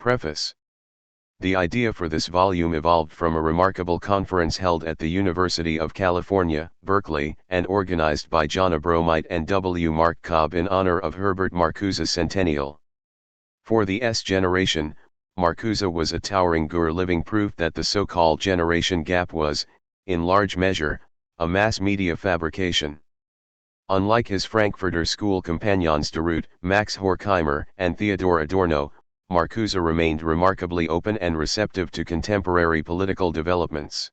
Preface. The idea for this volume evolved from a remarkable conference held at the University of California, Berkeley, and organized by John Abromeit and W. Mark Cobb in honor of Herbert Marcuse's centennial. For the S generation, Marcuse was a towering living proof that the so-called generation gap was, in large measure, a mass media fabrication. Unlike his Frankfurter School companions de Route, Max Horkheimer, and Theodor Adorno, Marcuse remained remarkably open and receptive to contemporary political developments.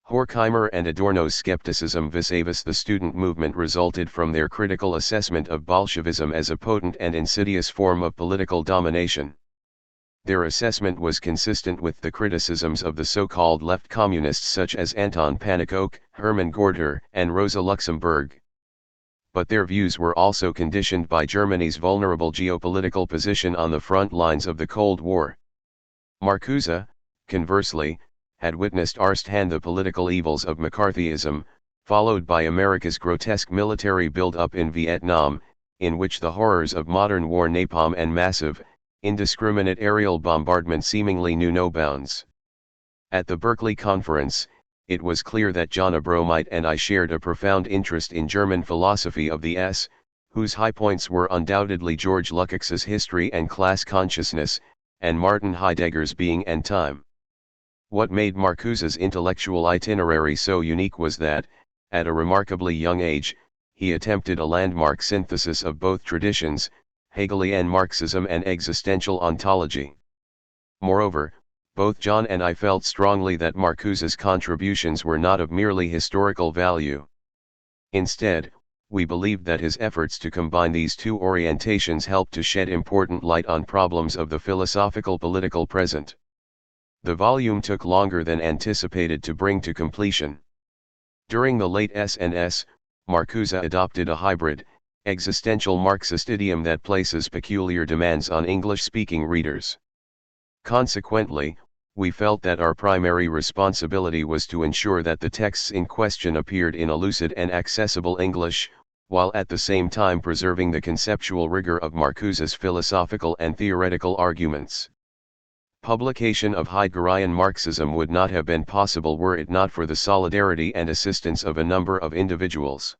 Horkheimer and Adorno's skepticism vis-a-vis the student movement resulted from their critical assessment of Bolshevism as a potent and insidious form of political domination. Their assessment was consistent with the criticisms of the so-called left communists such as Anton Pannekoek, Hermann Gorter, and Rosa Luxemburg. But their views were also conditioned by Germany's vulnerable geopolitical position on the front lines of the Cold War. Marcuse, conversely, had witnessed firsthand the political evils of McCarthyism, followed by America's grotesque military build-up in Vietnam, in which the horrors of modern war napalm and massive, indiscriminate aerial bombardment seemingly knew no bounds. At the Berkeley Conference, it was clear that John Abromeit and I shared a profound interest in German philosophy of the S, whose high points were undoubtedly George Lukács's History and Class Consciousness, and Martin Heidegger's Being and Time. What made Marcuse's intellectual itinerary so unique was that, at a remarkably young age, he attempted a landmark synthesis of both traditions, Hegelian Marxism and existential ontology. Moreover, both John and I felt strongly that Marcuse's contributions were not of merely historical value. Instead, we believed that his efforts to combine these two orientations helped to shed important light on problems of the philosophical political present. The volume took longer than anticipated to bring to completion. During the late SNS, Marcuse adopted a hybrid, existential Marxist idiom that places peculiar demands on English-speaking readers. Consequently, we felt that our primary responsibility was to ensure that the texts in question appeared in a lucid and accessible English, while at the same time preserving the conceptual rigor of Marcuse's philosophical and theoretical arguments. Publication of Heideggerian Marxism would not have been possible were it not for the solidarity and assistance of a number of individuals.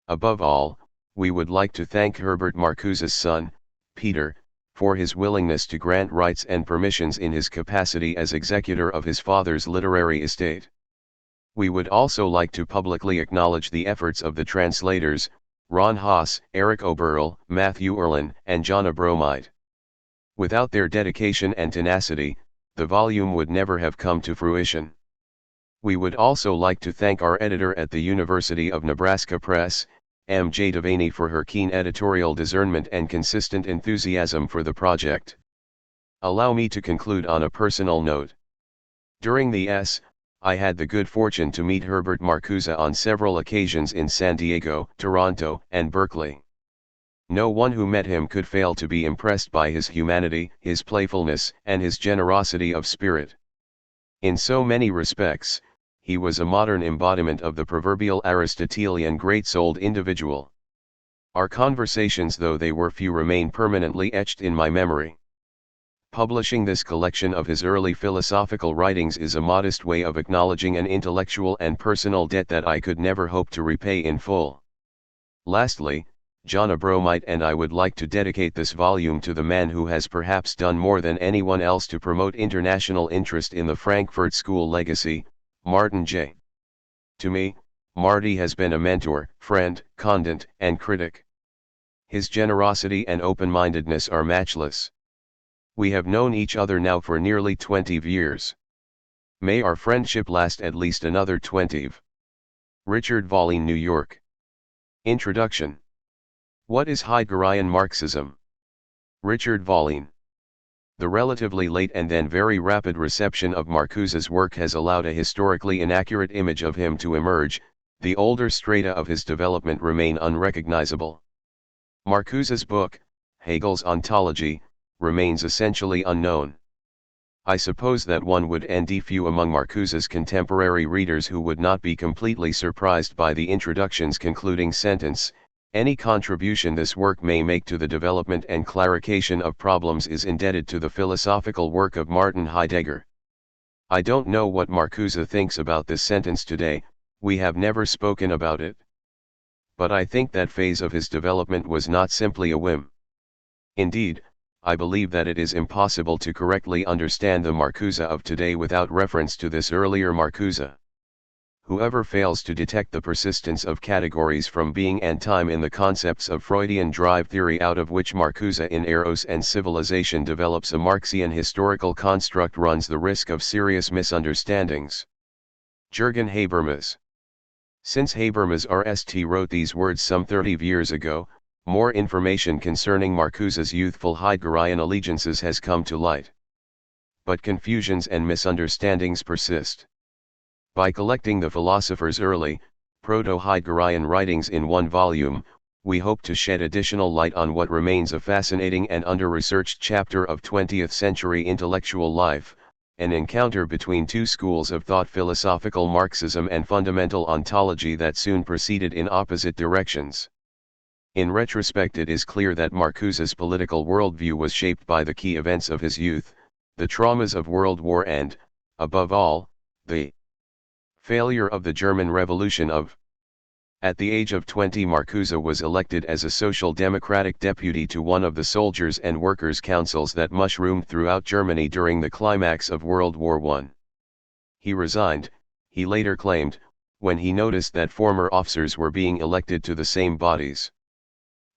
Above all, we would like to thank Herbert Marcuse's son, Peter, for his willingness to grant rights and permissions in his capacity as executor of his father's literary estate. We would also like to publicly acknowledge the efforts of the translators, Ron Haas, Eric Oberl, Matthew Erlin, and John Abromeit. Without their dedication and tenacity, the volume would never have come to fruition. We would also like to thank our editor at the University of Nebraska Press, M.J. Devaney, for her keen editorial discernment and consistent enthusiasm for the project. Allow me to conclude on a personal note. During the S, I had the good fortune to meet Herbert Marcuse on several occasions in San Diego, Toronto, and Berkeley. No one who met him could fail to be impressed by his humanity, his playfulness, and his generosity of spirit. In so many respects, he was a modern embodiment of the proverbial Aristotelian great-souled individual. Our conversations, though they were few, remain permanently etched in my memory. Publishing this collection of his early philosophical writings is a modest way of acknowledging an intellectual and personal debt that I could never hope to repay in full. Lastly, John Abromeit and I would like to dedicate this volume to the man who has perhaps done more than anyone else to promote international interest in the Frankfurt School legacy, Martin J. To me, Marty has been a mentor, friend, condent, and critic. His generosity and open-mindedness are matchless. We have known each other now for nearly 20 years. May our friendship last at least another 20. Richard Wolin, New York. Introduction. What is Heideggerian Marxism? Richard Wolin. The relatively late and then very rapid reception of Marcuse's work has allowed a historically inaccurate image of him to emerge. The older strata of his development remain unrecognizable. Marcuse's book, Hegel's Ontology, remains essentially unknown. I suppose that one would find few among Marcuse's contemporary readers who would not be completely surprised by the introduction's concluding sentence, Any contribution this work may make to the development and clarification of problems is indebted to the philosophical work of Martin Heidegger. I don't know what Marcuse thinks about this sentence today, we have never spoken about it. But I think that phase of his development was not simply a whim. Indeed, I believe that it is impossible to correctly understand the Marcuse of today without reference to this earlier Marcuse. Whoever fails to detect the persistence of categories from being and time in the concepts of Freudian drive theory out of which Marcuse in Eros and Civilization develops a Marxian historical construct runs the risk of serious misunderstandings. Jürgen Habermas. Since Habermas RST wrote these words some 30 years ago, more information concerning Marcuse's youthful Heideggerian allegiances has come to light. But confusions and misunderstandings persist. By collecting the philosopher's early, proto-Heideggerian writings in one volume, we hope to shed additional light on what remains a fascinating and under-researched chapter of 20th century intellectual life, an encounter between two schools of thought, philosophical Marxism and fundamental ontology, that soon proceeded in opposite directions. In retrospect, it is clear that Marcuse's political worldview was shaped by the key events of his youth, the traumas of World War and, above all, the failure of the German Revolution of. At the age of 20, Marcuse was elected as a social democratic deputy to one of the soldiers' and workers' councils that mushroomed throughout Germany during the climax of World War I. He resigned, he later claimed, when he noticed that former officers were being elected to the same bodies.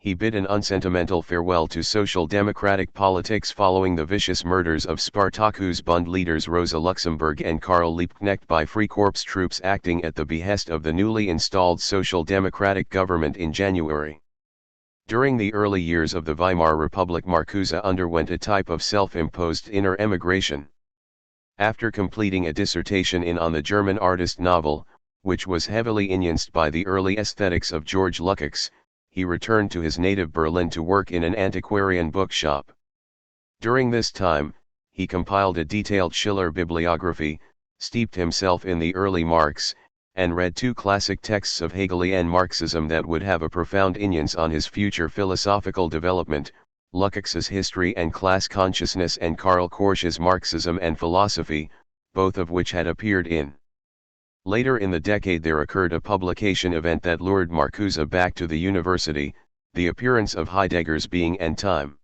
He bid an unsentimental farewell to social democratic politics following the vicious murders of Spartacus Bund leaders Rosa Luxemburg and Karl Liebknecht by Freikorps troops acting at the behest of the newly installed social democratic government in January. During the early years of the Weimar Republic, Marcuse underwent a type of self-imposed inner emigration. After completing a dissertation on the German artist novel, which was heavily influenced by the early aesthetics of George Lukács, he returned to his native Berlin to work in an antiquarian bookshop. During this time, he compiled a detailed Schiller bibliography, steeped himself in the early Marx, and read two classic texts of Hegelian Marxism that would have a profound influence on his future philosophical development, Lukács's History and Class Consciousness and Karl Korsch's Marxism and Philosophy, both of which had appeared in. Later in the decade there occurred a publication event that lured Marcuse back to the university, the appearance of Heidegger's Being and Time.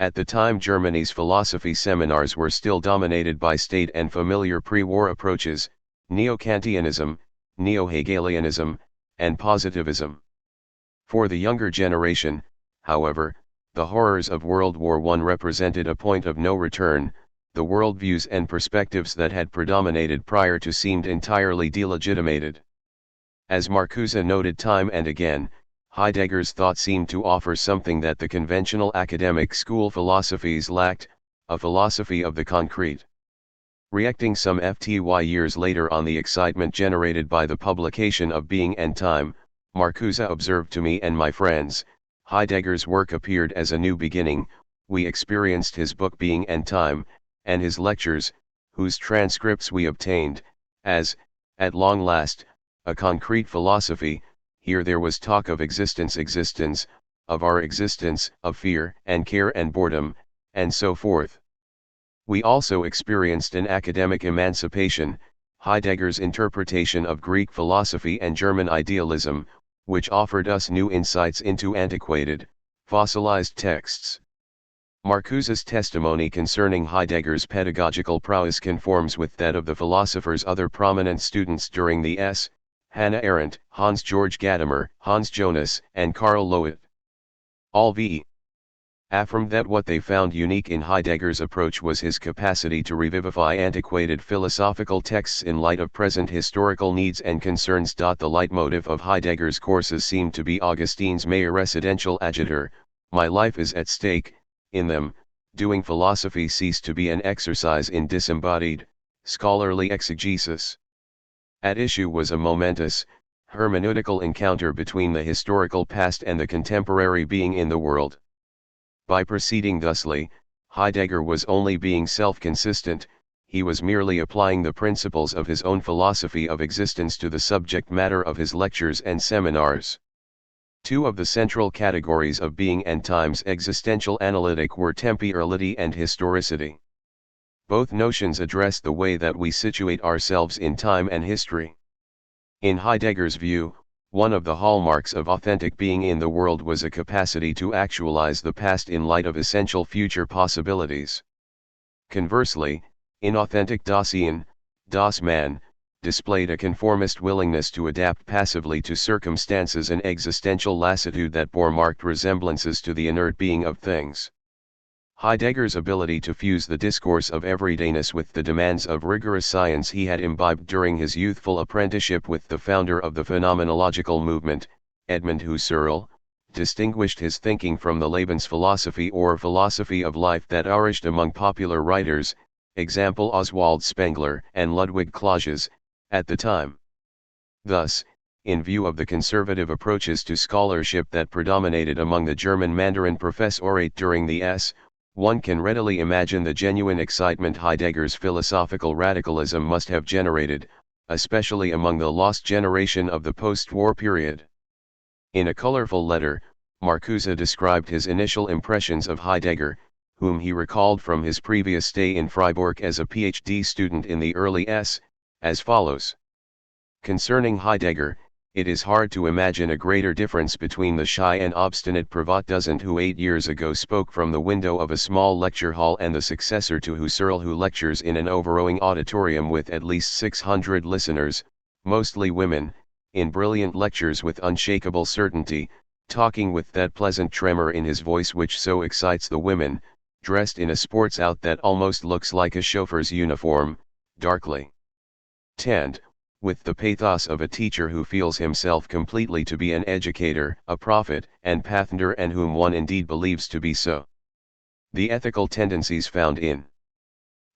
At the time, Germany's philosophy seminars were still dominated by state and familiar pre-war approaches, neo-Kantianism, neo-Hegelianism, and positivism. For the younger generation, however, the horrors of World War I represented a point of no return. The worldviews and perspectives that had predominated prior to seemed entirely delegitimated. As Marcuse noted time and again, Heidegger's thought seemed to offer something that the conventional academic school philosophies lacked, a philosophy of the concrete. Reacting some years later on the excitement generated by the publication of Being and Time, Marcuse observed to me and my friends, Heidegger's work appeared as a new beginning. We experienced his book Being and Time, and his lectures, whose transcripts we obtained, as, at long last, a concrete philosophy. Here there was talk of existence, of our existence, of fear and care and boredom, and so forth. We also experienced an academic emancipation, Heidegger's interpretation of Greek philosophy and German idealism, which offered us new insights into antiquated, fossilized texts. Marcuse's testimony concerning Heidegger's pedagogical prowess conforms with that of the philosopher's other prominent students during the S. Hannah Arendt, Hans-Georg Gadamer, Hans Jonas, and Karl Loewe. All v. affirmed that what they found unique in Heidegger's approach was his capacity to revivify antiquated philosophical texts in light of present historical needs and concerns. The leitmotif of Heidegger's courses seemed to be Augustine's Mayer residential adjutor, my life is at stake. In them, doing philosophy ceased to be an exercise in disembodied, scholarly exegesis. At issue was a momentous, hermeneutical encounter between the historical past and the contemporary being in the world. By proceeding thusly, Heidegger was only being self-consistent, he was merely applying the principles of his own philosophy of existence to the subject matter of his lectures and seminars. Two of the central categories of being and time's existential analytic were temporality and historicity. Both notions address the way that we situate ourselves in time and history. In Heidegger's view, one of the hallmarks of authentic being in the world was a capacity to actualize the past in light of essential future possibilities. Conversely, inauthentic Dasein, Das Man, displayed a conformist willingness to adapt passively to circumstances and existential lassitude that bore marked resemblances to the inert being of things. Heidegger's ability to fuse the discourse of everydayness with the demands of rigorous science he had imbibed during his youthful apprenticeship with the founder of the phenomenological movement, Edmund Husserl, distinguished his thinking from the Lebensphilosophie or philosophy of life that flourished among popular writers, example Oswald Spengler and Ludwig Clausius, at the time. Thus, in view of the conservative approaches to scholarship that predominated among the German Mandarin professorate during the one can readily imagine the genuine excitement Heidegger's philosophical radicalism must have generated, especially among the lost generation of the post-war period. In a colorful letter, Marcuse described his initial impressions of Heidegger, whom he recalled from his previous stay in Freiburg as a PhD student in the early as follows. Concerning Heidegger, it is hard to imagine a greater difference between the shy and obstinate Privatdozent who 8 years ago spoke from the window of a small lecture hall and the successor to Husserl who lectures in an overrowing auditorium with at least 600 listeners, mostly women, in brilliant lectures with unshakable certainty, talking with that pleasant tremor in his voice which so excites the women, dressed in a sports out that almost looks like a chauffeur's uniform, darkly tanned, with the pathos of a teacher who feels himself completely to be an educator, a prophet, and pathfinder and whom one indeed believes to be so. The ethical tendencies found in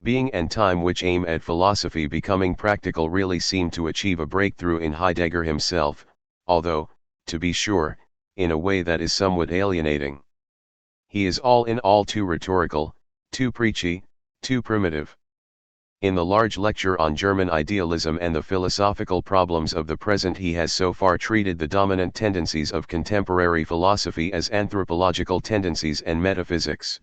being and time which aim at philosophy becoming practical really seem to achieve a breakthrough in Heidegger himself, although, to be sure, in a way that is somewhat alienating. He is all in all too rhetorical, too preachy, too primitive. In the large lecture on German idealism and the philosophical problems of the present he has so far treated the dominant tendencies of contemporary philosophy as anthropological tendencies and metaphysics.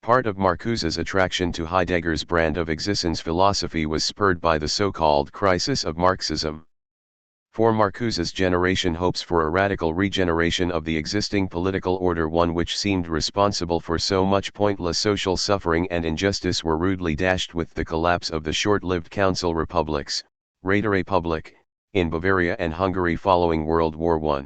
Part of Marcuse's attraction to Heidegger's brand of existence philosophy was spurred by the so-called crisis of Marxism. For Marcuse's generation hopes for a radical regeneration of the existing political order, one which seemed responsible for so much pointless social suffering and injustice, were rudely dashed with the collapse of the short-lived council republics, Räterepublik, in Bavaria and Hungary following World War I.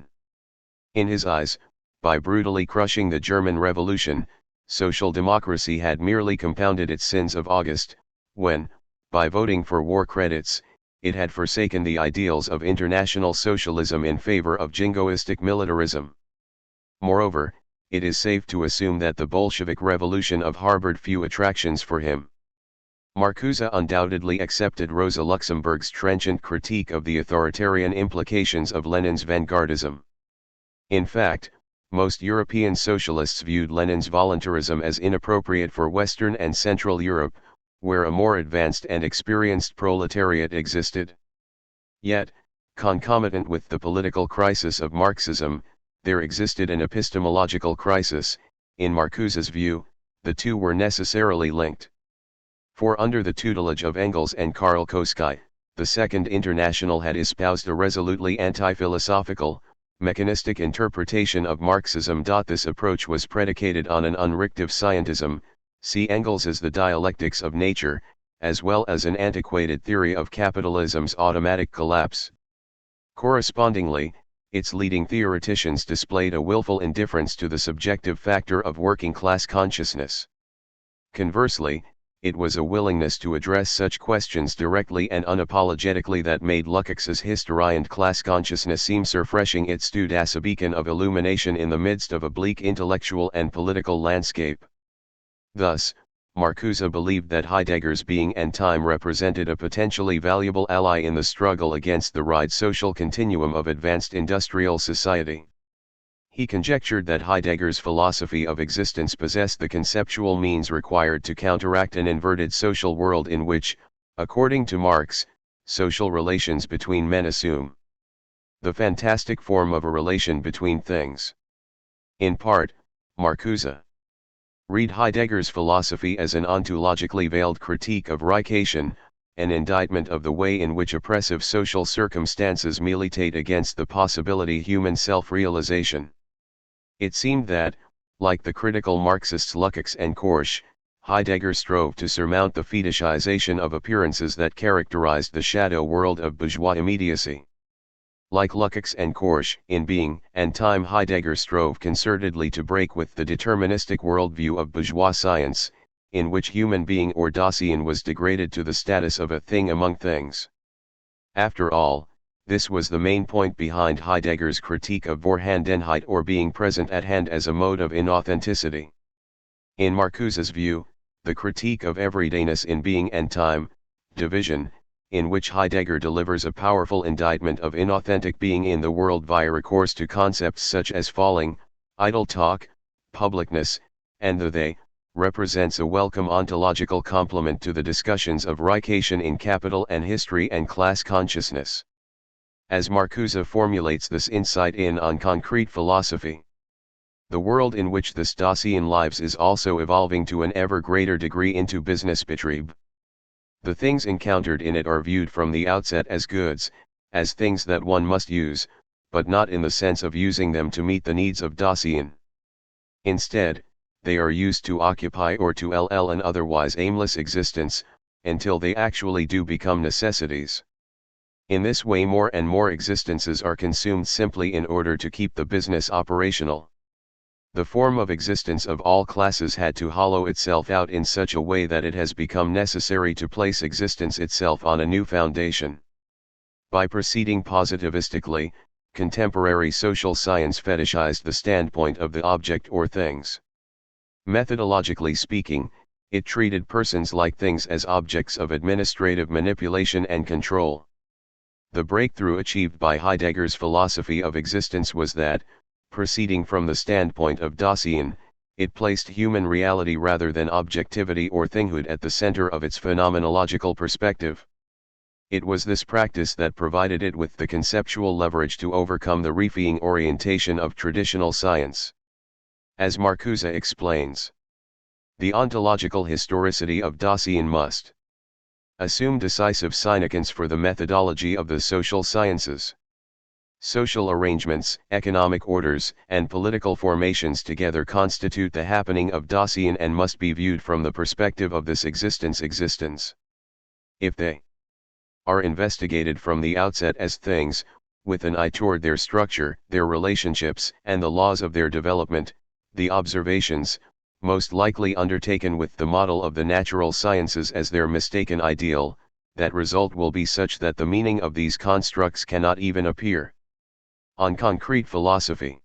In his eyes, by brutally crushing the German Revolution, social democracy had merely compounded its sins of August, when, by voting for war credits, it had forsaken the ideals of international socialism in favor of jingoistic militarism. Moreover, it is safe to assume that the Bolshevik Revolution harbored few attractions for him. Marcuse undoubtedly accepted Rosa Luxemburg's trenchant critique of the authoritarian implications of Lenin's vanguardism. In fact, most European socialists viewed Lenin's voluntarism as inappropriate for Western and Central Europe, where a more advanced and experienced proletariat existed. Yet, concomitant with the political crisis of Marxism, there existed an epistemological crisis. In Marcuse's view, the two were necessarily linked. For under the tutelage of Engels and Karl Koski, the Second International had espoused a resolutely anti-philosophical, mechanistic interpretation of Marxism. This approach was predicated on an unrictive scientism, see Engels's The Dialectics of Nature, as well as an antiquated theory of capitalism's automatic collapse. Correspondingly, its leading theoreticians displayed a willful indifference to the subjective factor of working-class consciousness. Conversely, it was a willingness to address such questions directly and unapologetically that made Lukács's historiant class consciousness seem refreshing. It stood as a beacon of illumination in the midst of a bleak intellectual and political landscape. Thus, Marcuse believed that Heidegger's being and time represented a potentially valuable ally in the struggle against the right social continuum of advanced industrial society. He conjectured that Heidegger's philosophy of existence possessed the conceptual means required to counteract an inverted social world in which, according to Marx, social relations between men assume the fantastic form of a relation between things. In part, Marcuse. Read Heidegger's philosophy as an ontologically veiled critique of Reichation, an indictment of the way in which oppressive social circumstances militate against the possibility human self-realization. It seemed that, like the critical Marxists Lukács and Korsch, Heidegger strove to surmount the fetishization of appearances that characterized the shadow world of bourgeois immediacy. Like Lukács and Korsch, in Being and Time, Heidegger strove concertedly to break with the deterministic worldview of bourgeois science, in which human being or Dasein was degraded to the status of a thing among things. After all, this was the main point behind Heidegger's critique of Vorhandenheit, or being present at hand, as a mode of inauthenticity. In Marcuse's view, the critique of everydayness in Being and Time, division, in which Heidegger delivers a powerful indictment of inauthentic being in the world via recourse to concepts such as falling, idle talk, publicness, and the they, represents a welcome ontological complement to the discussions of Reichation in Capital and History and Class Consciousness. As Marcuse formulates this insight in On Concrete Philosophy, the world in which the Dasein lives is also evolving to an ever greater degree into Businessbetrieb. The things encountered in it are viewed from the outset as goods, as things that one must use, but not in the sense of using them to meet the needs of Dasein. Instead, they are used to occupy or to an otherwise aimless existence, until they actually do become necessities. In this way, more and more existences are consumed simply in order to keep the business operational. The form of existence of all classes had to hollow itself out in such a way that it has become necessary to place existence itself on a new foundation. By proceeding positivistically, contemporary social science fetishized the standpoint of the object or things. Methodologically speaking, it treated persons like things as objects of administrative manipulation and control. The breakthrough achieved by Heidegger's philosophy of existence was that, proceeding from the standpoint of Dasein, it placed human reality rather than objectivity or thinghood at the center of its phenomenological perspective. It was this practice that provided it with the conceptual leverage to overcome the reifying orientation of traditional science. As Marcuse explains, the ontological historicity of Dasein must assume decisive significance for the methodology of the social sciences. Social arrangements, economic orders, and political formations together constitute the happening of Dasein and must be viewed from the perspective of this existence. If they are investigated from the outset as things, with an eye toward their structure, their relationships, and the laws of their development, the observations, most likely undertaken with the model of the natural sciences as their mistaken ideal, that result will be such that the meaning of these constructs cannot even appear. On Concrete Philosophy.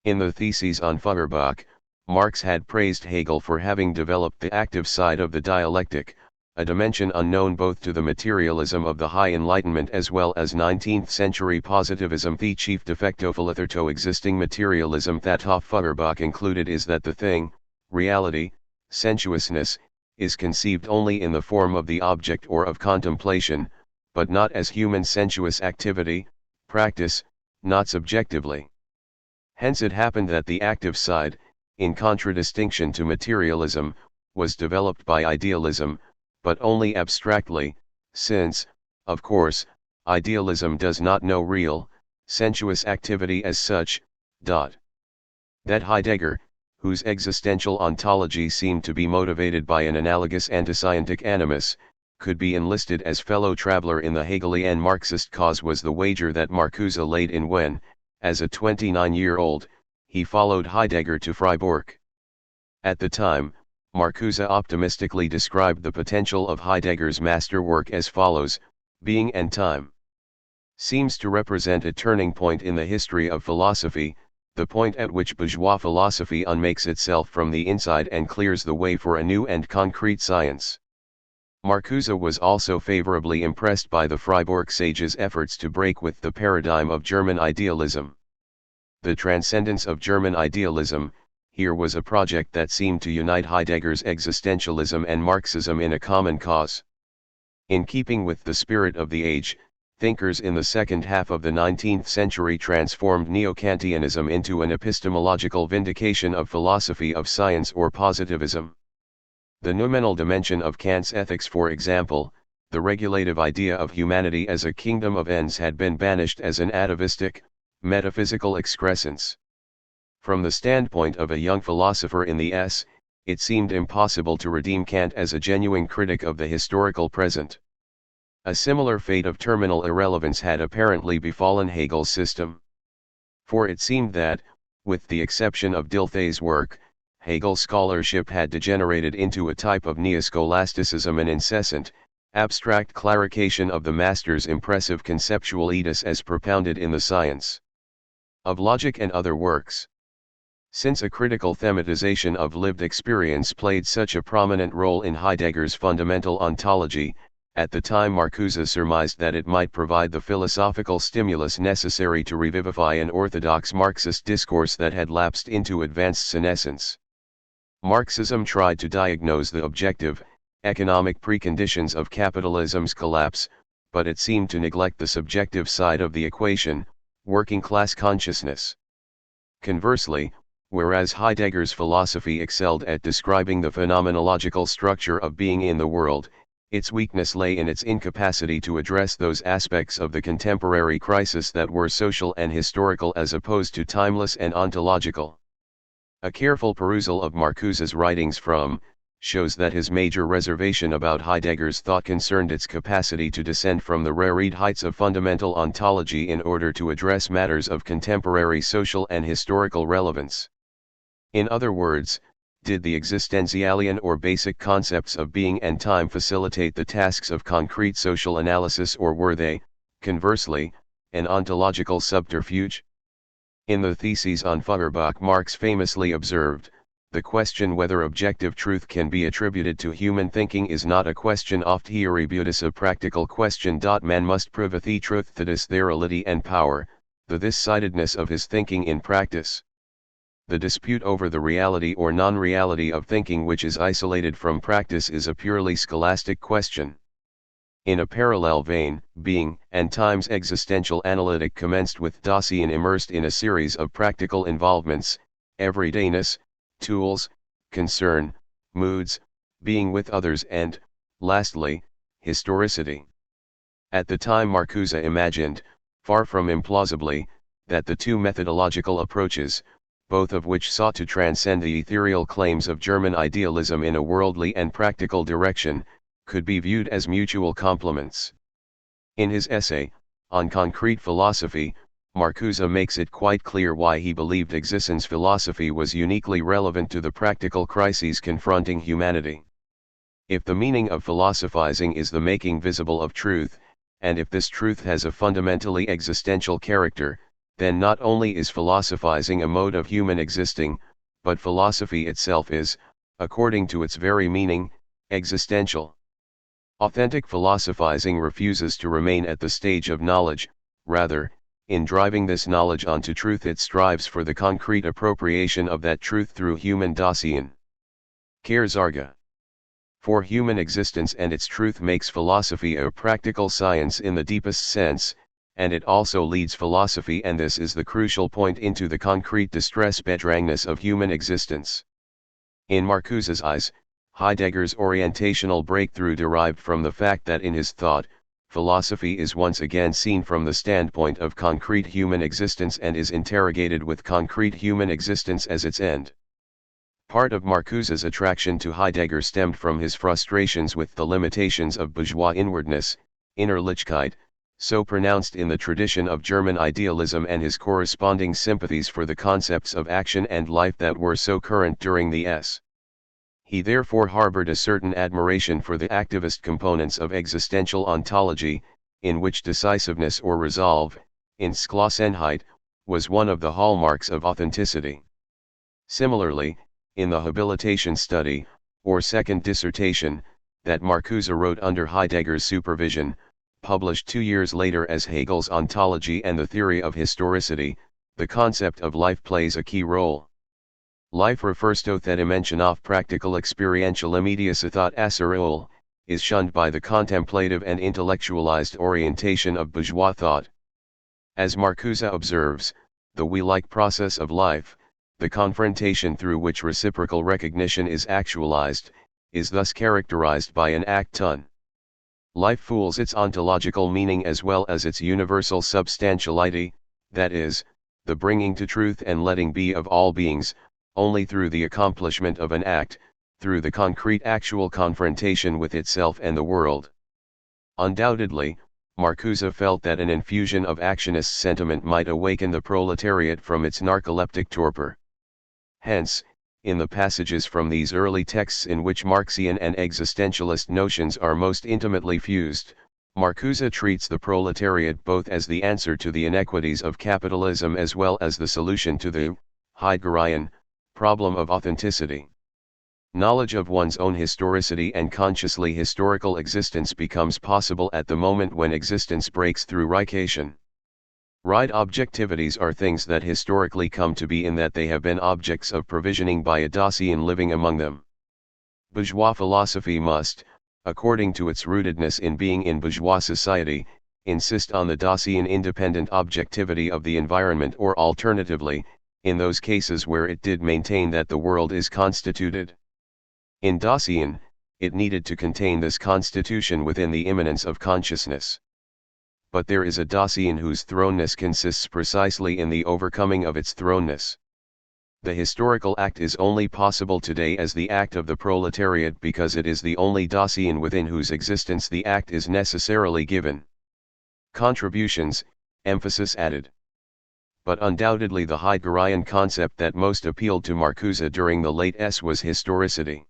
In the Theses on Feuerbach, Marx had praised Hegel for having developed the active side of the dialectic, a dimension unknown both to the materialism of the High Enlightenment as well as 19th-century positivism. The chief defecto filitherto existing materialism that Feuerbach included is that the thing, reality, sensuousness, is conceived only in the form of the object or of contemplation, but not as human sensuous activity, practice, not subjectively. Hence it happened that the active side, in contradistinction to materialism, was developed by idealism, but only abstractly, since, of course, idealism does not know real, sensuous activity as such. That Heidegger, whose existential ontology seemed to be motivated by an analogous antiscientic animus, could be enlisted as fellow traveler in the Hegelian Marxist cause was the wager that Marcuse laid in when, as a 29-year-old, he followed Heidegger to Freiburg. At the time, Marcuse optimistically described the potential of Heidegger's masterwork as follows: Being and Time seems to represent a turning point in the history of philosophy, the point at which bourgeois philosophy unmakes itself from the inside and clears the way for a new and concrete science. Marcuse was also favorably impressed by the Freiburg sages' efforts to break with the paradigm of German idealism. The transcendence of German idealism, here was a project that seemed to unite Heidegger's existentialism and Marxism in a common cause. In keeping with the spirit of the age, thinkers in the second half of the 19th century transformed Neo-Kantianism into an epistemological vindication of philosophy of science or positivism. The noumenal dimension of Kant's ethics, for example, the regulative idea of humanity as a kingdom of ends, had been banished as an atavistic, metaphysical excrescence. From the standpoint of a young philosopher in the S, it seemed impossible to redeem Kant as a genuine critic of the historical present. A similar fate of terminal irrelevance had apparently befallen Hegel's system. For it seemed that, with the exception of Dilthey's work, Hegel's scholarship had degenerated into a type of neoscholasticism, an incessant, abstract clarication of the master's impressive conceptual edus as propounded in the Science of Logic and other works. Since a critical thematization of lived experience played such a prominent role in Heidegger's fundamental ontology, at the time Marcuse surmised that it might provide the philosophical stimulus necessary to revivify an orthodox Marxist discourse that had lapsed into advanced senescence. Marxism tried to diagnose the objective, economic preconditions of capitalism's collapse, but it seemed to neglect the subjective side of the equation, working-class consciousness. Conversely, whereas Heidegger's philosophy excelled at describing the phenomenological structure of being in the world, its weakness lay in its incapacity to address those aspects of the contemporary crisis that were social and historical as opposed to timeless and ontological. A careful perusal of Marcuse's writings shows that his major reservation about Heidegger's thought concerned its capacity to descend from the rarefied heights of fundamental ontology in order to address matters of contemporary social and historical relevance. In other words, did the existentialian or basic concepts of being and time facilitate the tasks of concrete social analysis, or were they, conversely, an ontological subterfuge? In the Theses on Feuerbach, Marx famously observed, "The question whether objective truth can be attributed to human thinking is not a question oft here but a practical question. Man must prove the truth that is their reality and power, the this-sidedness of his thinking in practice." The dispute over the reality or non-reality of thinking which is isolated from practice is a purely scholastic question. In a parallel vein, being and time's existential analytic commenced with Dasein immersed in a series of practical involvements, everydayness, tools, concern, moods, being with others, and, lastly, historicity. At the time Marcuse imagined, far from implausibly, that the two methodological approaches, both of which sought to transcend the ethereal claims of German idealism in a worldly and practical direction, could be viewed as mutual complements. In his essay, On Concrete Philosophy, Marcuse makes it quite clear why he believed existence philosophy was uniquely relevant to the practical crises confronting humanity. If the meaning of philosophizing is the making visible of truth, and if this truth has a fundamentally existential character, then not only is philosophizing a mode of human existing, but philosophy itself is, according to its very meaning, existential. Authentic philosophizing refuses to remain at the stage of knowledge, rather, in driving this knowledge onto truth it strives for the concrete appropriation of that truth through human Dasein. Kehrsarge. For human existence and its truth makes philosophy a practical science in the deepest sense, and it also leads philosophy, and this is the crucial point, into the concrete distress bedrangness of human existence. In Marcuse's eyes, Heidegger's orientational breakthrough derived from the fact that in his thought, philosophy is once again seen from the standpoint of concrete human existence and is interrogated with concrete human existence as its end. Part of Marcuse's attraction to Heidegger stemmed from his frustrations with the limitations of bourgeois inwardness, Innerlichkeit, so pronounced in the tradition of German idealism, and his corresponding sympathies for the concepts of action and life that were so current during the S. He therefore harbored a certain admiration for the activist components of existential ontology, in which decisiveness or resolve, Entschlossenheit, was one of the hallmarks of authenticity. Similarly, in the habilitation study, or second dissertation, that Marcuse wrote under Heidegger's supervision, published 2 years later as Hegel's Ontology and the Theory of Historicity, the concept of life plays a key role. Life refers to the dimension of practical experiential immediacy, thought asserul, is shunned by the contemplative and intellectualized orientation of bourgeois thought. As Marcuse observes, the we-like process of life, the confrontation through which reciprocal recognition is actualized, is thus characterized by an acton. Life fools its ontological meaning as well as its universal substantiality, that is, the bringing to truth and letting be of all beings, only through the accomplishment of an act, through the concrete actual confrontation with itself and the world. Undoubtedly, Marcuse felt that an infusion of actionist sentiment might awaken the proletariat from its narcoleptic torpor. Hence, in the passages from these early texts in which Marxian and existentialist notions are most intimately fused, Marcuse treats the proletariat both as the answer to the inequities of capitalism as well as the solution to the Heideggerian problem of authenticity. Knowledge of one's own historicity and consciously historical existence becomes possible at the moment when existence breaks through reification. Right objectivities are things that historically come to be in that they have been objects of provisioning by a Dasein living among them. Bourgeois philosophy must, according to its rootedness in being in bourgeois society, insist on the Dasein independent objectivity of the environment, or alternatively, in those cases where it did maintain that the world is constituted in Dasein, it needed to contain this constitution within the immanence of consciousness. But there is a Dasein whose thrownness consists precisely in the overcoming of its thrownness. The historical act is only possible today as the act of the proletariat because it is the only Dasein within whose existence the act is necessarily given. Contributions, emphasis added. But undoubtedly the Heideggerian concept that most appealed to Marcuse during the late S was historicity.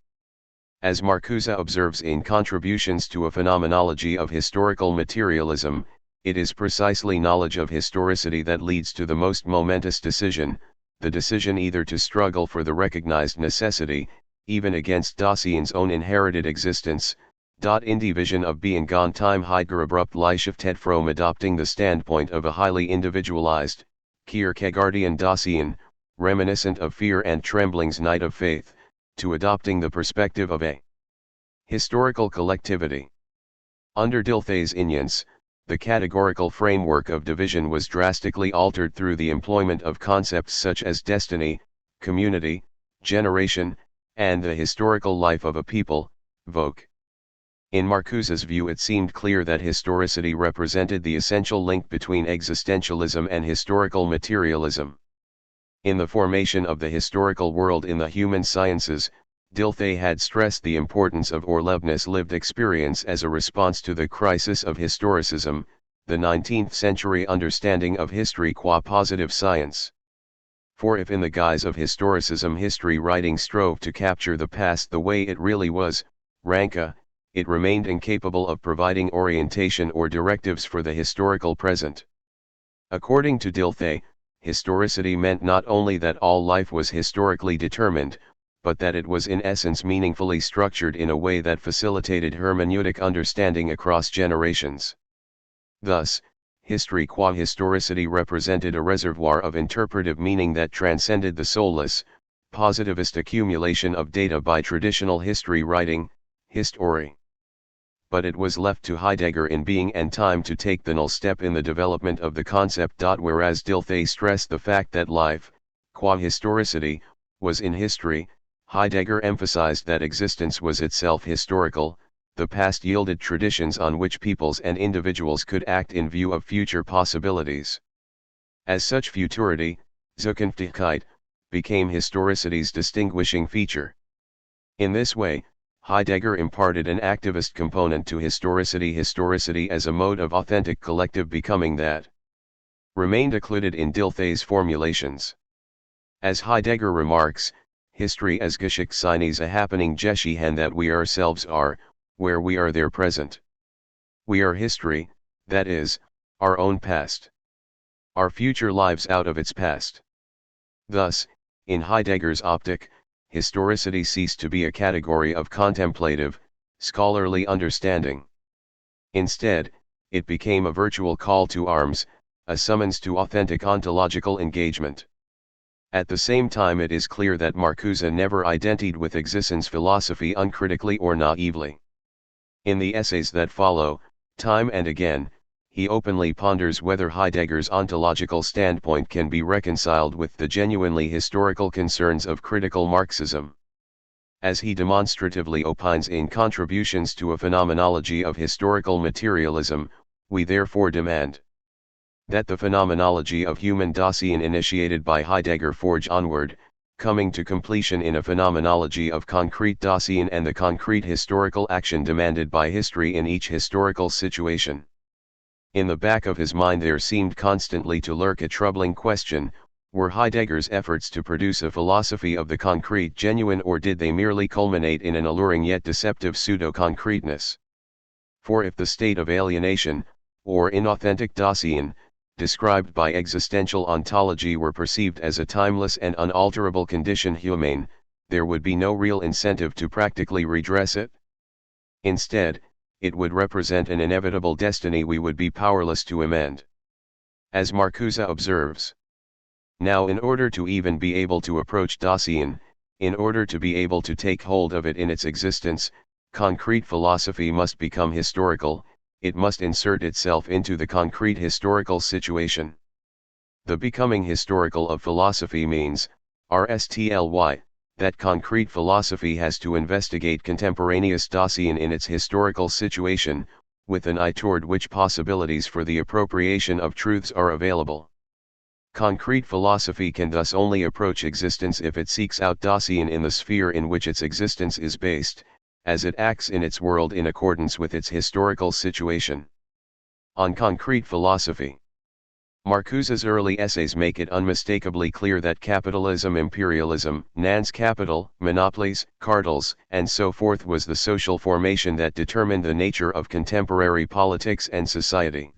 As Marcuse observes in Contributions to a Phenomenology of Historical Materialism, it is precisely knowledge of historicity that leads to the most momentous decision, the decision either to struggle for the recognized necessity, even against Dasein's own inherited existence, in division of being gone time Heidegger abruptly from adopting the standpoint of a highly individualized, Kierkegaardian Dasein, reminiscent of Fear and Trembling's Night of Faith, to adopting the perspective of a historical collectivity. Under Dilthey's Inyence, the categorical framework of division was drastically altered through the employment of concepts such as destiny, community, generation, and the historical life of a people, Vogue. In Marcuse's view, it seemed clear that historicity represented the essential link between existentialism and historical materialism. In the formation of the historical world in the human sciences, Dilthey had stressed the importance of Orlebness lived experience as a response to the crisis of historicism, the 19th-century understanding of history qua positive science. For if in the guise of historicism history writing strove to capture the past the way it really was, Ranke, it remained incapable of providing orientation or directives for the historical present. According to Dilthey, historicity meant not only that all life was historically determined, but that it was in essence meaningfully structured in a way that facilitated hermeneutic understanding across generations. Thus, history qua historicity represented a reservoir of interpretive meaning that transcended the soulless, positivist accumulation of data by traditional history writing, history. But it was left to Heidegger in Being and Time to take the null step in the development of the concept. Whereas Dilthey stressed the fact that life, qua historicity, was in history, Heidegger emphasized that existence was itself historical. The past yielded traditions on which peoples and individuals could act in view of future possibilities. As such, futurity, Zukünftigkeit, became historicity's distinguishing feature. In this way, Heidegger imparted an activist component to historicity as a mode of authentic collective becoming that remained occluded in Dilthey's formulations. As Heidegger remarks, history as Geschichte is a happening Geschichten that we ourselves are, where we are there present. We are history, that is, our own past. Our future lives out of its past. Thus, in Heidegger's optic, historicity ceased to be a category of contemplative, scholarly understanding. Instead, it became a virtual call to arms, a summons to authentic ontological engagement. At the same time, it is clear that Marcuse never identified with existence philosophy uncritically or naively. In the essays that follow, time and again, he openly ponders whether Heidegger's ontological standpoint can be reconciled with the genuinely historical concerns of critical Marxism. As he demonstratively opines in Contributions to a Phenomenology of Historical Materialism, we therefore demand that the phenomenology of human Dasein initiated by Heidegger forge onward, coming to completion in a phenomenology of concrete Dasein and the concrete historical action demanded by history in each historical situation. In the back of his mind there seemed constantly to lurk a troubling question: were Heidegger's efforts to produce a philosophy of the concrete genuine, or did they merely culminate in an alluring yet deceptive pseudo-concreteness? For if the state of alienation, or inauthentic Dasein, described by existential ontology were perceived as a timeless and unalterable condition humane, there would be no real incentive to practically redress it. Instead, it would represent an inevitable destiny we would be powerless to amend. As Marcuse observes, now in order to even be able to approach Dasein, in order to be able to take hold of it in its existence, concrete philosophy must become historical, it must insert itself into the concrete historical situation. The becoming historical of philosophy means, RSTLY, that concrete philosophy has to investigate contemporaneous Dasein in its historical situation, with an eye toward which possibilities for the appropriation of truths are available. Concrete philosophy can thus only approach existence if it seeks out Dasein in the sphere in which its existence is based, as it acts in its world in accordance with its historical situation. On concrete philosophy, Marcuse's early essays make it unmistakably clear that capitalism, imperialism, Nance capital, monopolies, cartels, and so forth was the social formation that determined the nature of contemporary politics and society.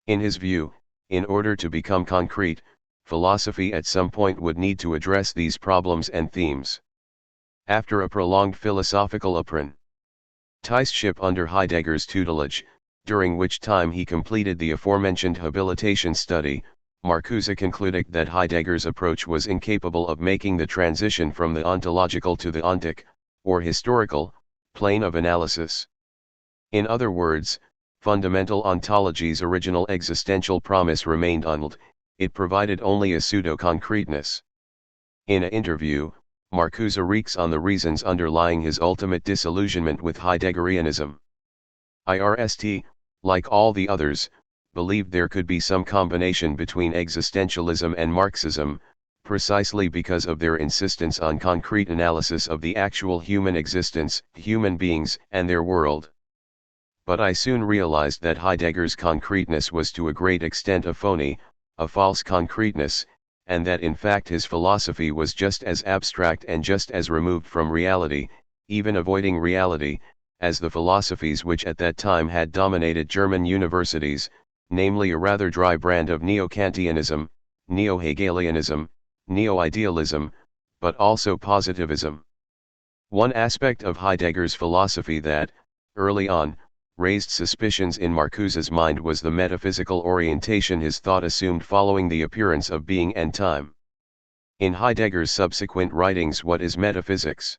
In his view, in order to become concrete, philosophy at some point would need to address these problems and themes. After a prolonged philosophical apprenticeship under Heidegger's tutelage, during which time he completed the aforementioned habilitation study, Marcuse concluded that Heidegger's approach was incapable of making the transition from the ontological to the ontic, or historical, plane of analysis. In other words, fundamental ontology's original existential promise remained annulled, it provided only a pseudo-concreteness. In an interview, Marcuse reeks on the reasons underlying his ultimate disillusionment with Heideggerianism. IRST, like all the others, believed there could be some combination between existentialism and Marxism, precisely because of their insistence on concrete analysis of the actual human existence, human beings, and their world. But I soon realized that Heidegger's concreteness was to a great extent a phony, a false concreteness, and that in fact his philosophy was just as abstract and just as removed from reality, even avoiding reality, as the philosophies which at that time had dominated German universities, namely a rather dry brand of neo-Kantianism, neo-Hegelianism, neo-idealism, but also positivism. One aspect of Heidegger's philosophy that, early on, raised suspicions in Marcuse's mind was the metaphysical orientation his thought assumed following the appearance of being and time. In Heidegger's subsequent writings, What is Metaphysics?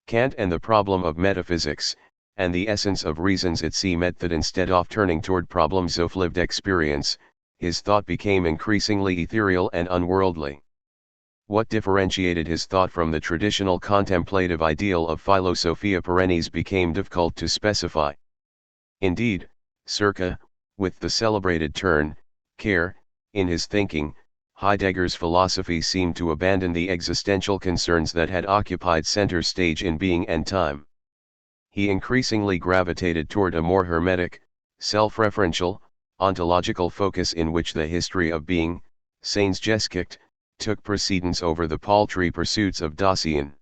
Kant and the Problem of Metaphysics, and the Essence of Reason's its method, instead of turning toward problems of lived experience, his thought became increasingly ethereal and unworldly. What differentiated his thought from the traditional contemplative ideal of philosophia perennis became difficult to specify. Indeed, circa, with the celebrated turn, care, in his thinking, Heidegger's philosophy seemed to abandon the existential concerns that had occupied center stage in being and time. He increasingly gravitated toward a more hermetic, self-referential, ontological focus in which the history of being, Seinsgeschichte, took precedence over the paltry pursuits of Dasein.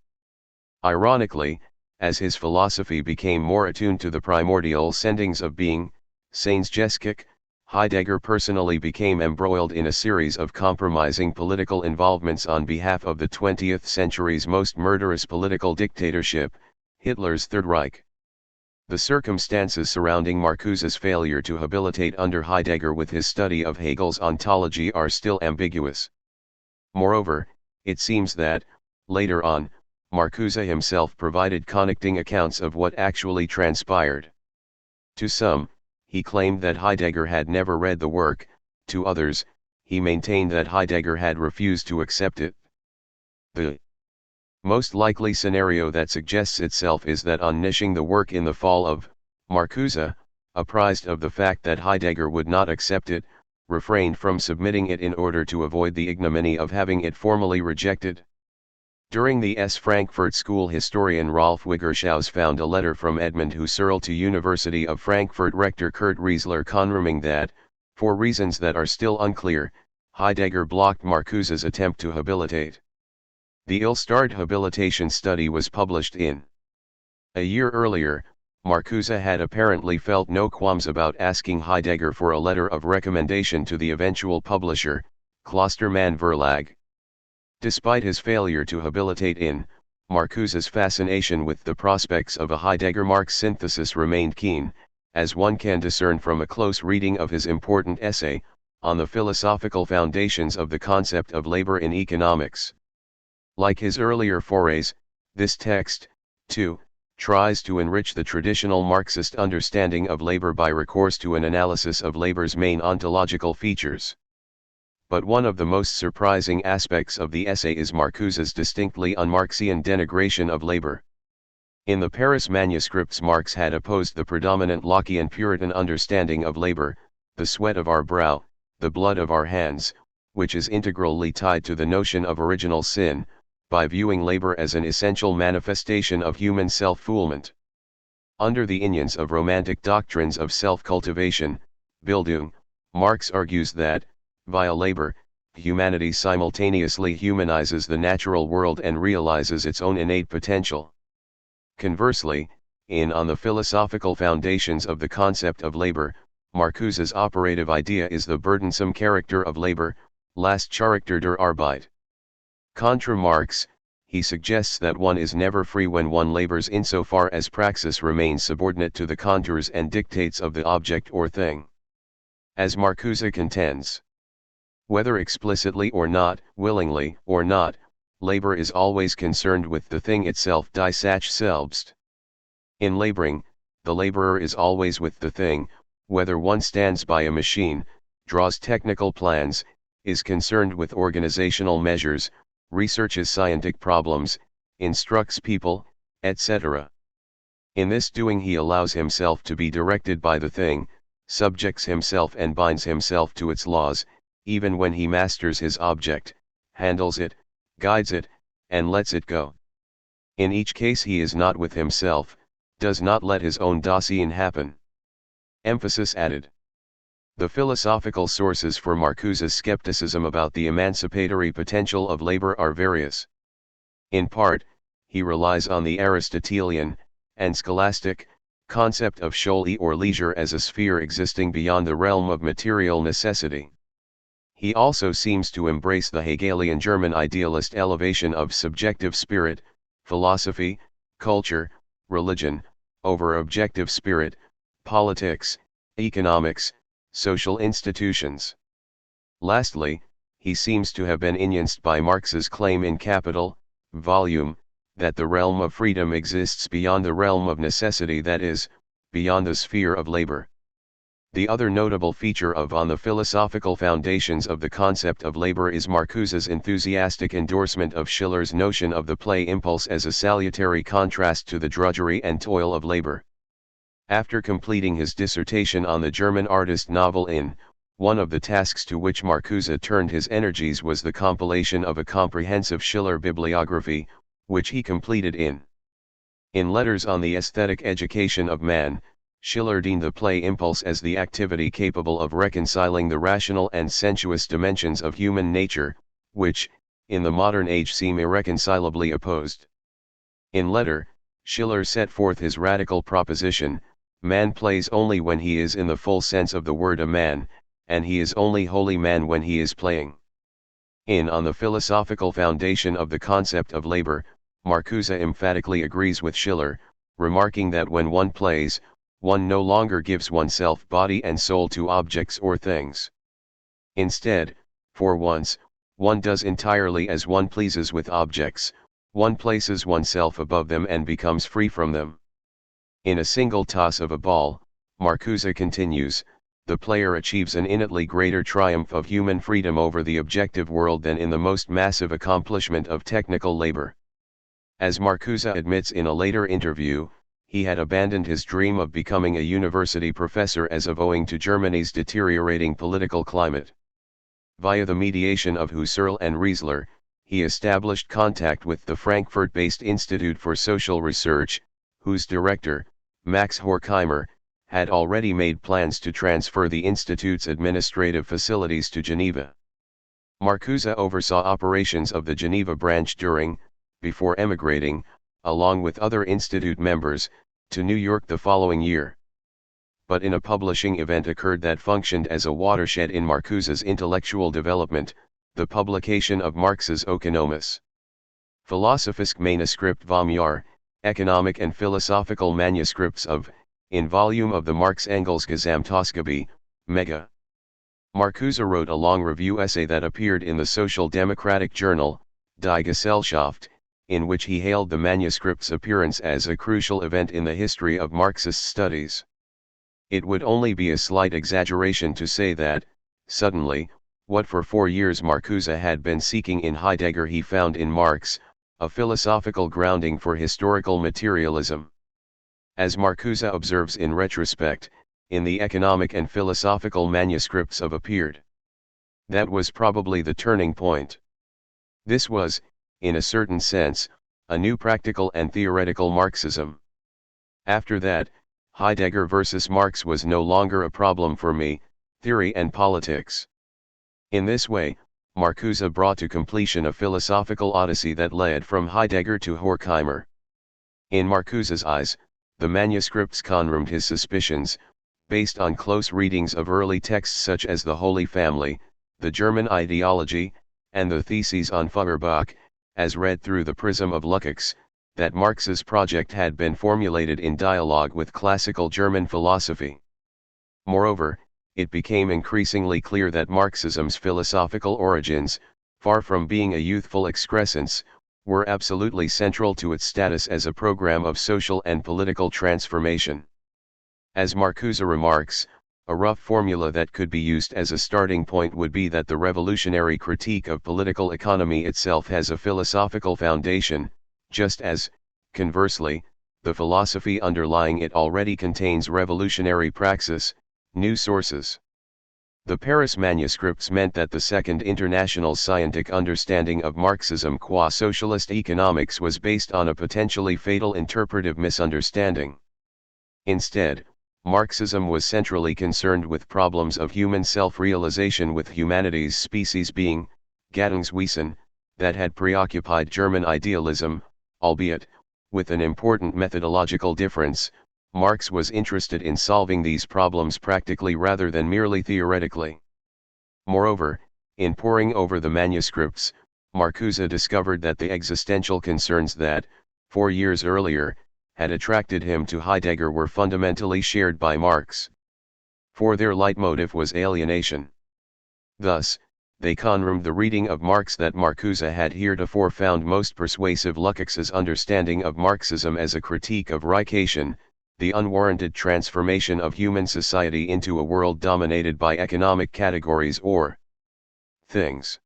Ironically, as his philosophy became more attuned to the primordial sendings of being, Seinsgeschichte, Heidegger personally became embroiled in a series of compromising political involvements on behalf of the 20th century's most murderous political dictatorship, Hitler's Third Reich. The circumstances surrounding Marcuse's failure to habilitate under Heidegger with his study of Hegel's ontology are still ambiguous. Moreover, it seems that, later on, Marcuse himself provided connecting accounts of what actually transpired. To some, he claimed that Heidegger had never read the work; to others, he maintained that Heidegger had refused to accept it. The most likely scenario that suggests itself is that on niching the work in the fall of, Marcuse, apprised of the fact that Heidegger would not accept it, refrained from submitting it in order to avoid the ignominy of having it formally rejected. During the Frankfurt School historian Rolf Wiggershaus found a letter from Edmund Husserl to University of Frankfurt rector Kurt Riesler confirming that, for reasons that are still unclear, Heidegger blocked Marcuse's attempt to habilitate. The ill-starred habilitation study was published in. A year earlier, Marcuse had apparently felt no qualms about asking Heidegger for a letter of recommendation to the eventual publisher, Klostermann Verlag. Despite his failure to habilitate in, Marcuse's fascination with the prospects of a Heidegger-Marx synthesis remained keen, as one can discern from a close reading of his important essay, On the Philosophical Foundations of the Concept of Labor in Economics. Like his earlier forays, this text, too, tries to enrich the traditional Marxist understanding of labor by recourse to an analysis of labor's main ontological features. But one of the most surprising aspects of the essay is Marcuse's distinctly un-Marxian denigration of labor. In the Paris manuscripts, Marx had opposed the predominant Lockean Puritan understanding of labor, the sweat of our brow, the blood of our hands, which is integrally tied to the notion of original sin, by viewing labor as an essential manifestation of human self-foolement. Under the influence of romantic doctrines of self-cultivation, Bildung, Marx argues that, via labor, humanity simultaneously humanizes the natural world and realizes its own innate potential. Conversely, in On the Philosophical Foundations of the Concept of Labor, Marcuse's operative idea is the burdensome character of labor, Lastcharakter der Arbeit. Contra Marx, he suggests that one is never free when one labors insofar as praxis remains subordinate to the contours and dictates of the object or thing. As Marcuse contends, whether explicitly or not, willingly or not, labor is always concerned with the thing itself, die Sache selbst. In laboring, the laborer is always with the thing, whether one stands by a machine, draws technical plans, is concerned with organizational measures, researches scientific problems, instructs people, etc. In this doing he allows himself to be directed by the thing, subjects himself and binds himself to its laws, even when he masters his object, handles it, guides it, and lets it go. In each case he is not with himself, does not let his own Dasein happen. Emphasis added. The philosophical sources for Marcuse's skepticism about the emancipatory potential of labor are various. In part, he relies on the Aristotelian, and scholastic, concept of Schule or leisure as a sphere existing beyond the realm of material necessity. He also seems to embrace the Hegelian German idealist elevation of subjective spirit, philosophy, culture, religion, over objective spirit, politics, economics, social institutions. Lastly, he seems to have been influenced by Marx's claim in Capital, volume, that the realm of freedom exists beyond the realm of necessity, that is, beyond the sphere of labor. The other notable feature of On the Philosophical Foundations of the Concept of Labor is Marcuse's enthusiastic endorsement of Schiller's notion of the play impulse as a salutary contrast to the drudgery and toil of labor. After completing his dissertation on the German artist novel in, one of the tasks to which Marcuse turned his energies was the compilation of a comprehensive Schiller bibliography, which he completed in. In Letters on the Aesthetic Education of Man, Schiller deemed the play impulse as the activity capable of reconciling the rational and sensuous dimensions of human nature, which, in the modern age, seem irreconcilably opposed. In Letter, Schiller set forth his radical proposition: man plays only when he is in the full sense of the word a man, and he is only wholly man when he is playing. In On the Philosophical Foundation of the Concept of Labor, Marcuse emphatically agrees with Schiller, remarking that when one plays, one no longer gives oneself body and soul to objects or things. Instead, for once, one does entirely as one pleases with objects, One places oneself above them and becomes free from them. In a single toss of a ball, Marcuse continues, the player achieves an innately greater triumph of human freedom over the objective world than in the most massive accomplishment of technical labor. As Marcuse admits in a later interview, he had abandoned his dream of becoming a university professor as of owing to Germany's deteriorating political climate. Via the mediation of Husserl and Riesler, he established contact with the Frankfurt-based Institute for Social Research, whose director, Max Horkheimer, had already made plans to transfer the institute's administrative facilities to Geneva. Marcuse oversaw operations of the Geneva branch before emigrating, along with other institute members, to New York the following year. But in a publishing event occurred that functioned as a watershed in Marcuse's intellectual development, the publication of Marx's Ökonomische Philosophisch Manuscript Vom Economic and Philosophical Manuscripts in volume of the Marx-Engels Gesamtausgabe, Mega. Marcuse wrote a long review essay that appeared in the Social Democratic journal, Die Gesellschaft, in which he hailed the manuscript's appearance as a crucial event in the history of Marxist studies. It would only be a slight exaggeration to say that, suddenly, what for 4 years Marcuse had been seeking in Heidegger he found in Marx, a philosophical grounding for historical materialism. As Marcuse observes in retrospect, in the economic and philosophical manuscripts appeared. That was probably the turning point. This was, in a certain sense, a new practical and theoretical Marxism. After that, Heidegger versus Marx was no longer a problem for me, theory and politics. In this way, Marcuse brought to completion a philosophical odyssey that led from Heidegger to Horkheimer. In Marcuse's eyes, the manuscripts confirmed his suspicions, based on close readings of early texts such as the Holy Family, the German ideology, and the theses on Feuerbach, as read through the prism of Lukács, that Marx's project had been formulated in dialogue with classical German philosophy. Moreover, it became increasingly clear that Marxism's philosophical origins, far from being a youthful excrescence, were absolutely central to its status as a program of social and political transformation. As Marcuse remarks, a rough formula that could be used as a starting point would be that the revolutionary critique of political economy itself has a philosophical foundation, just as, conversely, the philosophy underlying it already contains revolutionary praxis, new sources. The Paris manuscripts meant that the Second International scientific understanding of Marxism qua socialist economics was based on a potentially fatal interpretive misunderstanding. Instead, Marxism was centrally concerned with problems of human self-realization with humanity's species being, Gattungswesen, that had preoccupied German idealism, albeit, with an important methodological difference. Marx was interested in solving these problems practically rather than merely theoretically. Moreover, in poring over the manuscripts, Marcuse discovered that the existential concerns that, 4 years earlier, had attracted him to Heidegger were fundamentally shared by Marx. For their leitmotif was alienation. Thus, they confirmed the reading of Marx that Marcuse had heretofore found most persuasive Lukács's understanding of Marxism as a critique of Reichation, the unwarranted transformation of human society into a world dominated by economic categories or things.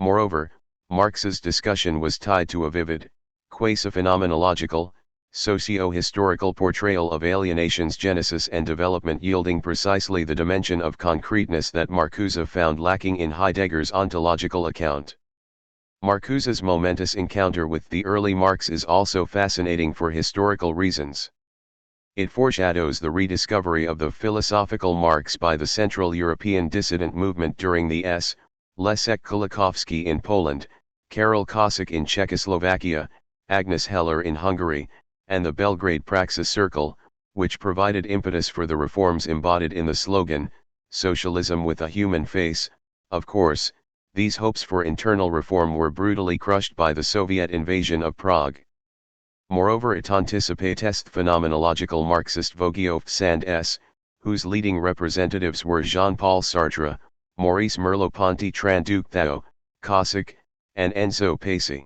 Moreover, Marx's discussion was tied to a vivid, quasi-phenomenological, socio-historical portrayal of alienation's genesis and development, yielding precisely the dimension of concreteness that Marcuse found lacking in Heidegger's ontological account. Marcuse's momentous encounter with the early Marx is also fascinating for historical reasons. It foreshadows the rediscovery of the philosophical Marx by the Central European dissident movement during the Leszek Kolakowski in Poland, Karol Kossak in Czechoslovakia, Agnes Heller in Hungary, and the Belgrade Praxis Circle, which provided impetus for the reforms embodied in the slogan, "Socialism with a Human Face." Of course, these hopes for internal reform were brutally crushed by the Soviet invasion of Prague. Moreover, it anticipates the phenomenological Marxist Vogueau-Sand, whose leading representatives were Jean-Paul Sartre, Maurice Merleau-Ponty Traduc Thao, Kossak, and Enzo Pace.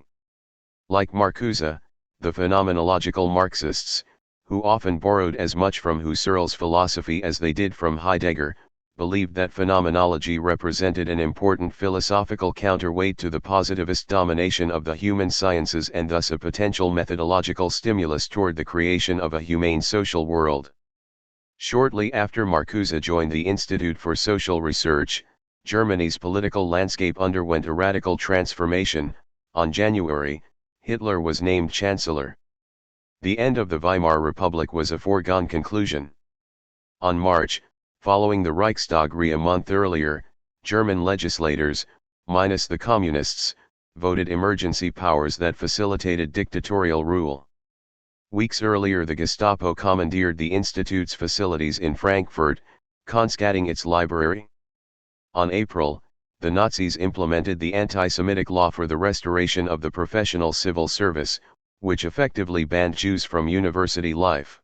Like Marcuse, the phenomenological Marxists, who often borrowed as much from Husserl's philosophy as they did from Heidegger, believed that phenomenology represented an important philosophical counterweight to the positivist domination of the human sciences and thus a potential methodological stimulus toward the creation of a humane social world. Shortly after Marcuse joined the Institute for Social Research, Germany's political landscape underwent a radical transformation. On January, Hitler was named Chancellor. The end of the Weimar Republic was a foregone conclusion. On March, following the Reichstag a month earlier, German legislators, minus the communists, voted emergency powers that facilitated dictatorial rule. Weeks earlier, the Gestapo commandeered the Institute's facilities in Frankfurt, confiscating its library. On April, the Nazis implemented the anti-Semitic law for the restoration of the professional civil service, which effectively banned Jews from university life.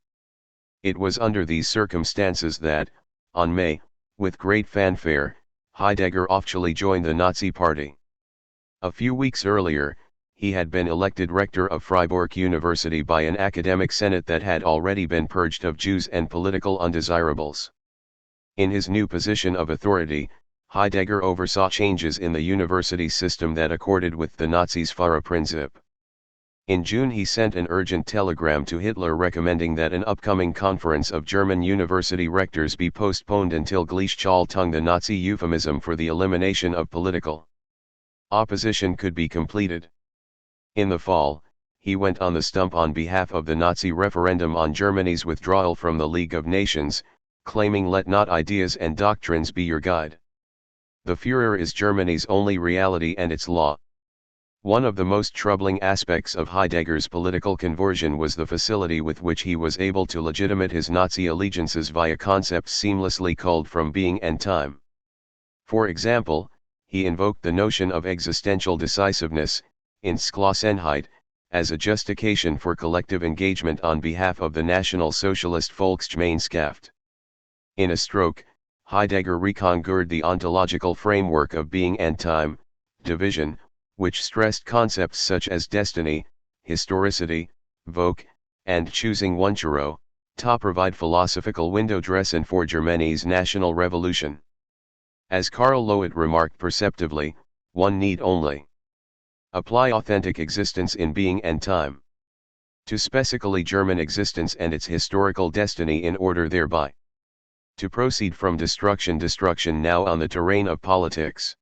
It was under these circumstances that, on May, with great fanfare, Heidegger officially joined the Nazi Party. A few weeks earlier, he had been elected rector of Freiburg University by an academic senate that had already been purged of Jews and political undesirables. In his new position of authority, Heidegger oversaw changes in the university system that accorded with the Nazis' Führerprinzip. In June he sent an urgent telegram to Hitler recommending that an upcoming conference of German university rectors be postponed until Gleichschaltung, the Nazi euphemism for the elimination of political opposition, could be completed. In the fall, he went on the stump on behalf of the Nazi referendum on Germany's withdrawal from the League of Nations, claiming, "Let not ideas and doctrines be your guide. The Führer is Germany's only reality and its law." One of the most troubling aspects of Heidegger's political conversion was the facility with which he was able to legitimate his Nazi allegiances via concepts seamlessly culled from Being and Time. For example, he invoked the notion of existential decisiveness, Insgelassenheit, as a justification for collective engagement on behalf of the National Socialist Volksgemeinschaft. In a stroke, Heidegger reconquered the ontological framework of being and time, division, which stressed concepts such as destiny, historicity, vogue, and choosing one churro, to provide philosophical window dressing for Germany's national revolution. As Karl Loewe remarked perceptively, one need only apply authentic existence in being and time to specifically German existence and its historical destiny in order thereby to proceed from destruction now on the terrain of politics.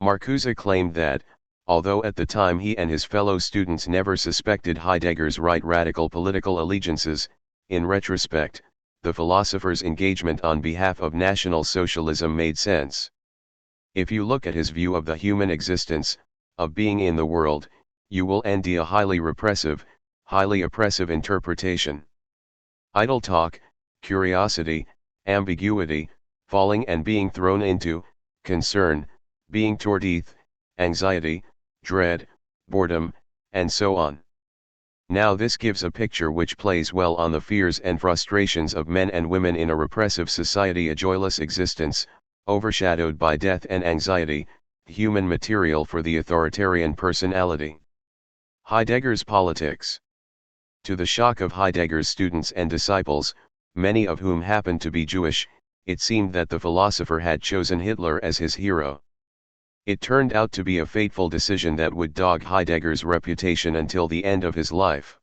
Marcuse claimed that, although at the time he and his fellow students never suspected Heidegger's right radical political allegiances, in retrospect, the philosopher's engagement on behalf of National Socialism made sense. If you look at his view of the human existence, of being in the world, you will end a highly repressive, highly oppressive interpretation. Idle talk, curiosity, ambiguity, falling and being thrown into, concern, being toward anxiety, dread, boredom, and so on. Now this gives a picture which plays well on the fears and frustrations of men and women in a repressive society, a joyless existence, overshadowed by death and anxiety, human material for the authoritarian personality. Heidegger's politics. To the shock of Heidegger's students and disciples, many of whom happened to be Jewish, it seemed that the philosopher had chosen Hitler as his hero. It turned out to be a fateful decision that would dog Heidegger's reputation until the end of his life.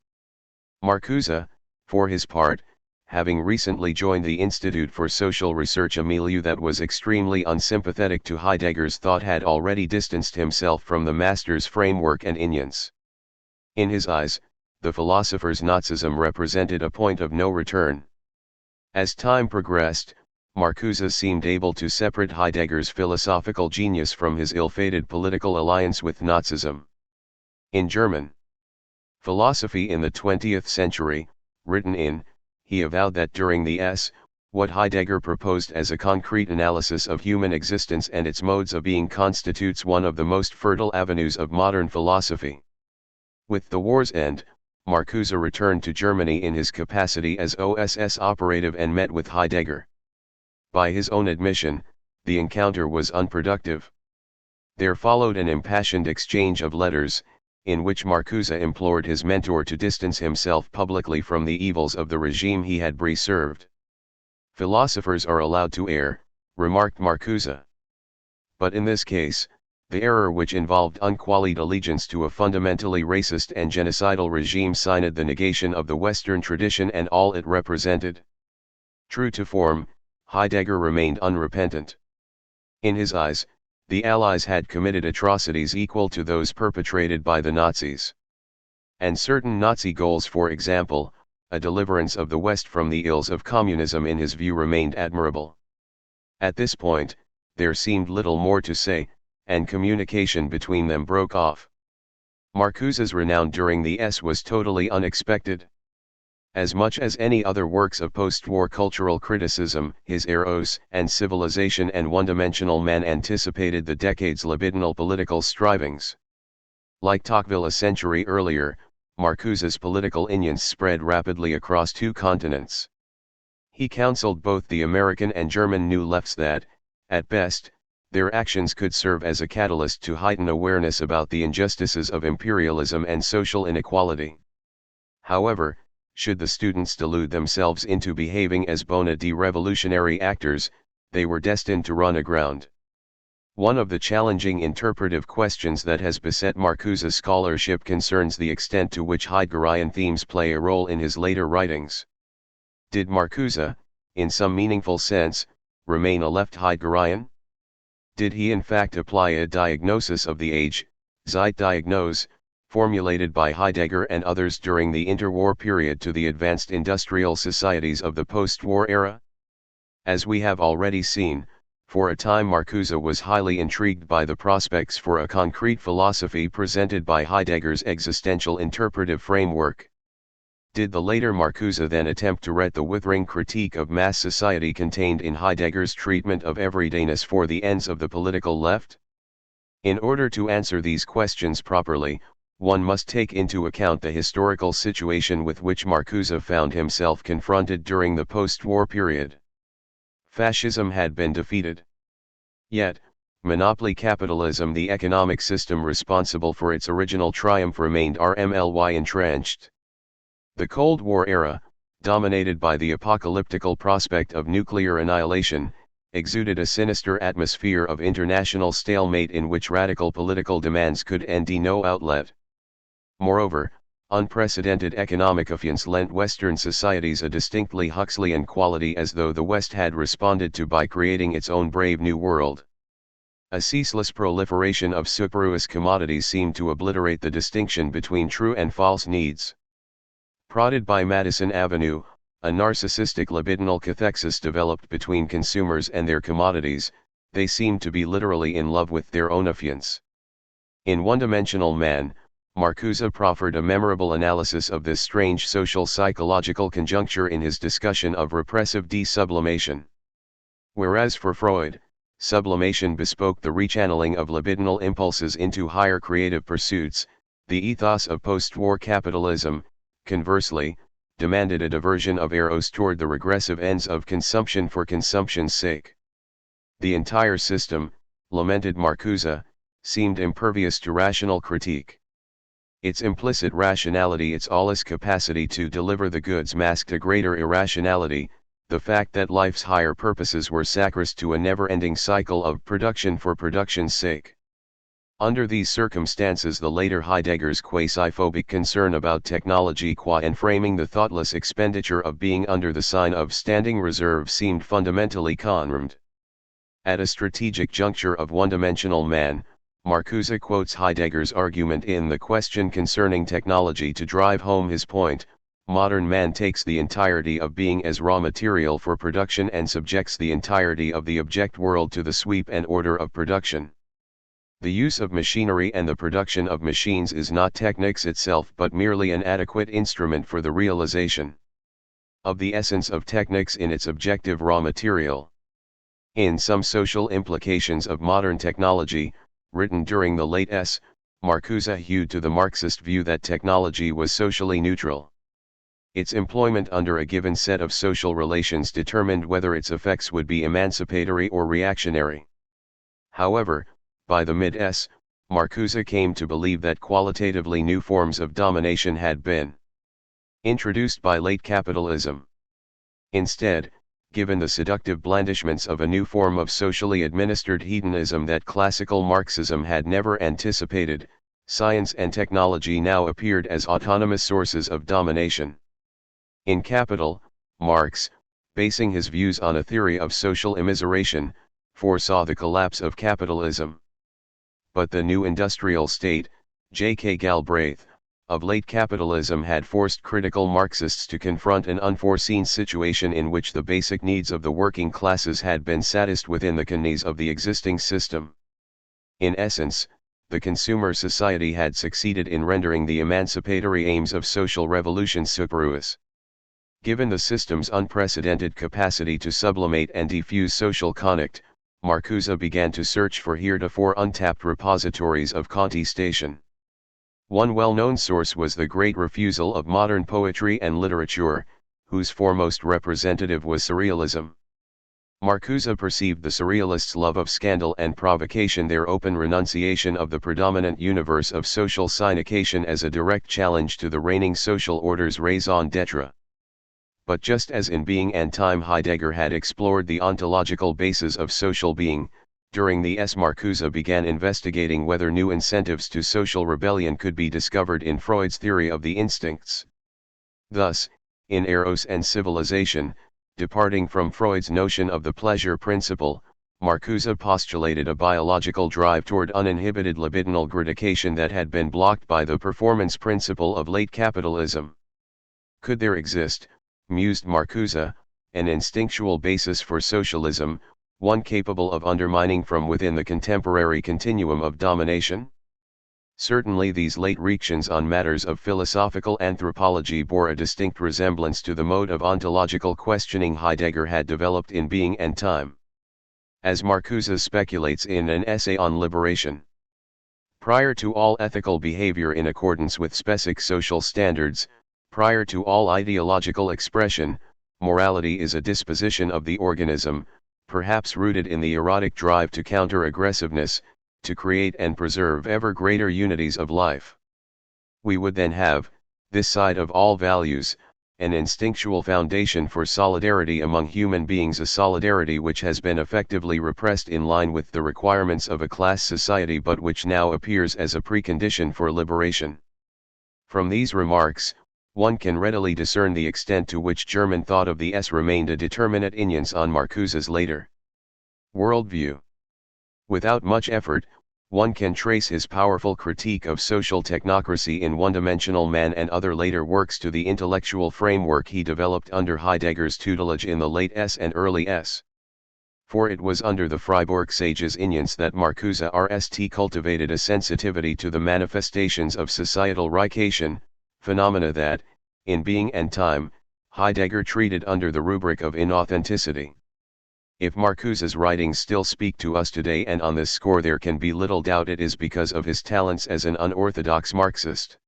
Marcuse, for his part, having recently joined the Institute for Social Research, a milieu that was extremely unsympathetic to Heidegger's thought, had already distanced himself from the master's framework and ignorance. In his eyes, the philosopher's Nazism represented a point of no return. As time progressed, Marcuse seemed able to separate Heidegger's philosophical genius from his ill-fated political alliance with Nazism. In German Philosophy in the 20th Century, written in, he avowed that during what Heidegger proposed as a concrete analysis of human existence and its modes of being constitutes one of the most fertile avenues of modern philosophy. With the war's end, Marcuse returned to Germany in his capacity as OSS operative and met with Heidegger. By his own admission, the encounter was unproductive. There followed an impassioned exchange of letters, in which Marcuse implored his mentor to distance himself publicly from the evils of the regime he had preserved. "Philosophers are allowed to err," remarked Marcuse. But in this case, the error which involved unqualified allegiance to a fundamentally racist and genocidal regime signed the negation of the Western tradition and all it represented. True to form, Heidegger remained unrepentant. In his eyes, the Allies had committed atrocities equal to those perpetrated by the Nazis. And certain Nazi goals, for example, a deliverance of the West from the ills of communism, in his view remained admirable. At this point, there seemed little more to say, and communication between them broke off. Marcuse's renown during the S was totally unexpected. As much as any other works of post-war cultural criticism, his Eros and Civilization and One-Dimensional Man anticipated the decade's libidinal political strivings. Like Tocqueville a century earlier, Marcuse's political influence spread rapidly across two continents. He counseled both the American and German New Lefts that, at best, their actions could serve as a catalyst to heighten awareness about the injustices of imperialism and social inequality. However, should the students delude themselves into behaving as bona fide revolutionary actors, they were destined to run aground. One of the challenging interpretive questions that has beset Marcuse's scholarship concerns the extent to which Heideggerian themes play a role in his later writings. Did Marcuse, in some meaningful sense, remain a left Heideggerian? Did he in fact apply a diagnosis of the age, Zeitdiagnose, formulated by Heidegger and others during the interwar period to the advanced industrial societies of the post-war era? As we have already seen, for a time Marcuse was highly intrigued by the prospects for a concrete philosophy presented by Heidegger's existential interpretive framework. Did the later Marcuse then attempt to write the withering critique of mass society contained in Heidegger's treatment of everydayness for the ends of the political left? In order to answer these questions properly, one must take into account the historical situation with which Marcuse found himself confronted during the post-war period. Fascism had been defeated. Yet, monopoly capitalism, the economic system responsible for its original triumph, remained RMLY entrenched. The Cold War era, dominated by the apocalyptical prospect of nuclear annihilation, exuded a sinister atmosphere of international stalemate in which radical political demands could find no outlet. Moreover, unprecedented economic affluence lent Western societies a distinctly Huxleyan quality, as though the West had responded to by creating its own brave new world. A ceaseless proliferation of superfluous commodities seemed to obliterate the distinction between true and false needs. Prodded by Madison Avenue, a narcissistic libidinal cathexis developed between consumers and their commodities. They seemed to be literally in love with their own affiance. In One-Dimensional Man, Marcuse proffered a memorable analysis of this strange social psychological conjuncture in his discussion of repressive desublimation. Whereas for Freud, sublimation bespoke the rechanneling of libidinal impulses into higher creative pursuits, the ethos of post-war capitalism, conversely, demanded a diversion of eros toward the regressive ends of consumption for consumption's sake. The entire system, lamented Marcuse, seemed impervious to rational critique. Its implicit rationality, its awless capacity to deliver the goods, masked a greater irrationality, the fact that life's higher purposes were sacrificed to a never-ending cycle of production for production's sake. Under these circumstances, the later Heidegger's quasi-phobic concern about technology qua and framing the thoughtless expenditure of being under the sign of standing reserve seemed fundamentally confirmed. At a strategic juncture of One-Dimensional Man, Marcuse quotes Heidegger's argument in The Question Concerning Technology to drive home his point: modern man takes the entirety of being as raw material for production and subjects the entirety of the object world to the sweep and order of production. The use of machinery and the production of machines is not technics itself, but merely an adequate instrument for the realization of the essence of technics in its objective raw material. In Some Social Implications of Modern Technology, written during the late S, Marcuse hewed to the Marxist view that technology was socially neutral. Its employment under a given set of social relations determined whether its effects would be emancipatory or reactionary. However, by the mid-S, Marcuse came to believe that qualitatively new forms of domination had been introduced by late capitalism. Instead, given the seductive blandishments of a new form of socially administered hedonism that classical Marxism had never anticipated, science and technology now appeared as autonomous sources of domination. In Capital, Marx, basing his views on a theory of social immiseration, foresaw the collapse of capitalism. But the new industrial state, J.K. Galbraith, of late capitalism had forced critical Marxists to confront an unforeseen situation in which the basic needs of the working classes had been satisfied within the canons of the existing system. In essence, the consumer society had succeeded in rendering the emancipatory aims of social revolution superfluous. Given the system's unprecedented capacity to sublimate and diffuse social conflict, Marcuse began to search for heretofore untapped repositories of contestation. One well-known source was the great refusal of modern poetry and literature, whose foremost representative was surrealism. Marcuse perceived the surrealists' love of scandal and provocation, their open renunciation of the predominant universe of social signification, as a direct challenge to the reigning social order's raison d'etre. But just as in Being and Time Heidegger had explored the ontological basis of social being, during the Marcuse began investigating whether new incentives to social rebellion could be discovered in Freud's theory of the instincts. Thus, in Eros and Civilization, departing from Freud's notion of the pleasure principle, Marcuse postulated a biological drive toward uninhibited libidinal gratification that had been blocked by the performance principle of late capitalism. Could there exist, mused Marcuse, an instinctual basis for socialism, one capable of undermining from within the contemporary continuum of domination? Certainly these late reactions on matters of philosophical anthropology bore a distinct resemblance to the mode of ontological questioning Heidegger had developed in Being and Time. As Marcuse speculates in an essay on liberation, prior to all ethical behavior in accordance with specific social standards, prior to all ideological expression, morality is a disposition of the organism, perhaps rooted in the erotic drive to counter aggressiveness, to create and preserve ever greater unities of life. We would then have, this side of all values, an instinctual foundation for solidarity among human beings, a solidarity which has been effectively repressed in line with the requirements of a class society, but which now appears as a precondition for liberation. From these remarks, one can readily discern the extent to which German thought of the remained a determinate influence on Marcuse's later worldview. Without much effort, one can trace his powerful critique of social technocracy in One-Dimensional Man and other later works to the intellectual framework he developed under Heidegger's tutelage in the late and early S. For it was under the Freiburg sage's influence that Marcuse cultivated a sensitivity to the manifestations of societal reichenation, phenomena that, in Being and Time, Heidegger treated under the rubric of inauthenticity. If Marcuse's writings still speak to us today, and on this score there can be little doubt, it is because of his talents as an unorthodox Marxist.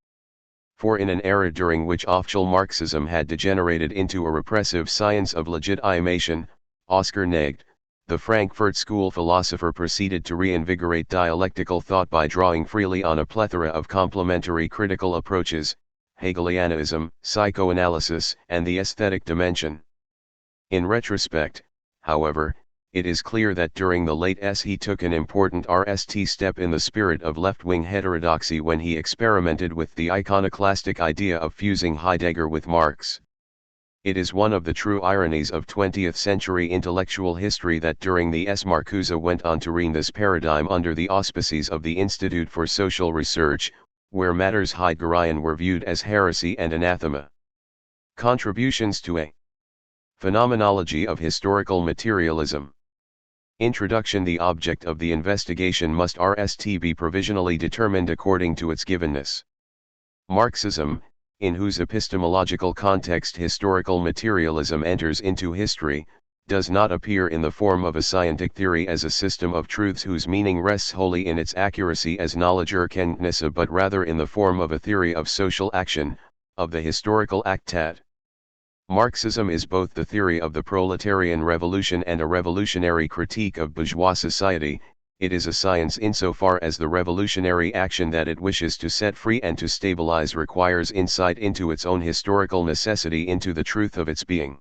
For in an era during which official Marxism had degenerated into a repressive science of legitimation, Oskar Negd, the Frankfurt School philosopher, proceeded to reinvigorate dialectical thought by drawing freely on a plethora of complementary critical approaches, Hegelianism, psychoanalysis, and the aesthetic dimension. In retrospect, however, it is clear that during the late he took an important step in the spirit of left-wing heterodoxy when he experimented with the iconoclastic idea of fusing Heidegger with Marx. It is one of the true ironies of 20th-century intellectual history that during the Marcuse went on to reign this paradigm under the auspices of the Institute for Social Research, where matters Heideggerian were viewed as heresy and anathema. Contributions to a Phenomenology of Historical Materialism. Introduction. The object of the investigation must be provisionally determined according to its givenness. Marxism, in whose epistemological context historical materialism enters into history, does not appear in the form of a scientific theory as a system of truths whose meaning rests wholly in its accuracy as knowledge Erkenntnisse, but rather in the form of a theory of social action, of the historical Aktat. Marxism is both the theory of the proletarian revolution and a revolutionary critique of bourgeois society, it is a science insofar as the revolutionary action that it wishes to set free and to stabilize requires insight into its own historical necessity, into the truth of its being.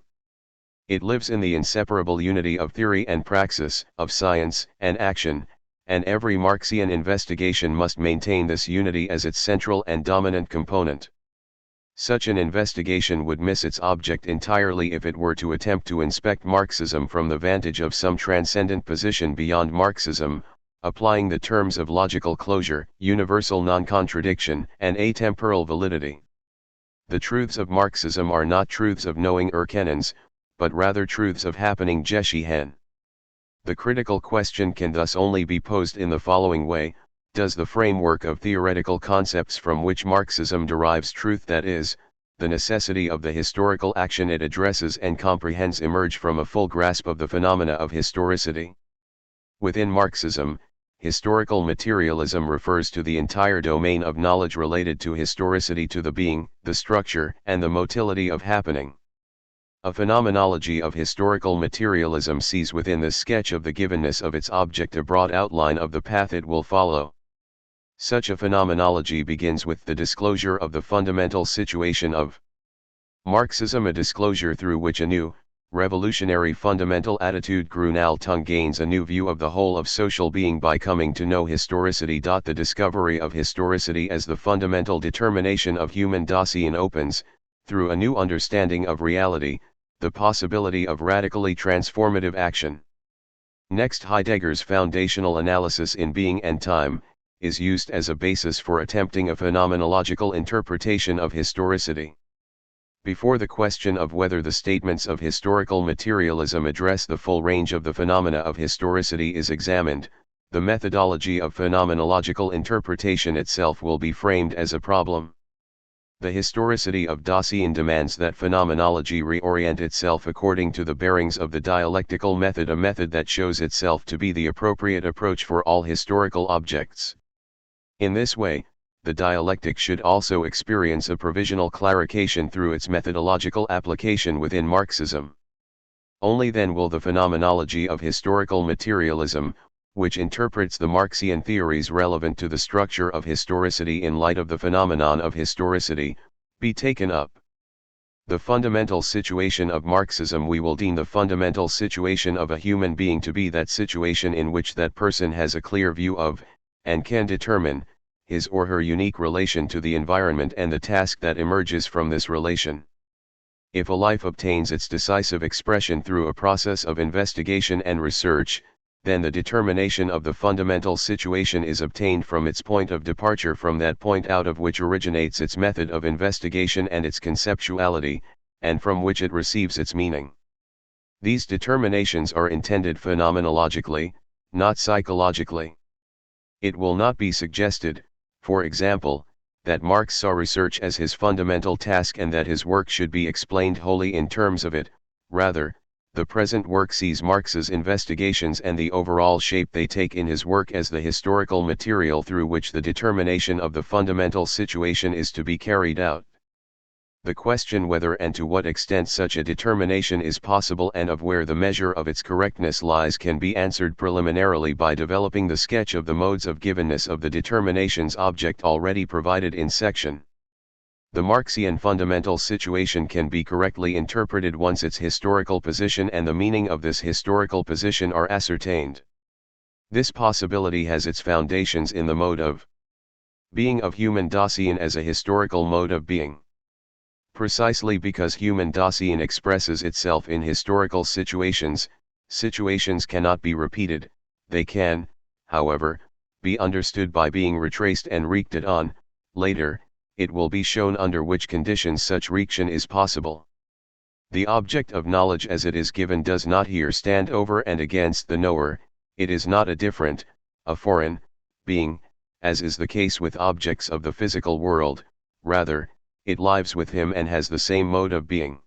It lives in the inseparable unity of theory and praxis, of science and action, and every Marxian investigation must maintain this unity as its central and dominant component. Such an investigation would miss its object entirely if it were to attempt to inspect Marxism from the vantage of some transcendent position beyond Marxism, applying the terms of logical closure, universal non-contradiction, and atemporal validity. The truths of Marxism are not truths of knowing erkennens, but rather truths of happening geschichten. The critical question can thus only be posed in the following way: does the framework of theoretical concepts from which Marxism derives truth, that is, the necessity of the historical action it addresses and comprehends, emerge from a full grasp of the phenomena of historicity? Within Marxism, historical materialism refers to the entire domain of knowledge related to historicity, to the being, the structure, and the motility of happening. A phenomenology of historical materialism sees within the sketch of the givenness of its object a broad outline of the path it will follow. Such a phenomenology begins with the disclosure of the fundamental situation of Marxism, a disclosure through which a new, revolutionary fundamental attitude Grunhaltung gains a new view of the whole of social being by coming to know historicity. The discovery of historicity as the fundamental determination of human Dasein opens, through a new understanding of reality, the possibility of radically transformative action. Next, Heidegger's foundational analysis in being and time is used as a basis for attempting a phenomenological interpretation of historicity. Before the question of whether the statements of historical materialism address the full range of the phenomena of historicity is examined, the methodology of phenomenological interpretation itself will be framed as a problem. The historicity of Dasein demands that phenomenology reorient itself according to the bearings of the dialectical method, a method that shows itself to be the appropriate approach for all historical objects. In this way, the dialectic should also experience a provisional clarification through its methodological application within Marxism. Only then will the phenomenology of historical materialism, which interprets the Marxian theories relevant to the structure of historicity in light of the phenomenon of historicity, be taken up. The fundamental situation of Marxism we will deem the fundamental situation of a human being to be that situation in which that person has a clear view of, and can determine, his or her unique relation to the environment and the task that emerges from this relation. If a life obtains its decisive expression through a process of investigation and research, then the determination of the fundamental situation is obtained from its point of departure, from that point out of which originates its method of investigation and its conceptuality, and from which it receives its meaning. These determinations are intended phenomenologically, not psychologically. It will not be suggested, for example, that Marx saw research as his fundamental task and that his work should be explained wholly in terms of it. Rather, the present work sees Marx's investigations and the overall shape they take in his work as the historical material through which the determination of the fundamental situation is to be carried out. The question whether and to what extent such a determination is possible and of where the measure of its correctness lies can be answered preliminarily by developing the sketch of the modes of givenness of the determination's object already provided in section. The Marxian fundamental situation can be correctly interpreted once its historical position and the meaning of this historical position are ascertained. This possibility has its foundations in the mode of being of human Dasein as a historical mode of being. Precisely because human Dasein expresses itself in historical situations, situations cannot be repeated. They can, however, be understood by being retraced and reacted on. Later, it will be shown under which conditions such reaction is possible. The object of knowledge as it is given does not here stand over and against the knower. It is not a different, a foreign, being, as is the case with objects of the physical world. Rather, it lives with him and has the same mode of being.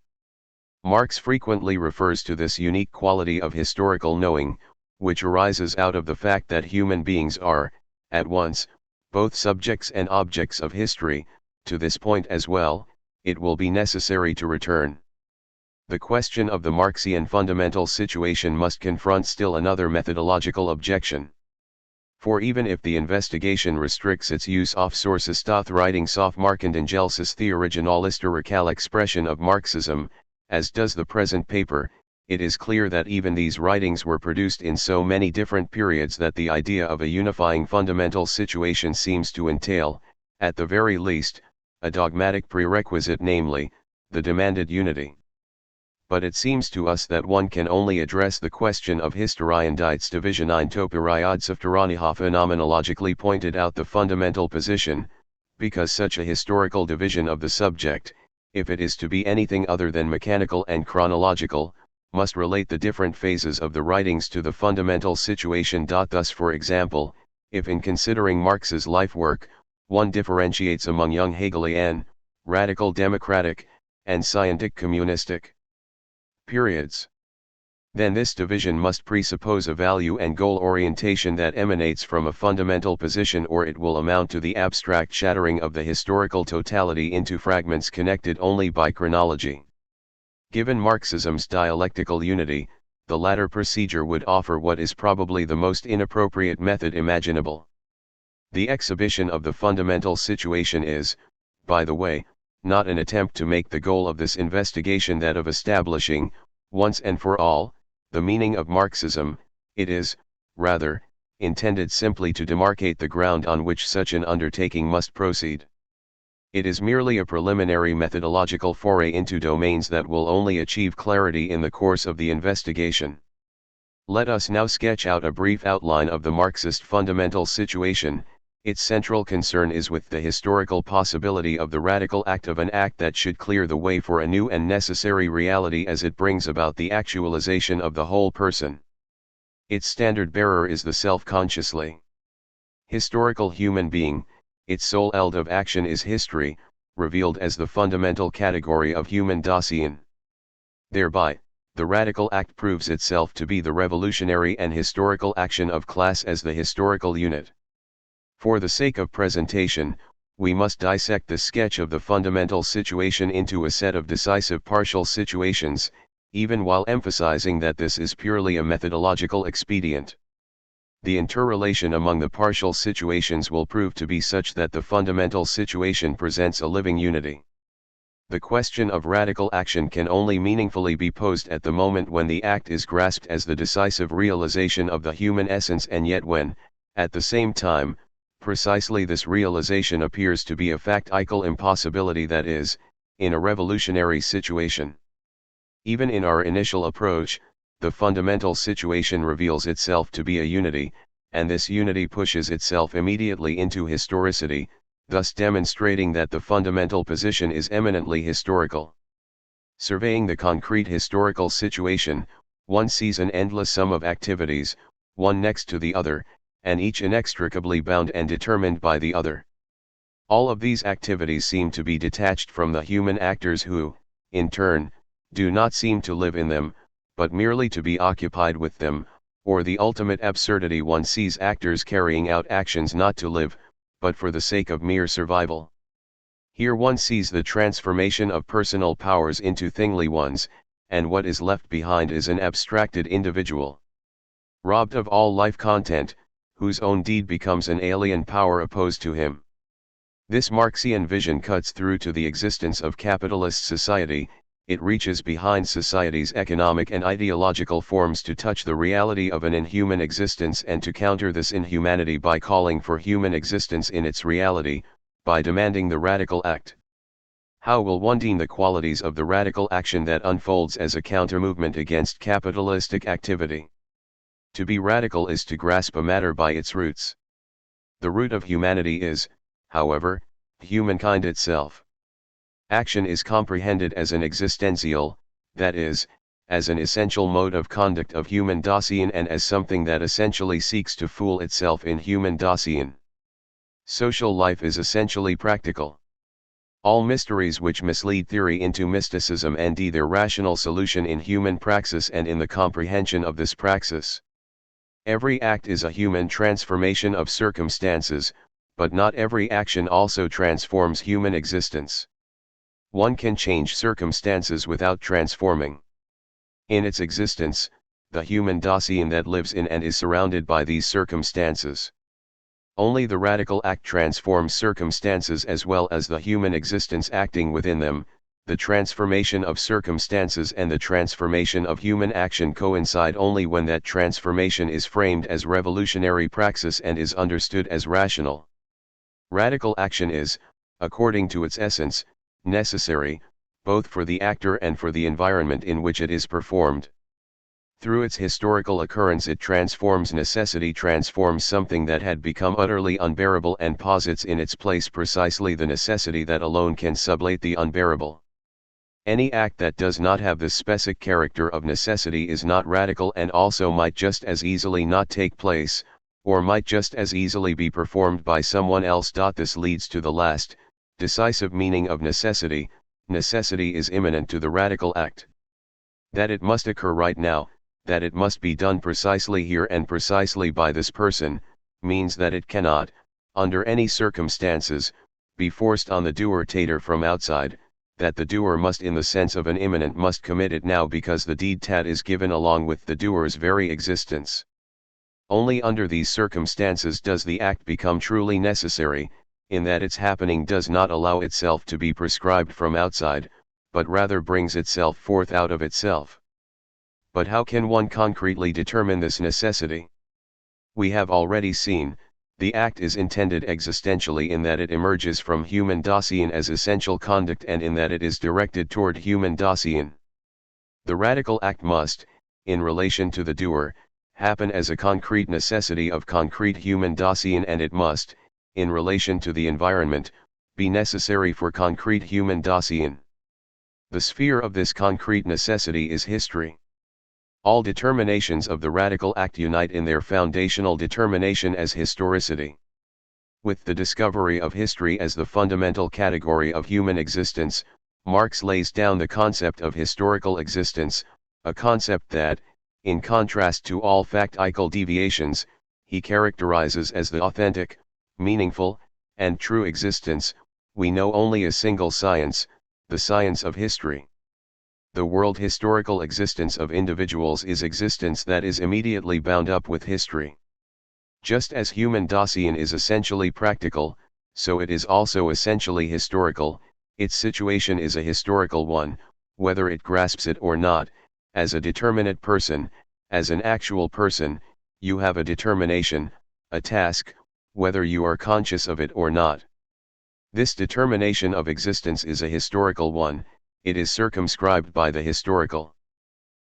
Marx frequently refers to this unique quality of historical knowing, which arises out of the fact that human beings are, at once, both subjects and objects of history. To this point as well, it will be necessary to return. The question of the Marxian fundamental situation must confront still another methodological objection. For even if the investigation restricts its use of sources writing soft Markendangelsis the original historical expression of Marxism, as does the present paper, it is clear that even these writings were produced in so many different periods that the idea of a unifying fundamental situation seems to entail, at the very least, a dogmatic prerequisite, namely, the demanded unity. But it seems to us that one can only address the question of Historiendites division ein Toperiadsafteraniha phenomenologically pointed out the fundamental position, because such a historical division of the subject, if it is to be anything other than mechanical and chronological, must relate the different phases of the writings to the fundamental situation. Thus, for example, if in considering Marx's life work, one differentiates among young Hegelian, radical democratic, and scientific communistic periods, then this division must presuppose a value and goal orientation that emanates from a fundamental position, or it will amount to the abstract shattering of the historical totality into fragments connected only by chronology. Given Marxism's dialectical unity, the latter procedure would offer what is probably the most inappropriate method imaginable. The exhibition of the fundamental situation is, by the way, not an attempt to make the goal of this investigation that of establishing, once and for all, the meaning of Marxism. It is, rather, intended simply to demarcate the ground on which such an undertaking must proceed. It is merely a preliminary methodological foray into domains that will only achieve clarity in the course of the investigation. Let us now sketch out a brief outline of the Marxist fundamental situation. Its central concern is with the historical possibility of the radical act of an act that should clear the way for a new and necessary reality as it brings about the actualization of the whole person. Its standard bearer is the self-consciously historical human being. Its sole eld of action is history, revealed as the fundamental category of human Dasein. Thereby, the radical act proves itself to be the revolutionary and historical action of class as the historical unit. For the sake of presentation, we must dissect the sketch of the fundamental situation into a set of decisive partial situations, even while emphasizing that this is purely a methodological expedient. The interrelation among the partial situations will prove to be such that the fundamental situation presents a living unity. The question of radical action can only meaningfully be posed at the moment when the act is grasped as the decisive realization of the human essence, and yet when, at the same time, precisely this realization appears to be a factical impossibility, that is, in a revolutionary situation. Even in our initial approach, the fundamental situation reveals itself to be a unity, and this unity pushes itself immediately into historicity, thus demonstrating that the fundamental position is eminently historical. Surveying the concrete historical situation, one sees an endless sum of activities, one next to the other, and each inextricably bound and determined by the other. All of these activities seem to be detached from the human actors who, in turn, do not seem to live in them, but merely to be occupied with them, or the ultimate absurdity, one sees actors carrying out actions not to live, but for the sake of mere survival. Here one sees the transformation of personal powers into thingly ones, and what is left behind is an abstracted individual, robbed of all life content, whose own deed becomes an alien power opposed to him. This Marxian vision cuts through to the existence of capitalist society. It reaches behind society's economic and ideological forms to touch the reality of an inhuman existence, and to counter this inhumanity by calling for human existence in its reality, by demanding the radical act. How will one deem the qualities of the radical action that unfolds as a counter-movement against capitalistic activity? To be radical is to grasp a matter by its roots. The root of humanity is, however, humankind itself. Action is comprehended as an existential, that is, as an essential mode of conduct of human Dasein, and as something that essentially seeks to fool itself in human Dasein. Social life is essentially practical. All mysteries which mislead theory into mysticism and their rational solution in human praxis and in the comprehension of this praxis. Every act is a human transformation of circumstances, but not every action also transforms human existence. One can change circumstances without transforming. In its existence, the human Dasein that lives in and is surrounded by these circumstances. Only the radical act transforms circumstances as well as the human existence acting within them. The transformation of circumstances and the transformation of human action coincide only when that transformation is framed as revolutionary praxis and is understood as rational. Radical action is, according to its essence, necessary, both for the actor and for the environment in which it is performed. Through its historical occurrence it transforms necessity, transforms something that had become utterly unbearable and posits in its place precisely the necessity that alone can sublate the unbearable. Any act that does not have the specific character of necessity is not radical and also might just as easily not take place, or might just as easily be performed by someone else. This leads to the last, decisive meaning of necessity. Necessity is immanent to the radical act. That it must occur right now, that it must be done precisely here and precisely by this person, means that it cannot, under any circumstances, be forced on the doer tater from outside, that the doer must in the sense of an immanent must commit it now because the deed tat is given along with the doer's very existence. Only under these circumstances does the act become truly necessary, in that its happening does not allow itself to be prescribed from outside, but rather brings itself forth out of itself. But how can one concretely determine this necessity? We have already seen, the act is intended existentially in that it emerges from human Dasein as essential conduct and in that it is directed toward human Dasein. The radical act must, in relation to the doer, happen as a concrete necessity of concrete human Dasein, and it must, in relation to the environment, be necessary for concrete human Dasein. The sphere of this concrete necessity is history. All determinations of the radical act unite in their foundational determination as historicity. With the discovery of history as the fundamental category of human existence, Marx lays down the concept of historical existence, a concept that, in contrast to all factical deviations, he characterizes as the authentic, meaningful, and true existence. We know only a single science, the science of history. The world historical existence of individuals is existence that is immediately bound up with history. Just as human Dasein is essentially practical, so it is also essentially historical. Its situation is a historical one, whether it grasps it or not. As a determinate person, as an actual person, you have a determination, a task, whether you are conscious of it or not. This determination of existence is a historical one. It is circumscribed by the historical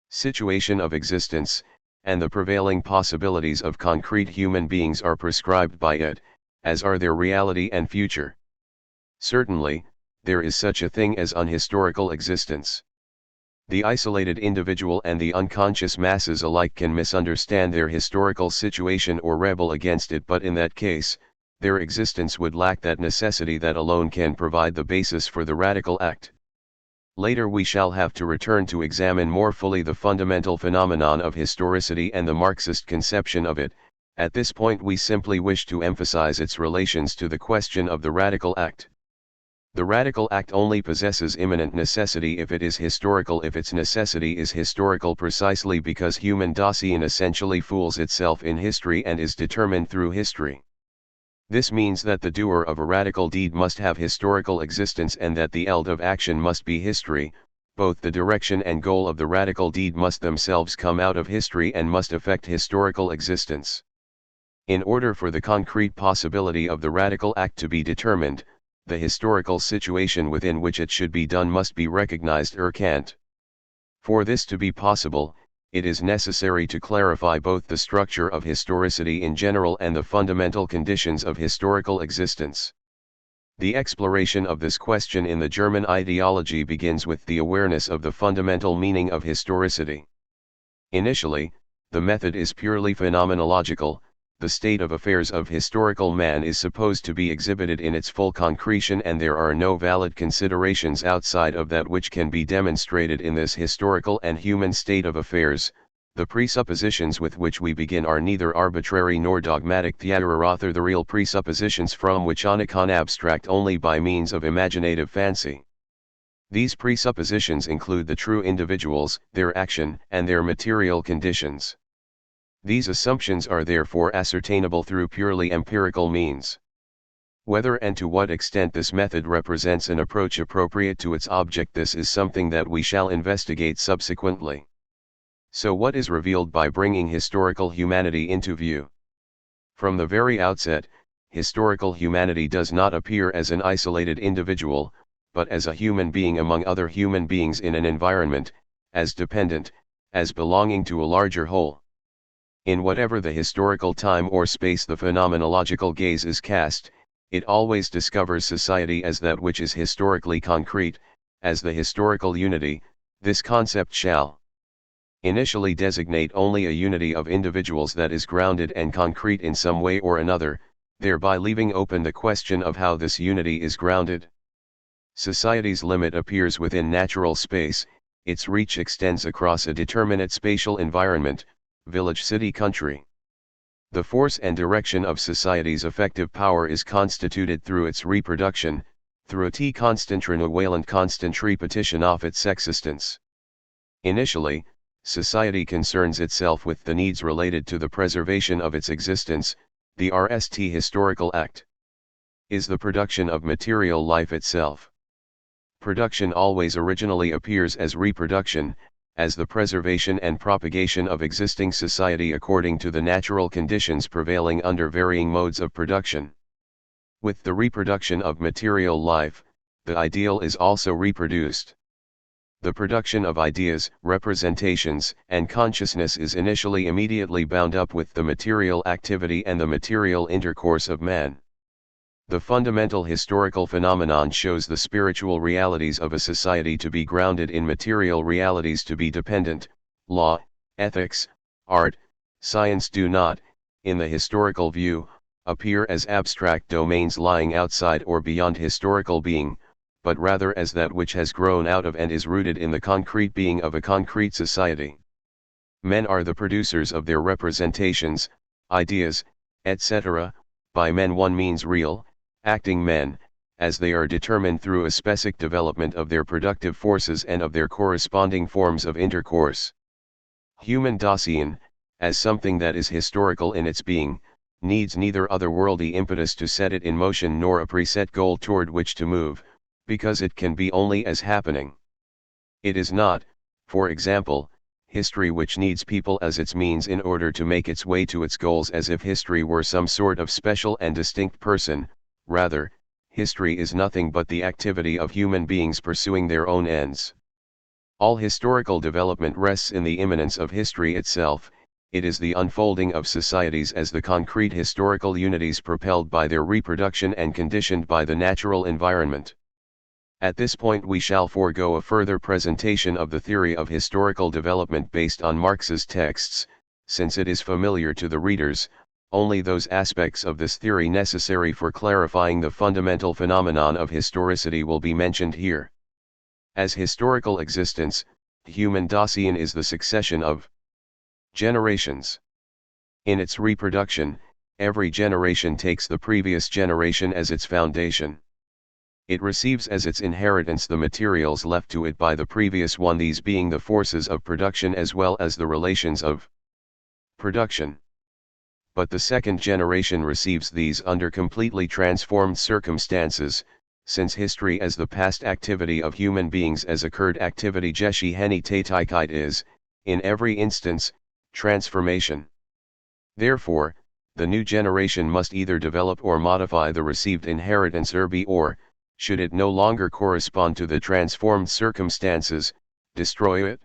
situation of existence, and the prevailing possibilities of concrete human beings are prescribed by it, as are their reality and future. Certainly, there is such a thing as unhistorical existence. The isolated individual and the unconscious masses alike can misunderstand their historical situation or rebel against it, but in that case, their existence would lack that necessity that alone can provide the basis for the radical act. Later we shall have to return to examine more fully the fundamental phenomenon of historicity and the Marxist conception of it. At this point we simply wish to emphasize its relations to the question of the radical act. The radical act only possesses immanent necessity if it is historical, if its necessity is historical precisely because human Dasein essentially fools itself in history and is determined through history. This means that the doer of a radical deed must have historical existence and that the eld of action must be history. Both the direction and goal of the radical deed must themselves come out of history and must affect historical existence. In order for the concrete possibility of the radical act to be determined, the historical situation within which it should be done must be recognized erkannt. For this to be possible, it is necessary to clarify both the structure of historicity in general and the fundamental conditions of historical existence. The exploration of this question in the German ideology begins with the awareness of the fundamental meaning of historicity. Initially, the method is purely phenomenological. The state of affairs of historical man is supposed to be exhibited in its full concretion, and there are no valid considerations outside of that which can be demonstrated in this historical and human state of affairs. The presuppositions with which we begin are neither arbitrary nor dogmatic, rather the real presuppositions from which on can abstract only by means of imaginative fancy. These presuppositions include the true individuals, their action, and their material conditions. These assumptions are therefore ascertainable through purely empirical means. Whether and to what extent this method represents an approach appropriate to its object, this is something that we shall investigate subsequently. So what is revealed by bringing historical humanity into view? From the very outset, historical humanity does not appear as an isolated individual, but as a human being among other human beings in an environment, as dependent, as belonging to a larger whole. In whatever the historical time or space the phenomenological gaze is cast, it always discovers society as that which is historically concrete, as the historical unity. This concept shall initially designate only a unity of individuals that is grounded and concrete in some way or another, thereby leaving open the question of how this unity is grounded. Society's limit appears within natural space, its reach extends across a determinate spatial environment, village, city, country. The force and direction of society's effective power is constituted through its reproduction, through a t constant renouvellant constant repetition of its existence. Initially, society concerns itself with the needs related to the preservation of its existence. The RST historical act is the production of material life itself. Production always originally appears as reproduction, as the preservation and propagation of existing society according to the natural conditions prevailing under varying modes of production. With the reproduction of material life, the ideal is also reproduced. The production of ideas, representations, and consciousness is initially immediately bound up with the material activity and the material intercourse of man. The fundamental historical phenomenon shows the spiritual realities of a society to be grounded in material realities, to be dependent. Law, ethics, art, science do not, in the historical view, appear as abstract domains lying outside or beyond historical being, but rather as that which has grown out of and is rooted in the concrete being of a concrete society. Men are the producers of their representations, ideas, etc. By men one means real, acting men, as they are determined through a specific development of their productive forces and of their corresponding forms of intercourse. Human Dasein, as something that is historical in its being, needs neither otherworldly impetus to set it in motion nor a preset goal toward which to move, because it can be only as happening. It is not, for example, history which needs people as its means in order to make its way to its goals, as if history were some sort of special and distinct person. Rather, history is nothing but the activity of human beings pursuing their own ends. All historical development rests in the immanence of history itself. It is the unfolding of societies as the concrete historical unities propelled by their reproduction and conditioned by the natural environment. At this point we shall forego a further presentation of the theory of historical development based on Marx's texts, since it is familiar to the readers. Only those aspects of this theory necessary for clarifying the fundamental phenomenon of historicity will be mentioned here. As historical existence, human Dasein is the succession of generations. In its reproduction, every generation takes the previous generation as its foundation. It receives as its inheritance the materials left to it by the previous one, these being the forces of production as well as the relations of production. But the second generation receives these under completely transformed circumstances, since history as the past activity of human beings as occurred activity Jeshi Heni Tatikite is, in every instance, transformation. Therefore, the new generation must either develop or modify the received inheritance or, should it no longer correspond to the transformed circumstances, destroy it.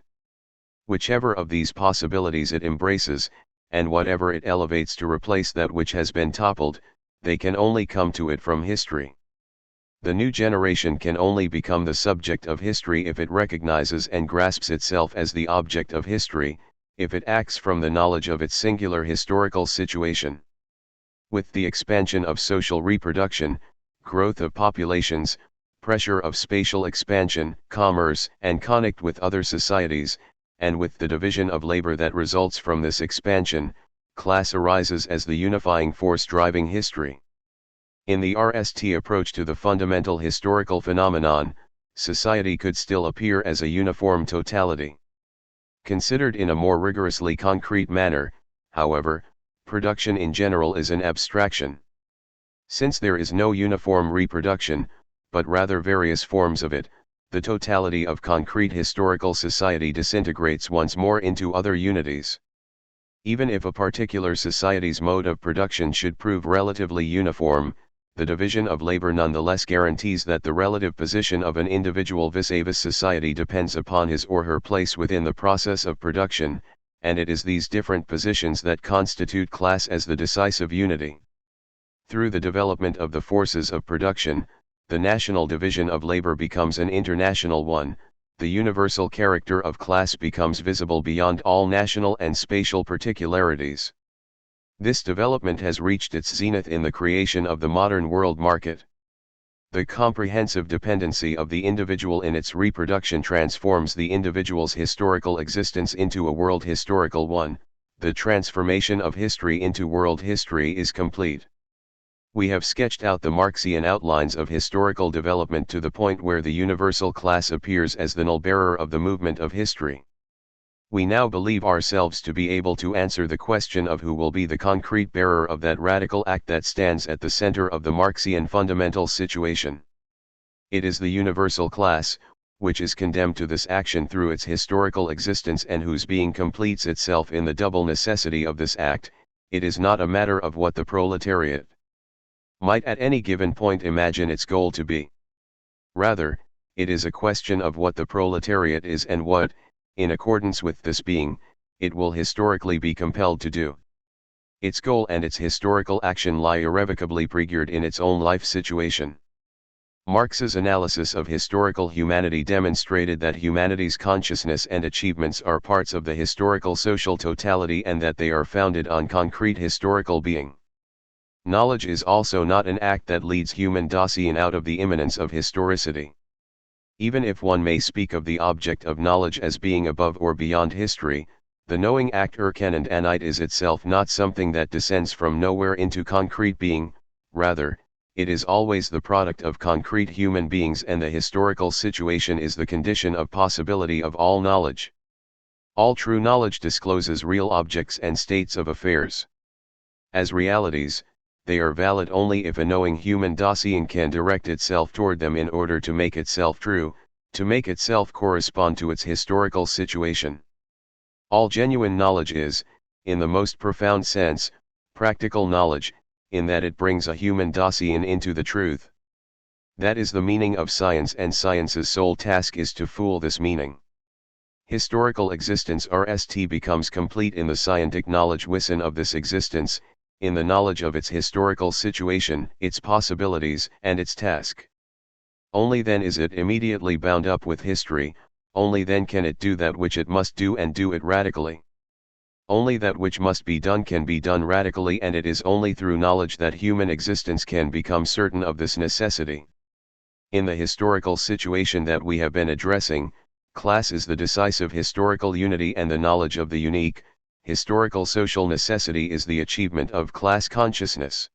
Whichever of these possibilities it embraces, and whatever it elevates to replace that which has been toppled, they can only come to it from history. The new generation can only become the subject of history if it recognizes and grasps itself as the object of history, if it acts from the knowledge of its singular historical situation. With the expansion of social reproduction, growth of populations, pressure of spatial expansion, commerce and connect with other societies, and with the division of labor that results from this expansion, class arises as the unifying force driving history. In the RST approach to the fundamental historical phenomenon, society could still appear as a uniform totality. Considered in a more rigorously concrete manner, however, production in general is an abstraction. Since there is no uniform reproduction, but rather various forms of it, the totality of concrete historical society disintegrates once more into other unities. Even if a particular society's mode of production should prove relatively uniform, the division of labor nonetheless guarantees that the relative position of an individual vis-a-vis society depends upon his or her place within the process of production, and it is these different positions that constitute class as the decisive unity. Through the development of the forces of production, the national division of labor becomes an international one, the universal character of class becomes visible beyond all national and spatial particularities. This development has reached its zenith in the creation of the modern world market. The comprehensive dependency of the individual in its reproduction transforms the individual's historical existence into a world historical one. The transformation of history into world history is complete. We have sketched out the Marxian outlines of historical development to the point where the universal class appears as the null-bearer of the movement of history. We now believe ourselves to be able to answer the question of who will be the concrete bearer of that radical act that stands at the center of the Marxian fundamental situation. It is the universal class, which is condemned to this action through its historical existence and whose being completes itself in the double necessity of this act. It is not a matter of what the proletariat might at any given point imagine its goal to be. Rather, it is a question of what the proletariat is and what, in accordance with this being, it will historically be compelled to do. Its goal and its historical action lie irrevocably pregeared in its own life situation. Marx's analysis of historical humanity demonstrated that humanity's consciousness and achievements are parts of the historical social totality and that they are founded on concrete historical being. Knowledge is also not an act that leads human Dasein out of the immanence of historicity. Even if one may speak of the object of knowledge as being above or beyond history, the knowing act erkennend anite is itself not something that descends from nowhere into concrete being, rather, it is always the product of concrete human beings, and the historical situation is the condition of possibility of all knowledge. All true knowledge discloses real objects and states of affairs. As realities, they are valid only if a knowing human Dasein can direct itself toward them in order to make itself true, to make itself correspond to its historical situation. All genuine knowledge is, in the most profound sense, practical knowledge, in that it brings a human Dasein into the truth. That is the meaning of science, and science's sole task is to fool this meaning. Historical existence RST becomes complete in the scientific knowledge wissen of this existence, in the knowledge of its historical situation, its possibilities, and its task. Only then is it immediately bound up with history, only then can it do that which it must do and do it radically. Only that which must be done can be done radically, and it is only through knowledge that human existence can become certain of this necessity. In the historical situation that we have been addressing, class is the decisive historical unity, and the knowledge of the unique, historical social necessity is the achievement of class consciousness.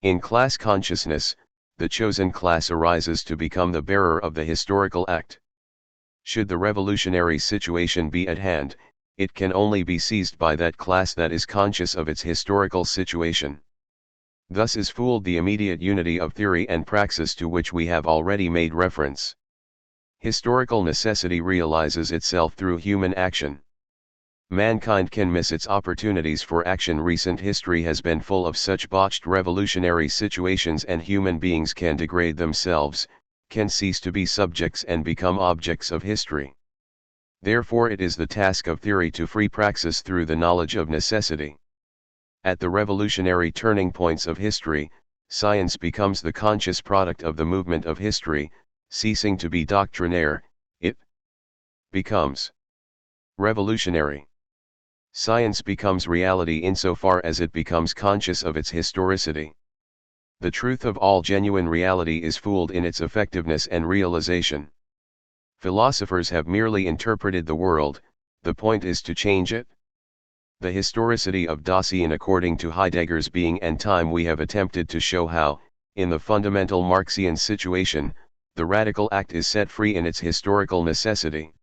In class consciousness, the chosen class arises to become the bearer of the historical act. Should the revolutionary situation be at hand, it can only be seized by that class that is conscious of its historical situation. Thus is fooled the immediate unity of theory and praxis to which we have already made reference. Historical necessity realizes itself through human action. Mankind can miss its opportunities for action. Recent history has been full of such botched revolutionary situations, and human beings can degrade themselves, can cease to be subjects and become objects of history. Therefore it is the task of theory to free praxis through the knowledge of necessity. At the revolutionary turning points of history, science becomes the conscious product of the movement of history, ceasing to be doctrinaire, it becomes revolutionary. Science becomes reality insofar as it becomes conscious of its historicity. The truth of all genuine reality is fooled in its effectiveness and realization. Philosophers have merely interpreted the world, the point is to change it. The historicity of Dasein according to Heidegger's being and time. We have attempted to show how, in the fundamental Marxian situation, the radical act is set free in its historical necessity.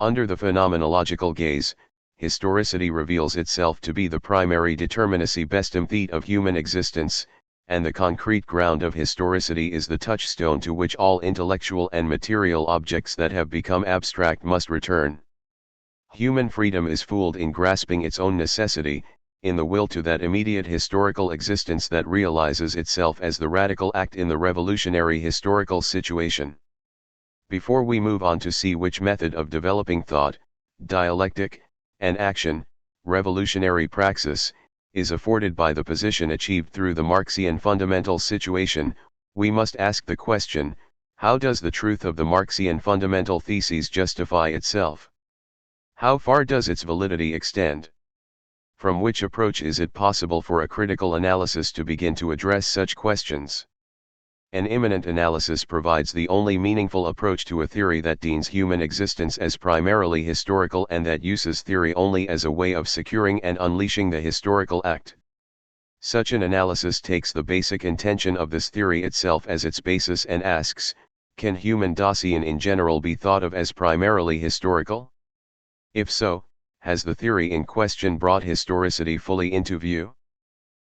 Under the phenomenological gaze, historicity reveals itself to be the primary determinacy bestimtheit of human existence, and the concrete ground of historicity is the touchstone to which all intellectual and material objects that have become abstract must return. Human freedom is fooled in grasping its own necessity, in the will to that immediate historical existence that realizes itself as the radical act in the revolutionary historical situation. Before we move on to see which method of developing thought, dialectic, and action, revolutionary praxis, is afforded by the position achieved through the Marxian fundamental situation, we must ask the question, how does the truth of the Marxian fundamental theses justify itself? How far does its validity extend? From which approach is it possible for a critical analysis to begin to address such questions? An immanent analysis provides the only meaningful approach to a theory that deems human existence as primarily historical and that uses theory only as a way of securing and unleashing the historical act. Such an analysis takes the basic intention of this theory itself as its basis and asks, can human Dasein in general be thought of as primarily historical? If so, has the theory in question brought historicity fully into view?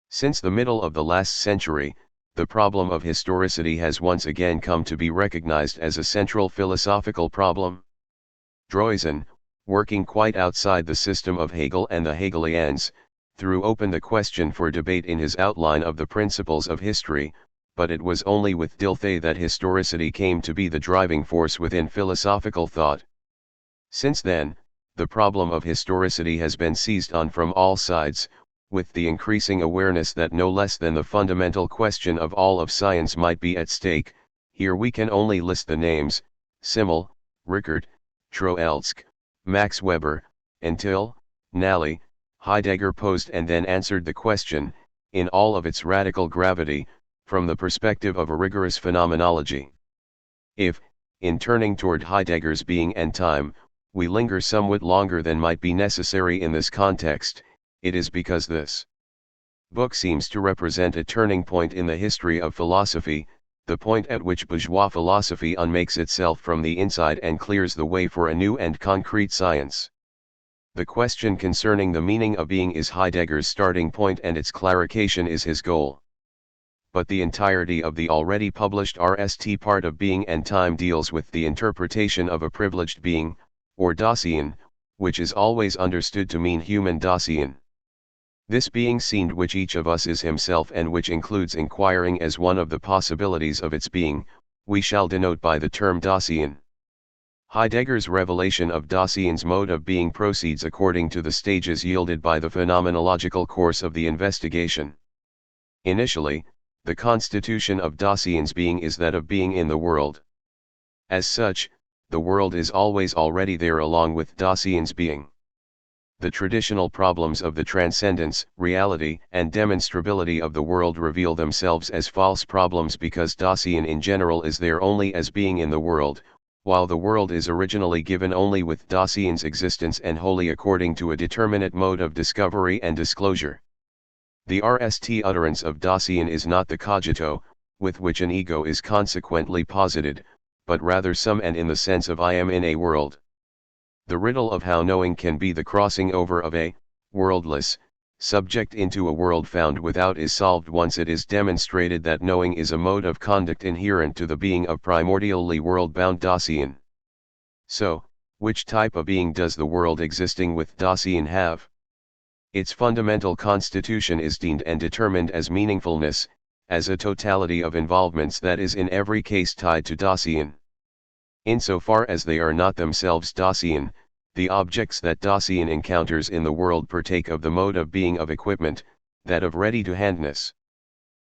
Since the middle of the last century, the problem of historicity has once again come to be recognized as a central philosophical problem. Droysen, working quite outside the system of Hegel and the Hegelians, threw open the question for debate in his outline of the principles of history, but it was only with Dilthey that historicity came to be the driving force within philosophical thought. Since then, the problem of historicity has been seized on from all sides, with the increasing awareness that no less than the fundamental question of all of science might be at stake. Here we can only list the names, Simmel, Rickert, Troeltsch, Max Weber, until, Nally, Heidegger posed and then answered the question, in all of its radical gravity, from the perspective of a rigorous phenomenology. If, in turning toward Heidegger's being and time, we linger somewhat longer than might be necessary in this context, it is because this book seems to represent a turning point in the history of philosophy, the point at which bourgeois philosophy unmakes itself from the inside and clears the way for a new and concrete science. The question concerning the meaning of being is Heidegger's starting point and its clarification is his goal. But the entirety of the already published RST part of Being and Time deals with the interpretation of a privileged being, or Dasein, which is always understood to mean human Dasein. This being seen which each of us is himself and which includes inquiring as one of the possibilities of its being, we shall denote by the term Dasein. Heidegger's revelation of Dasein's mode of being proceeds according to the stages yielded by the phenomenological course of the investigation. Initially, the constitution of Dasein's being is that of being in the world. As such, the world is always already there along with Dasein's being. The traditional problems of the transcendence, reality, and demonstrability of the world reveal themselves as false problems because Dasein in general is there only as being in the world, while the world is originally given only with Dasein's existence and wholly according to a determinate mode of discovery and disclosure. The RST utterance of Dasein is not the cogito, with which an ego is consequently posited, but rather some and in the sense of I am in a world. The riddle of how knowing can be the crossing over of a worldless subject into a world found without is solved once it is demonstrated that knowing is a mode of conduct inherent to the being of primordially world-bound Dasein. So, which type of being does the world existing with Dasein have? Its fundamental constitution is deemed and determined as meaningfulness, as a totality of involvements that is in every case tied to Dasein. Insofar as they are not themselves Dasein, the objects that Dasein encounters in the world partake of the mode of being of equipment, that of ready-to-handness.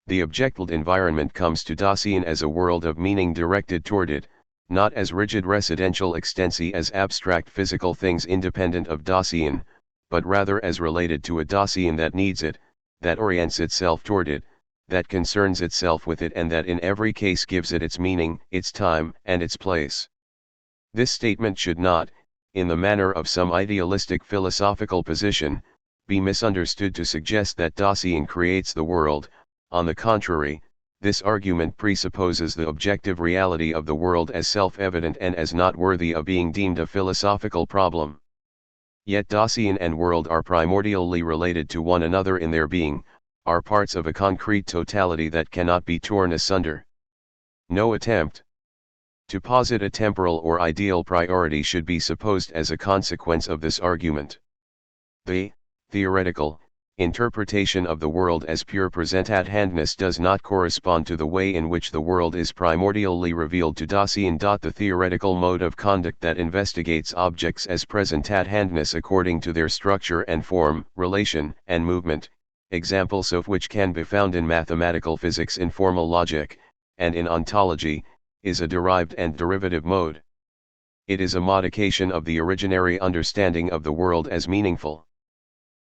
The objected environment comes to Dasein as a world of meaning directed toward it, not as rigid residential extensi as abstract physical things independent of Dasein, but rather as related to a Dasein that needs it, that orients itself toward it, that concerns itself with it and that in every case gives it its meaning, its time, and its place. This statement should not, in the manner of some idealistic philosophical position, be misunderstood to suggest that Dasein creates the world. On the contrary, this argument presupposes the objective reality of the world as self-evident and as not worthy of being deemed a philosophical problem. Yet Dasein and world are primordially related to one another in their being, are parts of a concrete totality that cannot be torn asunder. No attempt to posit a temporal or ideal priority should be supposed as a consequence of this argument. The theoretical interpretation of the world as pure present-at-handness does not correspond to the way in which the world is primordially revealed to Dasein. The theoretical mode of conduct that investigates objects as present-at-handness according to their structure and form, relation, and movement, examples of which can be found in mathematical physics, in formal logic, and in ontology, is a derived and derivative mode. It is a modification of the originary understanding of the world as meaningful.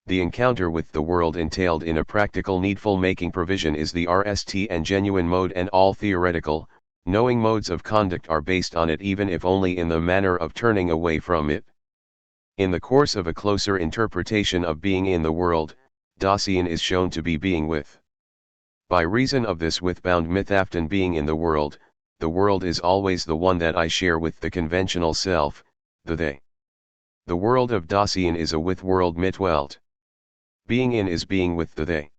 The encounter with the world entailed in a practical needful making provision is the RST and genuine mode, and all theoretical, knowing modes of conduct are based on it, even if only in the manner of turning away from it. In the course of a closer interpretation of being in the world, Dasein is shown to be being with. By reason of this with-bound mythafton being in the world is always the one that I share with the conventional self, the they. The world of Dasein is a with-world mitwelt. Being in is being with the they.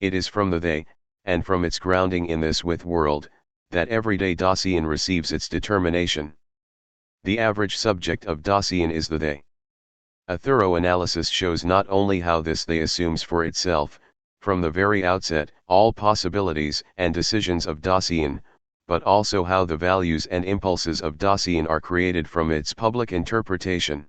It is from the they, and from its grounding in this with-world, that everyday Dasein receives its determination. The average subject of Dasein is the they. A thorough analysis shows not only how this they assumes for itself, from the very outset, all possibilities and decisions of Dasein, but also how the values and impulses of Dasein are created from its public interpretation.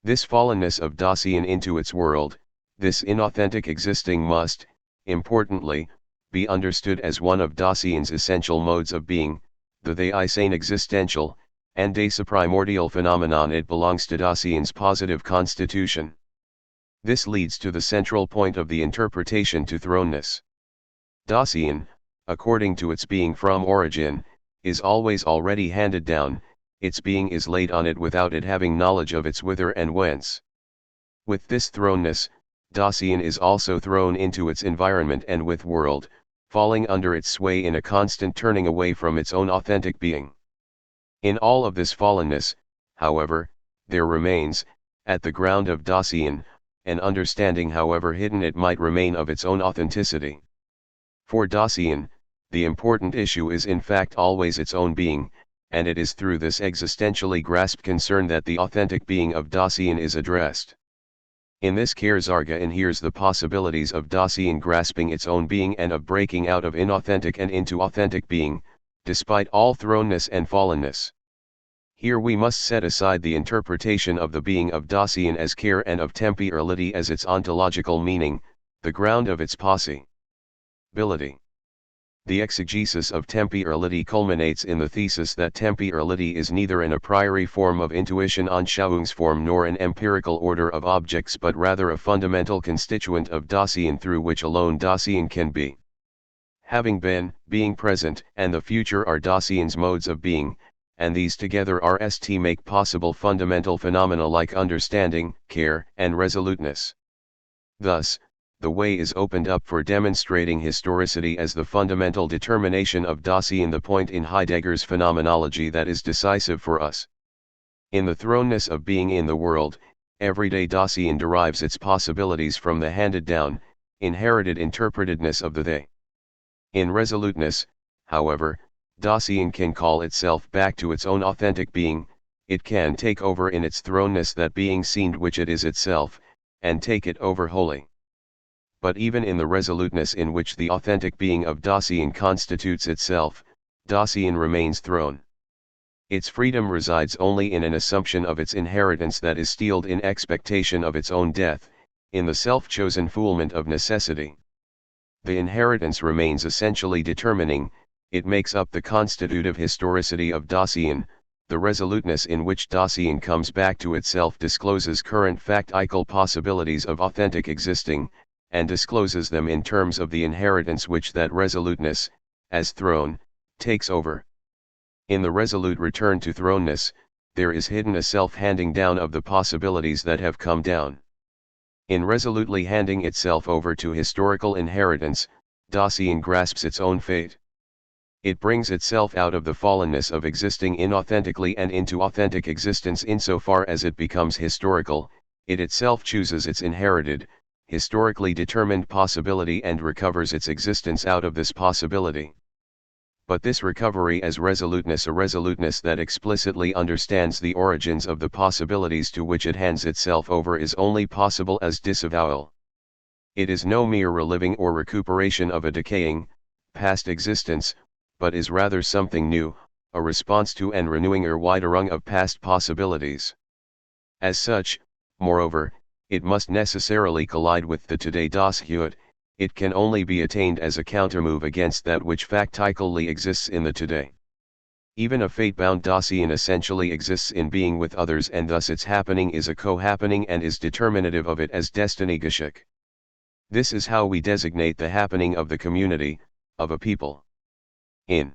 This fallenness of Dasein into its world, this inauthentic existing must, importantly, be understood as one of Dasein's essential modes of being, the they-isane existential, and des primordial phenomenon. It belongs to Dasein's positive constitution. This leads to the central point of the interpretation to thrownness. Dasein, according to its being from origin, is always already handed down, its being is laid on it without it having knowledge of its whither and whence. With this thrownness, Dasein is also thrown into its environment and with world, falling under its sway in a constant turning away from its own authentic being. In all of this fallenness, however, there remains, at the ground of Dasein, an understanding, however hidden it might remain, of its own authenticity. For Dasein, the important issue is in fact always its own being, and it is through this existentially grasped concern that the authentic being of Dasein is addressed. In this Kehrsarge inheres the possibilities of Dasein grasping its own being and of breaking out of inauthentic and into authentic being, despite all thrownness and fallenness. Here we must set aside the interpretation of the being of Dasein as Kehr and of temporality as its ontological meaning, the ground of its possibility. The exegesis of temporality culminates in the thesis that temporality is neither an a priori form of intuition Anschauungsform nor an empirical order of objects, but rather a fundamental constituent of Dasein through which alone Dasein can be. Having been, being present, and the future are Dasein's modes of being, and these together RST make possible fundamental phenomena like understanding, care, and resoluteness. Thus, the way is opened up for demonstrating historicity as the fundamental determination of Dasein, the point in Heidegger's phenomenology that is decisive for us. In the thrownness of being in the world, everyday Dasein derives its possibilities from the handed-down, inherited interpretedness of the they. In resoluteness, however, Dasein can call itself back to its own authentic being, it can take over in its thrownness that being seen which it is itself, and take it over wholly. But even in the resoluteness in which the authentic being of Dasein constitutes itself, Dasein remains thrown. Its freedom resides only in an assumption of its inheritance that is steeled in expectation of its own death, in the self-chosen foulement of necessity. The inheritance remains essentially determining, it makes up the constitutive historicity of Dasein. The resoluteness in which Dasein comes back to itself discloses current factical possibilities of authentic existing, and discloses them in terms of the inheritance which that resoluteness, as thrown, takes over. In the resolute return to thrownness, there is hidden a self-handing down of the possibilities that have come down. In resolutely handing itself over to historical inheritance, Dasein grasps its own fate. It brings itself out of the fallenness of existing inauthentically and into authentic existence insofar as it becomes historical, It itself chooses its inherited, historically determined possibility and recovers its existence out of this possibility. But this recovery as resoluteness, a resoluteness that explicitly understands the origins of the possibilities to which it hands itself over, is only possible as disavowal. It is no mere reliving or recuperation of a decaying, past existence, but is rather something new, a response to and renewing Erweiterung of past possibilities. As such, moreover, it must necessarily collide with the today das Heute. It can only be attained as a countermove against that which factically exists in the today. Even a fate-bound Dasein essentially exists in being with others, and thus its happening is a co-happening and is determinative of it as Destiny-Geschick. This is how we designate the happening of the community, of a people. In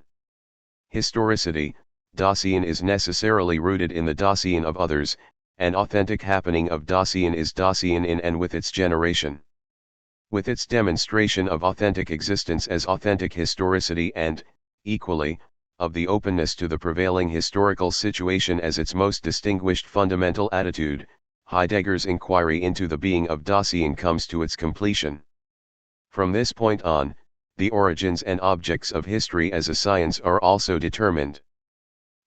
historicity, Dasein is necessarily rooted in the Dasein of others. An authentic happening of Dasein is Dasein in and with its generation. With its demonstration of authentic existence as authentic historicity and, equally, of the openness to the prevailing historical situation as its most distinguished fundamental attitude, Heidegger's inquiry into the being of Dasein comes to its completion. From this point on, the origins and objects of history as a science are also determined.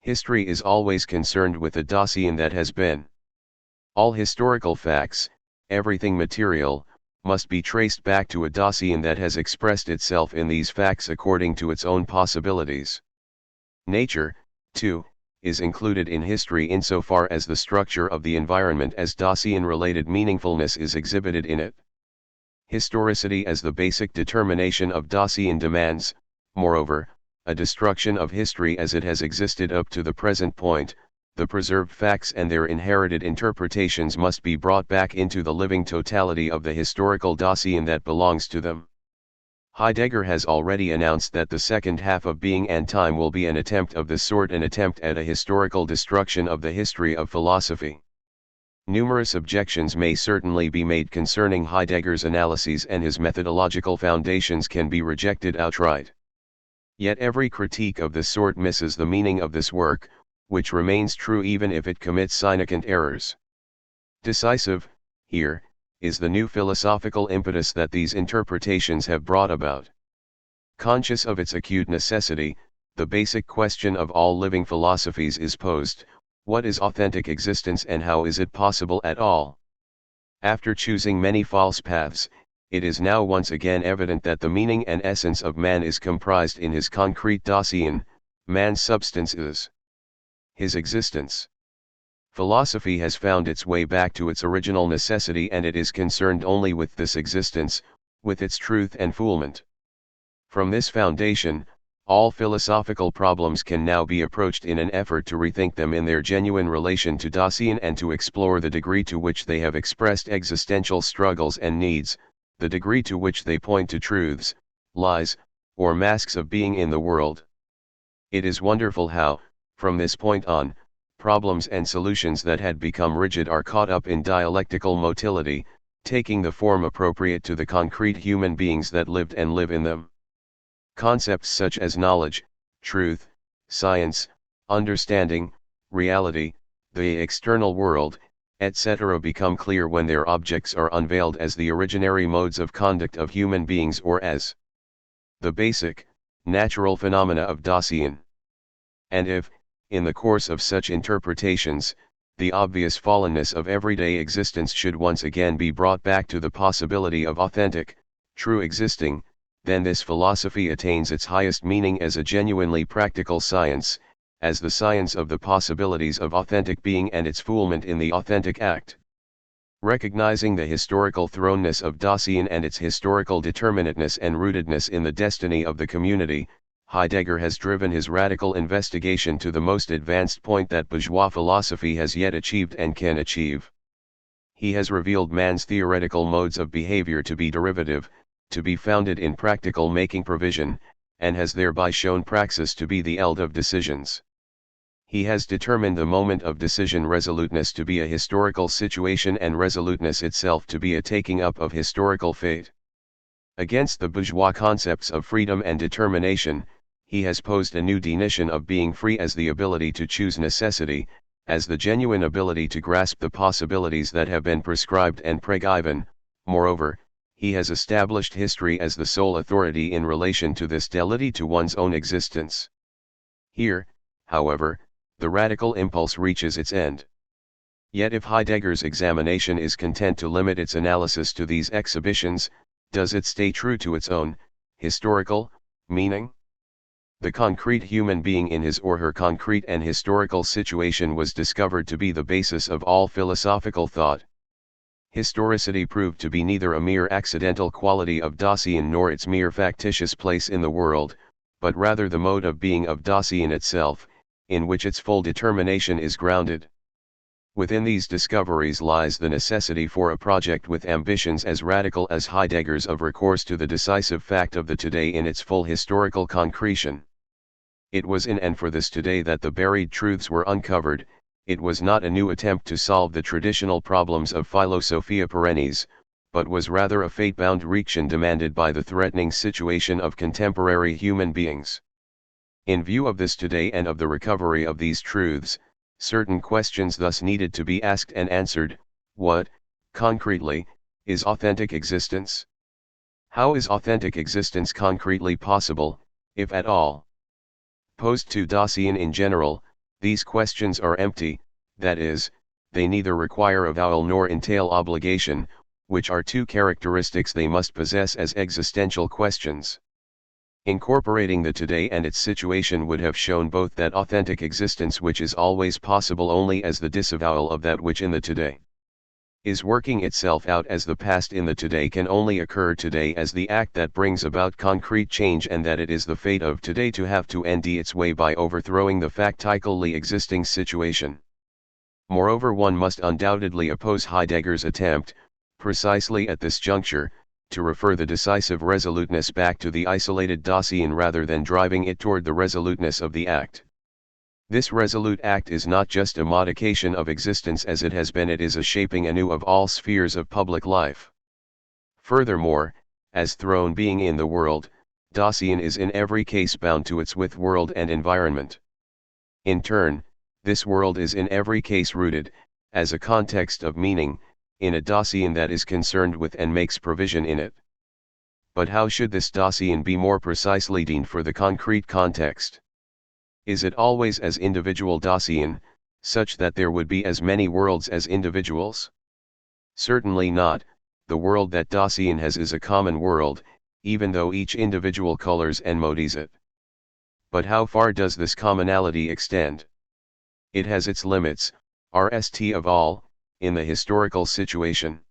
History is always concerned with the Dasein that has been. All historical facts, everything material, must be traced back to a Dasein that has expressed itself in these facts according to its own possibilities. Nature, too, is included in history insofar as the structure of the environment as Dasein-related meaningfulness is exhibited in it. Historicity as the basic determination of Dasein demands, moreover, a destruction of history as it has existed up to the present point. The preserved facts and their inherited interpretations must be brought back into the living totality of the historical Dasein that belongs to them. Heidegger has already announced that the second half of Being and Time will be an attempt of this sort, an attempt at a historical destruction of the history of philosophy. Numerous objections may certainly be made concerning Heidegger's analyses, and his methodological foundations can be rejected outright. Yet every critique of this sort misses the meaning of this work, which remains true even if it commits significant errors. Decisive, here, is the new philosophical impetus that these interpretations have brought about. Conscious of its acute necessity, the basic question of all living philosophies is posed: what is authentic existence and how is it possible at all? After choosing many false paths, it is now once again evident that the meaning and essence of man is comprised in his concrete Dasein. Man's substance is his existence. Philosophy has found its way back to its original necessity, and it is concerned only with this existence, with its truth and foulement. From this foundation, all philosophical problems can now be approached in an effort to rethink them in their genuine relation to Dasein and to explore the degree to which they have expressed existential struggles and needs, the degree to which they point to truths, lies, or masks of being in the world. It is wonderful how, from this point on, problems and solutions that had become rigid are caught up in dialectical motility, taking the form appropriate to the concrete human beings that lived and live in them. Concepts such as knowledge, truth, science, understanding, reality, the external world, etc. become clear when their objects are unveiled as the originary modes of conduct of human beings, or as the basic, natural phenomena of Dasein. And if, in the course of such interpretations, the obvious fallenness of everyday existence should once again be brought back to the possibility of authentic, true existing, then this philosophy attains its highest meaning as a genuinely practical science, as the science of the possibilities of authentic being and its foulement in the authentic act. Recognizing the historical thrownness of Dasein and its historical determinateness and rootedness in the destiny of the community, Heidegger has driven his radical investigation to the most advanced point that bourgeois philosophy has yet achieved and can achieve. He has revealed man's theoretical modes of behavior to be derivative, to be founded in practical making provision, and has thereby shown praxis to be the eld of decisions. He has determined the moment of decision resoluteness to be a historical situation and resoluteness itself to be a taking up of historical fate. Against the bourgeois concepts of freedom and determination, he has posed a new definition of being free as the ability to choose necessity, as the genuine ability to grasp the possibilities that have been prescribed and pregiven. Moreover, he has established history as the sole authority in relation to this delity to one's own existence. Here, however, the radical impulse reaches its end. Yet if Heidegger's examination is content to limit its analysis to these exhibitions, does it stay true to its own, historical, meaning? The concrete human being in his or her concrete and historical situation was discovered to be the basis of all philosophical thought. Historicity proved to be neither a mere accidental quality of Dasein nor its mere factitious place in the world, but rather the mode of being of Dasein itself, in which its full determination is grounded. Within these discoveries lies the necessity for a project with ambitions as radical as Heidegger's of recourse to the decisive fact of the today in its full historical concretion. It was in and for this today that the buried truths were uncovered. It was not a new attempt to solve the traditional problems of philosophia perennis, but was rather a fate-bound reaction demanded by the threatening situation of contemporary human beings. In view of this today and of the recovery of these truths, certain questions thus needed to be asked and answered. What, concretely, is authentic existence? How is authentic existence concretely possible, if at all? Posed to Dasein in general, these questions are empty, that is, they neither require avowal nor entail obligation, which are two characteristics they must possess as existential questions. Incorporating the today and its situation would have shown both that authentic existence which is always possible only as the disavowal of that which in the today is working itself out as the past in the today can only occur today as the act that brings about concrete change, and that it is the fate of today to have to end its way by overthrowing the factically existing situation. Moreover, one must undoubtedly oppose Heidegger's attempt, precisely at this juncture, to refer the decisive resoluteness back to the isolated Dasein rather than driving it toward the resoluteness of the act. This resolute act is not just a modification of existence as it has been, it is a shaping anew of all spheres of public life. Furthermore, as throne being in the world, Dasein is in every case bound to its with world and environment. In turn, this world is in every case rooted, as a context of meaning, in a Dasein that is concerned with and makes provision in it. But how should this Dasein be more precisely deemed for the concrete context? Is it always as individual Dasein, such that there would be as many worlds as individuals? Certainly not. The world that Dasein has is a common world, even though each individual colors and modifies it. But how far does this commonality extend? It has its limits, rst of all, in the historical situation.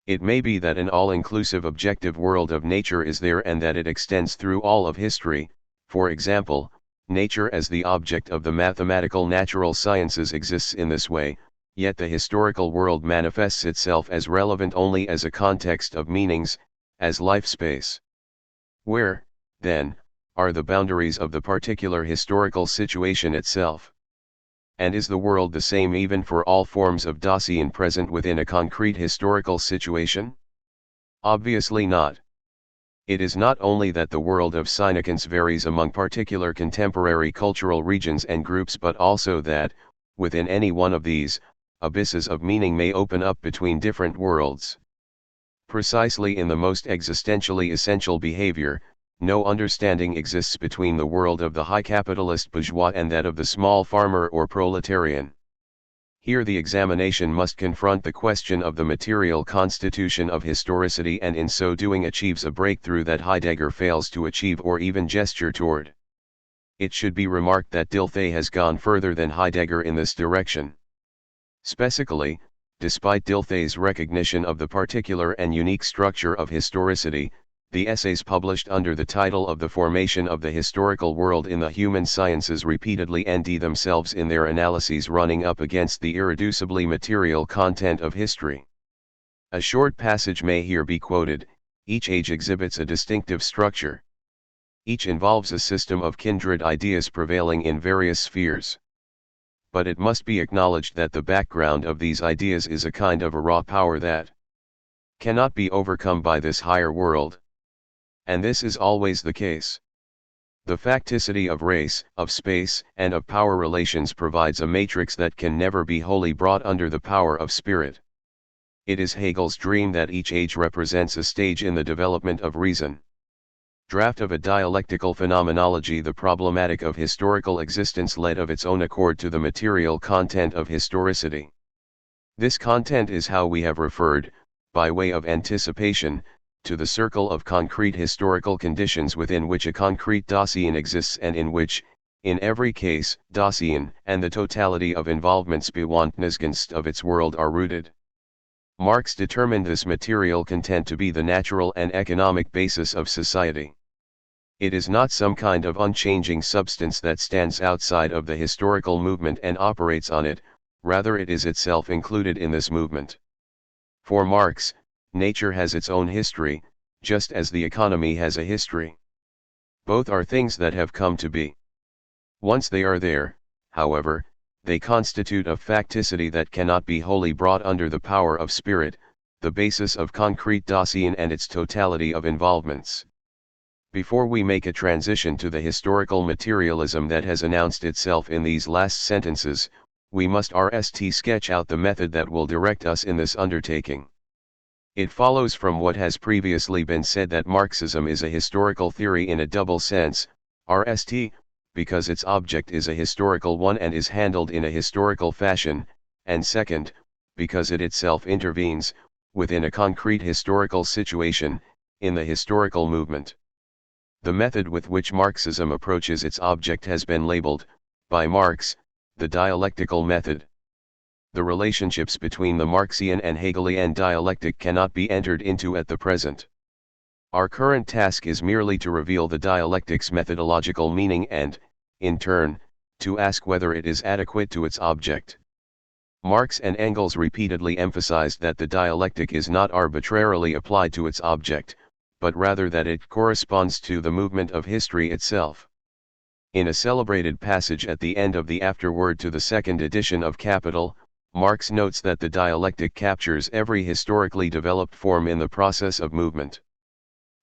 It may be that an all-inclusive objective world of nature is there and that it extends through all of history. For example, nature as the object of the mathematical natural sciences exists in this way, yet the historical world manifests itself as relevant only as a context of meanings, as life space. Where, then, are the boundaries of the particular historical situation itself? And is the world the same even for all forms of Dasein present within a concrete historical situation? Obviously not. It is not only that the world of significance varies among particular contemporary cultural regions and groups, but also that, within any one of these, abysses of meaning may open up between different worlds. Precisely in the most existentially essential behavior, no understanding exists between the world of the high capitalist bourgeois and that of the small farmer or proletarian. Here the examination must confront the question of the material constitution of historicity, and in so doing achieves a breakthrough that Heidegger fails to achieve or even gesture toward. It should be remarked that Dilthey has gone further than Heidegger in this direction. Specifically, despite Dilthey's recognition of the particular and unique structure of historicity, the essays published under the title of The Formation of the Historical World in the Human Sciences repeatedly end themselves in their analyses running up against the irreducibly material content of history. A short passage may here be quoted. Each age exhibits a distinctive structure. Each involves a system of kindred ideas prevailing in various spheres. But it must be acknowledged that the background of these ideas is a kind of a raw power that cannot be overcome by this higher world. And this is always the case. The facticity of race, of space, and of power relations provides a matrix that can never be wholly brought under the power of spirit. It is Hegel's dream that each age represents a stage in the development of reason. Draft of a dialectical phenomenology. The problematic of historical existence led of its own accord to the material content of historicity. This content is how we have referred, by way of anticipation, to the circle of concrete historical conditions within which a concrete Dasein exists and in which, in every case, Dasein and the totality of involvements Bewandtnisgunst of its world are rooted. Marx determined this material content to be the natural and economic basis of society. It is not some kind of unchanging substance that stands outside of the historical movement and operates on it, rather it is itself included in this movement. For Marx, nature has its own history, just as the economy has a history. Both are things that have come to be. Once they are there, however, they constitute a facticity that cannot be wholly brought under the power of spirit, the basis of concrete Dasein and its totality of involvements. Before we make a transition to the historical materialism that has announced itself in these last sentences, we must sketch out the method that will direct us in this undertaking. It follows from what has previously been said that Marxism is a historical theory in a double sense, because its object is a historical one and is handled in a historical fashion, and second, because it itself intervenes, within a concrete historical situation, in the historical movement. The method with which Marxism approaches its object has been labeled, by Marx, the dialectical method. The relationships between the Marxian and Hegelian dialectic cannot be entered into at the present. Our current task is merely to reveal the dialectic's methodological meaning and, in turn, to ask whether it is adequate to its object. Marx and Engels repeatedly emphasized that the dialectic is not arbitrarily applied to its object, but rather that it corresponds to the movement of history itself. In a celebrated passage at the end of the afterword to the second edition of Capital, Marx notes that the dialectic captures every historically developed form in the process of movement.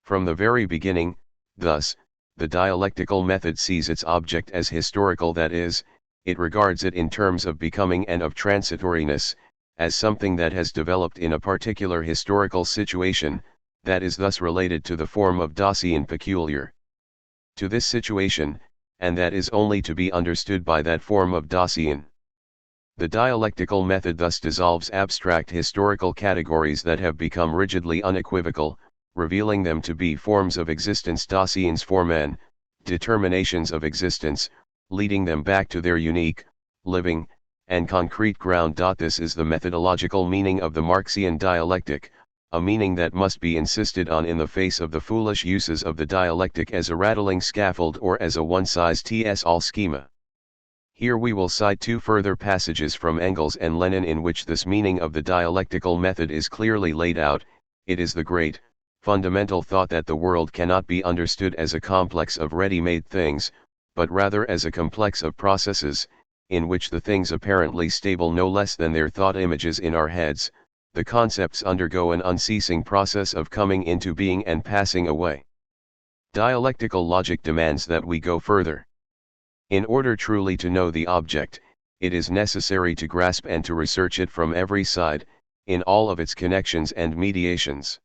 From the very beginning, thus, the dialectical method sees its object as historical, that is, it regards it in terms of becoming and of transitoriness, as something that has developed in a particular historical situation, that is thus related to the form of Dasein peculiar to this situation, and that is only to be understood by that form of Dasein. The dialectical method thus dissolves abstract historical categories that have become rigidly unequivocal, revealing them to be forms of existence, Daseins formen, determinations of existence, leading them back to their unique, living, and concrete ground. This is the methodological meaning of the Marxian dialectic, a meaning that must be insisted on in the face of the foolish uses of the dialectic as a rattling scaffold or as a one-size-fits-all schema. Here we will cite two further passages from Engels and Lenin in which this meaning of the dialectical method is clearly laid out. It is the great, fundamental thought that the world cannot be understood as a complex of ready-made things, but rather as a complex of processes, in which the things apparently stable no less than their thought images in our heads, the concepts undergo an unceasing process of coming into being and passing away. Dialectical logic demands that we go further. In order truly to know the object, it is necessary to grasp and to research it from every side, in all of its connections and mediations.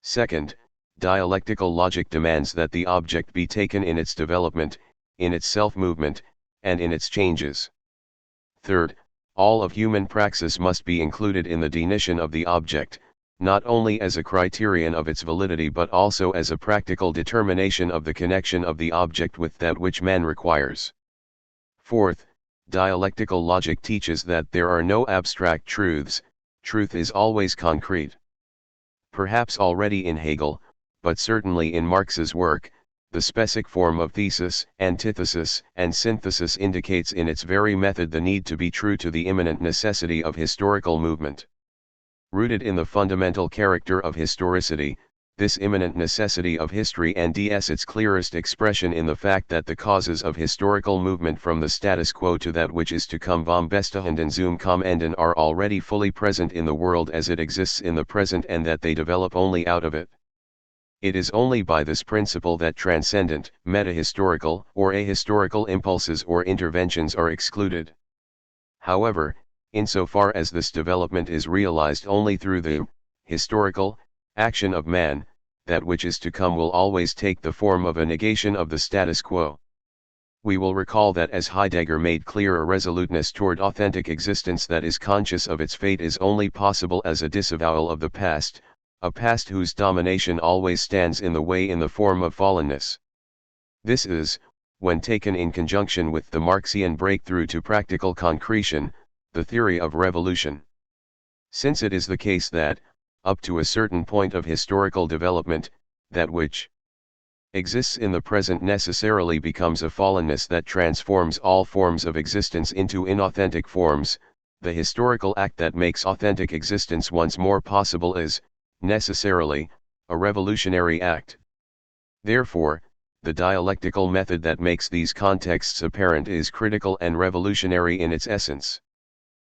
Second, dialectical logic demands that the object be taken in its development, in its self-movement, and in its changes. Third, all of human praxis must be included in the definition of the object, not only as a criterion of its validity but also as a practical determination of the connection of the object with that which man requires. Fourth, dialectical logic teaches that there are no abstract truths, truth is always concrete. Perhaps already in Hegel, but certainly in Marx's work, the specific form of thesis, antithesis, and synthesis indicates in its very method the need to be true to the immanent necessity of historical movement. Rooted in the fundamental character of historicity, this immanent necessity of history and its clearest expression in the fact that the causes of historical movement from the status quo to that which is to come vom Bestehenden zum Kommenden are already fully present in the world as it exists in the present and that they develop only out of it. It is only by this principle that transcendent, metahistorical, or ahistorical impulses or interventions are excluded. However, insofar as this development is realized only through the historical action of man, that which is to come will always take the form of a negation of the status quo. We will recall that as Heidegger made clear, a resoluteness toward authentic existence that is conscious of its fate is only possible as a disavowal of the past, a past whose domination always stands in the way in the form of fallenness. This is, when taken in conjunction with the Marxian breakthrough to practical concretion, the theory of revolution. Since it is the case that, up to a certain point of historical development, that which exists in the present necessarily becomes a fallenness that transforms all forms of existence into inauthentic forms, the historical act that makes authentic existence once more possible is, necessarily, a revolutionary act. Therefore, the dialectical method that makes these contexts apparent is critical and revolutionary in its essence.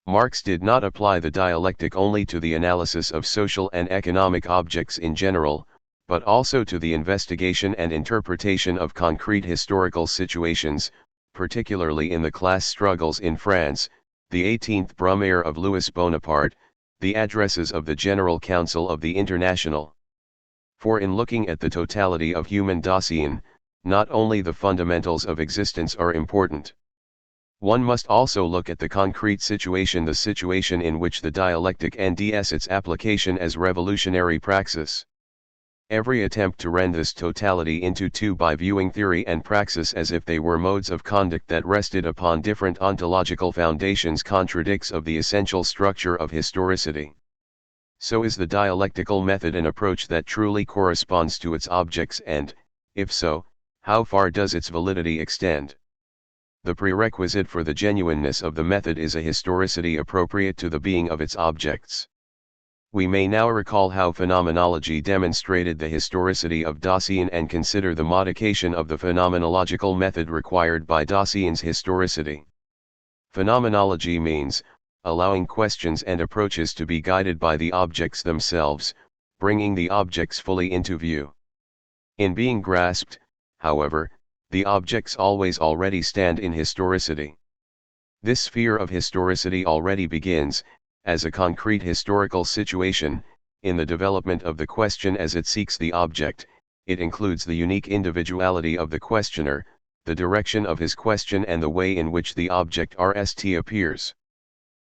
Marx did not apply the dialectic only to the analysis of social and economic objects in general, but also to the investigation and interpretation of concrete historical situations, particularly in the class struggles in France, the 18th Brumaire of Louis Bonaparte, the addresses of the General Council of the International. For in looking at the totality of human dossier, not only the fundamentals of existence are important. One must also look at the concrete situation, the situation in which the dialectic ends its application as revolutionary praxis. Every attempt to rend this totality into two by viewing theory and praxis as if they were modes of conduct that rested upon different ontological foundations contradicts of the essential structure of historicity. So is the dialectical method an approach that truly corresponds to its objects, and, if so, how far does its validity extend? The prerequisite for the genuineness of the method is a historicity appropriate to the being of its objects. We may now recall how phenomenology demonstrated the historicity of Dasein and consider the modification of the phenomenological method required by Dasein's historicity. Phenomenology means, allowing questions and approaches to be guided by the objects themselves, bringing the objects fully into view. In being grasped, however, the objects always already stand in historicity. This sphere of historicity already begins, as a concrete historical situation, in the development of the question as it seeks the object. It includes the unique individuality of the questioner, the direction of his question and the way in which the object RST appears.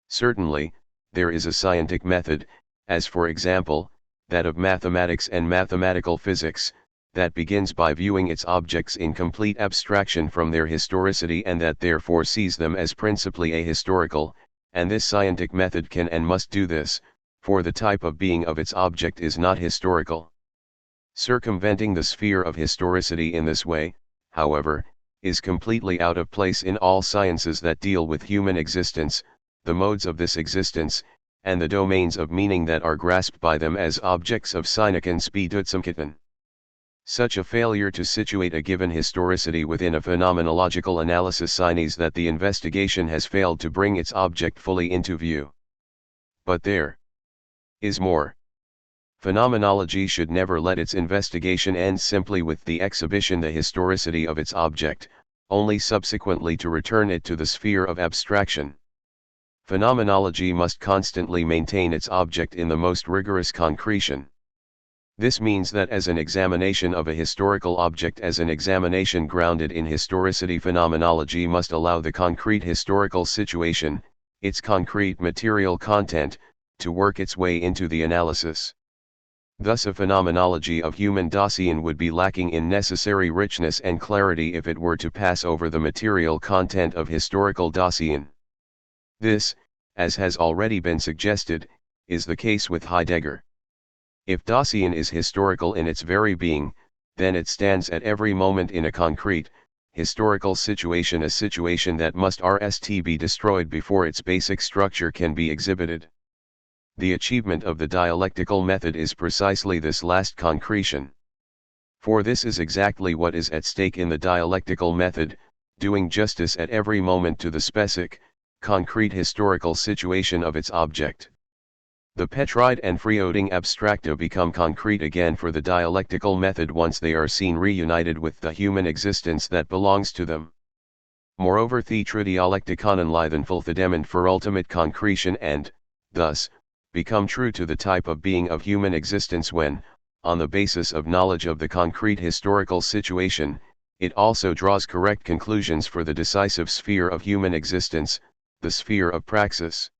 Certainly, there is a scientific method, as for example, that of mathematics and mathematical physics, that begins by viewing its objects in complete abstraction from their historicity and that therefore sees them as principally ahistorical, and this scientific method can and must do this, for the type of being of its object is not historical. Circumventing the sphere of historicity in this way, however, is completely out of place in all sciences that deal with human existence, the modes of this existence, and the domains of meaning that are grasped by them as objects of Synekensbedutzamketten. Such a failure to situate a given historicity within a phenomenological analysis signs that the investigation has failed to bring its object fully into view. But there is more. Phenomenology should never let its investigation end simply with the exhibition the historicity of its object, only subsequently to return it to the sphere of abstraction. Phenomenology must constantly maintain its object in the most rigorous concretion. This means that as an examination of a historical object, as an examination grounded in historicity, phenomenology must allow the concrete historical situation, its concrete material content, to work its way into the analysis. Thus a phenomenology of human Dasein would be lacking in necessary richness and clarity if it were to pass over the material content of historical Dasein. This, as has already been suggested, is the case with Heidegger. If Dasein is historical in its very being, then it stands at every moment in a concrete, historical situation, a situation that must be destroyed before its basic structure can be exhibited. The achievement of the dialectical method is precisely this last concretion. For this is exactly what is at stake in the dialectical method, doing justice at every moment to the specific, concrete historical situation of its object. The Petride and Freuding abstracta become concrete again for the dialectical method once they are seen reunited with the human existence that belongs to them. Moreover, the tridialecticonen leiden fulfidement for ultimate concretion and, thus, become true to the type of being of human existence when, on the basis of knowledge of the concrete historical situation, it also draws correct conclusions for the decisive sphere of human existence, the sphere of praxis.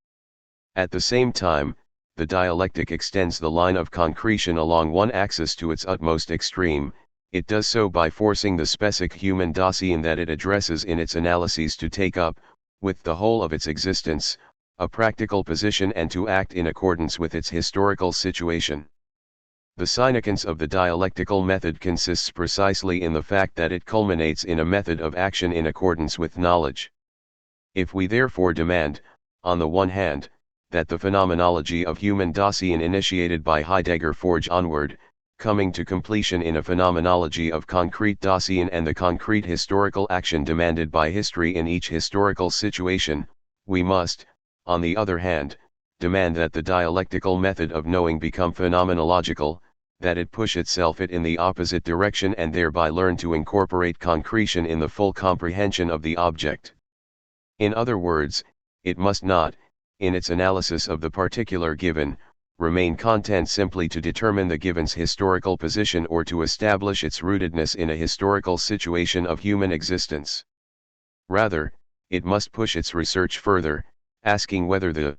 At the same time, the dialectic extends the line of concretion along one axis to its utmost extreme. It does so by forcing the specific human Dasein that it addresses in its analyses to take up, with the whole of its existence, a practical position and to act in accordance with its historical situation. The significance of the dialectical method consists precisely in the fact that it culminates in a method of action in accordance with knowledge. If we therefore demand, on the one hand, that the phenomenology of human Dasein initiated by Heidegger forge onward, coming to completion in a phenomenology of concrete Dasein and the concrete historical action demanded by history in each historical situation, we must, on the other hand, demand that the dialectical method of knowing become phenomenological, that it push itself in the opposite direction and thereby learn to incorporate concretion in the full comprehension of the object. In other words, it must not, in its analysis of the particular given, remain content simply to determine the given's historical position or to establish its rootedness in a historical situation of human existence. Rather, it must push its research further, asking whether the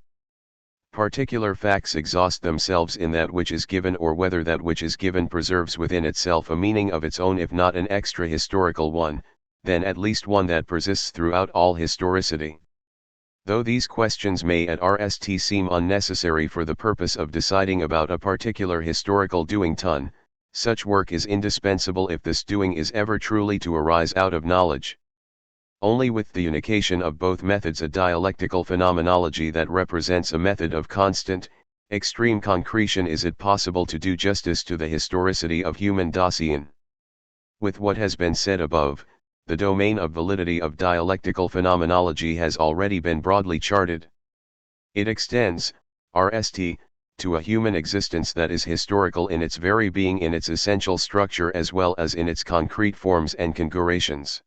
particular facts exhaust themselves in that which is given or whether that which is given preserves within itself a meaning of its own, if not an extra-historical one, then at least one that persists throughout all historicity. Though these questions may at RST seem unnecessary for the purpose of deciding about a particular historical doing ton, such work is indispensable if this doing is ever truly to arise out of knowledge. Only with the unification of both methods, a dialectical phenomenology that represents a method of constant, extreme concretion, is it possible to do justice to the historicity of human Dasein. With what has been said above, the domain of validity of dialectical phenomenology has already been broadly charted. It extends, RST, to a human existence that is historical in its very being, in its essential structure as well as in its concrete forms and configurations.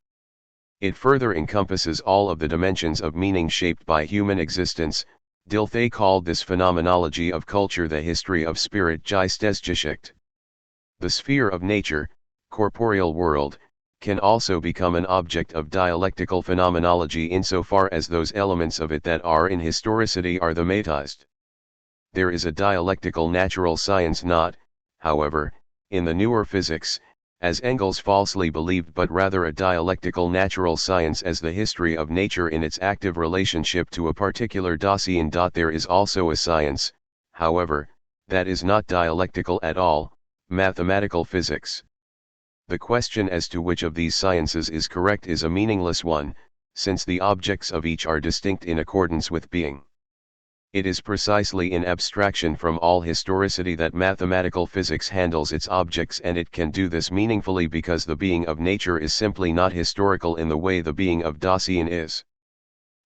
It further encompasses all of the dimensions of meaning shaped by human existence. Dilthey called this phenomenology of culture the history of spirit, Geistesgeschichte. The sphere of nature, corporeal world, can also become an object of dialectical phenomenology insofar as those elements of it that are in historicity are thematized. There is a dialectical natural science not, however, in the newer physics, as Engels falsely believed, but rather a dialectical natural science as the history of nature in its active relationship to a particular Dasein. There is also a science, however, that is not dialectical at all, mathematical physics. The question as to which of these sciences is correct is a meaningless one, since the objects of each are distinct in accordance with being. It is precisely in abstraction from all historicity that mathematical physics handles its objects, and it can do this meaningfully because the being of nature is simply not historical in the way the being of Dasein is.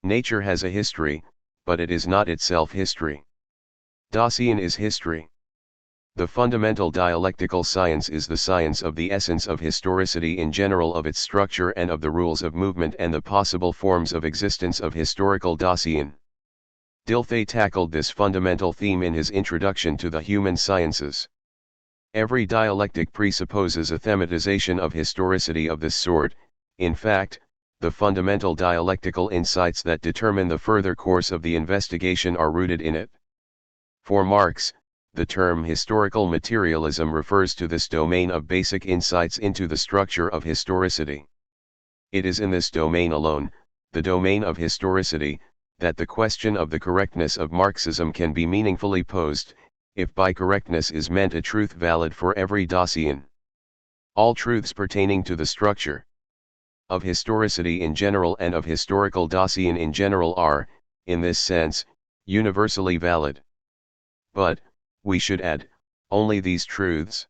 Nature has a history, but it is not itself history. Dasein is history. The fundamental dialectical science is the science of the essence of historicity in general, of its structure and of the rules of movement and the possible forms of existence of historical Dasein. Dilthey tackled this fundamental theme in his introduction to the human sciences. Every dialectic presupposes a thematization of historicity of this sort. In fact, the fundamental dialectical insights that determine the further course of the investigation are rooted in it. For Marx, the term historical materialism refers to this domain of basic insights into the structure of historicity. It is in this domain alone, the domain of historicity, that the question of the correctness of Marxism can be meaningfully posed, if by correctness is meant a truth valid for every Dasein. All truths pertaining to the structure of historicity in general and of historical Dasein in general are, in this sense, universally valid. But, we should add, only these truths.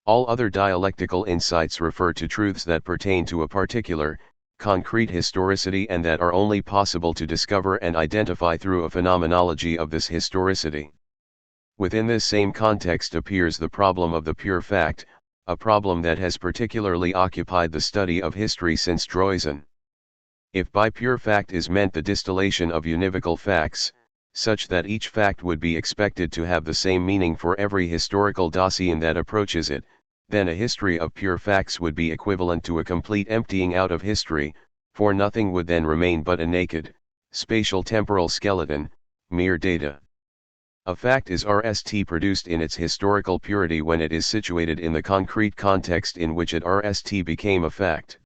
All other dialectical insights refer to truths that pertain to a particular, concrete historicity and that are only possible to discover and identify through a phenomenology of this historicity. Within this same context appears the problem of the pure fact, a problem that has particularly occupied the study of history since Droysen. If by pure fact is meant the distillation of univocal facts, such that each fact would be expected to have the same meaning for every historical dossier that approaches it, then a history of pure facts would be equivalent to a complete emptying out of history, for nothing would then remain but a naked, spatial temporal skeleton, mere data. A fact is RST produced in its historical purity when it is situated in the concrete context in which it RST became a fact.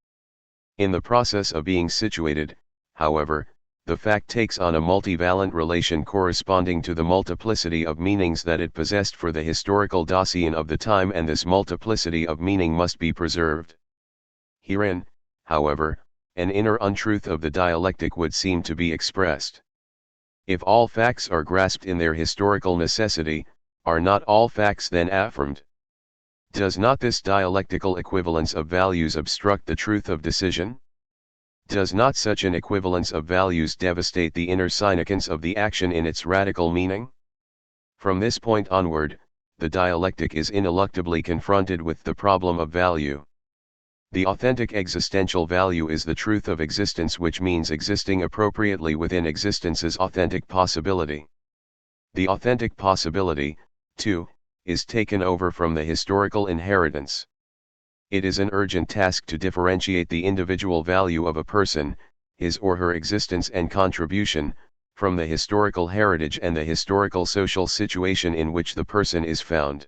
In the process of being situated, however, the fact takes on a multivalent relation corresponding to the multiplicity of meanings that it possessed for the historical dossier of the time, and this multiplicity of meaning must be preserved. Herein, however, an inner untruth of the dialectic would seem to be expressed. If all facts are grasped in their historical necessity, are not all facts then affirmed? Does not this dialectical equivalence of values obstruct the truth of decision? Does not such an equivalence of values devastate the inner significance of the action in its radical meaning? From this point onward, the dialectic is ineluctably confronted with the problem of value. The authentic existential value is the truth of existence, which means existing appropriately within existence's authentic possibility. The authentic possibility, too, is taken over from the historical inheritance. It is an urgent task to differentiate the individual value of a person, his or her existence and contribution, from the historical heritage and the historical social situation in which the person is found.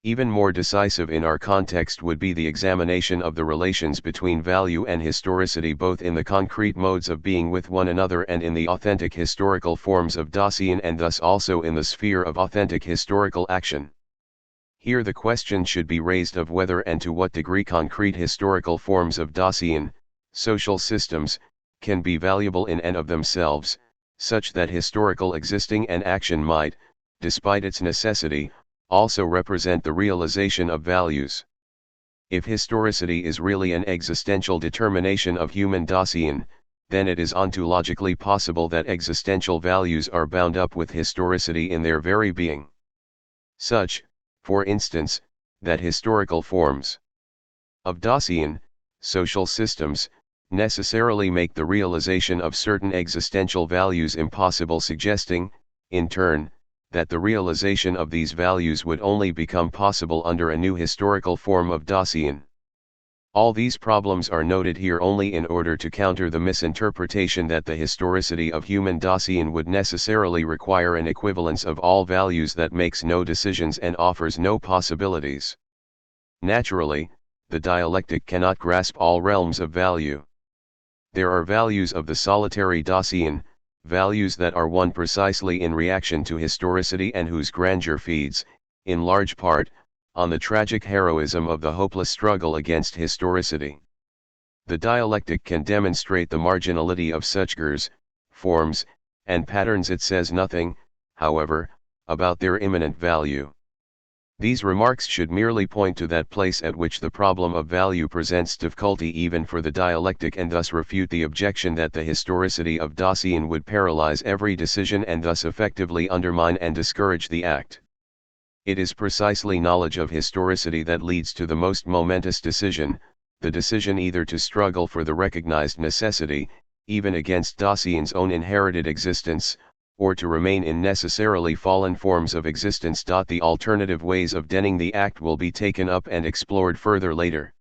Even more decisive in our context would be the examination of the relations between value and historicity, both in the concrete modes of being with one another and in the authentic historical forms of dossier, and thus also in the sphere of authentic historical action. Here the question should be raised of whether and to what degree concrete historical forms of dossier, social systems, can be valuable in and of themselves, such that historical existing and action might, despite its necessity, also represent the realization of values. If historicity is really an existential determination of human dossier, then it is ontologically possible that existential values are bound up with historicity in their very being. Such, for instance, that historical forms of dossier, social systems, necessarily make the realization of certain existential values impossible, suggesting, in turn, that the realization of these values would only become possible under a new historical form of dossier. All these problems are noted here only in order to counter the misinterpretation that the historicity of human dossier would necessarily require an equivalence of all values that makes no decisions and offers no possibilities. Naturally, the dialectic cannot grasp all realms of value. There are values of the solitary dossier, values that are won precisely in reaction to historicity and whose grandeur feeds, in large part, on the tragic heroism of the hopeless struggle against historicity. The dialectic can demonstrate the marginality of such gers, forms, and patterns. It says nothing, however, about their immanent value. These remarks should merely point to that place at which the problem of value presents difficulty even for the dialectic, and thus refute the objection that the historicity of dossier would paralyze every decision and thus effectively undermine and discourage the act. It is precisely knowledge of historicity that leads to the most momentous decision, the decision either to struggle for the recognized necessity, even against dossier's own inherited existence, or to remain in necessarily fallen forms of existence. The alternative ways of denning the act will be taken up and explored further later.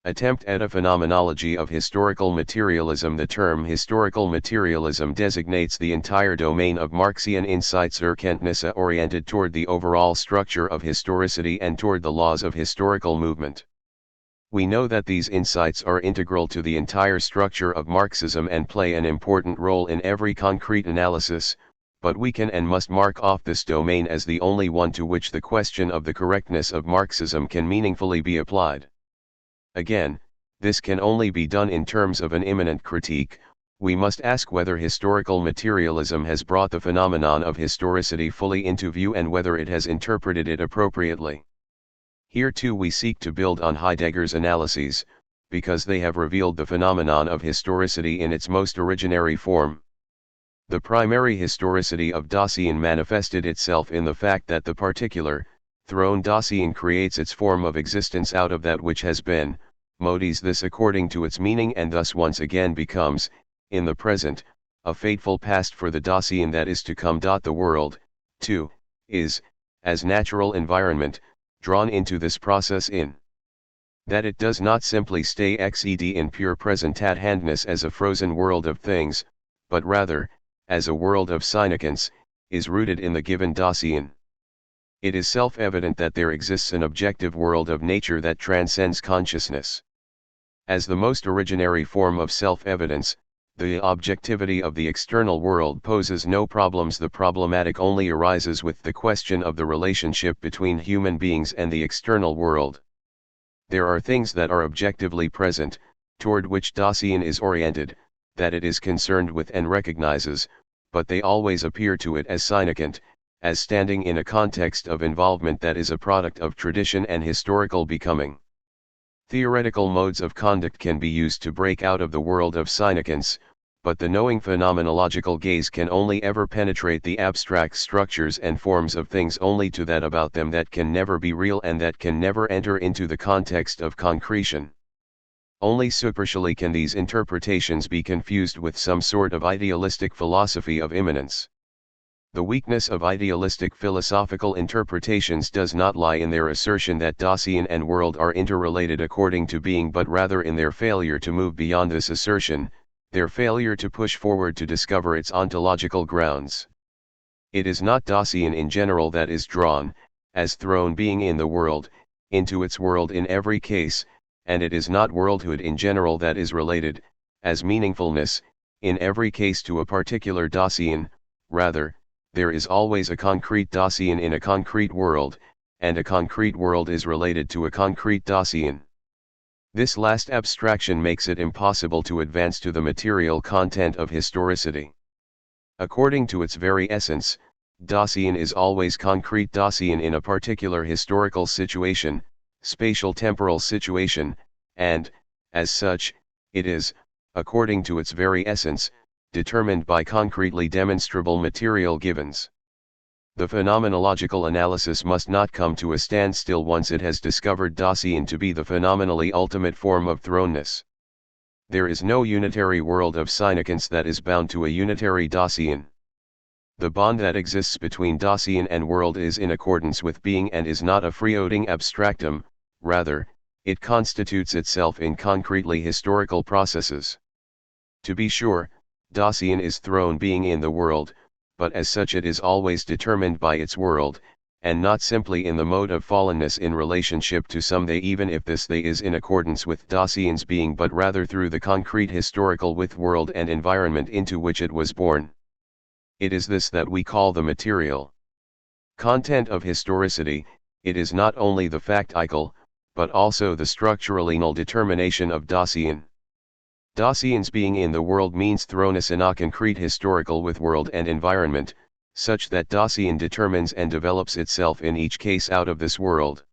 Attempt at a phenomenology of historical materialism. The term historical materialism designates the entire domain of Marxian Insichtserkenntnisse oriented toward the overall structure of historicity and toward the laws of historical movement. We know that these insights are integral to the entire structure of Marxism and play an important role in every concrete analysis, but we can and must mark off this domain as the only one to which the question of the correctness of Marxism can meaningfully be applied. Again, this can only be done in terms of an immanent critique. We must ask whether historical materialism has brought the phenomenon of historicity fully into view and whether it has interpreted it appropriately. Here too we seek to build on Heidegger's analyses, because they have revealed the phenomenon of historicity in its most originary form. The primary historicity of Dasein manifested itself in the fact that the particular, thrown Dasein creates its form of existence out of that which has been, modifies this according to its meaning, and thus once again becomes, in the present, a fateful past for the Dasein that is to come. The world, too, is, as natural environment, drawn into this process in that it does not simply stay xed in pure present at-handness as a frozen world of things, but rather, as a world of significance, is rooted in the given Dasein. It is self-evident that there exists an objective world of nature that transcends consciousness. As the most originary form of self-evidence, the objectivity of the external world poses no problems. The problematic only arises with the question of the relationship between human beings and the external world. There are things that are objectively present, toward which Dasein is oriented, that it is concerned with and recognizes, but they always appear to it as significant, as standing in a context of involvement that is a product of tradition and historical becoming. Theoretical modes of conduct can be used to break out of the world of significance, but the knowing phenomenological gaze can only ever penetrate the abstract structures and forms of things only to that about them that can never be real and that can never enter into the context of concretion. Only superficially can these interpretations be confused with some sort of idealistic philosophy of immanence. The weakness of idealistic philosophical interpretations does not lie in their assertion that Dasein and world are interrelated according to being, but rather in their failure to move beyond this assertion, their failure to push forward to discover its ontological grounds. It is not Dasein in general that is drawn, as thrown being in the world, into its world in every case, and it is not worldhood in general that is related, as meaningfulness, in every case to a particular Dasein. Rather, there is always a concrete Dasein in a concrete world, and a concrete world is related to a concrete Dasein. This last abstraction makes it impossible to advance to the material content of historicity. According to its very essence, Dasein is always concrete Dasein in a particular historical situation, spatial-temporal situation, and, as such, it is, according to its very essence, determined by concretely demonstrable material givens. The phenomenological analysis must not come to a standstill once it has discovered Dasein to be the phenomenally ultimate form of thrownness. There is no unitary world of significance that is bound to a unitary Dasein. The bond that exists between Dasein and world is in accordance with being and is not a freeloading abstractum, rather, it constitutes itself in concretely historical processes. To be sure, Dasein is thrown being in the world, but as such it is always determined by its world, and not simply in the mode of fallenness in relationship to some they, even if this they is in accordance with Dasein's being, but rather through the concrete historical with world and environment into which it was born. It is this that we call the material content of historicity. It is not only the factical, but also the structurally null determination of Dasein. Dasein's being in the world means thrownness in a concrete historical with world and environment, such that Dasein determines and develops itself in each case out of this world.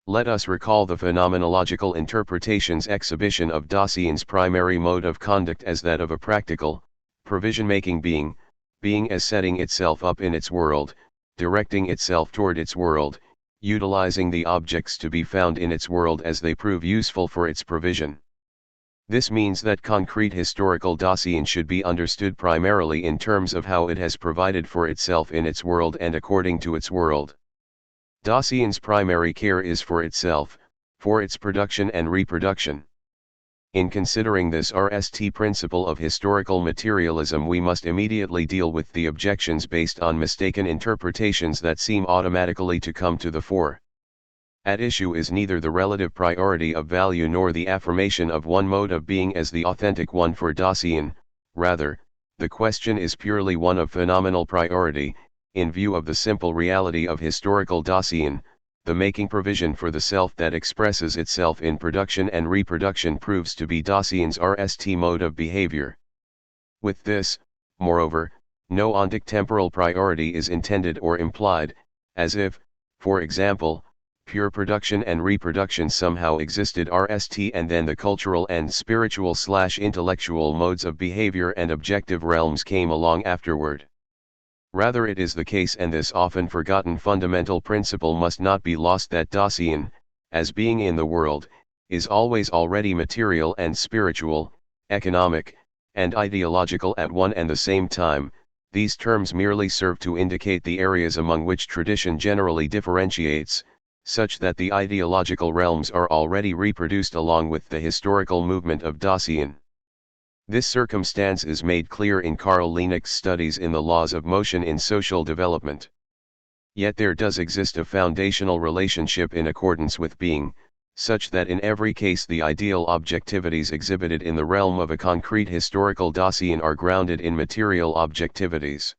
Let us recall the phenomenological interpretation's exhibition of Dasein's primary mode of conduct as that of a practical, provision-making being, being as setting itself up in its world, directing itself toward its world, utilizing the objects to be found in its world as they prove useful for its provision. This means that concrete historical Dasein should be understood primarily in terms of how it has provided for itself in its world and according to its world. Dasein's primary care is for itself, for its production and reproduction. In considering this RST principle of historical materialism, we must immediately deal with the objections based on mistaken interpretations that seem automatically to come to the fore. At issue is neither the relative priority of value nor the affirmation of one mode of being as the authentic one for Dasein. Rather, the question is purely one of phenomenal priority, in view of the simple reality of historical Dasein. The making provision for the self that expresses itself in production and reproduction proves to be Dasein's RST mode of behavior. With this, moreover, no ontic temporal priority is intended or implied, as if, for example, pure production and reproduction somehow existed RST, and then the cultural and spiritual/intellectual modes of behavior and objective realms came along afterward. Rather, it is the case, and this often forgotten fundamental principle must not be lost, that Dasein, as being in the world, is always already material and spiritual, economic, and ideological at one and the same time. These terms merely serve to indicate the areas among which tradition generally differentiates, such that the ideological realms are already reproduced along with the historical movement of Dasein. This circumstance is made clear in Karl Liebknecht's studies in the laws of motion in social development. Yet there does exist a foundational relationship in accordance with being, such that in every case the ideal objectivities exhibited in the realm of a concrete historical Dasein are grounded in material objectivities.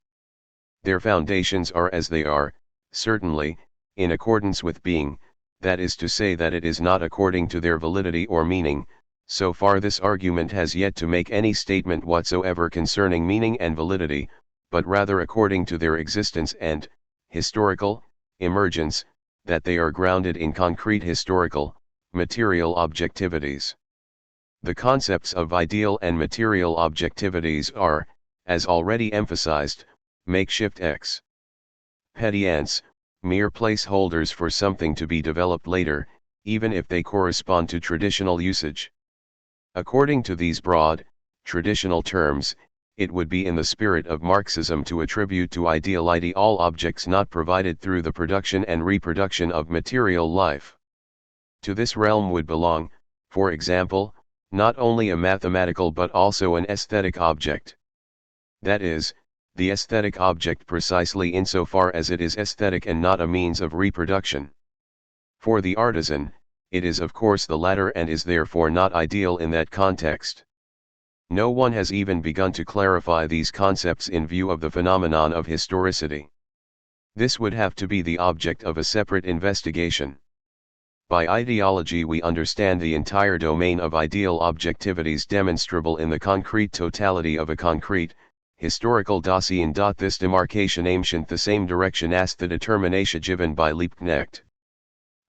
Their foundations are as they are, certainly, in accordance with being, that is to say that it is not according to their validity or meaning. So far this argument has yet to make any statement whatsoever concerning meaning and validity, but rather according to their existence and historical emergence, that they are grounded in concrete historical, material objectivities. The concepts of ideal and material objectivities are, as already emphasized, makeshift ex pedients, mere placeholders for something to be developed later, even if they correspond to traditional usage. According to these broad, traditional terms, it would be in the spirit of Marxism to attribute to ideality all objects not provided through the production and reproduction of material life. To this realm would belong, for example, not only a mathematical but also an aesthetic object. That is, the aesthetic object precisely insofar as it is aesthetic and not a means of reproduction. For the artisan, it is of course the latter and is therefore not ideal in that context. No one has even begun to clarify these concepts in view of the phenomenon of historicity. This would have to be the object of a separate investigation. By ideology we understand the entire domain of ideal objectivities demonstrable in the concrete totality of a concrete, historical Dasein. This demarcation aims in the same direction as the determination given by Liebknecht.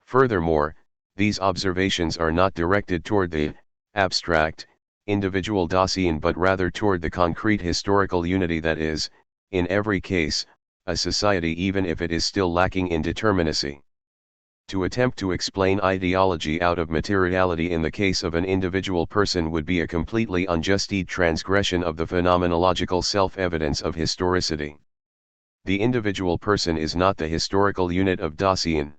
Furthermore, these observations are not directed toward the abstract, individual Dasein but rather toward the concrete historical unity that is, in every case, a society even if it is still lacking in determinacy. To attempt to explain ideology out of materiality in the case of an individual person would be a completely unjust transgression of the phenomenological self-evidence of historicity. The individual person is not the historical unit of Dasein.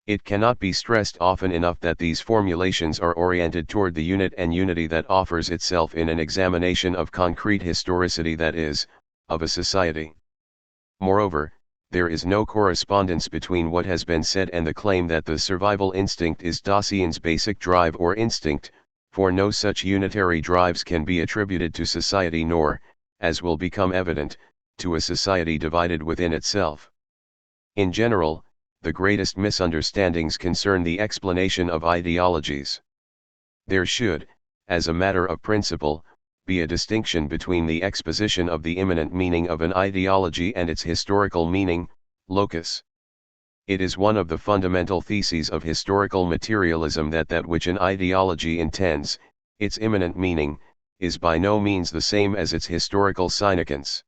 It cannot be stressed often enough that these formulations are oriented toward the unit and unity that offers itself in an examination of concrete historicity, that is, of a society. Moreover, there is no correspondence between what has been said and the claim that the survival instinct is Dasein's basic drive or instinct, for no such unitary drives can be attributed to society nor, as will become evident, to a society divided within itself. In general, the greatest misunderstandings concern the explanation of ideologies. There should, as a matter of principle, be a distinction between the exposition of the immanent meaning of an ideology and its historical meaning, locus. It is one of the fundamental theses of historical materialism that that which an ideology intends, its immanent meaning, is by no means the same as its historical significance.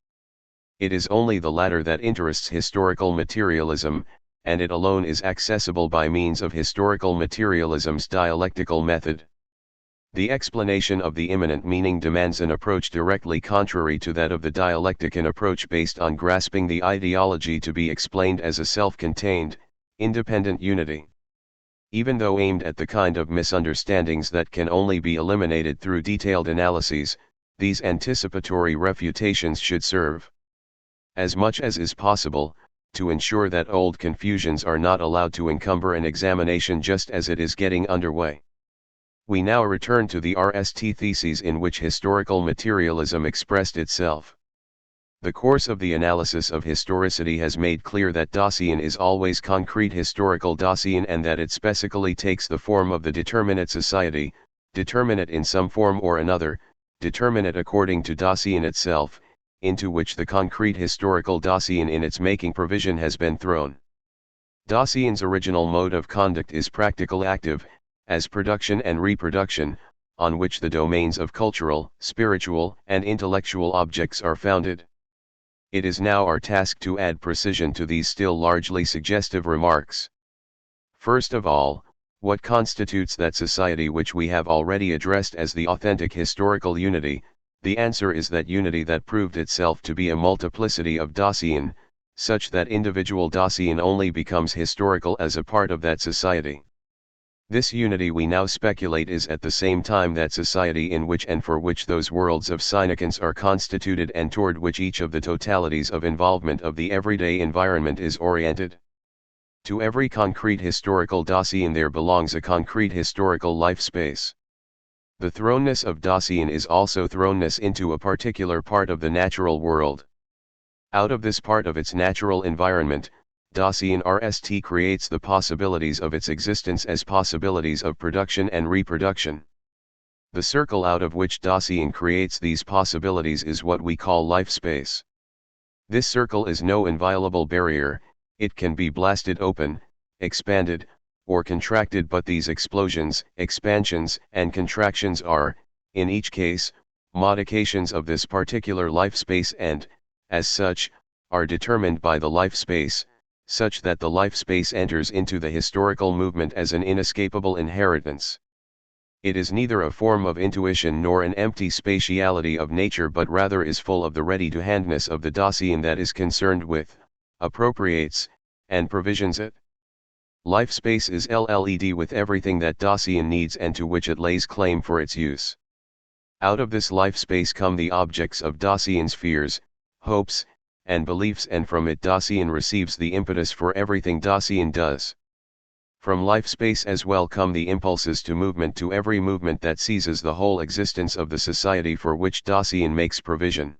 It is only the latter that interests historical materialism, and it alone is accessible by means of historical materialism's dialectical method. The explanation of the immanent meaning demands an approach directly contrary to that of the dialectican approach based on grasping the ideology to be explained as a self-contained, independent unity. Even though aimed at the kind of misunderstandings that can only be eliminated through detailed analyses, these anticipatory refutations should serve, as much as is possible, to ensure that old confusions are not allowed to encumber an examination just as it is getting underway. We now return to the RST theses in which historical materialism expressed itself. The course of the analysis of historicity has made clear that Dasein is always concrete historical Dasein and that it specifically takes the form of the determinate society, determinate in some form or another, determinate according to Dasein itself, into which the concrete historical Dasein in its making provision has been thrown. Dasein's original mode of conduct is practical active, as production and reproduction, on which the domains of cultural, spiritual, and intellectual objects are founded. It is now our task to add precision to these still largely suggestive remarks. First of all, what constitutes that society which we have already addressed as the authentic historical unity? The answer is that unity that proved itself to be a multiplicity of Dasein, such that individual Dasein only becomes historical as a part of that society. This unity we now speculate is at the same time that society in which and for which those worlds of significance are constituted and toward which each of the totalities of involvement of the everyday environment is oriented. To every concrete historical Dasein there belongs a concrete historical life space. The thrownness of Dasein is also thrownness into a particular part of the natural world. Out of this part of its natural environment, Dasein RST creates the possibilities of its existence as possibilities of production and reproduction. The circle out of which Dasein creates these possibilities is what we call life space. This circle is no inviolable barrier, it can be blasted open, expanded, or contracted, but these explosions, expansions, and contractions are, in each case, modifications of this particular life space and, as such, are determined by the life space, such that the life space enters into the historical movement as an inescapable inheritance. It is neither a form of intuition nor an empty spatiality of nature, but rather is full of the ready-to-handness of the Dasein that is concerned with, appropriates, and provisions it. Life space is LLED with everything that Dasein needs and to which it lays claim for its use. Out of this life space come the objects of Dasein's fears, hopes, and beliefs, and from it Dasein receives the impetus for everything Dasein does. From life space as well come the impulses to movement, to every movement that seizes the whole existence of the society for which Dasein makes provision.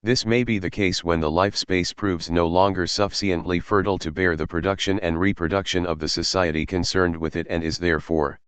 This may be the case when the life space proves no longer sufficiently fertile to bear the production and reproduction of the society concerned with it and is therefore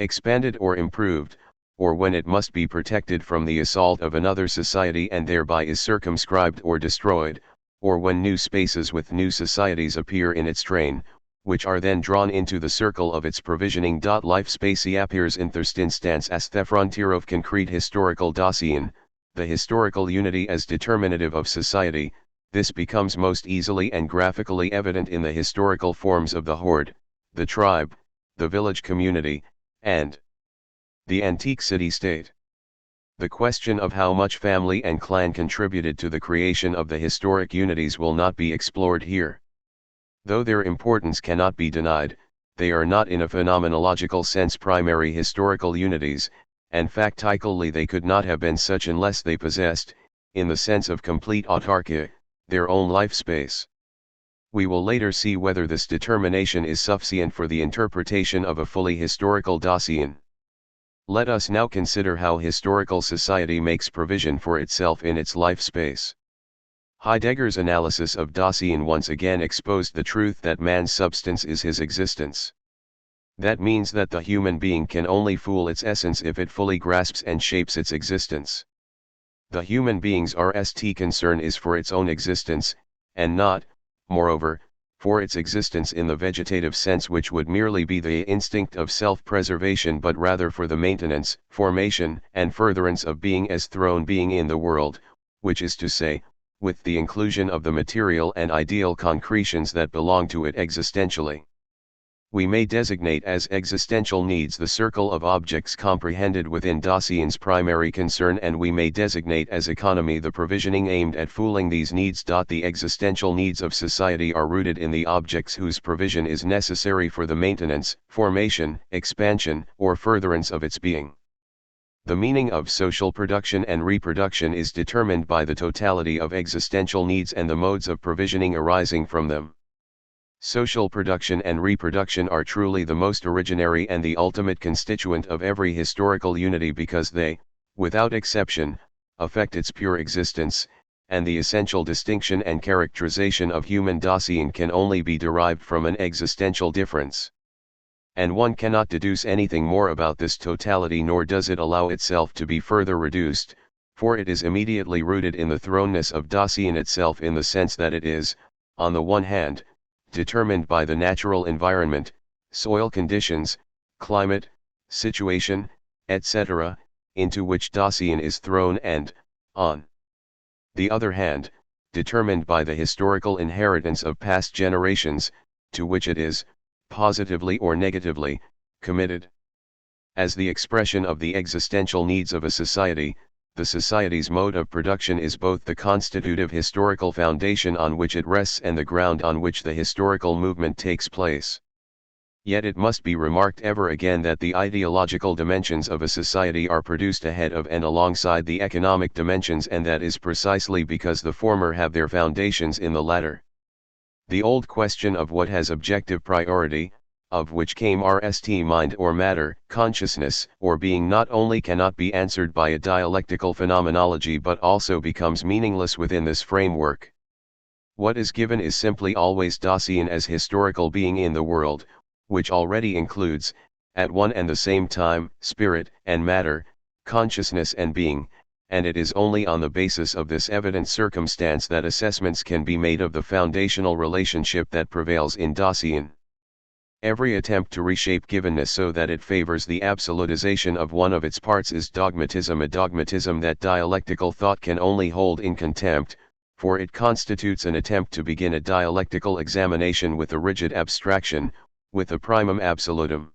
expanded or improved, or when it must be protected from the assault of another society and thereby is circumscribed or destroyed, or when new spaces with new societies appear in its train, which are then drawn into the circle of its provisioning. Life space appears in first instance as the frontier of concrete historical Dasein, the historical unity as determinative of society. This becomes most easily and graphically evident in the historical forms of the horde, the tribe, the village community, and the antique city-state. The question of how much family and clan contributed to the creation of the historic unities will not be explored here. Though their importance cannot be denied, they are not in a phenomenological sense primary historical unities, and factically they could not have been such unless they possessed, in the sense of complete autarky, their own life space. We will later see whether this determination is sufficient for the interpretation of a fully historical Dasein. Let us now consider how historical society makes provision for itself in its life space. Heidegger's analysis of Dasein once again exposed the truth that man's substance is his existence. That means that the human being can only fool its essence if it fully grasps and shapes its existence. The human being's RST concern is for its own existence, and not, moreover, for its existence in the vegetative sense, which would merely be the instinct of self-preservation, but rather for the maintenance, formation, and furtherance of being as thrown being in the world, which is to say, with the inclusion of the material and ideal concretions that belong to it existentially. We may designate as existential needs the circle of objects comprehended within Dasein's primary concern, and we may designate as economy the provisioning aimed at fooling these needs. The existential needs of society are rooted in the objects whose provision is necessary for the maintenance, formation, expansion, or furtherance of its being. The meaning of social production and reproduction is determined by the totality of existential needs and the modes of provisioning arising from them. Social production and reproduction are truly the most originary and the ultimate constituent of every historical unity, because they, without exception, affect its pure existence, and the essential distinction and characterization of human Dasein can only be derived from an existential difference. And one cannot deduce anything more about this totality, nor does it allow itself to be further reduced, for it is immediately rooted in the thrownness of Dasein itself, in the sense that it is, on the one hand, determined by the natural environment, soil conditions, climate, situation, etc., into which Dasein is thrown and, on the other hand, determined by the historical inheritance of past generations, to which it is, positively or negatively, committed. As the expression of the existential needs of a society, the society's mode of production is both the constitutive historical foundation on which it rests and the ground on which the historical movement takes place. Yet it must be remarked ever again that the ideological dimensions of a society are produced ahead of and alongside the economic dimensions, and that is precisely because the former have their foundations in the latter. The old question of what has objective priority, of which came RST mind or matter, consciousness or being, not only cannot be answered by a dialectical phenomenology but also becomes meaningless within this framework. What is given is simply always Dasein as historical being in the world, which already includes, at one and the same time, spirit and matter, consciousness and being, and it is only on the basis of this evident circumstance that assessments can be made of the foundational relationship that prevails in Dasein. Every attempt to reshape givenness so that it favors the absolutization of one of its parts is dogmatism, a dogmatism that dialectical thought can only hold in contempt, for it constitutes an attempt to begin a dialectical examination with a rigid abstraction, with a primum absolutum.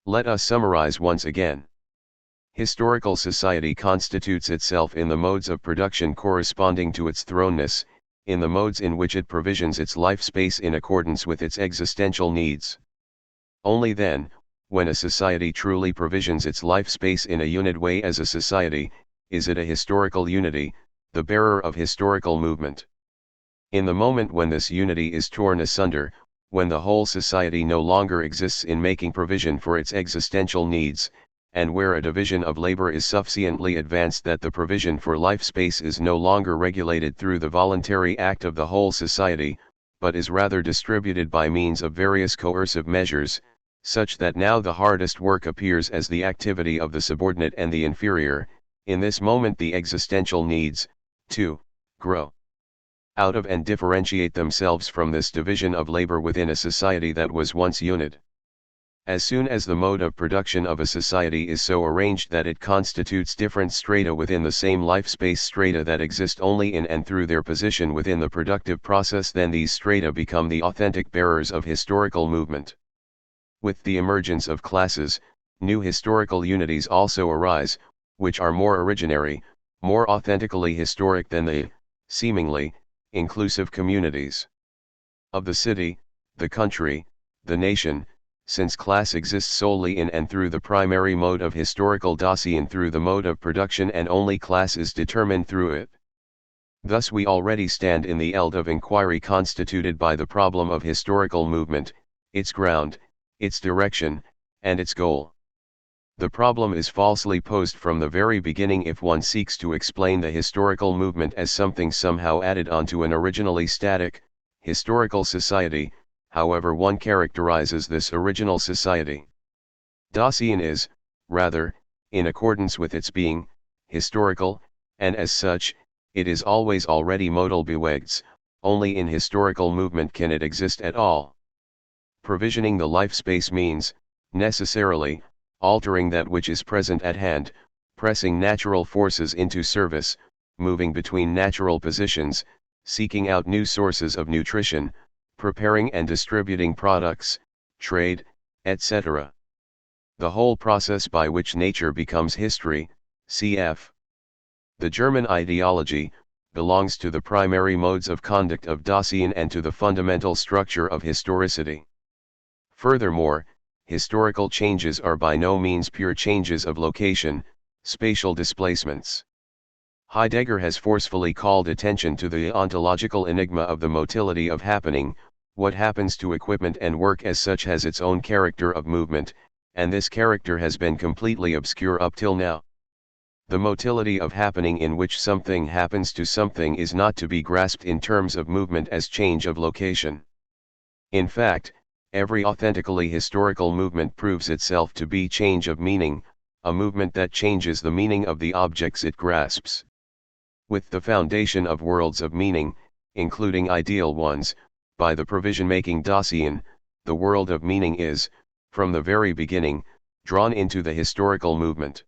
Let us summarize once again. Historical society constitutes itself in the modes of production corresponding to its thrownness, in the modes in which it provisions its life space in accordance with its existential needs. Only then, when a society truly provisions its life space in a unit way as a society, is it a historical unity, the bearer of historical movement. In the moment when this unity is torn asunder, when the whole society no longer exists in making provision for its existential needs, and where a division of labor is sufficiently advanced that the provision for life space is no longer regulated through the voluntary act of the whole society, but is rather distributed by means of various coercive measures, such that now the hardest work appears as the activity of the subordinate and the inferior, in this moment the existential needs, to grow out of and differentiate themselves from this division of labor within a society that was once unit. As soon as the mode of production of a society is so arranged that it constitutes different strata within the same life space, strata that exist only in and through their position within the productive process, then these strata become the authentic bearers of historical movement. With the emergence of classes, new historical unities also arise, which are more originary, more authentically historic than the, seemingly, inclusive communities of the city, the country, the nation, since class exists solely in and through the primary mode of historical Dasein, through the mode of production, and only class is determined through it. Thus we already stand in the eld of inquiry constituted by the problem of historical movement, its ground, its direction, and its goal. The problem is falsely posed from the very beginning if one seeks to explain the historical movement as something somehow added onto an originally static, historical society, however one characterizes this original society. Dasein is, rather, in accordance with its being, historical, and as such, it is always already modal bewegts, only in historical movement can it exist at all. Provisioning the life space means, necessarily, altering that which is present at hand, pressing natural forces into service, moving between natural positions, seeking out new sources of nutrition, preparing and distributing products, trade, etc. The whole process by which nature becomes history, cf. The German ideology, belongs to the primary modes of conduct of Dasein and to the fundamental structure of historicity. Furthermore, historical changes are by no means pure changes of location, spatial displacements. Heidegger has forcefully called attention to the ontological enigma of the motility of happening. What happens to equipment and work as such has its own character of movement, and this character has been completely obscure up till now. The motility of happening in which something happens to something is not to be grasped in terms of movement as change of location. In fact, every authentically historical movement proves itself to be change of meaning, a movement that changes the meaning of the objects it grasps. With the foundation of worlds of meaning, including ideal ones, by the provision-making Dasein, the world of meaning is, from the very beginning, drawn into the historical movement.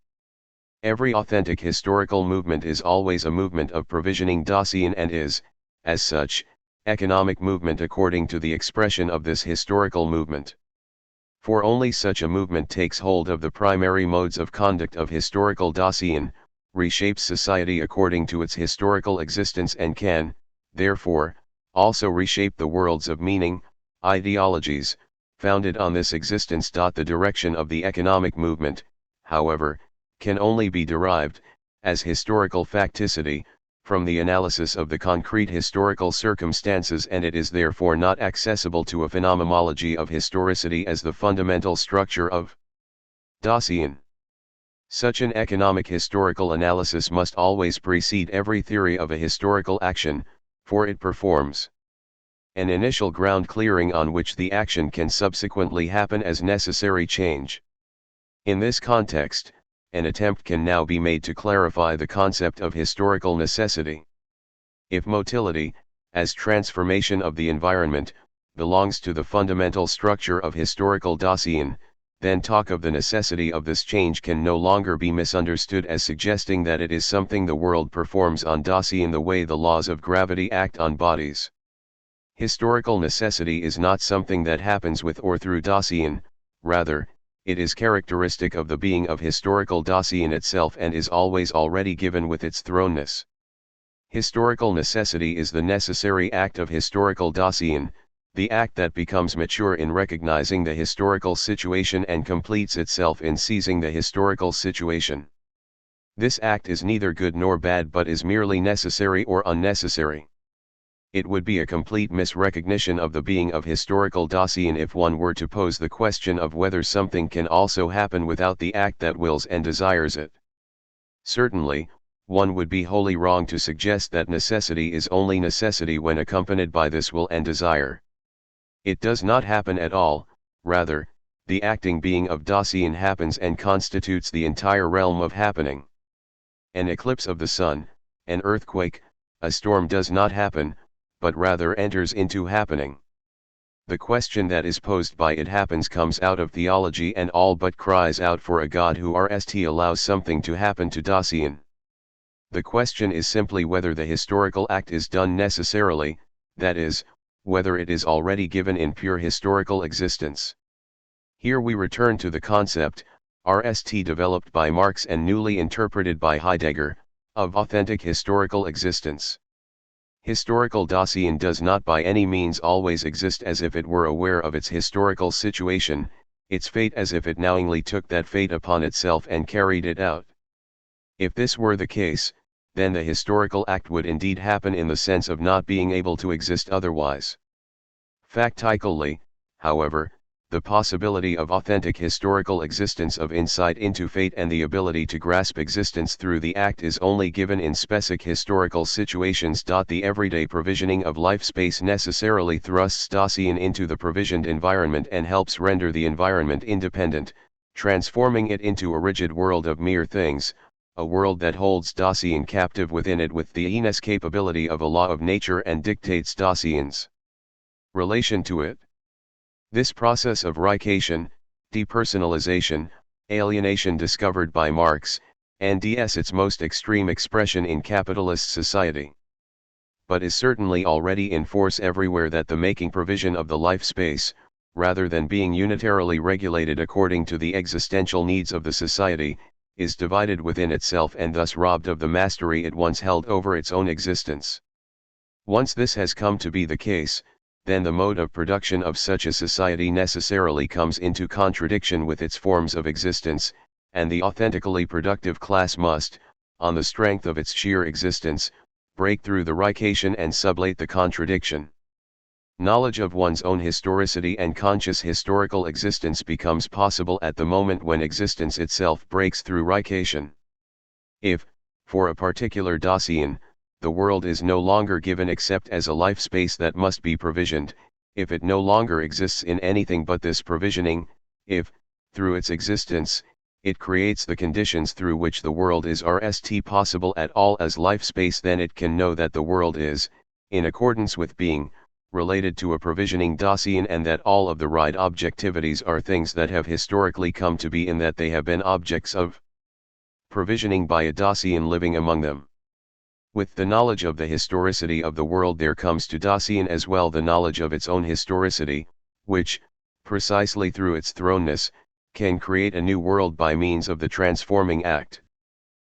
Every authentic historical movement is always a movement of provisioning Dasein and is, as such, economic movement according to the expression of this historical movement. For only such a movement takes hold of the primary modes of conduct of historical Dasein, reshapes society according to its historical existence and can, therefore, also reshape the worlds of meaning, ideologies, founded on this existence. The direction of the economic movement, however, can only be derived, as historical facticity, from the analysis of the concrete historical circumstances, and it is therefore not accessible to a phenomenology of historicity as the fundamental structure of Dasein. Such an economic historical analysis must always precede every theory of a historical action, for it performs an initial ground clearing on which the action can subsequently happen as necessary change. In this context, an attempt can now be made to clarify the concept of historical necessity. If motility, as transformation of the environment, belongs to the fundamental structure of historical Dasein, then talk of the necessity of this change can no longer be misunderstood as suggesting that it is something the world performs on Dasein the way the laws of gravity act on bodies. Historical necessity is not something that happens with or through Dasein, rather, it is characteristic of the being of historical Dasein itself and is always already given with its thrownness. Historical necessity is the necessary act of historical Dasein, the act that becomes mature in recognizing the historical situation and completes itself in seizing the historical situation. This act is neither good nor bad but is merely necessary or unnecessary. It would be a complete misrecognition of the being of historical Dasein if one were to pose the question of whether something can also happen without the act that wills and desires it. Certainly, one would be wholly wrong to suggest that necessity is only necessity when accompanied by this will and desire. It does not happen at all, rather, the acting being of Dasein happens and constitutes the entire realm of happening. An eclipse of the sun, an earthquake, a storm does not happen, but rather enters into happening. The question that is posed by it happens comes out of theology and all but cries out for a God who allows something to happen to Dasein. The question is simply whether the historical act is done necessarily, that is, whether it is already given in pure historical existence. Here we return to the concept, developed by Marx and newly interpreted by Heidegger, of authentic historical existence. Historical Dasein does not by any means always exist as if it were aware of its historical situation, its fate as if it knowingly took that fate upon itself and carried it out. If this were the case, then the historical act would indeed happen in the sense of not being able to exist otherwise. Factically, however, the possibility of authentic historical existence of insight into fate and the ability to grasp existence through the act is only given in specific historical situations. The everyday provisioning of life space necessarily thrusts Dasein into the provisioned environment and helps render the environment independent, transforming it into a rigid world of mere things, a world that holds Dasein captive within it with the inescapability of a law of nature and dictates Dasein's relation to it. This process of rication, depersonalization, alienation discovered by Marx, and its most extreme expression in capitalist society. But is certainly already in force everywhere that the making provision of the life space, rather than being unitarily regulated according to the existential needs of the society, is divided within itself and thus robbed of the mastery it once held over its own existence. Once this has come to be the case, then the mode of production of such a society necessarily comes into contradiction with its forms of existence, and the authentically productive class must, on the strength of its sheer existence, break through the rication and sublate the contradiction. Knowledge of one's own historicity and conscious historical existence becomes possible at the moment when existence itself breaks through rication. If, for a particular Dasein, the world is no longer given except as a life space that must be provisioned, if it no longer exists in anything but this provisioning, if, through its existence, it creates the conditions through which the world is possible at all as life space, then it can know that the world is, in accordance with being, related to a provisioning Dasein, and that all of the right objectivities are things that have historically come to be in that they have been objects of provisioning by a Dasein living among them. With the knowledge of the historicity of the world there comes to Dasein as well the knowledge of its own historicity, which, precisely through its thrownness, can create a new world by means of the transforming act.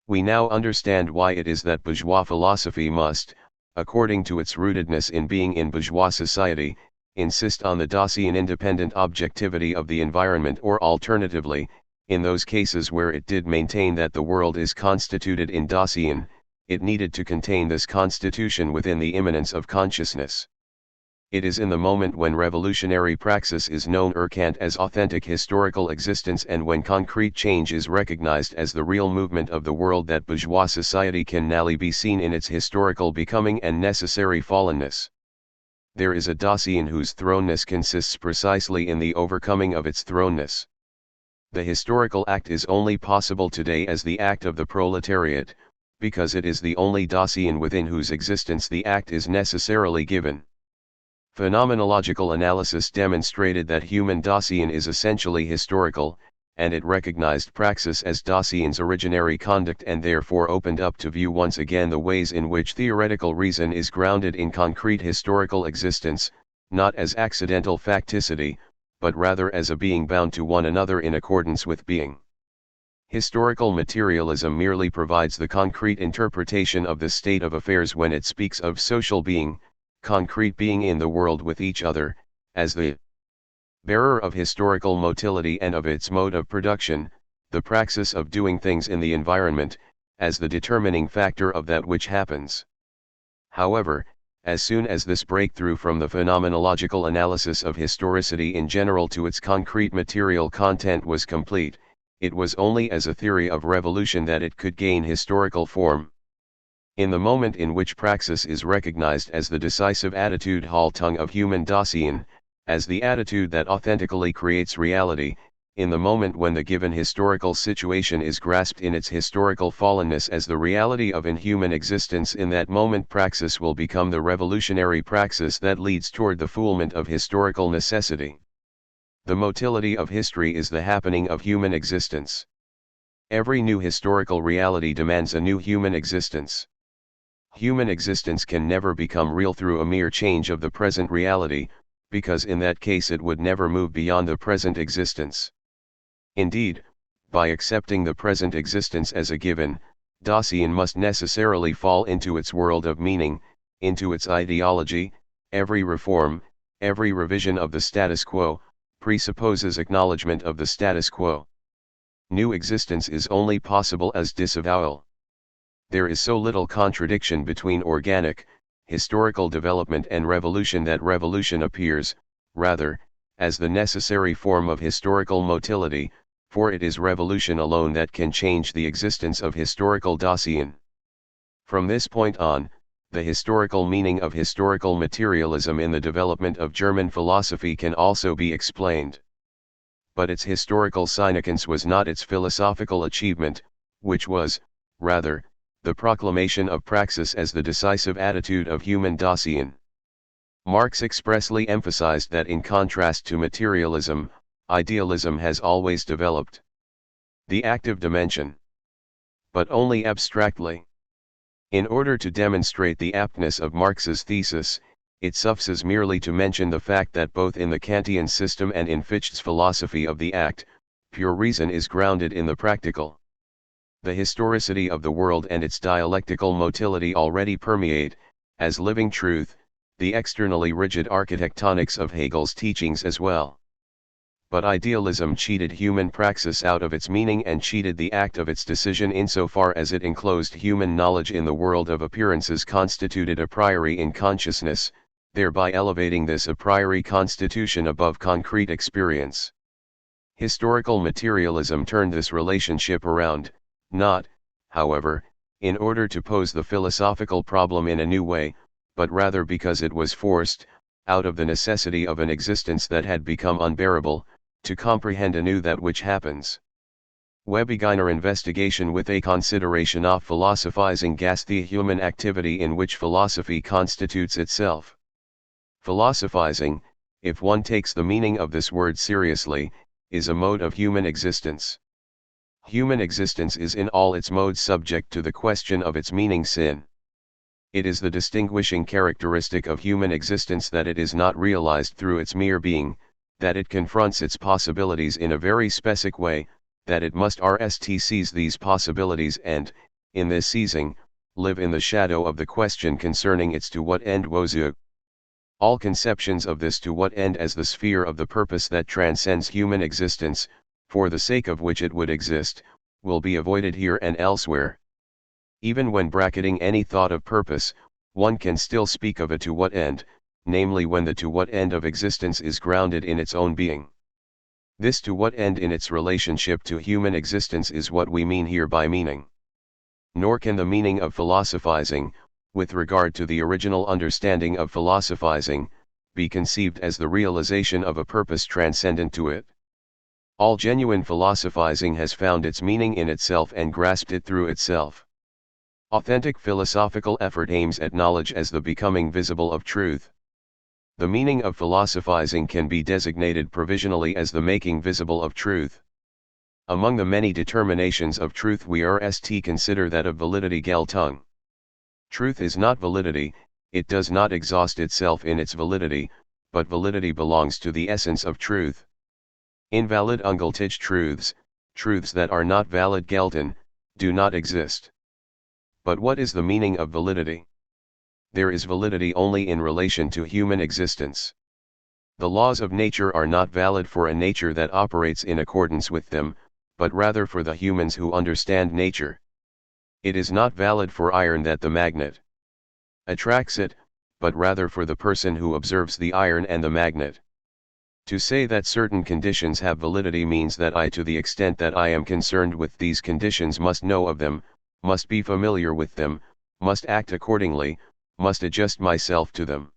We now understand why it is that bourgeois philosophy must, according to its rootedness in being in bourgeois society, insist on the Dasein independent objectivity of the environment, or alternatively, in those cases where it did maintain that the world is constituted in Dasein, it needed to contain this constitution within the immanence of consciousness. It is in the moment when revolutionary praxis is known erkant as authentic historical existence, and when concrete change is recognized as the real movement of the world, that bourgeois society can nally be seen in its historical becoming and necessary fallenness. There is a Dasein whose thrownness consists precisely in the overcoming of its thrownness. The historical act is only possible today as the act of the proletariat, because it is the only Dasein within whose existence the act is necessarily given. Phenomenological analysis demonstrated that human Dasein is essentially historical, and it recognized praxis as Dasein's originary conduct, and therefore opened up to view once again the ways in which theoretical reason is grounded in concrete historical existence, not as accidental facticity, but rather as a being bound to one another in accordance with being. Historical materialism merely provides the concrete interpretation of the state of affairs when it speaks of social being, concrete being in the world with each other, as the bearer of historical motility and of its mode of production, the praxis of doing things in the environment, as the determining factor of that which happens. However, as soon as this breakthrough from the phenomenological analysis of historicity in general to its concrete material content was complete, it was only as a theory of revolution that it could gain historical form. In the moment in which praxis is recognized as the decisive attitude Haltung of human Dasein, as the attitude that authentically creates reality, in the moment when the given historical situation is grasped in its historical fallenness as the reality of inhuman existence, in that moment praxis will become the revolutionary praxis that leads toward the foulement of historical necessity. The motility of history is the happening of human existence. Every new historical reality demands a new human existence. Human existence can never become real through a mere change of the present reality, because in that case it would never move beyond the present existence. Indeed, by accepting the present existence as a given, Dasein must necessarily fall into its world of meaning, into its ideology. Every reform, every revision of the status quo, presupposes acknowledgement of the status quo. New existence is only possible as disavowal. There is so little contradiction between organic, historical development and revolution that revolution appears, rather, as the necessary form of historical motility, for it is revolution alone that can change the existence of historical Dasein. From this point on, the historical meaning of historical materialism in the development of German philosophy can also be explained. But its historical significance was not its philosophical achievement, which was, rather, the proclamation of praxis as the decisive attitude of human Dasein. Marx expressly emphasized that in contrast to materialism, idealism has always developed the active dimension, but only abstractly. In order to demonstrate the aptness of Marx's thesis, it suffices merely to mention the fact that both in the Kantian system and in Fichte's philosophy of the act, pure reason is grounded in the practical. The historicity of the world and its dialectical motility already permeate, as living truth, the externally rigid architectonics of Hegel's teachings as well. But idealism cheated human praxis out of its meaning and cheated the act of its decision insofar as it enclosed human knowledge in the world of appearances constituted a priori in consciousness, thereby elevating this a priori constitution above concrete experience. Historical materialism turned this relationship around, not, however, in order to pose the philosophical problem in a new way, but rather because it was forced, out of the necessity of an existence that had become unbearable, to comprehend anew that which happens. Webigener investigation with a consideration of philosophizing gas the human activity in which philosophy constitutes itself. Philosophizing, if one takes the meaning of this word seriously, is a mode of human existence. Human existence is in all its modes subject to the question of its meaning sin. It is the distinguishing characteristic of human existence that it is not realized through its mere being, that it confronts its possibilities in a very specific way, that it must seize these possibilities and, in this seizing, live in the shadow of the question concerning its to what end wozu. All conceptions of this to what end as the sphere of the purpose that transcends human existence, for the sake of which it would exist, will be avoided here and elsewhere. Even when bracketing any thought of purpose, one can still speak of a to what end, namely when the to what end of existence is grounded in its own being. This to what end in its relationship to human existence is what we mean here by meaning. Nor can the meaning of philosophizing, with regard to the original understanding of philosophizing, be conceived as the realization of a purpose transcendent to it. All genuine philosophizing has found its meaning in itself and grasped it through itself. Authentic philosophical effort aims at knowledge as the becoming visible of truth. The meaning of philosophizing can be designated provisionally as the making visible of truth. Among the many determinations of truth we consider that of validity Geltung. Truth is not validity, it does not exhaust itself in its validity, but validity belongs to the essence of truth. Invalid ungültige truths, truths that are not valid gelten, do not exist. But what is the meaning of validity? There is validity only in relation to human existence. The laws of nature are not valid for a nature that operates in accordance with them, but rather for the humans who understand nature. It is not valid for iron that the magnet attracts it, but rather for the person who observes the iron and the magnet. To say that certain conditions have validity means that I, to the extent that I am concerned with these conditions, must know of them, must be familiar with them, must act accordingly, must adjust myself to them.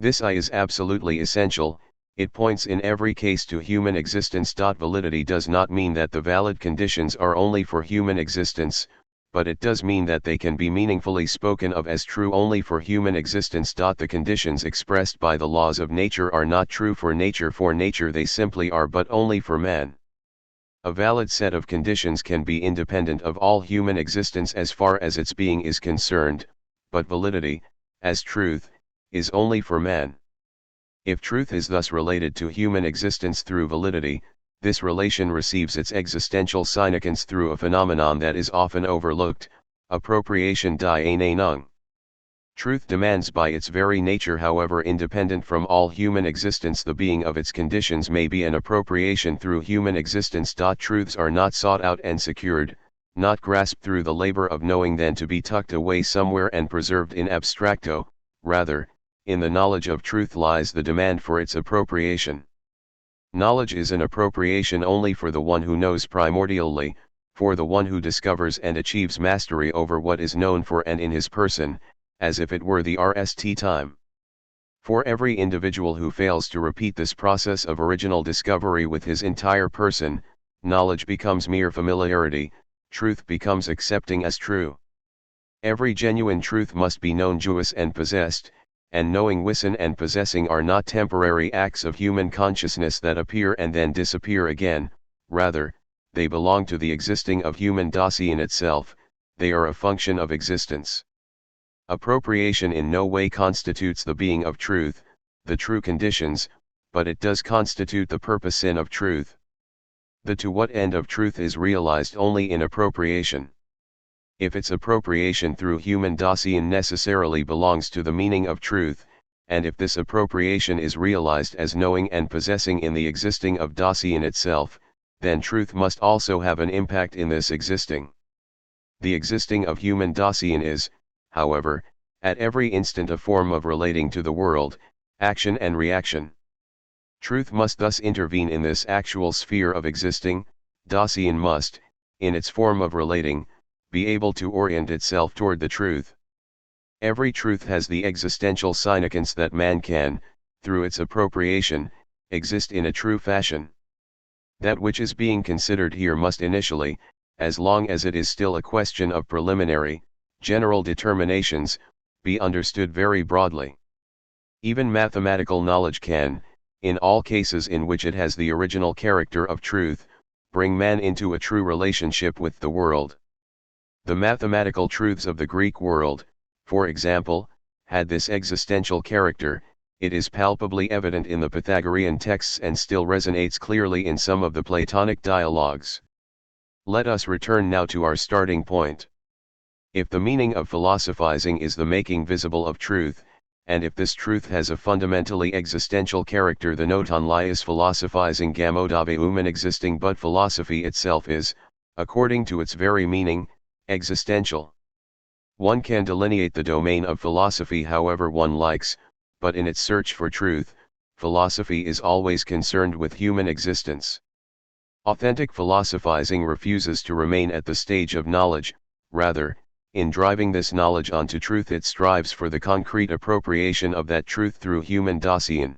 This I is absolutely essential. It points in every case to human existence. Validity does not mean that the valid conditions are only for human existence, but it does mean that they can be meaningfully spoken of as true only for human existence. The conditions expressed by the laws of nature are not true for nature they simply are, but only for man. A valid set of conditions can be independent of all human existence as far as its being is concerned, but validity, as truth, is only for man. If truth is thus related to human existence through validity, this relation receives its existential significance through a phenomenon that is often overlooked, appropriation die Einung. Truth demands by its very nature, however independent from all human existence, the being of its conditions may be an appropriation through human existence. Truths are not sought out and secured, not grasped through the labor of knowing, then to be tucked away somewhere and preserved in abstracto, rather, in the knowledge of truth lies the demand for its appropriation. Knowledge is an appropriation only for the one who knows primordially, for the one who discovers and achieves mastery over what is known for and in his person, as if it were the time. For every individual who fails to repeat this process of original discovery with his entire person, knowledge becomes mere familiarity, truth becomes accepting as true. Every genuine truth must be known jouis and possessed, and knowing, wissen and possessing are not temporary acts of human consciousness that appear and then disappear again, rather, they belong to the existing of human Dasein itself, they are a function of existence. Appropriation in no way constitutes the being of truth, the true conditions, but it does constitute the purpose in of truth. The to what end of truth is realized only in appropriation. If its appropriation through human Dasein necessarily belongs to the meaning of truth, and if this appropriation is realized as knowing and possessing in the existing of Dasein itself, then truth must also have an impact in this existing. The existing of human Dasein is, however, at every instant a form of relating to the world, action and reaction. Truth must thus intervene in this actual sphere of existing. Dasein must, in its form of relating, be able to orient itself toward the truth. Every truth has the existential significance that man can, through its appropriation, exist in a true fashion. That which is being considered here must initially, as long as it is still a question of preliminary, general determinations, be understood very broadly. Even mathematical knowledge can, in all cases in which it has the original character of truth, bring man into a true relationship with the world. The mathematical truths of the Greek world, for example, had this existential character. It is palpably evident in the Pythagorean texts and still resonates clearly in some of the Platonic dialogues. Let us return now to our starting point. If the meaning of philosophizing is the making visible of truth, and if this truth has a fundamentally existential character, the noton lies philosophizing gamodave uman existing, but philosophy itself is, according to its very meaning, existential. One can delineate the domain of philosophy however one likes, but in its search for truth, philosophy is always concerned with human existence. Authentic philosophizing refuses to remain at the stage of knowledge, rather, in driving this knowledge onto truth it strives for the concrete appropriation of that truth through human Dasein.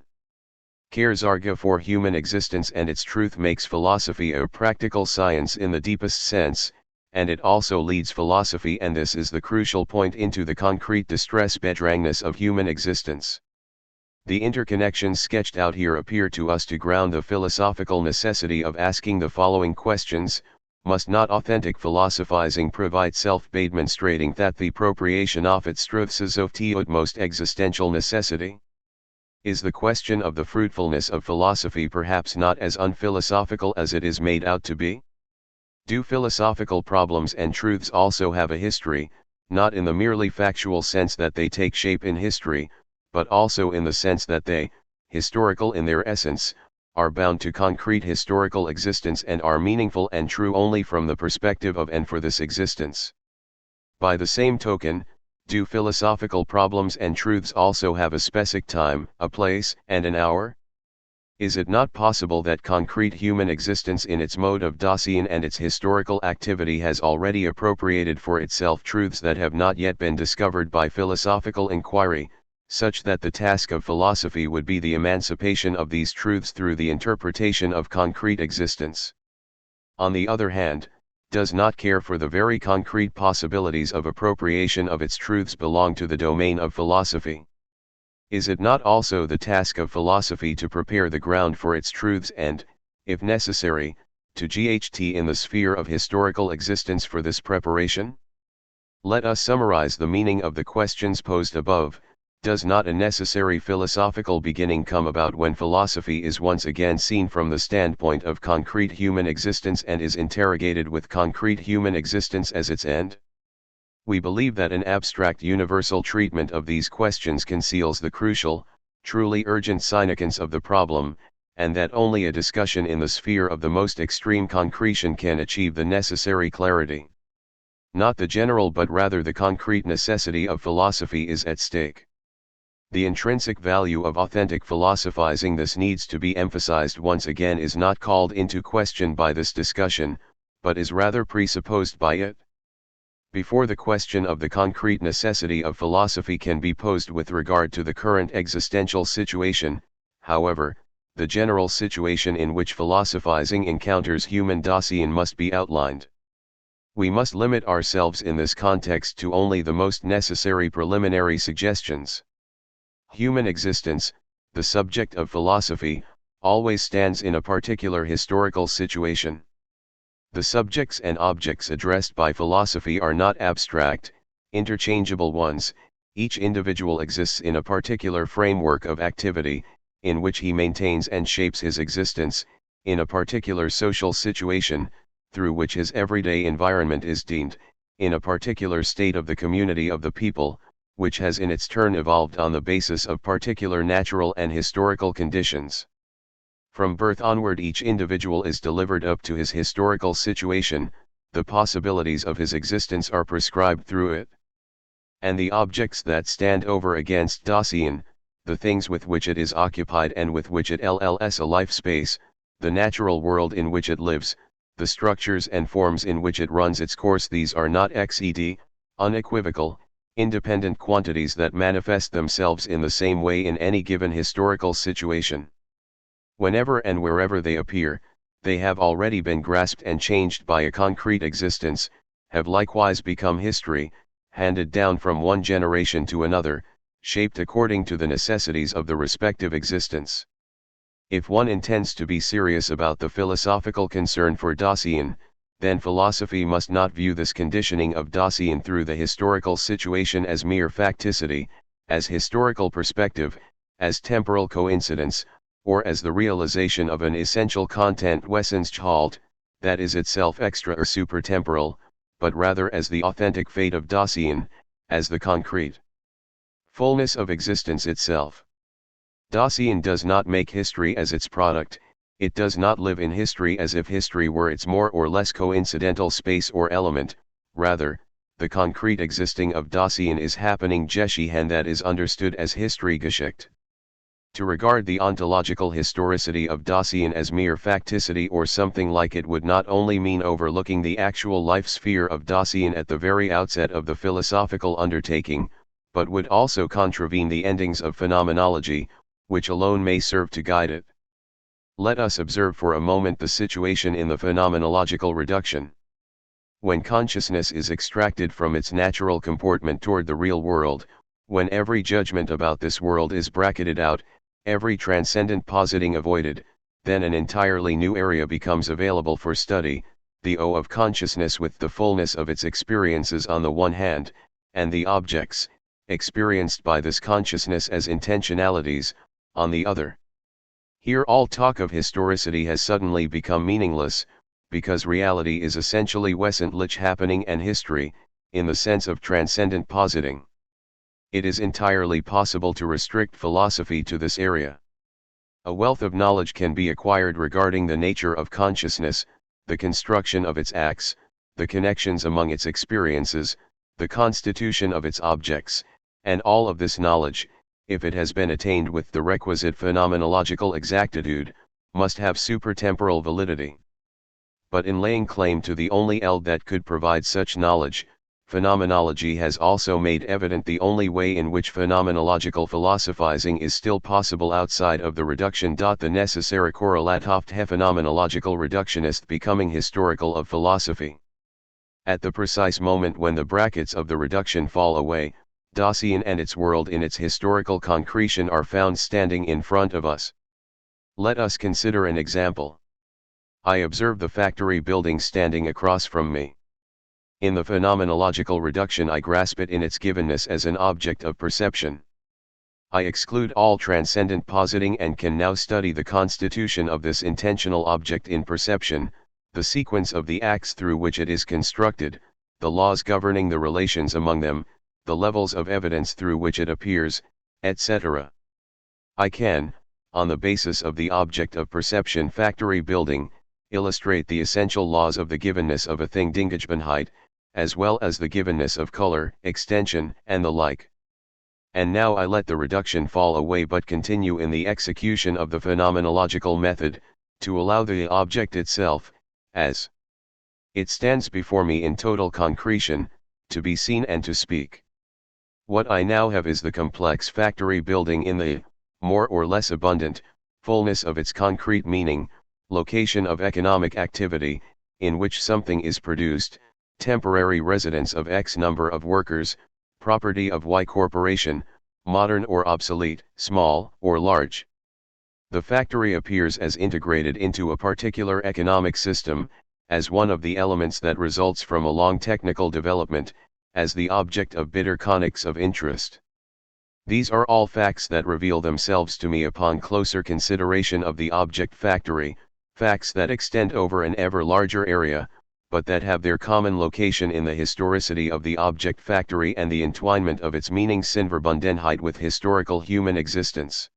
Kehrsarge for human existence and its truth makes philosophy a practical science in the deepest sense, and it also leads philosophy, and this is the crucial point, into the concrete distress bedrangness of human existence. The interconnections sketched out here appear to us to ground the philosophical necessity of asking the following questions: must not authentic philosophizing provide self-demonstrating that the appropriation of its truths is of the utmost existential necessity? Is the question of the fruitfulness of philosophy perhaps not as unphilosophical as it is made out to be? Do philosophical problems and truths also have a history, not in the merely factual sense that they take shape in history, but also in the sense that they, historical in their essence, are bound to concrete historical existence and are meaningful and true only from the perspective of and for this existence? By the same token, do philosophical problems and truths also have a specific time, a place, and an hour? Is it not possible that concrete human existence in its mode of Dasein and its historical activity has already appropriated for itself truths that have not yet been discovered by philosophical inquiry, such that the task of philosophy would be the emancipation of these truths through the interpretation of concrete existence? On the other hand, does not care for the very concrete possibilities of appropriation of its truths belong to the domain of philosophy? Is it not also the task of philosophy to prepare the ground for its truths and, if necessary, to GHT in the sphere of historical existence for this preparation? Let us summarize the meaning of the questions posed above. Does not a necessary philosophical beginning come about when philosophy is once again seen from the standpoint of concrete human existence and is interrogated with concrete human existence as its end? We believe that an abstract universal treatment of these questions conceals the crucial, truly urgent significance of the problem, and that only a discussion in the sphere of the most extreme concretion can achieve the necessary clarity. Not the general but rather the concrete necessity of philosophy is at stake. The intrinsic value of authentic philosophizing, this needs to be emphasized once again, is not called into question by this discussion, but is rather presupposed by it. Before the question of the concrete necessity of philosophy can be posed with regard to the current existential situation, however, the general situation in which philosophizing encounters human Dasein must be outlined. We must limit ourselves in this context to only the most necessary preliminary suggestions. Human existence, the subject of philosophy, always stands in a particular historical situation. The subjects and objects addressed by philosophy are not abstract, interchangeable ones. Each individual exists in a particular framework of activity, in which he maintains and shapes his existence, in a particular social situation, through which his everyday environment is deemed, in a particular state of the community of the people, which has in its turn evolved on the basis of particular natural and historical conditions. From birth onward each individual is delivered up to his historical situation, the possibilities of his existence are prescribed through it. And the objects that stand over against Dasein, the things with which it is occupied and with which it LLs a life space, the natural world in which it lives, the structures and forms in which it runs its course, these are not XED, unequivocal, independent quantities that manifest themselves in the same way in any given historical situation. Whenever and wherever they appear, they have already been grasped and changed by a concrete existence, have likewise become history, handed down from one generation to another, shaped according to the necessities of the respective existence. If one intends to be serious about the philosophical concern for Dasein, then philosophy must not view this conditioning of Dasein through the historical situation as mere facticity, as historical perspective, as temporal coincidence, or as the realization of an essential content Wesensgehalt, that is itself extra or supertemporal, but rather as the authentic fate of Dasein, as the concrete fullness of existence itself. Dasein does not make history as its product, it does not live in history as if history were its more or less coincidental space or element, rather, the concrete existing of Dasein is happening Geschehen, that is understood as Historygeschichte. To regard the ontological historicity of Dasein as mere facticity or something like it would not only mean overlooking the actual life sphere of Dasein at the very outset of the philosophical undertaking, but would also contravene the endings of phenomenology, which alone may serve to guide it. Let us observe for a moment the situation in the phenomenological reduction. When consciousness is extracted from its natural comportment toward the real world, when every judgment about this world is bracketed out, every transcendent positing avoided, then an entirely new area becomes available for study, the O of consciousness with the fullness of its experiences on the one hand, and the objects, experienced by this consciousness as intentionalities, on the other. Here all talk of historicity has suddenly become meaningless, because reality is essentially wesentlich happening and history, in the sense of transcendent positing. It is entirely possible to restrict philosophy to this area. A wealth of knowledge can be acquired regarding the nature of consciousness, the construction of its acts, the connections among its experiences, the constitution of its objects, and all of this knowledge, if it has been attained with the requisite phenomenological exactitude, must have supertemporal validity. But in laying claim to the only eld that could provide such knowledge, phenomenology has also made evident the only way in which phenomenological philosophizing is still possible outside of the reduction. The necessary correlatoft phenomenological reductionist becoming historical of philosophy. At the precise moment when the brackets of the reduction fall away, Dasein and its world in its historical concretion are found standing in front of us. Let us consider an example. I observe the factory building standing across from me. In the phenomenological reduction I grasp it in its givenness as an object of perception. I exclude all transcendent positing and can now study the constitution of this intentional object in perception, the sequence of the acts through which it is constructed, the laws governing the relations among them, the levels of evidence through which it appears, etc. I can, on the basis of the object of perception factory building, illustrate the essential laws of the givenness of a thing Dingegebenheit, as well as the givenness of color, extension, and the like. And now I let the reduction fall away but continue in the execution of the phenomenological method, to allow the object itself, as it stands before me in total concretion, to be seen and to speak. What I now have is the complex factory building in the, more or less abundant, fullness of its concrete meaning, location of economic activity, in which something is produced, temporary residence of X number of workers, property of Y corporation, modern or obsolete, small or large. The factory appears as integrated into a particular economic system, as one of the elements that results from a long technical development, as the object of bitter conics of interest. These are all facts that reveal themselves to me upon closer consideration of the object factory, facts that extend over an ever larger area, but that have their common location in the historicity of the object factory and the entwinement of its meaning Sinnverbundenheit with historical human existence.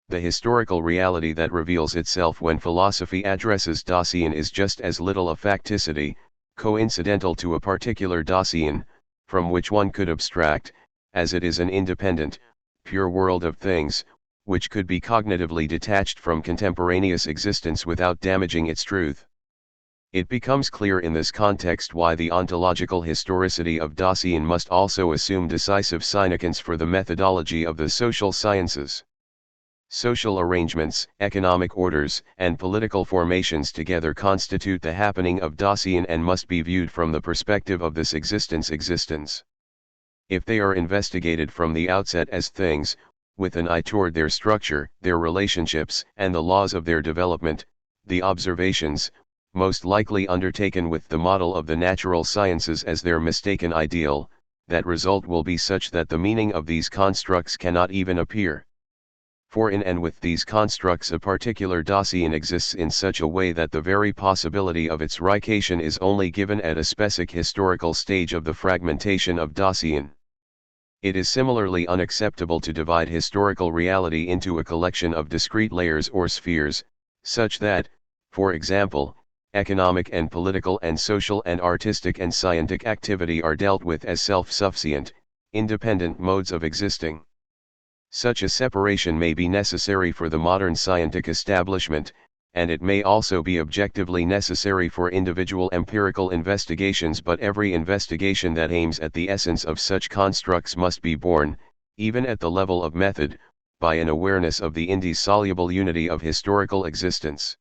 The historical reality that reveals itself when philosophy addresses Dasein is just as little a facticity, coincidental to a particular Dasein, from which one could abstract, as it is an independent, pure world of things, which could be cognitively detached from contemporaneous existence without damaging its truth. It becomes clear in this context why the ontological historicity of Dasein must also assume decisive significance for the methodology of the social sciences. Social arrangements, economic orders, and political formations together constitute the happening of Dasein and must be viewed from the perspective of this existence. If they are investigated from the outset as things, with an eye toward their structure, their relationships, and the laws of their development, the observations, most likely undertaken with the model of the natural sciences as their mistaken ideal, that result will be such that the meaning of these constructs cannot even appear. For in and with these constructs a particular Dasein exists in such a way that the very possibility of its rication is only given at a specific historical stage of the fragmentation of Dasein. It is similarly unacceptable to divide historical reality into a collection of discrete layers or spheres, such that, for example, economic and political and social and artistic and scientific activity are dealt with as self-sufficient, independent modes of existing. Such a separation may be necessary for the modern scientific establishment, and it may also be objectively necessary for individual empirical investigations, but every investigation that aims at the essence of such constructs must be born, even at the level of method, by an awareness of the indissoluble unity of historical existence.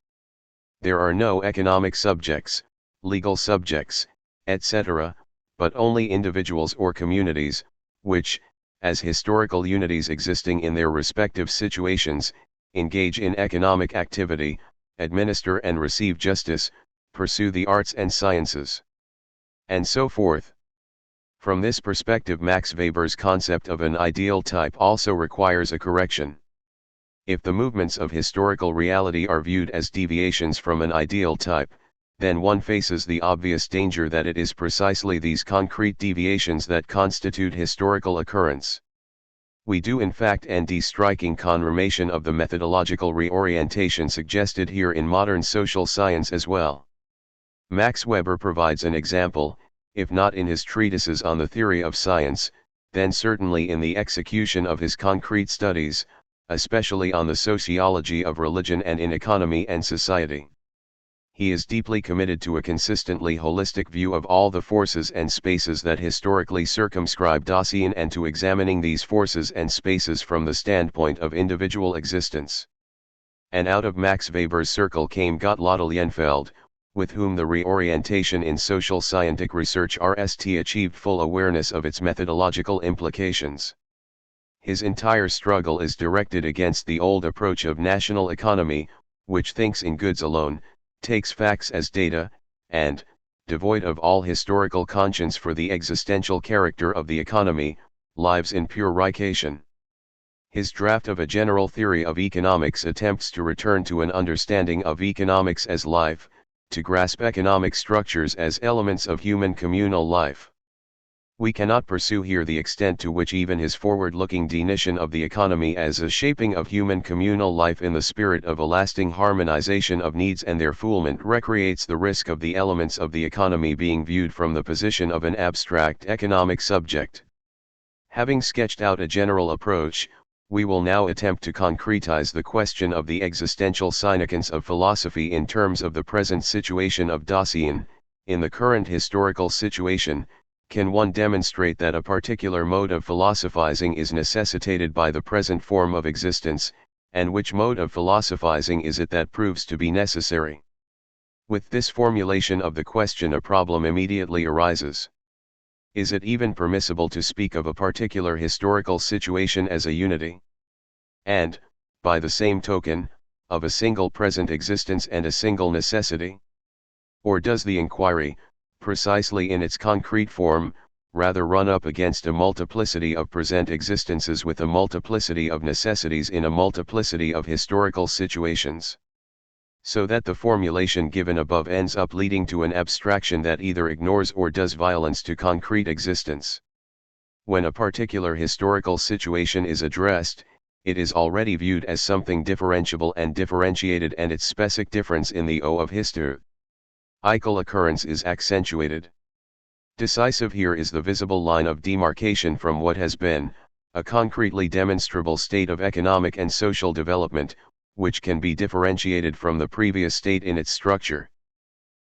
There are no economic subjects, legal subjects, etc., but only individuals or communities, which, as historical unities existing in their respective situations, engage in economic activity, administer and receive justice, pursue the arts and sciences, and so forth. From this perspective, Max Weber's concept of an ideal type also requires a correction. If the movements of historical reality are viewed as deviations from an ideal type, then one faces the obvious danger that it is precisely these concrete deviations that constitute historical occurrence. We do in fact end a striking confirmation of the methodological reorientation suggested here in modern social science as well. Max Weber provides an example, if not in his treatises on the theory of science, then certainly in the execution of his concrete studies, especially on the sociology of religion and in economy and society. He is deeply committed to a consistently holistic view of all the forces and spaces that historically circumscribe Dasein and to examining these forces and spaces from the standpoint of individual existence. And out of Max Weber's circle came Gottlob Lienfeld, with whom the reorientation in social scientific research RST achieved full awareness of its methodological implications. His entire struggle is directed against the old approach of national economy, which thinks in goods alone, takes facts as data, and, devoid of all historical conscience for the existential character of the economy, lives in pure rication. His draft of a general theory of economics attempts to return to an understanding of economics as life, to grasp economic structures as elements of human communal life. We cannot pursue here the extent to which even his forward-looking definition of the economy as a shaping of human communal life in the spirit of a lasting harmonization of needs and their fulfillment recreates the risk of the elements of the economy being viewed from the position of an abstract economic subject. Having sketched out a general approach, we will now attempt to concretize the question of the existential significance of philosophy in terms of the present situation of Dasein. In the current historical situation, can one demonstrate that a particular mode of philosophizing is necessitated by the present form of existence, and which mode of philosophizing is it that proves to be necessary? With this formulation of the question, a problem immediately arises. Is it even permissible to speak of a particular historical situation as a unity? And, by the same token, of a single present existence and a single necessity? Or does the inquiry, precisely in its concrete form, rather run up against a multiplicity of present existences with a multiplicity of necessities in a multiplicity of historical situations? So that the formulation given above ends up leading to an abstraction that either ignores or does violence to concrete existence. When a particular historical situation is addressed, it is already viewed as something differentiable and differentiated, and its specific difference in the O of historical occurrence is accentuated. Decisive here is the visible line of demarcation from what has been, a concretely demonstrable state of economic and social development, which can be differentiated from the previous state in its structure.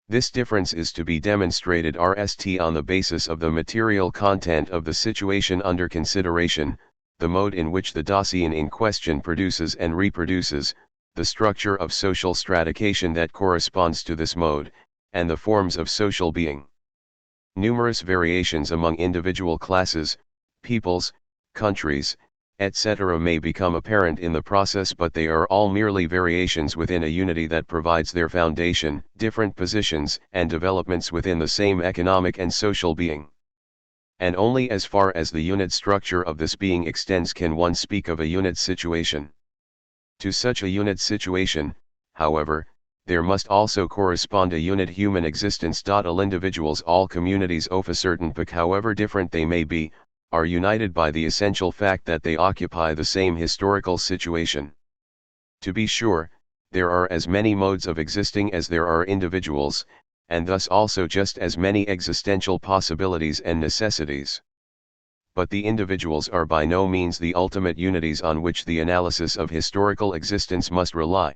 This difference is to be demonstrated RST on the basis of the material content of the situation under consideration, the mode in which the Dasein in question produces and reproduces, the structure of social stratification that corresponds to this mode, and the forms of social being. Numerous variations among individual classes, peoples, countries, etc. may become apparent in the process, but they are all merely variations within a unity that provides their foundation, different positions and developments within the same economic and social being. And only as far as the unit structure of this being extends can one speak of a unit situation. To such a unit situation, however, there must also correspond a unit human existence. All individuals, all communities of a certain epoch, however different they may be, are united by the essential fact that they occupy the same historical situation. To be sure, there are as many modes of existing as there are individuals, and thus also just as many existential possibilities and necessities. But the individuals are by no means the ultimate unities on which the analysis of historical existence must rely.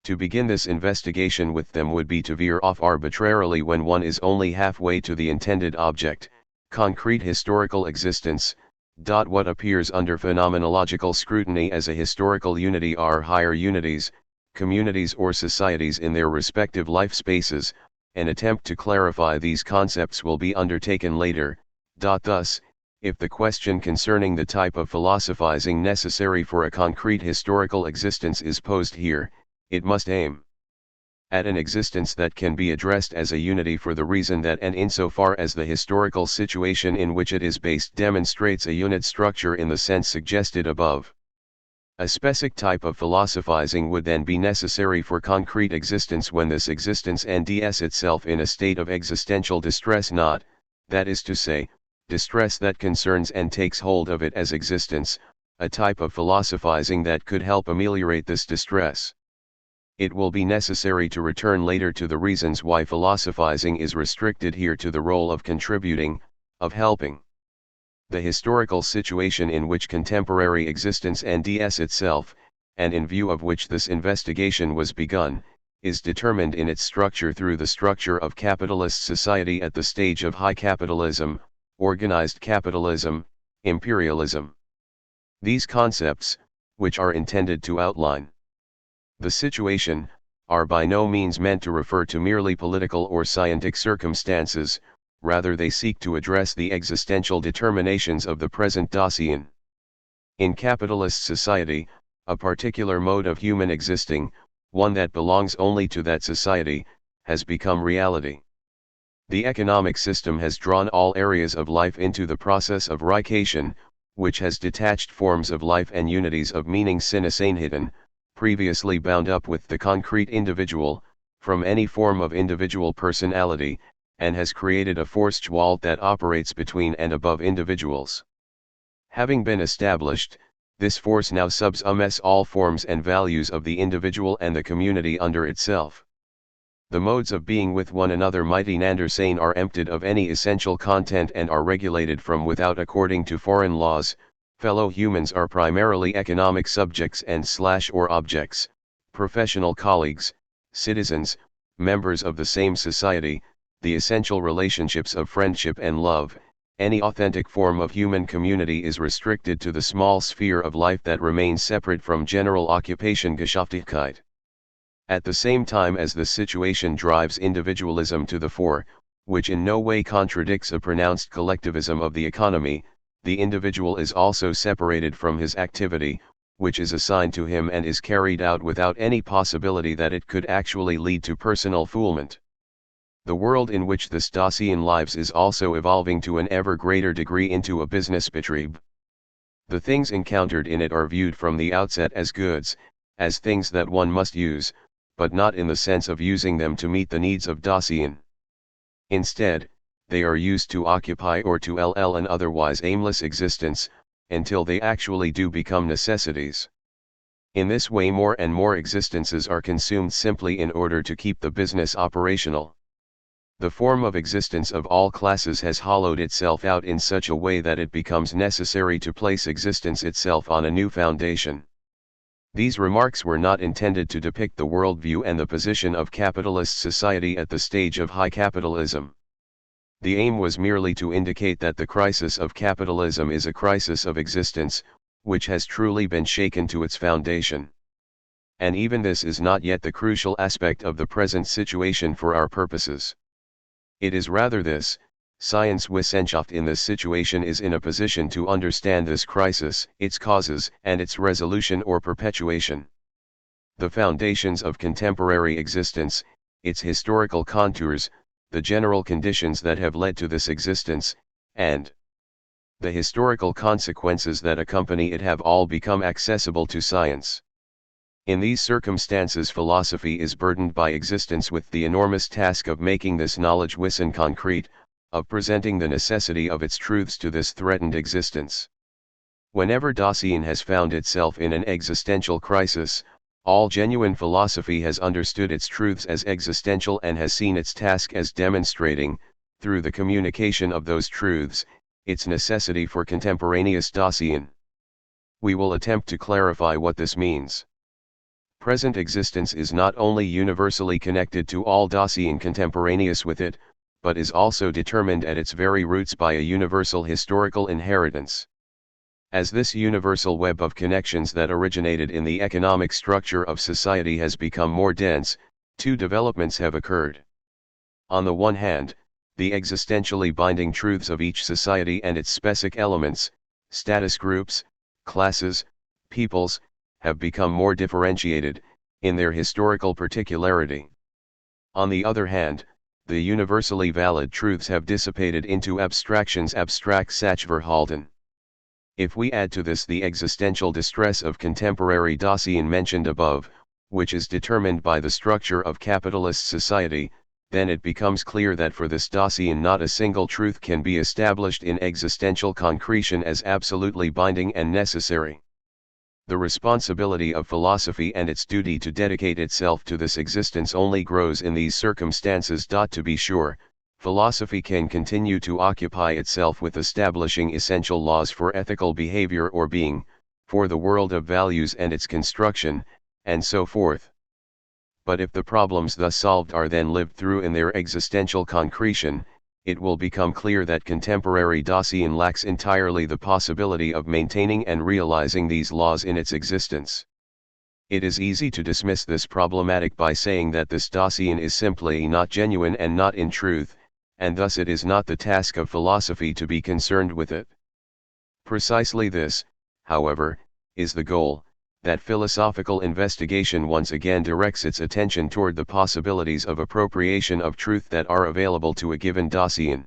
To begin this investigation with them would be to veer off arbitrarily when one is only halfway to the intended object, concrete historical existence. What appears under phenomenological scrutiny as a historical unity are higher unities, communities or societies in their respective life spaces. An attempt to clarify these concepts will be undertaken later. Thus, if the question concerning the type of philosophizing necessary for a concrete historical existence is posed here, it must aim at an existence that can be addressed as a unity for the reason that, and insofar as the historical situation in which it is based demonstrates a unit structure in the sense suggested above. A specific type of philosophizing would then be necessary for concrete existence when this existence ends itself in a state of existential distress, not, that is to say, distress that concerns and takes hold of it as existence, a type of philosophizing that could help ameliorate this distress. It will be necessary to return later to the reasons why philosophizing is restricted here to the role of contributing, of helping. The historical situation in which contemporary existence ends itself, and in view of which this investigation was begun, is determined in its structure through the structure of capitalist society at the stage of high capitalism, organized capitalism, imperialism. These concepts, which are intended to outline the situation, are by no means meant to refer to merely political or scientific circumstances, rather they seek to address the existential determinations of the present Dasein. In capitalist society, a particular mode of human existing, one that belongs only to that society, has become reality. The economic system has drawn all areas of life into the process of reichation, which has detached forms of life and unities of meaning Sinnesenheiten, previously bound up with the concrete individual, from any form of individual personality, and has created a Forstgewalt that operates between and above individuals. Having been established, this force now subsumes all forms and values of the individual and the community under itself. The modes of being with one another miteinander are emptied of any essential content and are regulated from without according to foreign laws. Fellow humans are primarily economic subjects and or objects, professional colleagues, citizens, members of the same society. The essential relationships of friendship and love, any authentic form of human community is restricted to the small sphere of life that remains separate from general occupation Geschäftigkeit. At the same time as this situation drives individualism to the fore, which in no way contradicts a pronounced collectivism of the economy, the individual is also separated from his activity, which is assigned to him and is carried out without any possibility that it could actually lead to personal fulfillment. The world in which this Dasein lives is also evolving to an ever greater degree into a Businessbetrieb. The things encountered in it are viewed from the outset as goods, as things that one must use, but not in the sense of using them to meet the needs of Dasein. Instead, they are used to occupy or to an otherwise aimless existence, until they actually do become necessities. In this way more and more existences are consumed simply in order to keep the business operational. The form of existence of all classes has hollowed itself out in such a way that it becomes necessary to place existence itself on a new foundation. These remarks were not intended to depict the worldview and the position of capitalist society at the stage of high capitalism. The aim was merely to indicate that the crisis of capitalism is a crisis of existence, which has truly been shaken to its foundation. And even this is not yet the crucial aspect of the present situation for our purposes. It is rather this, Science Wissenschaft in this situation is in a position to understand this crisis, its causes, and its resolution or perpetuation. The foundations of contemporary existence, its historical contours, the general conditions that have led to this existence, and the historical consequences that accompany it have all become accessible to science. In these circumstances, philosophy is burdened by existence with the enormous task of making this knowledge wissen concrete, of presenting the necessity of its truths to this threatened existence. Whenever Dasein has found itself in an existential crisis, all genuine philosophy has understood its truths as existential and has seen its task as demonstrating, through the communication of those truths, its necessity for contemporaneous Dasein. We will attempt to clarify what this means. Present existence is not only universally connected to all Dasein contemporaneous with it, but is also determined at its very roots by a universal historical inheritance. As this universal web of connections that originated in the economic structure of society has become more dense, two developments have occurred. On the one hand, the existentially binding truths of each society and its specific elements, status groups, classes, peoples, have become more differentiated, in their historical particularity. On the other hand, the universally valid truths have dissipated into abstractions abstract Sachverhalten. If we add to this the existential distress of contemporary Dasein mentioned above, which is determined by the structure of capitalist society, then it becomes clear that for this Dasein not a single truth can be established in existential concretion as absolutely binding and necessary. The responsibility of philosophy and its duty to dedicate itself to this existence only grows in these circumstances. To be sure, philosophy can continue to occupy itself with establishing essential laws for ethical behavior or being, for the world of values and its construction, and so forth. But if the problems thus solved are then lived through in their existential concretion, it will become clear that contemporary Dasein lacks entirely the possibility of maintaining and realizing these laws in its existence. It is easy to dismiss this problematic by saying that this Dasein is simply not genuine and not in truth, and thus it is not the task of philosophy to be concerned with it. Precisely this, however, is the goal, that philosophical investigation once again directs its attention toward the possibilities of appropriation of truth that are available to a given Dasein.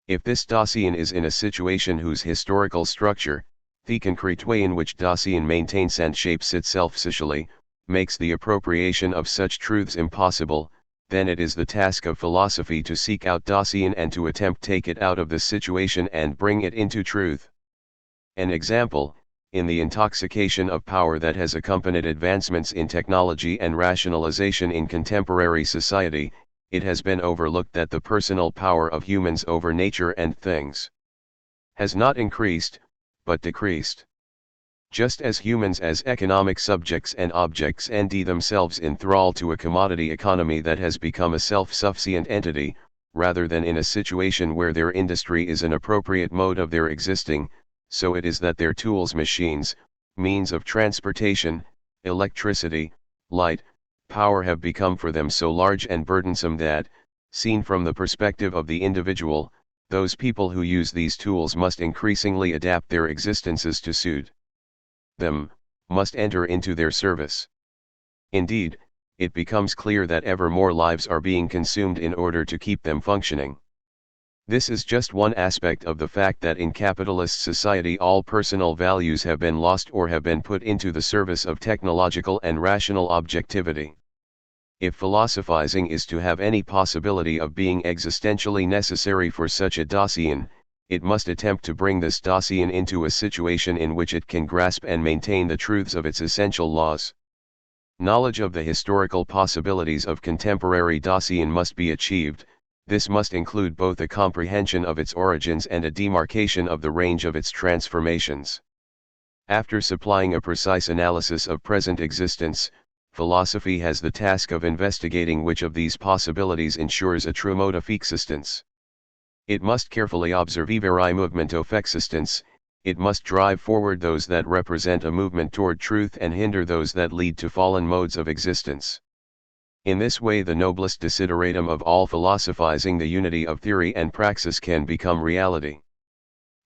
If this Dasein is in a situation whose historical structure, the concrete way in which Dasein maintains and shapes itself socially, makes the appropriation of such truths impossible, then it is the task of philosophy to seek out Dasein and to attempt take it out of this situation and bring it into truth. An example, in the intoxication of power that has accompanied advancements in technology and rationalization in contemporary society, it has been overlooked that the personal power of humans over nature and things has not increased, but decreased. Just as humans as economic subjects and objects themselves enthrall to a commodity economy that has become a self-sufficient entity, rather than in a situation where their industry is an appropriate mode of their existing, so it is that their tools, machines, means of transportation, electricity, light, power have become for them so large and burdensome that, seen from the perspective of the individual, those people who use these tools must increasingly adapt their existences to suit them, must enter into their service. Indeed, it becomes clear that ever more lives are being consumed in order to keep them functioning. This is just one aspect of the fact that in capitalist society all personal values have been lost or have been put into the service of technological and rational objectivity. If philosophizing is to have any possibility of being existentially necessary for such a Dasein, it must attempt to bring this Dasein into a situation in which it can grasp and maintain the truths of its essential laws. Knowledge of the historical possibilities of contemporary Dasein must be achieved. This must include both a comprehension of its origins and a demarcation of the range of its transformations. After supplying a precise analysis of present existence, philosophy has the task of investigating which of these possibilities ensures a true mode of existence. It must carefully observare I movement of existence, it must drive forward those that represent a movement toward truth and hinder those that lead to fallen modes of existence. In this way the noblest desideratum of all philosophizing, the unity of theory and praxis, can become reality.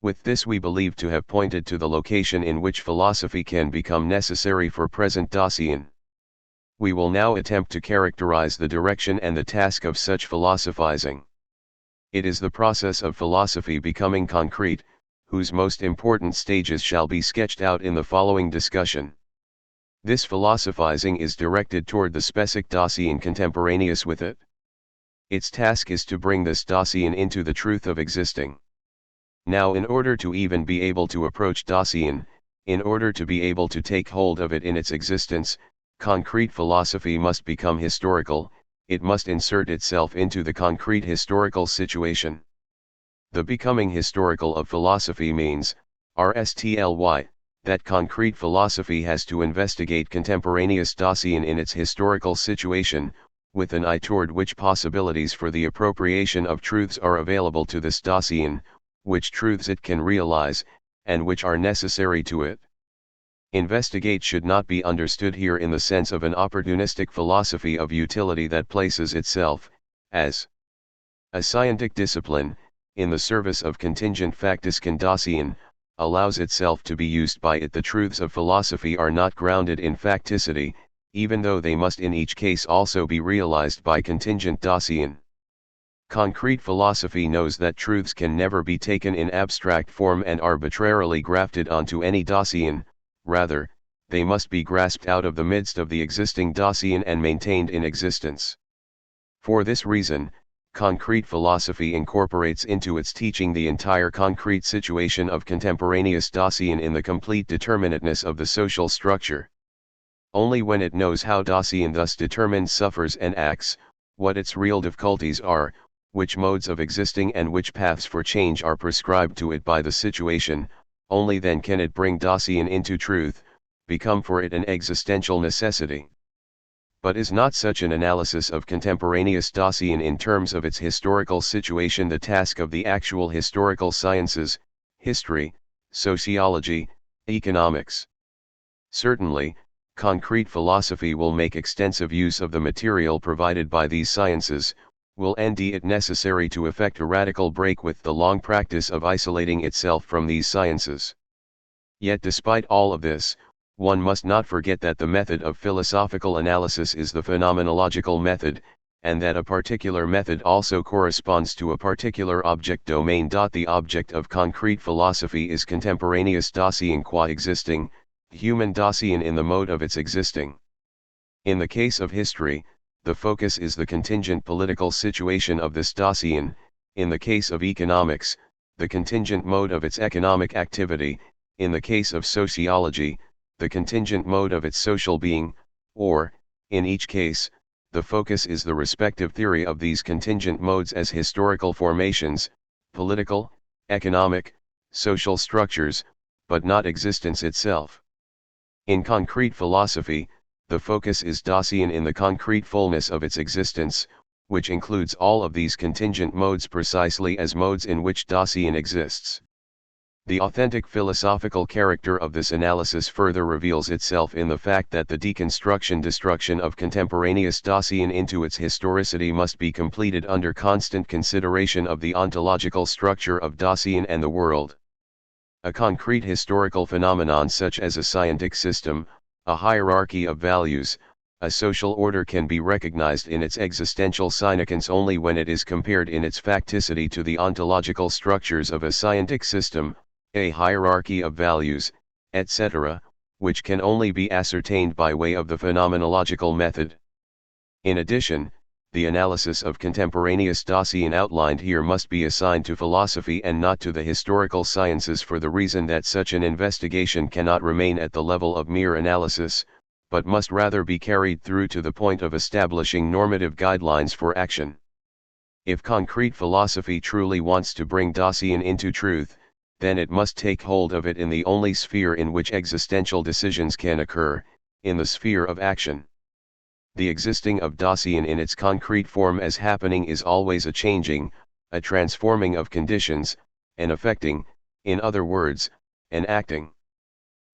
With this we believe to have pointed to the location in which philosophy can become necessary for present Dasein. We will now attempt to characterize the direction and the task of such philosophizing. It is the process of philosophy becoming concrete, whose most important stages shall be sketched out in the following discussion. This philosophizing is directed toward the specific Dasein contemporaneous with it. Its task is to bring this Dasein into the truth of existing. Now, in order to even be able to approach Dasein, in order to be able to take hold of it in its existence, concrete philosophy must become historical, it must insert itself into the concrete historical situation. The becoming historical of philosophy means, rstly, that concrete philosophy has to investigate contemporaneous Dasein in its historical situation, with an eye toward which possibilities for the appropriation of truths are available to this Dasein, which truths it can realize, and which are necessary to it. Investigate should not be understood here in the sense of an opportunistic philosophy of utility that places itself, as a scientific discipline, in the service of contingent factiscan Dasein, allows itself to be used by it. The truths of philosophy are not grounded in facticity, even though they must in each case also be realized by contingent Dasein. Concrete philosophy knows that truths can never be taken in abstract form and arbitrarily grafted onto any Dasein, rather, they must be grasped out of the midst of the existing Dasein and maintained in existence. For this reason, concrete philosophy incorporates into its teaching the entire concrete situation of contemporaneous Dasein in the complete determinateness of the social structure. Only when it knows how Dasein thus determined suffers and acts, what its real difficulties are, which modes of existing and which paths for change are prescribed to it by the situation, only then can it bring Dasein into truth, become for it an existential necessity. But is not such an analysis of contemporaneous Dasein in terms of its historical situation the task of the actual historical sciences, history, sociology, economics? Certainly, concrete philosophy will make extensive use of the material provided by these sciences, will indeed it necessary to effect a radical break with the long practice of isolating itself from these sciences. Yet despite all of this, one must not forget that the method of philosophical analysis is the phenomenological method, and that a particular method also corresponds to a particular object domain. The object of concrete philosophy is contemporaneous Dasein qua existing, human Dasein in the mode of its existing. In the case of history, the focus is the contingent political situation of this Dasein. In the case of economics, the contingent mode of its economic activity. In the case of sociology, the contingent mode of its social being, or, in each case, the focus is the respective theory of these contingent modes as historical formations, political, economic, social structures, but not existence itself. In concrete philosophy, the focus is Dasein in the concrete fullness of its existence, which includes all of these contingent modes precisely as modes in which Dasein exists. The authentic philosophical character of this analysis further reveals itself in the fact that the destruction of contemporaneous Dasein into its historicity must be completed under constant consideration of the ontological structure of Dasein and the world. A concrete historical phenomenon such as a scientific system, a hierarchy of values, a social order can be recognized in its existential significance only when it is compared in its facticity to the ontological structures of a scientific system, a hierarchy of values, etc., which can only be ascertained by way of the phenomenological method. In addition, the analysis of contemporaneous Dasein outlined here must be assigned to philosophy and not to the historical sciences for the reason that such an investigation cannot remain at the level of mere analysis, but must rather be carried through to the point of establishing normative guidelines for action. If concrete philosophy truly wants to bring Dasein into truth, then it must take hold of it in the only sphere in which existential decisions can occur, in the sphere of action. The existing of Dasein in its concrete form as happening is always a changing, a transforming of conditions, an affecting, in other words, an acting.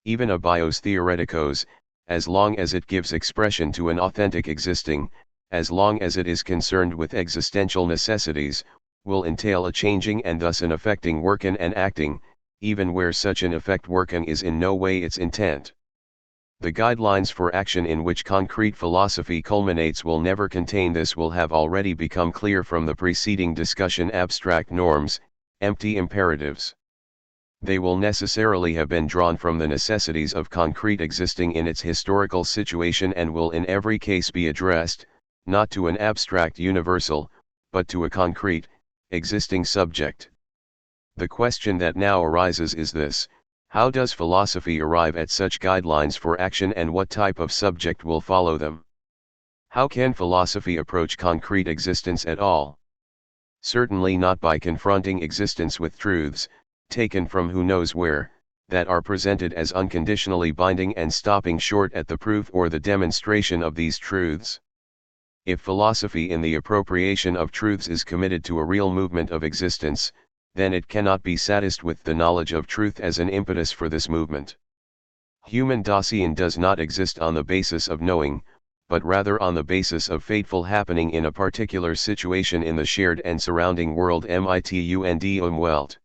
Even a bios theoreticos, as long as it gives expression to an authentic existing, as long as it is concerned with existential necessities, will entail a changing and thus an affecting working and acting, even where such an effect working is in no way its intent. The guidelines for action in which concrete philosophy culminates will never contain this will have already become clear from the preceding discussion. Abstract norms, empty imperatives. They will necessarily have been drawn from the necessities of concrete existing in its historical situation and will in every case be addressed, not to an abstract universal, but to a concrete, existing subject. The question that now arises is this: how does philosophy arrive at such guidelines for action and what type of subject will follow them? How can philosophy approach concrete existence at all? Certainly not by confronting existence with truths, taken from who knows where, that are presented as unconditionally binding and stopping short at the proof or the demonstration of these truths. If philosophy in the appropriation of truths is committed to a real movement of existence, then it cannot be satisfied with the knowledge of truth as an impetus for this movement. Human Dasein does not exist on the basis of knowing, but rather on the basis of fateful happening in a particular situation in the shared and surrounding world. Welt.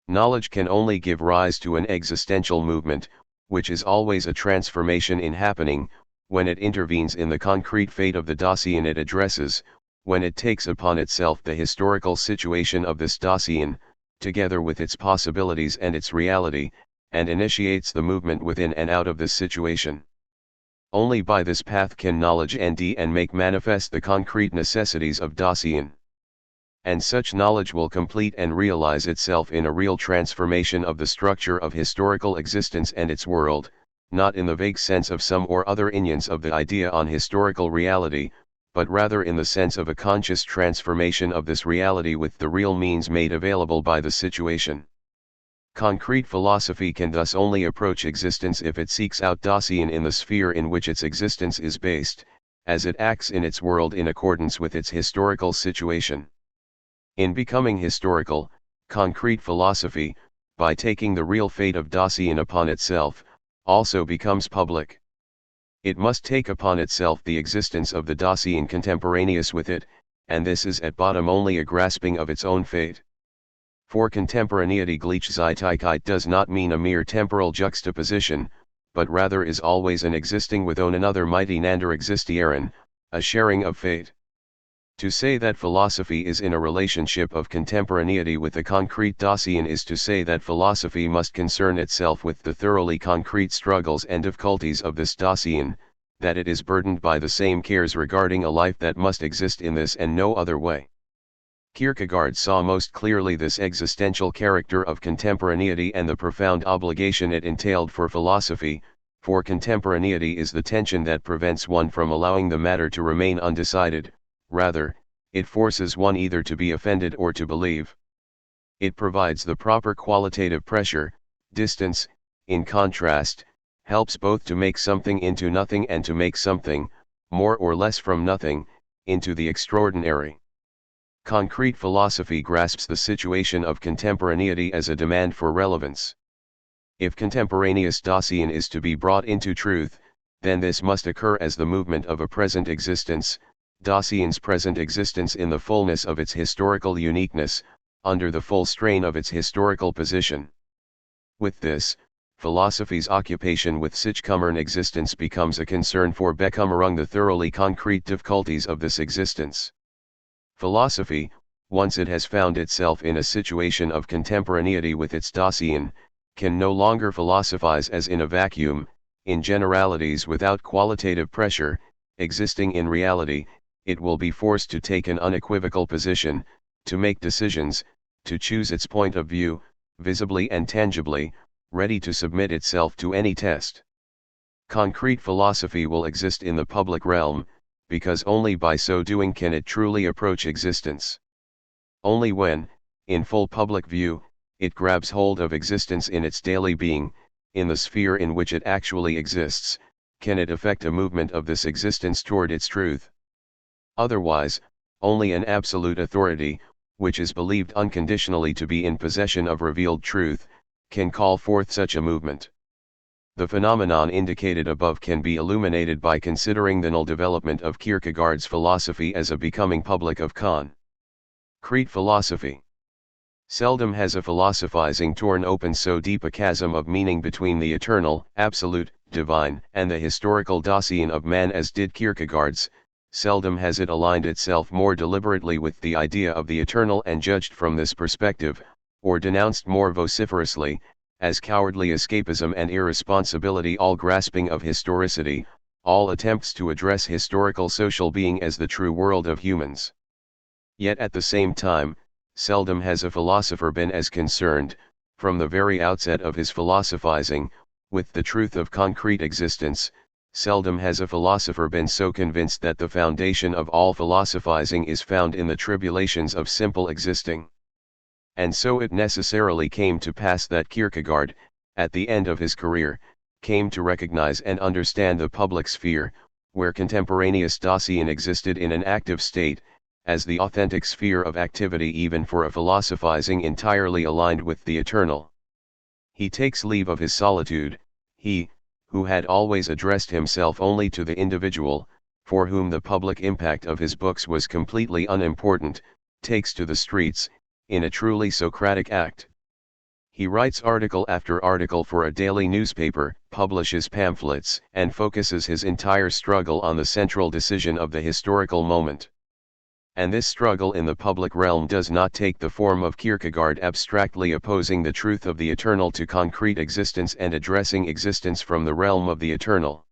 Knowledge can only give rise to an existential movement, which is always a transformation in happening, when it intervenes in the concrete fate of the Dasein it addresses, when it takes upon itself the historical situation of this Dasein, together with its possibilities and its reality, and initiates the movement within and out of this situation. Only by this path can knowledge end and make manifest the concrete necessities of Dasein. And such knowledge will complete and realize itself in a real transformation of the structure of historical existence and its world, not in the vague sense of some or other instance of the idea on historical reality, but rather in the sense of a conscious transformation of this reality with the real means made available by the situation. Concrete philosophy can thus only approach existence if it seeks out Dasein in the sphere in which its existence is based, as it acts in its world in accordance with its historical situation. In becoming historical, concrete philosophy, by taking the real fate of Dasein upon itself, also becomes public. It must take upon itself the existence of the Dasein contemporaneous with it, and this is at bottom only a grasping of its own fate. For contemporaneity Gleichzeitigkeit does not mean a mere temporal juxtaposition, but rather is always an existing with another miteinander existieren, a sharing of fate. To say that philosophy is in a relationship of contemporaneity with the concrete Dasein is to say that philosophy must concern itself with the thoroughly concrete struggles and difficulties of this Dasein, that it is burdened by the same cares regarding a life that must exist in this and no other way. Kierkegaard saw most clearly this existential character of contemporaneity and the profound obligation it entailed for philosophy, for contemporaneity is the tension that prevents one from allowing the matter to remain undecided. Rather, it forces one either to be offended or to believe. It provides the proper qualitative pressure, distance, in contrast, helps both to make something into nothing and to make something, more or less from nothing, into the extraordinary. Concrete philosophy grasps the situation of contemporaneity as a demand for relevance. If contemporaneous Dasein is to be brought into truth, then this must occur as the movement of a present existence, Dasein's present existence in the fullness of its historical uniqueness, under the full strain of its historical position. With this, philosophy's occupation with sich-Kummern existence becomes a concern for Bekummerung the thoroughly concrete difficulties of this existence. Philosophy, once it has found itself in a situation of contemporaneity with its Dasein, can no longer philosophize as in a vacuum, in generalities without qualitative pressure, existing in reality. It will be forced to take an unequivocal position, to make decisions, to choose its point of view, visibly and tangibly, ready to submit itself to any test. Concrete philosophy will exist in the public realm, because only by so doing can it truly approach existence. Only when, in full public view, it grabs hold of existence in its daily being, in the sphere in which it actually exists, can it effect a movement of this existence toward its truth. Otherwise, only an absolute authority, which is believed unconditionally to be in possession of revealed truth, can call forth such a movement. The phenomenon indicated above can be illuminated by considering the null development of Kierkegaard's philosophy as a becoming public of concrete philosophy. Seldom has a philosophizing torn open so deep a chasm of meaning between the eternal, absolute, divine, and the historical Dasein of man as did Kierkegaard's. Seldom has it aligned itself more deliberately with the idea of the eternal and judged from this perspective, or denounced more vociferously, as cowardly escapism and irresponsibility, all grasping of historicity, all attempts to address historical social being as the true world of humans. Yet at the same time, seldom has a philosopher been as concerned, from the very outset of his philosophizing, with the truth of concrete existence. Seldom has a philosopher been so convinced that the foundation of all philosophizing is found in the tribulations of simple existing. And so it necessarily came to pass that Kierkegaard, at the end of his career, came to recognize and understand the public sphere, where contemporaneous Dasein existed in an active state, as the authentic sphere of activity even for a philosophizing entirely aligned with the eternal. He takes leave of his solitude, he, who had always addressed himself only to the individual, for whom the public impact of his books was completely unimportant, takes to the streets, in a truly Socratic act. He writes article after article for a daily newspaper, publishes pamphlets, and focuses his entire struggle on the central decision of the historical moment. And this struggle in the public realm does not take the form of Kierkegaard abstractly opposing the truth of the eternal to concrete existence and addressing existence from the realm of the eternal.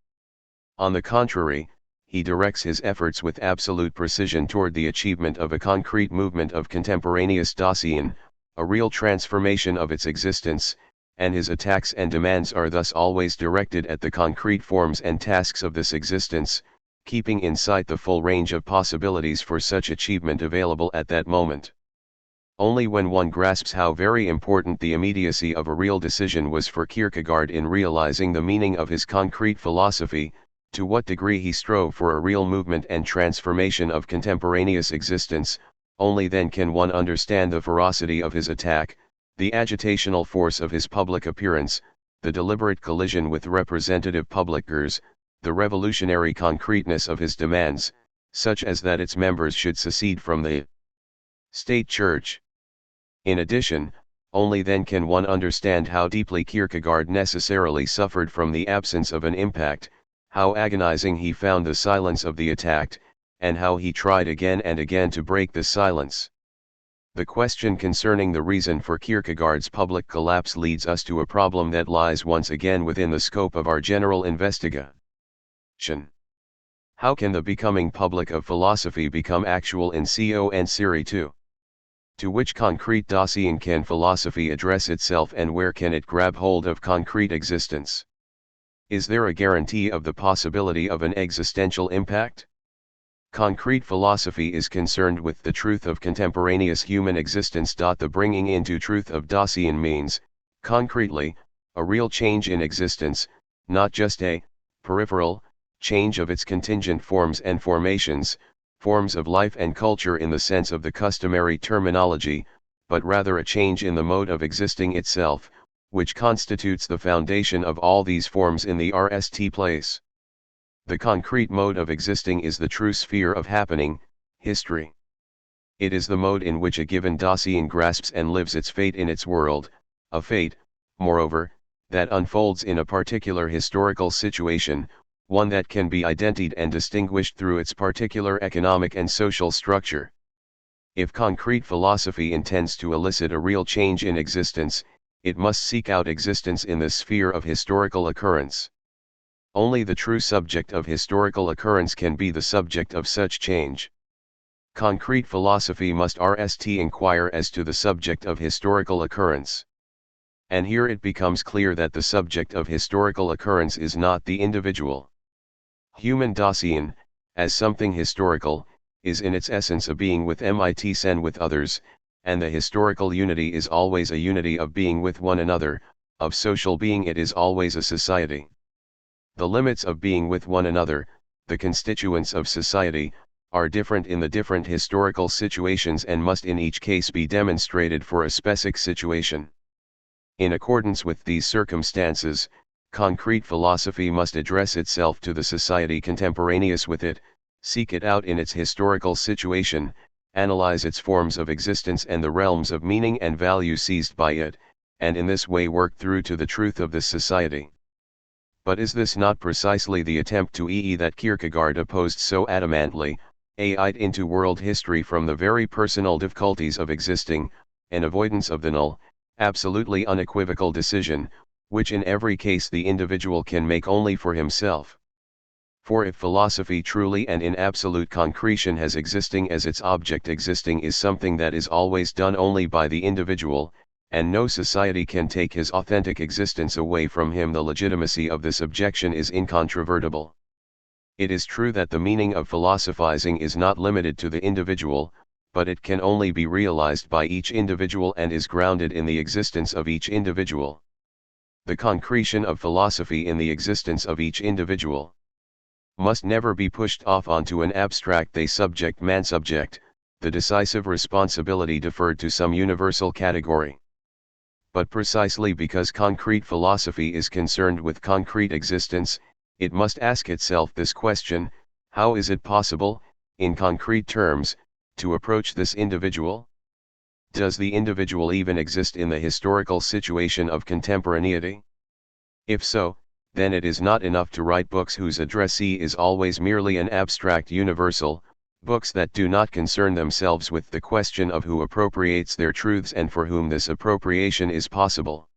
On the contrary, he directs his efforts with absolute precision toward the achievement of a concrete movement of contemporaneous Dasein, a real transformation of its existence, and his attacks and demands are thus always directed at the concrete forms and tasks of this existence, keeping in sight the full range of possibilities for such achievement available at that moment. Only when one grasps how very important the immediacy of a real decision was for Kierkegaard in realizing the meaning of his concrete philosophy, to what degree he strove for a real movement and transformation of contemporaneous existence, only then can one understand the ferocity of his attack, the agitational force of his public appearance, the deliberate collision with representative publickers, the revolutionary concreteness of his demands, such as that its members should secede from the state church. In addition, only then can one understand how deeply Kierkegaard necessarily suffered from the absence of an impact, how agonizing he found the silence of the attacked, and how he tried again and again to break the silence. The question concerning the reason for Kierkegaard's public collapse leads us to a problem that lies once again within the scope of our general investigation. How can the becoming public of philosophy become actual in Co and Series 2? To which concrete Dasein can philosophy address itself, and where can it grab hold of concrete existence? Is there a guarantee of the possibility of an existential impact? Concrete philosophy is concerned with the truth of contemporaneous human existence. The bringing into truth of Dasein means, concretely, a real change in existence, not just a peripheral change of its contingent forms and formations, forms of life and culture in the sense of the customary terminology, but rather a change in the mode of existing itself, which constitutes the foundation of all these forms in the RST place. The concrete mode of existing is the true sphere of happening, history. It is the mode in which a given Dasein grasps and lives its fate in its world, a fate, moreover, that unfolds in a particular historical situation, one that can be identified and distinguished through its particular economic and social structure. If concrete philosophy intends to elicit a real change in existence, it must seek out existence in the sphere of historical occurrence. Only the true subject of historical occurrence can be the subject of such change. Concrete philosophy must inquire as to the subject of historical occurrence. And here it becomes clear that the subject of historical occurrence is not the individual. Human Dasein, as something historical, is in its essence a being with sen with others, and the historical unity is always a unity of being with one another, of social being it is always a society. The limits of being with one another, the constituents of society, are different in the different historical situations and must in each case be demonstrated for a specific situation. In accordance with these circumstances, concrete philosophy must address itself to the society contemporaneous with it, seek it out in its historical situation, analyze its forms of existence and the realms of meaning and value seized by it, and in this way work through to the truth of this society. But is this not precisely the attempt to that Kierkegaard opposed so adamantly, into world history from the very personal difficulties of existing, an avoidance of the null, absolutely unequivocal decision, which in every case the individual can make only for himself? For if philosophy truly and in absolute concretion has existing as its object, existing is something that is always done only by the individual, and no society can take his authentic existence away from him, the legitimacy of this objection is incontrovertible. It is true that the meaning of philosophizing is not limited to the individual, but it can only be realized by each individual and is grounded in the existence of each individual. The concretion of philosophy in the existence of each individual must never be pushed off onto an abstract they subject man-subject, the decisive responsibility deferred to some universal category. But precisely because concrete philosophy is concerned with concrete existence, it must ask itself this question: how is it possible, in concrete terms, to approach this individual? Does the individual even exist in the historical situation of contemporaneity? If so, then it is not enough to write books whose addressee is always merely an abstract universal, books that do not concern themselves with the question of who appropriates their truths and for whom this appropriation is possible.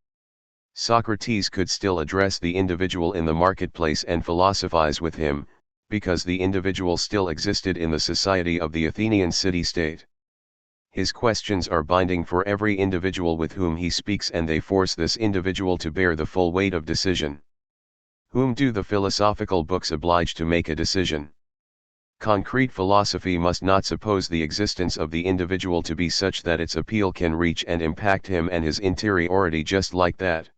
Socrates could still address the individual in the marketplace and philosophize with him, because the individual still existed in the society of the Athenian city-state. His questions are binding for every individual with whom he speaks, and they force this individual to bear the full weight of decision. Whom do the philosophical books oblige to make a decision? Concrete philosophy must not suppose the existence of the individual to be such that its appeal can reach and impact him and his interiority just like that.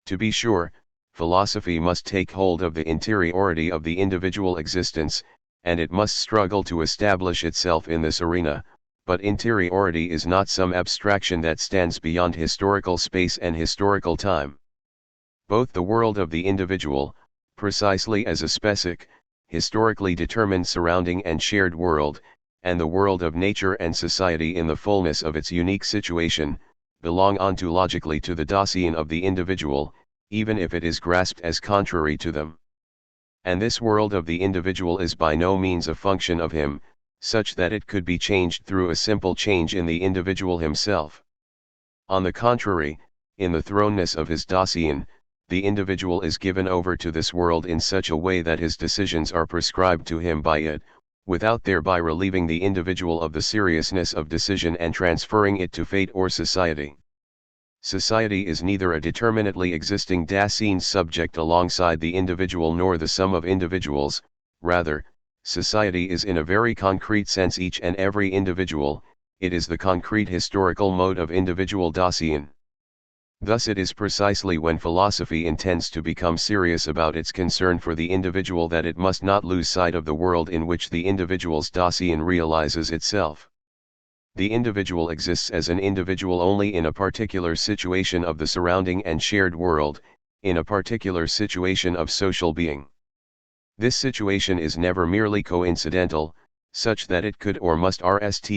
To be sure, philosophy must take hold of the interiority of the individual existence, and it must struggle to establish itself in this arena, but interiority is not some abstraction that stands beyond historical space and historical time. Both the world of the individual, precisely as a specific, historically determined surrounding and shared world, and the world of nature and society in the fullness of its unique situation, belong ontologically to the Dasein of the individual, even if it is grasped as contrary to them. And this world of the individual is by no means a function of him, such that it could be changed through a simple change in the individual himself. On the contrary, in the thrownness of his Dasein, the individual is given over to this world in such a way that his decisions are prescribed to him by it, without thereby relieving the individual of the seriousness of decision and transferring it to fate or society. Society is neither a determinately existing Dasein subject alongside the individual nor the sum of individuals, rather, society is in a very concrete sense each and every individual, it is the concrete historical mode of individual Dasein. Thus it is precisely when philosophy intends to become serious about its concern for the individual that it must not lose sight of the world in which the individual's Dasein realizes itself. The individual exists as an individual only in a particular situation of the surrounding and shared world, in a particular situation of social being. This situation is never merely coincidental, such that it could or must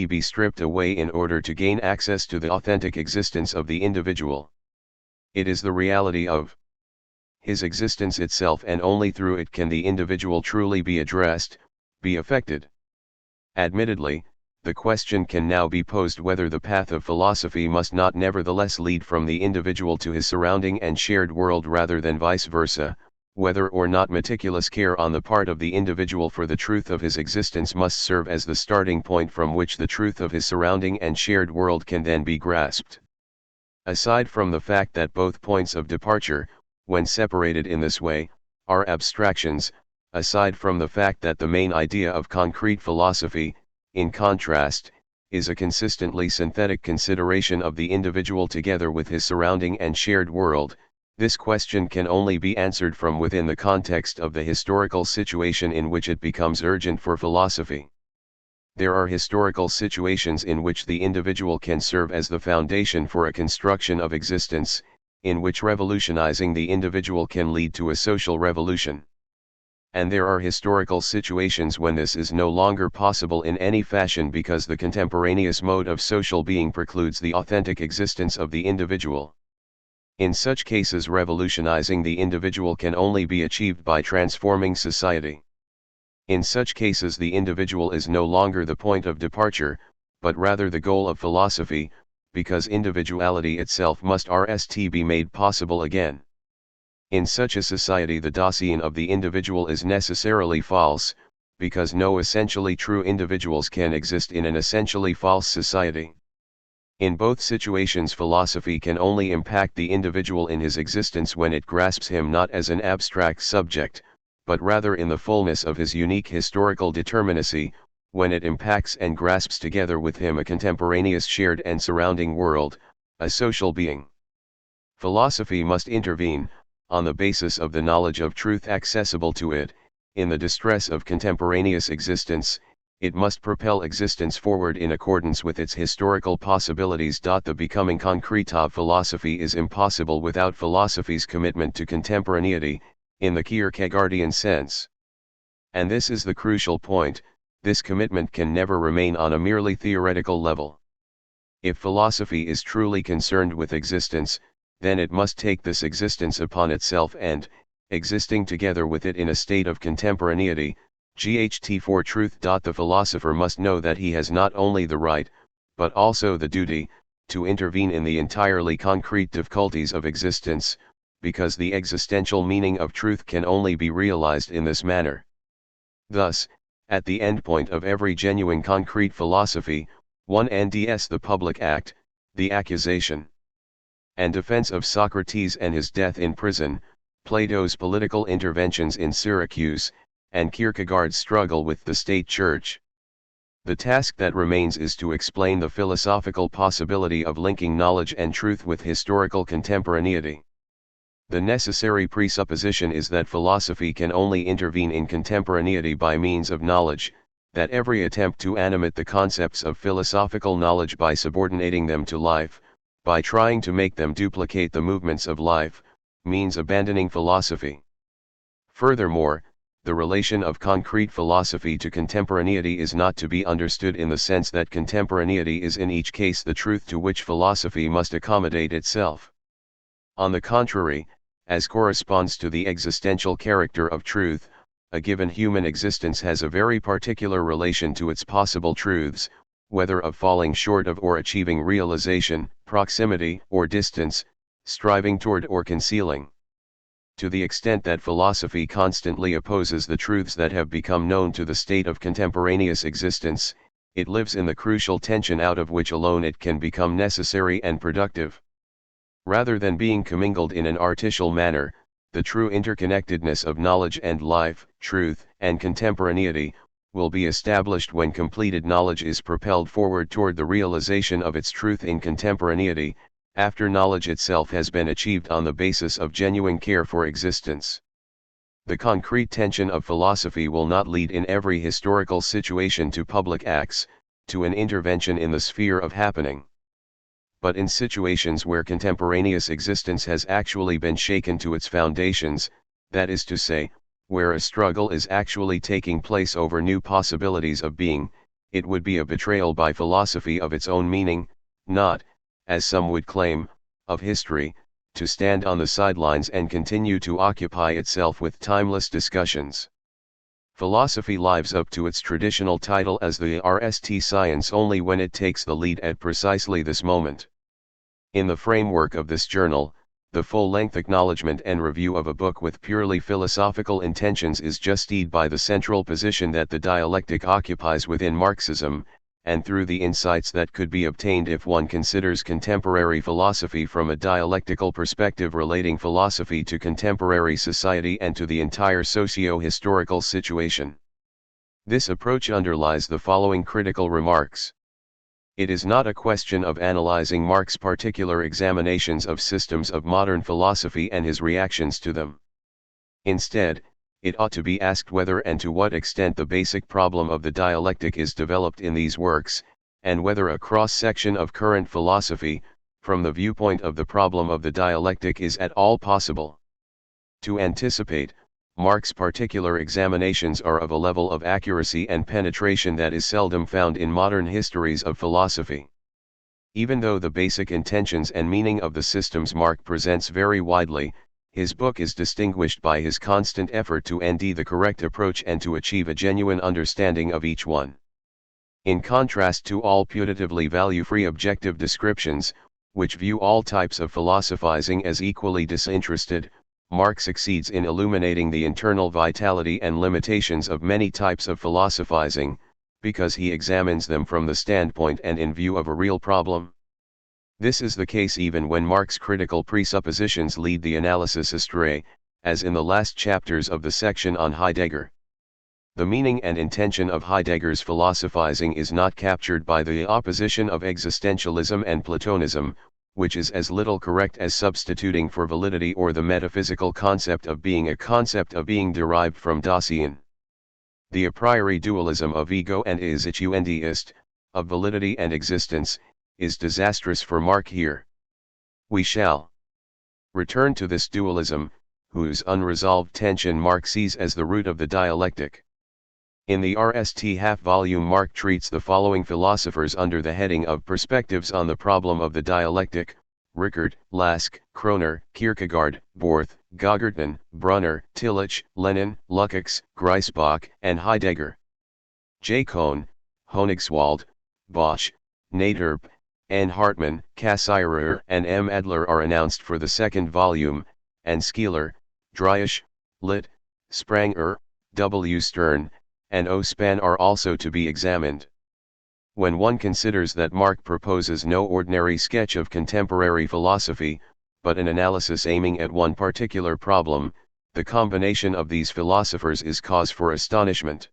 be stripped away in order to gain access to the authentic existence of the individual. It is the reality of his existence itself, and only through it can the individual truly be addressed, be affected. Admittedly, the question can now be posed whether the path of philosophy must not nevertheless lead from the individual to his surrounding and shared world rather than vice versa, whether or not meticulous care on the part of the individual for the truth of his existence must serve as the starting point from which the truth of his surrounding and shared world can then be grasped. Aside from the fact that both points of departure, when separated in this way, are abstractions, aside from the fact that the main idea of concrete philosophy, in contrast, is a consistently synthetic consideration of the individual together with his surrounding and shared world, this question can only be answered from within the context of the historical situation in which it becomes urgent for philosophy. There are historical situations in which the individual can serve as the foundation for a construction of existence, in which revolutionizing the individual can lead to a social revolution. And there are historical situations when this is no longer possible in any fashion because the contemporaneous mode of social being precludes the authentic existence of the individual. In such cases, revolutionizing the individual can only be achieved by transforming society. In such cases, the individual is no longer the point of departure, but rather the goal of philosophy, because individuality itself must be made possible again. In such a society, the Dasein of the individual is necessarily false, because no essentially true individuals can exist in an essentially false society. In both situations, philosophy can only impact the individual in his existence when it grasps him not as an abstract subject, but rather in the fullness of his unique historical determinacy, when it impacts and grasps together with him a contemporaneous shared and surrounding world, a social being. Philosophy must intervene, on the basis of the knowledge of truth accessible to it, in the distress of contemporaneous existence. It must propel existence forward in accordance with its historical possibilities. The becoming concrete of philosophy is impossible without philosophy's commitment to contemporaneity, in the Kierkegaardian sense. And this is the crucial point: this commitment can never remain on a merely theoretical level. If philosophy is truly concerned with existence, then it must take this existence upon itself and, existing together with it in a state of contemporaneity, for truth. The philosopher must know that he has not only the right, but also the duty, to intervene in the entirely concrete difficulties of existence, because the existential meaning of truth can only be realized in this manner. Thus, at the endpoint of every genuine concrete philosophy, one nds the public act, the accusation and defense of Socrates and his death in prison, Plato's political interventions in Syracuse, and Kierkegaard's struggle with the state church. The task that remains is to explain the philosophical possibility of linking knowledge and truth with historical contemporaneity. The necessary presupposition is that philosophy can only intervene in contemporaneity by means of knowledge, that every attempt to animate the concepts of philosophical knowledge by subordinating them to life, by trying to make them duplicate the movements of life, means abandoning philosophy. Furthermore, the relation of concrete philosophy to contemporaneity is not to be understood in the sense that contemporaneity is in each case the truth to which philosophy must accommodate itself. On the contrary, as corresponds to the existential character of truth, a given human existence has a very particular relation to its possible truths, whether of falling short of or achieving realization, proximity or distance, striving toward or concealing. To the extent that philosophy constantly opposes the truths that have become known to the state of contemporaneous existence, it lives in the crucial tension out of which alone it can become necessary and productive. Rather than being commingled in an artificial manner, the true interconnectedness of knowledge and life, truth and contemporaneity, will be established when completed knowledge is propelled forward toward the realization of its truth in contemporaneity, after knowledge itself has been achieved on the basis of genuine care for existence. The concrete tension of philosophy will not lead in every historical situation to public acts, to an intervention in the sphere of happening. But in situations where contemporaneous existence has actually been shaken to its foundations, that is to say, where a struggle is actually taking place over new possibilities of being, it would be a betrayal by philosophy of its own meaning, not, as some would claim, of history, to stand on the sidelines and continue to occupy itself with timeless discussions. Philosophy lives up to its traditional title as the science only when it takes the lead at precisely this moment. In the framework of this journal, the full-length acknowledgement and review of a book with purely philosophical intentions is justified by the central position that the dialectic occupies within Marxism, and through the insights that could be obtained if one considers contemporary philosophy from a dialectical perspective relating philosophy to contemporary society and to the entire socio-historical situation. This approach underlies the following critical remarks. It is not a question of analyzing Marx's particular examinations of systems of modern philosophy and his reactions to them. Instead, it ought to be asked whether and to what extent the basic problem of the dialectic is developed in these works, and whether a cross-section of current philosophy, from the viewpoint of the problem of the dialectic is at all possible. To anticipate, Marx's particular examinations are of a level of accuracy and penetration that is seldom found in modern histories of philosophy. Even though the basic intentions and meaning of the systems Marx presents vary widely, his book is distinguished by his constant effort to nd the correct approach and to achieve a genuine understanding of each one. In contrast to all putatively value-free objective descriptions, which view all types of philosophizing as equally disinterested, Marx succeeds in illuminating the internal vitality and limitations of many types of philosophizing, because he examines them from the standpoint and in view of a real problem. This is the case even when Marx's critical presuppositions lead the analysis astray, as in the last chapters of the section on Heidegger. The meaning and intention of Heidegger's philosophizing is not captured by the opposition of existentialism and Platonism, which is as little correct as substituting for validity or the metaphysical concept of being a concept of being derived from Dasein. The a priori dualism of ego and is, of validity and existence, is disastrous for Marx here. We shall return to this dualism, whose unresolved tension Marx sees as the root of the dialectic. In the RST half-volume Marx treats the following philosophers under the heading of Perspectives on the Problem of the Dialectic: Rickert, Lask, Kroner, Kierkegaard, Borth, Gogertman, Brunner, Tillich, Lenin, Lukács, Griesbach, and Heidegger. J. Cohn, Honigswald, Bosch, Naderp, N. Hartmann, Cassirer and M. Adler are announced for the second volume, and Skeeler, Driesch, Litt, Spranger, W. Stern, and O. Span are also to be examined. When one considers that Marx proposes no ordinary sketch of contemporary philosophy, but an analysis aiming at one particular problem, the combination of these philosophers is cause for astonishment.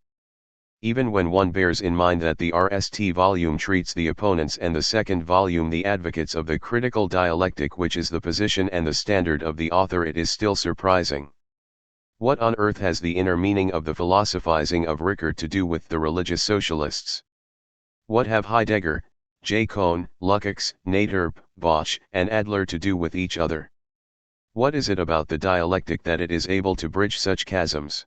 Even when one bears in mind that the RST volume treats the opponents and the second volume the advocates of the critical dialectic, which is the position and the standard of the author, it is still surprising. What on earth has the inner meaning of the philosophizing of Rickert to do with the religious socialists? What have Heidegger, J. Cohn, Lukács, Naderp, Bosch, and Adler to do with each other? What is it about the dialectic that it is able to bridge such chasms?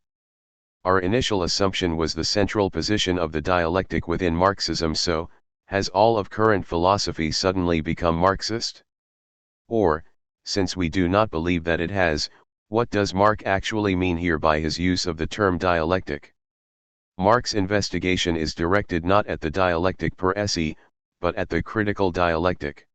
Our initial assumption was the central position of the dialectic within Marxism. So, has all of current philosophy suddenly become Marxist? Or, since we do not believe that it has, what does Marx actually mean here by his use of the term dialectic? Marx's investigation is directed not at the dialectic per se, but at the critical dialectic.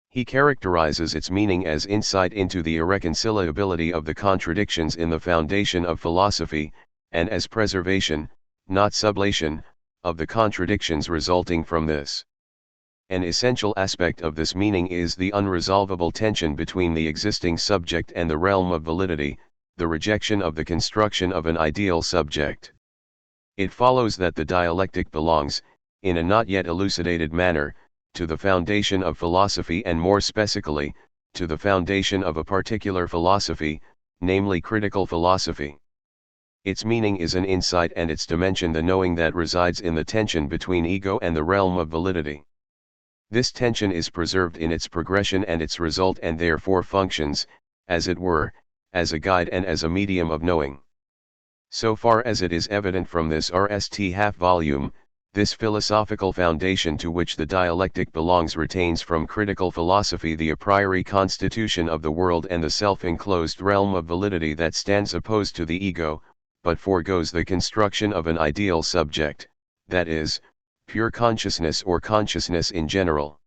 He characterizes its meaning as insight into the irreconcilability of the contradictions in the foundation of philosophy, and as preservation, not sublation, of the contradictions resulting from this. An essential aspect of this meaning is the unresolvable tension between the existing subject and the realm of validity, the rejection of the construction of an ideal subject. It follows that the dialectic belongs, in a not yet elucidated manner, to the foundation of philosophy, and more specifically, to the foundation of a particular philosophy, namely critical philosophy. Its meaning is an insight, and its dimension the knowing that resides in the tension between ego and the realm of validity. This tension is preserved in its progression and its result, and therefore functions, as it were, as a guide and as a medium of knowing. So far as it is evident from this RST half-volume, this philosophical foundation to which the dialectic belongs retains from critical philosophy the a priori constitution of the world and the self-enclosed realm of validity that stands opposed to the ego, but foregoes the construction of an ideal subject, that is, pure consciousness or consciousness in general.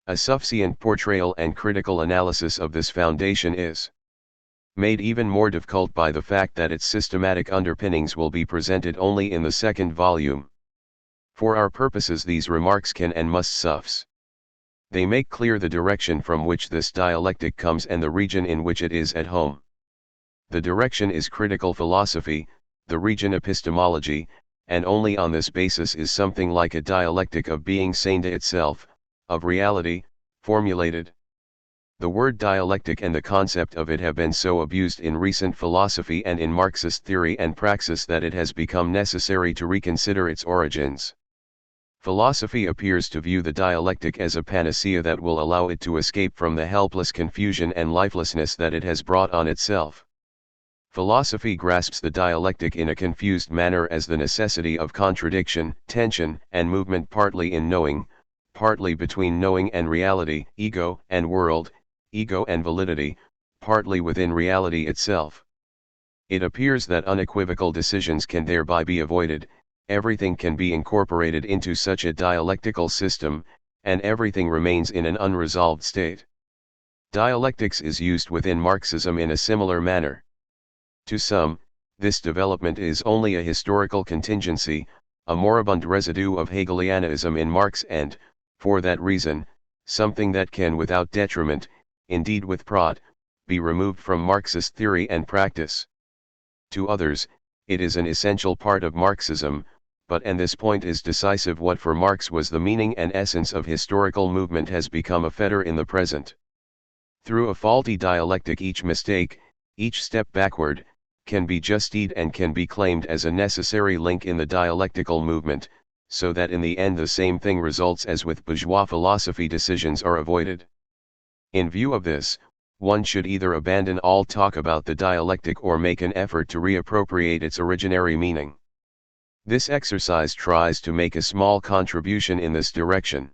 A sufficient portrayal and critical analysis of this foundation is made even more difficult by the fact that its systematic underpinnings will be presented only in the second volume. For our purposes these remarks can and must suffice. They make clear the direction from which this dialectic comes and the region in which it is at home. The direction is critical philosophy, the region epistemology, and only on this basis is something like a dialectic of being sane to itself, of reality, formulated. The word dialectic and the concept of it have been so abused in recent philosophy and in Marxist theory and praxis that it has become necessary to reconsider its origins. Philosophy appears to view the dialectic as a panacea that will allow it to escape from the helpless confusion and lifelessness that it has brought on itself. Philosophy grasps the dialectic in a confused manner as the necessity of contradiction, tension, and movement, partly in knowing, partly between knowing and reality, ego and world, ego and validity, partly within reality itself. It appears that unequivocal decisions can thereby be avoided, everything can be incorporated into such a dialectical system, and everything remains in an unresolved state. Dialectics is used within Marxism in a similar manner. To some, this development is only a historical contingency, a moribund residue of Hegelianism in Marx and, for that reason, something that can without detriment, indeed with pride, be removed from Marxist theory and practice. To others, it is an essential part of Marxism, and this point is decisive, what for Marx was the meaning and essence of historical movement has become a fetter in the present. Through a faulty dialectic, each mistake, each step backward, can be justified and can be claimed as a necessary link in the dialectical movement, so that in the end the same thing results as with bourgeois philosophy: decisions are avoided. In view of this, one should either abandon all talk about the dialectic or make an effort to reappropriate its originary meaning. This exercise tries to make a small contribution in this direction.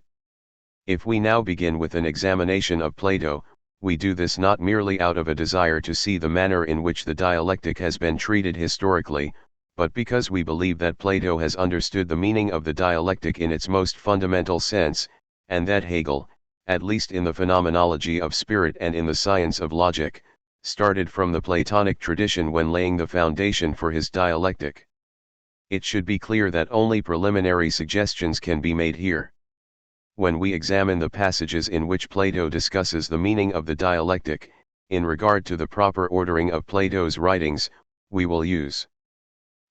If we now begin with an examination of Plato, we do this not merely out of a desire to see the manner in which the dialectic has been treated historically, but because we believe that Plato has understood the meaning of the dialectic in its most fundamental sense, and that Hegel, at least in the phenomenology of spirit and in the science of logic, started from the Platonic tradition when laying the foundation for his dialectic. It should be clear that only preliminary suggestions can be made here. When we examine the passages in which Plato discusses the meaning of the dialectic, in regard to the proper ordering of Plato's writings, we will use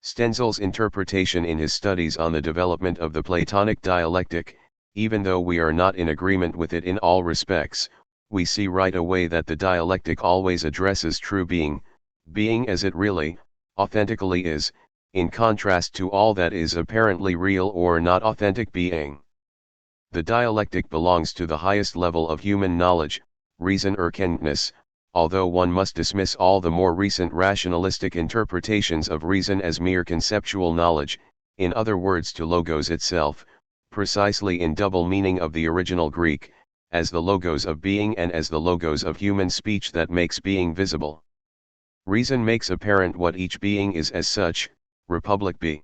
Stenzel's interpretation in his studies on the development of the Platonic dialectic. Even though we are not in agreement with it in all respects, we see right away that the dialectic always addresses true being, being as it really, authentically is, in contrast to all that is apparently real or not authentic being. The dialectic belongs to the highest level of human knowledge, reason or Erkenntnis, although one must dismiss all the more recent rationalistic interpretations of reason as mere conceptual knowledge, in other words to logos itself, precisely in double meaning of the original Greek, as the logos of being and as the logos of human speech that makes being visible. Reason makes apparent what each being is as such, Republic B.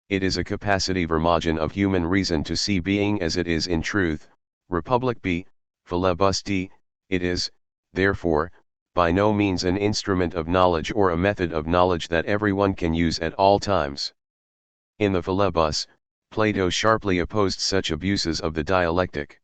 It is a capacity vermogen of human reason to see being as it is in truth, Republic B, Philebus D. It is, therefore, by no means an instrument of knowledge or a method of knowledge that everyone can use at all times. In the Philebus, Plato sharply opposed such abuses of the dialectic.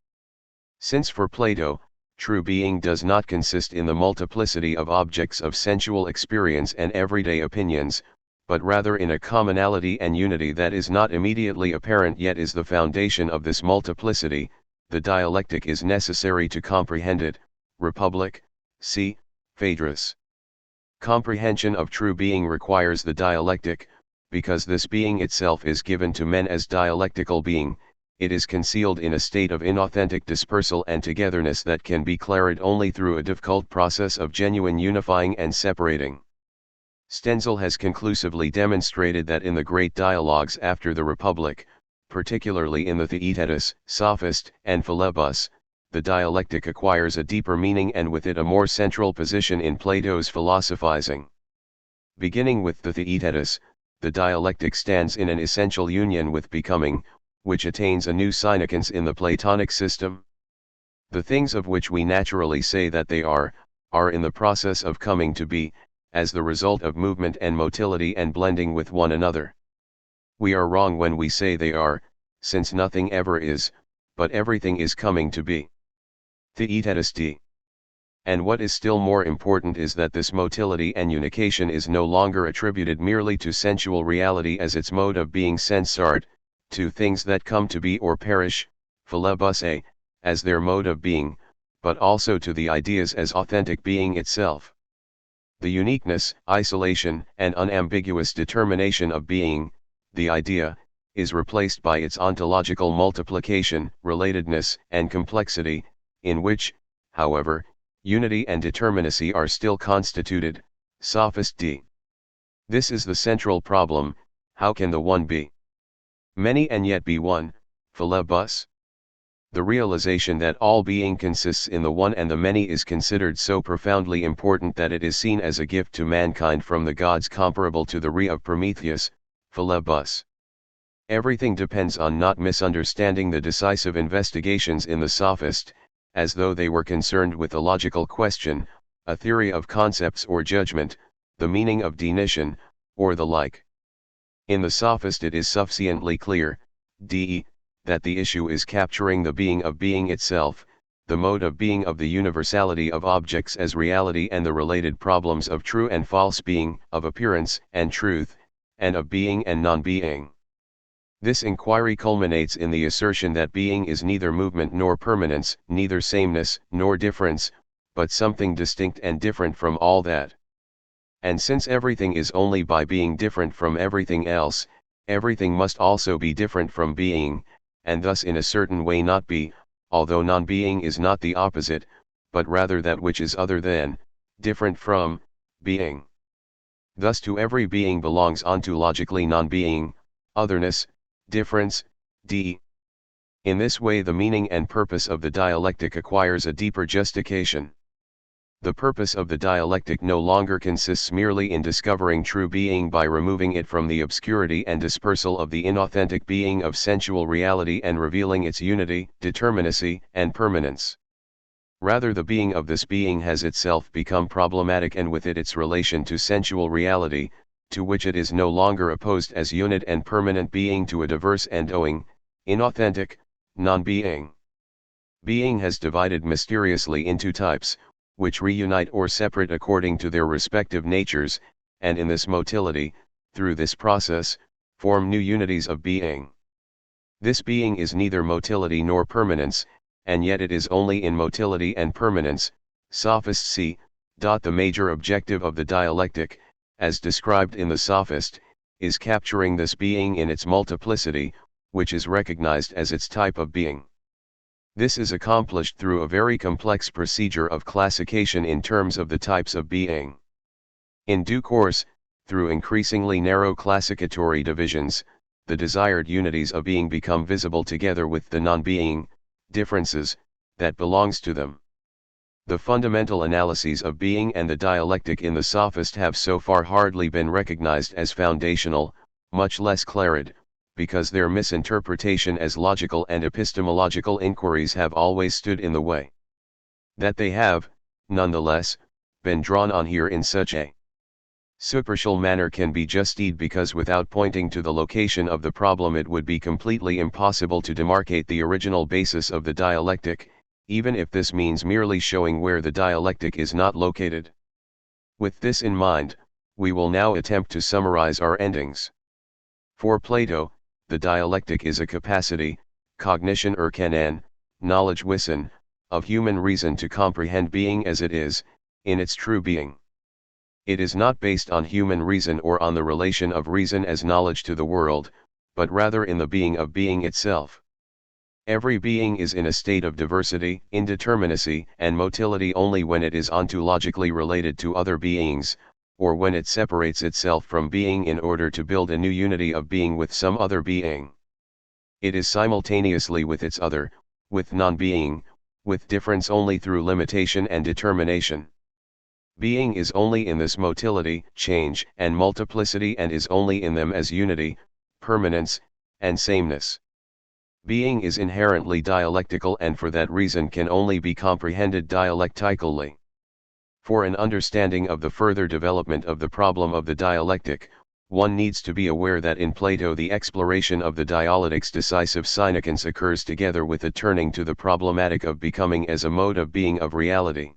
Since for Plato, true being does not consist in the multiplicity of objects of sensual experience and everyday opinions, but rather in a commonality and unity that is not immediately apparent yet is the foundation of this multiplicity, the dialectic is necessary to comprehend it, Republic, C. Phaedrus. Comprehension of true being requires the dialectic, because this being itself is given to men as dialectical being, it is concealed in a state of inauthentic dispersal and togetherness that can be cleared only through a difficult process of genuine unifying and separating. Stenzel has conclusively demonstrated that in the great dialogues after the Republic, particularly in the Theaetetus, Sophist, and Philebus, the dialectic acquires a deeper meaning and with it a more central position in Plato's philosophizing. Beginning with the Theaetetus, the dialectic stands in an essential union with becoming, which attains a new significance in the Platonic system. The things of which we naturally say that they are in the process of coming to be, as the result of movement and motility and blending with one another. We are wrong when we say they are, since nothing ever is, but everything is coming to be. Theaetetus D. And what is still more important is that this motility and unication is no longer attributed merely to sensual reality as its mode of being sensart, to things that come to be or perish, Philebus A, as their mode of being, but also to the ideas as authentic being itself. The uniqueness, isolation, and unambiguous determination of being, the idea, is replaced by its ontological multiplication, relatedness, and complexity, in which, however, unity and determinacy are still constituted. Sophist D. This is the central problem: how can the one be many and yet be one? Philebus. The realization that all being consists in the one and the many is considered so profoundly important that it is seen as a gift to mankind from the gods, comparable to the Re of Prometheus. Philebus. Everything depends on not misunderstanding the decisive investigations in the Sophist, as though they were concerned with a logical question, a theory of concepts or judgment, the meaning of definition, or the like. In the Sophist it is sufficiently clear, d. that the issue is capturing the being of being itself, the mode of being of the universality of objects as reality and the related problems of true and false being, of appearance and truth, and of being and non-being. This inquiry culminates in the assertion that being is neither movement nor permanence, neither sameness nor difference, but something distinct and different from all that. And since everything is only by being different from everything else, everything must also be different from being, and thus in a certain way not be, although non-being is not the opposite, but rather that which is other than, different from, being. Thus to every being belongs ontologically non-being, otherness, difference, d. In this way the meaning and purpose of the dialectic acquires a deeper justification. The purpose of the dialectic no longer consists merely in discovering true being by removing it from the obscurity and dispersal of the inauthentic being of sensual reality and revealing its unity, determinacy, and permanence. Rather, the being of this being has itself become problematic, and with it its relation to sensual reality, to which it is no longer opposed as unit and permanent being to a diverse and inauthentic, non-being. Being has divided mysteriously into types, which reunite or separate according to their respective natures, and in this motility, through this process, form new unities of being. This being is neither motility nor permanence, and yet it is only in motility and permanence. Sophist C. The major objective of the dialectic, as described in the Sophist, is capturing this being in its multiplicity, which is recognized as its type of being. This is accomplished through a very complex procedure of classification in terms of the types of being. In due course, through increasingly narrow classificatory divisions, the desired unities of being become visible together with the non-being, differences, that belongs to them. The fundamental analyses of being and the dialectic in the Sophist have so far hardly been recognized as foundational, much less clarid, because their misinterpretation as logical and epistemological inquiries have always stood in the way. That they have, nonetheless, been drawn on here in such a superficial manner can be justified because without pointing to the location of the problem it would be completely impossible to demarcate the original basis of the dialectic, even if this means merely showing where the dialectic is not located. With this in mind, we will now attempt to summarize our endings. For Plato, the dialectic is a capacity, cognition erkennen, knowledge wissen, of human reason to comprehend being as it is, in its true being. It is not based on human reason or on the relation of reason as knowledge to the world, but rather in the being of being itself. Every being is in a state of diversity, indeterminacy, and motility only when it is ontologically related to other beings, or when it separates itself from being in order to build a new unity of being with some other being. It is simultaneously with its other, with non-being, with difference only through limitation and determination. Being is only in this motility, change, and multiplicity, and is only in them as unity, permanence, and sameness. Being is inherently dialectical and for that reason can only be comprehended dialectically. For an understanding of the further development of the problem of the dialectic, one needs to be aware that in Plato the exploration of the dialectic's decisive significance occurs together with a turning to the problematic of becoming as a mode of being of reality.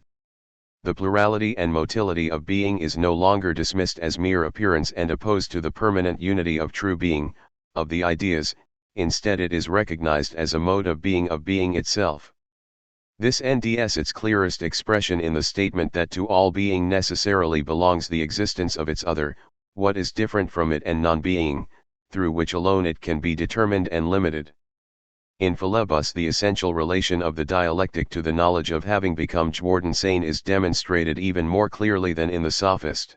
The plurality and motility of being is no longer dismissed as mere appearance and opposed to the permanent unity of true being, of the ideas, instead it is recognized as a mode of being itself. This NDS its clearest expression in the statement that to all being necessarily belongs the existence of its other, what is different from it and non-being, through which alone it can be determined and limited. In Philebus, the essential relation of the dialectic to the knowledge of having become Jordansane is demonstrated even more clearly than in the Sophist.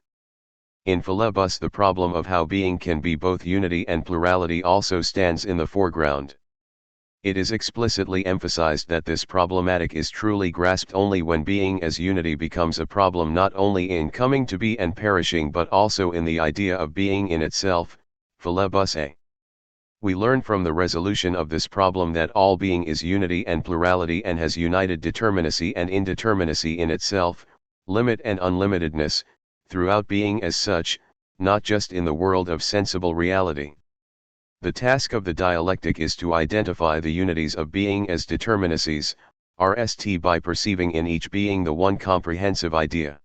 In Philebus, the problem of how being can be both unity and plurality also stands in the foreground. It is explicitly emphasized that this problematic is truly grasped only when being as unity becomes a problem, not only in coming to be and perishing but also in the idea of being in itself, Philebus A. We learn from the resolution of this problem that all being is unity and plurality and has united determinacy and indeterminacy in itself, limit and unlimitedness, throughout being as such, not just in the world of sensible reality. The task of the dialectic is to identify the unities of being as determinacies, RST, by perceiving in each being the one comprehensive idea.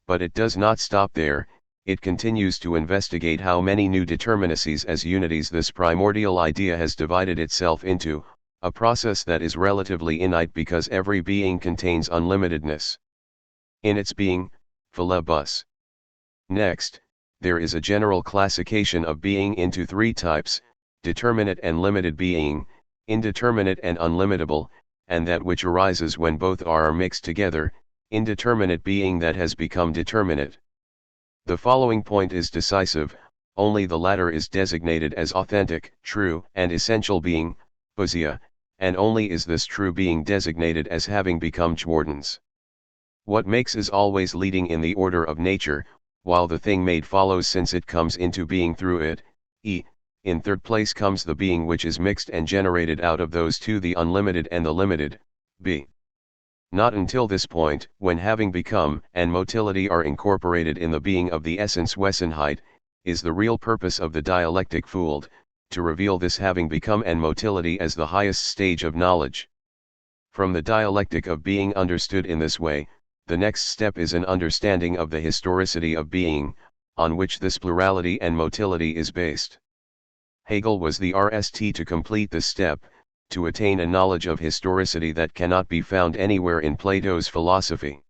But it does not stop there, it continues to investigate how many new determinacies as unities this primordial idea has divided itself into, a process that is relatively innate because every being contains unlimitedness in its being, Philebus. Next, there is a general classification of being into three types: determinate and limited being, indeterminate and unlimitable, and that which arises when both are mixed together, indeterminate being that has become determinate. The following point is decisive: only the latter is designated as authentic, true, and essential being, ousia, and only is this true being designated as having become Jordans. What makes is always leading in the order of nature, while the thing made follows since it comes into being through it. In third place comes the being which is mixed and generated out of those two, the unlimited and the limited, b. Not until this point, when having become and motility are incorporated in the being of the essence Wesenheit, is the real purpose of the dialectic fooled, to reveal this having become and motility as the highest stage of knowledge. From the dialectic of being understood in this way, the next step is an understanding of the historicity of being, on which this plurality and motility is based. Hegel was the RST to complete this step, to attain a knowledge of historicity that cannot be found anywhere in Plato's philosophy.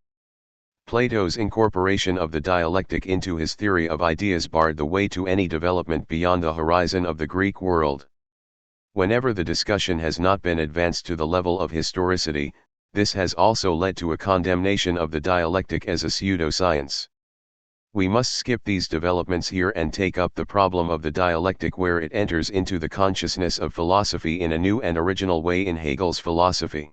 Plato's incorporation of the dialectic into his theory of ideas barred the way to any development beyond the horizon of the Greek world. Whenever the discussion has not been advanced to the level of historicity, this has also led to a condemnation of the dialectic as a pseudoscience. We must skip these developments here and take up the problem of the dialectic where it enters into the consciousness of philosophy in a new and original way in Hegel's philosophy.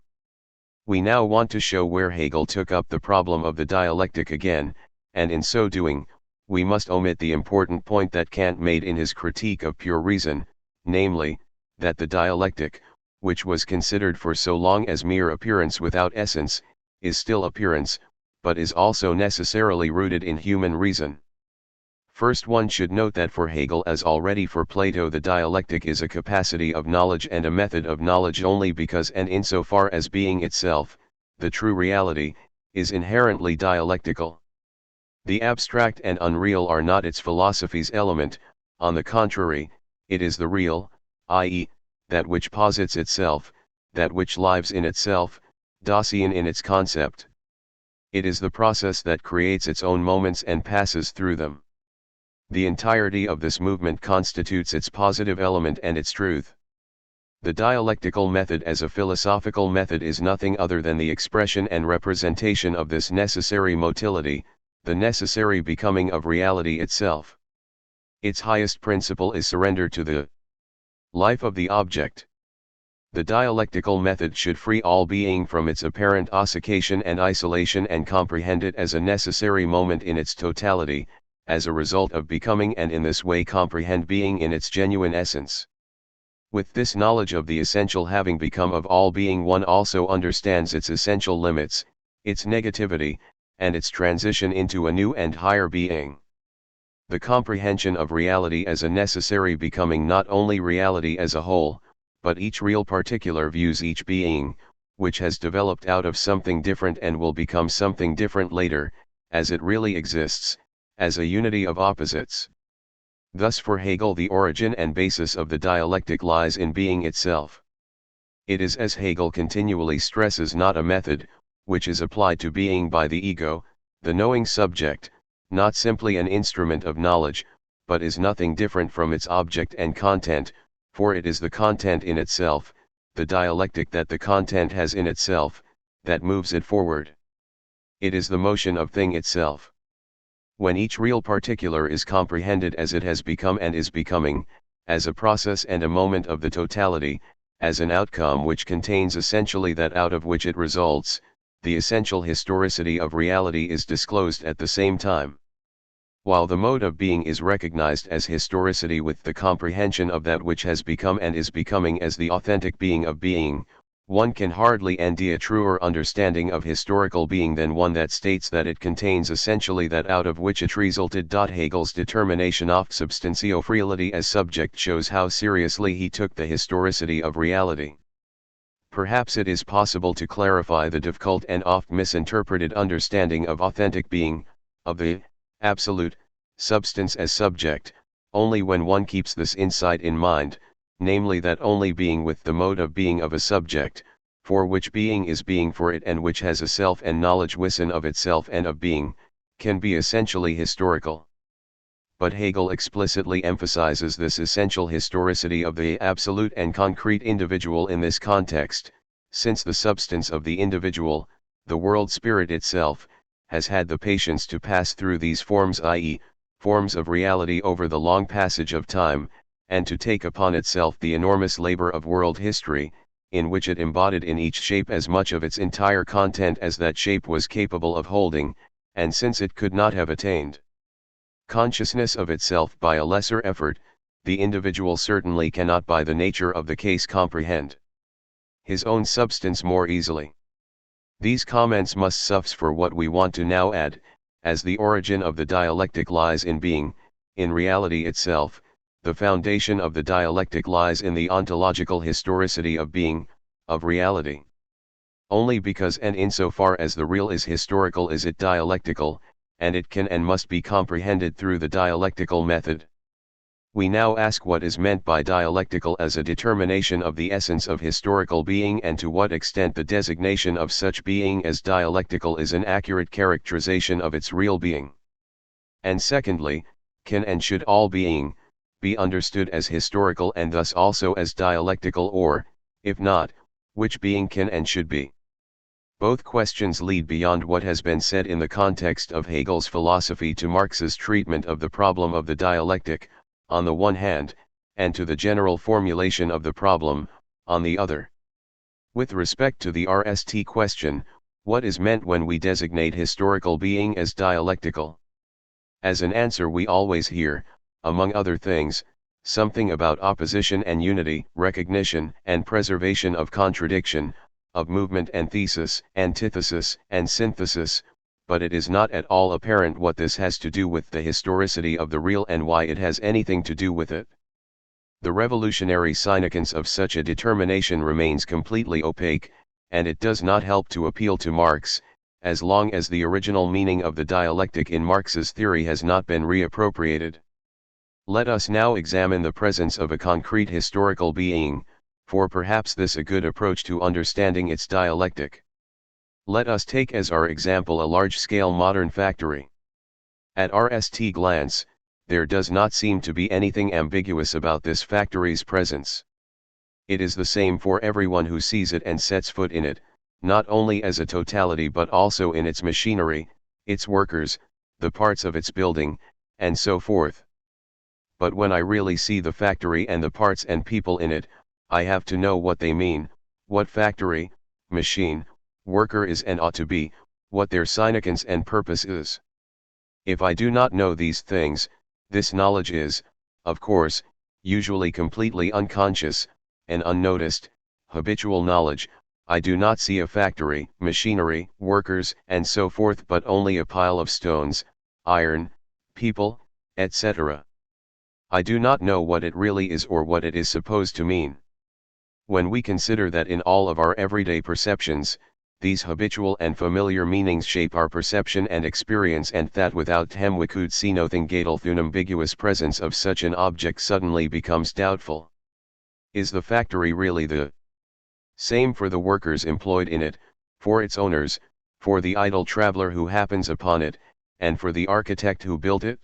We now want to show where Hegel took up the problem of the dialectic again, and in so doing, we must omit the important point that Kant made in his critique of pure reason, namely, that the dialectic, which was considered for so long as mere appearance without essence, is still appearance, but is also necessarily rooted in human reason. First, one should note that for Hegel, as already for Plato, the dialectic is a capacity of knowledge and a method of knowledge only because and insofar as being itself, the true reality, is inherently dialectical. The abstract and unreal are not its philosophy's element, on the contrary, it is the real, i.e., that which posits itself, that which lives in itself, Dasein in its concept. It is the process that creates its own moments and passes through them. The entirety of this movement constitutes its positive element and its truth. The dialectical method as a philosophical method is nothing other than the expression and representation of this necessary motility, the necessary becoming of reality itself. Its highest principle is surrender to the life of the object. The dialectical method should free all being from its apparent ossification and isolation and comprehend it as a necessary moment in its totality, as a result of becoming, and in this way comprehend being in its genuine essence. With this knowledge of the essential having become of all being, one also understands its essential limits, its negativity, and its transition into a new and higher being. The comprehension of reality as a necessary becoming not only reality as a whole, but each real particular views each being, which has developed out of something different and will become something different later, as it really exists, as a unity of opposites. Thus for Hegel the origin and basis of the dialectic lies in being itself. It is, as Hegel continually stresses, not a method, which is applied to being by the ego, the knowing subject, not simply an instrument of knowledge, but is nothing different from its object and content, for it is the content in itself, the dialectic that the content has in itself, that moves it forward. It is the motion of thing itself. When each real particular is comprehended as it has become and is becoming, as a process and a moment of the totality, as an outcome which contains essentially that out of which it results, the essential historicity of reality is disclosed at the same time. While the mode of being is recognized as historicity with the comprehension of that which has become and is becoming as the authentic being of being, one can hardly envy a truer understanding of historical being than one that states that it contains essentially that out of which it resulted. Hegel's determination of substantiofreality as subject shows how seriously he took the historicity of reality. Perhaps it is possible to clarify the difficult and oft misinterpreted understanding of authentic being, of the absolute substance as subject, only when one keeps this insight in mind, namely that only being with the mode of being of a subject, for which being is being for it and which has a self and knowledge within of itself and of being, can be essentially historical. But Hegel explicitly emphasizes this essential historicity of the absolute and concrete individual in this context, since the substance of the individual, the world spirit itself, has had the patience to pass through these forms, i.e., forms of reality over the long passage of time, and to take upon itself the enormous labor of world history, in which it embodied in each shape as much of its entire content as that shape was capable of holding, and since it could not have attained consciousness of itself by a lesser effort, the individual certainly cannot by the nature of the case comprehend his own substance more easily. These comments must suffice for what we want to now add, as the origin of the dialectic lies in being, in reality itself. The foundation of the dialectic lies in the ontological historicity of being, of reality. Only because and insofar as the real is historical is it dialectical, and it can and must be comprehended through the dialectical method. We now ask what is meant by dialectical as a determination of the essence of historical being and to what extent the designation of such being as dialectical is an accurate characterization of its real being. And secondly, can and should all being be understood as historical and thus also as dialectical, or, if not, which being can and should be? Both questions lead beyond what has been said in the context of Hegel's philosophy to Marx's treatment of the problem of the dialectic, on the one hand, and to the general formulation of the problem, on the other. With respect to the RST question, what is meant when we designate historical being as dialectical? As an answer we always hear, among other things, something about opposition and unity, recognition and preservation of contradiction, of movement and thesis, antithesis and synthesis, but it is not at all apparent what this has to do with the historicity of the real and why it has anything to do with it. The revolutionary significance of such a determination remains completely opaque, and it does not help to appeal to Marx, as long as the original meaning of the dialectic in Marx's theory has not been reappropriated. Let us now examine the presence of a concrete historical being, for perhaps this a good approach to understanding its dialectic. Let us take as our example a large-scale modern factory. At RST glance, there does not seem to be anything ambiguous about this factory's presence. It is the same for everyone who sees it and sets foot in it, not only as a totality but also in its machinery, its workers, the parts of its building, and so forth. But when I really see the factory and the parts and people in it, I have to know what they mean, what factory, machine, worker is and ought to be, what their significance and purpose is. If I do not know these things, this knowledge is, of course, usually completely unconscious, and unnoticed, habitual knowledge. I do not see a factory, machinery, workers, and so forth but only a pile of stones, iron, people, etc. I do not know what it really is or what it is supposed to mean. When we consider that in all of our everyday perceptions, these habitual and familiar meanings shape our perception and experience, and that without them we could see nothing, the ambiguous presence of such an object suddenly becomes doubtful. Is the factory really the same for the workers employed in it, for its owners, for the idle traveler who happens upon it, and for the architect who built it?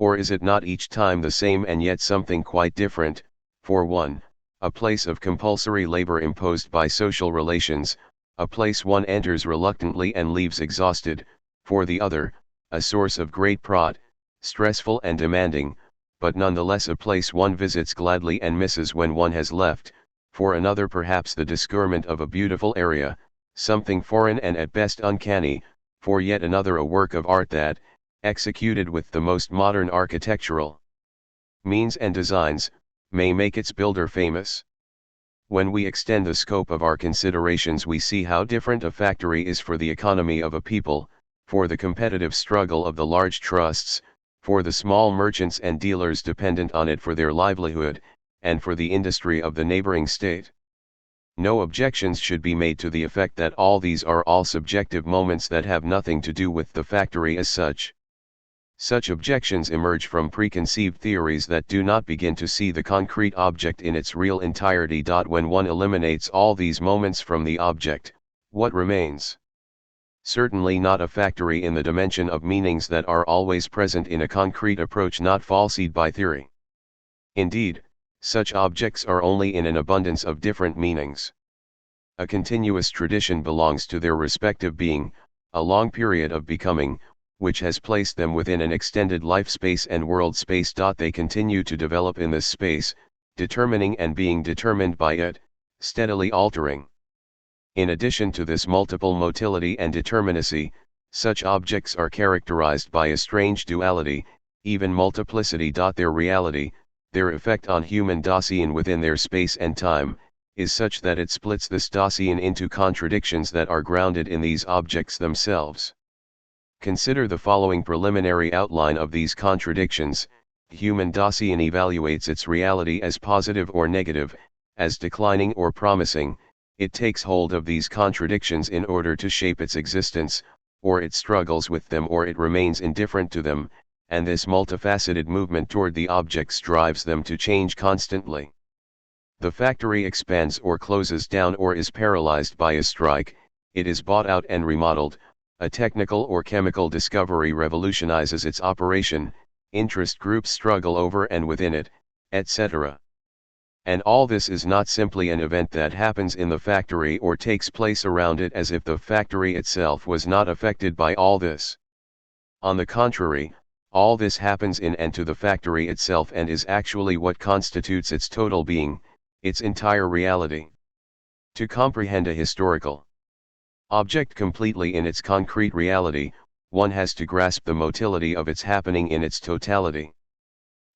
Or is it not each time the same and yet something quite different? For one, a place of compulsory labor imposed by social relations, a place one enters reluctantly and leaves exhausted; for the other, a source of great pride, stressful and demanding, but nonetheless a place one visits gladly and misses when one has left; for another perhaps the discernment of a beautiful area, something foreign and at best uncanny; for yet another a work of art that, executed with the most modern architectural means and designs, may make its builder famous. When we extend the scope of our considerations, we see how different a factory is for the economy of a people, for the competitive struggle of the large trusts, for the small merchants and dealers dependent on it for their livelihood, and for the industry of the neighboring state. No objections should be made to the effect that all these are all subjective moments that have nothing to do with the factory as such. Such objections emerge from preconceived theories that do not begin to see the concrete object in its real entirety. When one eliminates all these moments from the object, what remains? Certainly not a factory in the dimension of meanings that are always present in a concrete approach not falsified by theory. Indeed, such objects are only in an abundance of different meanings. A continuous tradition belongs to their respective being, a long period of becoming, which has placed them within an extended life space and world space. They continue to develop in this space, determining and being determined by it, steadily altering. In addition to this multiple motility and determinacy, such objects are characterized by a strange duality, even multiplicity. Their reality, their effect on human Dasein within their space and time, is such that it splits this Dasein into contradictions that are grounded in these objects themselves. Consider the following preliminary outline of these contradictions. Human Dasein evaluates its reality as positive or negative, as declining or promising. It takes hold of these contradictions in order to shape its existence, or it struggles with them, or it remains indifferent to them, and this multifaceted movement toward the objects drives them to change constantly. The factory expands or closes down or is paralyzed by a strike, it is bought out and remodeled, a technical or chemical discovery revolutionizes its operation, interest groups struggle over and within it, etc. And all this is not simply an event that happens in the factory or takes place around it as if the factory itself was not affected by all this. On the contrary, all this happens in and to the factory itself and is actually what constitutes its total being, its entire reality. To comprehend a historical object completely in its concrete reality, one has to grasp the motility of its happening in its totality.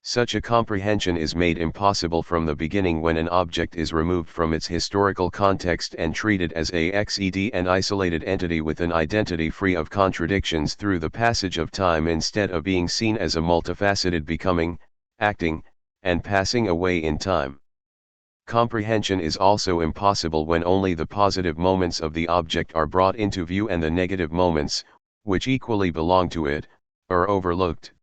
Such a comprehension is made impossible from the beginning when an object is removed from its historical context and treated as an isolated entity with an identity free of contradictions through the passage of time, instead of being seen as a multifaceted becoming, acting, and passing away in time. Comprehension is also impossible when only the positive moments of the object are brought into view and the negative moments, which equally belong to it, are overlooked.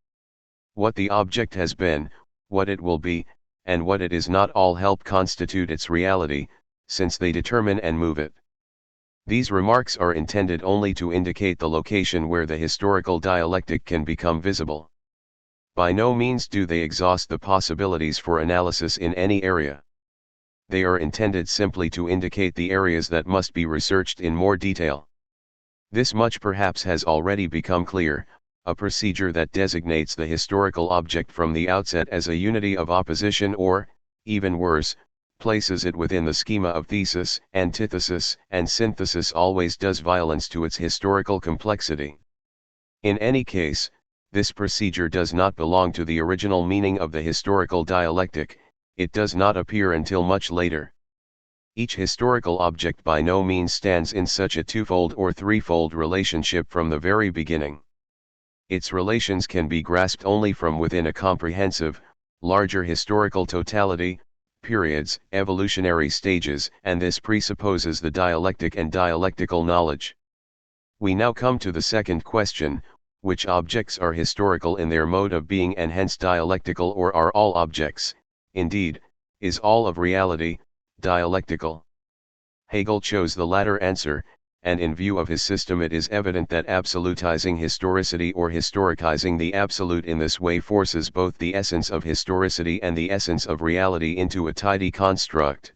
What the object has been, what it will be, and what it is not all help constitute its reality, since they determine and move it. These remarks are intended only to indicate the location where the historical dialectic can become visible. By no means do they exhaust the possibilities for analysis in any area. They are intended simply to indicate the areas that must be researched in more detail. This much perhaps has already become clear. A procedure that designates the historical object from the outset as a unity of opposition or, even worse, places it within the schema of thesis, antithesis, and synthesis always does violence to its historical complexity. In any case, this procedure does not belong to the original meaning of the historical dialectic, it does not appear until much later. Each historical object by no means stands in such a twofold or threefold relationship from the very beginning. Its relations can be grasped only from within a comprehensive, larger historical totality, periods, evolutionary stages, and this presupposes the dialectic and dialectical knowledge. We now come to the second question: which objects are historical in their mode of being and hence dialectical, or are all objects, indeed, is all of reality, dialectical? Hegel chose the latter answer, and in view of his system it is evident that absolutizing historicity or historicizing the absolute in this way forces both the essence of historicity and the essence of reality into a tidy construct.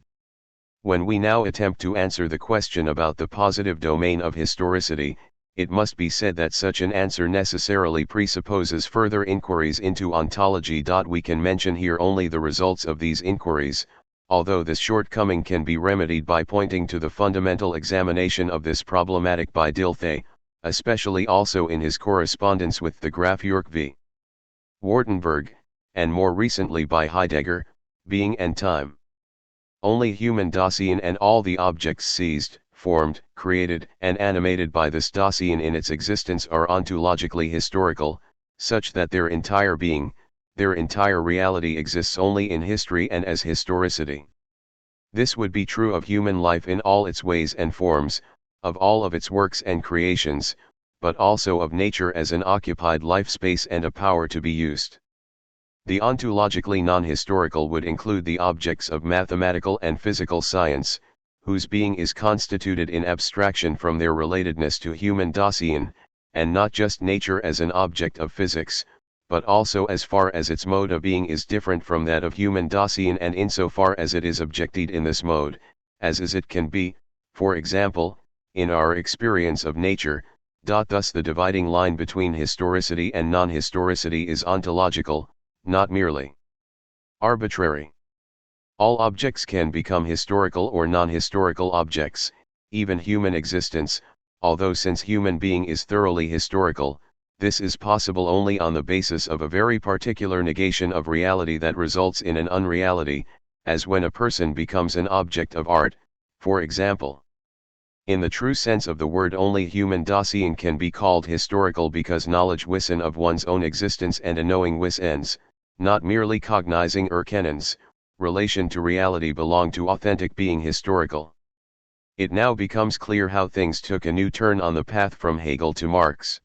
When we now attempt to answer the question about the positive domain of historicity, it must be said that such an answer necessarily presupposes further inquiries into ontology. We can mention here only the results of these inquiries, although this shortcoming can be remedied by pointing to the fundamental examination of this problematic by Dilthey, especially also in his correspondence with the Graf Jurk v. Wartenberg, and more recently by Heidegger, Being and Time. Only human Dasein and all the objects seized, formed, created, and animated by this Dasein in its existence are ontologically historical, such that their entire being, their entire reality exists only in history and as historicity. This would be true of human life in all its ways and forms, of all of its works and creations, but also of nature as an occupied life space and a power to be used. The ontologically non-historical would include the objects of mathematical and physical science, whose being is constituted in abstraction from their relatedness to human Dasein, and not just nature as an object of physics, but also as far as its mode of being is different from that of human Dasein and insofar as it is objected in this mode, as it can be, for example, in our experience of nature. Thus the dividing line between historicity and non-historicity is ontological, not merely arbitrary. All objects can become historical or non-historical objects, even human existence, although since human being is thoroughly historical, this is possible only on the basis of a very particular negation of reality that results in an unreality, as when a person becomes an object of art, for example. In the true sense of the word only human Dasein can be called historical because knowledge wissen of one's own existence and a knowing wissens, not merely cognizing erkennens, relation to reality belong to authentic being historical. It now becomes clear how things took a new turn on the path from Hegel to Marx.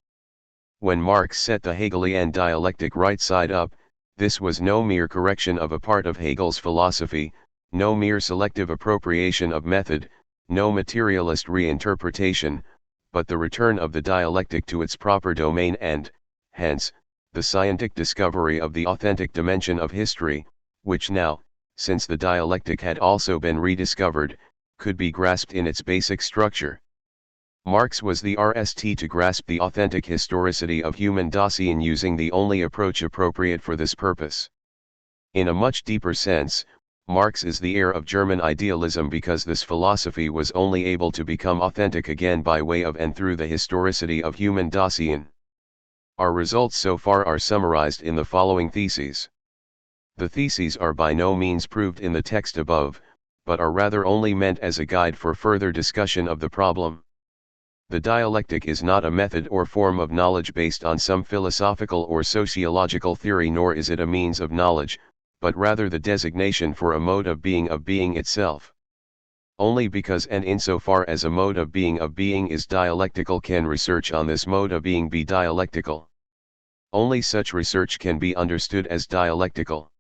When Marx set the Hegelian dialectic right side up, this was no mere correction of a part of Hegel's philosophy, no mere selective appropriation of method, no materialist reinterpretation, but the return of the dialectic to its proper domain and, hence, the scientific discovery of the authentic dimension of history, which now, since the dialectic had also been rediscovered, could be grasped in its basic structure. Marx was the RST to grasp the authentic historicity of human Dasein using the only approach appropriate for this purpose. In a much deeper sense, Marx is the heir of German idealism because this philosophy was only able to become authentic again by way of and through the historicity of human Dasein. Our results so far are summarized in the following theses. The theses are by no means proved in the text above, but are rather only meant as a guide for further discussion of the problem. The dialectic is not a method or form of knowledge based on some philosophical or sociological theory, nor is it a means of knowledge, but rather the designation for a mode of being itself. Only because and insofar as a mode of being is dialectical can research on this mode of being be dialectical. Only such research can be understood as dialectical.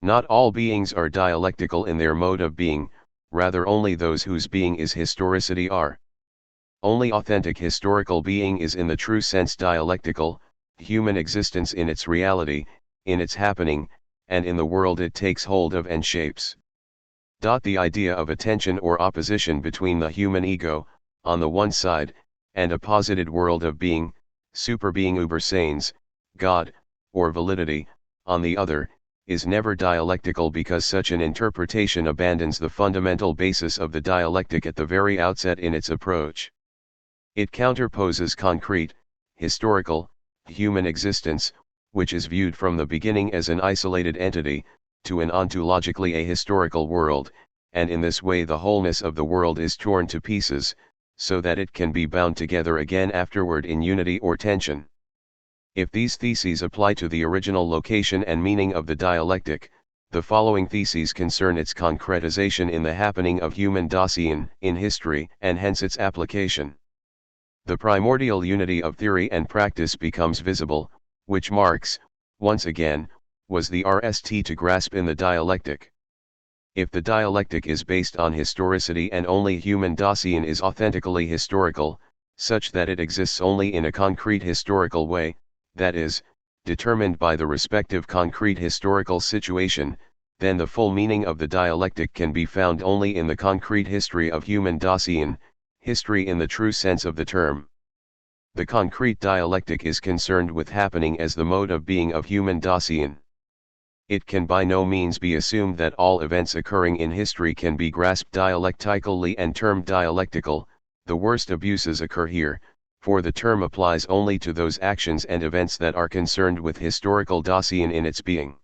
Not all beings are dialectical in their mode of being, rather only those whose being is historicity are. Only authentic historical being is in the true sense dialectical, human existence in its reality, in its happening, and in the world it takes hold of and shapes. The idea of a tension or opposition between the human ego, on the one side, and a posited world of being, superbeing Überseins, God, or validity, on the other, is never dialectical because such an interpretation abandons the fundamental basis of the dialectic at the very outset in its approach. It counterposes concrete, historical, human existence, which is viewed from the beginning as an isolated entity, to an ontologically ahistorical world, and in this way the wholeness of the world is torn to pieces, so that it can be bound together again afterward in unity or tension. If these theses apply to the original location and meaning of the dialectic, the following theses concern its concretization in the happening of human Dasein, in history, and hence its application. The primordial unity of theory and practice becomes visible, which Marx, once again, was the RST to grasp in the dialectic. If the dialectic is based on historicity and only human Dasein is authentically historical, such that it exists only in a concrete historical way, that is, determined by the respective concrete historical situation, then the full meaning of the dialectic can be found only in the concrete history of human Dasein, history in the true sense of the term. The concrete dialectic is concerned with happening as the mode of being of human Dasein. It can by no means be assumed that all events occurring in history can be grasped dialectically and termed dialectical. The worst abuses occur here, for the term applies only to those actions and events that are concerned with historical Dasein in its being.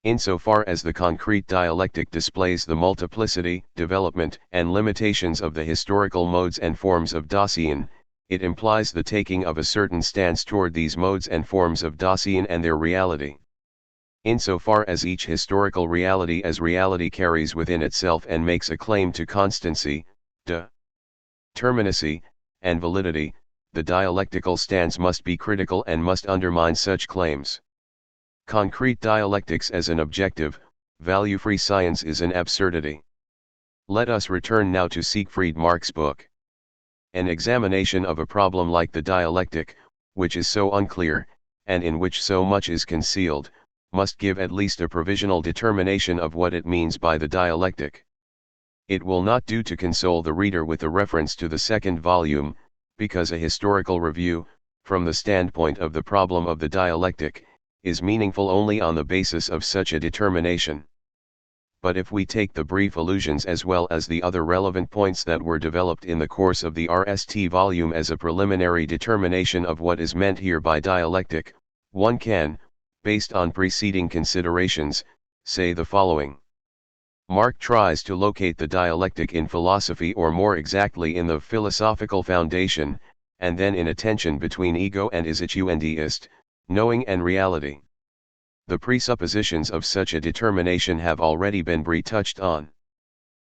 Insofar as the concrete dialectic displays the multiplicity, development, and limitations of the historical modes and forms of Dasein, it implies the taking of a certain stance toward these modes and forms of Dasein and their reality. Insofar as each historical reality as reality carries within itself and makes a claim to constancy, determinacy, and validity, the dialectical stance must be critical and must undermine such claims. Concrete dialectics as an objective, value-free science is an absurdity. Let us return now to Siegfried Marx's book. An examination of a problem like the dialectic, which is so unclear, and in which so much is concealed, must give at least a provisional determination of what it means by the dialectic. It will not do to console the reader with a reference to the second volume, because a historical review, from the standpoint of the problem of the dialectic, is meaningful only on the basis of such a determination. But if we take the brief allusions as well as the other relevant points that were developed in the course of the RST volume as a preliminary determination of what is meant here by dialectic, one can, based on preceding considerations, say the following. Marx tries to locate the dialectic in philosophy, or more exactly in the philosophical foundation, and then in a tension between ego and is-hu and deist, knowing and reality. The presuppositions of such a determination have already been touched on.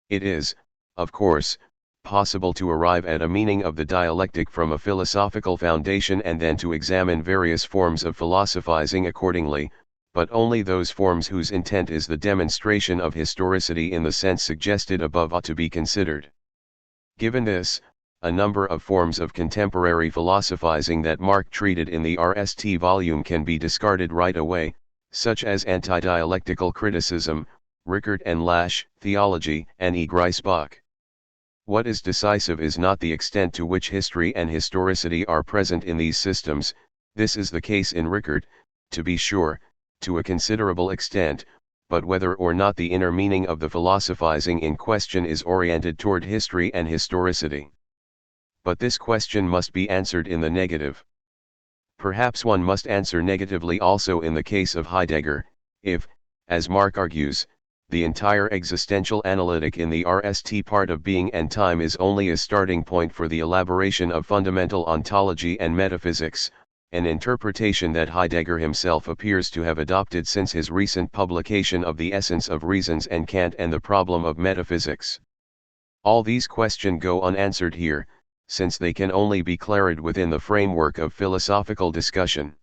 It is, of course, possible to arrive at a meaning of the dialectic from a philosophical foundation and then to examine various forms of philosophizing accordingly, but only those forms whose intent is the demonstration of historicity in the sense suggested above ought to be considered. Given this, a number of forms of contemporary philosophizing that Marx treated in the RST volume can be discarded right away, such as anti-dialectical criticism, Rickert and Lasch, theology, and E. Griesbach. What is decisive is not the extent to which history and historicity are present in these systems. This is the case in Rickert, to be sure, to a considerable extent, but whether or not the inner meaning of the philosophizing in question is oriented toward history and historicity. But this question must be answered in the negative. Perhaps one must answer negatively also in the case of Heidegger, if, as Marx argues, the entire existential analytic in the RST part of being and time is only a starting point for the elaboration of fundamental ontology and metaphysics, an interpretation that Heidegger himself appears to have adopted since his recent publication of The Essence of Reasons and Kant and the Problem of Metaphysics. All these questions go unanswered here, since they can only be cleared within the framework of philosophical discussion.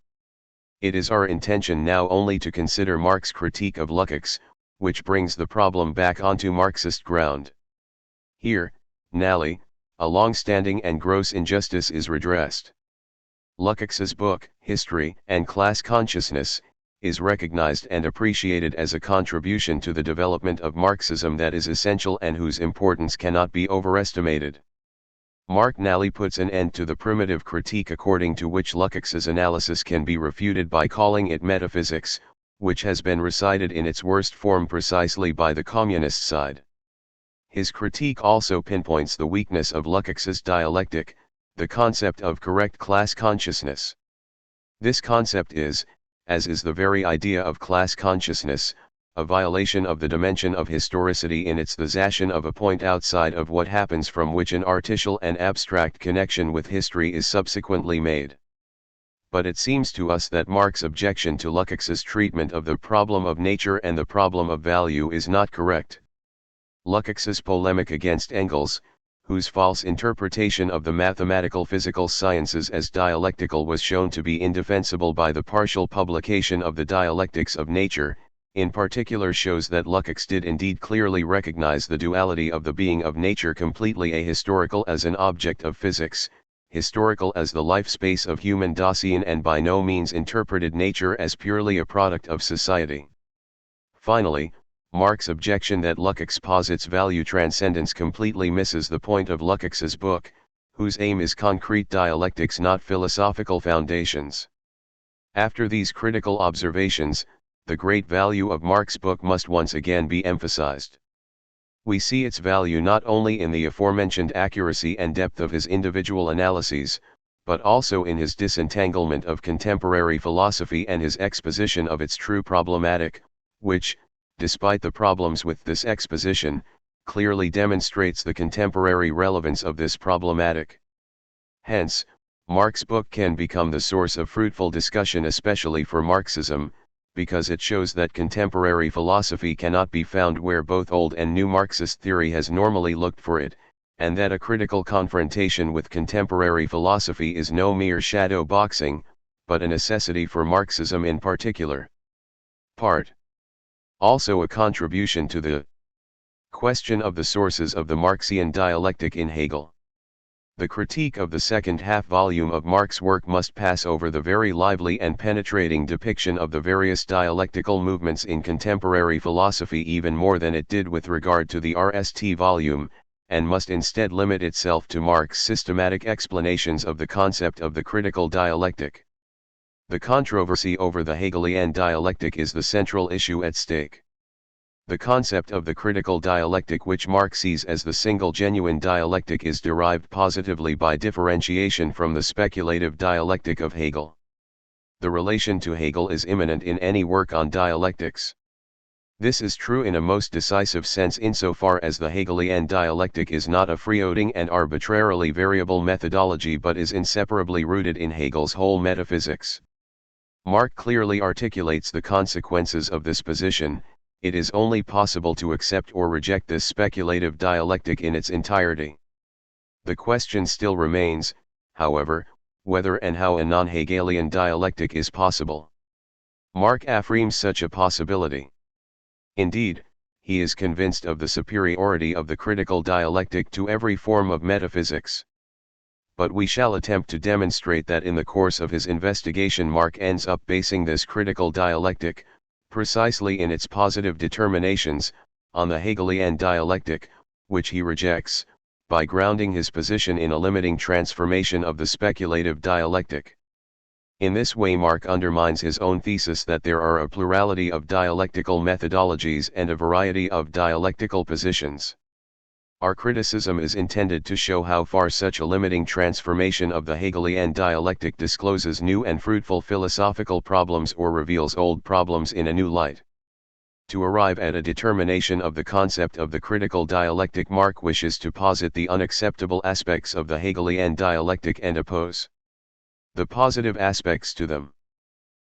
It is our intention now only to consider Marx's critique of Lukács, which brings the problem back onto Marxist ground. Here, nally, a long-standing and gross injustice is redressed. Lukács's book, History and Class Consciousness, is recognized and appreciated as a contribution to the development of Marxism that is essential and whose importance cannot be overestimated. Marx nally puts an end to the primitive critique according to which Lukács's analysis can be refuted by calling it metaphysics, which has been recited in its worst form precisely by the communist side. His critique also pinpoints the weakness of Lukács's dialectic, the concept of correct class consciousness. This concept is, as is the very idea of class consciousness, a violation of the dimension of historicity in its possession of a point outside of what happens from which an artificial and abstract connection with history is subsequently made. But it seems to us that Marx's objection to Lukács's treatment of the problem of nature and the problem of value is not correct. Lukács's polemic against Engels, whose false interpretation of the mathematical physical sciences as dialectical was shown to be indefensible by the partial publication of the Dialectics of Nature, in particular shows that Lukács did indeed clearly recognize the duality of the being of nature, completely ahistorical as an object of physics, historical as the life space of human Dasein, and by no means interpreted nature as purely a product of society. Finally, Marx's objection that Lukács posits value transcendence completely misses the point of Lukács's book, whose aim is concrete dialectics, not philosophical foundations. After these critical observations, the great value of Marx's book must once again be emphasized. We see its value not only in the aforementioned accuracy and depth of his individual analyses, but also in his disentanglement of contemporary philosophy and his exposition of its true problematic, which, despite the problems with this exposition, clearly demonstrates the contemporary relevance of this problematic. Hence, Marx's book can become the source of fruitful discussion, especially for Marxism, because it shows that contemporary philosophy cannot be found where both old and new Marxist theory has normally looked for it, and that a critical confrontation with contemporary philosophy is no mere shadow boxing, but a necessity for Marxism in particular. Part. Also a contribution to the question of the sources of the Marxian dialectic in Hegel. The critique of the second half volume of Marx's work must pass over the very lively and penetrating depiction of the various dialectical movements in contemporary philosophy even more than it did with regard to the RST volume, and must instead limit itself to Marx's systematic explanations of the concept of the critical dialectic. The controversy over the Hegelian dialectic is the central issue at stake. The concept of the critical dialectic, which Marx sees as the single genuine dialectic, is derived positively by differentiation from the speculative dialectic of Hegel. The relation to Hegel is immanent in any work on dialectics. This is true in a most decisive sense insofar as the Hegelian dialectic is not a freeloading and arbitrarily variable methodology, but is inseparably rooted in Hegel's whole metaphysics. Marx clearly articulates the consequences of this position. It is only possible to accept or reject this speculative dialectic in its entirety. The question still remains, however, whether and how a non-Hegelian dialectic is possible. Marx affirms such a possibility. Indeed, he is convinced of the superiority of the critical dialectic to every form of metaphysics. But we shall attempt to demonstrate that in the course of his investigation Marx ends up basing this critical dialectic, precisely in its positive determinations, on the Hegelian dialectic, which he rejects, by grounding his position in a limiting transformation of the speculative dialectic. In this way Marx undermines his own thesis that there are a plurality of dialectical methodologies and a variety of dialectical positions. Our criticism is intended to show how far such a limiting transformation of the Hegelian dialectic discloses new and fruitful philosophical problems or reveals old problems in a new light. To arrive at a determination of the concept of the critical dialectic, Marx wishes to posit the unacceptable aspects of the Hegelian dialectic and oppose the positive aspects to them.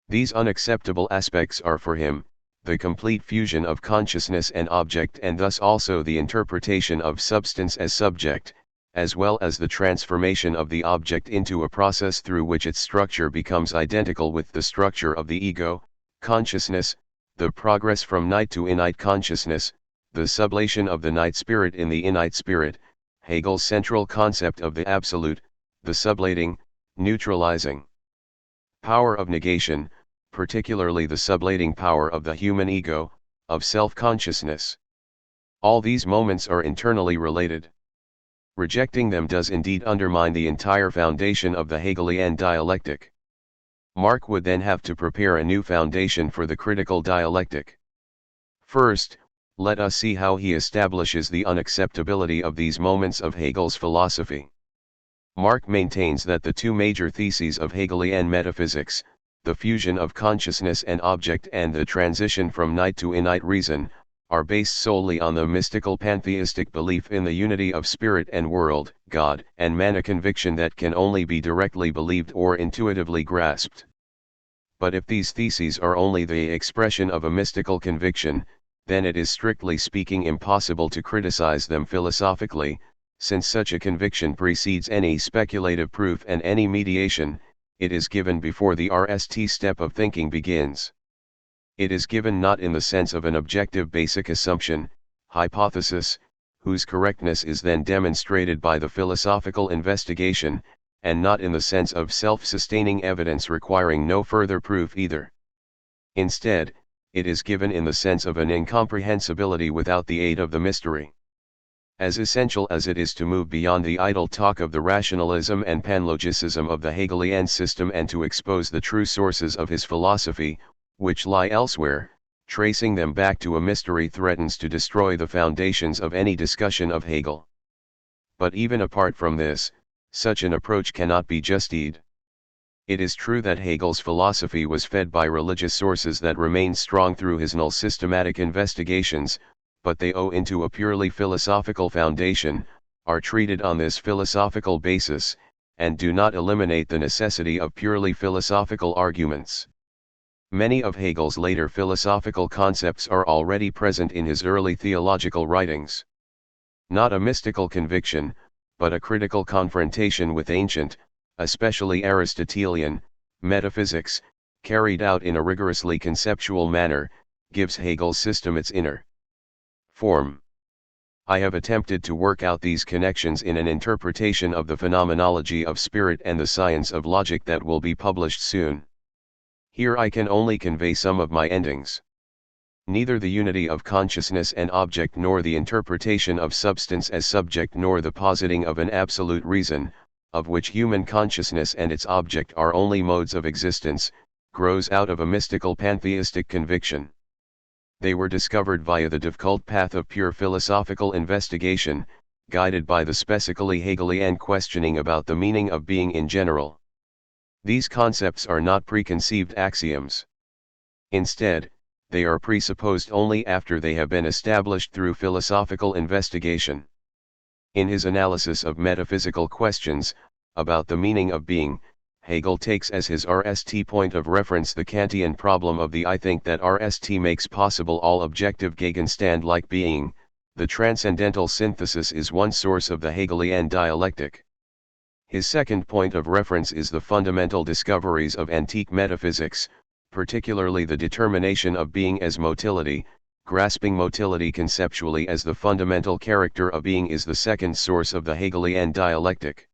These unacceptable aspects are for him the complete fusion of consciousness and object, and thus also the interpretation of substance as subject, as well as the transformation of the object into a process through which its structure becomes identical with the structure of the ego, consciousness, the progress from night to innate consciousness, the sublation of the night spirit in the innate spirit, Hegel's central concept of the absolute, the sublating, neutralizing power of negation, particularly the sublating power of the human ego, of self-consciousness. All these moments are internally related. Rejecting them does indeed undermine the entire foundation of the Hegelian dialectic. Marx would then have to prepare a new foundation for the critical dialectic. First, let us see how he establishes the unacceptability of these moments of Hegel's philosophy. Marx maintains that the two major theses of Hegelian metaphysics, the fusion of consciousness and object and the transition from night to innate reason, are based solely on the mystical pantheistic belief in the unity of spirit and world, God, and man, a conviction that can only be directly believed or intuitively grasped. But if these theses are only the expression of a mystical conviction, then it is strictly speaking impossible to criticize them philosophically, since such a conviction precedes any speculative proof and any mediation. It is given before the RST step of thinking begins. It is given not in the sense of an objective basic assumption, hypothesis, whose correctness is then demonstrated by the philosophical investigation, and not in the sense of self-sustaining evidence requiring no further proof either. Instead, it is given in the sense of an incomprehensibility without the aid of the mystery. As essential as it is to move beyond the idle talk of the rationalism and panlogicism of the Hegelian system and to expose the true sources of his philosophy, which lie elsewhere, tracing them back to a mystery threatens to destroy the foundations of any discussion of Hegel. But even apart from this, such an approach cannot be justified. It is true that Hegel's philosophy was fed by religious sources that remained strong through his null systematic investigations, but they owe into a purely philosophical foundation, are treated on this philosophical basis, and do not eliminate the necessity of purely philosophical arguments. Many of Hegel's later philosophical concepts are already present in his early theological writings. Not a mystical conviction, but a critical confrontation with ancient, especially Aristotelian, metaphysics, carried out in a rigorously conceptual manner, gives Hegel's system its inner form. I have attempted to work out these connections in an interpretation of the phenomenology of spirit and the science of logic that will be published soon. Here I can only convey some of my endings. Neither the unity of consciousness and object nor the interpretation of substance as subject nor the positing of an absolute reason, of which human consciousness and its object are only modes of existence, grows out of a mystical pantheistic conviction. They were discovered via the difficult path of pure philosophical investigation, guided by the specifically Hegelian questioning about the meaning of being in general. These concepts are not preconceived axioms. Instead, they are presupposed only after they have been established through philosophical investigation. In his analysis of metaphysical questions, about the meaning of being, Hegel takes as his RST point of reference the Kantian problem of the I think that RST makes possible all objective Gegenstand-like being. The transcendental synthesis is one source of the Hegelian dialectic. His second point of reference is the fundamental discoveries of antique metaphysics, particularly the determination of being as motility. Grasping motility conceptually as the fundamental character of being is the second source of the Hegelian dialectic.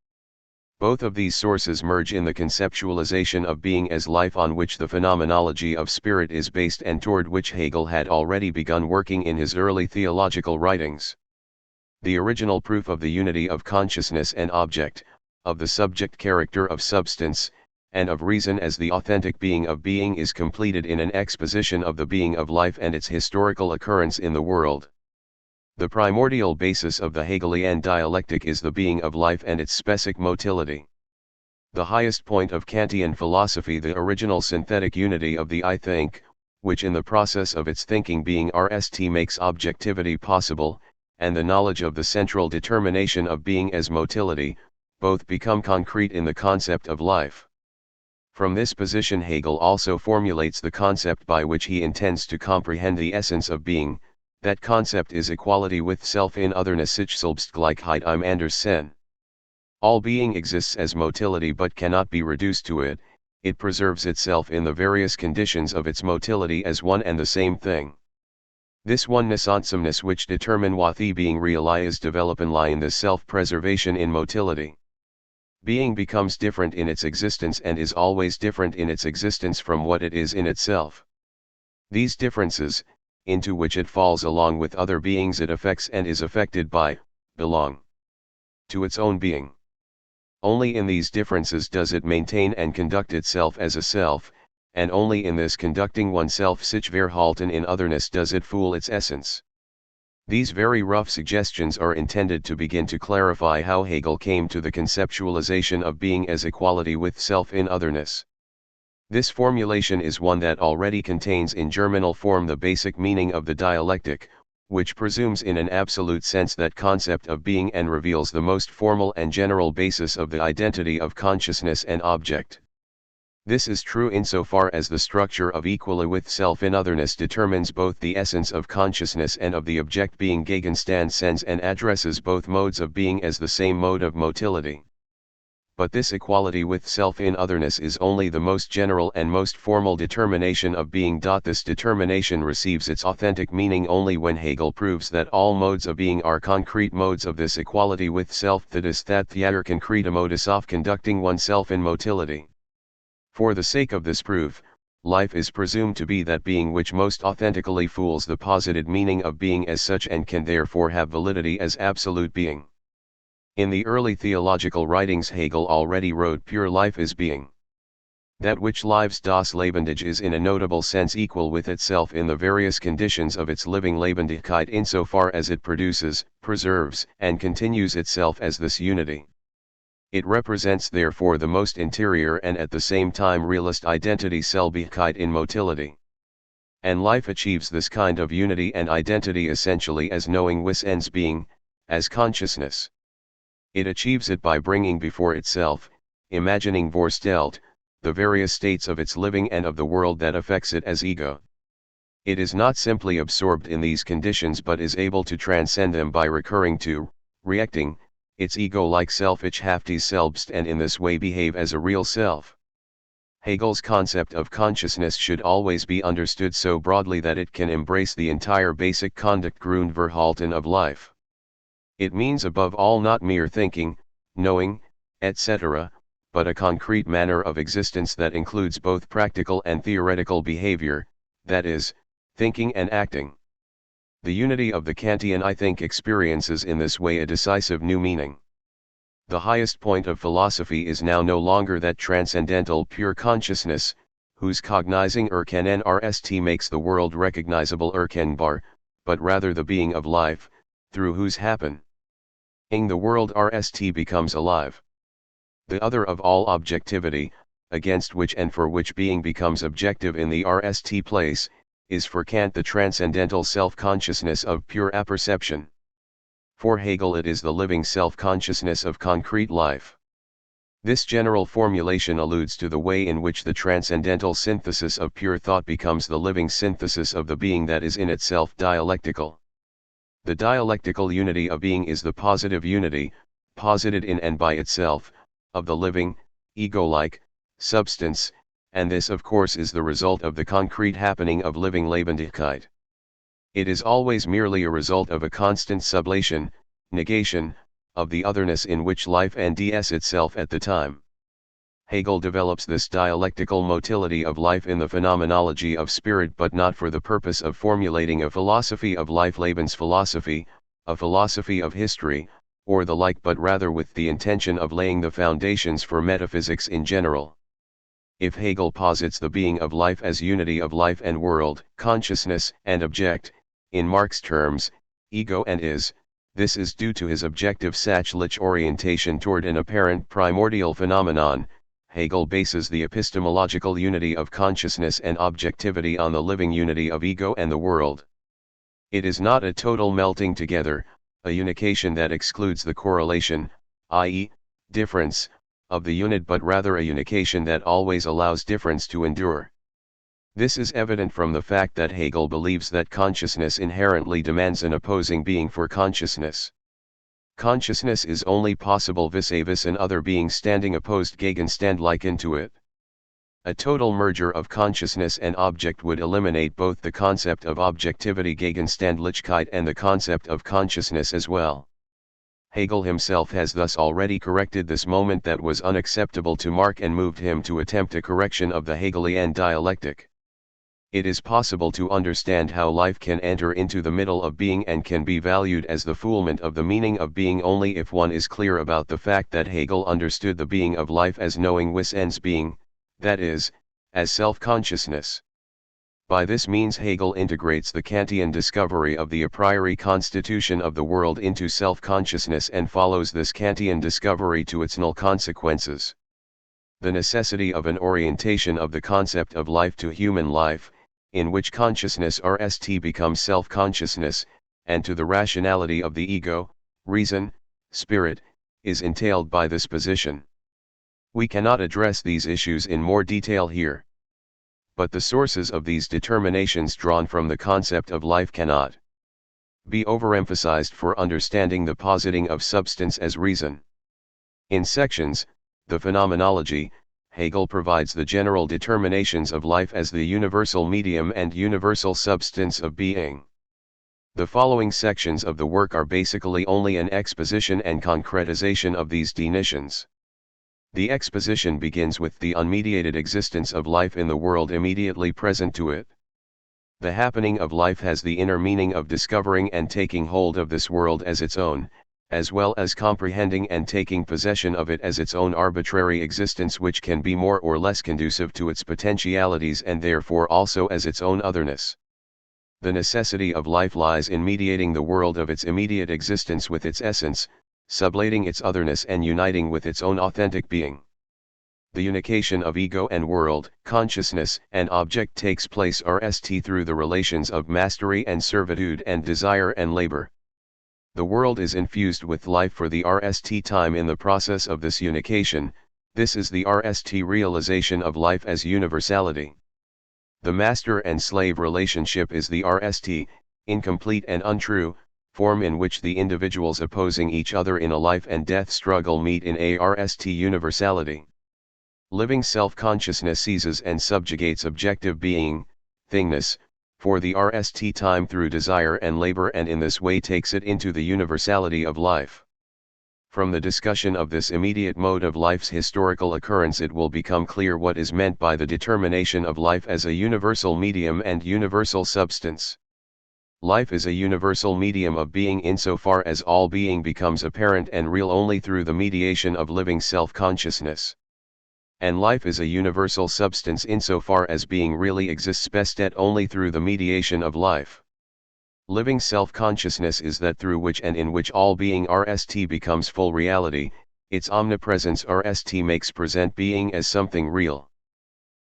Both of these sources merge in the conceptualization of being as life on which the phenomenology of spirit is based and toward which Hegel had already begun working in his early theological writings. The original proof of the unity of consciousness and object, of the subject character of substance, and of reason as the authentic being of being is completed in an exposition of the being of life and its historical occurrence in the world. The primordial basis of the Hegelian dialectic is the being of life and its specific motility. The highest point of Kantian philosophy, the original synthetic unity of the I think, which in the process of its thinking being RST makes objectivity possible, and the knowledge of the central determination of being as motility, both become concrete in the concept of life. From this position Hegel also formulates the concept by which he intends to comprehend the essence of being. That concept is equality with self in otherness sich Selbstgleichheit im Anderssein. All being exists as motility but cannot be reduced to it, it preserves itself in the various conditions of its motility as one and the same thing. This oneness onsomeness which determine what the being realized developen lie in the self-preservation in motility. Being becomes different in its existence and is always different in its existence from what it is in itself. These differences, into which it falls along with other beings it affects and is affected by, belong to its own being. Only in these differences does it maintain and conduct itself as a self, and only in this conducting oneself sich verhalten in otherness does it fool its essence. These very rough suggestions are intended to begin to clarify how Hegel came to the conceptualization of being as equality with self in otherness. This formulation is one that already contains in germinal form the basic meaning of the dialectic, which presumes in an absolute sense that concept of being and reveals the most formal and general basis of the identity of consciousness and object. This is true insofar as the structure of equality with self in otherness determines both the essence of consciousness and of the object being Gegenstand sense and addresses both modes of being as the same mode of motility. But this equality with self in otherness is only the most general and most formal determination of being. This determination receives its authentic meaning only when Hegel proves that all modes of being are concrete modes of this equality with self, that is, that the other concrete modus of conducting oneself in motility. For the sake of this proof, life is presumed to be that being which most authentically fools the posited meaning of being as such, and can therefore have validity as absolute being. In the early theological writings Hegel already wrote pure life is being. That which lives das Lebendige is in a notable sense equal with itself in the various conditions of its living Lebendigkeit insofar as it produces, preserves, and continues itself as this unity. It represents therefore the most interior and at the same time realist identity, Selbigkeit in motility. And life achieves this kind of unity and identity essentially as knowing wis ens being, as consciousness. It achieves it by bringing before itself, imagining vorstellt, the various states of its living and of the world that affects it as ego. It is not simply absorbed in these conditions but is able to transcend them by recurring to, reacting, its ego-like self ich haftes selbst, and in this way behave as a real self. Hegel's concept of consciousness should always be understood so broadly that it can embrace the entire basic conduct Grundverhalten of life. It means above all not mere thinking, knowing, etc., but a concrete manner of existence that includes both practical and theoretical behavior, that is, thinking and acting. The unity of the Kantian I think experiences in this way a decisive new meaning. The highest point of philosophy is now no longer that transcendental pure consciousness, whose cognizing erkennen rst makes the world recognizable erkennbar, but rather the being of life, through whose happen the world rst becomes alive. The other of all objectivity, against which and for which being becomes objective in the rst place, is for Kant the transcendental self-consciousness of pure apperception. For Hegel it is the living self-consciousness of concrete life. This general formulation alludes to the way in which the transcendental synthesis of pure thought becomes the living synthesis of the being that is in itself dialectical. The dialectical unity of being is the positive unity, posited in and by itself, of the living, ego-like, substance, and this of course is the result of the concrete happening of living Lebendigkeit. It is always merely a result of a constant sublation, negation, of the otherness in which life and ds itself at the time. Hegel develops this dialectical motility of life in the phenomenology of spirit, but not for the purpose of formulating a philosophy of life, Lebensphilosophie, a philosophy of history, or the like, but rather with the intention of laying the foundations for metaphysics in general. If Hegel posits the being of life as unity of life and world, consciousness and object, in Marx terms, ego and is, this is due to his objective sachliche orientation toward an apparent primordial phenomenon. Hegel bases the epistemological unity of consciousness and objectivity on the living unity of ego and the world. It is not a total melting together, a unication that excludes the correlation, i.e., difference, of the unit, but rather a unication that always allows difference to endure. This is evident from the fact that Hegel believes that consciousness inherently demands an opposing being for consciousness. Consciousness is only possible vis-a-vis an other being standing opposed Gegenstand like into it. A total merger of consciousness and object would eliminate both the concept of objectivity Gegenstandlichkeit and the concept of consciousness as well. Hegel himself has thus already corrected this moment that was unacceptable to Marx and moved him to attempt a correction of the Hegelian dialectic. It is possible to understand how life can enter into the middle of being and can be valued as the fulfillment of the meaning of being only if one is clear about the fact that Hegel understood the being of life as knowing wis ens being, that is, as self-consciousness. By this means Hegel integrates the Kantian discovery of the a priori constitution of the world into self-consciousness and follows this Kantian discovery to its null consequences. The necessity of an orientation of the concept of life to human life, in which consciousness rst becomes self-consciousness, and to the rationality of the ego, reason, spirit, is entailed by this position. We cannot address these issues in more detail here. But the sources of these determinations drawn from the concept of life cannot be overemphasized for understanding the positing of substance as reason. In sections, The phenomenology, Hegel provides the general determinations of life as the universal medium and universal substance of being. The following sections of the work are basically only an exposition and concretization of these definitions. The exposition begins with the unmediated existence of life in the world immediately present to it. The happening of life has the inner meaning of discovering and taking hold of this world as its own, as well as comprehending and taking possession of it as its own arbitrary existence, which can be more or less conducive to its potentialities and therefore also as its own otherness. The necessity of life lies in mediating the world of its immediate existence with its essence, sublating its otherness and uniting with its own authentic being. The unification of ego and world, consciousness and object takes place through the relations of mastery and servitude and desire and labor. The world is infused with life for the time in the process of this unification. This is the realization of life as universality. The master and slave relationship is the incomplete and untrue, form in which the individuals opposing each other in a life and death struggle meet in a universality. Living self-consciousness seizes and subjugates objective being, thingness, for the time through desire and labor, and in this way takes it into the universality of life. From the discussion of this immediate mode of life's historical occurrence, it will become clear what is meant by the determination of life as a universal medium and universal substance. Life is a universal medium of being insofar as all being becomes apparent and real only through the mediation of living self-consciousness. And life is a universal substance insofar as being really exists best at only through the mediation of life. Living self-consciousness is that through which and in which all being becomes full reality. Its omnipresence makes present being as something real.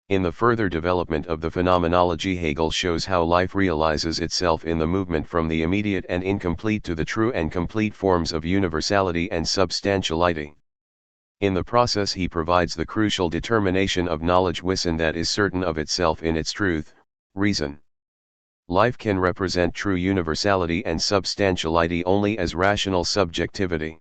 In the further development of the phenomenology, Hegel shows how life realizes itself in the movement from the immediate and incomplete to the true and complete forms of universality and substantiality. In the process he provides the crucial determination of knowledge Wissen, that is certain of itself in its truth, reason. Life can represent true universality and substantiality only as rational subjectivity.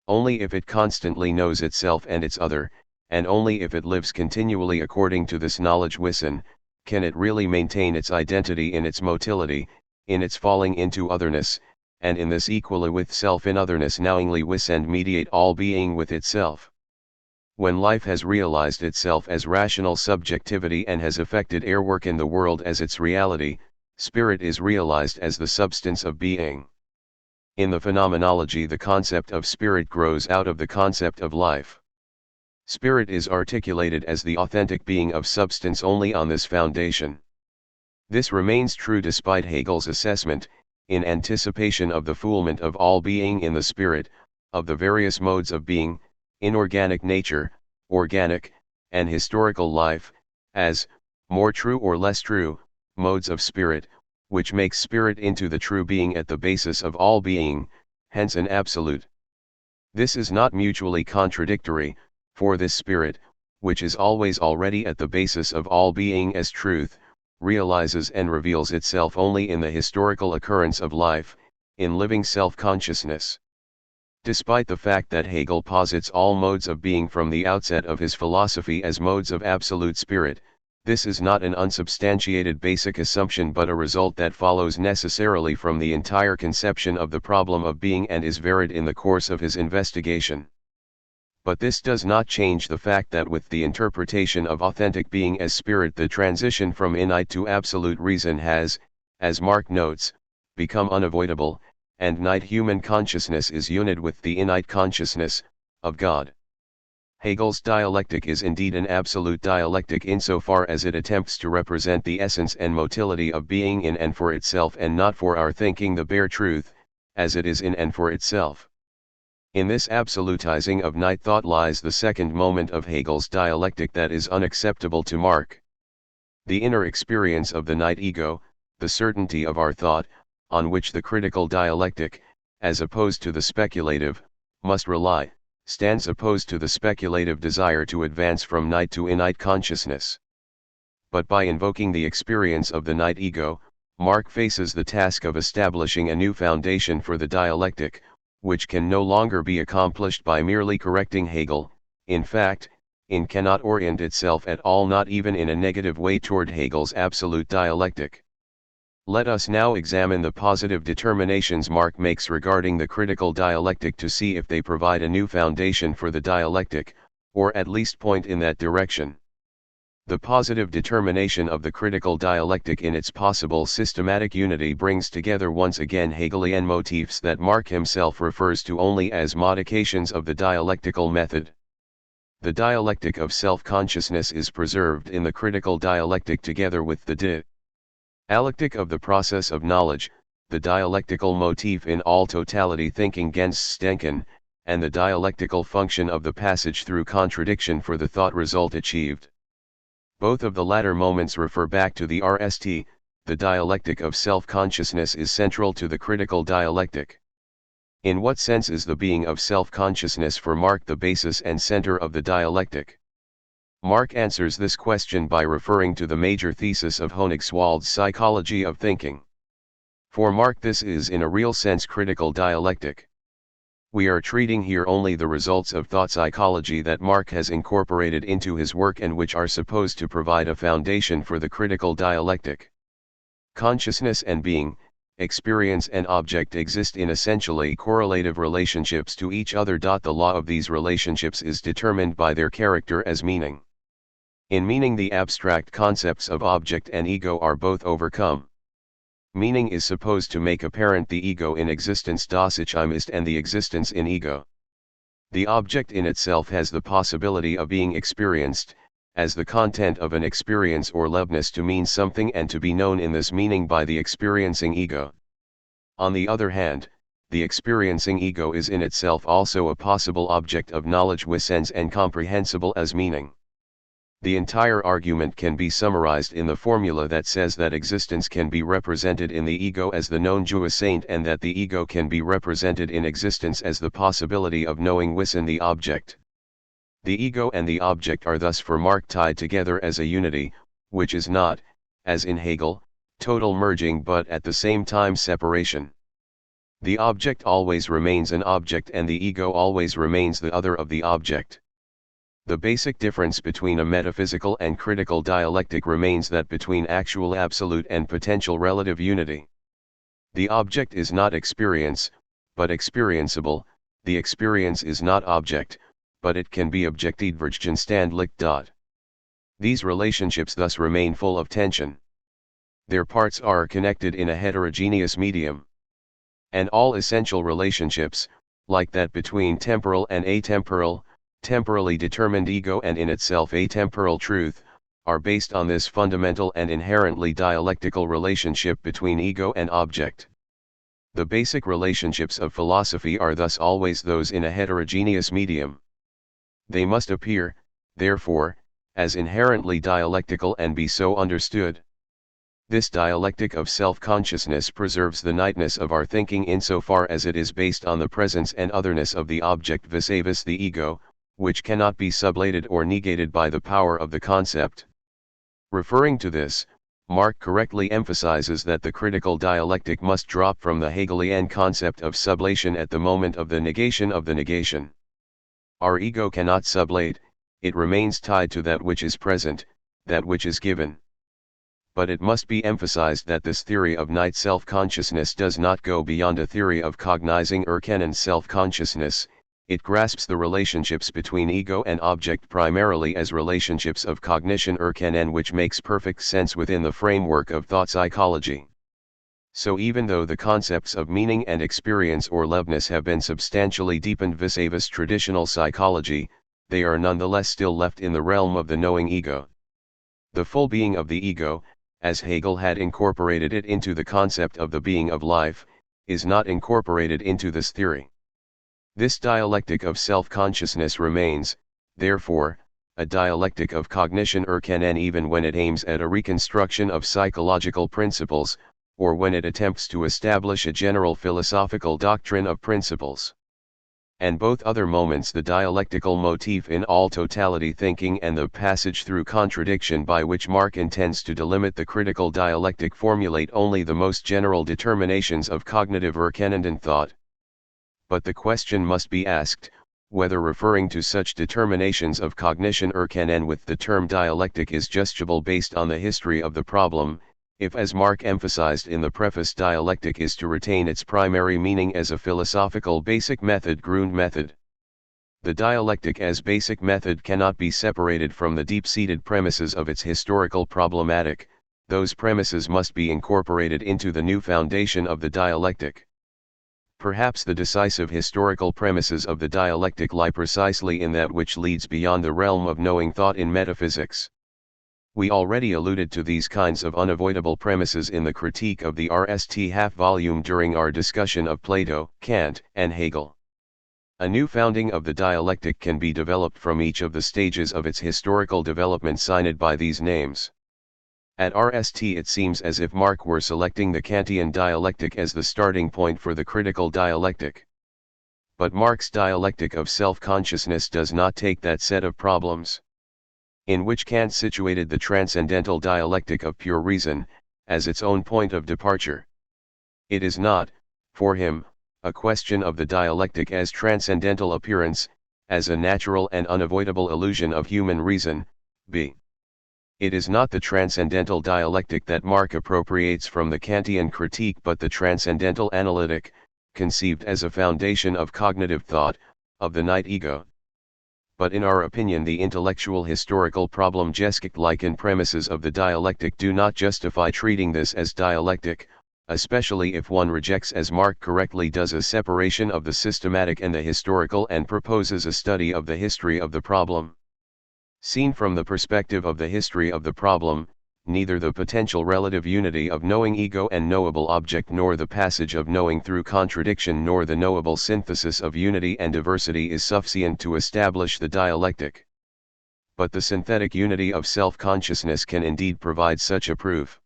Only if it constantly knows itself and its other, and only if it lives continually according to this knowledge Wissen, can it really maintain its identity in its motility, in its falling into otherness, and in this equally with self in otherness knowingly Wissen mediate all being with itself. When life has realized itself as rational subjectivity and has effected work in the world as its reality, spirit is realized as the substance of being. In the phenomenology, the concept of spirit grows out of the concept of life. Spirit is articulated as the authentic being of substance only on this foundation. This remains true despite Hegel's assessment, in anticipation of the fulfillment of all being in the spirit, of the various modes of being, inorganic nature, organic, and historical life, as, more true or less true, modes of spirit, which makes spirit into the true being at the basis of all being, hence an absolute. This is not mutually contradictory, for this spirit, which is always already at the basis of all being as truth, realizes and reveals itself only in the historical occurrence of life, in living self-consciousness. Despite the fact that Hegel posits all modes of being from the outset of his philosophy as modes of absolute spirit, this is not an unsubstantiated basic assumption but a result that follows necessarily from the entire conception of the problem of being and is varied in the course of his investigation. But this does not change the fact that with the interpretation of authentic being as spirit, the transition from innate to absolute reason has, as Marx notes, become unavoidable, and innate human consciousness is united with the innate consciousness of God. Hegel's dialectic is indeed an absolute dialectic insofar as it attempts to represent the essence and motility of being in and for itself and not for our thinking the bare truth, as it is in and for itself. In this absolutizing of night thought lies the second moment of Hegel's dialectic that is unacceptable to Marx. The inner experience of the night ego, the certainty of our thought, on which the critical dialectic, as opposed to the speculative, must rely, stands opposed to the speculative desire to advance from night to innate consciousness. But by invoking the experience of the night ego, Marx faces the task of establishing a new foundation for the dialectic, which can no longer be accomplished by merely correcting Hegel, in fact, in cannot orient itself at all, not even in a negative way, toward Hegel's absolute dialectic. Let us now examine the positive determinations Marx makes regarding the critical dialectic to see if they provide a new foundation for the dialectic, or at least point in that direction. The positive determination of the critical dialectic in its possible systematic unity brings together once again Hegelian motifs that Marx himself refers to only as modifications of the dialectical method. The dialectic of self-consciousness is preserved in the critical dialectic together with the dialectic of the process of knowledge, the dialectical motif in all totality thinking against Denken, and the dialectical function of the passage through contradiction for the thought result achieved. Both of the latter moments refer back to the RST, the dialectic of self-consciousness is central to the critical dialectic. In what sense is the being of self-consciousness for Marx the basis and center of the dialectic? Marx answers this question by referring to the major thesis of Königswald's psychology of thinking. For Marx this is in a real sense critical dialectic. We are treating here only the results of thought psychology that Marx has incorporated into his work and which are supposed to provide a foundation for the critical dialectic. Consciousness and being, experience and object exist in essentially correlative relationships to each other. The law of these relationships is determined by their character as meaning. In meaning, the abstract concepts of object and ego are both overcome. Meaning is supposed to make apparent the ego in existence, das Ich ist, and the existence in ego. The object in itself has the possibility of being experienced, as the content of an experience or Leibniz to mean something and to be known in this meaning by the experiencing ego. On the other hand, the experiencing ego is in itself also a possible object of knowledge wissens and comprehensible as meaning. The entire argument can be summarized in the formula that says that existence can be represented in the ego as the known Saint, and that the ego can be represented in existence as the possibility of knowing within the object. The ego and the object are thus for Marx tied together as a unity, which is not, as in Hegel, total merging but at the same time separation. The object always remains an object and the ego always remains the other of the object. The basic difference between a metaphysical and critical dialectic remains that between actual absolute and potential relative unity. The object is not experience, but experienceable, the experience is not object, but it can be objektivgegenstandlich. These relationships thus remain full of tension. Their parts are connected in a heterogeneous medium. And all essential relationships, like that between temporal and atemporal, temporally determined ego and in itself atemporal truth, are based on this fundamental and inherently dialectical relationship between ego and object. The basic relationships of philosophy are thus always those in a heterogeneous medium. They must appear, therefore, as inherently dialectical and be so understood. This dialectic of self-consciousness preserves the nightness of our thinking insofar as it is based on the presence and otherness of the object vis-a-vis the ego, which cannot be sublated or negated by the power of the concept. Referring to this, Marx correctly emphasizes that the critical dialectic must drop from the Hegelian concept of sublation at the moment of the negation of the negation. Our ego cannot sublate, it remains tied to that which is present, that which is given. But it must be emphasized that this theory of night self-consciousness does not go beyond a theory of cognizing erkennen self-consciousness. It grasps the relationships between ego and object primarily as relationships of cognition erkennen, which makes perfect sense within the framework of thought psychology. So even though the concepts of meaning and experience or Leibniz have been substantially deepened vis-a-vis traditional psychology, they are nonetheless still left in the realm of the knowing ego. The full being of the ego, as Hegel had incorporated it into the concept of the being of life, is not incorporated into this theory. This dialectic of self-consciousness remains, therefore, a dialectic of cognition erkennen even when it aims at a reconstruction of psychological principles, or when it attempts to establish a general philosophical doctrine of principles. And both other moments, the dialectical motif in all totality thinking and the passage through contradiction by which Marx intends to delimit the critical dialectic, formulate only the most general determinations of cognitive erkennenden thought. But the question must be asked, whether referring to such determinations of cognition or canon with the term dialectic is justable based on the history of the problem, if, as Marx emphasized in the preface, dialectic is to retain its primary meaning as a philosophical basic method, Grundmethod. The dialectic as basic method cannot be separated from the deep-seated premises of its historical problematic. Those premises must be incorporated into the new foundation of the dialectic. Perhaps the decisive historical premises of the dialectic lie precisely in that which leads beyond the realm of knowing thought in metaphysics. We already alluded to these kinds of unavoidable premises in the critique of the RST half-volume during our discussion of Plato, Kant, and Hegel. A new founding of the dialectic can be developed from each of the stages of its historical development signed by these names. At RST it seems as if Marx were selecting the Kantian dialectic as the starting point for the critical dialectic. But Marx's dialectic of self-consciousness does not take that set of problems, in which Kant situated the transcendental dialectic of pure reason, as its own point of departure. It is not, for him, a question of the dialectic as transcendental appearance, as a natural and unavoidable illusion of human reason, b. It is not the transcendental dialectic that Marx appropriates from the Kantian critique but the transcendental analytic, conceived as a foundation of cognitive thought, of the night ego. But in our opinion the intellectual historical problem Geschichte-like premises of the dialectic do not justify treating this as dialectic, especially if one rejects, as Marx correctly does, a separation of the systematic and the historical and proposes a study of the history of the problem. Seen from the perspective of the history of the problem, neither the potential relative unity of knowing ego and knowable object nor the passage of knowing through contradiction nor the knowable synthesis of unity and diversity is sufficient to establish the dialectic. But the synthetic unity of self-consciousness can indeed provide such a proof.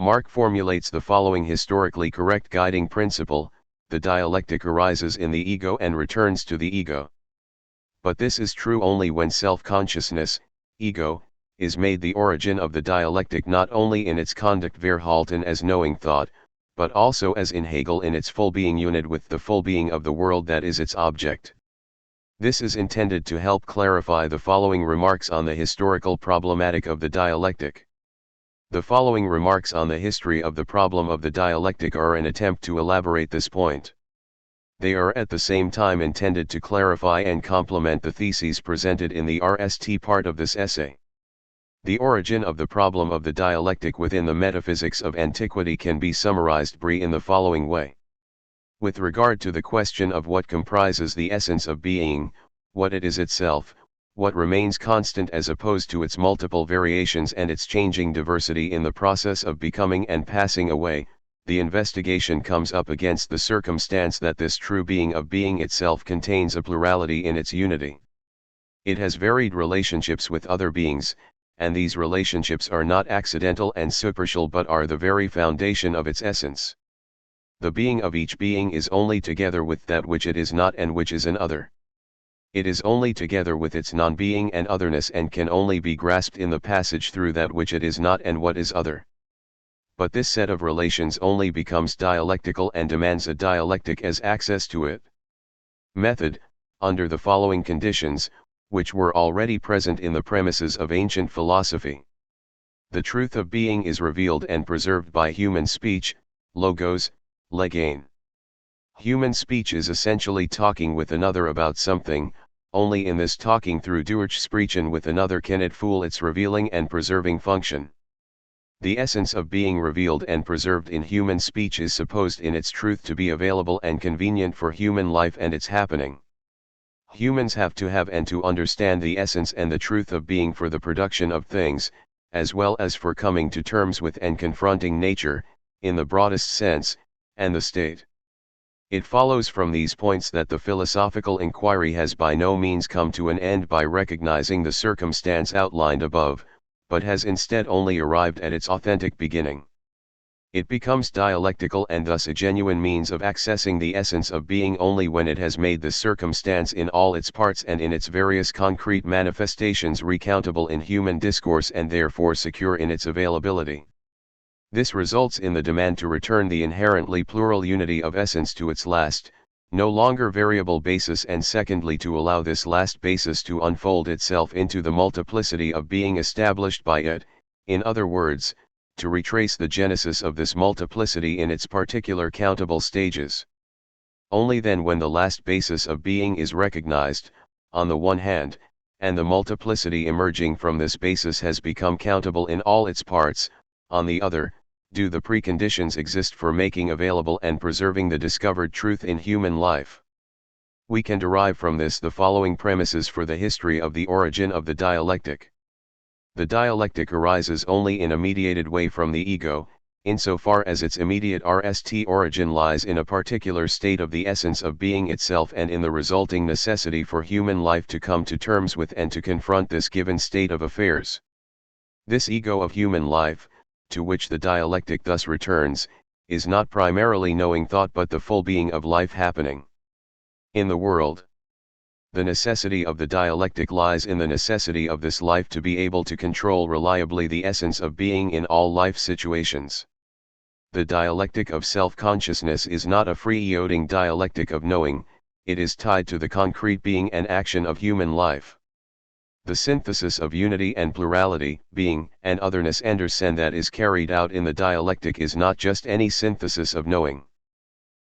Marx formulates the following historically correct guiding principle: the dialectic arises in the ego and returns to the ego. But this is true only when self-consciousness, ego, is made the origin of the dialectic, not only in its conduct Verhalten as knowing thought, but also as in Hegel in its full being unit with the full being of the world that is its object. This is intended to help clarify the following remarks on the historical problematic of the dialectic. The following remarks on the history of the problem of the dialectic are an attempt to elaborate this point. They are at the same time intended to clarify and complement the theses presented in the RST part of this essay. The origin of the problem of the dialectic within the metaphysics of antiquity can be summarized in the following way. With regard to the question of what comprises the essence of being, what it is itself, what remains constant as opposed to its multiple variations and its changing diversity in the process of becoming and passing away, the investigation comes up against the circumstance that this true being of being itself contains a plurality in its unity. It has varied relationships with other beings, and these relationships are not accidental and superficial but are the very foundation of its essence. The being of each being is only together with that which it is not and which is an other. It is only together with its non-being and otherness and can only be grasped in the passage through that which it is not and what is other. But this set of relations only becomes dialectical and demands a dialectic as access to it. Method: under the following conditions, which were already present in the premises of ancient philosophy. The truth of being is revealed and preserved by human speech, logos, legein. Human speech is essentially talking with another about something. Only in this talking through Durchsprechen with another can it fool its revealing and preserving function. The essence of being revealed and preserved in human speech is supposed in its truth to be available and convenient for human life and its happening. Humans have to have and to understand the essence and the truth of being for the production of things, as well as for coming to terms with and confronting nature, in the broadest sense, and the state. It follows from these points that the philosophical inquiry has by no means come to an end by recognizing the circumstance outlined above, but has instead only arrived at its authentic beginning. It becomes dialectical and thus a genuine means of accessing the essence of being only when it has made the circumstance in all its parts and in its various concrete manifestations recountable in human discourse and therefore secure in its availability. This results in the demand to return the inherently plural unity of essence to its last, no longer variable basis, and secondly to allow this last basis to unfold itself into the multiplicity of being established by it, in other words, to retrace the genesis of this multiplicity in its particular countable stages. Only then, when the last basis of being is recognized, on the one hand, and the multiplicity emerging from this basis has become countable in all its parts, on the other, do the preconditions exist for making available and preserving the discovered truth in human life. We can derive from this the following premises for the history of the origin of the dialectic. The dialectic arises only in a mediated way from the ego, insofar as its immediate RST origin lies in a particular state of the essence of being itself and in the resulting necessity for human life to come to terms with and to confront this given state of affairs. This ego of human life, to which the dialectic thus returns, is not primarily knowing thought but the full being of life happening in the world. The necessity of the dialectic lies in the necessity of this life to be able to control reliably the essence of being in all life situations. The dialectic of self-consciousness is not a free-yielding dialectic of knowing, it is tied to the concrete being and action of human life. The synthesis of unity and plurality, being and otherness Andersen that is carried out in the dialectic is not just any synthesis of knowing.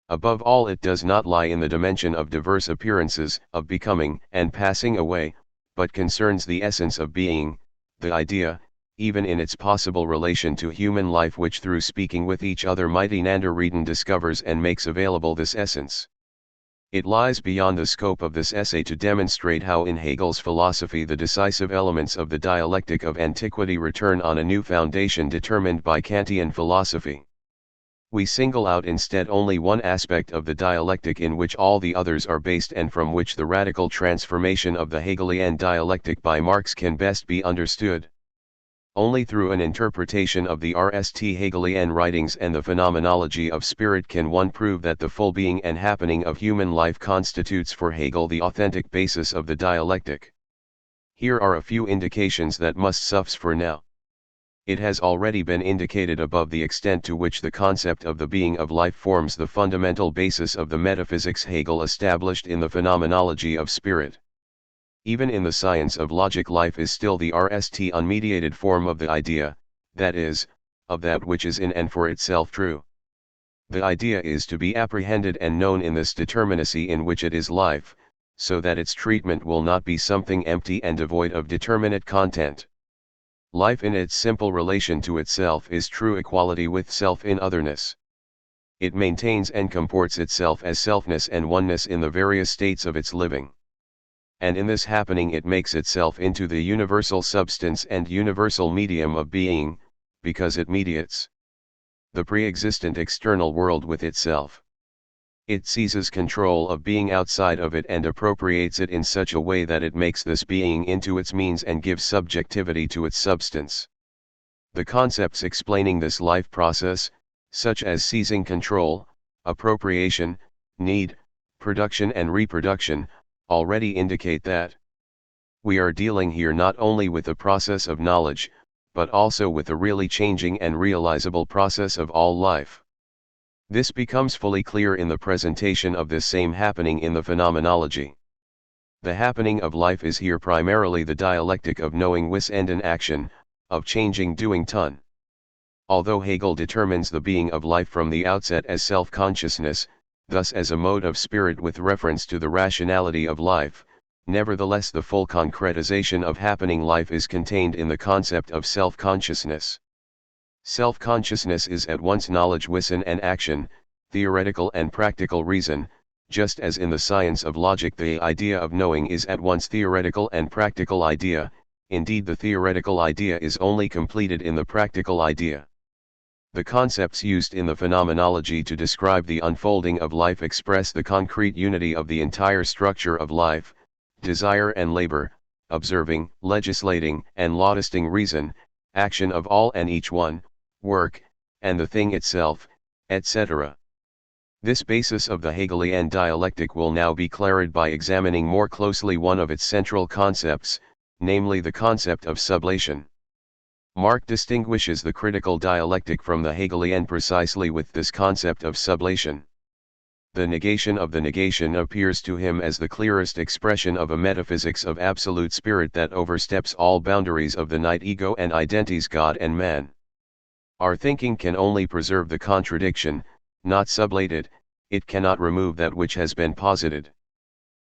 Above all, it does not lie in the dimension of diverse appearances, of becoming and passing away, but concerns the essence of being, the idea, even in its possible relation to human life, which through speaking with each other mighty Nanderreden discovers and makes available this essence. It lies beyond the scope of this essay to demonstrate how in Hegel's philosophy the decisive elements of the dialectic of antiquity return on a new foundation determined by Kantian philosophy. We single out instead only one aspect of the dialectic in which all the others are based and from which the radical transformation of the Hegelian dialectic by Marx can best be understood. Only through an interpretation of the RST Hegelian writings and the phenomenology of spirit can one prove that the full being and happening of human life constitutes for Hegel the authentic basis of the dialectic. Here are a few indications that must suffice for now. It has already been indicated above the extent to which the concept of the being of life forms the fundamental basis of the metaphysics Hegel established in the phenomenology of spirit. Even in the science of logic, life is still the RST unmediated form of the idea, that is, of that which is in and for itself true. The idea is to be apprehended and known in this determinacy in which it is life, so that its treatment will not be something empty and devoid of determinate content. Life in its simple relation to itself is true equality with self in otherness. It maintains and comports itself as selfness and oneness in the various states of its living. And in this happening it makes itself into the universal substance and universal medium of being, because it mediates the pre-existent external world with itself. It seizes control of being outside of it and appropriates it in such a way that it makes this being into its means and gives subjectivity to its substance. The concepts explaining this life process, such as seizing control, appropriation, need, production and reproduction, already indicate that we are dealing here not only with a process of knowledge, but also with a really changing and realizable process of all life. This becomes fully clear in the presentation of this same happening in the phenomenology. The happening of life is here primarily the dialectic of knowing wis and an action, of changing doing tun. Although Hegel determines the being of life from the outset as self-consciousness, thus as a mode of spirit with reference to the rationality of life, nevertheless the full concretization of happening life is contained in the concept of self-consciousness. Self-consciousness is at once knowledge wissen and action, theoretical and practical reason, just as in the science of logic the idea of knowing is at once theoretical and practical idea. Indeed, the theoretical idea is only completed in the practical idea. The concepts used in the phenomenology to describe the unfolding of life express the concrete unity of the entire structure of life, desire and labor, observing, legislating, and laudisting reason, action of all and each one, work, and the thing itself, etc. This basis of the Hegelian dialectic will now be clarified by examining more closely one of its central concepts, namely the concept of sublation. Marx distinguishes the critical dialectic from the Hegelian precisely with this concept of sublation. the negation of the negation appears to him as the clearest expression of a metaphysics of absolute spirit that oversteps all boundaries of the night ego and identities God and man. Our thinking can only preserve the contradiction, not sublate it. It cannot remove that which has been posited.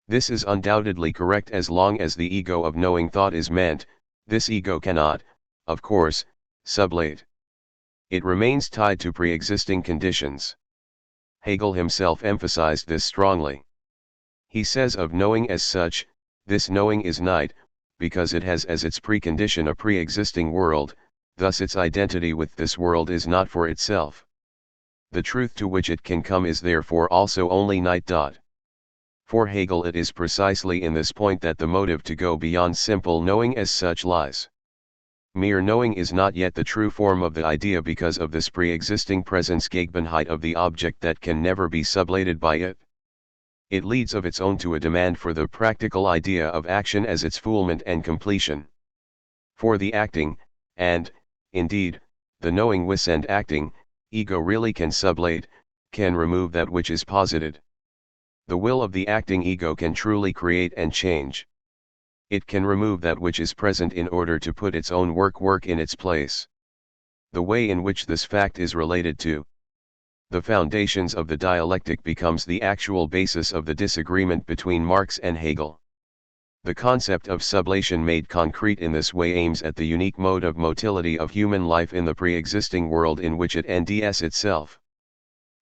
This is undoubtedly correct as long as the ego of knowing thought is meant. This ego cannot, of course, sublate. It remains tied to pre-existing conditions. Hegel himself emphasized this strongly. He says of knowing as such, this knowing is night, because it has as its precondition a pre-existing world, thus its identity with this world is not for itself. The truth to which it can come is therefore also only night. For Hegel it is precisely in this point that the motive to go beyond simple knowing as such lies. Mere knowing is not yet the true form of the idea because of this pre-existing Präsenzgegebenheit of the object that can never be sublated by it. It leads of its own to a demand for the practical idea of action as its fulfillment and completion. For the acting, and, indeed, the knowing wissend acting, ego really can sublate, can remove that which is posited. The will of the acting ego can truly create and change. It can remove that which is present in order to put its own work in its place. The way in which this fact is related to the foundations of the dialectic becomes the actual basis of the disagreement between Marx and Hegel. The concept of sublation made concrete in this way aims at the unique mode of motility of human life in the pre-existing world in which it ends itself.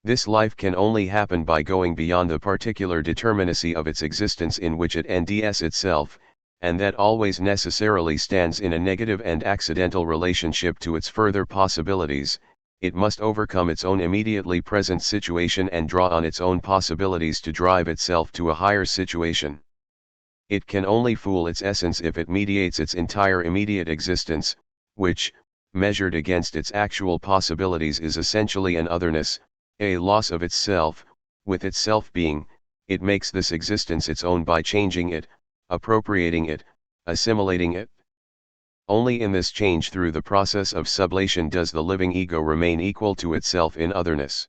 This life can only happen by going beyond the particular determinacy of its existence in which it ends itself, and that always necessarily stands in a negative and accidental relationship to its further possibilities. It must overcome its own immediately present situation and draw on its own possibilities to drive itself to a higher situation. It can only fool its essence if it mediates its entire immediate existence, which, measured against its actual possibilities, is essentially an otherness, a loss of itself. With its self-being, it makes this existence its own by changing it, appropriating it, assimilating it. Only in this change through the process of sublation does the living ego remain equal to itself in otherness.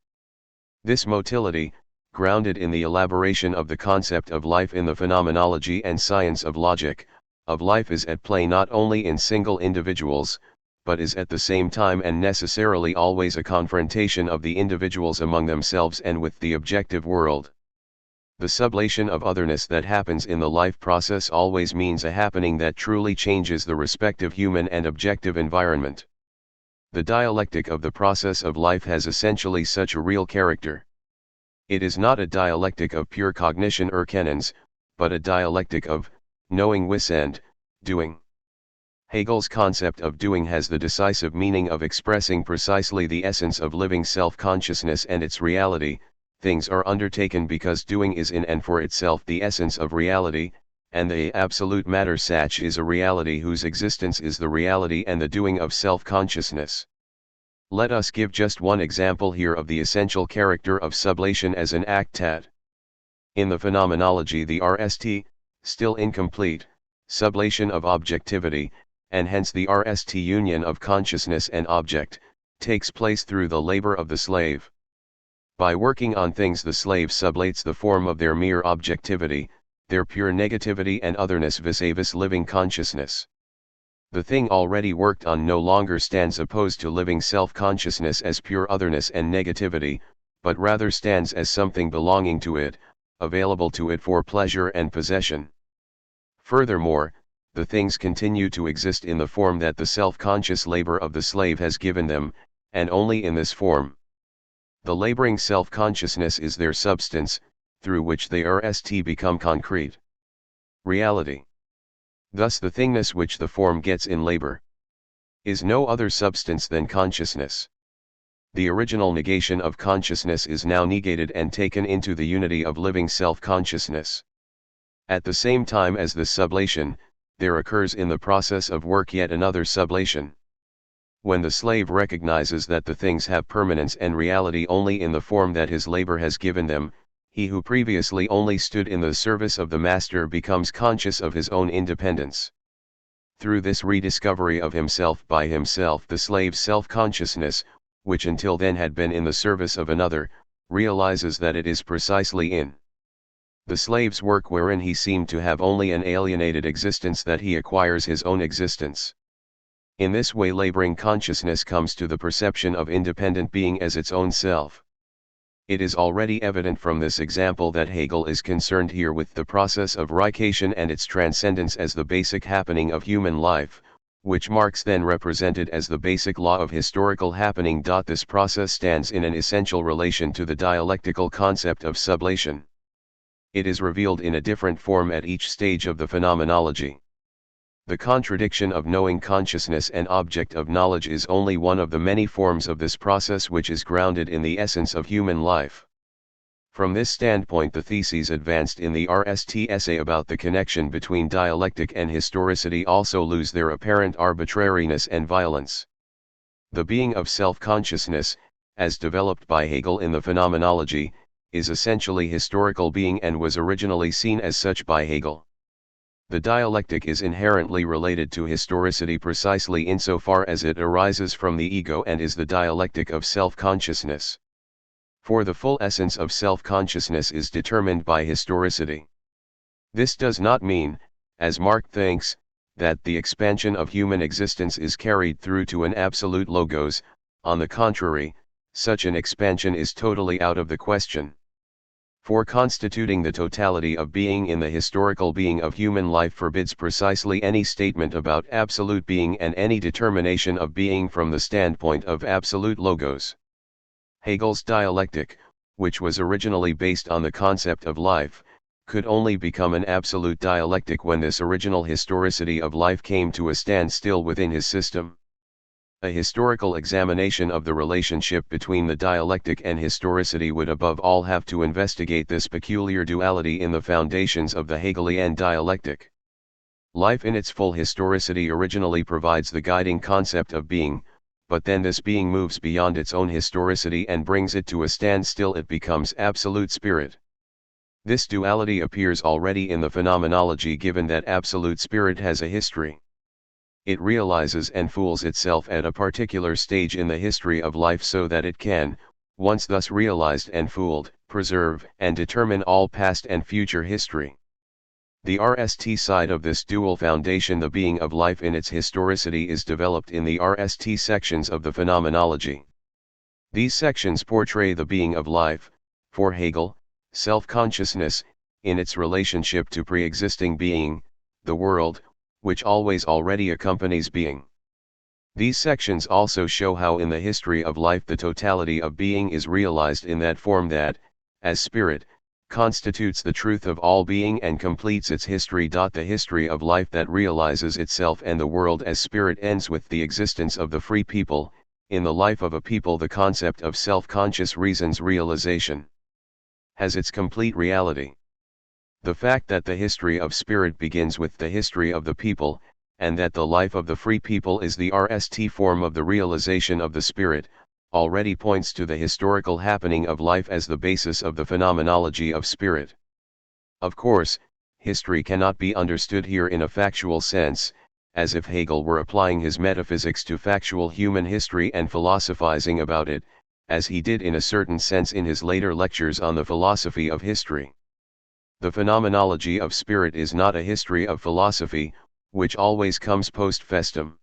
This motility, grounded in the elaboration of the concept of life in the phenomenology and science of logic, of life is at play not only in single individuals, but is at the same time and necessarily always a confrontation of the individuals among themselves and with the objective world. The sublation of otherness that happens in the life process always means a happening that truly changes the respective human and objective environment. The dialectic of the process of life has essentially such a real character. It is not a dialectic of pure cognition erkennens, but a dialectic of knowing wissend, doing. Hegel's concept of doing has the decisive meaning of expressing precisely the essence of living self-consciousness and its reality. Things are undertaken because doing is in and for itself the essence of reality, and the absolute matter sach is a reality whose existence is the reality and the doing of self-consciousness. Let us give just one example here of the essential character of sublation as an act. In the phenomenology, the RST, still incomplete, sublation of objectivity, and hence the RST union of consciousness and object, takes place through the labor of the slave. By working on things, the slave sublates the form of their mere objectivity, their pure negativity and otherness vis-a-vis living consciousness. The thing already worked on no longer stands opposed to living self-consciousness as pure otherness and negativity, but rather stands as something belonging to it, available to it for pleasure and possession. Furthermore, the things continue to exist in the form that the self-conscious labor of the slave has given them, and only in this form. The laboring self-consciousness is their substance, through which they become concrete reality. Thus the thingness which the form gets in labor is no other substance than consciousness. The original negation of consciousness is now negated and taken into the unity of living self-consciousness. At the same time as this sublation, there occurs in the process of work yet another sublation. When the slave recognizes that the things have permanence and reality only in the form that his labor has given them, he who previously only stood in the service of the master becomes conscious of his own independence. Through this rediscovery of himself by himself, the slave's self-consciousness, which until then had been in the service of another, realizes that it is precisely in the slave's work wherein he seemed to have only an alienated existence that he acquires his own existence. In this way laboring consciousness comes to the perception of independent being as its own self. It is already evident from this example that Hegel is concerned here with the process of reification and its transcendence as the basic happening of human life, which Marx then represented as the basic law of historical happening. This process stands in an essential relation to the dialectical concept of sublation. It is revealed in a different form at each stage of the phenomenology. The contradiction of knowing consciousness and object of knowledge is only one of the many forms of this process which is grounded in the essence of human life. From this standpoint, the theses advanced in the RST essay about the connection between dialectic and historicity also lose their apparent arbitrariness and violence. The being of self-consciousness, as developed by Hegel in the Phenomenology, is essentially historical being and was originally seen as such by Hegel. The dialectic is inherently related to historicity precisely insofar as it arises from the ego and is the dialectic of self-consciousness. For the full essence of self-consciousness is determined by historicity. This does not mean, as Marx thinks, that the expansion of human existence is carried through to an absolute logos. On the contrary, such an expansion is totally out of the question. For constituting the totality of being in the historical being of human life forbids precisely any statement about absolute being and any determination of being from the standpoint of absolute logos. Hegel's dialectic, which was originally based on the concept of life, could only become an absolute dialectic when this original historicity of life came to a standstill within his system. A historical examination of the relationship between the dialectic and historicity would above all have to investigate this peculiar duality in the foundations of the Hegelian dialectic. Life in its full historicity originally provides the guiding concept of being, but then this being moves beyond its own historicity and brings it to a standstill. It becomes absolute spirit. This duality appears already in the phenomenology, given that absolute spirit has a history. It realizes and fools itself at a particular stage in the history of life so that it can, once thus realized and fooled, preserve and determine all past and future history. The RST side of this dual foundation, the being of life in its historicity, is developed in the RST sections of the phenomenology. These sections portray the being of life, for Hegel, self-consciousness, in its relationship to pre-existing being, the world, which always already accompanies being. These sections also show how in the history of life the totality of being is realized in that form that, as spirit, constitutes the truth of all being and completes its history. The history of life that realizes itself and the world as spirit ends with the existence of the free people. In the life of a people, the concept of self-conscious reason's realization has its complete reality. The fact that the history of spirit begins with the history of the people, and that the life of the free people is the RST form of the realization of the spirit, already points to the historical happening of life as the basis of the phenomenology of spirit. Of course, history cannot be understood here in a factual sense, as if Hegel were applying his metaphysics to factual human history and philosophizing about it, as he did in a certain sense in his later lectures on the philosophy of history. The phenomenology of spirit is not a history of philosophy, which always comes post festum.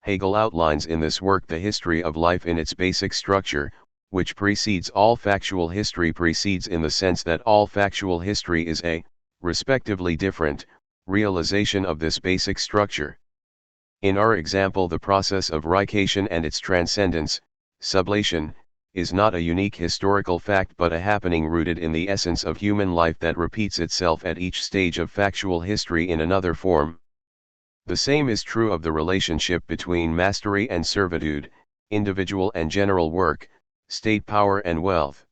Hegel outlines in this work the history of life in its basic structure, which precedes all factual history, precedes in the sense that all factual history is a, respectively different, realization of this basic structure. In our example, the process of reification and its transcendence, sublation, is not a unique historical fact but a happening rooted in the essence of human life that repeats itself at each stage of factual history in another form. The same is true of the relationship between mastery and servitude, individual and general work, state power and wealth.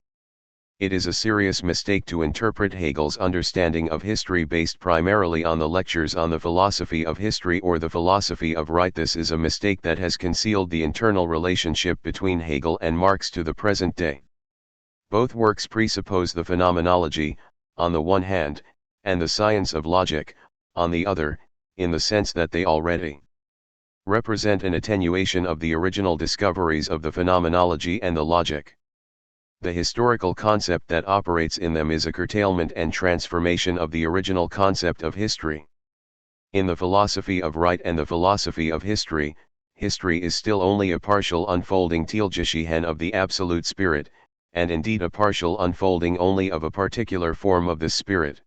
It is a serious mistake to interpret Hegel's understanding of history based primarily on the lectures on the philosophy of history or the philosophy of right. This is a mistake that has concealed the internal relationship between Hegel and Marx to the present day. Both works presuppose the phenomenology, on the one hand, and the science of logic, on the other, in the sense that they already represent an attenuation of the original discoveries of the phenomenology and the logic. the historical concept that operates in them is a curtailment and transformation of the original concept of history. In the philosophy of right and the philosophy of history, history is still only a partial unfolding Teilgeschichten of the absolute spirit, and indeed a partial unfolding only of a particular form of this spirit.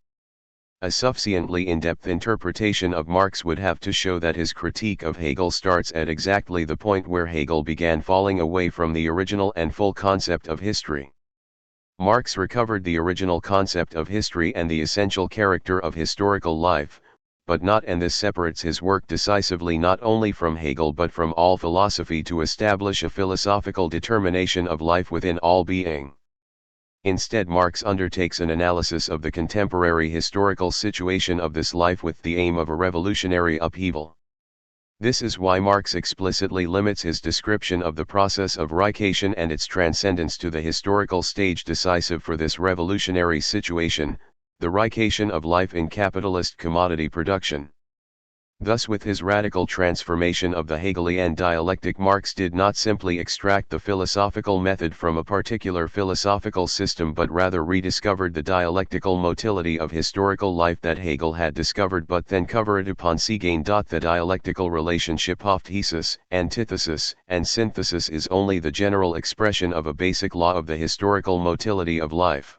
A sufficiently in-depth interpretation of Marx would have to show that his critique of Hegel starts at exactly the point where Hegel began falling away from the original and full concept of history. Marx recovered the original concept of history and the essential character of historical life, but not, and this separates his work decisively not only from Hegel but from all philosophy, to establish a philosophical determination of life within all being. Instead, Marx undertakes an analysis of the contemporary historical situation of this life with the aim of a revolutionary upheaval. This is why Marx explicitly limits his description of the process of Reichation and its transcendence to the historical stage decisive for this revolutionary situation, the Reichation of life in capitalist commodity production. Thus, with his radical transformation of the Hegelian dialectic, Marx did not simply extract the philosophical method from a particular philosophical system but rather rediscovered the dialectical motility of historical life that Hegel had discovered, but then covered upon Seegain. The dialectical relationship of thesis, antithesis, and synthesis is only the general expression of a basic law of the historical motility of life.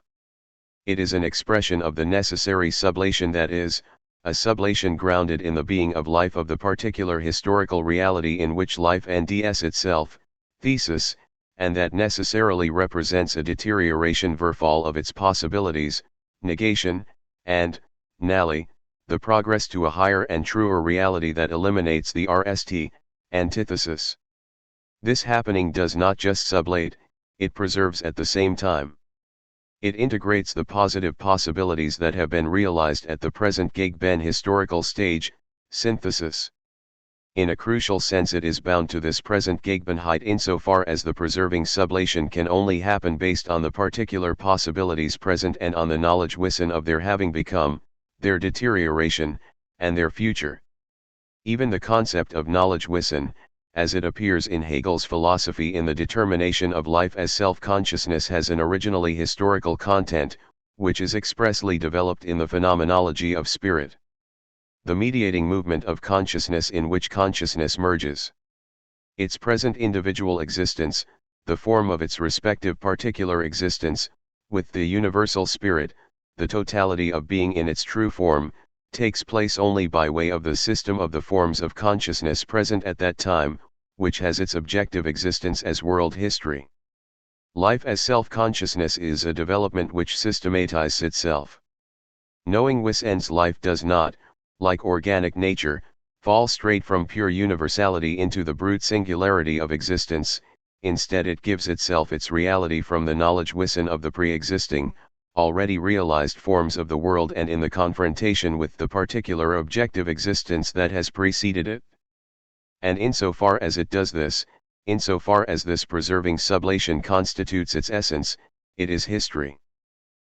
It is an expression of the necessary sublation, that is, a sublation grounded in the being of life of the particular historical reality in which life ends itself, thesis, and that necessarily represents a deterioration verfall of its possibilities, negation, and, nally, the progress to a higher and truer reality that eliminates the RST, antithesis. This happening does not just sublate, it preserves at the same time. It integrates the positive possibilities that have been realized at the present Gegenben historical stage, synthesis. In a crucial sense, it is bound to this present Gegenbenheit insofar as the preserving sublation can only happen based on the particular possibilities present and on the knowledge wissen of their having become, their deterioration, and their future. Even the concept of knowledge wissen, as it appears in Hegel's philosophy in the determination of life as self-consciousness, has an originally historical content, which is expressly developed in the phenomenology of spirit. The mediating movement of consciousness in which consciousness merges its present individual existence, the form of its respective particular existence, with the universal spirit, the totality of being in its true form, takes place only by way of the system of the forms of consciousness present at that time, which has its objective existence as world history. Life as self-consciousness is a development which systematizes itself. Knowing wissens life does not, like organic nature, fall straight from pure universality into the brute singularity of existence. Instead, it gives itself its reality from the knowledge wissen of the pre-existing, already realized forms of the world and in the confrontation with the particular objective existence that has preceded it. And insofar as it does this, insofar as this preserving sublation constitutes its essence, it is history.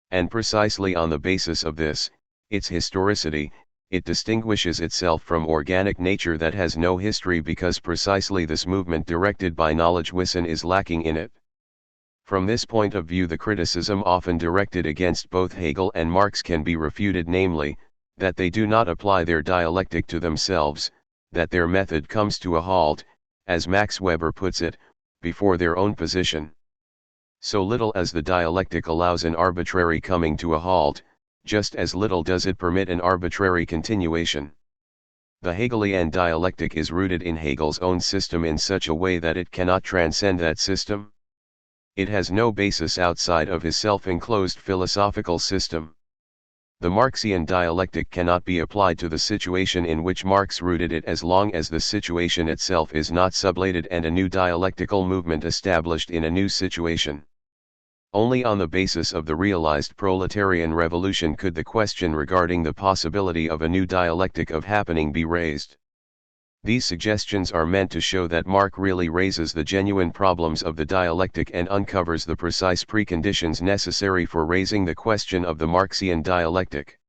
And precisely on the basis of this, its historicity, it distinguishes itself from organic nature that has no history, because precisely this movement directed by knowledge wissen is lacking in it. From this point of view, the criticism often directed against both Hegel and Marx can be refuted, namely, that they do not apply their dialectic to themselves, that their method comes to a halt, as Max Weber puts it, before their own position. So little as the dialectic allows an arbitrary coming to a halt, just as little does it permit an arbitrary continuation. The Hegelian dialectic is rooted in Hegel's own system in such a way that it cannot transcend that system. It has no basis outside of his self-enclosed philosophical system. The Marxian dialectic cannot be applied to the situation in which Marx rooted it as long as the situation itself is not sublated and a new dialectical movement established in a new situation. Only on the basis of the realized proletarian revolution could the question regarding the possibility of a new dialectic of happening be raised. These suggestions are meant to show that Marx really raises the genuine problems of the dialectic and uncovers the precise preconditions necessary for raising the question of the Marxian dialectic.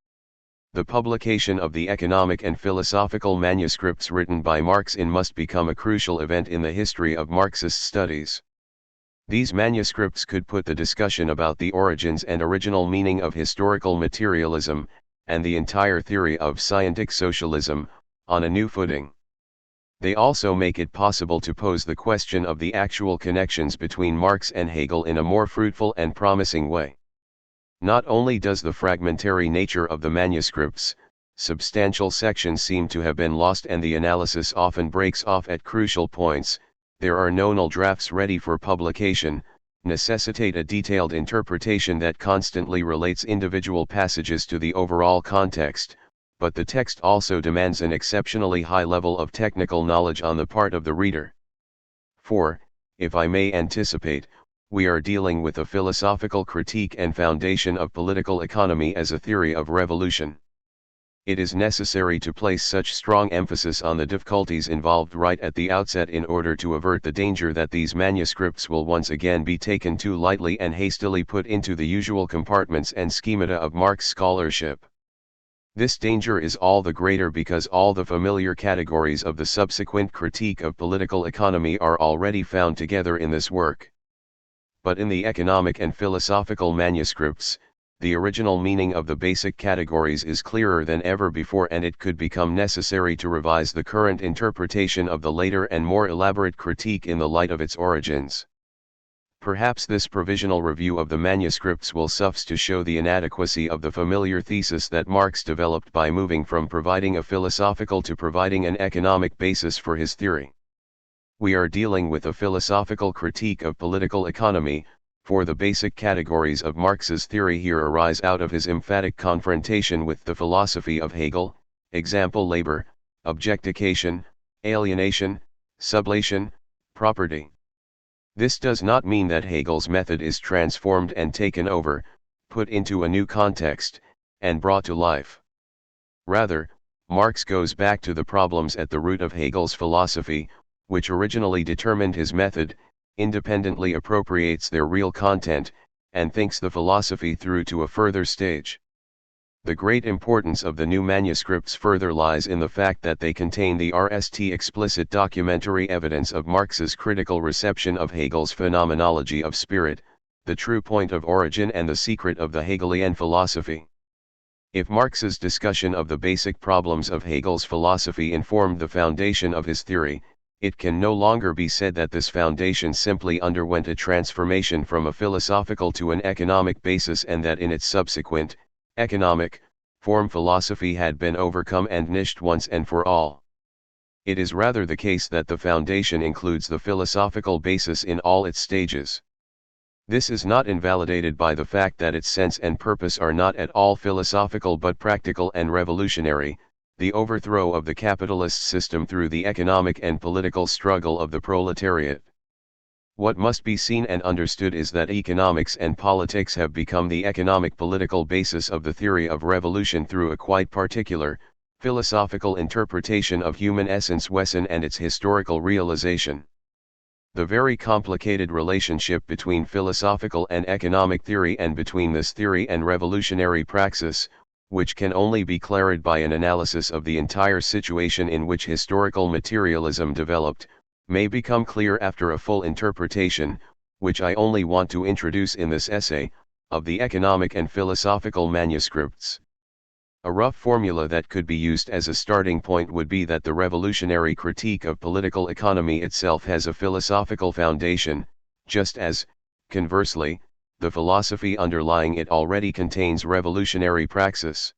The publication of the economic and philosophical manuscripts written by Marx must become a crucial event in the history of Marxist studies. These manuscripts could put the discussion about the origins and original meaning of historical materialism, and the entire theory of scientific socialism, on a new footing. They also make it possible to pose the question of the actual connections between Marx and Hegel in a more fruitful and promising way. Not only does the fragmentary nature of the manuscripts, substantial sections seem to have been lost and the analysis often breaks off at crucial points, there are nonal drafts ready for publication, necessitate a detailed interpretation that constantly relates individual passages to the overall context, but the text also demands an exceptionally high level of technical knowledge on the part of the reader. For, if I may anticipate, we are dealing with a philosophical critique and foundation of political economy as a theory of revolution. It is necessary to place such strong emphasis on the difficulties involved right at the outset in order to avert the danger that these manuscripts will once again be taken too lightly and hastily put into the usual compartments and schemata of Marx scholarship. This danger is all the greater because all the familiar categories of the subsequent critique of political economy are already found together in this work. But in the economic and philosophical manuscripts, the original meaning of the basic categories is clearer than ever before, and it could become necessary to revise the current interpretation of the later and more elaborate critique in the light of its origins. Perhaps this provisional review of the manuscripts will suffice to show the inadequacy of the familiar thesis that Marx developed by moving from providing a philosophical to providing an economic basis for his theory. We are dealing with a philosophical critique of political economy, for the basic categories of Marx's theory here arise out of his emphatic confrontation with the philosophy of Hegel, example labor, objectification, alienation, sublation, property. This does not mean that Hegel's method is transformed and taken over, put into a new context, and brought to life. Rather, Marx goes back to the problems at the root of Hegel's philosophy, which originally determined his method, independently appropriates their real content, and thinks the philosophy through to a further stage. The great importance of the new manuscripts further lies in the fact that they contain the explicit documentary evidence of Marx's critical reception of Hegel's phenomenology of spirit, the true point of origin and the secret of the Hegelian philosophy. If Marx's discussion of the basic problems of Hegel's philosophy informed the foundation of his theory, it can no longer be said that this foundation simply underwent a transformation from a philosophical to an economic basis, and that in its subsequent, economic, form philosophy had been overcome and niched once and for all. It is rather the case that the foundation includes the philosophical basis in all its stages. This is not invalidated by the fact that its sense and purpose are not at all philosophical but practical and revolutionary, the overthrow of the capitalist system through the economic and political struggle of the proletariat. What must be seen and understood is that economics and politics have become the economic political basis of the theory of revolution through a quite particular, philosophical interpretation of human essence Wesen and its historical realization. The very complicated relationship between philosophical and economic theory and between this theory and revolutionary praxis, which can only be clarified by an analysis of the entire situation in which historical materialism developed, may become clear after a full interpretation, which I only want to introduce in this essay, of the economic and philosophical manuscripts. A rough formula that could be used as a starting point would be that the revolutionary critique of political economy itself has a philosophical foundation, just as, conversely, the philosophy underlying it already contains revolutionary praxis.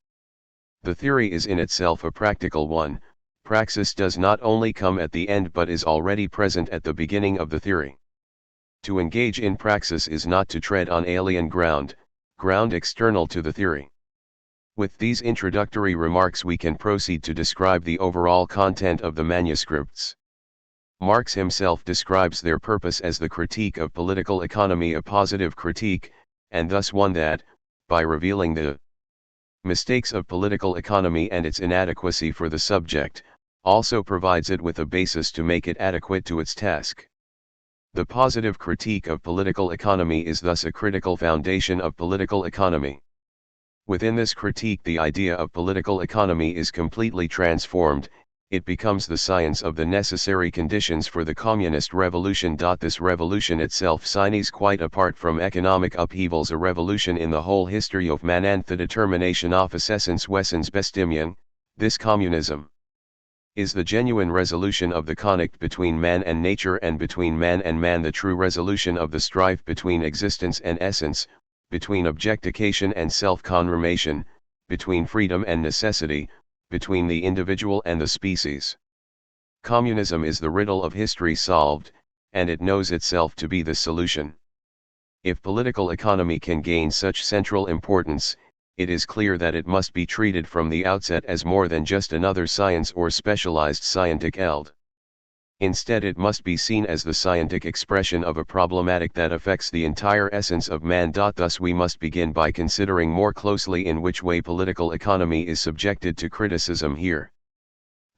The theory is in itself a practical one. Praxis does not only come at the end but is already present at the beginning of the theory. To engage in praxis is not to tread on alien ground, ground external to the theory. With these introductory remarks we can proceed to describe the overall content of the manuscripts. Marx himself describes their purpose as the critique of political economy, a positive critique, and thus one that, by revealing the mistakes of political economy and its inadequacy for the subject, also provides it with a basis to make it adequate to its task. The positive critique of political economy is thus a critical foundation of political economy. Within this critique the idea of political economy is completely transformed, it becomes the science of the necessary conditions for the communist revolution. This revolution itself signifies, quite apart from economic upheavals, a revolution in the whole history of man and the determination of essence wessens Bestimian. This communism is the genuine resolution of the conflict between man and nature and between man and man, the true resolution of the strife between existence and essence, between objectification and self-confirmation, between freedom and necessity, between the individual and the species. Communism is the riddle of history solved, and it knows itself to be the solution. If political economy can gain such central importance, it is clear that it must be treated from the outset as more than just another science or specialized scientific field. Instead, it must be seen as the scientific expression of a problematic that affects the entire essence of man. Thus we must begin by considering more closely in which way political economy is subjected to criticism here.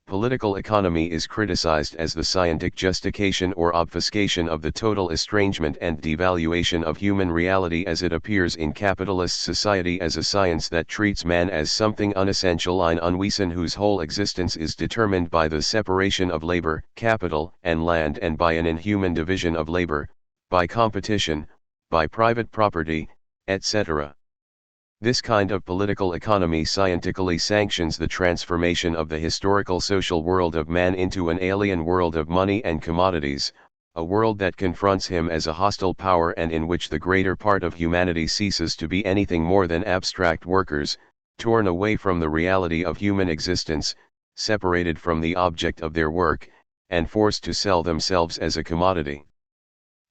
Political economy is criticized as the scientific justification or obfuscation of the total estrangement and devaluation of human reality as it appears in capitalist society, as a science that treats man as something unessential, ein Unwesen whose whole existence is determined by the separation of labor, capital, and land, and by an inhuman division of labor, by competition, by private property, etc. This kind of political economy scientifically sanctions the transformation of the historical social world of man into an alien world of money and commodities, a world that confronts him as a hostile power and in which the greater part of humanity ceases to be anything more than abstract workers, torn away from the reality of human existence, separated from the object of their work, and forced to sell themselves as a commodity.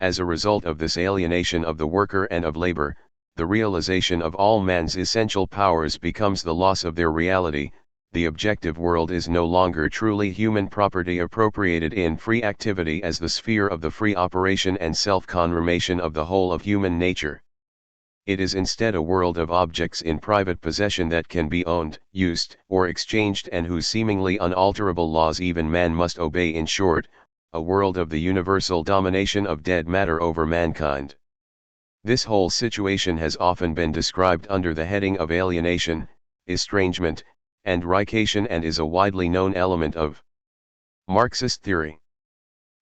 As a result of this alienation of the worker and of labor, the realization of all man's essential powers becomes the loss of their reality. The objective world is no longer truly human property appropriated in free activity as the sphere of the free operation and self-confirmation of the whole of human nature. It is instead a world of objects in private possession that can be owned, used, or exchanged, and whose seemingly unalterable laws even man must obey. In short, a world of the universal domination of dead matter over mankind. This whole situation has often been described under the heading of alienation, estrangement, and reification, and is a widely known element of Marxist theory.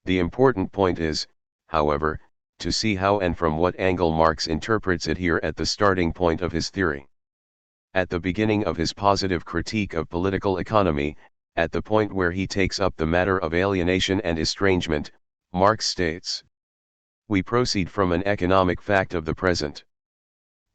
The important point is, however, to see how and from what angle Marx interprets it here at the starting point of his theory. At the beginning of his positive critique of political economy, at the point where he takes up the matter of alienation and estrangement, Marx states, "We proceed from an economic fact of the present.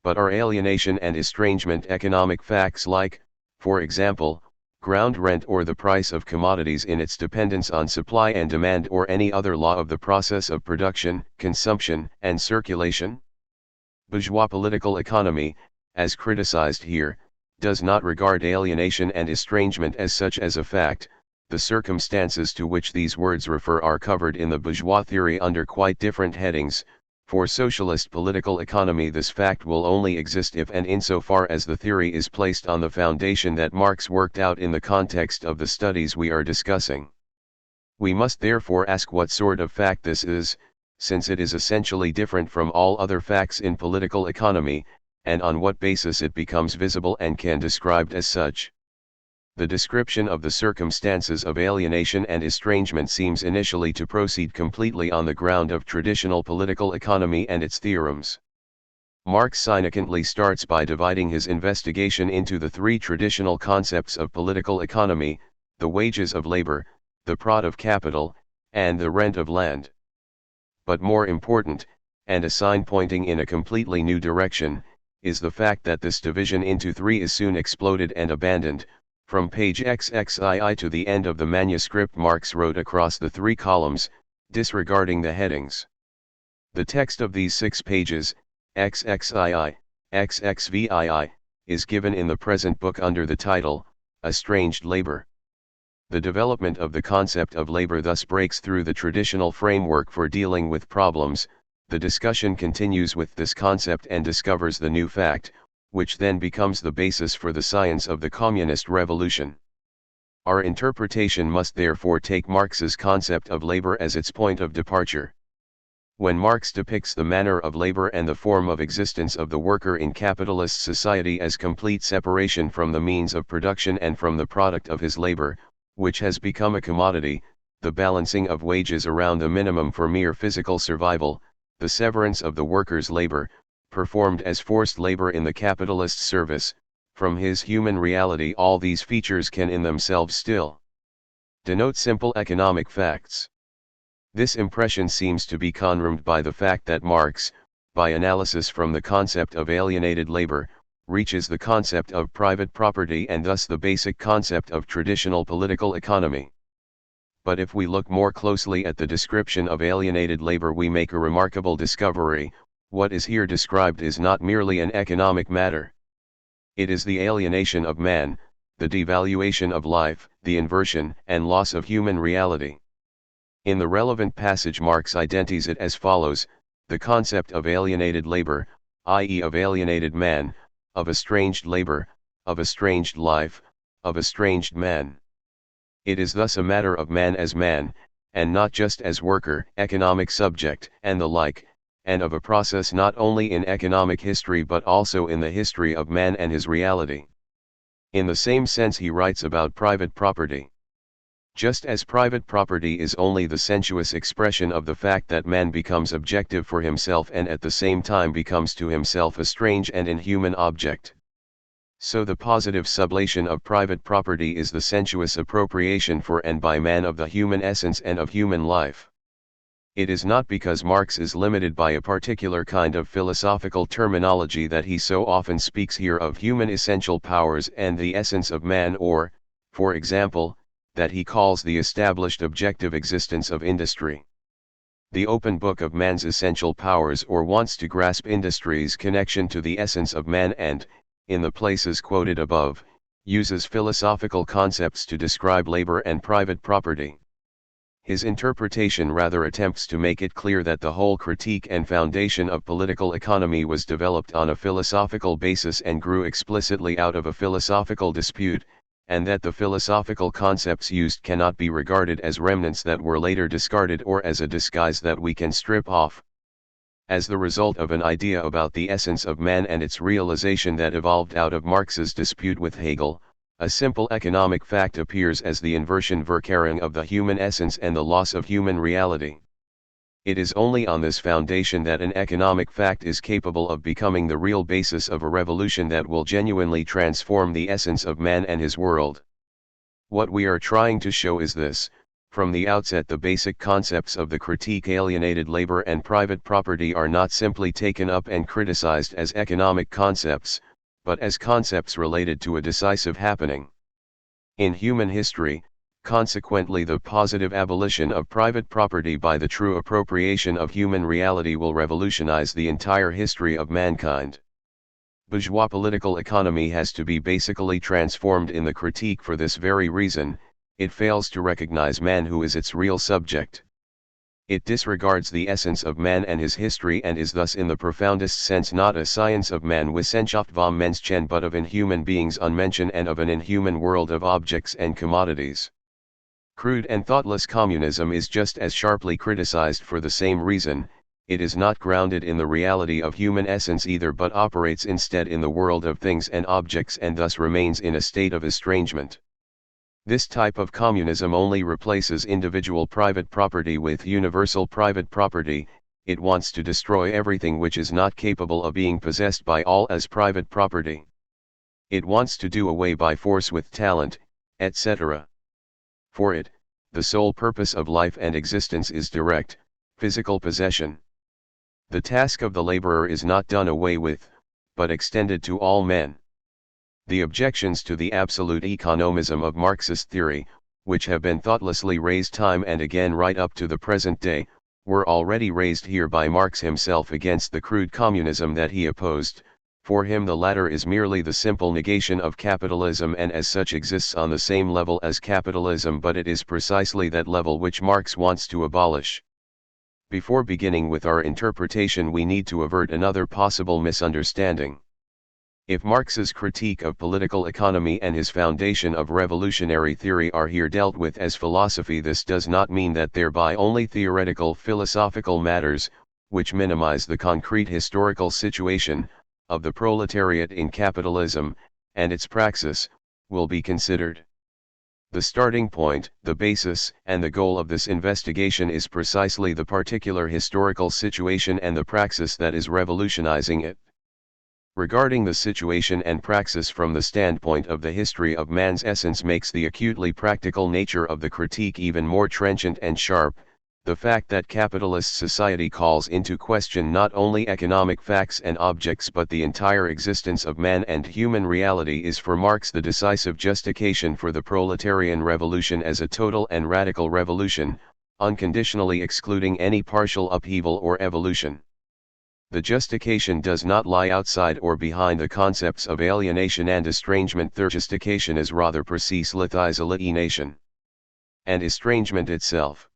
But are alienation and estrangement economic facts like, for example, ground rent or the price of commodities in its dependence on supply and demand, or any other law of the process of production, consumption, and circulation?" Bourgeois political economy, as criticized here, does not regard alienation and estrangement as such as a fact. The circumstances to which these words refer are covered in the bourgeois theory under quite different headings. For socialist political economy, this fact will only exist if and insofar as the theory is placed on the foundation that Marx worked out in the context of the studies we are discussing. We must therefore ask what sort of fact this is, since it is essentially different from all other facts in political economy, and on what basis it becomes visible and can be described as such. The description of the circumstances of alienation and estrangement seems initially to proceed completely on the ground of traditional political economy and its theorems. Marx significantly starts by dividing his investigation into the three traditional concepts of political economy: the wages of labor, the prod of capital, and the rent of land. But more important, and a sign pointing in a completely new direction, is the fact that this division into three is soon exploded and abandoned. From page XXII to the end of the manuscript, Marx wrote across the three columns, disregarding the headings. The text of these 6 pages, XXII, XXVII, is given in the present book under the title, Estranged Labor. The development of the concept of labor thus breaks through the traditional framework for dealing with problems. The discussion continues with this concept and discovers the new fact, which then becomes the basis for the science of the communist revolution. Our interpretation must therefore take Marx's concept of labor as its point of departure. When Marx depicts the manner of labor and the form of existence of the worker in capitalist society as complete separation from the means of production and from the product of his labor, which has become a commodity, the balancing of wages around the minimum for mere physical survival, the severance of the worker's labor, performed as forced labor in the capitalist's service. From his human reality, all these features can in themselves still denote simple economic facts. This impression seems to be confirmed by the fact that Marx, by analysis from the concept of alienated labor, reaches the concept of private property and thus the basic concept of traditional political economy. But if we look more closely at the description of alienated labor, we make a remarkable discovery. What is here described is not merely an economic matter. It is the alienation of man, the devaluation of life, the inversion and loss of human reality. In the relevant passage, Marx identifies it as follows: the concept of alienated labor, i.e. of alienated man, of estranged labor, of estranged life, of estranged man. It is thus a matter of man as man, and not just as worker, economic subject, and the like, and of a process not only in economic history but also in the history of man and his reality. In the same sense he writes about private property. Just as private property is only the sensuous expression of the fact that man becomes objective for himself and at the same time becomes to himself a strange and inhuman object, so the positive sublation of private property is the sensuous appropriation for and by man of the human essence and of human life. It is not because Marx is limited by a particular kind of philosophical terminology that he so often speaks here of human essential powers and the essence of man, or, for example, that he calls the established objective existence of industry the open book of man's essential powers, or wants to grasp industry's connection to the essence of man and, in the places quoted above, uses philosophical concepts to describe labor and private property. His interpretation rather attempts to make it clear that the whole critique and foundation of political economy was developed on a philosophical basis and grew explicitly out of a philosophical dispute, and that the philosophical concepts used cannot be regarded as remnants that were later discarded or as a disguise that we can strip off as the result of an idea about the essence of man and its realization that evolved out of Marx's dispute with Hegel. A simple economic fact appears as the inversion verkehrung of the human essence and the loss of human reality. It is only on this foundation that an economic fact is capable of becoming the real basis of a revolution that will genuinely transform the essence of man and his world. What we are trying to show is this: from the outset the basic concepts of the critique alienated labor and private property are not simply taken up and criticized as economic concepts, but as concepts related to a decisive happening in human history. Consequently, the positive abolition of private property by the true appropriation of human reality will revolutionize the entire history of mankind. Bourgeois political economy has to be basically transformed in the critique for this very reason. It fails to recognize man who is its real subject. It disregards the essence of man and his history and is thus in the profoundest sense not a science of man Wissenschaft vom Menschen but of inhuman beings unmentioned and of an inhuman world of objects and commodities. Crude and thoughtless communism is just as sharply criticized for the same reason. It is not grounded in the reality of human essence either but operates instead in the world of things and objects and thus remains in a state of estrangement. This type of communism only replaces individual private property with universal private property. It wants to destroy everything which is not capable of being possessed by all as private property. It wants to do away by force with talent, etc. For it, the sole purpose of life and existence is direct, physical possession. The task of the laborer is not done away with, but extended to all men. The objections to the absolute economism of Marxist theory, which have been thoughtlessly raised time and again right up to the present day, were already raised here by Marx himself against the crude communism that he opposed. For him the latter is merely the simple negation of capitalism and as such exists on the same level as capitalism, but it is precisely that level which Marx wants to abolish. Before beginning with our interpretation we need to avert another possible misunderstanding. If Marx's critique of political economy and his foundation of revolutionary theory are here dealt with as philosophy, this does not mean that thereby only theoretical philosophical matters, which minimize the concrete historical situation of the proletariat in capitalism, and its praxis, will be considered. The starting point, the basis, and the goal of this investigation is precisely the particular historical situation and the praxis that is revolutionizing it. Regarding the situation and praxis from the standpoint of the history of man's essence makes the acutely practical nature of the critique even more trenchant and sharp. The fact that capitalist society calls into question not only economic facts and objects but the entire existence of man and human reality is for Marx the decisive justification for the proletarian revolution as a total and radical revolution, unconditionally excluding any partial upheaval or evolution. The justification does not lie outside or behind the concepts of alienation and estrangement. The justification is rather precisely alienation and estrangement itself.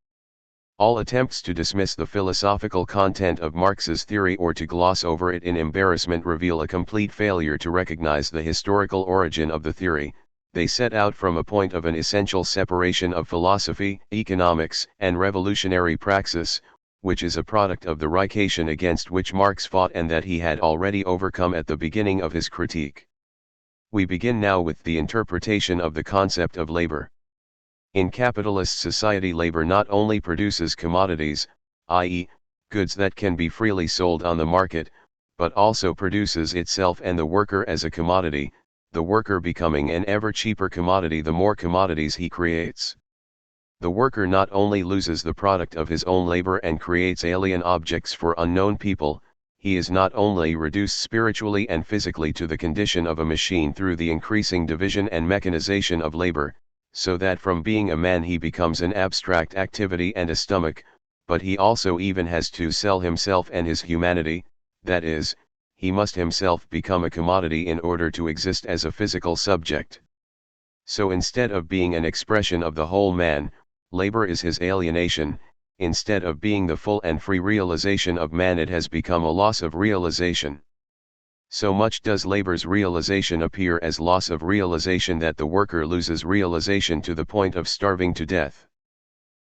All attempts to dismiss the philosophical content of Marx's theory or to gloss over it in embarrassment reveal a complete failure to recognize the historical origin of the theory. They set out from a point of an essential separation of philosophy, economics, and revolutionary praxis, which is a product of the Reichation against which Marx fought and that he had already overcome at the beginning of his critique. We begin now with the interpretation of the concept of labor. In capitalist society, labor not only produces commodities, i.e., goods that can be freely sold on the market, but also produces itself and the worker as a commodity, the worker becoming an ever cheaper commodity the more commodities he creates. The worker not only loses the product of his own labor and creates alien objects for unknown people, he is not only reduced spiritually and physically to the condition of a machine through the increasing division and mechanization of labor, so that from being a man he becomes an abstract activity and a stomach, but he also even has to sell himself and his humanity, that is, he must himself become a commodity in order to exist as a physical subject. So instead of being an expression of the whole man, labor is his alienation. Instead of being the full and free realization of man, it has become a loss of realization. So much does labor's realization appear as loss of realization that the worker loses realization to the point of starving to death.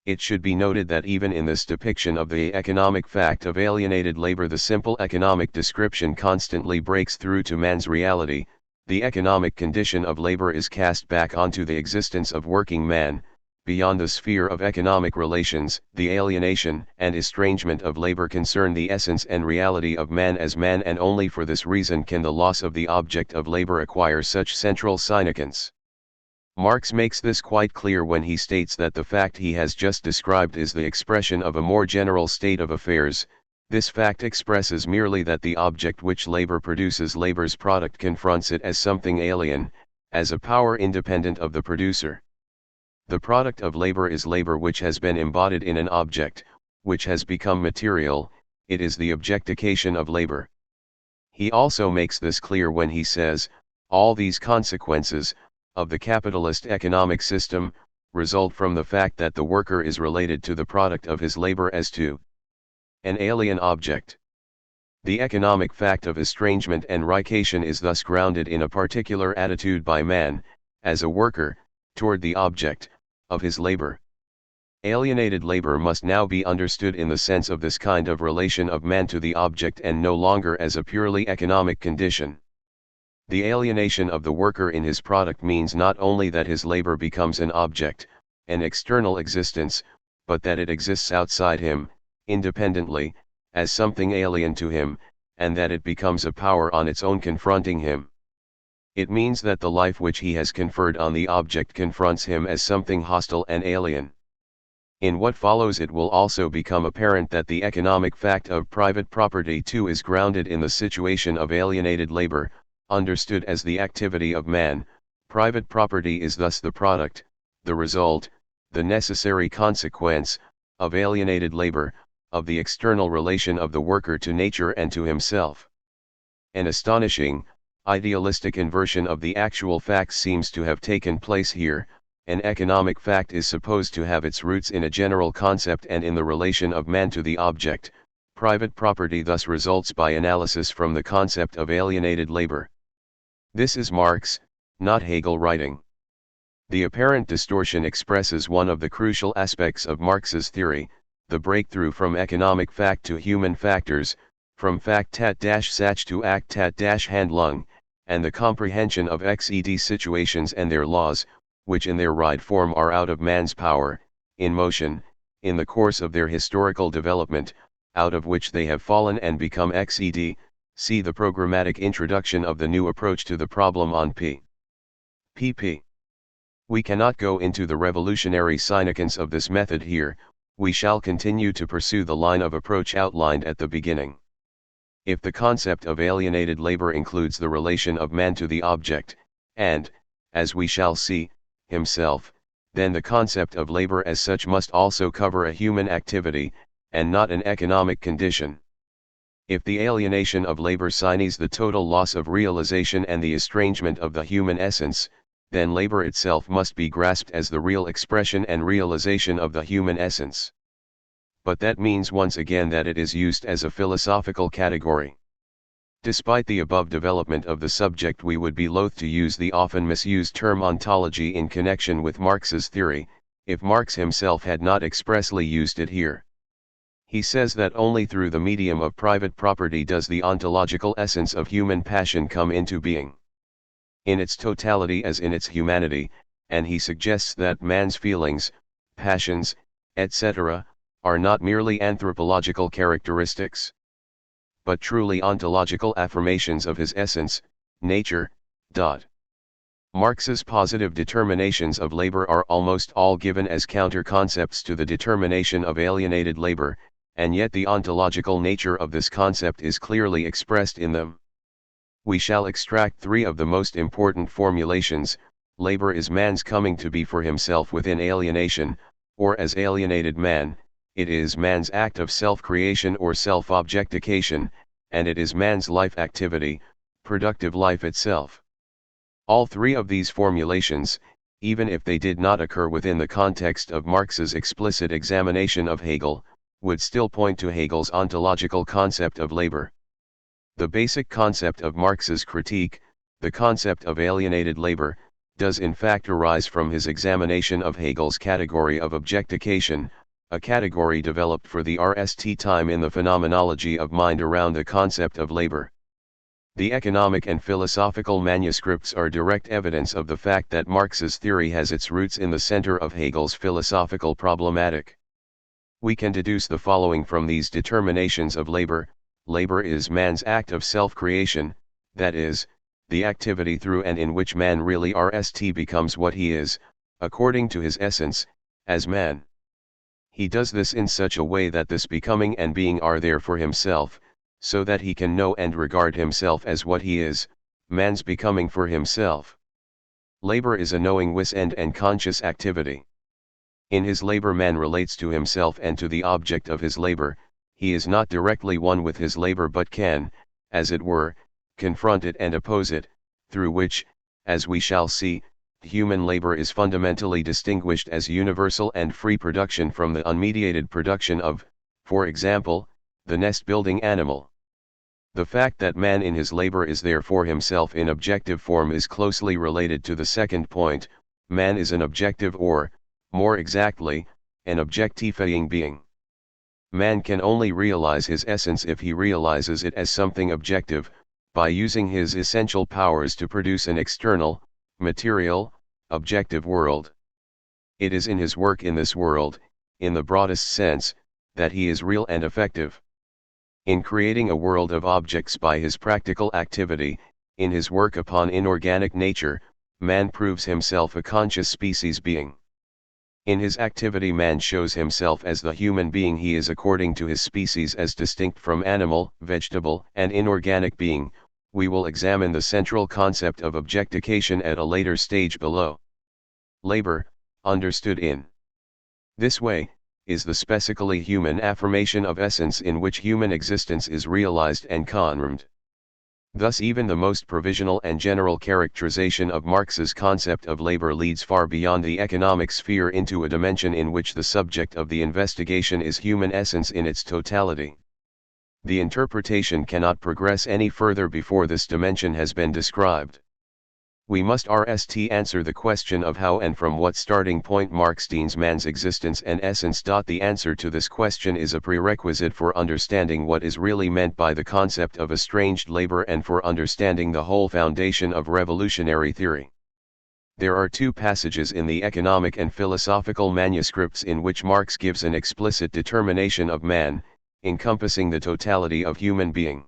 It should be noted that even in this depiction of the economic fact of alienated labor, the simple economic description constantly breaks through to man's reality. The economic condition of labor is cast back onto the existence of working man. Beyond the sphere of economic relations, the alienation and estrangement of labor concern the essence and reality of man as man, and only for this reason can the loss of the object of labor acquire such central significance. Marx makes this quite clear when he states that the fact he has just described is the expression of a more general state of affairs. This fact expresses merely that the object which labor produces, labor's product, confronts it as something alien, as a power independent of the producer. The product of labor is labor which has been embodied in an object, which has become material. It is the objectification of labor. He also makes this clear when he says, all these consequences of the capitalist economic system result from the fact that the worker is related to the product of his labor as to an alien object. The economic fact of estrangement and Reichation is thus grounded in a particular attitude by man, as a worker, toward the object of his labor. Alienated labor must now be understood in the sense of this kind of relation of man to the object and no longer as a purely economic condition. The alienation of the worker in his product means not only that his labor becomes an object, an external existence, but that it exists outside him, independently, as something alien to him, and that it becomes a power on its own confronting him. It means that the life which he has conferred on the object confronts him as something hostile and alien. In what follows it will also become apparent that the economic fact of private property too is grounded in the situation of alienated labor, understood as the activity of man. Private property is thus the product, the result, the necessary consequence, of alienated labor, of the external relation of the worker to nature and to himself. An astonishing, idealistic inversion of the actual facts seems to have taken place here. An economic fact is supposed to have its roots in a general concept and in the relation of man to the object. Private property thus results by analysis from the concept of alienated labor. This is Marx, not Hegel, writing. The apparent distortion expresses one of the crucial aspects of Marx's theory, the breakthrough from economic fact to human factors, from Fact-Sach to Act-Handlung, and the comprehension of XED situations and their laws, which in their right form are out of man's power, in motion, in the course of their historical development, out of which they have fallen and become XED, see the programmatic introduction of the new approach to the problem on pp. We cannot go into the revolutionary significance of this method here, we shall continue to pursue the line of approach outlined at the beginning. If the concept of alienated labor includes the relation of man to the object, and, as we shall see, himself, then the concept of labor as such must also cover a human activity, and not an economic condition. If the alienation of labor signifies the total loss of realization and the estrangement of the human essence, then labor itself must be grasped as the real expression and realization of the human essence. But that means once again that it is used as a philosophical category. Despite the above development of the subject, we would be loath to use the often misused term ontology in connection with Marx's theory, if Marx himself had not expressly used it here. He says that only through the medium of private property does the ontological essence of human passion come into being, in its totality as in its humanity, and he suggests that man's feelings, passions, etc., are not merely anthropological characteristics, but truly ontological affirmations of his essence, nature. Marx's positive determinations of labor are almost all given as counter-concepts to the determination of alienated labor, and yet the ontological nature of this concept is clearly expressed in them. We shall extract three of the most important formulations. Labor is man's coming to be for himself within alienation, or as alienated man. It is man's act of self-creation or self-objectification, and it is man's life activity, productive life itself. All three of these formulations, even if they did not occur within the context of Marx's explicit examination of Hegel, would still point to Hegel's ontological concept of labor. The basic concept of Marx's critique, the concept of alienated labor, does in fact arise from his examination of Hegel's category of objectification, a category developed for the RST time in the phenomenology of mind around the concept of labor. The economic and philosophical manuscripts are direct evidence of the fact that Marx's theory has its roots in the center of Hegel's philosophical problematic. We can deduce the following from these determinations of labor. Labor is man's act of self-creation, that is, the activity through and in which man really becomes what he is, according to his essence, as man. He does this in such a way that this becoming and being are there for himself, so that he can know and regard himself as what he is, man's becoming for himself. Labor is a knowing wisend and conscious activity. In his labor man relates to himself and to the object of his labor. He is not directly one with his labor but can, as it were, confront it and oppose it, through which, as we shall see, human labor is fundamentally distinguished as universal and free production from the unmediated production of, for example, the nest-building animal. The fact that man in his labor is there for himself in objective form is closely related to the second point. Man is an objective or, more exactly, an objectifying being. Man can only realize his essence if he realizes it as something objective, by using his essential powers to produce an external, material, objective world. It is in his work in this world, in the broadest sense, that he is real and effective. In creating a world of objects by his practical activity, in his work upon inorganic nature, man proves himself a conscious species being. In his activity man shows himself as the human being he is according to his species as distinct from animal, vegetable, and inorganic being. We will examine the central concept of objectification at a later stage below. Labor, understood in this way, is the specifically human affirmation of essence in which human existence is realized and confirmed. Thus even the most provisional and general characterization of Marx's concept of labor leads far beyond the economic sphere into a dimension in which the subject of the investigation is human essence in its totality. The interpretation cannot progress any further before this dimension has been described. We must answer the question of how and from what starting point Marx deems man's existence and essence. The answer to this question is a prerequisite for understanding what is really meant by the concept of estranged labor and for understanding the whole foundation of revolutionary theory. There are two passages in the economic and philosophical manuscripts in which Marx gives an explicit determination of man, encompassing the totality of human being.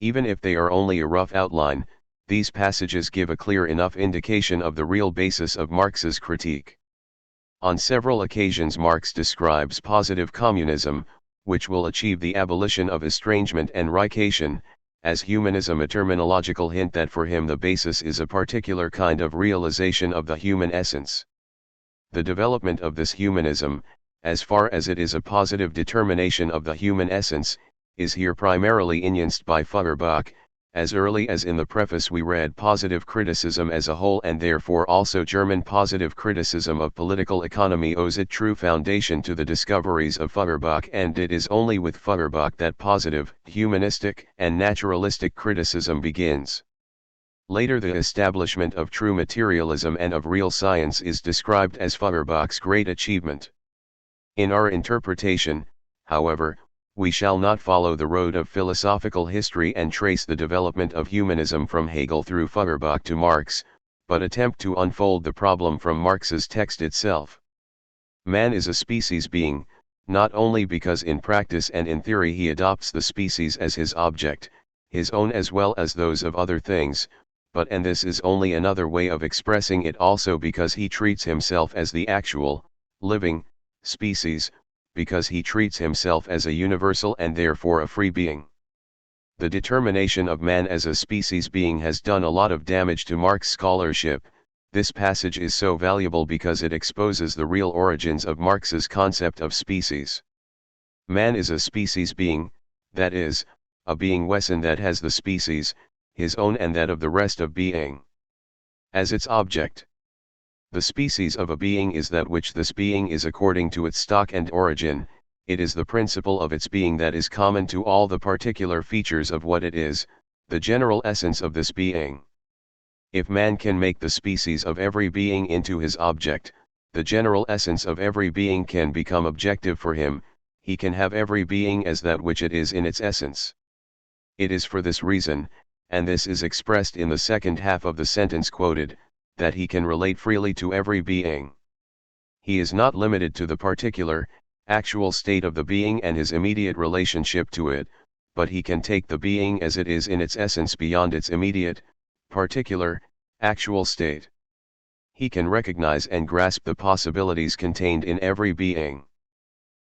Even if they are only a rough outline, these passages give a clear enough indication of the real basis of Marx's critique. On several occasions Marx describes positive communism, which will achieve the abolition of estrangement and reichation, as humanism, a terminological hint that for him the basis is a particular kind of realization of the human essence. The development of this humanism, as far as it is a positive determination of the human essence, is here primarily enunced by Feuerbach. As early as in the preface we read positive criticism as a whole, and therefore also German positive criticism of political economy owes its true foundation to the discoveries of Feuerbach, and it is only with Feuerbach that positive, humanistic, and naturalistic criticism begins. Later the establishment of true materialism and of real science is described as Feuerbach's great achievement. In our interpretation, however, we shall not follow the road of philosophical history and trace the development of humanism from Hegel through Feuerbach to Marx, but attempt to unfold the problem from Marx's text itself. Man is a species being, not only because in practice and in theory he adopts the species as his object, his own as well as those of other things, but and this is only another way of expressing it, also because he treats himself as the actual, living, species, because he treats himself as a universal and therefore a free being. The determination of man as a species being has done a lot of damage to Marx scholarship. This passage is so valuable because it exposes the real origins of Marx's concept of species. Man is a species being, that is, a being Wesen that has the species, his own and that of the rest of being, as its object. The species of a being is that which this being is according to its stock and origin. It is the principle of its being that is common to all the particular features of what it is, the general essence of this being. If man can make the species of every being into his object, the general essence of every being can become objective for him, he can have every being as that which it is in its essence. It is for this reason, and this is expressed in the second half of the sentence quoted, that he can relate freely to every being. He is not limited to the particular, actual state of the being and his immediate relationship to it, but he can take the being as it is in its essence beyond its immediate, particular, actual state. He can recognize and grasp the possibilities contained in every being.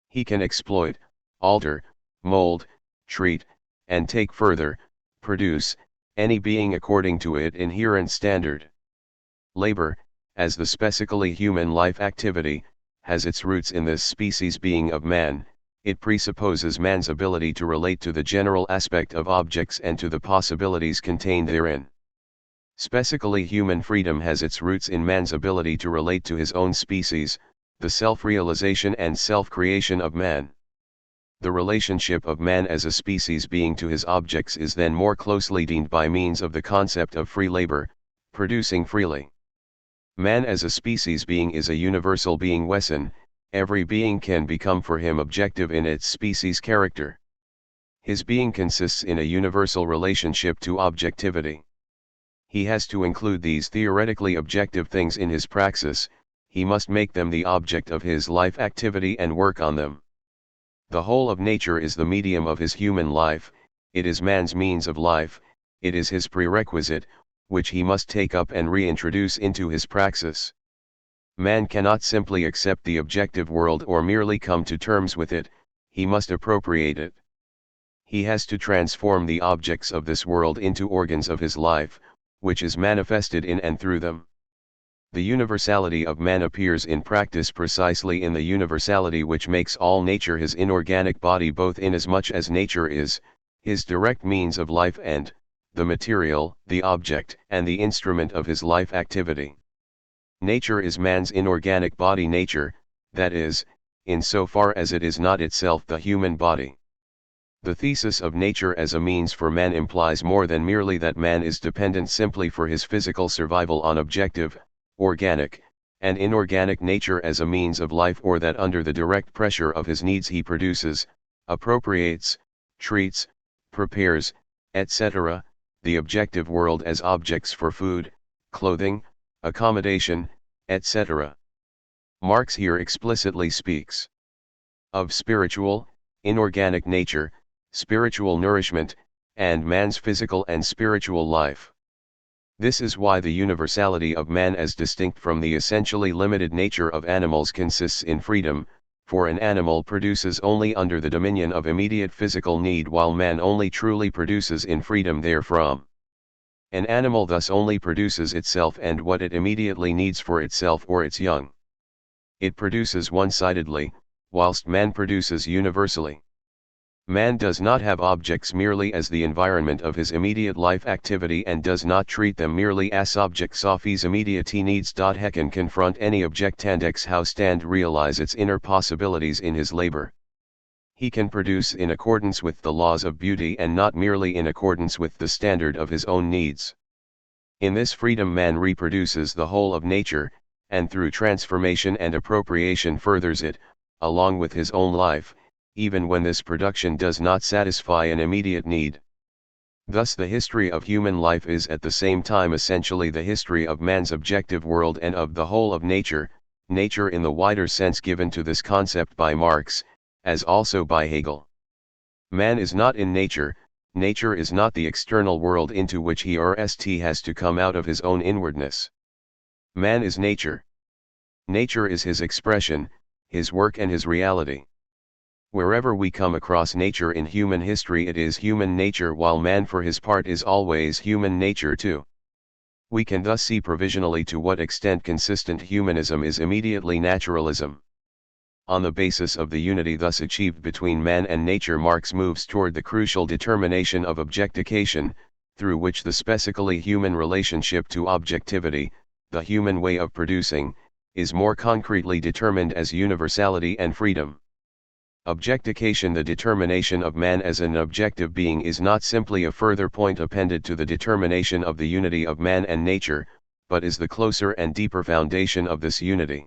He can exploit, alter, mold, treat, and take further, produce, any being according to its inherent standard. Labor, as the specifically human life activity, has its roots in this species being of man. It presupposes man's ability to relate to the general aspect of objects and to the possibilities contained therein. Specifically human freedom has its roots in man's ability to relate to his own species, the self-realization and self-creation of man. The relationship of man as a species being to his objects is then more closely defined by means of the concept of free labor, producing freely. Man as a species being is a universal being Wesen. Every being can become for him objective in its species character. His being consists in a universal relationship to objectivity. He has to include these theoretically objective things in his praxis, he must make them the object of his life activity and work on them. The whole of nature is the medium of his human life, it is man's means of life, it is his prerequisite, which he must take up and reintroduce into his praxis. Man cannot simply accept the objective world or merely come to terms with it, he must appropriate it. He has to transform the objects of this world into organs of his life, which is manifested in and through them. The universality of man appears in practice precisely in the universality which makes all nature his inorganic body, both inasmuch as nature is his direct means of life and the material, the object, and the instrument of his life activity. Nature is man's inorganic body, nature, that is, in so far as it is not itself the human body. The thesis of nature as a means for man implies more than merely that man is dependent simply for his physical survival on objective, organic, and inorganic nature as a means of life, or that under the direct pressure of his needs he produces, appropriates, treats, prepares, etc., the objective world as objects for food, clothing, accommodation, etc. Marx here explicitly speaks of spiritual, inorganic nature, spiritual nourishment, and man's physical and spiritual life. This is why the universality of man as distinct from the essentially limited nature of animals consists in freedom, for an animal produces only under the dominion of immediate physical need while man only truly produces in freedom therefrom. An animal thus only produces itself and what it immediately needs for itself or its young. It produces one-sidedly, whilst man produces universally. Man does not have objects merely as the environment of his immediate life activity and does not treat them merely as objects of his immediate needs. He can confront any objectandex house and realize its inner possibilities in his labor. He can produce in accordance with the laws of beauty and not merely in accordance with the standard of his own needs. In this freedom man reproduces the whole of nature, and through transformation and appropriation furthers it, along with his own life, even when this production does not satisfy an immediate need. Thus the history of human life is at the same time essentially the history of man's objective world and of the whole of nature, nature in the wider sense given to this concept by Marx, as also by Hegel. Man is not in nature, nature is not the external world into which he or st has to come out of his own inwardness. Man is nature. Nature is his expression, his work and his reality. Wherever we come across nature in human history it is human nature while man for his part is always human nature too. We can thus see provisionally to what extent consistent humanism is immediately naturalism. On the basis of the unity thus achieved between man and nature Marx moves toward the crucial determination of objectification, through which the specifically human relationship to objectivity, the human way of producing, is more concretely determined as universality and freedom. Objectification, the determination of man as an objective being, is not simply a further point appended to the determination of the unity of man and nature, but is the closer and deeper foundation of this unity.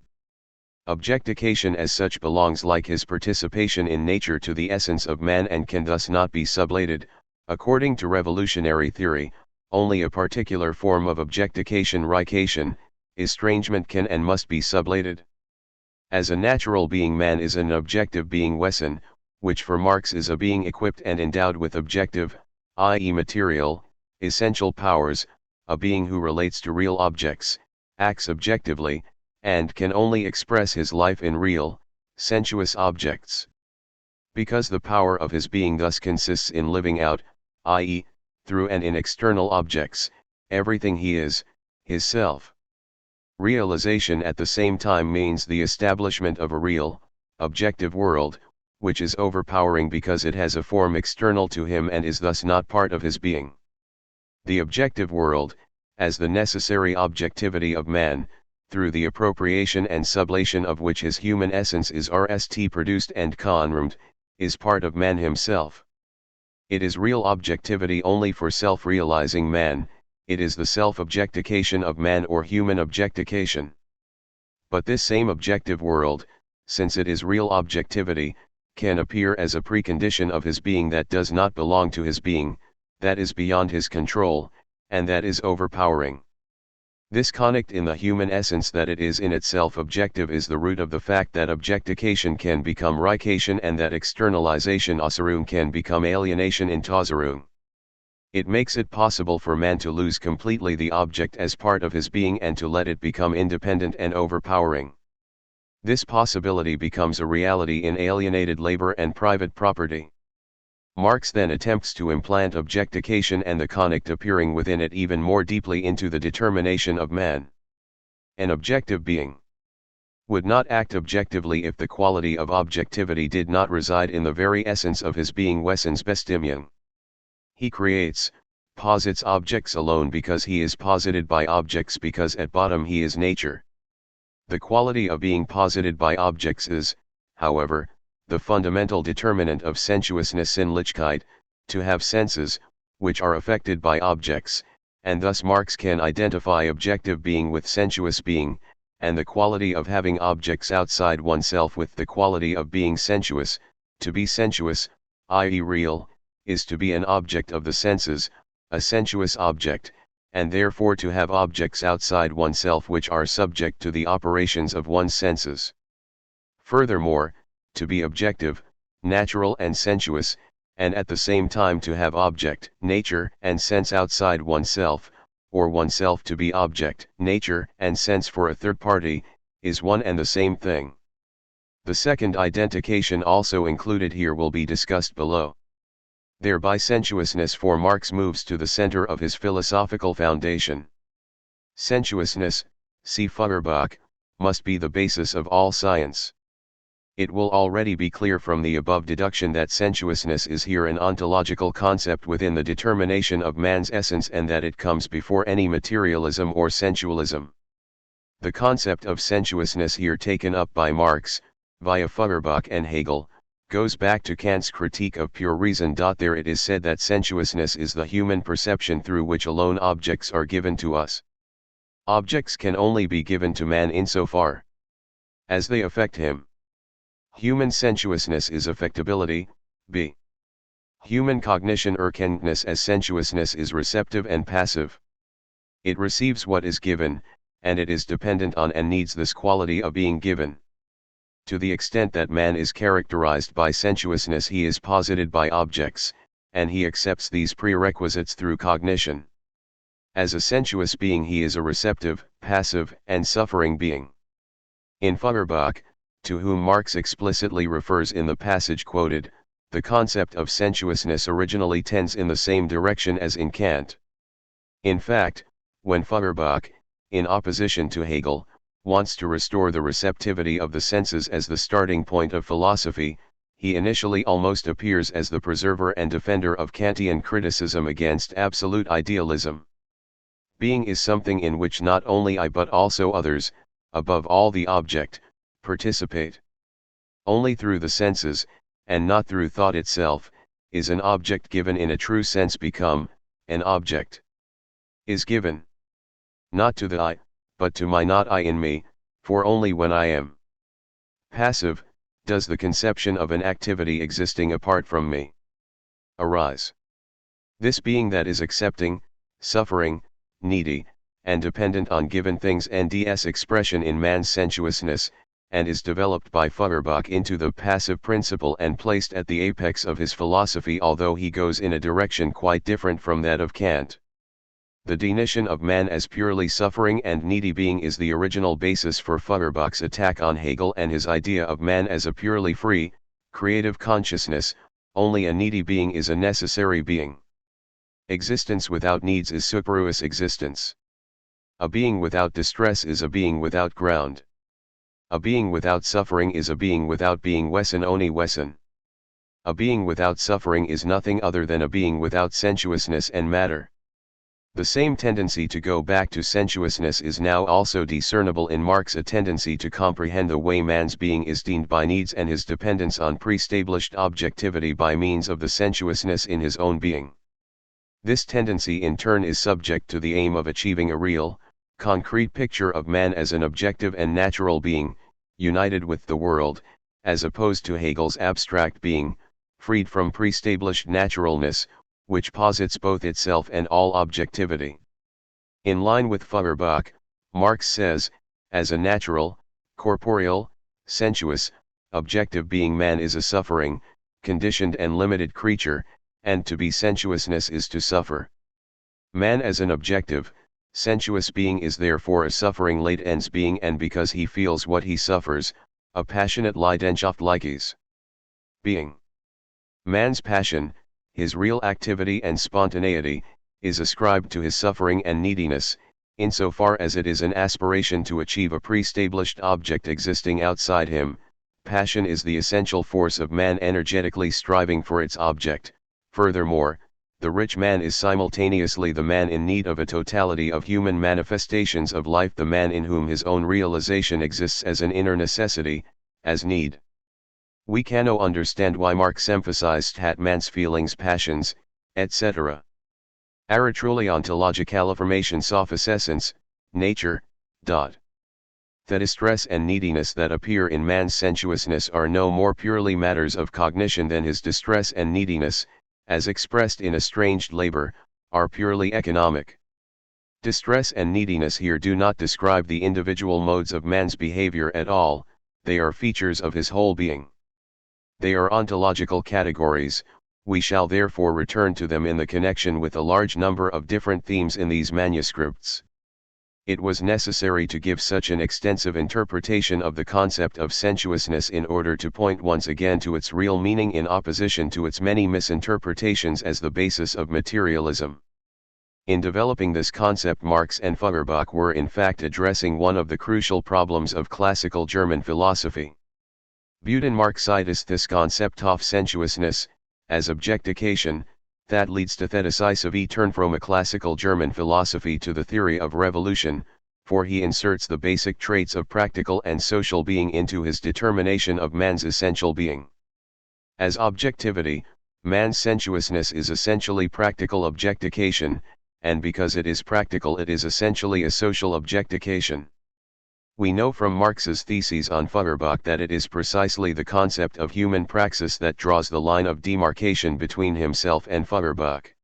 Objectification as such belongs like his participation in nature to the essence of man and can thus not be sublated. According to revolutionary theory, only a particular form of objectification, rication, estrangement, can and must be sublated. As a natural being man is an objective being Wesen, which for Marx is a being equipped and endowed with objective, i.e. material, essential powers, a being who relates to real objects, acts objectively, and can only express his life in real, sensuous objects. Because the power of his being thus consists in living out, i.e., through and in external objects, everything he is, his self. Realization at the same time means the establishment of a real, objective world, which is overpowering because it has a form external to him and is thus not part of his being. The objective world, as the necessary objectivity of man, through the appropriation and sublation of which his human essence is rst produced and conformed, is part of man himself. It is real objectivity only for self-realizing man. It is the self-objectification of man or human objectification. But this same objective world, since it is real objectivity, can appear as a precondition of his being that does not belong to his being, that is beyond his control, and that is overpowering. This connect in the human essence that it is in itself objective is the root of the fact that objectification can become rication and that externalization Außerung can become alienation in Außerung. It makes it possible for man to lose completely the object as part of his being and to let it become independent and overpowering. This possibility becomes a reality in alienated labor and private property. Marx then attempts to implant objectification and the connect appearing within it even more deeply into the determination of man. An objective being would not act objectively if the quality of objectivity did not reside in the very essence of his being Wesensbestimmung. He creates, posits objects alone because he is posited by objects because at bottom he is nature. The quality of being posited by objects is, however, the fundamental determinant of sensuousness Sinnlichkeit, to have senses, which are affected by objects, and thus Marx can identify objective being with sensuous being, and the quality of having objects outside oneself with the quality of being sensuous. To be sensuous, i.e. real, is to be an object of the senses, a sensuous object, and therefore to have objects outside oneself which are subject to the operations of one's senses. Furthermore, to be objective, natural and sensuous, and at the same time to have object, nature and sense outside oneself, or oneself to be object, nature and sense for a third party, is one and the same thing. The second identification also included here will be discussed below. Thereby sensuousness for Marx moves to the center of his philosophical foundation. Sensuousness, see Feuerbach, must be the basis of all science. It will already be clear from the above deduction that sensuousness is here an ontological concept within the determination of man's essence and that it comes before any materialism or sensualism. The concept of sensuousness here taken up by Marx, via Feuerbach and Hegel, goes back to Kant's critique of pure reason. There it is said that sensuousness is the human perception through which alone objects are given to us. Objects can only be given to man insofar as they affect him. Human sensuousness is affectability, b. Human cognition erkenntnis as sensuousness is receptive and passive. It receives what is given, and it is dependent on and needs this quality of being given. To the extent that man is characterized by sensuousness, he is posited by objects, and he accepts these prerequisites through cognition. As a sensuous being he is a receptive, passive, and suffering being. In Feuerbach, to whom Marx explicitly refers in the passage quoted, the concept of sensuousness originally tends in the same direction as in Kant. In fact, when Feuerbach, in opposition to Hegel, wants to restore the receptivity of the senses as the starting point of philosophy, he initially almost appears as the preserver and defender of Kantian criticism against absolute idealism. Being is something in which not only I but also others, above all the object, participate. Only through the senses, and not through thought itself, is an object given in a true sense become, an object. Is given. Not to the I, but to my not I in me, for only when I am passive, does the conception of an activity existing apart from me arise. This being that is accepting, suffering, needy, and dependent on given things NDS expression in man's sensuousness, and is developed by Feuerbach into the passive principle and placed at the apex of his philosophy, although he goes in a direction quite different from that of Kant. The definition of man as purely suffering and needy being is the original basis for Feuerbach's attack on Hegel and his idea of man as a purely free, creative consciousness. Only a needy being is a necessary being. Existence without needs is superfluous existence. A being without distress is a being without ground. A being without suffering is a being without being Wesen oni Wesen. A being without suffering is nothing other than a being without sensuousness and matter. The same tendency to go back to sensuousness is now also discernible in Marx, a tendency to comprehend the way man's being is deemed by needs and his dependence on pre-established objectivity by means of the sensuousness in his own being. This tendency in turn is subject to the aim of achieving a real, concrete picture of man as an objective and natural being, united with the world, as opposed to Hegel's abstract being, freed from pre-established naturalness, which posits both itself and all objectivity. In line with Feuerbach, Marx says, as a natural, corporeal, sensuous, objective being man is a suffering, conditioned and limited creature, and to be sensuousness is to suffer. Man as an objective, sensuous being is therefore a suffering latens being, and because he feels what he suffers, a passionate Leidenschaftliches being. Man's passion, his real activity and spontaneity, is ascribed to his suffering and neediness, insofar as it is an aspiration to achieve a pre-established object existing outside him. Passion is the essential force of man energetically striving for its object. Furthermore, the rich man is simultaneously the man in need of a totality of human manifestations of life, the man in whom his own realization exists as an inner necessity, as need. We cannot understand why Marx emphasized hat man's feelings, passions, etc. Are truly ontological formation sophis essence, nature. The distress and neediness that appear in man's sensuousness are no more purely matters of cognition than his distress and neediness, as expressed in estranged labor, are purely economic. Distress and neediness here do not describe the individual modes of man's behavior at all, they are features of his whole being. They are ontological categories, we shall therefore return to them in the connection with a large number of different themes in these manuscripts. It was necessary to give such an extensive interpretation of the concept of sensuousness in order to point once again to its real meaning in opposition to its many misinterpretations as the basis of materialism. In developing this concept, Marx and Feuerbach were in fact addressing one of the crucial problems of classical German philosophy. Viewed in Marxitis, this concept of sensuousness, as objectification, that leads to the decisive turn from a classical German philosophy to the theory of revolution, for he inserts the basic traits of practical and social being into his determination of man's essential being. As objectivity, man's sensuousness is essentially practical objectification, and because it is practical it is essentially a social objectification. We know from Marx's theses on Feuerbach that it is precisely the concept of human praxis that draws the line of demarcation between himself and Feuerbach.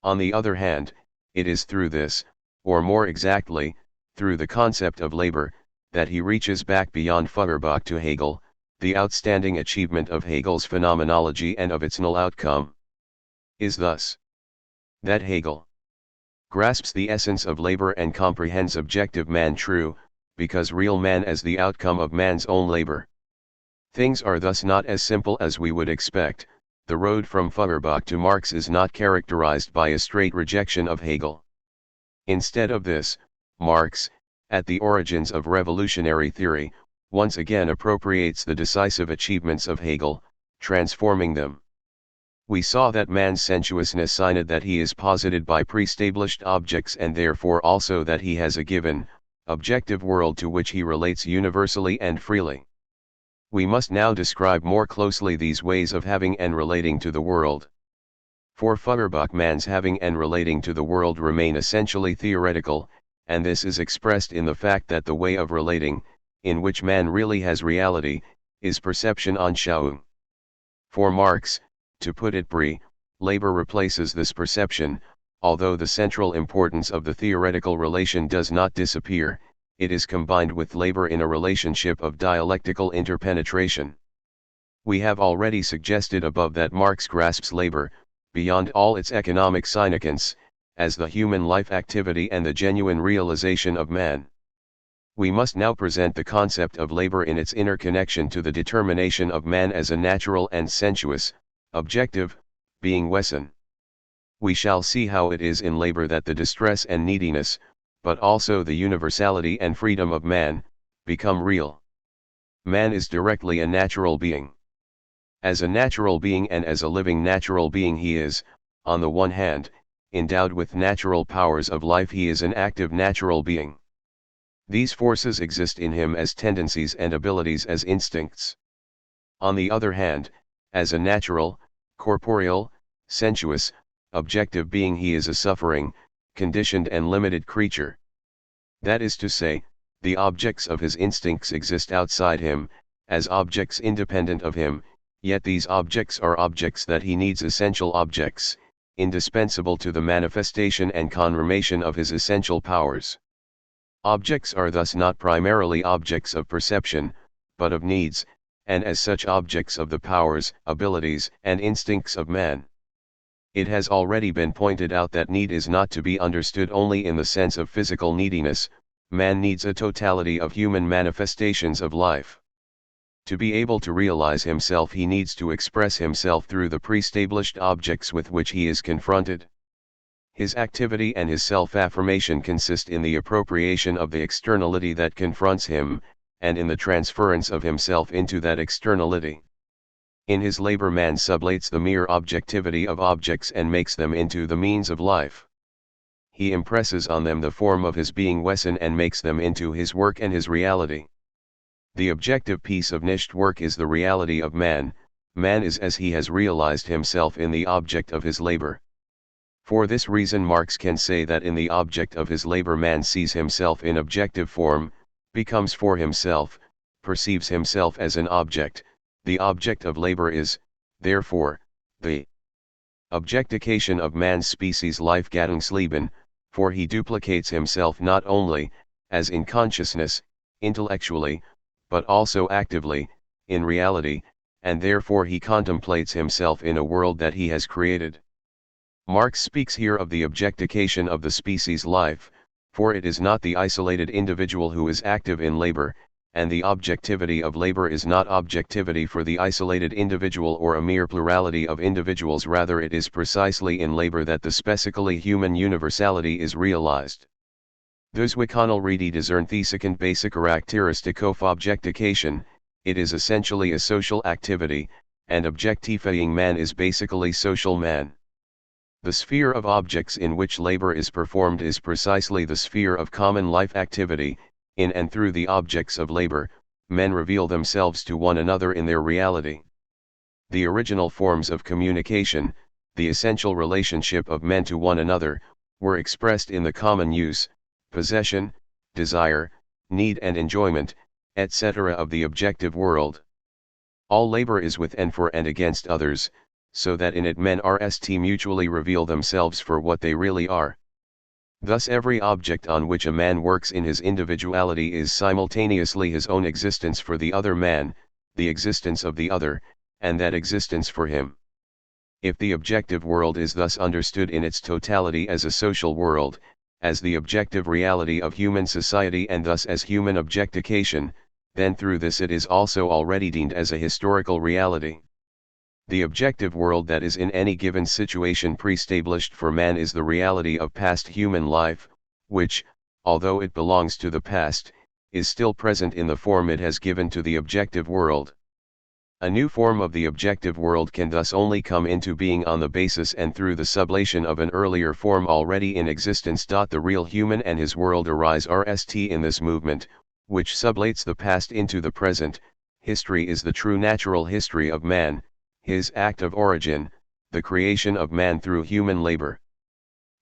On the other hand, it is through this, or more exactly, through the concept of labor, that he reaches back beyond Feuerbach to Hegel, the outstanding achievement of Hegel's phenomenology and of its null outcome is thus that Hegel grasps the essence of labor and comprehends objective man true, because real man as the outcome of man's own labor. Things are thus not as simple as we would expect. The road from Feuerbach to Marx is not characterized by a straight rejection of Hegel. Instead of this, Marx, at the origins of revolutionary theory, once again appropriates the decisive achievements of Hegel, transforming them. We saw that man's sensuousness signed that he is posited by pre-established objects and therefore also that he has a given, objective world to which he relates universally and freely. We must now describe more closely these ways of having and relating to the world. For Feuerbach, man's having and relating to the world remain essentially theoretical, and this is expressed in the fact that the way of relating, in which man really has reality, is perception Anschauung. For Marx, to put it briefly, labor replaces this perception, although the central importance of the theoretical relation does not disappear, it is combined with labor in a relationship of dialectical interpenetration. We have already suggested above that Marx grasps labor, beyond all its economic significance, as the human life activity and the genuine realization of man. We must now present the concept of labor in its inner connection to the determination of man as a natural and sensuous, objective, being Wesen. We shall see how it is in labor that the distress and neediness, but also the universality and freedom of man, become real. Man is directly a natural being. As a natural being and as a living natural being he is, on the one hand, endowed with natural powers of life, he is an active natural being. These forces exist in him as tendencies and abilities as instincts. On the other hand, as a natural, corporeal, sensuous, objective being he is a suffering, conditioned and limited creature. That is to say, the objects of his instincts exist outside him, as objects independent of him, yet these objects are objects that he needs, essential objects, indispensable to the manifestation and confirmation of his essential powers. Objects are thus not primarily objects of perception, but of needs, and as such objects of the powers, abilities, and instincts of man. It has already been pointed out that need is not to be understood only in the sense of physical neediness. Man needs a totality of human manifestations of life. To be able to realize himself he needs to express himself through the pre-established objects with which he is confronted. His activity and his self-affirmation consist in the appropriation of the externality that confronts him, and in the transference of himself into that externality. In his labor man sublates the mere objectivity of objects and makes them into the means of life. He impresses on them the form of his being Wesen and makes them into his work and his reality. The objective piece of niche work is the reality of man. Man is as he has realized himself in the object of his labor. For this reason Marx can say that in the object of his labor man sees himself in objective form, becomes for himself, perceives himself as an object. The object of labor is, therefore, the objectification of man's species Liefgattungsleben, for he duplicates himself not only, as in consciousness, intellectually, but also actively, in reality, and therefore he contemplates himself in a world that he has created. Marx speaks here of the objectification of the species life, for it is not the isolated individual who is active in labor, and the objectivity of labor is not objectivity for the isolated individual or a mere plurality of individuals, rather it is precisely in labor that the specifically human universality is realized. Dus we kan already discern second basic karakteristic of objectification, it is essentially a social activity, and objectifying man is basically social man. The sphere of objects in which labor is performed is precisely the sphere of common life activity. In and through the objects of labor, men reveal themselves to one another in their reality. The original forms of communication, the essential relationship of men to one another, were expressed in the common use, possession, desire, need and enjoyment, etc. of the objective world. All labor is with and for and against others, so that in it men mutually reveal themselves for what they really are. Thus every object on which a man works in his individuality is simultaneously his own existence for the other man, the existence of the other, and that existence for him. If the objective world is thus understood in its totality as a social world, as the objective reality of human society and thus as human objectification, then through this it is also already deemed as a historical reality. The objective world that is in any given situation pre-established for man is the reality of past human life, which, although it belongs to the past, is still present in the form it has given to the objective world. A new form of the objective world can thus only come into being on the basis and through the sublation of an earlier form already in existence. The real human and his world arise in this movement, which sublates the past into the present. History is the true natural history of man, his act of origin, the creation of man through human labor.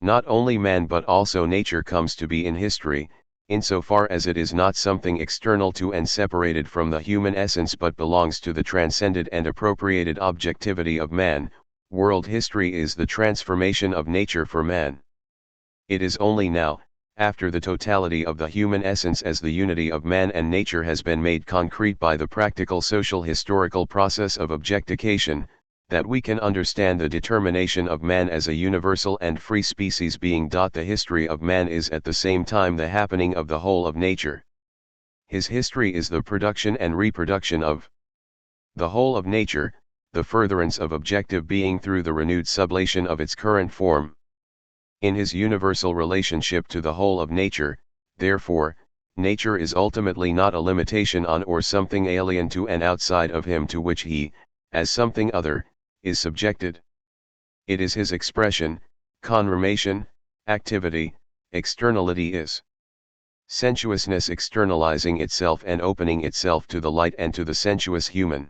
Not only man but also nature comes to be in history, insofar as it is not something external to and separated from the human essence but belongs to the transcended and appropriated objectivity of man. World history is the transformation of nature for man. It is only now, after the totality of the human essence as the unity of man and nature has been made concrete by the practical social historical process of objectification, that we can understand the determination of man as a universal and free species being. The history of man is at the same time the happening of the whole of nature. His history is the production and reproduction of the whole of nature, the furtherance of objective being through the renewed sublation of its current form. In his universal relationship to the whole of nature, therefore, nature is ultimately not a limitation on or something alien to and outside of him to which he, as something other, is subjected. It is his expression, confirmation, activity, externality is. Sensuousness externalizing itself and opening itself to the light and to the sensuous human.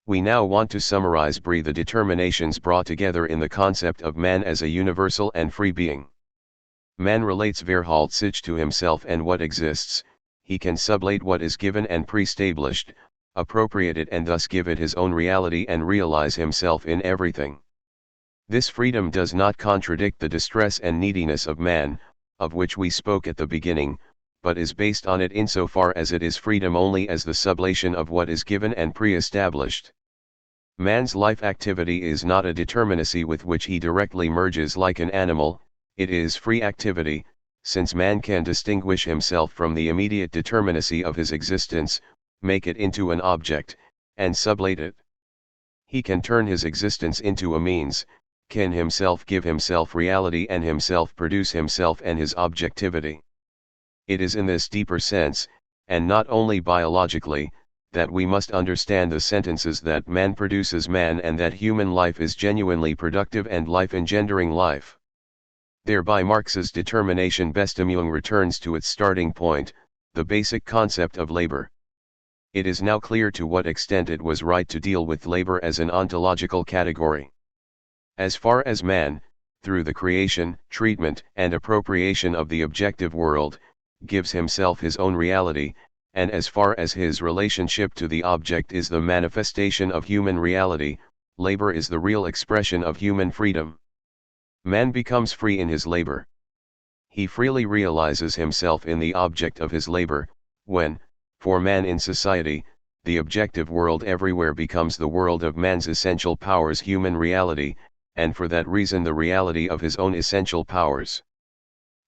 We now want to summarize the determinations brought together in the concept of man as a universal and free being. Man relates verhält sich to himself and what exists, he can sublate what is given and pre-established, appropriate it and thus give it his own reality and realize himself in everything. This freedom does not contradict the distress and neediness of man, of which we spoke at the beginning, but is based on it insofar as it is freedom only as the sublation of what is given and pre-established. Man's life activity is not a determinacy with which he directly merges like an animal, it is free activity, since man can distinguish himself from the immediate determinacy of his existence, make it into an object, and sublate it. He can turn his existence into a means, can himself give himself reality and himself produce himself and his objectivity. It is in this deeper sense, and not only biologically, that we must understand the sentences that man produces man and that human life is genuinely productive and life-engendering life. Thereby Marx's determination Bestimmung returns to its starting point, the basic concept of labor. It is now clear to what extent it was right to deal with labor as an ontological category. As far as man, through the creation, treatment, and appropriation of the objective world, gives himself his own reality, and as far as his relationship to the object is the manifestation of human reality, labor is the real expression of human freedom. Man becomes free in his labor. he freely realizes himself in the object of his labor, when, for man in society, the objective world everywhere becomes the world of man's essential powers, human reality, and for that reason the reality of his own essential powers.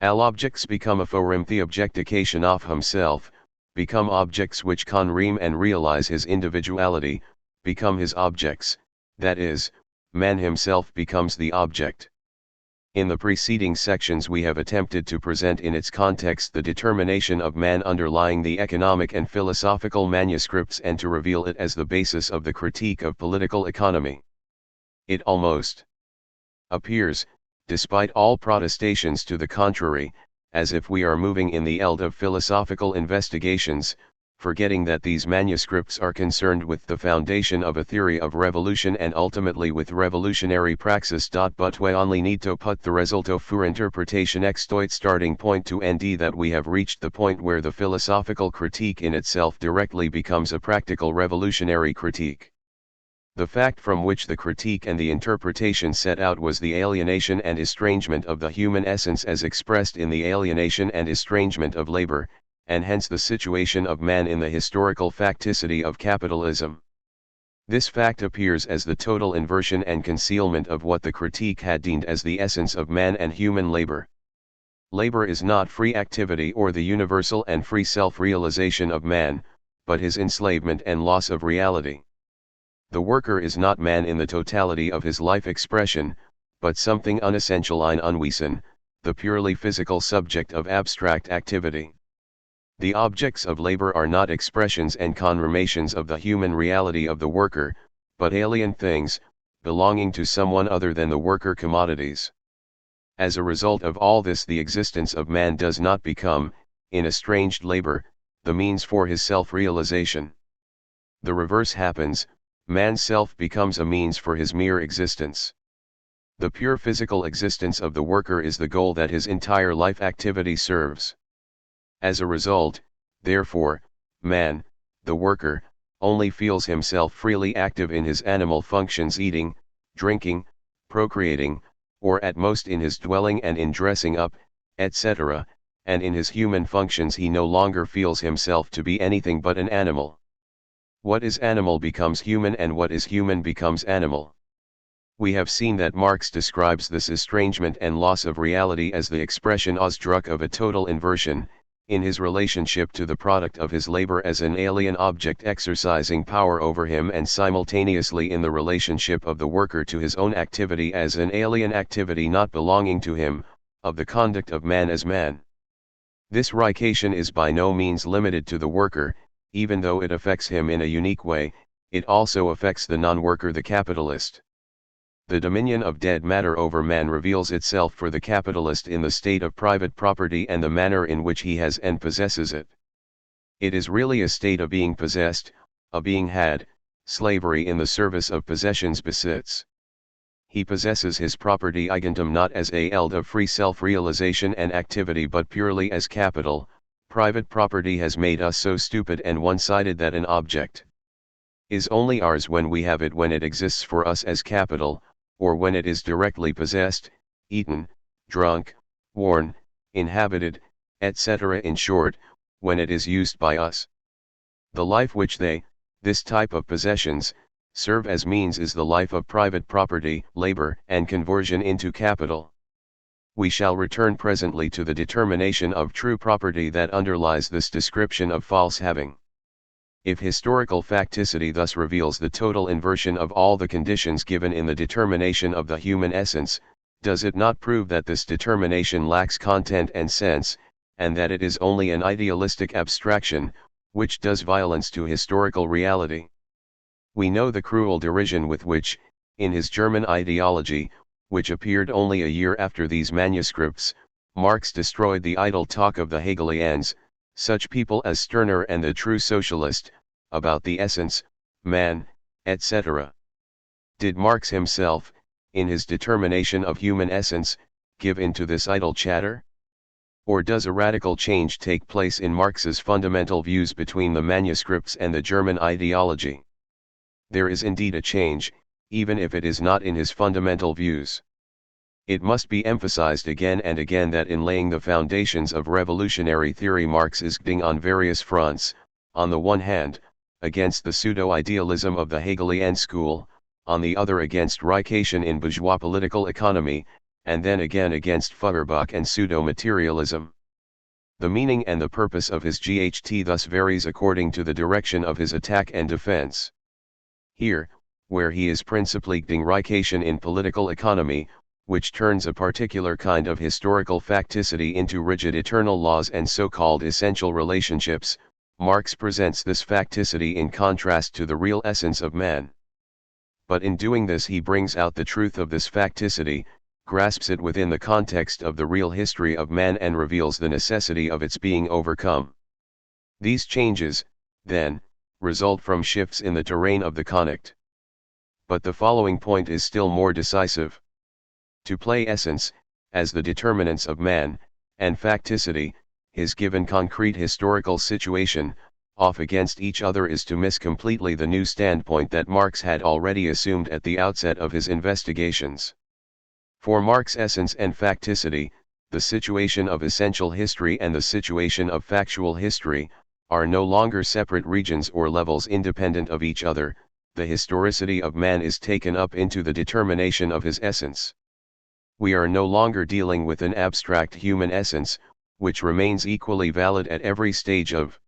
All objects become a forum the objectification of himself, become objects which can ream and realize his individuality, become his objects, that is, man himself becomes the object. In the preceding sections we have attempted to present in its context the determination of man underlying the economic and philosophical manuscripts and to reveal it as the basis of the critique of political economy. It almost appears, despite all protestations to the contrary, as if we are moving in the eld of philosophical investigations, forgetting that these manuscripts are concerned with the foundation of a theory of revolution and ultimately with revolutionary praxis. But we only need to put the resulto for interpretation extoit starting point to nd that we have reached the point where the philosophical critique in itself directly becomes a practical revolutionary critique. The fact from which the critique and the interpretation set out was the alienation and estrangement of the human essence as expressed in the alienation and estrangement of labor, and hence the situation of man in the historical facticity of capitalism. This fact appears as the total inversion and concealment of what the critique had deemed as the essence of man and human labor. Labor is not free activity or the universal and free self-realization of man, but his enslavement and loss of reality. The worker is not man in the totality of his life expression, but something unessential ein Unwesen, the purely physical subject of abstract activity. The objects of labor are not expressions and confirmations of the human reality of the worker, but alien things, belonging to someone other than the worker, commodities. As a result of all this, the existence of man does not become, in estranged labor, the means for his self-realization. The reverse happens, man's self becomes a means for his mere existence. The pure physical existence of the worker is the goal that his entire life activity serves. As a result, therefore, man, the worker, only feels himself freely active in his animal functions, eating, drinking, procreating, or at most in his dwelling and in dressing up, etc., and in his human functions he no longer feels himself to be anything but an animal. What is animal becomes human and what is human becomes animal. We have seen that Marx describes this estrangement and loss of reality as the expression Ausdruck of a total inversion, in his relationship to the product of his labor as an alien object exercising power over him, and simultaneously in the relationship of the worker to his own activity as an alien activity not belonging to him, of the conduct of man as man. This relation is by no means limited to the worker, even though it affects him in a unique way, it also affects the non-worker, the capitalist. The dominion of dead matter over man reveals itself for the capitalist in the state of private property and the manner in which he has and possesses it. It is really a state of being possessed, a being had, slavery in the service of possessions besits. He possesses his property eigentum not as a eld of free self-realization and activity but purely as capital. Private property has made us so stupid and one-sided that an object is only ours when we have it, when it exists for us as capital, or when it is directly possessed, eaten, drunk, worn, inhabited, etc. In short, when it is used by us. The life which they, this type of possessions, serve as means is the life of private property, labor, and conversion into capital. We shall return presently to the determination of true property that underlies this description of false having. If historical facticity thus reveals the total inversion of all the conditions given in the determination of the human essence, does it not prove that this determination lacks content and sense, and that it is only an idealistic abstraction, which does violence to historical reality? We know the cruel derision with which, in his German ideology, which appeared only a year after these manuscripts, Marx destroyed the idle talk of the Hegelians, such people as Stirner and the true socialist, about the essence, man, etc. Did Marx himself, in his determination of human essence, give in to this idle chatter? Or does a radical change take place in Marx's fundamental views between the manuscripts and the German ideology? There is indeed a change, even if it is not in his fundamental views. It must be emphasized again and again that in laying the foundations of revolutionary theory Marx is acting on various fronts, on the one hand, against the pseudo-idealism of the Hegelian school, on the other against Reichation in bourgeois political economy, and then again against Feuerbach and pseudo-materialism. The meaning and the purpose of his GHT thus varies according to the direction of his attack and defense. Here, where he is principally acting Reichation in political economy, which turns a particular kind of historical facticity into rigid eternal laws and so-called essential relationships, Marx presents this facticity in contrast to the real essence of man. But in doing this he brings out the truth of this facticity, grasps it within the context of the real history of man and reveals the necessity of its being overcome. These changes, then, result from shifts in the terrain of the connect. But the following point is still more decisive. To play essence, as the determinants of man, and facticity, his given concrete historical situation, off against each other is to miss completely the new standpoint that Marx had already assumed at the outset of his investigations. For Marx essence and facticity, the situation of essential history and the situation of factual history, are no longer separate regions or levels independent of each other. The historicity of man is taken up into the determination of his essence. We are no longer dealing with an abstract human essence, which remains equally valid at every stage of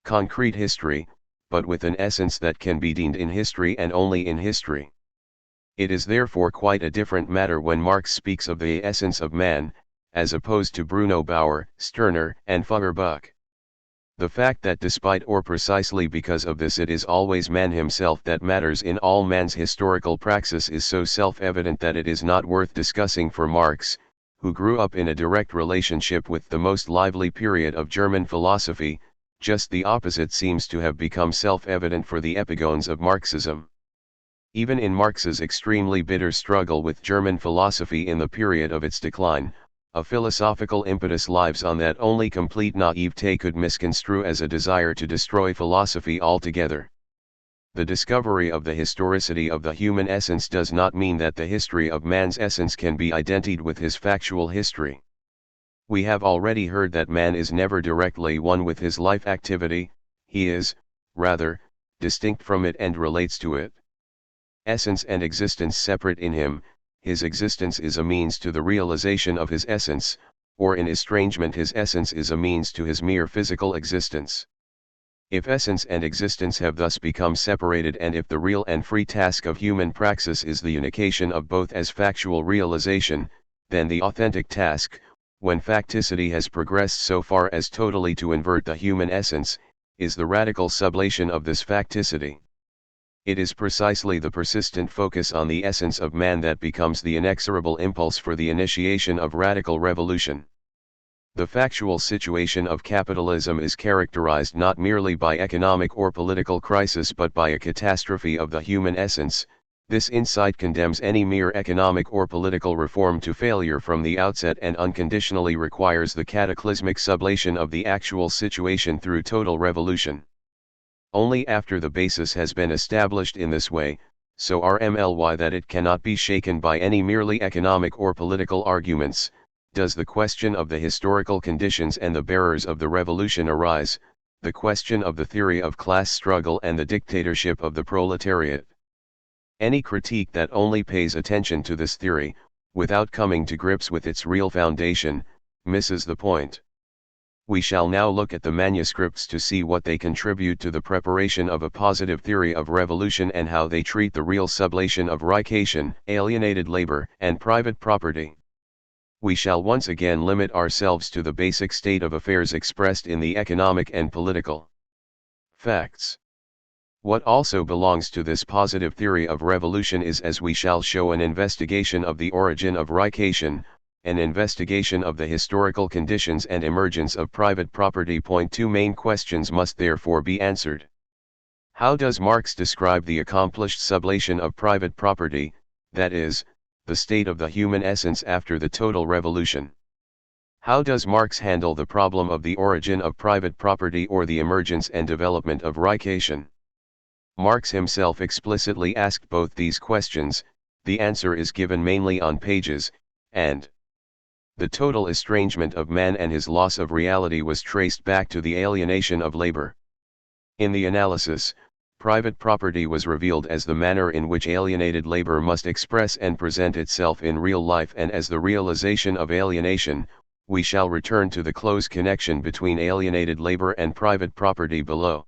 concrete history, but with an essence that can be deemed in history and only in history. It is therefore quite a different matter when Marx speaks of the essence of man, as opposed to Bruno Bauer, Stirner, and Feuerbach. The fact that despite or precisely because of this it is always man himself that matters in all man's historical praxis is so self-evident that it is not worth discussing for Marx, who grew up in a direct relationship with the most lively period of German philosophy. Just the opposite seems to have become self-evident for the epigones of Marxism. Even in Marx's extremely bitter struggle with German philosophy in the period of its decline, a philosophical impetus lives on that only complete naivete could misconstrue as a desire to destroy philosophy altogether. The discovery of the historicity of the human essence does not mean that the history of man's essence can be identified with his factual history. We have already heard that man is never directly one with his life activity, he is, rather, distinct from it and relates to it. Essence and existence separate in him, his existence is a means to the realization of his essence, or in estrangement his essence is a means to his mere physical existence. If essence and existence have thus become separated and if the real and free task of human praxis is the unification of both as factual realization, then the authentic task, when facticity has progressed so far as totally to invert the human essence, is the radical sublation of this facticity. It is precisely the persistent focus on the essence of man that becomes the inexorable impulse for the initiation of radical revolution. The factual situation of capitalism is characterized not merely by economic or political crisis but by a catastrophe of the human essence. This insight condemns any mere economic or political reform to failure from the outset and unconditionally requires the cataclysmic sublation of the actual situation through total revolution. Only after the basis has been established in this way, so RMLY that it cannot be shaken by any merely economic or political arguments, does the question of the historical conditions and the bearers of the revolution arise, the question of the theory of class struggle and the dictatorship of the proletariat. Any critique that only pays attention to this theory, without coming to grips with its real foundation, misses the point. We shall now look at the manuscripts to see what they contribute to the preparation of a positive theory of revolution and how they treat the real sublation of Reichation, alienated labor, and private property. We shall once again limit ourselves to the basic state of affairs expressed in the economic and political facts. What also belongs to this positive theory of revolution is, as we shall show, an investigation of the origin of Reichation, an investigation of the historical conditions and emergence of private property. Two main questions must therefore be answered. How does Marx describe the accomplished sublation of private property, that is, the state of the human essence after the total revolution? How does Marx handle the problem of the origin of private property or the emergence and development of Reichation? Marx himself explicitly asked both these questions. The answer is given mainly on pages and the total estrangement of man and his loss of reality was traced back to the alienation of labor. In the analysis, private property was revealed as the manner in which alienated labor must express and present itself in real life, and as the realization of alienation. We shall return to the close connection between alienated labor and private property below.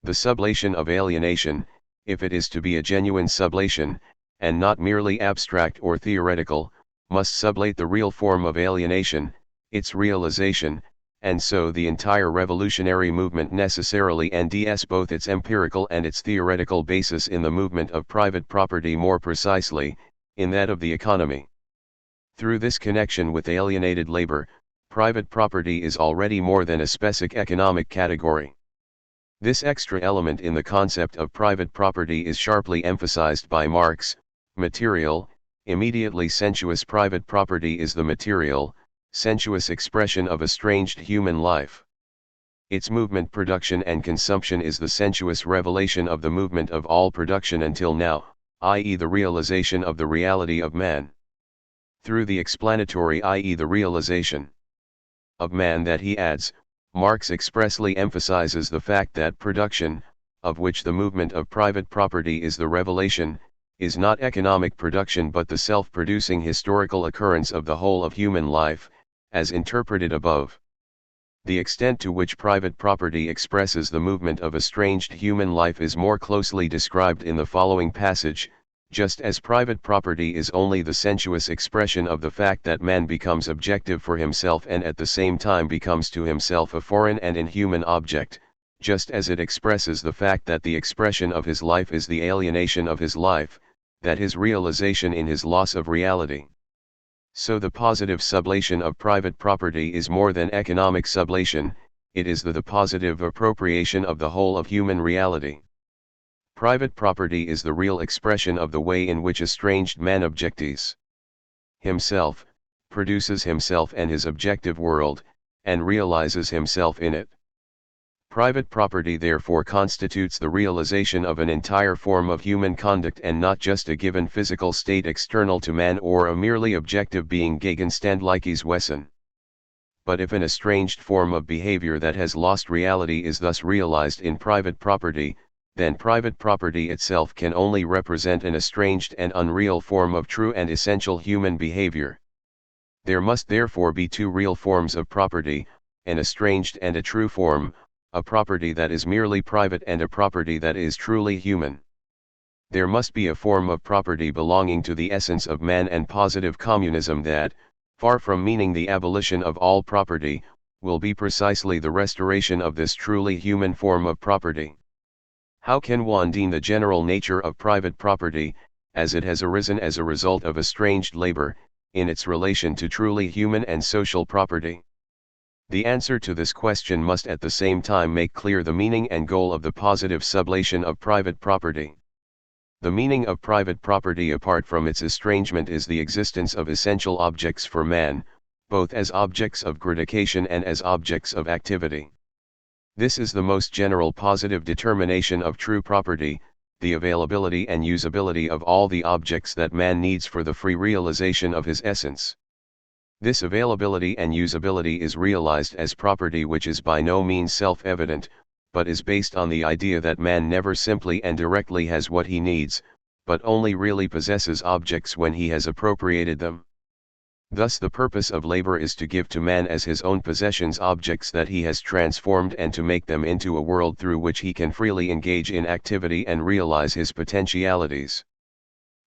The sublation of alienation, if it is to be a genuine sublation, and not merely abstract or theoretical, must sublate the real form of alienation, its realization, and so the entire revolutionary movement necessarily nds both its empirical and its theoretical basis in the movement of private property, more precisely, in that of the economy. Through this connection with alienated labor, private property is already more than a specific economic category. This extra element in the concept of private property is sharply emphasized by Marx. Material, immediately sensuous private property is the material, sensuous expression of estranged human life. Its movement, production and consumption is the sensuous revelation of the movement of all production until now, i.e. the realization of the reality of man. Through the explanatory, i.e. the realization of man, that he adds, Marx expressly emphasizes the fact that production, of which the movement of private property is the revelation, is not economic production but the self-producing historical occurrence of the whole of human life, as interpreted above. The extent to which private property expresses the movement of estranged human life is more closely described in the following passage. Just as private property is only the sensuous expression of the fact that man becomes objective for himself and at the same time becomes to himself a foreign and inhuman object, just as it expresses the fact that the expression of his life is the alienation of his life, that his realization in his loss of reality. So the positive sublation of private property is more than economic sublation, it is the positive appropriation of the whole of human reality. Private property is the real expression of the way in which estranged man objectifies himself, produces himself and his objective world, and realizes himself in it. Private property therefore constitutes the realization of an entire form of human conduct and not just a given physical state external to man or a merely objective being Gegenstandliches Wesen. But if an estranged form of behavior that has lost reality is thus realized in private property, then private property itself can only represent an estranged and unreal form of true and essential human behavior. There must therefore be two real forms of property, an estranged and a true form, a property that is merely private and a property that is truly human. There must be a form of property belonging to the essence of man and positive communism that, far from meaning the abolition of all property, will be precisely the restoration of this truly human form of property. How can one deem the general nature of private property, as it has arisen as a result of estranged labor, in its relation to truly human and social property? The answer to this question must at the same time make clear the meaning and goal of the positive sublation of private property. The meaning of private property apart from its estrangement is the existence of essential objects for man, both as objects of gratification and as objects of activity. This is the most general positive determination of true property, the availability and usability of all the objects that man needs for the free realization of his essence. This availability and usability is realized as property which is by no means self-evident, but is based on the idea that man never simply and directly has what he needs, but only really possesses objects when he has appropriated them. Thus the purpose of labor is to give to man as his own possessions objects that he has transformed and to make them into a world through which he can freely engage in activity and realize his potentialities.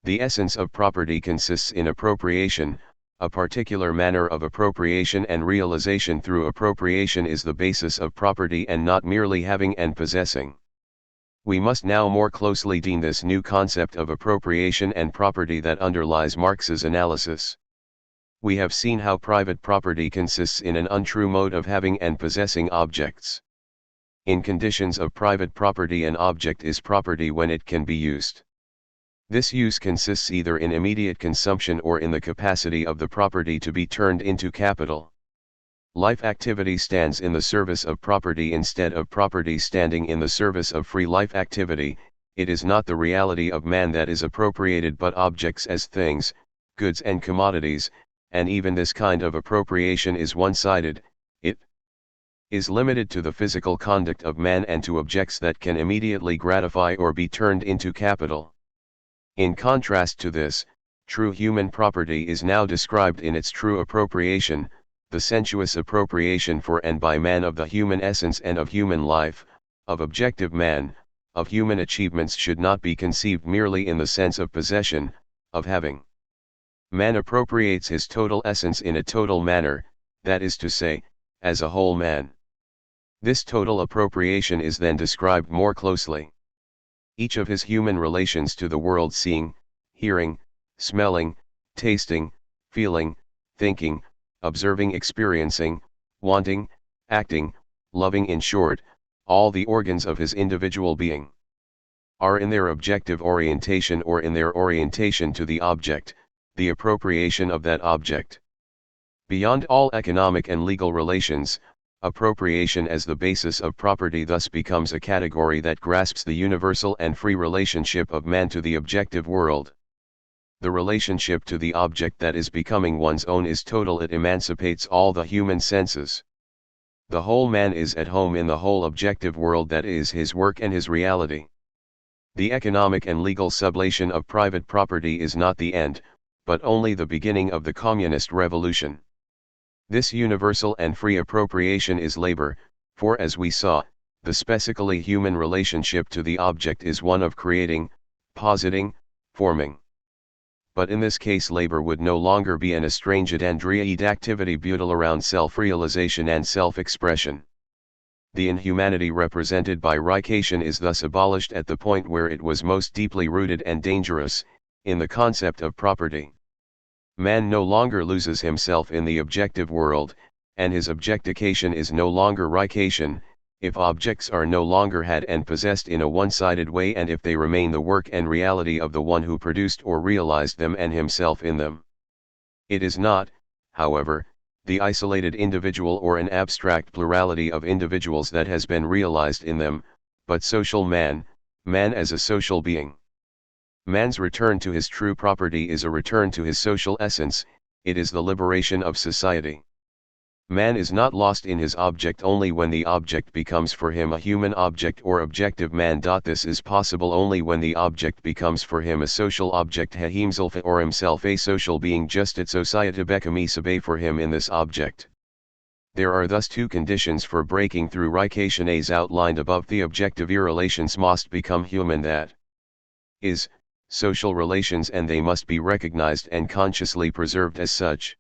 The essence of property consists in appropriation. A particular manner of appropriation and realization through appropriation is the basis of property and not merely having and possessing. We must now more closely deem this new concept of appropriation and property that underlies Marx's analysis. We have seen how private property consists in an untrue mode of having and possessing objects. In conditions of private property, an object is property when it can be used. This use consists either in immediate consumption or in the capacity of the property to be turned into capital. Life activity stands in the service of property instead of property standing in the service of free life activity. It is not the reality of man that is appropriated but objects as things, goods and commodities, and even this kind of appropriation is one-sided. It is limited to the physical conduct of man and to objects that can immediately gratify or be turned into capital. In contrast to this, true human property is now described in its true appropriation, the sensuous appropriation for and by man of the human essence and of human life, of objective man, of human achievements should not be conceived merely in the sense of possession, of having. Man appropriates his total essence in a total manner, that is to say, as a whole man. This total appropriation is then described more closely. Each of his human relations to the world, seeing, hearing, smelling, tasting, feeling, thinking, observing, experiencing, wanting, acting, loving, in short, all the organs of his individual being, are in their objective orientation or in their orientation to the object, the appropriation of that object. Beyond all economic and legal relations, appropriation as the basis of property thus becomes a category that grasps the universal and free relationship of man to the objective world. The relationship to the object that is becoming one's own is total. It emancipates all the human senses. The whole man is at home in the whole objective world that is his work and his reality. The economic and legal sublation of private property is not the end, but only the beginning of the communist revolution. This universal and free appropriation is labor, for as we saw, the specifically human relationship to the object is one of creating, positing, forming. But in this case labor would no longer be an estranged android activity built around self-realization and self-expression. The inhumanity represented by rication is thus abolished at the point where it was most deeply rooted and dangerous, in the concept of property. Man no longer loses himself in the objective world, and his objectification is no longer rication, if objects are no longer had and possessed in a one-sided way and if they remain the work and reality of the one who produced or realized them and himself in them. It is not, however, the isolated individual or an abstract plurality of individuals that has been realized in them, but social man, man as a social being. Man's return to his true property is a return to his social essence, it is the liberation of society. Man is not lost in his object only when the object becomes for him a human object or objective man. This is possible only when the object becomes for him a social object, himself or himself a social being, just at society become for him in this object. There are thus two conditions for breaking through rication as outlined above. The objective relations must become human, that is, social relations, and they must be recognized and consciously preserved as such.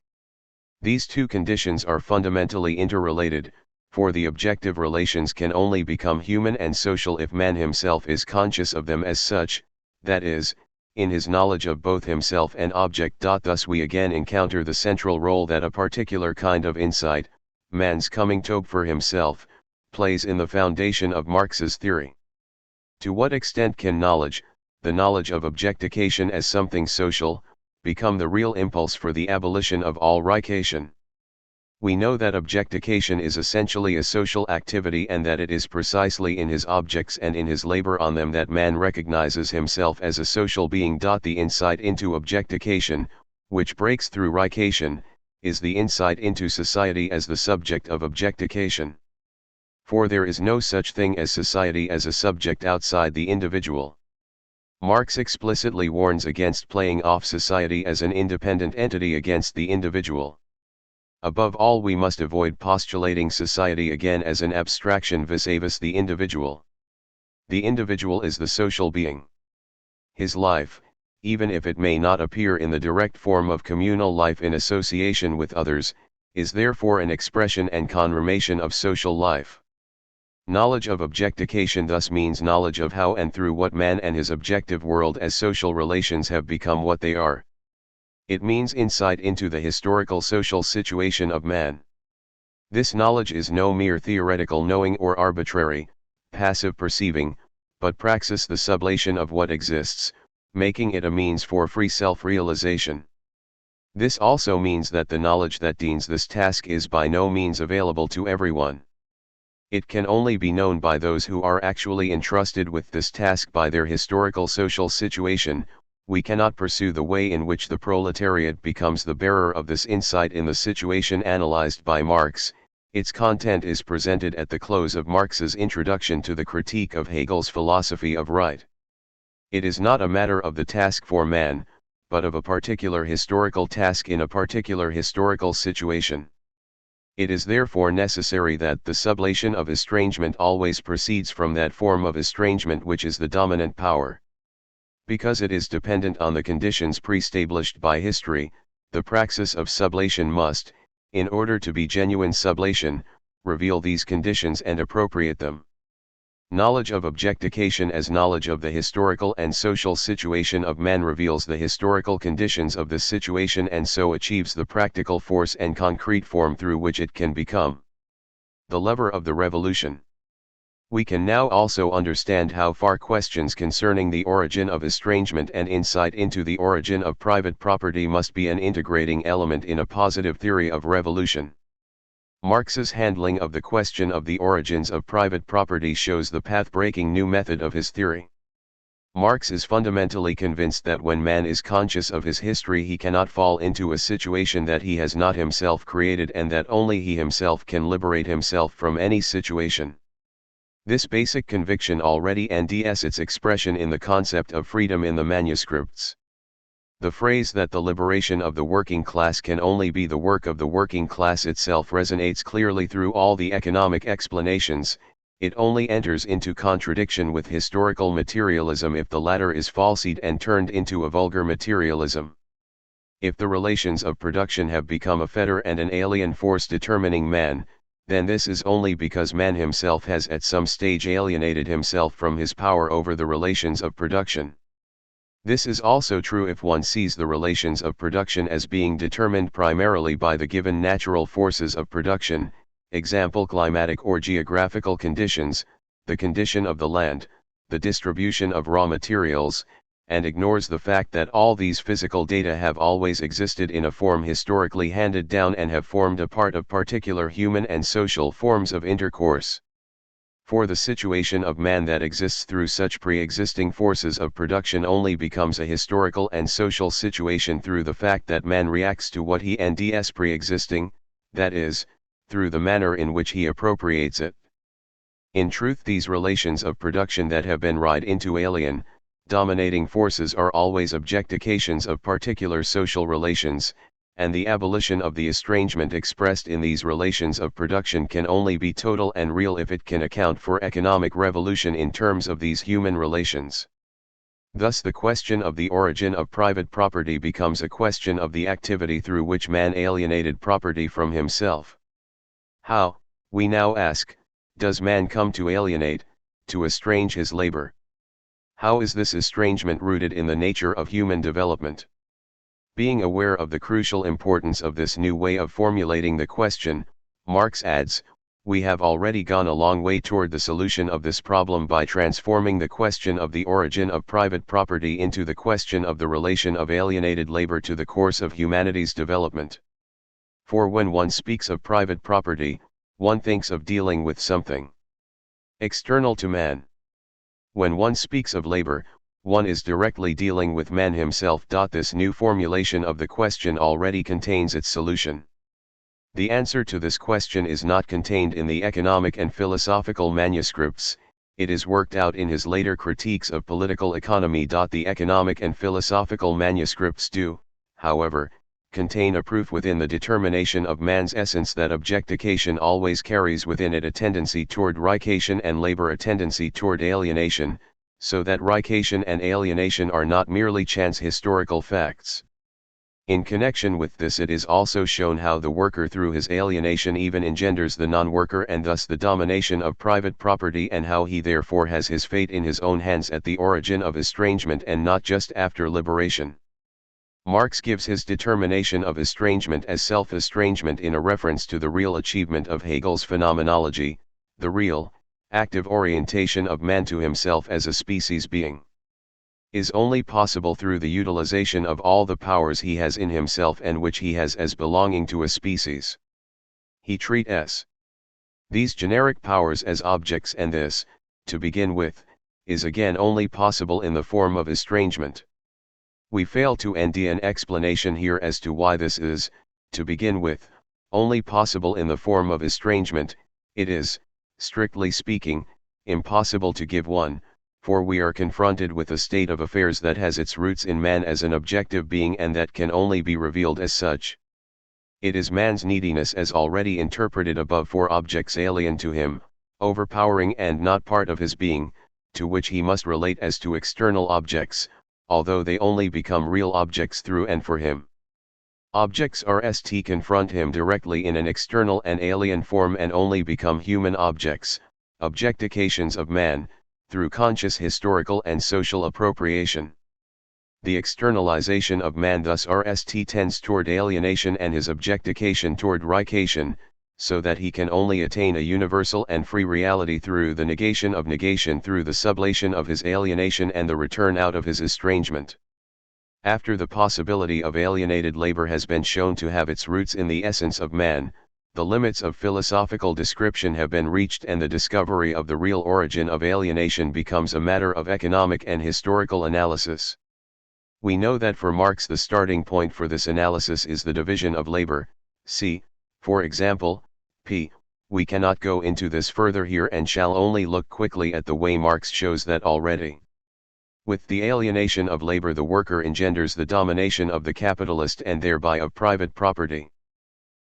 These two conditions are fundamentally interrelated, for the objective relations can only become human and social if man himself is conscious of them as such, that is, in his knowledge of both himself and object. Thus we again encounter the central role that a particular kind of insight, man's coming to for himself, plays in the foundation of Marx's theory. To what extent can knowledge, the knowledge of objectification as something social, become the real impulse for the abolition of all rication? We know that objectification is essentially a social activity and that it is precisely in his objects and in his labor on them that man recognizes himself as a social being. The insight into objectification, which breaks through rication, is the insight into society as the subject of objectification. For there is no such thing as society as a subject outside the individual. Marx explicitly warns against playing off society as an independent entity against the individual. Above all, we must avoid postulating society again as an abstraction vis-a-vis the individual. The individual is the social being. His life, even if it may not appear in the direct form of communal life in association with others, is therefore an expression and confirmation of social life. Knowledge of objectification thus means knowledge of how and through what man and his objective world as social relations have become what they are. It means insight into the historical social situation of man. This knowledge is no mere theoretical knowing or arbitrary, passive perceiving, but praxis, the sublation of what exists, making it a means for free self-realization. This also means that the knowledge that deans this task is by no means available to everyone. It can only be known by those who are actually entrusted with this task by their historical social situation, we cannot pursue the way in which the proletariat becomes the bearer of this insight in the situation analyzed by Marx. Its content is presented at the close of Marx's introduction to the critique of Hegel's philosophy of right. It is not a matter of the task for man, but of a particular historical task in a particular historical situation. It is therefore necessary that the sublation of estrangement always proceeds from that form of estrangement which is the dominant power. Because it is dependent on the conditions pre-established by history, the praxis of sublation must, in order to be genuine sublation, reveal these conditions and appropriate them. Knowledge of objectification as knowledge of the historical and social situation of man reveals the historical conditions of this situation and so achieves the practical force and concrete form through which it can become the lever of the revolution. We can now also understand how far questions concerning the origin of estrangement and insight into the origin of private property must be an integrating element in a positive theory of revolution. Marx's handling of the question of the origins of private property shows the path-breaking new method of his theory. Marx is fundamentally convinced that when man is conscious of his history he cannot fall into a situation that he has not himself created and that only he himself can liberate himself from any situation. This basic conviction already NDS its expression in the concept of freedom in the manuscripts. The phrase that the liberation of the working class can only be the work of the working class itself resonates clearly through all the economic explanations. It only enters into contradiction with historical materialism if the latter is falsied and turned into a vulgar materialism. If the relations of production have become a fetter and an alien force determining man, then this is only because man himself has at some stage alienated himself from his power over the relations of production. This is also true if one sees the relations of production as being determined primarily by the given natural forces of production, example climatic or geographical conditions, the condition of the land, the distribution of raw materials, and ignores the fact that all these physical data have always existed in a form historically handed down and have formed a part of particular human and social forms of intercourse. For the situation of man that exists through such pre-existing forces of production only becomes a historical and social situation through the fact that man reacts to what he NDS pre-existing, that is, through the manner in which he appropriates it. In truth, these relations of production that have been wrought into alien, dominating forces are always objectifications of particular social relations, and the abolition of the estrangement expressed in these relations of production can only be total and real if it can account for economic revolution in terms of these human relations. Thus the question of the origin of private property becomes a question of the activity through which man alienated property from himself. How, we now ask, does man come to alienate, to estrange his labor? How is this estrangement rooted in the nature of human development? Being aware of the crucial importance of this new way of formulating the question, Marx adds, we have already gone a long way toward the solution of this problem by transforming the question of the origin of private property into the question of the relation of alienated labor to the course of humanity's development. For when one speaks of private property, one thinks of dealing with something external to man. When one speaks of labor, one is directly dealing with man himself. This new formulation of the question already contains its solution. The answer to this question is not contained in the economic and philosophical manuscripts, it is worked out in his later critiques of political economy. The economic and philosophical manuscripts do, however, contain a proof within the determination of man's essence that objectification always carries within it a tendency toward rication and labor a tendency toward alienation, so that rication and alienation are not merely chance historical facts. In connection with this, it is also shown how the worker through his alienation even engenders the non-worker and thus the domination of private property, and how he therefore has his fate in his own hands at the origin of estrangement and not just after liberation. Marx gives his determination of estrangement as self-estrangement in a reference to the real achievement of Hegel's phenomenology, the real, active orientation of man to himself as a species being is only possible through the utilization of all the powers he has in himself and which he has as belonging to a species. He treats these generic powers as objects, and this, to begin with, is again only possible in the form of estrangement. We fail to end an explanation here as to why this is, to begin with, only possible in the form of estrangement. It is, strictly speaking, impossible to give one, for we are confronted with a state of affairs that has its roots in man as an objective being and that can only be revealed as such. It is man's neediness as already interpreted above for objects alien to him, overpowering and not part of his being, to which he must relate as to external objects, although they only become real objects through and for him. Objects confront him directly in an external and alien form and only become human objects, objectifications of man, through conscious historical and social appropriation. The externalization of man thus tends toward alienation and his objectification toward reification, so that he can only attain a universal and free reality through the negation of negation, through the sublation of his alienation and the return out of his estrangement. After the possibility of alienated labor has been shown to have its roots in the essence of man, the limits of philosophical description have been reached and the discovery of the real origin of alienation becomes a matter of economic and historical analysis. We know that for Marx the starting point for this analysis is the division of labor, c. for example, p. We cannot go into this further here and shall only look quickly at the way Marx shows that already. With the alienation of labor the worker engenders the domination of the capitalist and thereby of private property.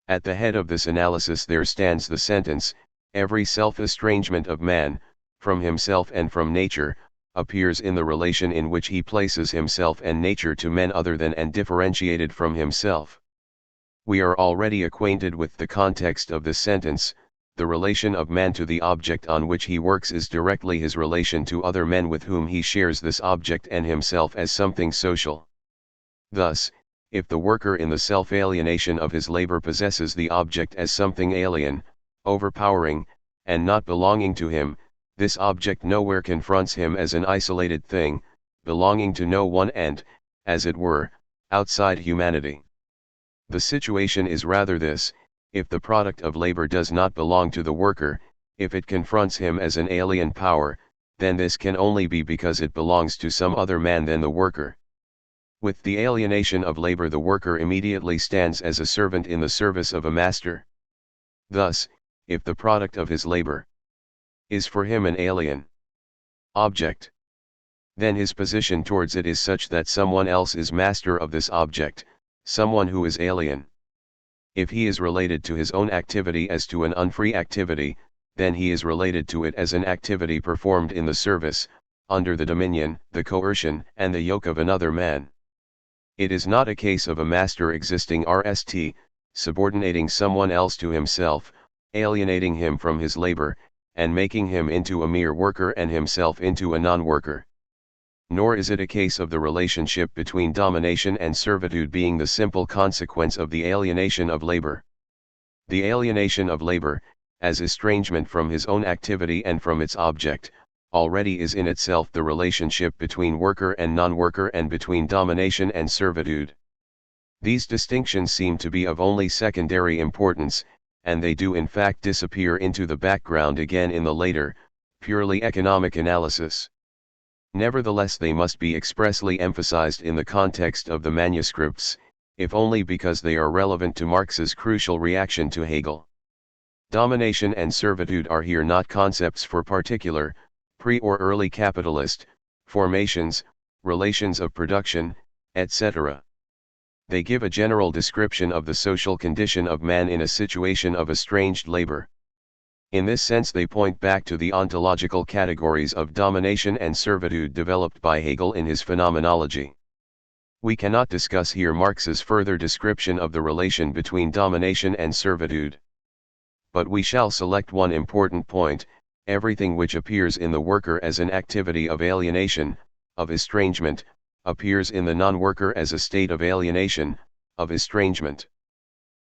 At the head of this analysis there stands the sentence, every self-estrangement of man, from himself and from nature, appears in the relation in which he places himself and nature to men other than and differentiated from himself. We are already acquainted with the context of this sentence. The relation of man to the object on which he works is directly his relation to other men with whom he shares this object and himself as something social. Thus, if the worker in the self-alienation of his labor possesses the object as something alien, overpowering, and not belonging to him, this object nowhere confronts him as an isolated thing, belonging to no one and, as it were, outside humanity. The situation is rather this: if the product of labor does not belong to the worker, if it confronts him as an alien power, then this can only be because it belongs to some other man than the worker. With the alienation of labor the worker immediately stands as a servant in the service of a master. Thus, if the product of his labor is for him an alien object, then his position towards it is such that someone else is master of this object, someone who is alien. If he is related to his own activity as to an unfree activity, then he is related to it as an activity performed in the service, under the dominion, the coercion, and the yoke of another man. It is not a case of a master existing subordinating someone else to himself, alienating him from his labor, and making him into a mere worker and himself into a non-worker. Nor is it a case of the relationship between domination and servitude being the simple consequence of the alienation of labor. The alienation of labor, as estrangement from his own activity and from its object, already is in itself the relationship between worker and non-worker and between domination and servitude. These distinctions seem to be of only secondary importance, and they do in fact disappear into the background again in the later, purely economic analysis. Nevertheless they must be expressly emphasized in the context of the manuscripts, if only because they are relevant to Marx's crucial reaction to Hegel. Domination and servitude are here not concepts for particular, pre- or early capitalist, formations, relations of production, etc. They give a general description of the social condition of man in a situation of estranged labor. In this sense they point back to the ontological categories of domination and servitude developed by Hegel in his phenomenology. We cannot discuss here Marx's further description of the relation between domination and servitude. But we shall select one important point: everything which appears in the worker as an activity of alienation, of estrangement, appears in the non-worker as a state of alienation, of estrangement.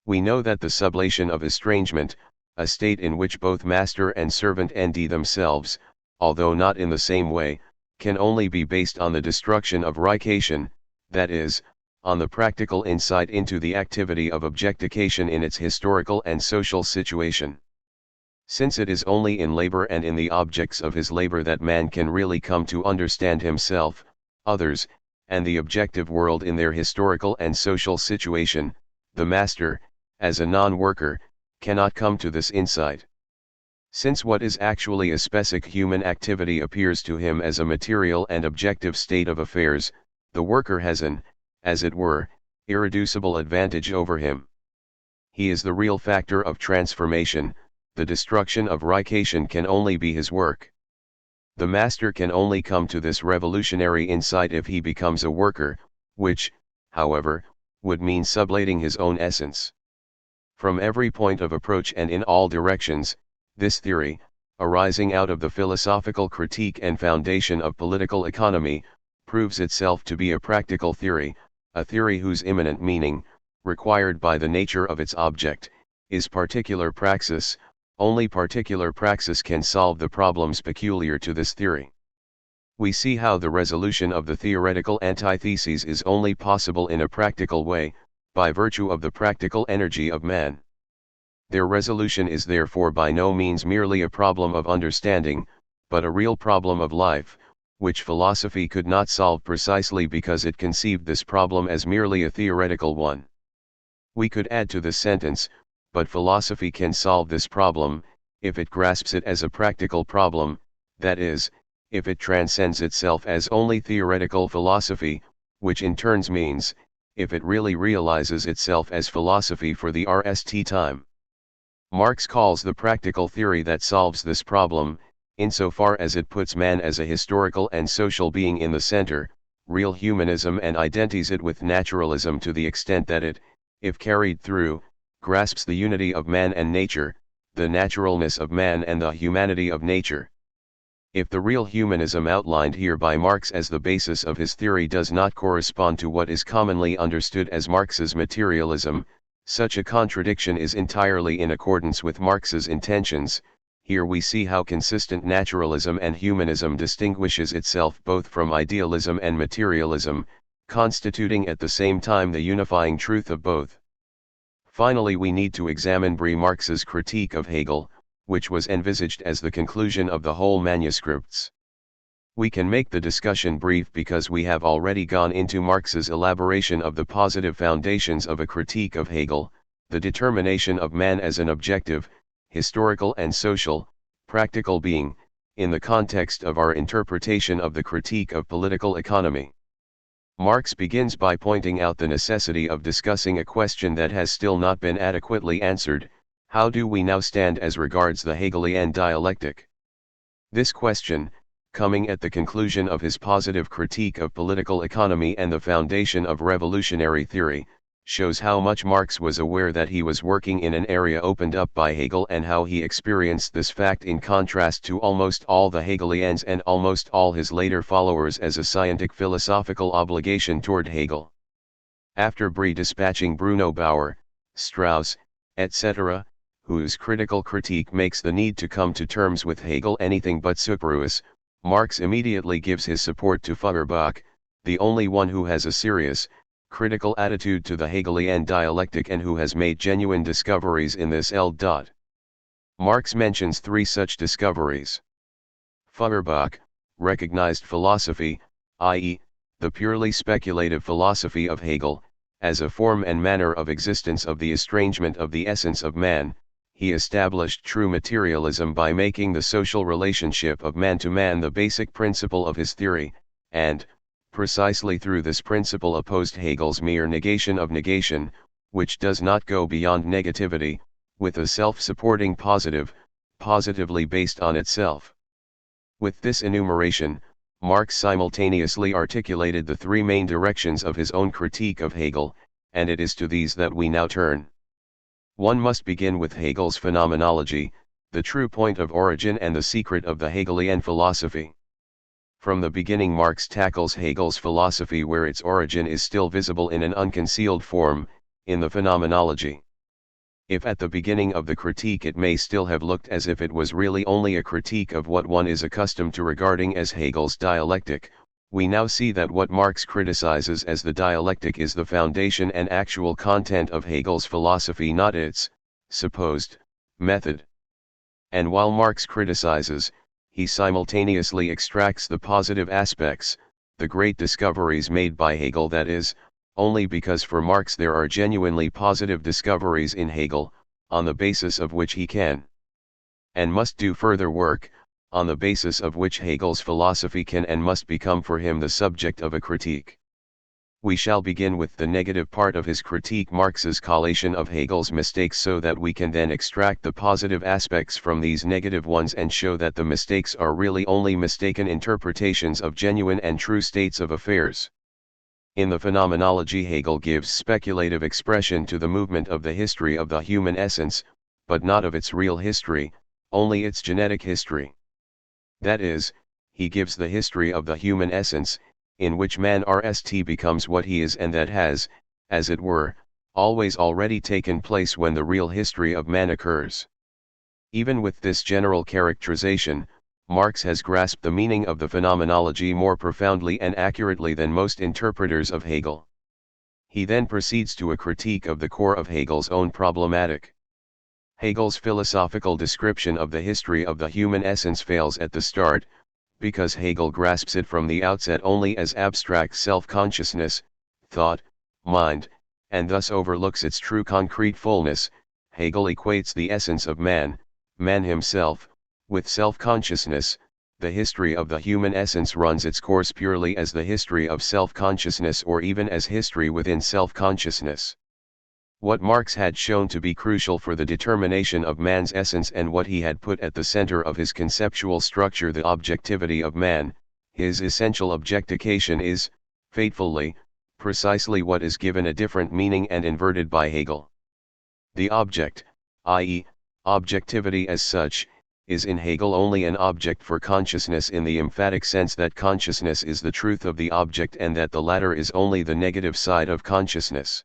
We know that the sublation of estrangement, a state in which both master and servant end themselves, although not in the same way, can only be based on the destruction of reification, that is, on the practical insight into the activity of objectification in its historical and social situation. Since it is only in labor and in the objects of his labor that man can really come to understand himself, others, and the objective world in their historical and social situation, the master, as a non-worker, cannot come to this insight. Since what is actually a specific human activity appears to him as a material and objective state of affairs, the worker has an, as it were, irreducible advantage over him. He is the real factor of transformation. The destruction of Reichation can only be his work. The master can only come to this revolutionary insight if he becomes a worker, which, however, would mean sublating his own essence. From every point of approach and in all directions, this theory, arising out of the philosophical critique and foundation of political economy, proves itself to be a practical theory, a theory whose immanent meaning, required by the nature of its object, is particular praxis. Only particular praxis can solve the problems peculiar to this theory. We see how the resolution of the theoretical antitheses is only possible in a practical way, by virtue of the practical energy of man. Their resolution is therefore by no means merely a problem of understanding, but a real problem of life, which philosophy could not solve precisely because it conceived this problem as merely a theoretical one. We could add to this sentence, but philosophy can solve this problem, if it grasps it as a practical problem, that is, if it transcends itself as only theoretical philosophy, which in turns means, if it really realizes itself as philosophy for the rest time. Marx calls the practical theory that solves this problem, insofar as it puts man as a historical and social being in the center, real humanism, and identities it with naturalism to the extent that it, if carried through, grasps the unity of man and nature, the naturalness of man and the humanity of nature. If the real humanism outlined here by Marx as the basis of his theory does not correspond to what is commonly understood as Marx's materialism, such a contradiction is entirely in accordance with Marx's intentions. Here we see how consistent naturalism and humanism distinguishes itself both from idealism and materialism, constituting at the same time the unifying truth of both. Finally, we need to examine Marx's critique of Hegel, which was envisaged as the conclusion of the whole manuscripts. We can make the discussion brief because we have already gone into Marx's elaboration of the positive foundations of a critique of Hegel, the determination of man as an objective, historical and social, practical being, in the context of our interpretation of the critique of political economy. Marx begins by pointing out the necessity of discussing a question that has still not been adequately answered: how do we now stand as regards the Hegelian dialectic? This question, coming at the conclusion of his positive critique of political economy and the foundation of revolutionary theory, shows how much Marx was aware that he was working in an area opened up by Hegel, and how he experienced this fact in contrast to almost all the Hegelians and almost all his later followers as a scientific philosophical obligation toward Hegel. After dispatching Bruno Bauer, Strauss, etc., whose critical critique makes the need to come to terms with Hegel anything but superfluous, Marx immediately gives his support to Feuerbach, the only one who has a serious, critical attitude to the Hegelian dialectic and who has made genuine discoveries in this field. Marx mentions three such discoveries. Feuerbach recognized philosophy, i.e., the purely speculative philosophy of Hegel, as a form and manner of existence of the estrangement of the essence of man. He established true materialism by making the social relationship of man to man the basic principle of his theory, and, precisely through this principle, opposed Hegel's mere negation of negation, which does not go beyond negativity, with a self-supporting positive, positively based on itself. With this enumeration, Marx simultaneously articulated the three main directions of his own critique of Hegel, and it is to these that we now turn. One must begin with Hegel's phenomenology, the true point of origin and the secret of the Hegelian philosophy. From the beginning, Marx tackles Hegel's philosophy where its origin is still visible in an unconcealed form, in the phenomenology. If at the beginning of the critique it may still have looked as if it was really only a critique of what one is accustomed to regarding as Hegel's dialectic, we now see that what Marx criticizes as the dialectic is the foundation and actual content of Hegel's philosophy, not its supposed method. And while Marx criticizes, he simultaneously extracts the positive aspects, the great discoveries made by Hegel, that is, only because for Marx there are genuinely positive discoveries in Hegel, on the basis of which he can and must do further work, on the basis of which Hegel's philosophy can and must become for him the subject of a critique. We shall begin with the negative part of his critique, Marx's collation of Hegel's mistakes, so that we can then extract the positive aspects from these negative ones and show that the mistakes are really only mistaken interpretations of genuine and true states of affairs. In the Phenomenology, Hegel gives speculative expression to the movement of the history of the human essence, but not of its real history, only its genetic history. That is, he gives the history of the human essence, in which man rst becomes what he is, and that has, as it were, always already taken place when the real history of man occurs. Even with this general characterization, Marx has grasped the meaning of the Phenomenology more profoundly and accurately than most interpreters of Hegel. He then proceeds to a critique of the core of Hegel's own problematic. Hegel's philosophical description of the history of the human essence fails at the start, because Hegel grasps it from the outset only as abstract self-consciousness, thought, mind, and thus overlooks its true concrete fullness. Hegel equates the essence of man, man himself, with self-consciousness. The history of the human essence runs its course purely as the history of self-consciousness, or even as history within self-consciousness. What Marx had shown to be crucial for the determination of man's essence, and what he had put at the center of his conceptual structure, the objectivity of man, his essential objectification, is, fatefully, precisely what is given a different meaning and inverted by Hegel. The object, i.e., objectivity as such, is in Hegel only an object for consciousness in the emphatic sense that consciousness is the truth of the object and that the latter is only the negative side of consciousness.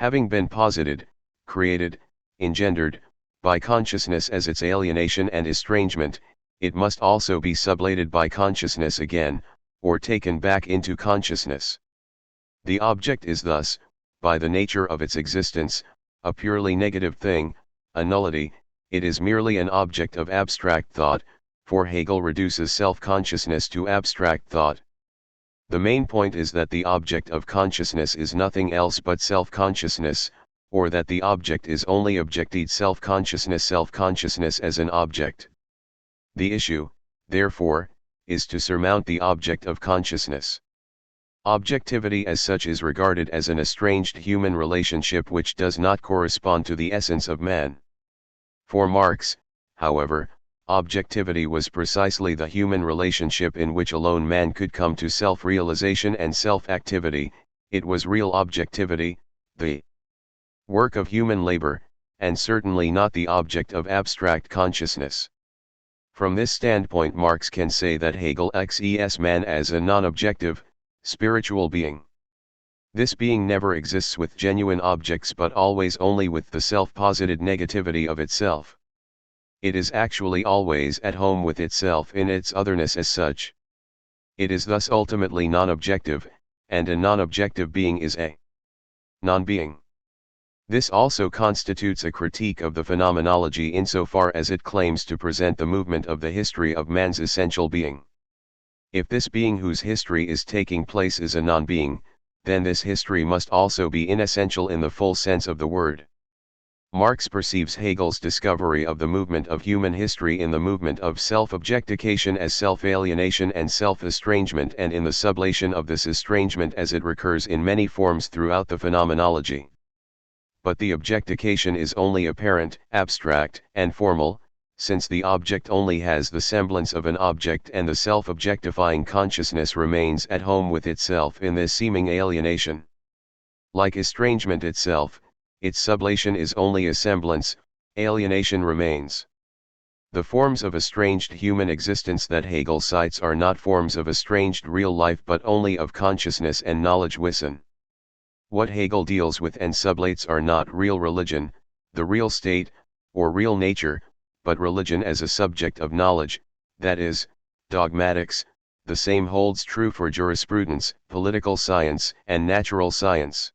Having been posited, created, engendered, by consciousness as its alienation and estrangement, it must also be sublated by consciousness again, or taken back into consciousness. The object is thus, by the nature of its existence, a purely negative thing, a nullity. It is merely an object of abstract thought, for Hegel reduces self-consciousness to abstract thought. The main point is that the object of consciousness is nothing else but self-consciousness, or that the object is only objected self-consciousness as an object. The issue, therefore, is to surmount the object of consciousness. Objectivity as such is regarded as an estranged human relationship which does not correspond to the essence of man. For Marx, however, objectivity was precisely the human relationship in which alone man could come to self-realization and self-activity. It was real objectivity, the work of human labor, and certainly not the object of abstract consciousness. From this standpoint, Marx can say that Hegel sees man as a non-objective, spiritual being. This being never exists with genuine objects but always only with the self-posited negativity of itself. It is actually always at home with itself in its otherness as such. It is thus ultimately non-objective, and a non-objective being is a non-being. This also constitutes a critique of the Phenomenology insofar as it claims to present the movement of the history of man's essential being. If this being whose history is taking place is a non-being, then this history must also be inessential in the full sense of the word. Marx perceives Hegel's discovery of the movement of human history in the movement of self-objectification as self-alienation and self-estrangement, and in the sublation of this estrangement as it recurs in many forms throughout the Phenomenology. But the objectification is only apparent, abstract, and formal, since the object only has the semblance of an object and the self-objectifying consciousness remains at home with itself in this seeming alienation. Like estrangement itself, its sublation is only a semblance, alienation remains. The forms of estranged human existence that Hegel cites are not forms of estranged real life but only of consciousness and knowledge wissen. What Hegel deals with and sublates are not real religion, the real state, or real nature, but religion as a subject of knowledge, that is, dogmatics. The same holds true for jurisprudence, political science, and natural science.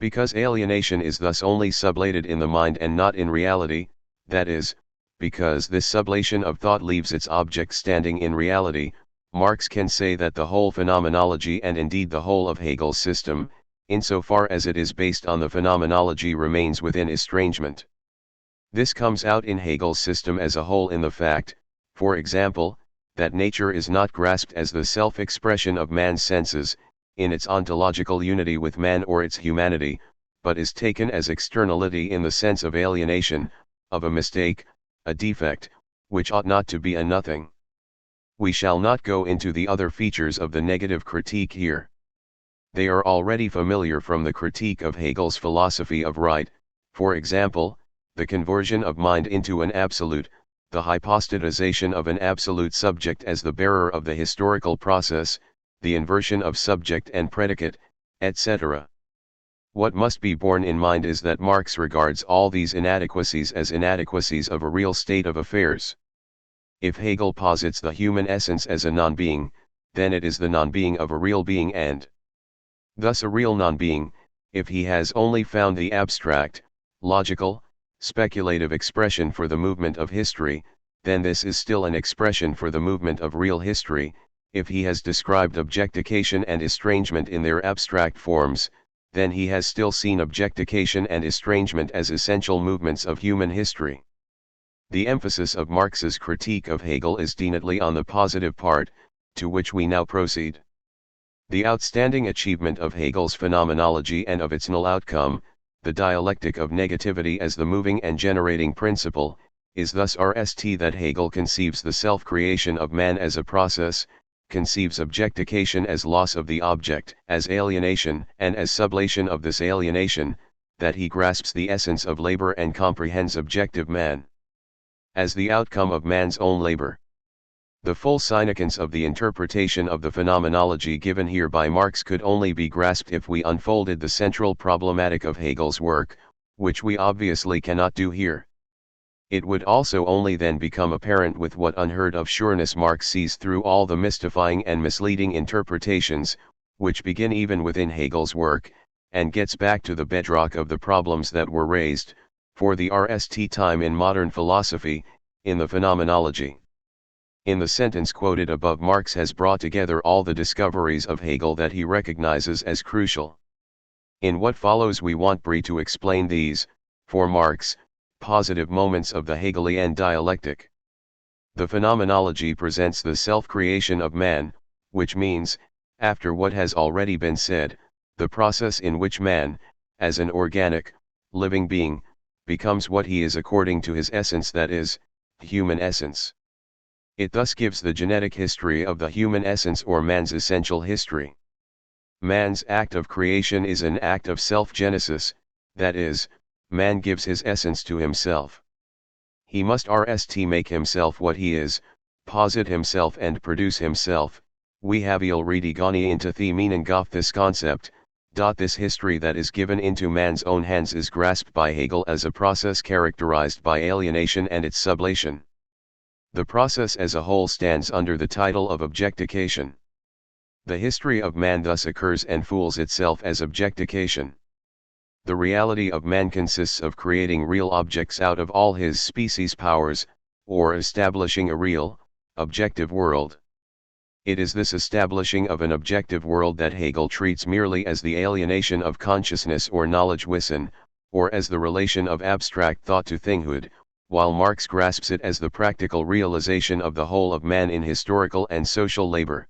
Because alienation is thus only sublated in the mind and not in reality, that is, because this sublation of thought leaves its object standing in reality, Marx can say that the whole phenomenology and indeed the whole of Hegel's system, insofar as it is based on the phenomenology, remains within estrangement. This comes out in Hegel's system as a whole in the fact, for example, that nature is not grasped as the self-expression of man's senses, in its ontological unity with man or its humanity, but is taken as externality in the sense of alienation, of a mistake, a defect, which ought not to be a nothing. We shall not go into the other features of the negative critique here. They are already familiar from the critique of Hegel's philosophy of right, for example, the conversion of mind into an absolute, the hypostatization of an absolute subject as the bearer of the historical process, the inversion of subject and predicate, etc. What must be borne in mind is that Marx regards all these inadequacies as inadequacies of a real state of affairs. If Hegel posits the human essence as a non-being, then it is the non-being of a real being, and thus a real non-being, if he has only found the abstract, logical, speculative expression for the movement of history, then this is still an expression for the movement of real history. If he has described objectification and estrangement in their abstract forms, then he has still seen objectification and estrangement as essential movements of human history. The emphasis of Marx's critique of Hegel is definitely on the positive part, to which we now proceed. The outstanding achievement of Hegel's phenomenology and of its null outcome, the dialectic of negativity as the moving and generating principle, is thus RST that Hegel conceives the self-creation of man as a process, conceives objectification as loss of the object, as alienation and as sublation of this alienation, that he grasps the essence of labor and comprehends objective man as the outcome of man's own labor. The full significance of the interpretation of the phenomenology given here by Marx could only be grasped if we unfolded the central problematic of Hegel's work, which we obviously cannot do here. It would also only then become apparent with what unheard of sureness Marx sees through all the mystifying and misleading interpretations, which begin even within Hegel's work, and gets back to the bedrock of the problems that were raised, for the RST time in modern philosophy, in the phenomenology. In the sentence quoted above, Marx has brought together all the discoveries of Hegel that he recognizes as crucial. In what follows we want briefly to explain these, for Marx, positive moments of the Hegelian dialectic. The phenomenology presents the self-creation of man, which means, after what has already been said, the process in which man, as an organic, living being, becomes what he is according to his essence, that is, human essence. It thus gives the genetic history of the human essence or man's essential history. Man's act of creation is an act of self-genesis, that is, man gives his essence to himself. He must make himself what he is, posit himself and produce himself. We have already gone into the meaning of this concept. This history that is given into man's own hands is grasped by Hegel as a process characterized by alienation and its sublation. The process as a whole stands under the title of objectification. The history of man thus occurs and fools itself as objectification. The reality of man consists of creating real objects out of all his species powers, or establishing a real, objective world. It is this establishing of an objective world that Hegel treats merely as the alienation of consciousness or Knowledgewissen, or as the relation of abstract thought to thinghood, while Marx grasps it as the practical realization of the whole of man in historical and social labor.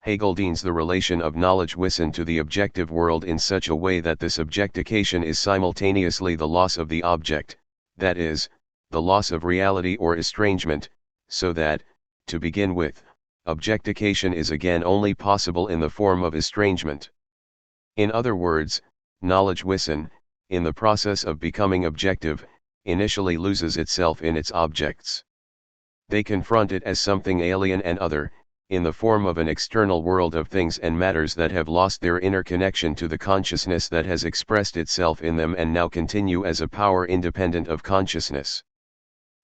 Hegel deans the relation of Knowledgewissen to the objective world in such a way that this objectification is simultaneously the loss of the object, that is, the loss of reality or estrangement, so that, to begin with, objectification is again only possible in the form of estrangement. In other words, Knowledgewissen, in the process of becoming objective, initially loses itself in its objects. They confront it as something alien and other, in the form of an external world of things and matters that have lost their inner connection to the consciousness that has expressed itself in them and now continue as a power independent of consciousness.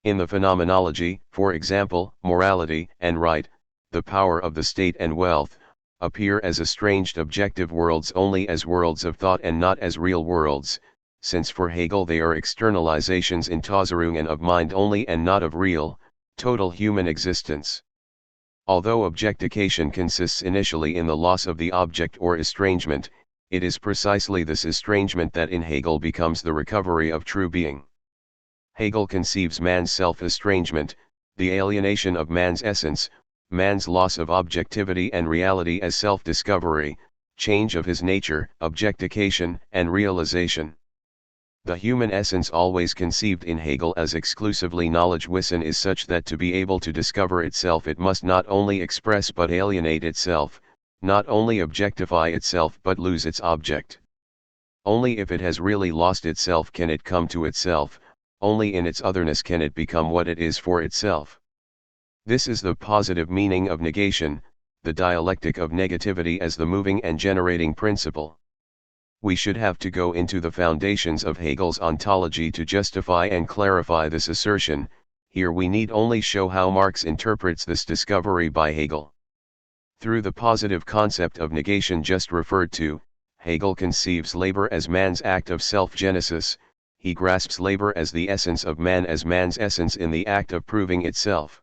In the phenomenology, for example, morality and right, the power of the state and wealth, appear as estranged objective worlds only as worlds of thought and not as real worlds, since for Hegel they are externalizations in Tauserungen of mind only and not of real, total human existence. Although objectification consists initially in the loss of the object or estrangement, it is precisely this estrangement that in Hegel becomes the recovery of true being. Hegel conceives man's self-estrangement, the alienation of man's essence, man's loss of objectivity and reality as self-discovery, change of his nature, objectification, and realization. The human essence always conceived in Hegel as exclusively knowledge-wissen is such that to be able to discover itself it must not only express but alienate itself, not only objectify itself but lose its object. Only if it has really lost itself can it come to itself, only in its otherness can it become what it is for itself. This is the positive meaning of negation, the dialectic of negativity as the moving and generating principle. We should have to go into the foundations of Hegel's ontology to justify and clarify this assertion. Here we need only show how Marx interprets this discovery by Hegel. Through the positive concept of negation just referred to, Hegel conceives labor as man's act of self-genesis. He grasps labor as the essence of man as man's essence in the act of proving itself.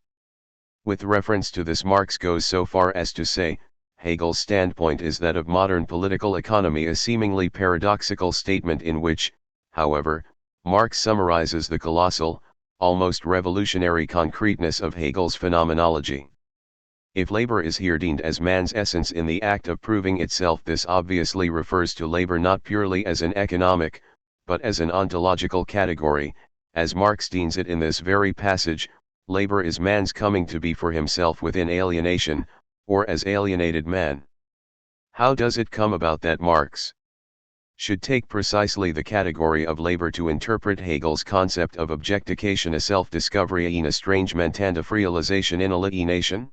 With reference to this, Marx goes so far as to say, Hegel's standpoint is that of modern political economy, a seemingly paradoxical statement in which, however, Marx summarizes the colossal, almost revolutionary concreteness of Hegel's phenomenology. If labor is here deemed as man's essence in the act of proving itself, this obviously refers to labor not purely as an economic, but as an ontological category, as Marx deems it in this very passage. Labor is man's coming to be for himself within alienation, or as alienated man. How does it come about that Marx should take precisely the category of labor to interpret Hegel's concept of objectification, a self-discovery, an estrangement, and a realization in alienation?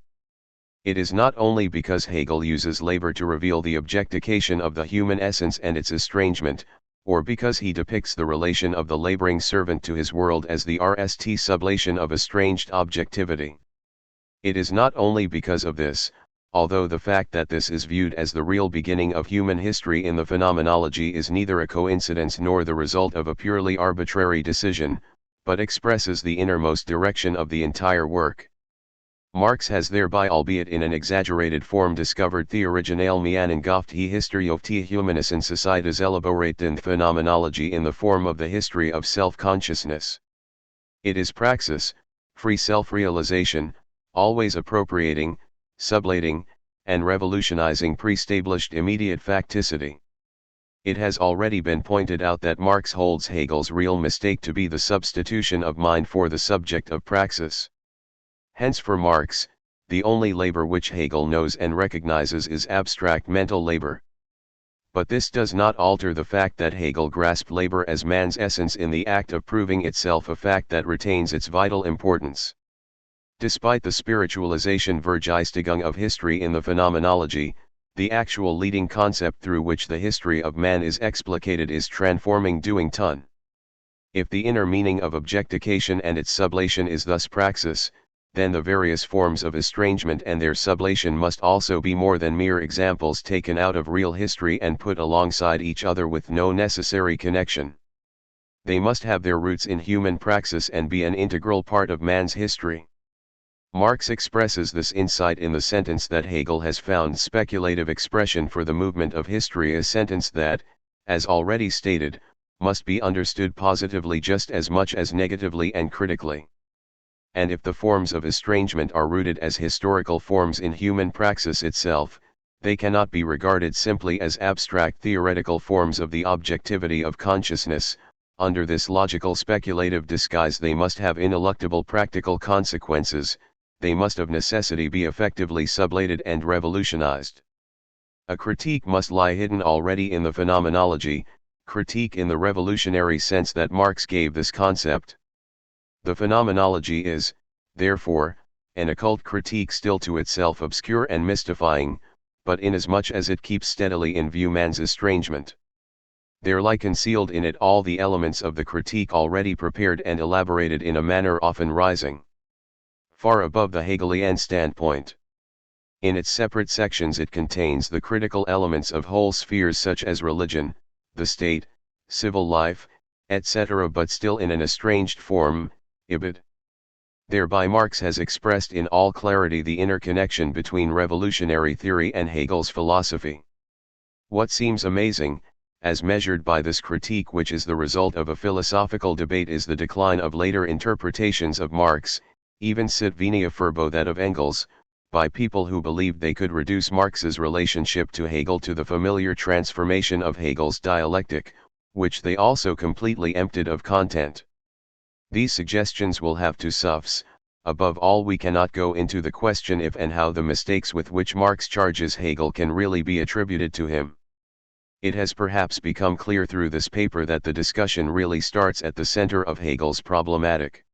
It is not only because Hegel uses labor to reveal the objectification of the human essence and its estrangement, or because he depicts the relation of the laboring servant to his world as the RST sublation of estranged objectivity. It is not only because of this, although the fact that this is viewed as the real beginning of human history in the phenomenology is neither a coincidence nor the result of a purely arbitrary decision, but expresses the innermost direction of the entire work. Marx has thereby, albeit in an exaggerated form, discovered the originale Meanengaft die Historie of die Humanischen Societies elaboraten Phenomenology in the form of the history of self-consciousness. It is praxis, free self-realization, always appropriating, sublating, and revolutionizing pre-established immediate facticity. It has already been pointed out that Marx holds Hegel's real mistake to be the substitution of mind for the subject of praxis. Hence for Marx, the only labor which Hegel knows and recognizes is abstract mental labor. But this does not alter the fact that Hegel grasped labor as man's essence in the act of proving itself, a fact that retains its vital importance. Despite the spiritualization Vergeistigung of history in the phenomenology, the actual leading concept through which the history of man is explicated is transforming doing tun. If the inner meaning of objectification and its sublation is thus praxis, then the various forms of estrangement and their sublation must also be more than mere examples taken out of real history and put alongside each other with no necessary connection. They must have their roots in human praxis and be an integral part of man's history. Marx expresses this insight in the sentence that Hegel has found speculative expression for the movement of history, a sentence that, as already stated, must be understood positively just as much as negatively and critically. And if the forms of estrangement are rooted as historical forms in human praxis itself, they cannot be regarded simply as abstract theoretical forms of the objectivity of consciousness. Under this logical speculative disguise they must have ineluctable practical consequences, they must of necessity be effectively sublated and revolutionized. A critique must lie hidden already in the phenomenology, critique in the revolutionary sense that Marx gave this concept. The phenomenology is, therefore, an occult critique still to itself obscure and mystifying, but inasmuch as it keeps steadily in view man's estrangement. There lie concealed in it all the elements of the critique already prepared and elaborated in a manner often rising far above the Hegelian standpoint. In its separate sections it contains the critical elements of whole spheres such as religion, the state, civil life, etc., but still in an estranged form, ibid. Thereby Marx has expressed in all clarity the interconnection between revolutionary theory and Hegel's philosophy. What seems amazing, as measured by this critique which is the result of a philosophical debate, is the decline of later interpretations of Marx, even sit venia furbo that of Engels, by people who believed they could reduce Marx's relationship to Hegel to the familiar transformation of Hegel's dialectic, which they also completely emptied of content. These suggestions will have to suffice. Above all, we cannot go into the question if and how the mistakes with which Marx charges Hegel can really be attributed to him. It has perhaps become clear through this paper that the discussion really starts at the center of Hegel's problematic.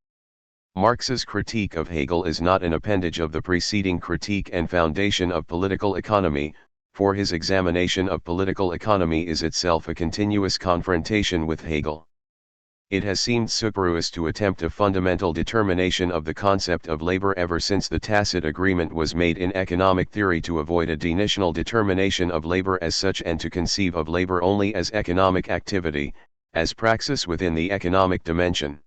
Marx's critique of Hegel is not an appendage of the preceding critique and foundation of political economy, for his examination of political economy is itself a continuous confrontation with Hegel. It has seemed superfluous to attempt a fundamental determination of the concept of labor ever since the tacit agreement was made in economic theory to avoid a definitional determination of labor as such and to conceive of labor only as economic activity, as praxis within the economic dimension.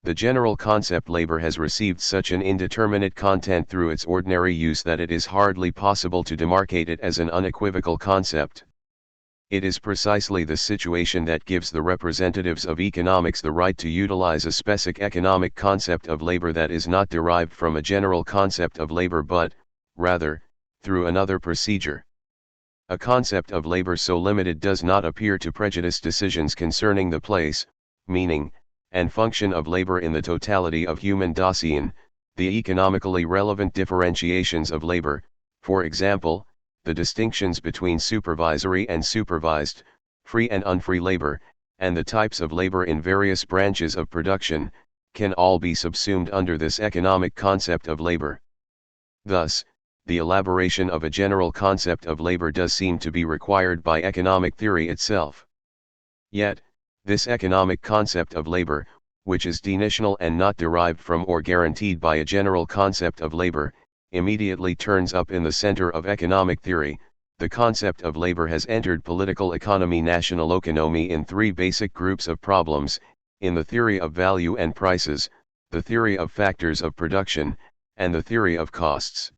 The general concept labor has received such an indeterminate content through its ordinary use that it is hardly possible to demarcate it as an unequivocal concept. It is precisely this situation that gives the representatives of economics the right to utilize a specific economic concept of labor that is not derived from a general concept of labor but, rather, through another procedure. A concept of labor so limited does not appear to prejudice decisions concerning the place, meaning, and function of labor in the totality of human dossier, the economically relevant differentiations of labor, for example, the distinctions between supervisory and supervised, free and unfree labor, and the types of labor in various branches of production, can all be subsumed under this economic concept of labor. Thus, the elaboration of a general concept of labor does seem to be required by economic theory itself. Yet, this economic concept of labor, which is definitional and not derived from or guaranteed by a general concept of labor, immediately turns up in the center of economic theory. The concept of labor has entered political economy, national economy, in three basic groups of problems: in the theory of value and prices, the theory of factors of production, and the theory of costs.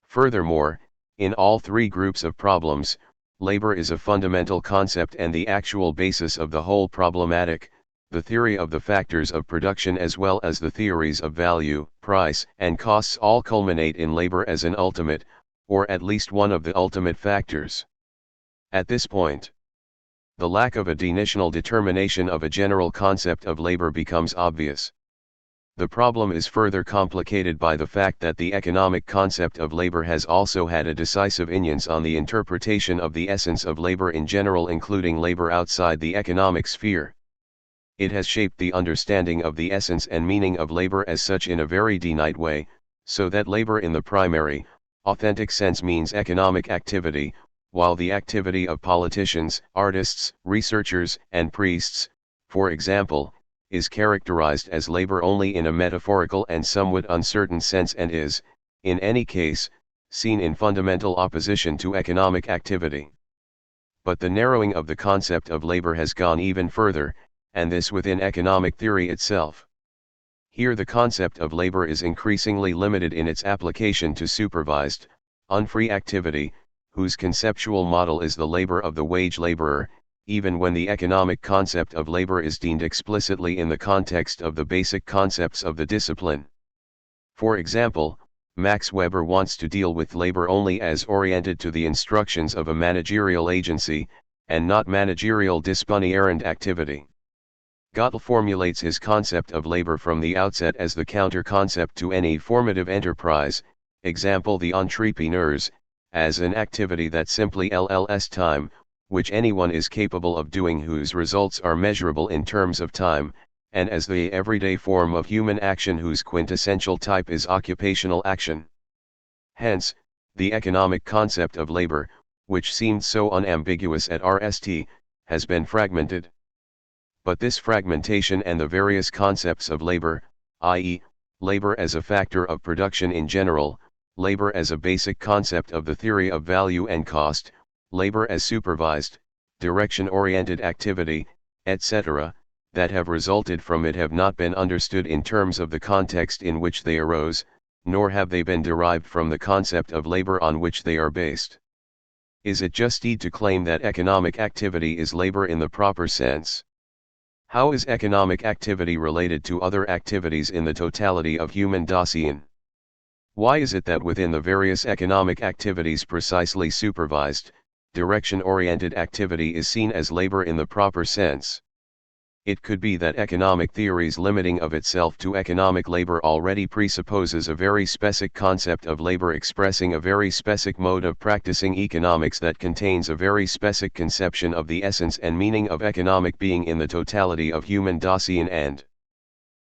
Furthermore, in all three groups of problems, labor is a fundamental concept and the actual basis of the whole problematic. The theory of the factors of production as well as the theories of value, price, and costs all culminate in labor as an ultimate, or at least one of the ultimate factors. At this point, the lack of a definitional determination of a general concept of labor becomes obvious. The problem is further complicated by the fact that the economic concept of labor has also had a decisive influence on the interpretation of the essence of labor in general, including labor outside the economic sphere. It has shaped the understanding of the essence and meaning of labor as such in a very definite way, so that labor in the primary, authentic sense means economic activity, while the activity of politicians, artists, researchers, and priests, for example, is characterized as labor only in a metaphorical and somewhat uncertain sense and is, in any case, seen in fundamental opposition to economic activity. But the narrowing of the concept of labor has gone even further, and this within economic theory itself. Here the concept of labor is increasingly limited in its application to supervised, unfree activity, whose conceptual model is the labor of the wage laborer, even when the economic concept of labor is deemed explicitly in the context of the basic concepts of the discipline. For example, Max Weber wants to deal with labor only as oriented to the instructions of a managerial agency, and not managerial disciplinary activity. Gödel formulates his concept of labor from the outset as the counter-concept to any formative enterprise, example the entrepreneurs, as an activity that simply LLS time, which anyone is capable of doing whose results are measurable in terms of time, and as the everyday form of human action whose quintessential type is occupational action. Hence, the economic concept of labor, which seemed so unambiguous at RST, has been fragmented. But this fragmentation and the various concepts of labor, i.e., labor as a factor of production in general, labor as a basic concept of the theory of value and cost, labor as supervised, direction-oriented activity, etc., that have resulted from it have not been understood in terms of the context in which they arose, nor have they been derived from the concept of labor on which they are based. Is it justice to claim that economic activity is labor in the proper sense? How is economic activity related to other activities in the totality of human Dasein? Why is it that within the various economic activities precisely supervised, direction-oriented activity is seen as labor in the proper sense? It could be that economic theory's limiting of itself to economic labor already presupposes a very specific concept of labor expressing a very specific mode of practicing economics that contains a very specific conception of the essence and meaning of economic being in the totality of human Dasein, and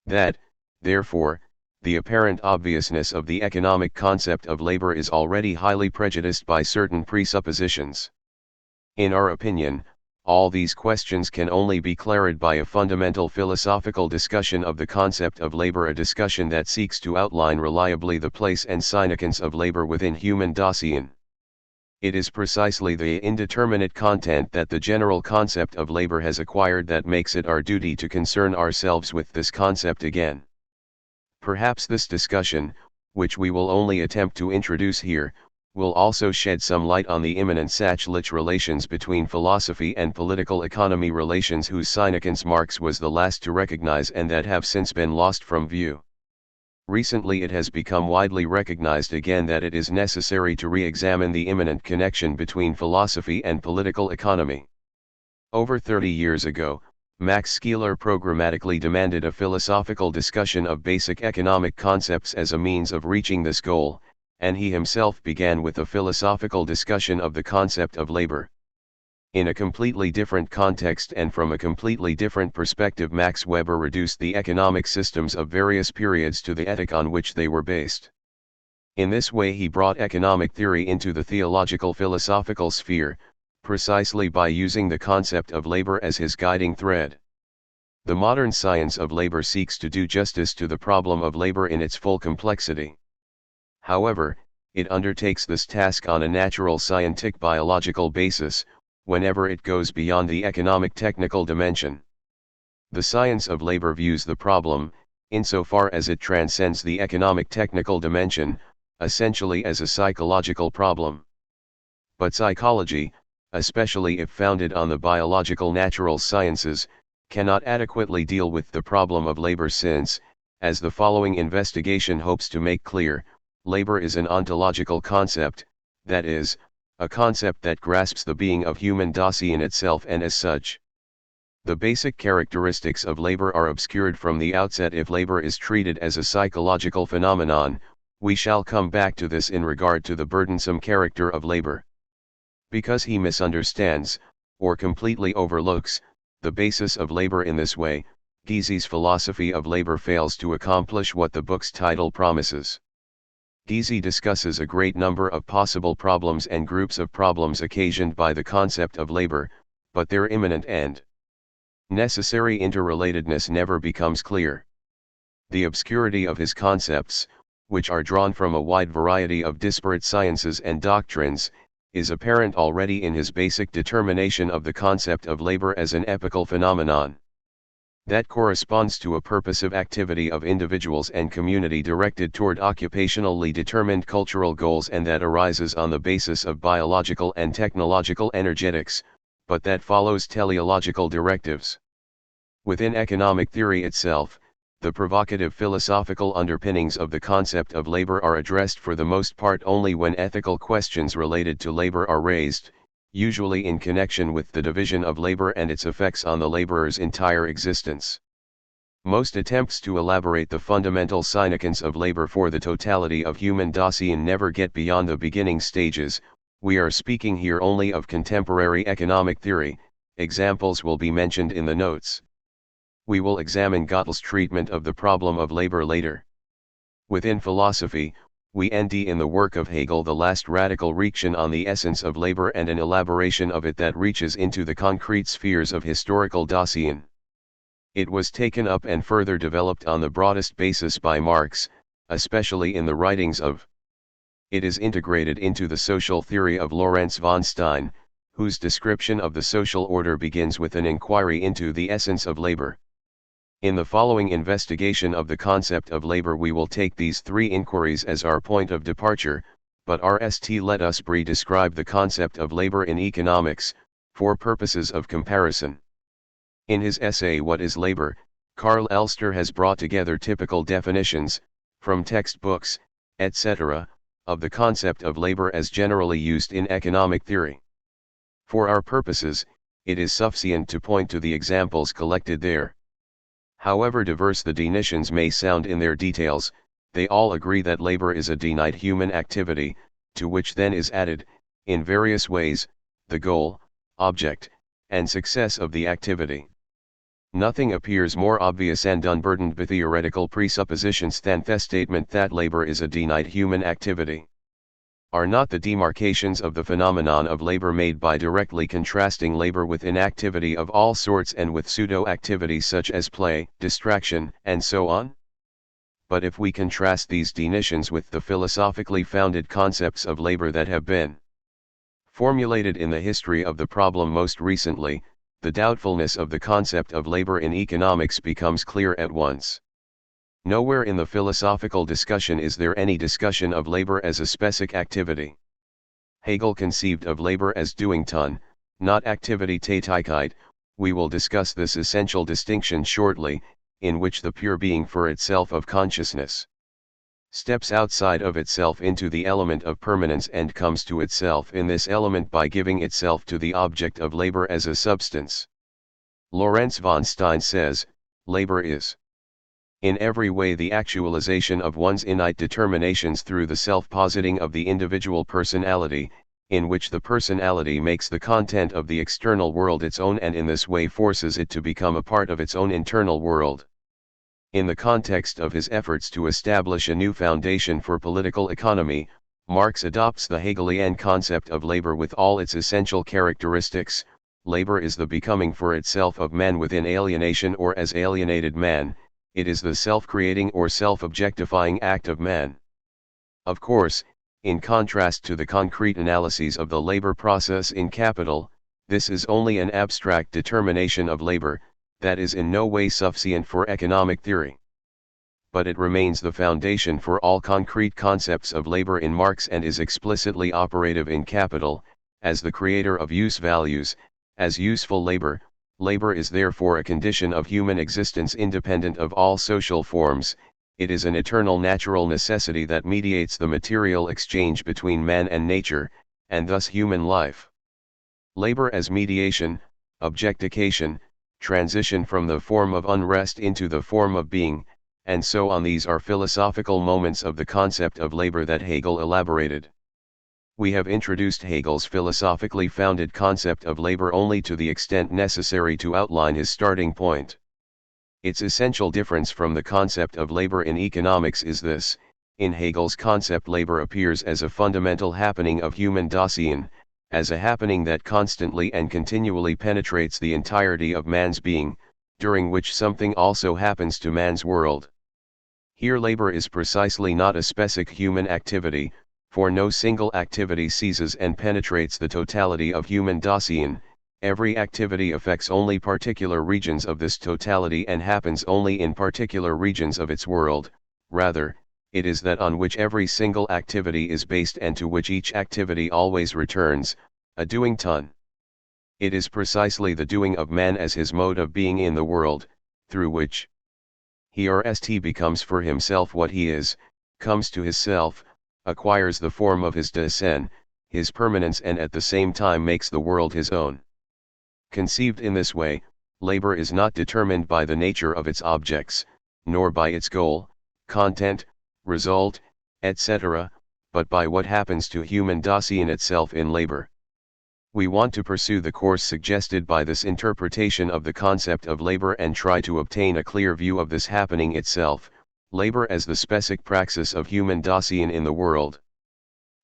that, therefore, the apparent obviousness of the economic concept of labor is already highly prejudiced by certain presuppositions. In our opinion, all these questions can only be clarified by a fundamental philosophical discussion of the concept of labor, a discussion that seeks to outline reliably the place and significance of labor within human Dasein. It is precisely the indeterminate content that the general concept of labor has acquired that makes it our duty to concern ourselves with this concept again. Perhaps this discussion, which we will only attempt to introduce here, will also shed some light on the immanent sachlich relations between philosophy and political economy, relations whose significance Marx was the last to recognize and that have since been lost from view. Recently it has become widely recognized again that it is necessary to re-examine the immanent connection between philosophy and political economy. Over 30 years ago, Max Scheler programmatically demanded a philosophical discussion of basic economic concepts as a means of reaching this goal, and he himself began with a philosophical discussion of the concept of labor. In a completely different context and from a completely different perspective, Max Weber reduced the economic systems of various periods to the ethic on which they were based. In this way he brought economic theory into the theological philosophical sphere, precisely by using the concept of labor as his guiding thread. The modern science of labor seeks to do justice to the problem of labor in its full complexity. However, it undertakes this task on a natural scientific biological basis, whenever it goes beyond the economic technical dimension. The science of labor views the problem, insofar as it transcends the economic technical dimension, essentially as a psychological problem. But psychology, especially if founded on the biological natural sciences, cannot adequately deal with the problem of labor since, as the following investigation hopes to make clear, labor is an ontological concept, that is, a concept that grasps the being of human Dasein itself, and as such, the basic characteristics of labor are obscured from the outset. If labor is treated as a psychological phenomenon, we shall come back to this in regard to the burdensome character of labor. Because he misunderstands, or completely overlooks, the basis of labor in this way, Gysi's philosophy of labor fails to accomplish what the book's title promises. Gysi discusses a great number of possible problems and groups of problems occasioned by the concept of labor, but their immanent and necessary interrelatedness never becomes clear. The obscurity of his concepts, which are drawn from a wide variety of disparate sciences and doctrines, is apparent already in his basic determination of the concept of labor as an epochal phenomenon. That corresponds to a purposive activity of individuals and community directed toward occupationally determined cultural goals, and that arises on the basis of biological and technological energetics, but that follows teleological directives. Within economic theory itself, the provocative philosophical underpinnings of the concept of labor are addressed for the most part only when ethical questions related to labor are raised, usually in connection with the division of labor and its effects on the laborer's entire existence. Most attempts to elaborate the fundamental significance of labor for the totality of human Dasein never get beyond the beginning stages. We are speaking here only of contemporary economic theory. Examples will be mentioned in the notes. We will examine Gödel's treatment of the problem of labor later. Within philosophy, we end in the work of Hegel the last radical reaction on the essence of labor and an elaboration of it that reaches into the concrete spheres of historical Dasein. It was taken up and further developed on the broadest basis by Marx, especially in the writings of. It is integrated into the social theory of Lorenz von Stein, whose description of the social order begins with an inquiry into the essence of labor. In the following investigation of the concept of labor we will take these three inquiries as our point of departure, but let us describe the concept of labor in economics, for purposes of comparison. In his essay What is Labor?, Karl Elster has brought together typical definitions, from textbooks, etc., of the concept of labor as generally used in economic theory. For our purposes, it is sufficient to point to the examples collected there. However diverse the definitions may sound in their details, they all agree that labor is a finite human activity, to which then is added, in various ways, the goal, object, and success of the activity. Nothing appears more obvious and unburdened by theoretical presuppositions than the statement that labor is a finite human activity. Are not the demarcations of the phenomenon of labor made by directly contrasting labor with inactivity of all sorts and with pseudo-activities such as play, distraction, and so on? But if we contrast these definitions with the philosophically founded concepts of labor that have been formulated in the history of the problem most recently, the doubtfulness of the concept of labor in economics becomes clear at once. Nowhere in the philosophical discussion is there any discussion of labor as a specific activity. Hegel conceived of labor as doing tun, not activity Tätigkeit. We will discuss this essential distinction shortly, in which the pure being for itself of consciousness steps outside of itself into the element of permanence and comes to itself in this element by giving itself to the object of labor as a substance. Lorenz von Stein says, labor is in every way the actualization of one's innate determinations through the self-positing of the individual personality, in which the personality makes the content of the external world its own and in this way forces it to become a part of its own internal world. In the context of his efforts to establish a new foundation for political economy, Marx adopts the Hegelian concept of labor with all its essential characteristics. Labor is the becoming for itself of man within alienation or as alienated man. It is the self-creating or self-objectifying act of man. Of course, in contrast to the concrete analyses of the labor process in Capital, this is only an abstract determination of labor, that is in no way sufficient for economic theory. But it remains the foundation for all concrete concepts of labor in Marx and is explicitly operative in Capital, as the creator of use values, as useful labor. Labor is therefore a condition of human existence independent of all social forms. It is an eternal natural necessity that mediates the material exchange between man and nature, and thus human life. Labor as mediation, objectification, transition from the form of unrest into the form of being, and so on. These are philosophical moments of the concept of labor that Hegel elaborated. We have introduced Hegel's philosophically founded concept of labor only to the extent necessary to outline his starting point. Its essential difference from the concept of labor in economics is this: in Hegel's concept labor appears as a fundamental happening of human Dasein, as a happening that constantly and continually penetrates the entirety of man's being, during which something also happens to man's world. Here labor is precisely not a specific human activity, for no single activity seizes and penetrates the totality of human Dasein. Every activity affects only particular regions of this totality and happens only in particular regions of its world. Rather, it is that on which every single activity is based and to which each activity always returns, a doing tun. It is precisely the doing of man as his mode of being in the world, through which he or st becomes for himself what he is, comes to his self, acquires the form of his Dasein, his permanence, and at the same time makes the world his own. Conceived in this way, labor is not determined by the nature of its objects, nor by its goal, content, result, etc., but by what happens to human Dasein itself in labor. We want to pursue the course suggested by this interpretation of the concept of labor and try to obtain a clear view of this happening itself, labor as the specific praxis of human Dasein in the world.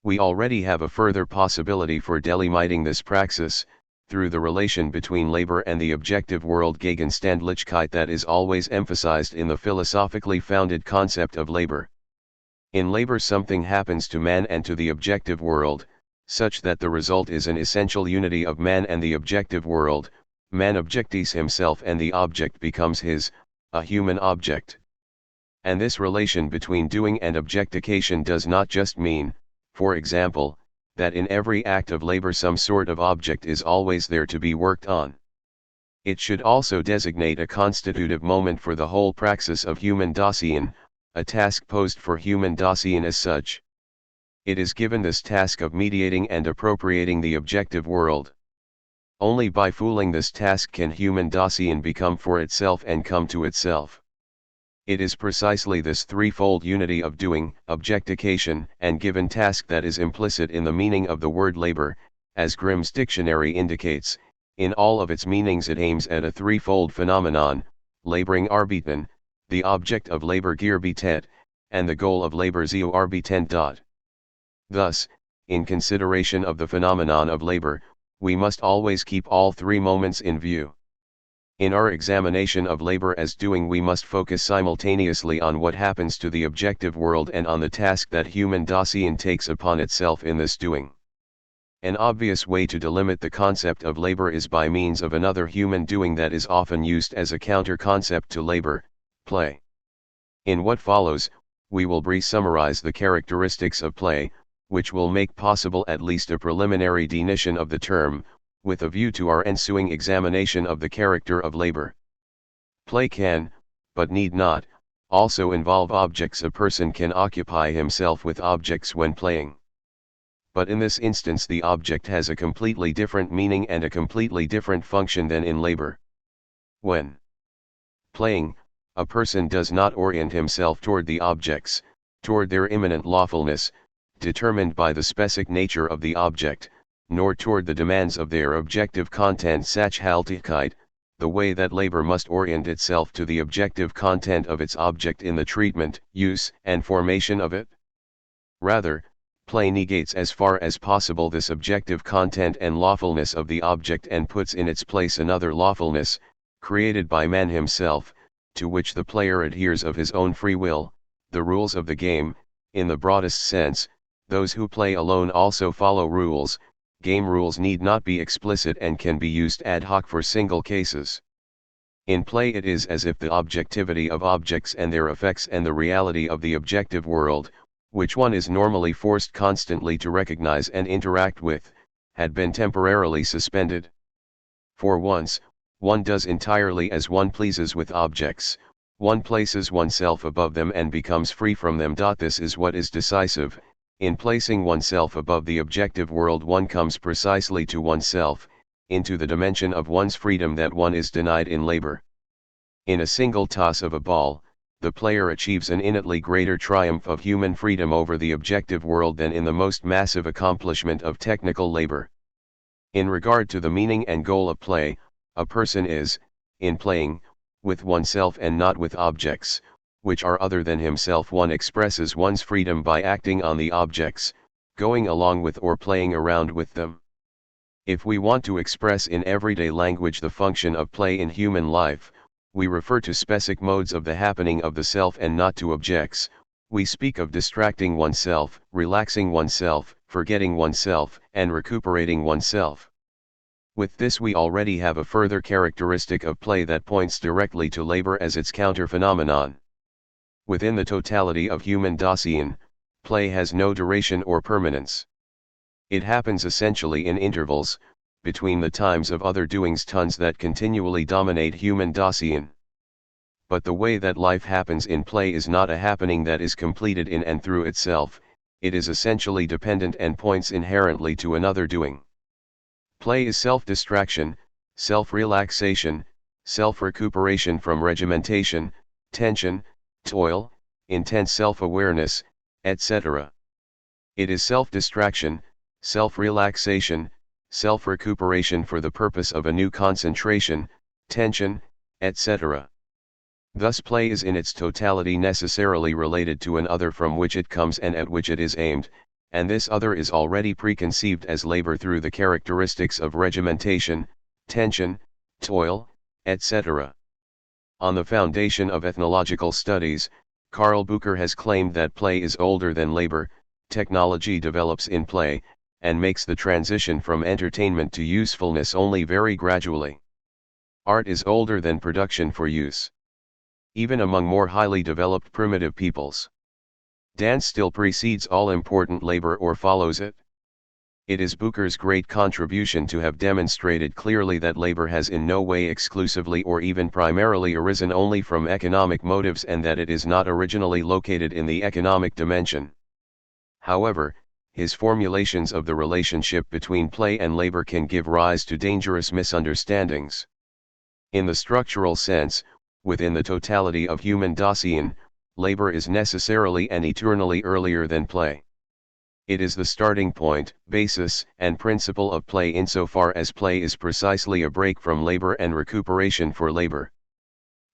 We already have a further possibility for delimiting this praxis, through the relation between labor and the objective world Gegenständlichkeit that is always emphasized in the philosophically founded concept of labor. In labor something happens to man and to the objective world, such that the result is an essential unity of man and the objective world. Man objects himself and the object becomes his, a human object. And this relation between doing and objectification does not just mean, for example, that in every act of labor some sort of object is always there to be worked on. It should also designate a constitutive moment for the whole praxis of human Dasein, a task posed for human Dasein as such. It is given this task of mediating and appropriating the objective world. Only by fooling this task can human Dasein become for itself and come to itself. It is precisely this threefold unity of doing, objectification, and given task that is implicit in the meaning of the word labor, as Grimm's dictionary indicates. In all of its meanings it aims at a threefold phenomenon: laboring arbeiten, the object of labor gearbeitet, and the goal of labor zu arbeiten. Thus, in consideration of the phenomenon of labor, we must always keep all three moments in view. In our examination of labor as doing, we must focus simultaneously on what happens to the objective world and on the task that human Dasein takes upon itself in this doing. An obvious way to delimit the concept of labor is by means of another human doing that is often used as a counter-concept to labor, play. In what follows, we will briefly summarize the characteristics of play, which will make possible at least a preliminary definition of the term, with a view to our ensuing examination of the character of labor. Play can, but need not, also involve objects. A person can occupy himself with objects when playing. But in this instance the object has a completely different meaning and a completely different function than in labor. When playing, a person does not orient himself toward the objects, toward their immanent lawfulness, determined by the specific nature of the object, nor toward the demands of their objective content Sachhaltigkeit, the way that labor must orient itself to the objective content of its object in the treatment, use, and formation of it. Rather, play negates as far as possible this objective content and lawfulness of the object and puts in its place another lawfulness, created by man himself, to which the player adheres of his own free will. The rules of the game, in the broadest sense, those who play alone also follow rules. Game rules need not be explicit and can be used ad hoc for single cases. In play it is as if the objectivity of objects and their effects and the reality of the objective world, which one is normally forced constantly to recognize and interact with, had been temporarily suspended. For once, one does entirely as one pleases with objects, one places oneself above them and becomes free from them. This is what is decisive. In placing oneself above the objective world one comes precisely to oneself, into the dimension of one's freedom that one is denied in labor. In a single toss of a ball, the player achieves an innately greater triumph of human freedom over the objective world than in the most massive accomplishment of technical labor. In regard to the meaning and goal of play, a person is, in playing, with oneself and not with objects, which are other than himself. One expresses one's freedom by acting on the objects, going along with or playing around with them. If we want to express in everyday language the function of play in human life, we refer to specific modes of the happening of the self and not to objects. We speak of distracting oneself, relaxing oneself, forgetting oneself, and recuperating oneself. With this we already have a further characteristic of play that points directly to labor as its counter-phenomenon. Within the totality of human Dasein, play has no duration or permanence. It happens essentially in intervals, between the times of other doings tons that continually dominate human Dasein. But the way that life happens in play is not a happening that is completed in and through itself, it is essentially dependent and points inherently to another doing. Play is self-distraction, self-relaxation, self-recuperation from regimentation, tension, toil, intense self-awareness, etc. It is self-distraction, self-relaxation, self-recuperation for the purpose of a new concentration, tension, etc. Thus play is in its totality necessarily related to an other from which it comes and at which it is aimed, and this other is already preconceived as labor through the characteristics of regimentation, tension, toil, etc. On the foundation of ethnological studies, Karl Bucher has claimed that play is older than labor. Technology develops in play, and makes the transition from entertainment to usefulness only very gradually. Art is older than production for use. even among more highly developed primitive peoples. Dance still precedes all important labor or follows it. It is Bucher's great contribution to have demonstrated clearly that labor has in no way exclusively or even primarily arisen only from economic motives and that it is not originally located in the economic dimension. However, his formulations of the relationship between play and labor can give rise to dangerous misunderstandings. In the structural sense, within the totality of human Dasein, labor is necessarily and eternally earlier than play. It is the starting point, basis, and principle of play insofar as play is precisely a break from labor and recuperation for labor.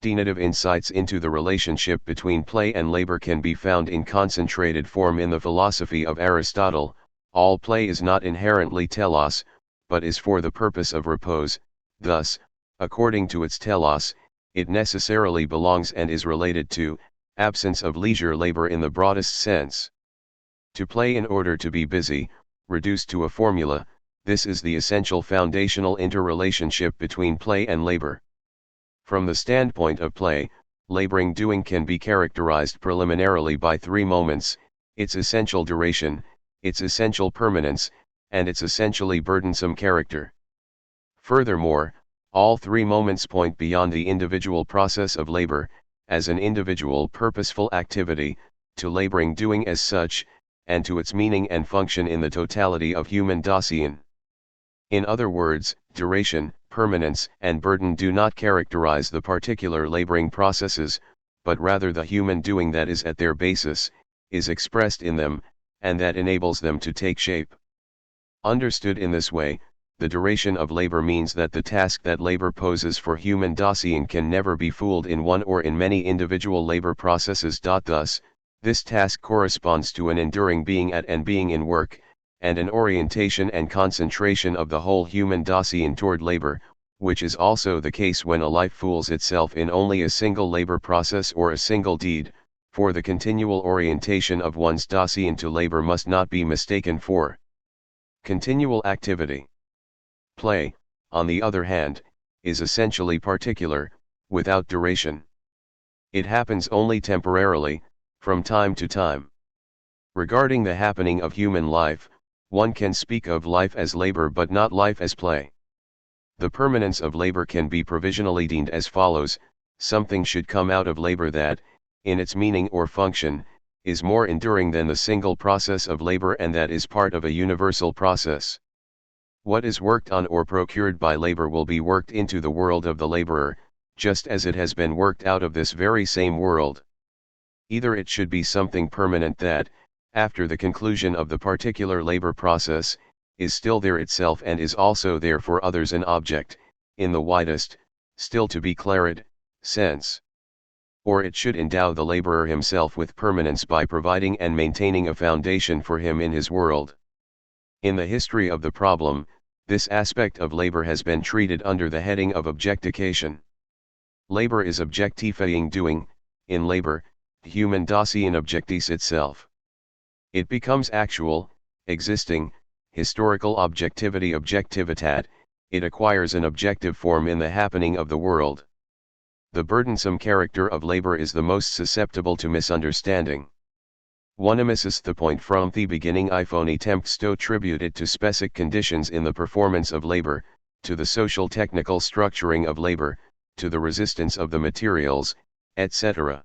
Definitive insights into the relationship between play and labor can be found in concentrated form in the philosophy of Aristotle. All play is not inherently telos, but is for the purpose of repose. Thus, according to its telos, it necessarily belongs and is related to absence of leisure labor in the broadest sense. To play in order to be busy, reduced to a formula, this is the essential foundational interrelationship between play and labor. From the standpoint of play, laboring doing can be characterized preliminarily by three moments: its essential duration, its essential permanence, and its essentially burdensome character. Furthermore, all three moments point beyond the individual process of labor, as an individual purposeful activity, to laboring doing as such, and to its meaning and function in the totality of human Dasein. In other words, duration, permanence, and burden do not characterize the particular laboring processes, but rather the human doing that is at their basis, is expressed in them, and that enables them to take shape. Understood in this way, the duration of labor means that the task that labor poses for human Dasein can never be fooled in one or in many individual labor processes. Thus, this task corresponds to an enduring being at and being in work, and an orientation and concentration of the whole human Dasein toward labor, which is also the case when a life fools itself in only a single labor process or a single deed, for the continual orientation of one's Dasein to labor must not be mistaken for continual activity. Play, on the other hand, is essentially particular, without duration. It happens only temporarily, from time to time. Regarding the happening of human life, one can speak of life as labor but not life as play. The permanence of labor can be provisionally deemed as follows: something should come out of labor that, in its meaning or function, is more enduring than the single process of labor and that is part of a universal process. What is worked on or procured by labor will be worked into the world of the laborer, just as it has been worked out of this very same world. Either it should be something permanent that, after the conclusion of the particular labor process, is still there itself and is also there for others, an object, in the widest, still to be clarid, sense. Or it should endow the laborer himself with permanence by providing and maintaining a foundation for him in his world. In the history of the problem, this aspect of labor has been treated under the heading of objectification. Labor is objectifying doing. In labor, human Dasein objectis itself. It becomes actual, existing, historical objectivity, objectivitat. It acquires an objective form in the happening of the world. The burdensome character of labor is the most susceptible to misunderstanding. One misses the point from the beginning. Iphone attempts to attribute it to specific conditions in the performance of labor, to the social technical structuring of labor, to the resistance of the materials, etc.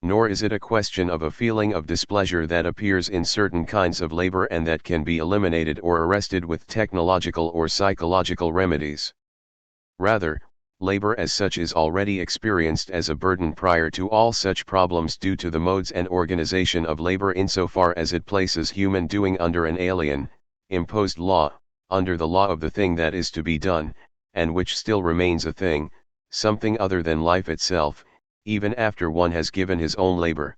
Nor is it a question of a feeling of displeasure that appears in certain kinds of labor and that can be eliminated or arrested with technological or psychological remedies. Rather, labor as such is already experienced as a burden prior to all such problems due to the modes and organization of labor insofar as it places human doing under an alien, imposed law, under the law of the thing that is to be done, and which still remains a thing, something other than life itself, even after one has given his own labor.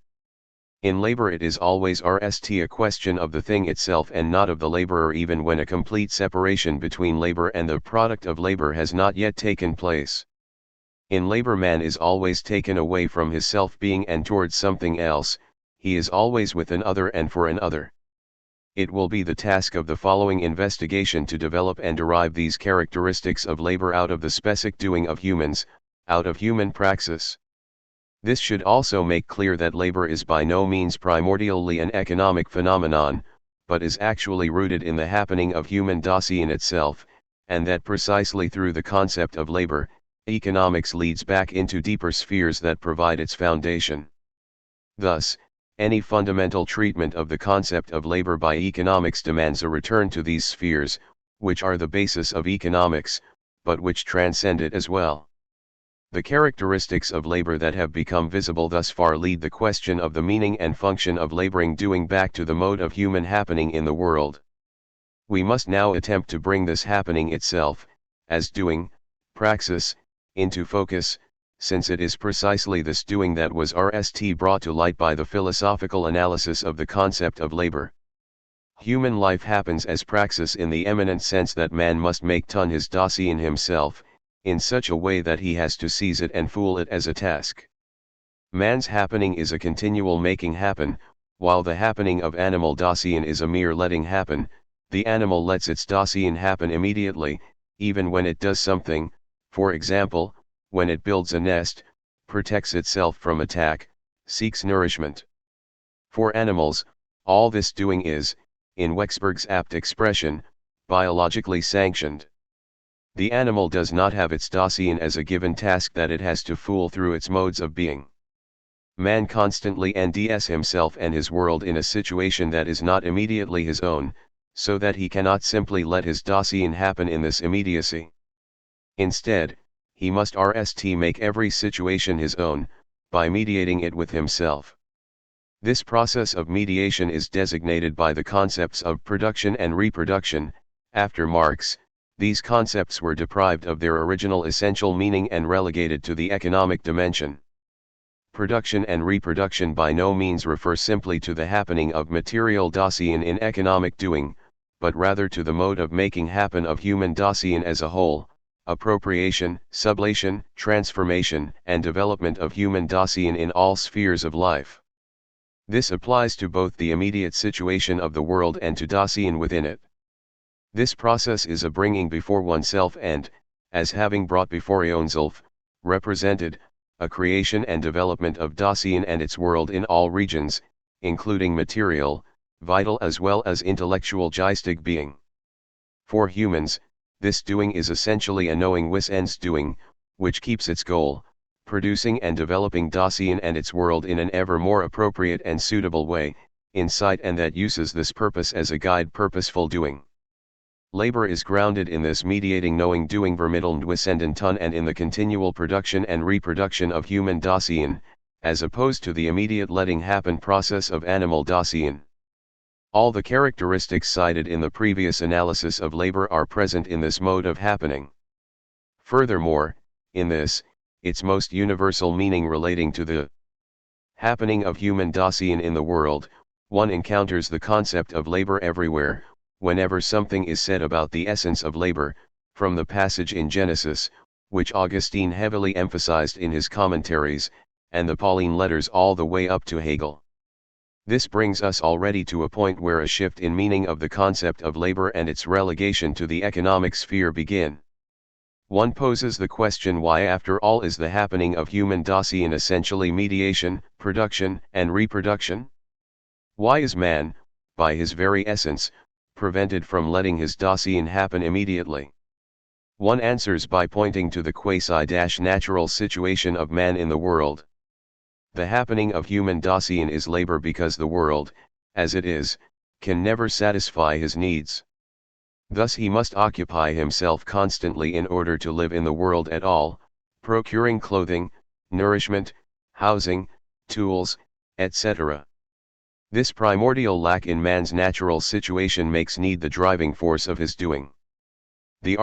In labor it is always a question of the thing itself and not of the laborer, even when a complete separation between labor and the product of labor has not yet taken place. In labor man is always taken away from his self-being and towards something else, he is always with an other and for an other. It will be the task of the following investigation to develop and derive these characteristics of labor out of the specific doing of humans, out of human praxis. This should also make clear that labor is by no means primordially an economic phenomenon, but is actually rooted in the happening of human Dasein itself, and that precisely through the concept of labor, economics leads back into deeper spheres that provide its foundation. Thus, any fundamental treatment of the concept of labor by economics demands a return to these spheres, which are the basis of economics, but which transcend it as well. The characteristics of labor that have become visible thus far lead the question of the meaning and function of laboring doing back to the mode of human happening in the world. We must now attempt to bring this happening itself, as doing, praxis, into focus, since it is precisely this doing that was brought to light by the philosophical analysis of the concept of labor. Human life happens as praxis in the eminent sense that man must make his Dasein himself, in such a way that he has to seize it and fool it as a task. Man's happening is a continual making happen, while the happening of animal Dasein is a mere letting happen. The animal lets its Dasein happen immediately, even when it does something, for example, when it builds a nest, protects itself from attack, seeks nourishment. For animals, all this doing is, in Wexberg's apt expression, biologically sanctioned. The animal does not have its Dasein as a given task that it has to fool through its modes of being. Man constantly NDS himself and his world in a situation that is not immediately his own, so that he cannot simply let his Dasein happen in this immediacy. Instead, he must make every situation his own, by mediating it with himself. This process of mediation is designated by the concepts of production and reproduction. After Marx, these concepts were deprived of their original essential meaning and relegated to the economic dimension. Production and reproduction by no means refer simply to the happening of material Dasein in economic doing, but rather to the mode of making happen of human Dasein as a whole, appropriation, sublation, transformation, and development of human Dasein in all spheres of life. This applies to both the immediate situation of the world and to Dasein within it. This process is a bringing before oneself and, as having brought before oneself, represented, a creation and development of Dasein and its world in all regions, including material, vital as well as intellectual geistig being. For humans, this doing is essentially a knowing wis-ends doing, which keeps its goal, producing and developing Dasein and its world in an ever more appropriate and suitable way, in sight, and that uses this purpose as a guide purposeful doing. Labor is grounded in this mediating knowing doing vermittelnd wissenden tun and in the continual production and reproduction of human Dasein, as opposed to the immediate letting happen process of animal Dasein. All the characteristics cited in the previous analysis of labor are present in this mode of happening. Furthermore, in this, its most universal meaning relating to the happening of human Dasein in the world, one encounters the concept of labor everywhere, whenever something is said about the essence of labor, from the passage in Genesis, which Augustine heavily emphasized in his commentaries, and the Pauline letters all the way up to Hegel. This brings us already to a point where a shift in meaning of the concept of labor and its relegation to the economic sphere begin. One poses the question, why after all is the happening of human Dasein essentially mediation, production, and reproduction? Why is man, by his very essence, prevented from letting his Dasein happen immediately? One answers by pointing to the quasi-natural situation of man in the world. The happening of human Dasein is labor because the world, as it is, can never satisfy his needs. Thus he must occupy himself constantly in order to live in the world at all, procuring clothing, nourishment, housing, tools, etc. This primordial lack in man's natural situation makes need the driving force of his doing. The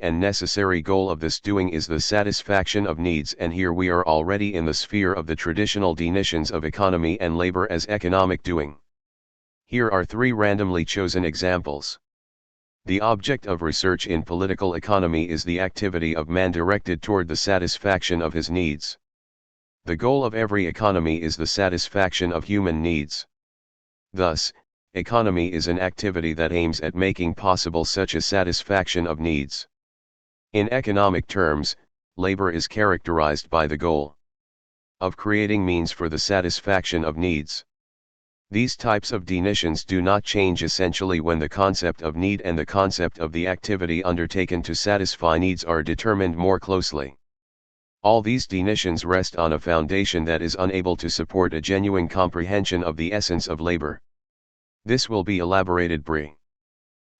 and necessary goal of this doing is the satisfaction of needs, and here we are already in the sphere of the traditional definitions of economy and labor as economic doing. Here are three randomly chosen examples. The object of research in political economy is the activity of man directed toward the satisfaction of his needs. The goal of every economy is the satisfaction of human needs. Thus, economy is an activity that aims at making possible such a satisfaction of needs. In economic terms, labor is characterized by the goal. of creating means for the satisfaction of needs. These types of definitions do not change essentially when the concept of need and the concept of the activity undertaken to satisfy needs are determined more closely. All these definitions rest on a foundation that is unable to support a genuine comprehension of the essence of labor. This will be elaborated briefly.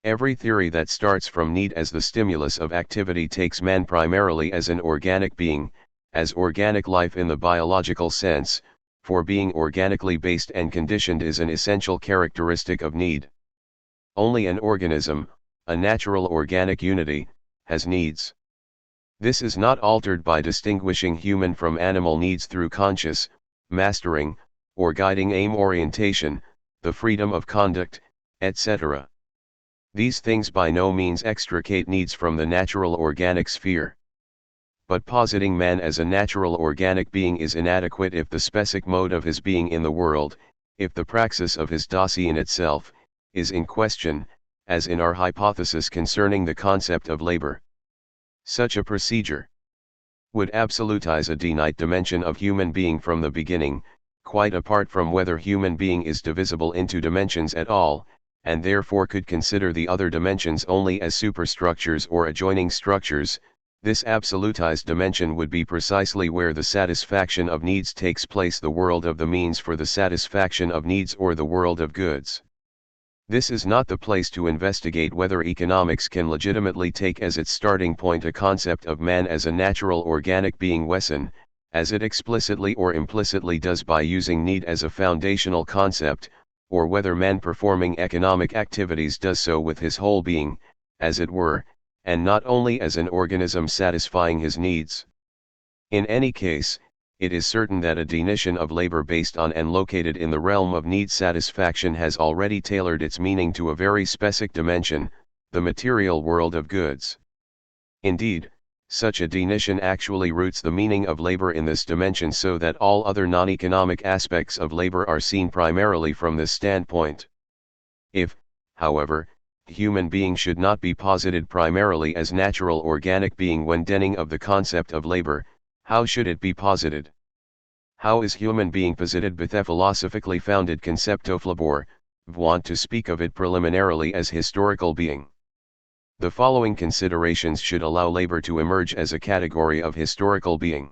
Every theory that starts from need as the stimulus of activity takes man primarily as an organic being, as organic life in the biological sense, for being organically based and conditioned is an essential characteristic of need. Only an organism, a natural organic unity, has needs. This is not altered by distinguishing human from animal needs through conscious, mastering, or guiding aim orientation, the freedom of conduct, etc. These things by no means extricate needs from the natural organic sphere. But positing man as a natural organic being is inadequate if the specific mode of his being in the world, if the praxis of his Dasein itself, is in question, as in our hypothesis concerning the concept of labor. Such a procedure would absolutize a finite dimension of human being from the beginning, quite apart from whether human being is divisible into dimensions at all, and therefore could consider the other dimensions only as superstructures or adjoining structures. This absolutized dimension would be precisely where the satisfaction of needs takes place, the world of the means for the satisfaction of needs, or the world of goods. This is not the place to investigate whether economics can legitimately take as its starting point a concept of man as a natural organic being Wesson, as it explicitly or implicitly does by using need as a foundational concept, or whether man performing economic activities does so with his whole being, as it were, and not only as an organism satisfying his needs. In any case, it is certain that a definition of labor based on and located in the realm of need satisfaction has already tailored its meaning to a very specific dimension, the material world of goods. Indeed, such a definition actually roots the meaning of labor in this dimension, so that all other non-economic aspects of labor are seen primarily from this standpoint. If, however, human being should not be posited primarily as natural organic being when dealing of the concept of labor, how should it be posited? How is human being posited with a philosophically founded concept of labor, want to speak of it preliminarily as historical being? The following considerations should allow labor to emerge as a category of historical being.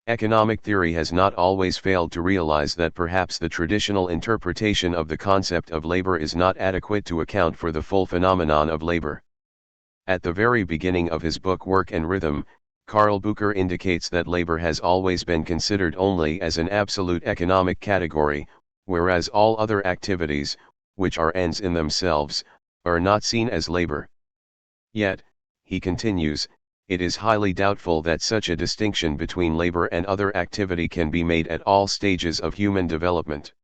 Economic theory has not always failed to realize that perhaps the traditional interpretation of the concept of labor is not adequate to account for the full phenomenon of labor. At the very beginning of his book Work and Rhythm, Karl Bucher indicates that labor has always been considered only as an absolute economic category, whereas all other activities, which are ends in themselves, are not seen as labor. Yet, he continues, it is highly doubtful that such a distinction between labor and other activity can be made at all stages of human development.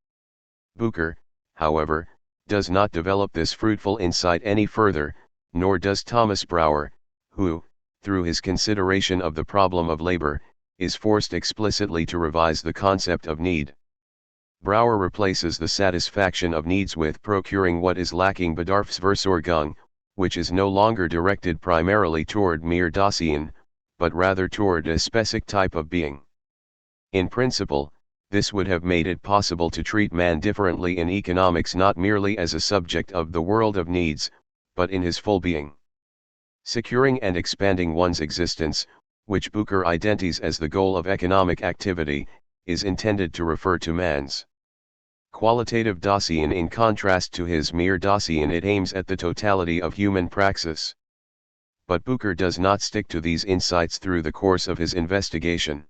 Bucher, however, does not develop this fruitful insight any further, nor does Thomas Brouwer, who, through his consideration of the problem of labor, is forced explicitly to revise the concept of need. Brouwer replaces the satisfaction of needs with procuring what is lacking, Bedarfsversorgung, which is no longer directed primarily toward mere Dasein, but rather toward a specific type of being. In principle, this would have made it possible to treat man differently in economics, not merely as a subject of the world of needs, but in his full being. Securing and expanding one's existence, which Bucher identifies as the goal of economic activity, is intended to refer to man's qualitative Dasein in contrast to his mere Dasein. It aims at the totality of human praxis. But Bucher does not stick to these insights through the course of his investigation.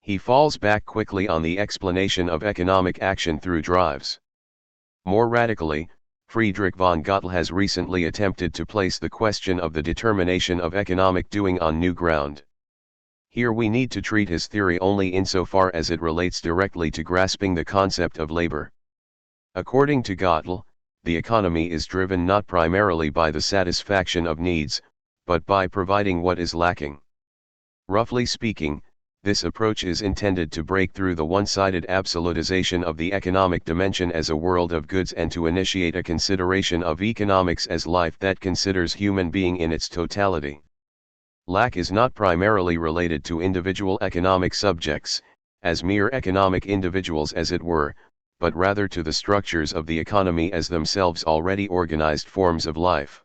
He falls back quickly on the explanation of economic action through drives. More radically, Friedrich von Gottel has recently attempted to place the question of the determination of economic doing on new ground. Here we need to treat his theory only insofar as it relates directly to grasping the concept of labor. According to Gottel, the economy is driven not primarily by the satisfaction of needs, but by providing what is lacking. Roughly speaking, this approach is intended to break through the one-sided absolutization of the economic dimension as a world of goods and to initiate a consideration of economics as life that considers human being in its totality. Lack is not primarily related to individual economic subjects, as mere economic individuals as it were, but rather to the structures of the economy as themselves already organized forms of life.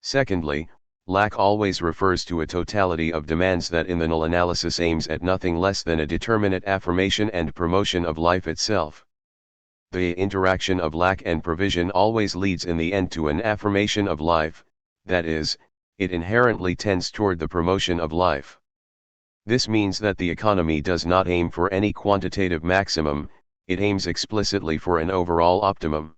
Secondly, lack always refers to a totality of demands that in the null analysis aims at nothing less than a determinate affirmation and promotion of life itself. The interaction of lack and provision always leads in the end to an affirmation of life, that is, it inherently tends toward the promotion of life. This means that the economy does not aim for any quantitative maximum, it aims explicitly for an overall optimum.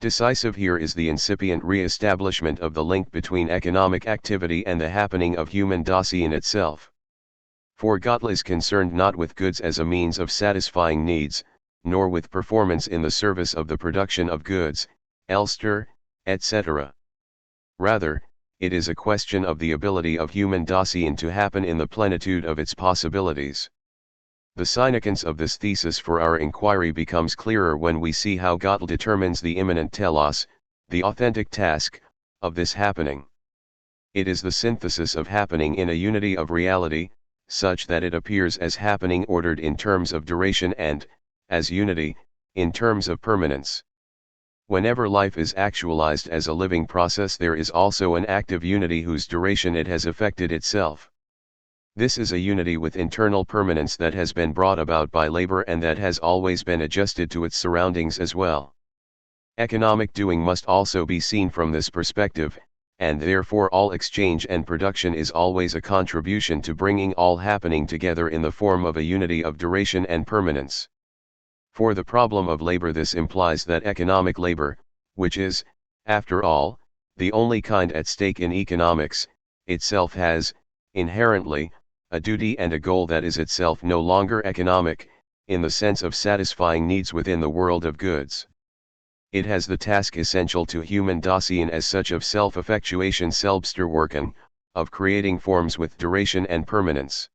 Decisive here is the incipient re-establishment of the link between economic activity and the happening of human Dasein itself. For Gödel is concerned not with goods as a means of satisfying needs, nor with performance in the service of the production of goods, Elster, etc. Rather, it is a question of the ability of human Dasein to happen in the plenitude of its possibilities. The significance of this thesis for our inquiry becomes clearer when we see how Gödel determines the immanent telos, the authentic task, of this happening. It is the synthesis of happening in a unity of reality, such that it appears as happening ordered in terms of duration and, as unity, in terms of permanence. Whenever life is actualized as a living process, there is also an active unity whose duration it has effected itself. This is a unity with internal permanence that has been brought about by labor and that has always been adjusted to its surroundings as well. Economic doing must also be seen from this perspective, and therefore all exchange and production is always a contribution to bringing all happening together in the form of a unity of duration and permanence. For the problem of labor, this implies that economic labor, which is, after all, the only kind at stake in economics, itself has, inherently, a duty and a goal that is itself no longer economic, in the sense of satisfying needs within the world of goods. It has the task essential to human Dasein as such of self-effectuation Selbstverwirkung, of creating forms with duration and permanence.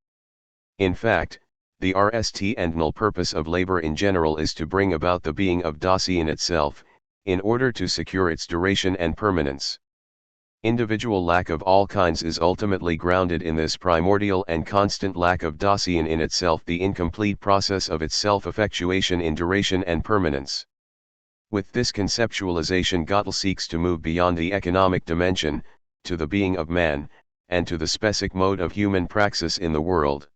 In fact, the RST and null purpose of labor in general is to bring about the being of Dasein itself, in order to secure its duration and permanence. Individual lack of all kinds is ultimately grounded in this primordial and constant lack of Dasein in itself, the incomplete process of its self-effectuation in duration and permanence. With this conceptualization, Gödel seeks to move beyond the economic dimension, to the being of man, and to the specific mode of human praxis in the world.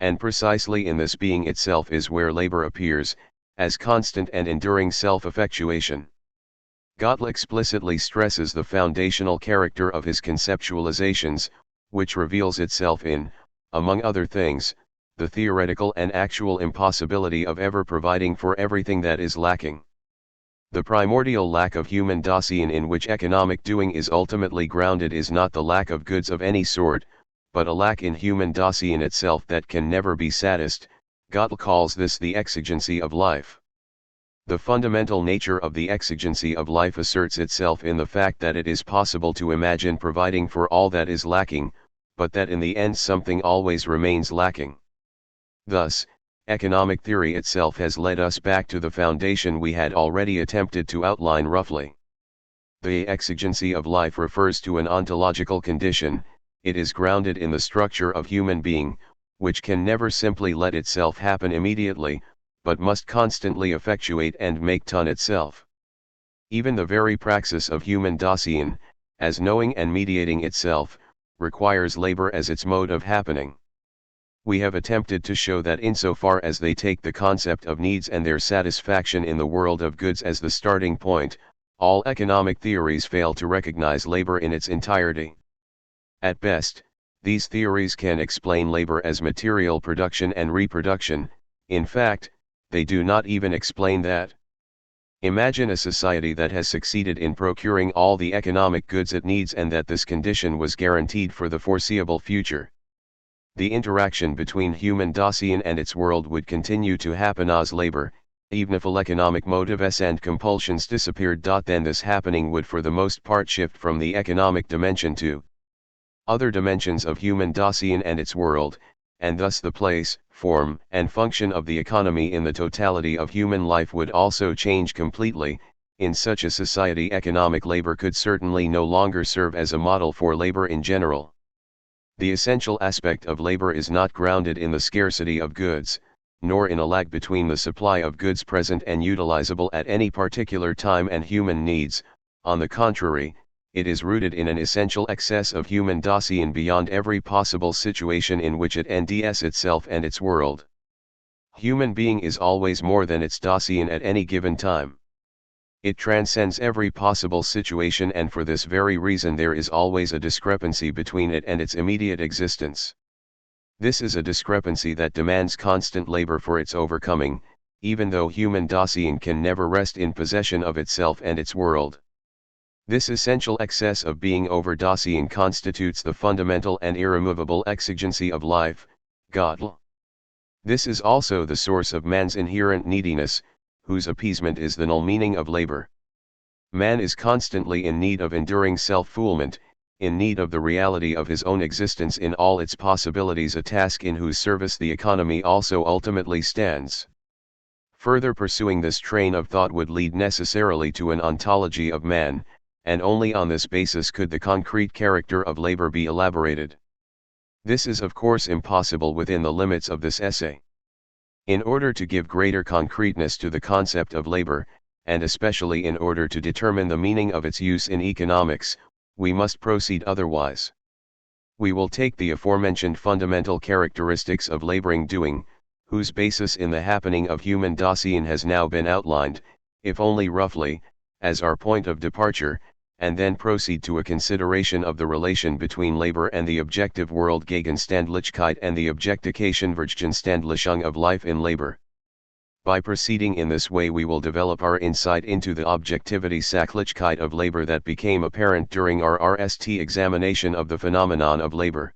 And precisely in this being itself is where labor appears, as constant and enduring self-effectuation. Gödel explicitly stresses the foundational character of his conceptualizations, which reveals itself in, among other things, the theoretical and actual impossibility of ever providing for everything that is lacking. The primordial lack of human Dasein in which economic doing is ultimately grounded is not the lack of goods of any sort, but a lack in human Dasein itself that can never be satisfied. Gödel calls this the exigency of life. The fundamental nature of the exigency of life asserts itself in the fact that it is possible to imagine providing for all that is lacking, but that in the end something always remains lacking. Thus, economic theory itself has led us back to the foundation we had already attempted to outline roughly. The exigency of life refers to an ontological condition. It is grounded in the structure of human being, which can never simply let itself happen immediately, but must constantly effectuate and make tun itself. Even the very praxis of human Dasein, as knowing and mediating itself, requires labor as its mode of happening. We have attempted to show that insofar as they take the concept of needs and their satisfaction in the world of goods as the starting point, all economic theories fail to recognize labor in its entirety. At best, these theories can explain labor as material production and reproduction. In fact, they do not even explain that. Imagine a society that has succeeded in procuring all the economic goods it needs and that this condition was guaranteed for the foreseeable future. The interaction between human Dasein and its world would continue to happen as labor, even if all economic motives and compulsions disappeared. Then this happening would for the most part shift from the economic dimension to other dimensions of human Dasein and its world, and thus the place, form, and function of the economy in the totality of human life would also change completely. In such a society, economic labor could certainly no longer serve as a model for labor in general. The essential aspect of labor is not grounded in the scarcity of goods, nor in a lag between the supply of goods present and utilizable at any particular time and human needs. On the contrary, it is rooted in an essential excess of human Dasein beyond every possible situation in which it NDS itself and its world. Human being is always more than its Dasein at any given time. It transcends every possible situation, and for this very reason there is always a discrepancy between it and its immediate existence. This is a discrepancy that demands constant labor for its overcoming, even though human Dasein can never rest in possession of itself and its world. This essential excess of being over Dasein constitutes the fundamental and irremovable exigency of life, God. This is also the source of man's inherent neediness, whose appeasement is the null meaning of labor. Man is constantly in need of enduring self-foolement, in need of the reality of his own existence in all its possibilities, a task in whose service the economy also ultimately stands. Further pursuing this train of thought would lead necessarily to an ontology of man, and only on this basis could the concrete character of labor be elaborated. This is of course impossible within the limits of this essay. In order to give greater concreteness to the concept of labor, and especially in order to determine the meaning of its use in economics, we must proceed otherwise. We will take the aforementioned fundamental characteristics of laboring doing, whose basis in the happening of human Dasein has now been outlined, if only roughly, as our point of departure, and then proceed to a consideration of the relation between labor and the objective world Gegenstandlichkeit and the Objektification-Vergegenstandlichung of life in labor. By proceeding in this way we will develop our insight into the Objektivity-Sachlichkeit of labor that became apparent during our RST examination of the phenomenon of labor.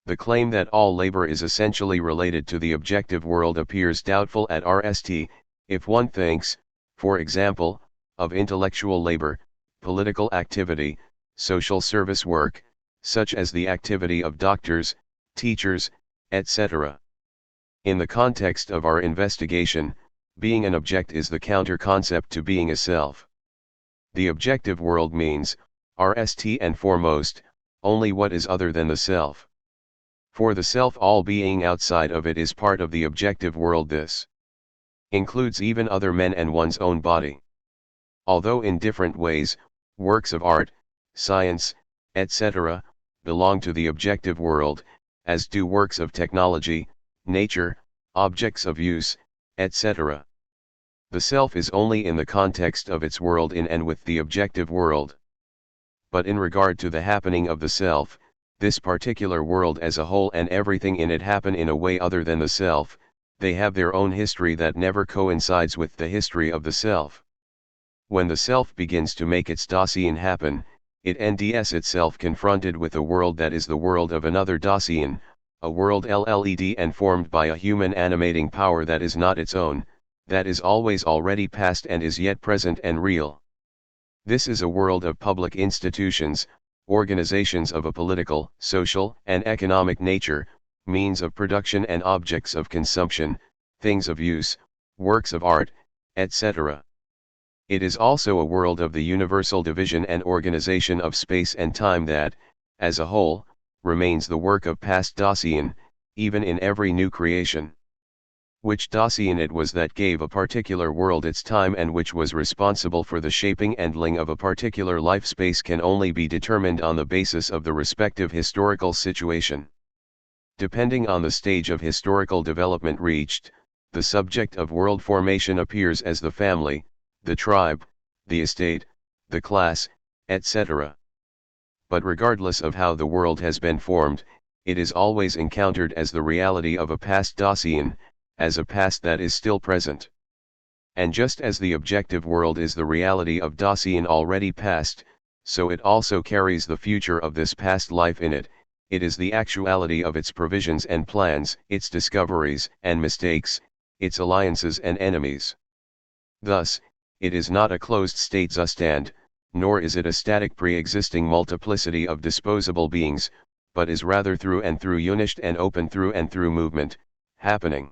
The claim that all labor is essentially related to the objective world appears doubtful at RST, if one thinks, for example, of intellectual labor, political activity, social service work, such as the activity of doctors, teachers, etc. In the context of our investigation, being an object is the counter-concept to being a self. The objective world means, RST and foremost, only what is other than the self. For the self, all being outside of it is part of the objective world. This includes even other men and one's own body. Although in different ways, works of art, science, etc., belong to the objective world, as do works of technology, nature, objects of use, etc. The self is only in the context of its world in and with the objective world. But in regard to the happening of the self, this particular world as a whole and everything in it happen in a way other than the self, they have their own history that never coincides with the history of the self. When the self begins to make its Dasein happen, it NDS itself confronted with a world that is the world of another Dasein, a world LLED and formed by a human animating power that is not its own, that is always already past and is yet present and real. This is a world of public institutions, organizations of a political, social, and economic nature, means of production and objects of consumption, things of use, works of art, etc. It is also a world of the universal division and organization of space and time that, as a whole, remains the work of past Dasein, even in every new creation. Which Dasein it was that gave a particular world its time and which was responsible for the shaping and ling of a particular life space can only be determined on the basis of the respective historical situation. Depending on the stage of historical development reached, the subject of world formation appears as the family, the tribe, the estate, the class, etc. But regardless of how the world has been formed, it is always encountered as the reality of a past Dasein, as a past that is still present. And just as the objective world is the reality of Dasein already past, so it also carries the future of this past life in it. It is the actuality of its provisions and plans, its discoveries and mistakes, its alliances and enemies. Thus, it is not a closed state Zustand, nor is it a static pre-existing multiplicity of disposable beings, but is rather through and through unished and open through and through movement, happening.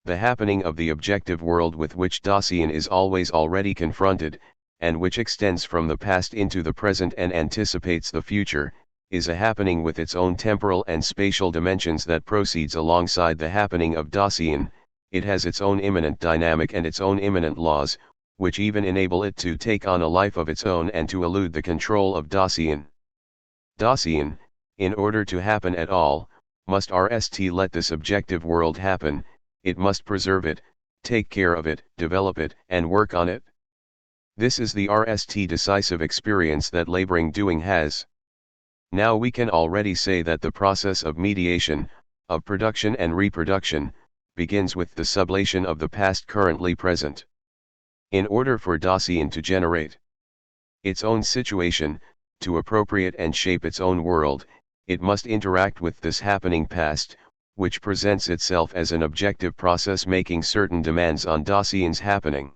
The happening of the objective world with which Dasein is always already confronted, and which extends from the past into the present and anticipates the future, is a happening with its own temporal and spatial dimensions that proceeds alongside the happening of Dasein. It has its own immanent dynamic and its own immanent laws, which even enable it to take on a life of its own and to elude the control of Dasein. Dasein, in order to happen at all, must let this objective world happen, it must preserve it, take care of it, develop it, and work on it. This is the decisive experience that laboring doing has. Now we can already say that the process of mediation, of production and reproduction, begins with the sublation of the past currently present. In order for Dasein to generate its own situation, to appropriate and shape its own world, it must interact with this happening past, which presents itself as an objective process making certain demands on Dasein's happening.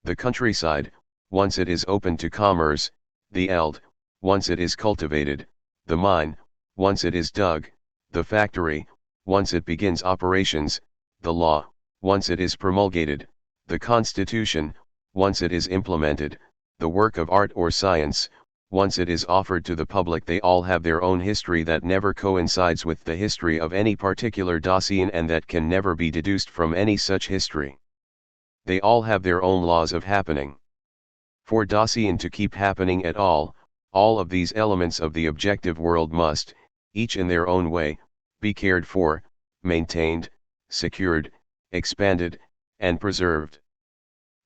The countryside, once it is open to commerce, the eld, once it is cultivated, the mine, once it is dug, the factory, once it begins operations, the law, once it is promulgated, the constitution, once it is implemented, the work of art or science, once it is offered to the public, they all have their own history that never coincides with the history of any particular Dasein and that can never be deduced from any such history. They all have their own laws of happening. For Dasein to keep happening at all of these elements of the objective world must, each in their own way, be cared for, maintained, secured, expanded, and preserved.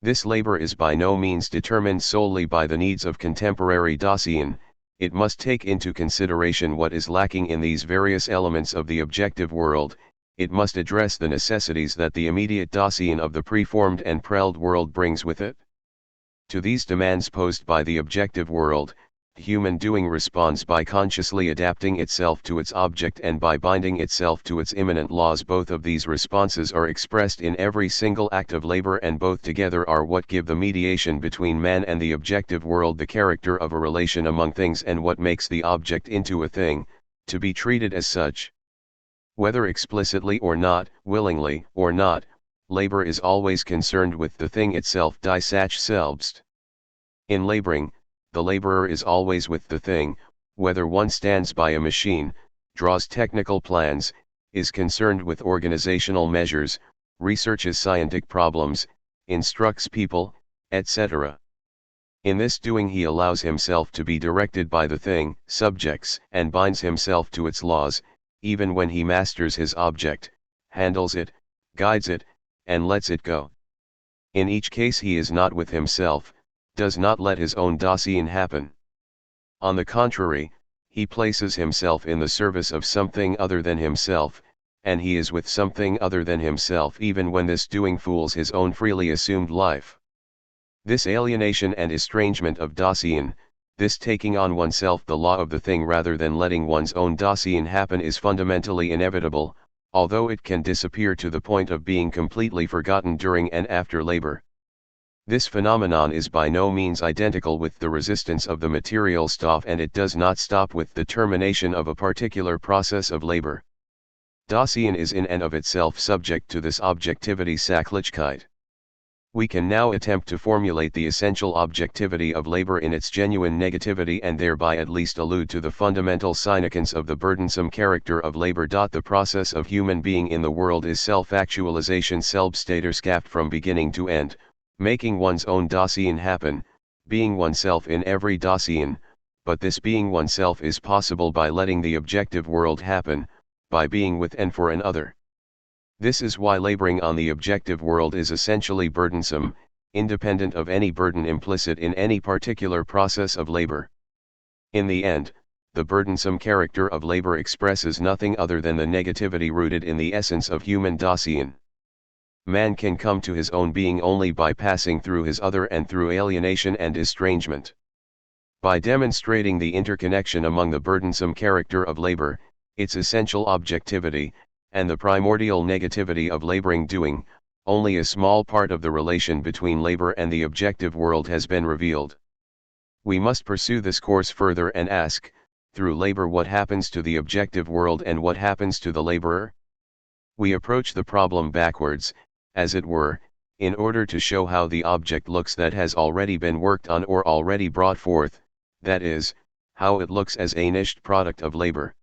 This labor is by no means determined solely by the needs of contemporary Dasein, it must take into consideration what is lacking in these various elements of the objective world, it must address the necessities that the immediate Dasein of the preformed and prelled world brings with it. To these demands posed by the objective world, human doing responds by consciously adapting itself to its object and by binding itself to its immanent laws. Both of these responses are expressed in every single act of labor, and both together are what give the mediation between man and the objective world the character of a relation among things, and what makes the object into a thing, to be treated as such. Whether explicitly or not, willingly or not, labor is always concerned with the thing itself, die Sache selbst. In laboring, the laborer is always with the thing, whether one stands by a machine, draws technical plans, is concerned with organizational measures, researches scientific problems, instructs people, etc. In this doing he allows himself to be directed by the thing, subjects, and binds himself to its laws, even when he masters his object, handles it, guides it, and lets it go. In each case he is not with himself, does not let his own Dasein happen. On the contrary, he places himself in the service of something other than himself, and he is with something other than himself even when this doing fools his own freely assumed life. This alienation and estrangement of Dasein, this taking on oneself the law of the thing rather than letting one's own Dasein happen, is fundamentally inevitable, although it can disappear to the point of being completely forgotten during and after labor. This phenomenon is by no means identical with the resistance of the material stuff, and it does not stop with the termination of a particular process of labor. Dasein is in and of itself subject to this objectivity Sachlichkeit. We can now attempt to formulate the essential objectivity of labor in its genuine negativity, and thereby at least allude to the fundamental significance of the burdensome character of labor. The process of human being in the world is self-actualization, Selbststäterschaft from beginning to end, making one's own Dasein happen, being oneself in every Dasein, but this being oneself is possible by letting the objective world happen, by being with and for another. This is why laboring on the objective world is essentially burdensome, independent of any burden implicit in any particular process of labor. In the end, the burdensome character of labor expresses nothing other than the negativity rooted in the essence of human Dasein. Man can come to his own being only by passing through his other and through alienation and estrangement. By demonstrating the interconnection among the burdensome character of labor, its essential objectivity, and the primordial negativity of laboring doing, only a small part of the relation between labor and the objective world has been revealed. We must pursue this course further and ask, through labor, what happens to the objective world and what happens to the laborer? We approach the problem backwards, as it were, in order to show how the object looks that has already been worked on or already brought forth, that is, how it looks as a niched product of labor.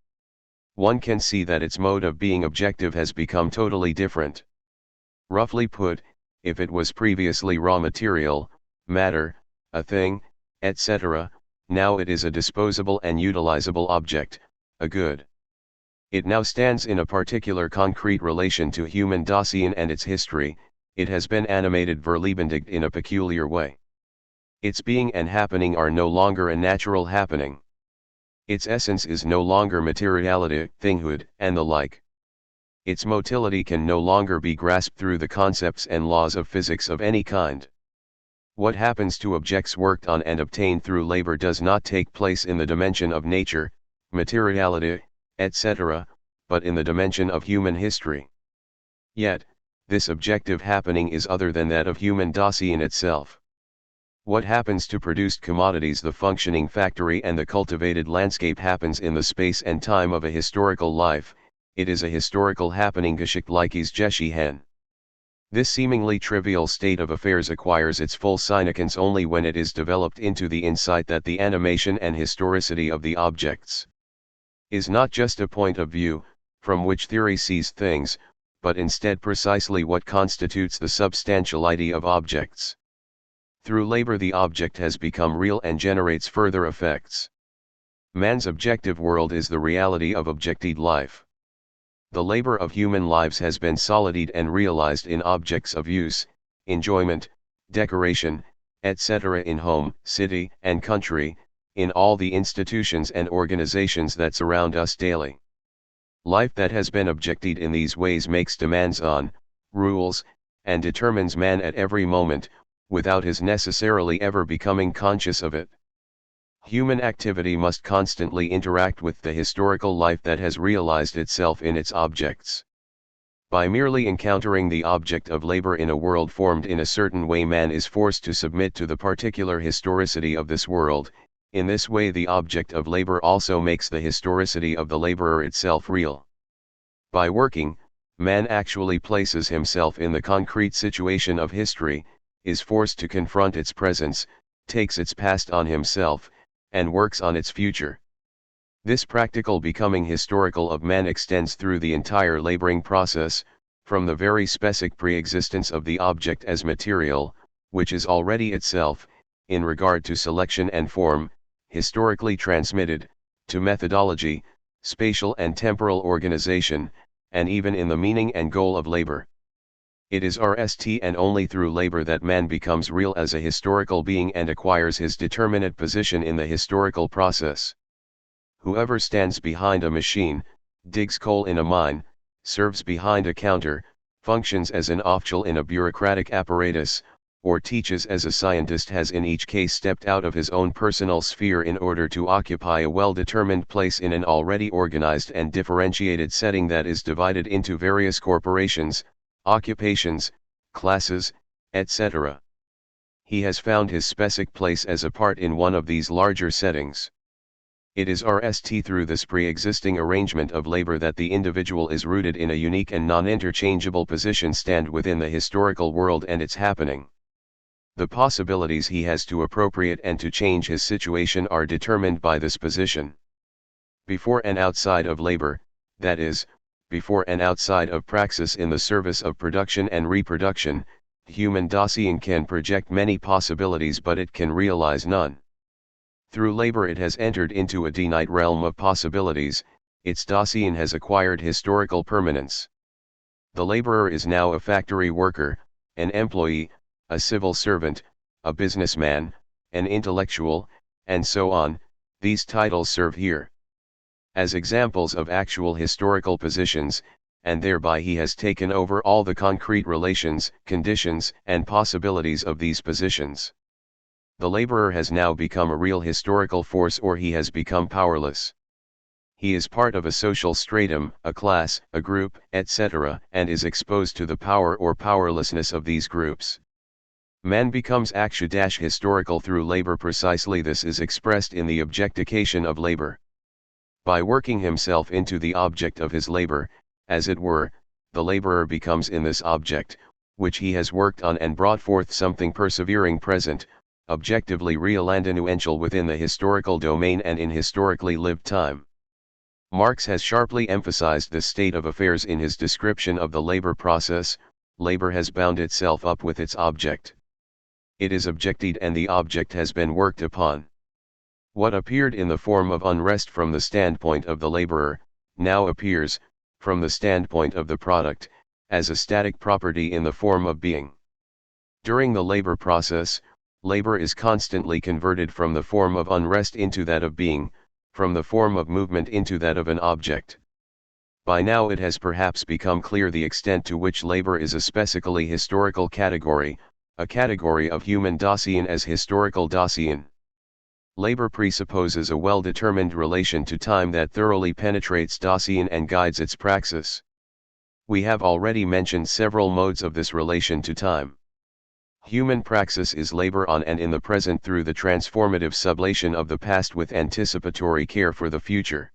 One can see that its mode of being objective has become totally different. Roughly put, if it was previously raw material, matter, a thing, etc., now it is a disposable and utilizable object, a good. It now stands in a particular concrete relation to human Dasein and its history. It has been animated verlebendigt in a peculiar way. Its being and happening are no longer a natural happening. Its essence is no longer materiality, thinghood, and the like. Its motility can no longer be grasped through the concepts and laws of physics of any kind. What happens to objects worked on and obtained through labor does not take place in the dimension of nature, materiality, etc., but in the dimension of human history. Yet, this objective happening is other than that of human Dasein itself. What happens to produced commodities, the functioning factory and the cultivated landscape, happens in the space and time of a historical life. It is a historical happening, geschichtliches Geschehen. This seemingly trivial state of affairs acquires its full significance only when it is developed into the insight that the animation and historicity of the objects is not just a point of view, from which theory sees things, but instead precisely what constitutes the substantiality of objects. Through labor the object has become real and generates further effects. Man's objective world is the reality of objected life. The labor of human lives has been solided and realized in objects of use, enjoyment, decoration, etc. in home, city, and country, in all the institutions and organizations that surround us daily. Life that has been objected in these ways makes demands on, rules, and determines man at every moment, without his necessarily ever becoming conscious of it. Human activity must constantly interact with the historical life that has realized itself in its objects. By merely encountering the object of labor in a world formed in a certain way, man is forced to submit to the particular historicity of this world. In this way the object of labor also makes the historicity of the laborer itself real. By working, man actually places himself in the concrete situation of history, is forced to confront its presence, takes its past on himself, and works on its future. This practical becoming historical of man extends through the entire laboring process, from the very specific pre-existence of the object as material, which is already itself, in regard to selection and form, historically transmitted, to methodology, spatial and temporal organization, and even in the meaning and goal of labor. It is RST and only through labor that man becomes real as a historical being and acquires his determinate position in the historical process. Whoever stands behind a machine, digs coal in a mine, serves behind a counter, functions as an official in a bureaucratic apparatus, or teaches as a scientist has in each case stepped out of his own personal sphere in order to occupy a well-determined place in an already organized and differentiated setting that is divided into various corporations, occupations, classes, etc. He has found his specific place as a part in one of these larger settings. It is RST through this pre-existing arrangement of labor that the individual is rooted in a unique and non-interchangeable position stand within the historical world and its happening. The possibilities he has to appropriate and to change his situation are determined by this position. Before and outside of labor, that is, before and outside of praxis in the service of production and reproduction, human Dasein can project many possibilities but it can realize none. Through labor it has entered into a finite realm of possibilities, its Dasein has acquired historical permanence. The laborer is now a factory worker, an employee, a civil servant, a businessman, an intellectual, and so on. These titles serve here as examples of actual historical positions, and thereby he has taken over all the concrete relations, conditions, and possibilities of these positions. The laborer has now become a real historical force, or he has become powerless. He is part of a social stratum, a class, a group, etc., and is exposed to the power or powerlessness of these groups. Man becomes historical through labor. Precisely this is expressed in the objectification of labor. By working himself into the object of his labor, as it were, the laborer becomes in this object, which he has worked on and brought forth, something persevering present, objectively real and influential within the historical domain and in historically lived time. Marx has sharply emphasized this state of affairs in his description of the labor process. Labor has bound itself up with its object. It is objected and the object has been worked upon. What appeared in the form of unrest from the standpoint of the laborer, now appears, from the standpoint of the product, as a static property in the form of being. During the labor process, labor is constantly converted from the form of unrest into that of being, from the form of movement into that of an object. By now it has perhaps become clear the extent to which labor is a specifically historical category, a category of human Dasein as historical Dasein. Labor presupposes a well-determined relation to time that thoroughly penetrates Dasein and guides its praxis. We have already mentioned several modes of this relation to time. Human praxis is labor on and in the present through the transformative sublation of the past with anticipatory care for the future.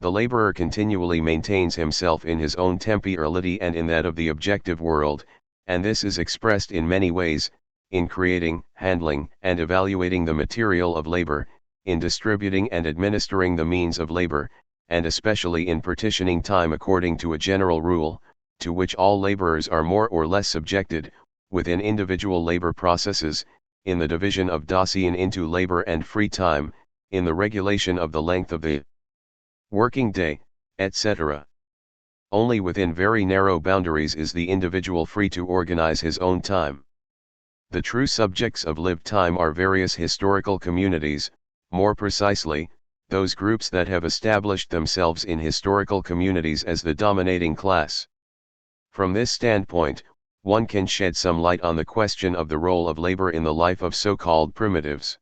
The laborer continually maintains himself in his own temporality and in that of the objective world, and this is expressed in many ways, in creating, handling, and evaluating the material of labor, in distributing and administering the means of labor, and especially in partitioning time according to a general rule, to which all laborers are more or less subjected, within individual labor processes, in the division of Dasein into labor and free time, in the regulation of the length of the working day, etc. Only within very narrow boundaries is the individual free to organize his own time. The true subjects of lived time are various historical communities, more precisely, those groups that have established themselves in historical communities as the dominating class. From this standpoint, one can shed some light on the question of the role of labor in the life of so-called primitives.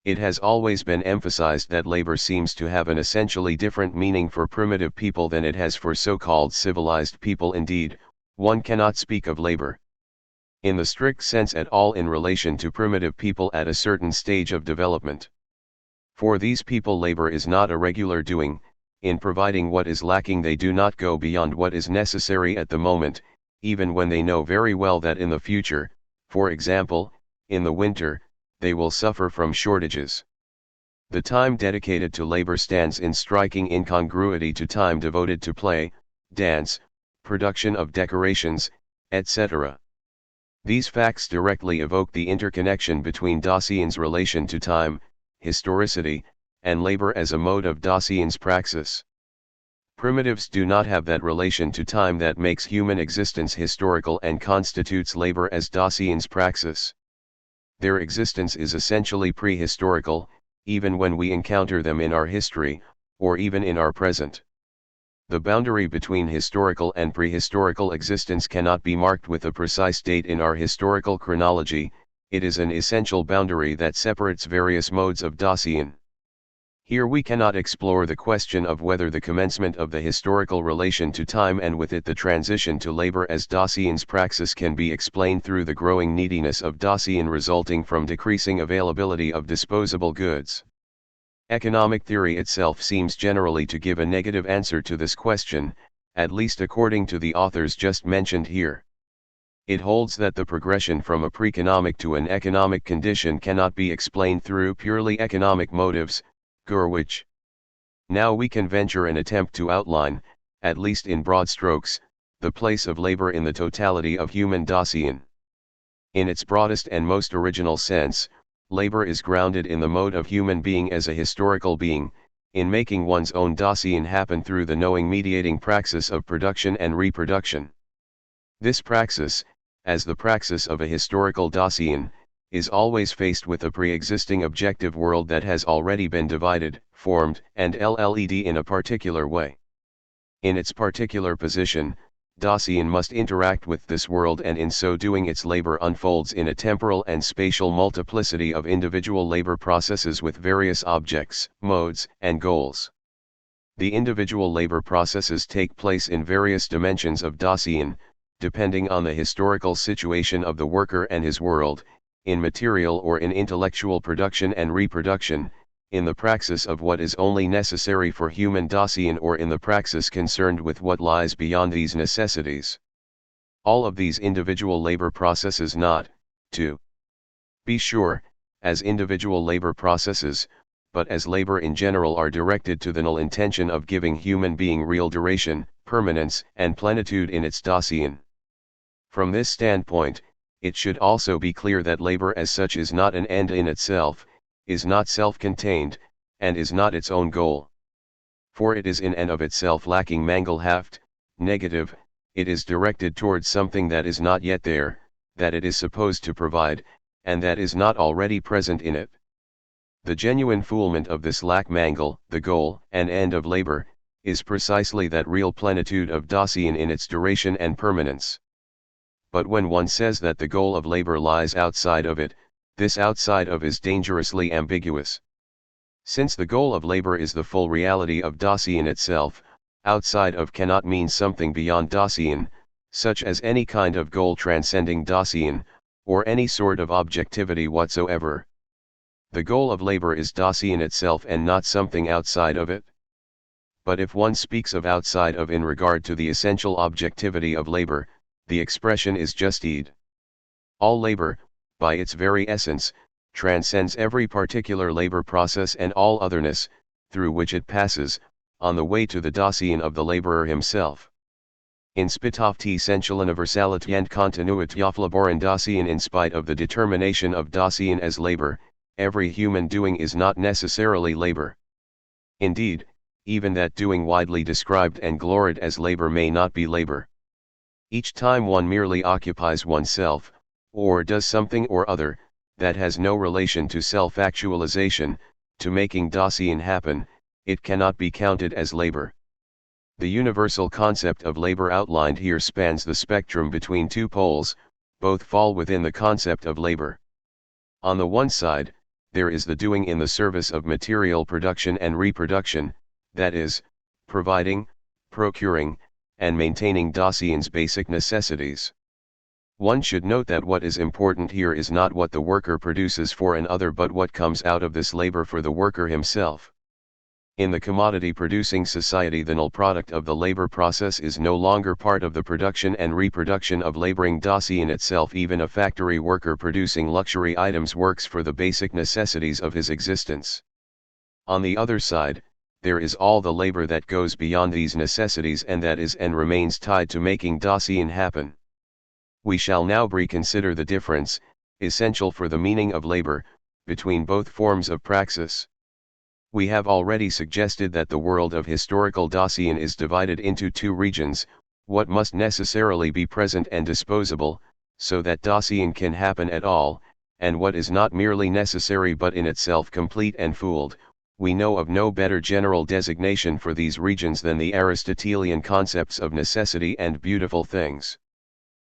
It has always been emphasized that labor seems to have an essentially different meaning for primitive people than it has for so-called civilized people. Indeed, one cannot speak of labor in the strict sense at all in relation to primitive people at a certain stage of development. For these people labor is not a regular doing. In providing what is lacking they do not go beyond what is necessary at the moment, even when they know very well that in the future, for example, in the winter, they will suffer from shortages. The time dedicated to labor stands in striking incongruity to time devoted to play, dance, production of decorations, etc. These facts directly evoke the interconnection between Dasein's relation to time, historicity, and labor as a mode of Dasein's praxis. Primitives do not have that relation to time that makes human existence historical and constitutes labor as Dasein's praxis. Their existence is essentially prehistorical, even when we encounter them in our history, or even in our present. The boundary between historical and prehistorical existence cannot be marked with a precise date in our historical chronology. It is an essential boundary that separates various modes of Dasein. Here we cannot explore the question of whether the commencement of the historical relation to time and with it the transition to labor as Dasein's praxis can be explained through the growing neediness of Dasein resulting from decreasing availability of disposable goods. Economic theory itself seems generally to give a negative answer to this question, at least according to the authors just mentioned here. It holds that the progression from a pre-economic to an economic condition cannot be explained through purely economic motives, which. Now we can venture an attempt to outline, at least in broad strokes, the place of labor in the totality of human Dasein. In its broadest and most original sense, labor is grounded in the mode of human being as a historical being, in making one's own Dasein happen through the knowing mediating praxis of production and reproduction. This praxis, as the praxis of a historical Dasein, is always faced with a pre-existing objective world that has already been divided, formed, and led in a particular way. In its particular position, Dasein must interact with this world, and in so doing its labor unfolds in a temporal and spatial multiplicity of individual labor processes with various objects, modes, and goals. The individual labor processes take place in various dimensions of Dasein, depending on the historical situation of the worker and his world, in material or in intellectual production and reproduction, in the praxis of what is only necessary for human Dasein or in the praxis concerned with what lies beyond these necessities. All of these individual labor processes not, to be sure, as individual labor processes, but as labor in general are directed to the null intention of giving human being real duration, permanence, and plenitude in its Dasein. From this standpoint, it should also be clear that labor as such is not an end in itself, is not self-contained, and is not its own goal. For it is in and of itself lacking Mangelhaft, negative, it is directed towards something that is not yet there, that it is supposed to provide, and that is not already present in it. The genuine fulfillment of this lack Mangel, the goal and end of labor, is precisely that real plenitude of Dasein in its duration and permanence. But when one says that the goal of labor lies outside of it, this outside of is dangerously ambiguous. Since the goal of labor is the full reality of Dasein itself, outside of cannot mean something beyond Dasein, such as any kind of goal transcending Dasein, or any sort of objectivity whatsoever. The goal of labor is Dasein itself and not something outside of it. But if one speaks of outside of in regard to the essential objectivity of labor, the expression is justied. All labor, by its very essence, transcends every particular labor process and all otherness, through which it passes, on the way to the Dasein of the laborer himself. In spite of die essential universality and continuity of laboren Dasein, in spite of the determination of Dasein as labor, every human doing is not necessarily labor. Indeed, even that doing widely described and gloried as labor may not be labor. Each time one merely occupies oneself, or does something or other, that has no relation to self-actualization, to making Dasein happen, it cannot be counted as labor. The universal concept of labor outlined here spans the spectrum between two poles, both fall within the concept of labor. On the one side, there is the doing in the service of material production and reproduction, that is, providing, procuring, and maintaining Dasein's basic necessities. One should note that what is important here is not what the worker produces for another but what comes out of this labor for the worker himself. In the commodity-producing society, the null product of the labor process is no longer part of the production and reproduction of laboring Dasein itself. Even a factory worker producing luxury items works for the basic necessities of his existence. On the other side, there is all the labor that goes beyond these necessities and that is and remains tied to making Dasein happen. We shall now reconsider the difference, essential for the meaning of labor, between both forms of praxis. We have already suggested that the world of historical Dasein is divided into two regions, what must necessarily be present and disposable, so that Dasein can happen at all, and what is not merely necessary but in itself complete and fooled. We know of no better general designation for these regions than the Aristotelian concepts of necessity and beautiful things.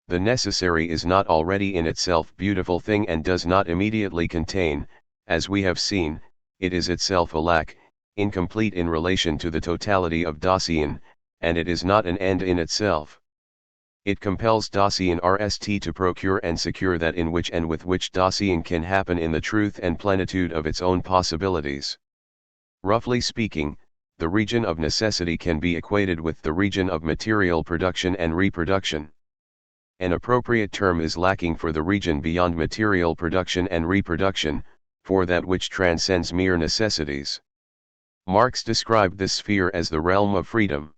The necessary is not already in itself beautiful thing and does not immediately contain, as we have seen, it is itself a lack, incomplete in relation to the totality of Dasein, and it is not an end in itself. It compels Dasein RST to procure and secure that in which and with which Dasein can happen in the truth and plenitude of its own possibilities. Roughly speaking, the region of necessity can be equated with the region of material production and reproduction. An appropriate term is lacking for the region beyond material production and reproduction, for that which transcends mere necessities. Marx described this sphere as the realm of freedom.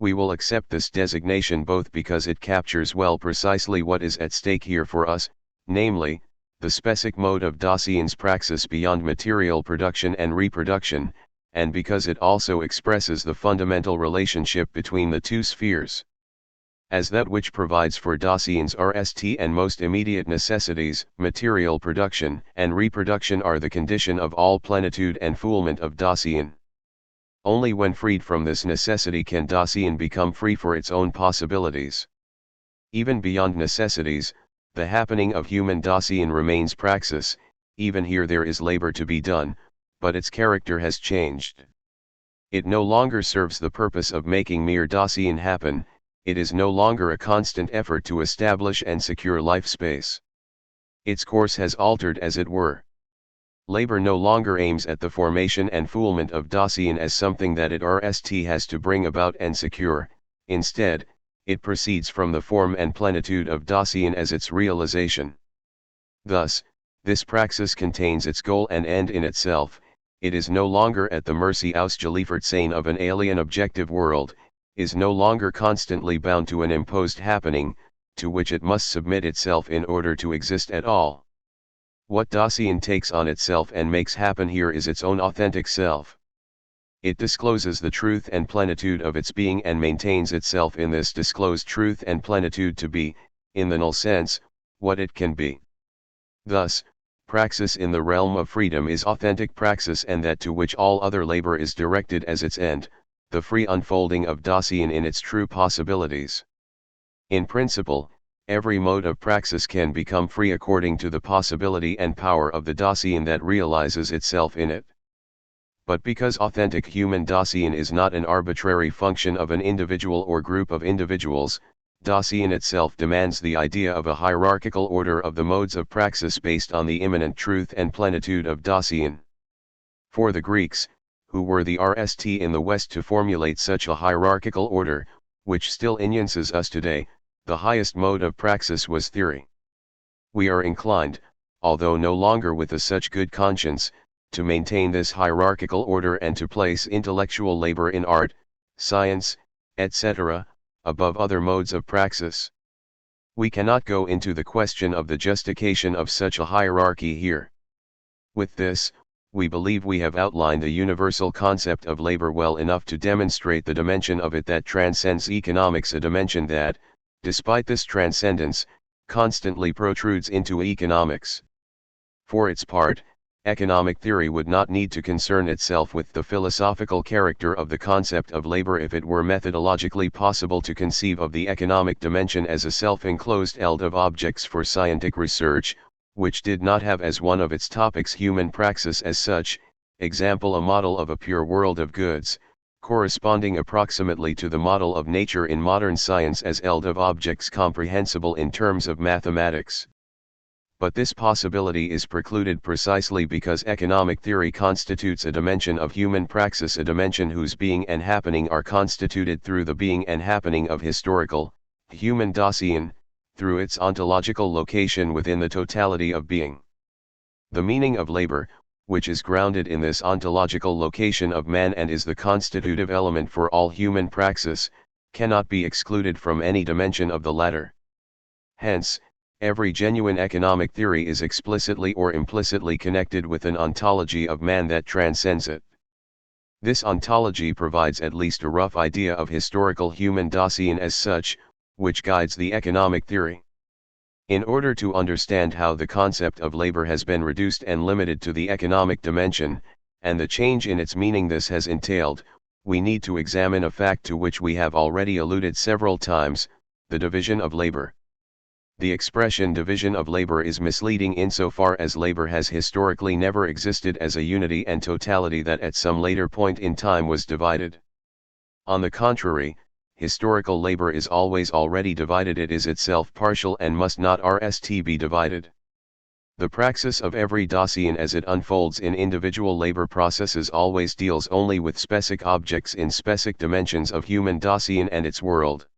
We will accept this designation both because it captures well precisely what is at stake here for us, namely, the specific mode of Dasein's praxis beyond material production and reproduction, and because it also expresses the fundamental relationship between the two spheres. As that which provides for Dasein's RST and most immediate necessities, material production and reproduction are the condition of all plenitude and fulfillment of Dasein. Only when freed from this necessity can Dasein become free for its own possibilities. Even beyond necessities, the happening of human Dasein remains praxis. Even here there is labor to be done, but its character has changed. It no longer serves the purpose of making mere Dasein happen. It is no longer a constant effort to establish and secure life space. Its course has altered, as it were. Labor no longer aims at the formation and fulfillment of Dasein as something that it RST has to bring about and secure. Instead, it proceeds from the form and plenitude of Dasein as its realization. Thus, This praxis contains its goal and end in itself. It is no longer at the mercy ausgeliefert sein of an alien objective world, is no longer constantly bound to an imposed happening, to which it must submit itself in order to exist at all. What Dasein takes on itself and makes happen here is its own authentic self. It discloses the truth and plenitude of its being and maintains itself in this disclosed truth and plenitude to be, in the null sense, what it can be. Thus, praxis in the realm of freedom is authentic praxis, and that to which all other labor is directed as its end, the free unfolding of Dasein in its true possibilities. In principle, every mode of praxis can become free according to the possibility and power of the Dasein that realizes itself in it. But because authentic human Dasein is not an arbitrary function of an individual or group of individuals, Dasein itself demands the idea of a hierarchical order of the modes of praxis based on the immanent truth and plenitude of Dasein. For the Greeks, who were the RST in the West to formulate such a hierarchical order, which still influences us today, the highest mode of praxis was theory. We are inclined, although no longer with such good conscience, to maintain this hierarchical order and to place intellectual labor in art, science, etc., above other modes of praxis. We cannot go into the question of the justification of such a hierarchy here. With this, we believe we have outlined the universal concept of labor well enough to demonstrate the dimension of it that transcends economics, a dimension that, despite this transcendence, constantly protrudes into economics. For its part, economic theory would not need to concern itself with the philosophical character of the concept of labor if it were methodologically possible to conceive of the economic dimension as a self-enclosed eld of objects for scientific research, which did not have as one of its topics human praxis as such, example a model of a pure world of goods, corresponding approximately to the model of nature in modern science as eld of objects comprehensible in terms of mathematics. But this possibility is precluded precisely because economic theory constitutes a dimension of human praxis, a dimension whose being and happening are constituted through the being and happening of historical, human Dasein, through its ontological location within the totality of being. The meaning of labor, which is grounded in this ontological location of man and is the constitutive element for all human praxis, cannot be excluded from any dimension of the latter. Hence, every genuine economic theory is explicitly or implicitly connected with an ontology of man that transcends it. This ontology provides at least a rough idea of historical human Dasein as such, which guides the economic theory. In order to understand how the concept of labor has been reduced and limited to the economic dimension, and the change in its meaning this has entailed, we need to examine a fact to which we have already alluded several times, the division of labor. The expression division of labor is misleading insofar as labor has historically never existed as a unity and totality that at some later point in time was divided. On the contrary, historical labor is always already divided, it is itself partial and must not be divided. The praxis of every Dasein as it unfolds in individual labor processes always deals only with specific objects in specific dimensions of human Dasein and its world.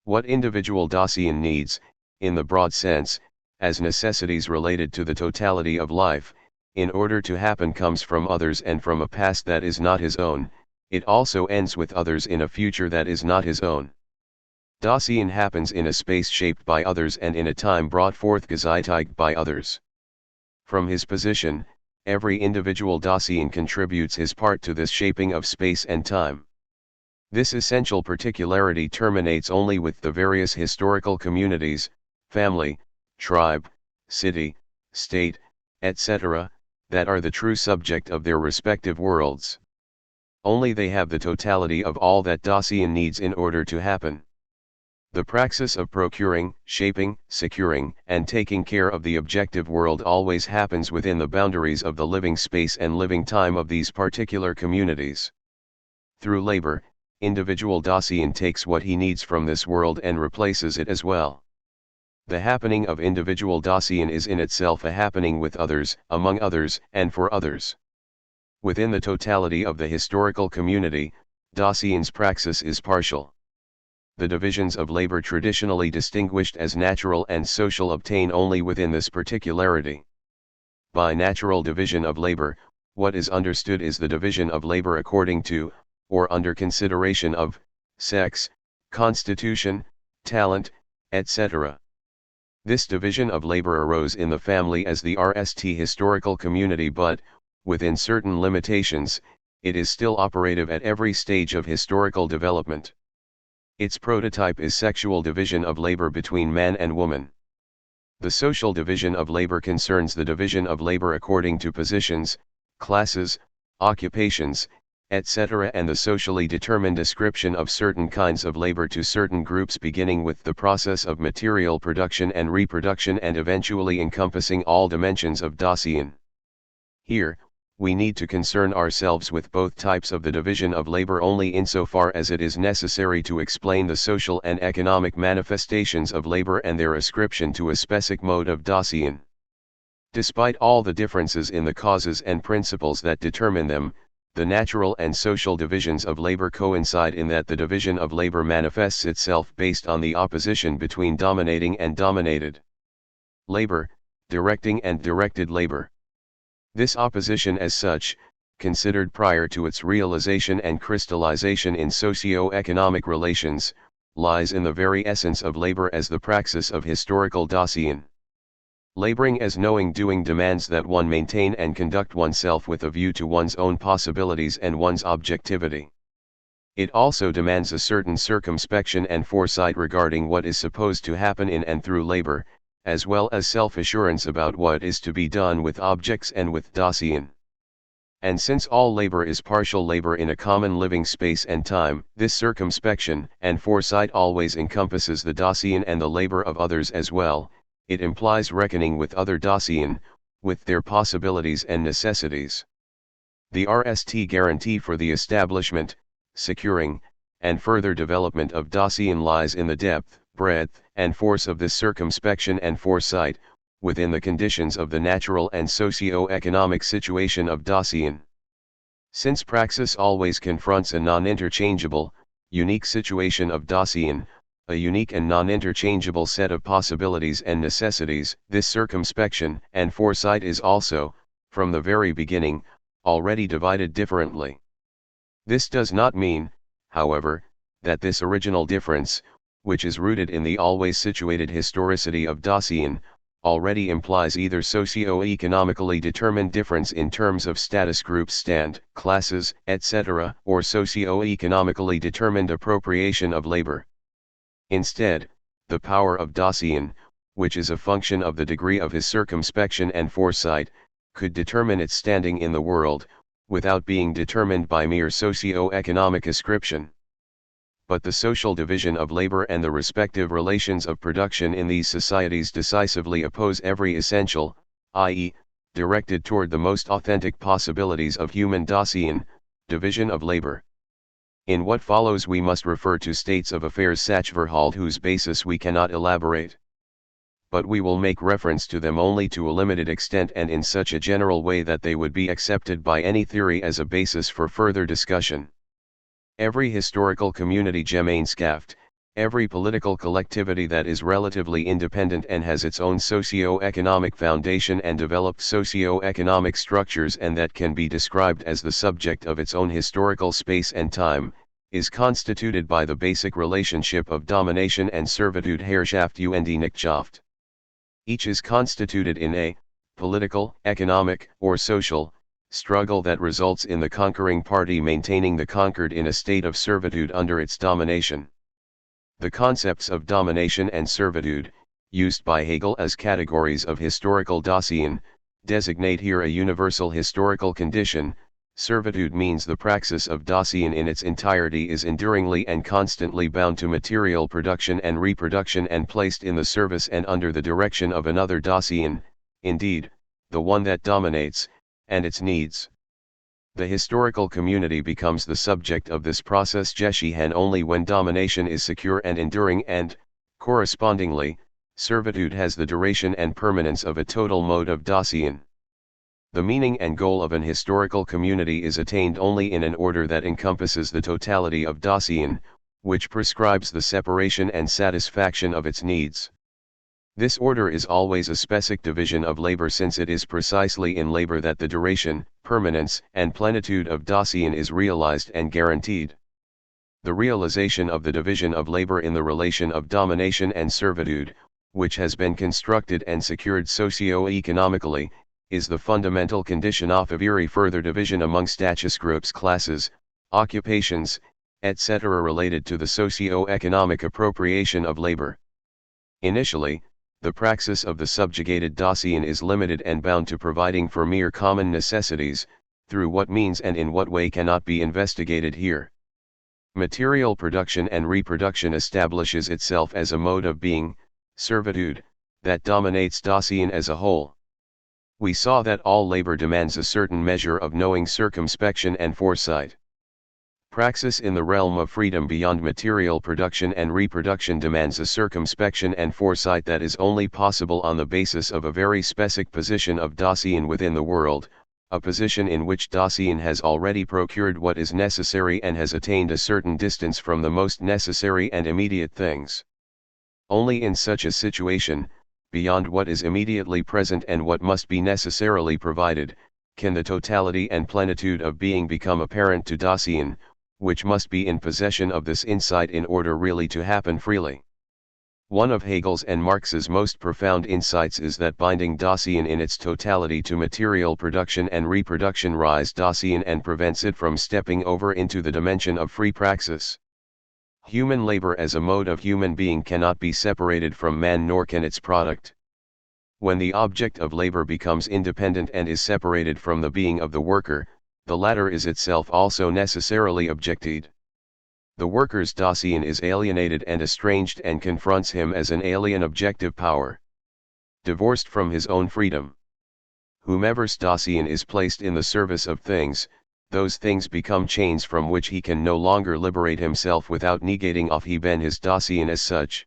What individual Dasein needs, in the broad sense, as necessities related to the totality of life, in order to happen comes from others and from a past that is not his own, it also ends with others in a future that is not his own. Dasein happens in a space shaped by others and in a time brought forth gezeitigt by others. From his position, every individual Dasein contributes his part to this shaping of space and time. This essential particularity terminates only with the various historical communities, family, tribe, city, state, etc., that are the true subject of their respective worlds. Only they have the totality of all that Dasein needs in order to happen. The praxis of procuring, shaping, securing, and taking care of the objective world always happens within the boundaries of the living space and living time of these particular communities. Through labor, individual Dasein takes what he needs from this world and replaces it as well. The happening of individual Dasein is in itself a happening with others, among others, and for others. Within the totality of the historical community, Dasein's praxis is partial. The divisions of labor traditionally distinguished as natural and social obtain only within this particularity. By natural division of labor, what is understood is the division of labor according to, or under consideration of, sex, constitution, talent, etc. This division of labor arose in the family as the RST historical community, but, within certain limitations, it is still operative at every stage of historical development. Its prototype is sexual division of labor between man and woman. The social division of labor concerns the division of labor according to positions, classes, occupations, etc., and the socially determined ascription of certain kinds of labor to certain groups, beginning with the process of material production and reproduction and eventually encompassing all dimensions of Dasein. Here, we need to concern ourselves with both types of the division of labor only insofar as it is necessary to explain the social and economic manifestations of labor and their ascription to a specific mode of Dasein. Despite all the differences in the causes and principles that determine them, the natural and social divisions of labor coincide in that the division of labor manifests itself based on the opposition between dominating and dominated labor, directing and directed labor. This opposition as such, considered prior to its realization and crystallization in socio-economic relations, lies in the very essence of labor as the praxis of historical Dasein. Laboring as knowing doing demands that one maintain and conduct oneself with a view to one's own possibilities and one's objectivity. It also demands a certain circumspection and foresight regarding what is supposed to happen in and through labor, as well as self-assurance about what is to be done with objects and with Dasein. And since all labor is partial labor in a common living space and time, this circumspection and foresight always encompasses the Dasein and the labor of others as well. It implies reckoning with other Dasein, with their possibilities and necessities. The RST guarantee for the establishment, securing, and further development of Dasein lies in the depth, breadth, and force of this circumspection and foresight, within the conditions of the natural and socio-economic situation of Dasein. Since praxis always confronts a non-interchangeable, unique situation of Dasein, a unique and non-interchangeable set of possibilities and necessities, this circumspection and foresight is also, from the very beginning, already divided differently. This does not mean, however, that this original difference, which is rooted in the always situated historicity of Dasein, already implies either socio-economically determined difference in terms of status groups, stand, classes, etc., or socio-economically determined appropriation of labor. Instead, the power of Dasein, which is a function of the degree of his circumspection and foresight, could determine its standing in the world, without being determined by mere socio-economic ascription. But the social division of labor and the respective relations of production in these societies decisively oppose every essential, i.e., directed toward the most authentic possibilities of human Dasein, division of labor. In what follows we must refer to states of affairs Sachverhalt whose basis we cannot elaborate. But we will make reference to them only to a limited extent and in such a general way that they would be accepted by any theory as a basis for further discussion. Every historical community Gemeinschaft, every political collectivity that is relatively independent and has its own socio-economic foundation and developed socio-economic structures and that can be described as the subject of its own historical space and time, is constituted by the basic relationship of domination and servitude Herrschaft und Knechtschaft. Each is constituted in a political, economic, or social struggle that results in the conquering party maintaining the conquered in a state of servitude under its domination. The concepts of domination and servitude, used by Hegel as categories of historical Dasein, designate here a universal historical condition. Servitude means the praxis of Dasein in its entirety is enduringly and constantly bound to material production and reproduction and placed in the service and under the direction of another Dasein, indeed, the one that dominates, and its needs. The historical community becomes the subject of this process Geschichten only when domination is secure and enduring and, correspondingly, servitude has the duration and permanence of a total mode of Dasein. The meaning and goal of an historical community is attained only in an order that encompasses the totality of Dasein, which prescribes the separation and satisfaction of its needs. This order is always a specific division of labor, since it is precisely in labor that the duration, permanence, and plenitude of Dasein is realized and guaranteed. The realization of the division of labor in the relation of domination and servitude, which has been constructed and secured socio-economically, is the fundamental condition of every further division among status groups, classes, occupations, etc. related to the socio-economic appropriation of labor. Initially, the praxis of the subjugated Dasein is limited and bound to providing for mere common necessities, through what means and in what way cannot be investigated here. Material production and reproduction establishes itself as a mode of being, servitude, that dominates Dasein as a whole. We saw that all labor demands a certain measure of knowing, circumspection and foresight. Praxis in the realm of freedom beyond material production and reproduction demands a circumspection and foresight that is only possible on the basis of a very specific position of Dasein within the world, a position in which Dasein has already procured what is necessary and has attained a certain distance from the most necessary and immediate things. Only in such a situation, beyond what is immediately present and what must be necessarily provided, can the totality and plenitude of being become apparent to Dasein, which must be in possession of this insight in order really to happen freely. One of Hegel's and Marx's most profound insights is that binding Dasein in its totality to material production and reproduction rise Dasein and prevents it from stepping over into the dimension of free praxis. Human labor as a mode of human being cannot be separated from man, nor can its product. When the object of labor becomes independent and is separated from the being of the worker, the latter is itself also necessarily objected. The worker's Dasein is alienated and estranged and confronts him as an alien objective power, divorced from his own freedom. Whomever's Dasein is placed in the service of things, those things become chains from which he can no longer liberate himself without negating off even his Dasein as such.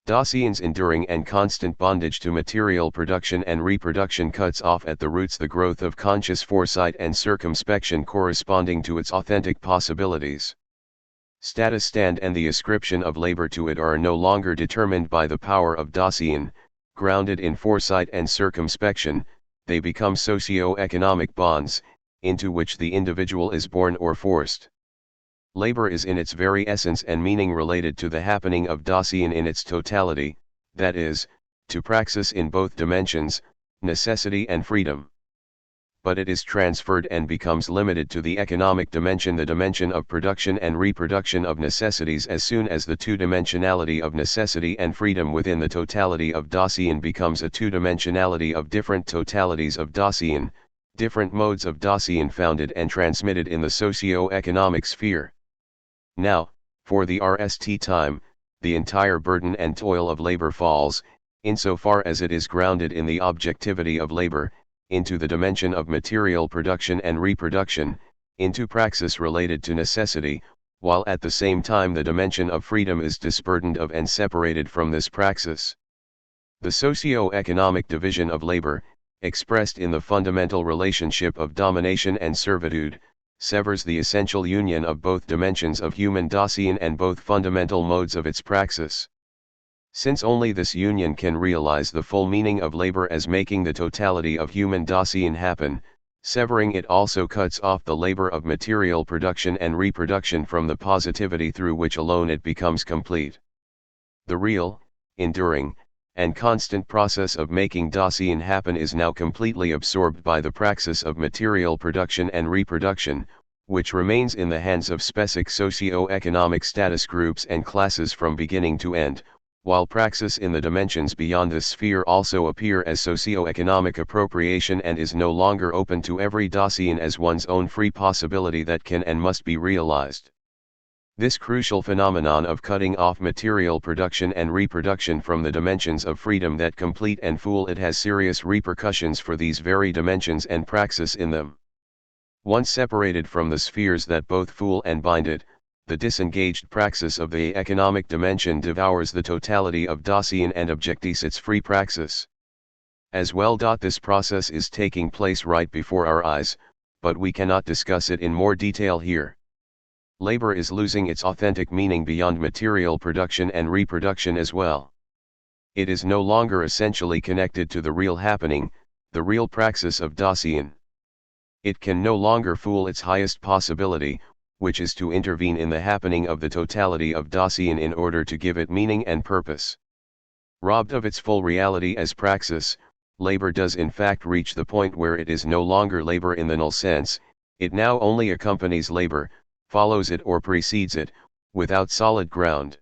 Dasein's enduring and constant bondage to material production and reproduction cuts off at the roots the growth of conscious foresight and circumspection corresponding to its authentic possibilities. Status stand and the ascription of labor to it are no longer determined by the power of Dasein, grounded in foresight and circumspection, they become socio-economic bonds, into which the individual is born or forced. Labor is in its very essence and meaning related to the happening of Dasein in its totality, that is, to praxis in both dimensions, necessity and freedom. But it is transferred and becomes limited to the economic dimension, the dimension of production and reproduction of necessities, as soon as the two-dimensionality of necessity and freedom within the totality of Dasein becomes a two-dimensionality of different totalities of Dasein, different modes of Dasein founded and transmitted in the socio-economic sphere. Now, for the RST time, the entire burden and toil of labor falls, insofar as it is grounded in the objectivity of labor, into the dimension of material production and reproduction, into praxis related to necessity, while at the same time the dimension of freedom is disburdened of and separated from this praxis. The socio-economic division of labor, expressed in the fundamental relationship of domination and servitude, severs the essential union of both dimensions of human Dasein and both fundamental modes of its praxis. Since only this union can realize the full meaning of labor as making the totality of human Dasein happen, severing it also cuts off the labor of material production and reproduction from the positivity through which alone it becomes complete. The real, enduring, and constant process of making Dasein happen is now completely absorbed by the praxis of material production and reproduction, which remains in the hands of specific socio-economic status groups and classes from beginning to end, while praxis in the dimensions beyond this sphere also appear as socio-economic appropriation and is no longer open to every Dasein as one's own free possibility that can and must be realized. This crucial phenomenon of cutting off material production and reproduction from the dimensions of freedom that complete and fool it has serious repercussions for these very dimensions and praxis in them. Once separated from the spheres that both fool and bind it, the disengaged praxis of the economic dimension devours the totality of Dasein and objects its free praxis. As well. This process is taking place right before our eyes, but we cannot discuss it in more detail here. Labor is losing its authentic meaning beyond material production and reproduction as well. It is no longer essentially connected to the real happening, the real praxis of Dasein. It can no longer fool its highest possibility, which is to intervene in the happening of the totality of Dasein in order to give it meaning and purpose. Robbed of its full reality as praxis, labor does in fact reach the point where it is no longer labor in the null sense, it now only accompanies labor, follows it or precedes it, without solid ground.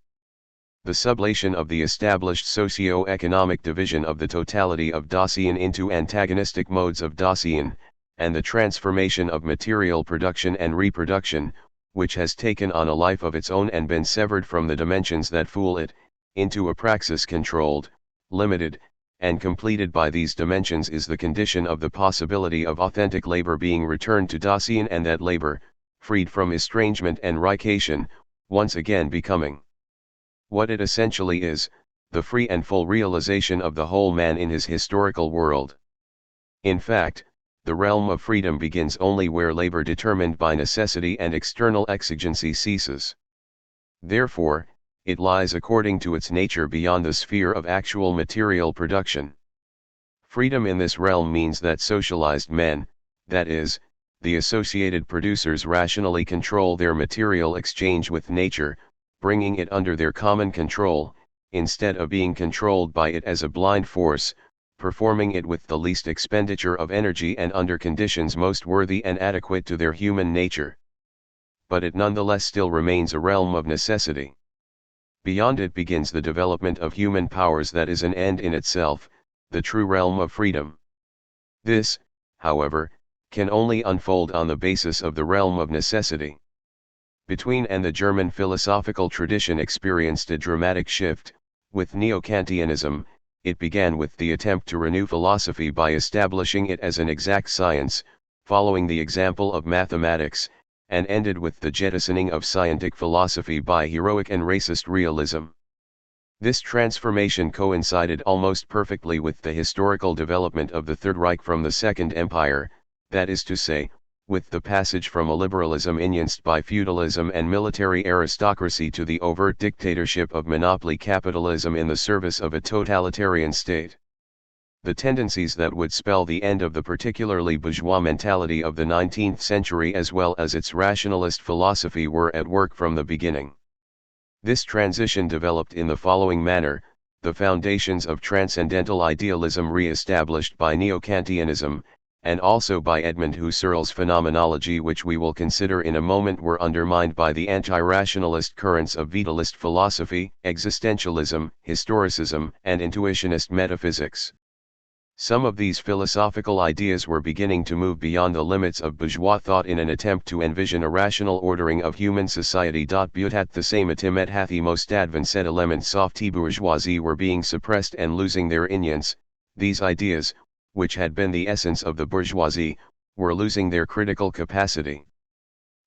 The sublation of the established socio-economic division of the totality of Dasein into antagonistic modes of Dasein, and the transformation of material production and reproduction, which has taken on a life of its own and been severed from the dimensions that fool it, into a praxis controlled, limited, and completed by these dimensions is the condition of the possibility of authentic labor being returned to Dasein, and that labor, freed from estrangement and rication, once again becoming what it essentially is, the free and full realization of the whole man in his historical world. In fact, the realm of freedom begins only where labor determined by necessity and external exigency ceases. Therefore, it lies according to its nature beyond the sphere of actual material production. Freedom in this realm means that socialized men, that is, the associated producers, rationally control their material exchange with nature, bringing it under their common control, instead of being controlled by it as a blind force, performing it with the least expenditure of energy and under conditions most worthy and adequate to their human nature. But it nonetheless still remains a realm of necessity. Beyond it begins the development of human powers that is an end in itself, the true realm of freedom. This, however, can only unfold on the basis of the realm of necessity. Between and the German philosophical tradition experienced a dramatic shift. With Neo-Kantianism, it began with the attempt to renew philosophy by establishing it as an exact science, following the example of mathematics, and ended with the jettisoning of scientific philosophy by heroic and racist realism. This transformation coincided almost perfectly with the historical development of the Third Reich from the Second Empire, that is to say, with the passage from a liberalism enhanced by feudalism and military aristocracy to the overt dictatorship of monopoly capitalism in the service of a totalitarian state. The tendencies that would spell the end of the particularly bourgeois mentality of the 19th century as well as its rationalist philosophy were at work from the beginning. This transition developed in the following manner: the foundations of transcendental idealism re-established by Neo-Kantianism, and also by Edmund Husserl's phenomenology, which we will consider in a moment, were undermined by the anti-rationalist currents of vitalist philosophy, existentialism, historicism, and intuitionist metaphysics. Some of these philosophical ideas were beginning to move beyond the limits of bourgeois thought in an attempt to envision a rational ordering of human society. But at the same time it hath the most advanced elements of the bourgeoisie were being suppressed and losing their influence. These ideas, which had been the essence of the bourgeoisie, were losing their critical capacity.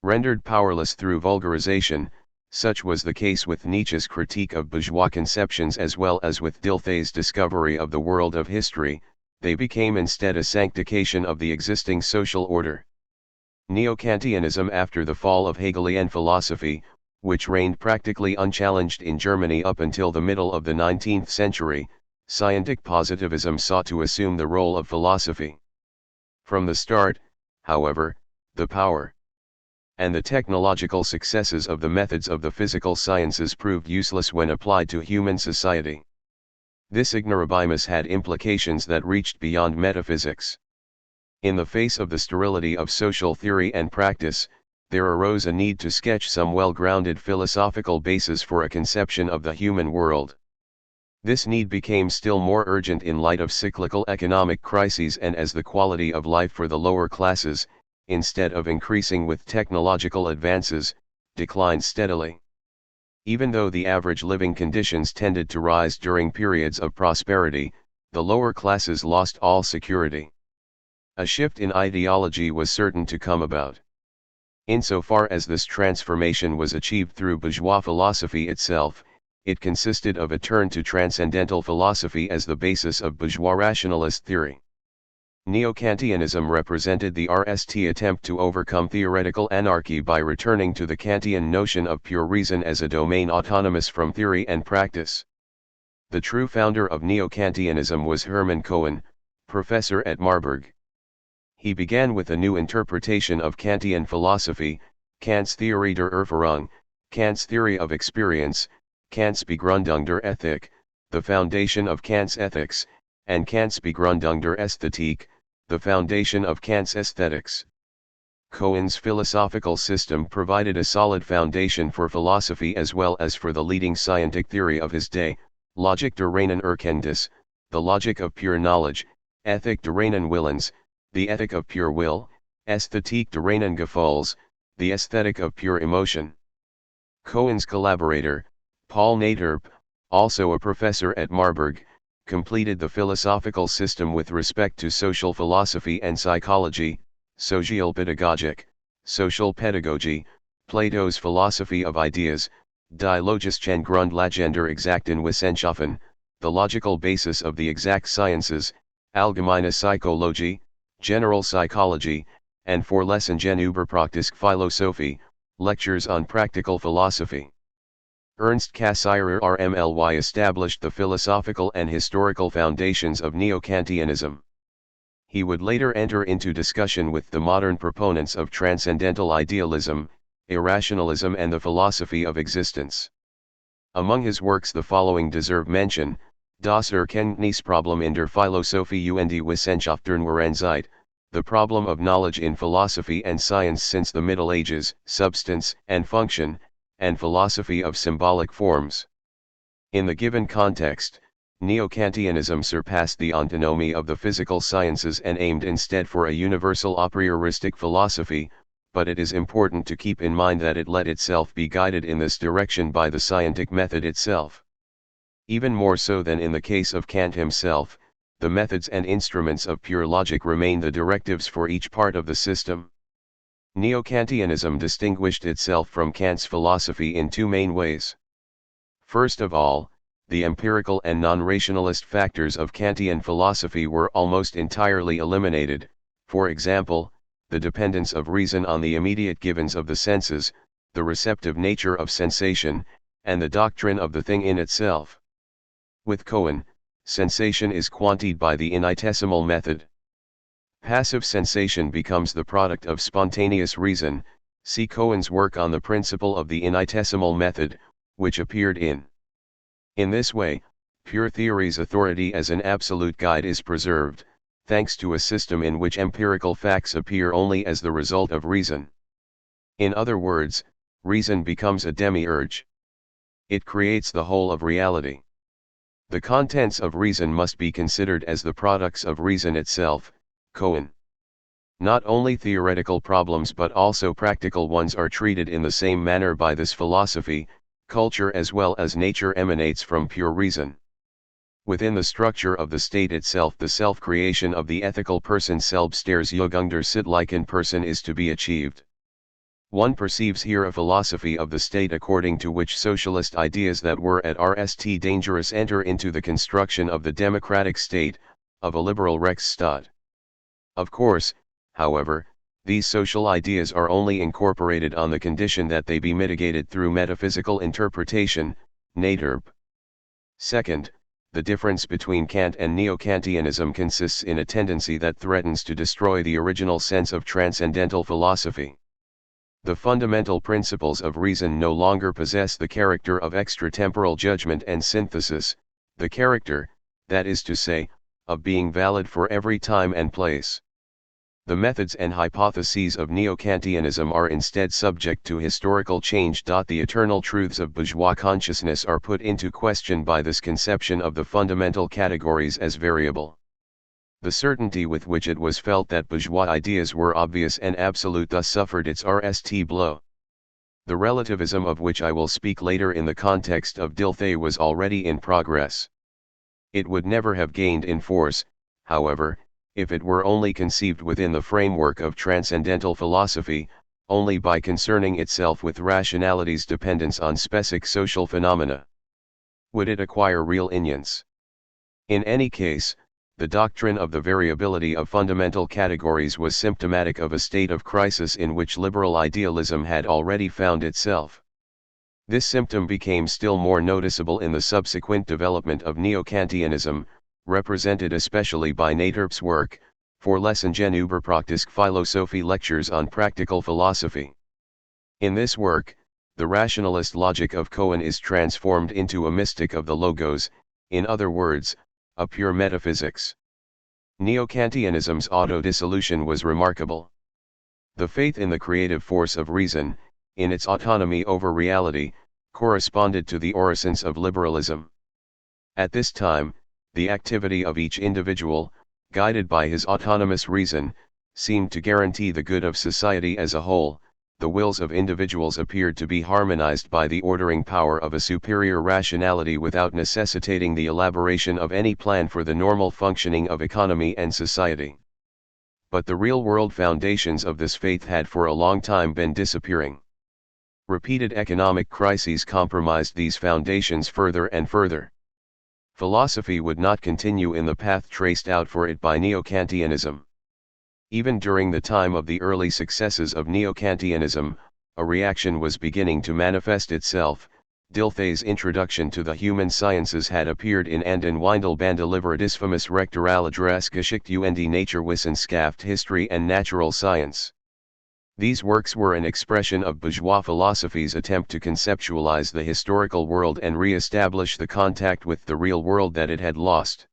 Rendered powerless through vulgarization, such was the case with Nietzsche's critique of bourgeois conceptions as well as with Dilthey's discovery of the world of history, they became instead a sanctification of the existing social order. Neo-Kantianism, after the fall of Hegelian philosophy, which reigned practically unchallenged in Germany up until the middle of the 19th century, scientific positivism sought to assume the role of philosophy. From the start, however, the power and the technological successes of the methods of the physical sciences proved useless when applied to human society. This ignorabimus had implications that reached beyond metaphysics. In the face of the sterility of social theory and practice, there arose a need to sketch some well-grounded philosophical basis for a conception of the human world. This need became still more urgent in light of cyclical economic crises and as the quality of life for the lower classes, instead of increasing with technological advances, declined steadily. Even though the average living conditions tended to rise during periods of prosperity, the lower classes lost all security. A shift in ideology was certain to come about. Insofar as this transformation was achieved through bourgeois philosophy itself, it consisted of a turn to transcendental philosophy as the basis of bourgeois rationalist theory. Neo-Kantianism represented the RST attempt to overcome theoretical anarchy by returning to the Kantian notion of pure reason as a domain autonomous from theory and practice. The true founder of Neo-Kantianism was Hermann Cohen, professor at Marburg. He began with a new interpretation of Kantian philosophy, Kant's Theorie der Erfahrung, Kant's theory of experience, Kant's Begründung der Ethik, the foundation of Kant's ethics, and Kant's Begründung der Ästhetik, the foundation of Kant's aesthetics. Cohen's philosophical system provided a solid foundation for philosophy as well as for the leading scientific theory of his day, Logik der reinen Erkenntnis, the logic of pure knowledge, Ethik der reinen Willens, the ethic of pure will, Ästhetik der reinen Gefühls, the aesthetic of pure emotion. Cohen's collaborator, Paul Naderp, also a professor at Marburg, completed the philosophical system with respect to social philosophy and psychology, Sozialpädagogik, social pedagogy, Plato's philosophy of ideas, Die logischen Grundlagen der exakten Wissenschaften, the logical basis of the exact sciences, Allgemeine Psychologie, general psychology, and Vorlesungen über praktische Philosophie, lectures on practical philosophy. Ernst Cassirer RMLY established the philosophical and historical foundations of Neo-Kantianism. He would later enter into discussion with the modern proponents of transcendental idealism, irrationalism and the philosophy of existence. Among his works the following deserve mention: Das Erkenntnisproblem in der Philosophie und die Wissenschaft der Neuenzeit, the problem of knowledge in philosophy and science since the Middle Ages, Substance and Function, and Philosophy of Symbolic Forms. In the given context, Neo-Kantianism surpassed the autonomy of the physical sciences and aimed instead for a universal a prioristic philosophy, but it is important to keep in mind that it let itself be guided in this direction by the scientific method itself. Even more so than in the case of Kant himself, the methods and instruments of pure logic remain the directives for each part of the system. Neo-Kantianism distinguished itself from Kant's philosophy in two main ways. First of all, the empirical and non-rationalist factors of Kantian philosophy were almost entirely eliminated, for example, the dependence of reason on the immediate givens of the senses, the receptive nature of sensation, and the doctrine of the thing in itself. With Cohen, sensation is quantified by the infinitesimal method. Passive sensation becomes the product of spontaneous reason. See Cohen's work on the principle of the infinitesimal method, which appeared in. In this way, pure theory's authority as an absolute guide is preserved, thanks to a system in which empirical facts appear only as the result of reason. In other words, reason becomes a demiurge. It creates the whole of reality. The contents of reason must be considered as the products of reason itself. Cohen. Not only theoretical problems but also practical ones are treated in the same manner by this philosophy. Culture as well as nature emanates from pure reason. Within the structure of the state itself, the self-creation of the ethical person Selbstverstärkung der sittlichen Person is to be achieved. One perceives here a philosophy of the state according to which socialist ideas that were at rst dangerous enter into the construction of the democratic state, of a liberal Rechtsstaat. Of course, however, these social ideas are only incorporated on the condition that they be mitigated through metaphysical interpretation, Naderp. Second, the difference between Kant and Neo-Kantianism consists in a tendency that threatens to destroy the original sense of transcendental philosophy. The fundamental principles of reason no longer possess the character of extratemporal judgment and synthesis, the character, that is to say, of being valid for every time and place. The methods and hypotheses of Neo-Kantianism are instead subject to historical change. The eternal truths of bourgeois consciousness are put into question by this conception of the fundamental categories as variable. The certainty with which it was felt that bourgeois ideas were obvious and absolute thus suffered its RST blow. The relativism of which I will speak later in the context of Dilthey was already in progress. It would never have gained in force, however, if it were only conceived within the framework of transcendental philosophy, only by concerning itself with rationality's dependence on specific social phenomena. Would it acquire real inerrance? In any case, the doctrine of the variability of fundamental categories was symptomatic of a state of crisis in which liberal idealism had already found itself. This symptom became still more noticeable in the subsequent development of Neo-Kantianism, represented especially by Naterp's work, For Lessingen über Praktische Philosophie Lectures on Practical Philosophy. In this work, the rationalist logic of Cohen is transformed into a mystic of the logos, in other words, a pure metaphysics. Neo-Kantianism's auto-dissolution was remarkable. The faith in the creative force of reason, in its autonomy over reality, corresponded to the orisons of liberalism. At this time, the activity of each individual, guided by his autonomous reason, seemed to guarantee the good of society as a whole. The wills of individuals appeared to be harmonized by the ordering power of a superior rationality without necessitating the elaboration of any plan for the normal functioning of economy and society. But the real-world foundations of this faith had for a long time been disappearing. Repeated economic crises compromised these foundations further and further. Philosophy would not continue in the path traced out for it by Neo-Kantianism. Even during the time of the early successes of Neo-Kantianism, a reaction was beginning to manifest itself. Dilthey's introduction to the human sciences had appeared in and in Windelband famous Rectoraladresse Geschichte und Naturwissenschaft History and Natural Science. These works were an expression of bourgeois philosophy's attempt to conceptualize the historical world and re-establish the contact with the real world that it had lost.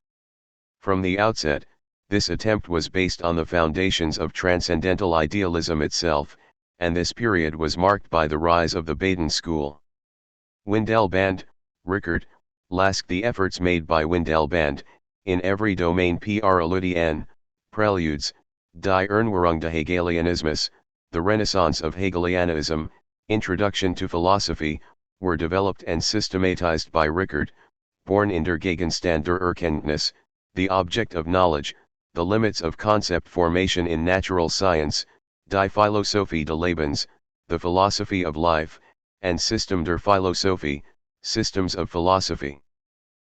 From the outset, this attempt was based on the foundations of transcendental idealism itself, and this period was marked by the rise of the Baden school. Windelband, Rickert, Lask. The efforts made by Windelband, in every domain Preludien, Preludes, Die Erneuerung des Hegelianismus, the Renaissance of Hegelianism, Introduction to Philosophy, were developed and systematized by Rickert, born in der Gegenstand der Erkenntnis, the object of knowledge, the limits of concept formation in natural science, Die Philosophie des Lebens, the philosophy of life, and System der Philosophie, systems of philosophy.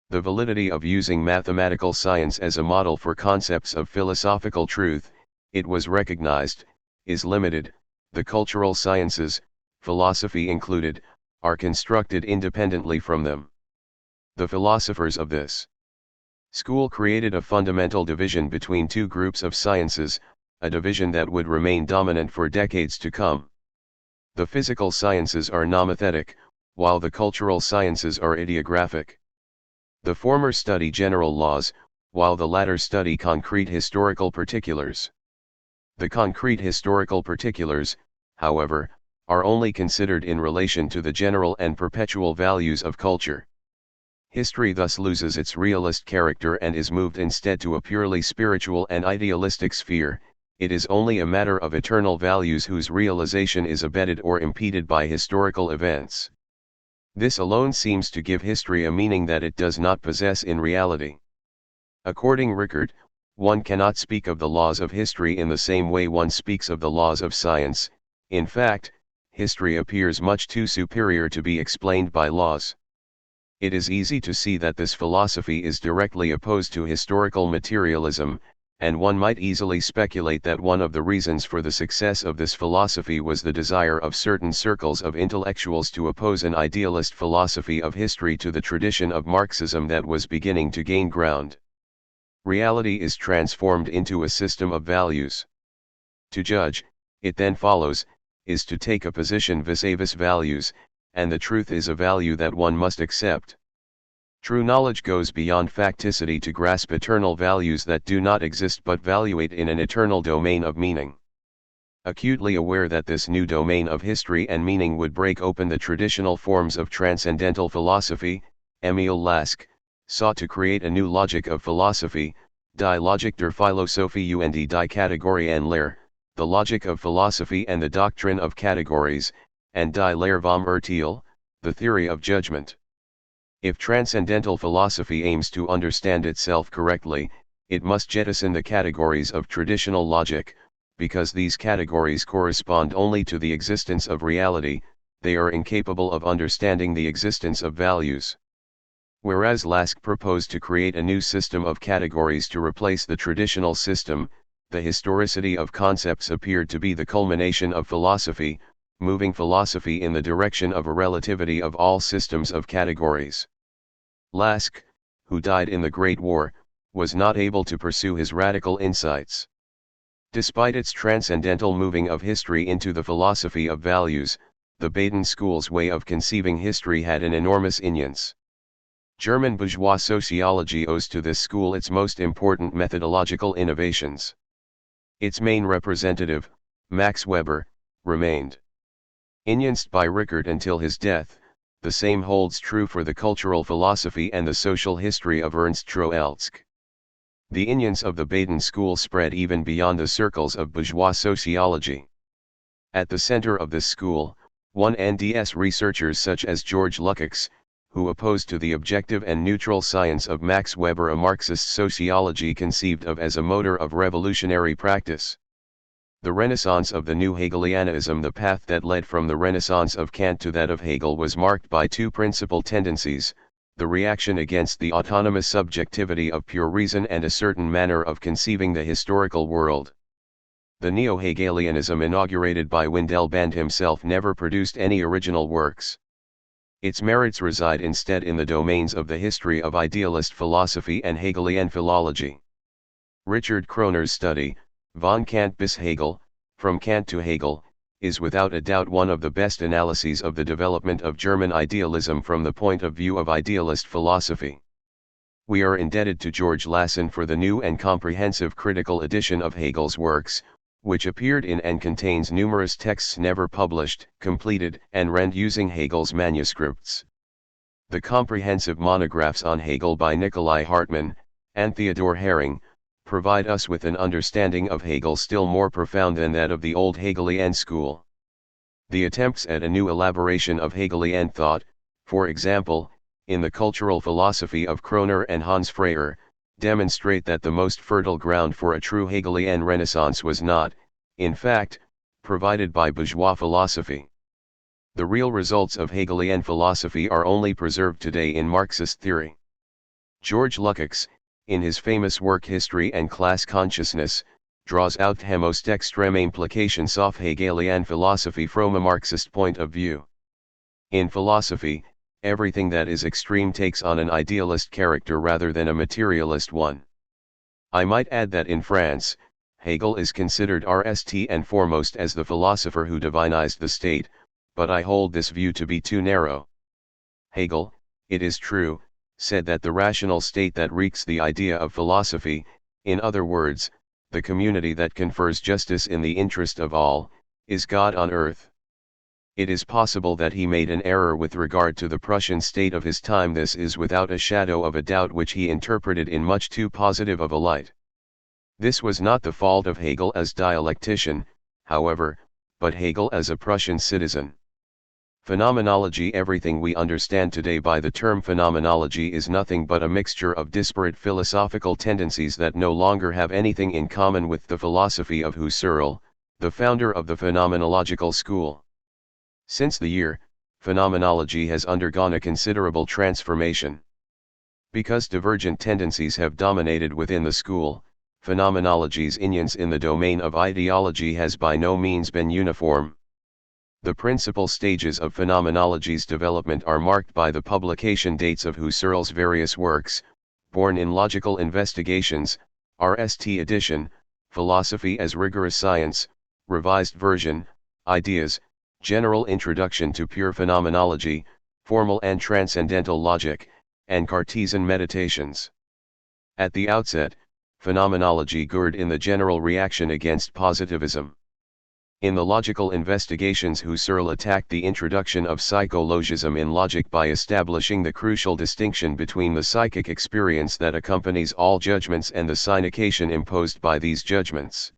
The validity of using mathematical science as a model for concepts of philosophical truth, it was recognized, is limited. The cultural sciences, philosophy included, are constructed independently from them. The philosophers of this school created a fundamental division between two groups of sciences, a division that would remain dominant for decades to come. The physical sciences are nomothetic, while the cultural sciences are ideographic. The former study general laws, while the latter study concrete historical particulars. The concrete historical particulars, however, are only considered in relation to the general and perpetual values of culture. History thus loses its realist character and is moved instead to a purely spiritual and idealistic sphere. It is only a matter of eternal values whose realization is abetted or impeded by historical events. This alone seems to give history a meaning that it does not possess in reality. According Rickert, one cannot speak of the laws of history in the same way one speaks of the laws of science. In fact, history appears much too superior to be explained by laws. It is easy to see that this philosophy is directly opposed to historical materialism, and one might easily speculate that one of the reasons for the success of this philosophy was the desire of certain circles of intellectuals to oppose an idealist philosophy of history to the tradition of Marxism that was beginning to gain ground. Reality is transformed into a system of values. To judge, it then follows, is to take a position vis-a-vis values, and the truth is a value that one must accept. True knowledge goes beyond facticity to grasp eternal values that do not exist but valuate in an eternal domain of meaning. Acutely aware that this new domain of history and meaning would break open the traditional forms of transcendental philosophy, Emil Lask sought to create a new logic of philosophy, Die Logik der Philosophie und die Kategorienlehre, the logic of philosophy and the doctrine of categories, and Die Lehre vom Urteil, the theory of judgment. If transcendental philosophy aims to understand itself correctly, it must jettison the categories of traditional logic, because these categories correspond only to the existence of reality, they are incapable of understanding the existence of values. Whereas Lask proposed to create a new system of categories to replace the traditional system, the historicity of concepts appeared to be the culmination of philosophy, moving philosophy in the direction of a relativity of all systems of categories. Lask, who died in the Great War, was not able to pursue his radical insights. Despite its transcendental moving of history into the philosophy of values, the Baden school's way of conceiving history had an enormous influence. German bourgeois sociology owes to this school its most important methodological innovations. Its main representative, Max Weber, remained influenced by Rickert until his death. The same holds true for the cultural philosophy and the social history of Ernst Troeltsch. The influence of the Baden school spread even beyond the circles of bourgeois sociology. At the center of this school, one NDS researchers such as George Lukács, who opposed to the objective and neutral science of Max Weber a Marxist sociology conceived of as a motor of revolutionary practice. The renaissance of the new Hegelianism, the path that led from the renaissance of Kant to that of Hegel, was marked by two principal tendencies: the reaction against the autonomous subjectivity of pure reason and a certain manner of conceiving the historical world. The neo-Hegelianism inaugurated by Windelband himself never produced any original works. Its merits reside instead in the domains of the history of idealist philosophy and Hegelian philology. Richard Kroner's study, Von Kant bis Hegel, From Kant to Hegel, is without a doubt one of the best analyses of the development of German idealism from the point of view of idealist philosophy. We are indebted to George Lassen for the new and comprehensive critical edition of Hegel's works, which appeared in and contains numerous texts never published, completed and read using Hegel's manuscripts. The comprehensive monographs on Hegel by Nikolai Hartmann and Theodor Hering provide us with an understanding of Hegel still more profound than that of the old Hegelian school. The attempts at a new elaboration of Hegelian thought, for example, in the cultural philosophy of Kroner and Hans Freyer, demonstrate that the most fertile ground for a true Hegelian renaissance was not, in fact, provided by bourgeois philosophy. The real results of Hegelian philosophy are only preserved today in Marxist theory. George Lukács, in his famous work History and Class Consciousness, draws out the most extreme implications of Hegelian philosophy from a Marxist point of view. In philosophy, everything that is extreme takes on an idealist character rather than a materialist one. I might add that in France, Hegel is considered first and foremost as the philosopher who divinized the state, but I hold this view to be too narrow. Hegel, it is true, said that the rational state that reeks the idea of philosophy, in other words, the community that confers justice in the interest of all, is God on earth. It is possible that he made an error with regard to the Prussian state of his time. This is without a shadow of a doubt which he interpreted in much too positive of a light. This was not the fault of Hegel as dialectician, however, but Hegel as a Prussian citizen. Phenomenology. Everything we understand today by the term phenomenology is nothing but a mixture of disparate philosophical tendencies that no longer have anything in common with the philosophy of Husserl, the founder of the phenomenological school. Since the year, phenomenology has undergone a considerable transformation. Because divergent tendencies have dominated within the school, phenomenology's influence in the domain of ideology has by no means been uniform. The principal stages of phenomenology's development are marked by the publication dates of Husserl's various works: Born in Logical Investigations, RST edition, Philosophy as Rigorous Science, revised version, Ideas, General Introduction to Pure Phenomenology, Formal and Transcendental Logic, and Cartesian Meditations. At the outset, phenomenology geared in the general reaction against positivism. In the Logical Investigations, Husserl attacked the introduction of psychologism in logic by establishing the crucial distinction between the psychic experience that accompanies all judgments and the signification imposed by these judgments.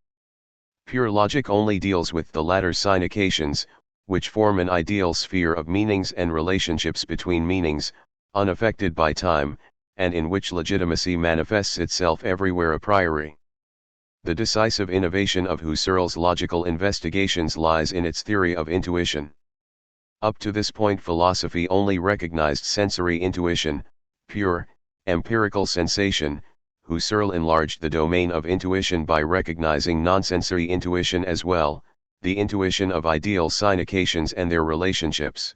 Pure logic only deals with the latter significations, which form an ideal sphere of meanings and relationships between meanings, unaffected by time, and in which legitimacy manifests itself everywhere a priori. The decisive innovation of Husserl's Logical Investigations lies in its theory of intuition. Up to this point, philosophy only recognized sensory intuition, pure, empirical sensation. Husserl enlarged the domain of intuition by recognizing nonsensory intuition as well, the intuition of ideal significations and their relationships.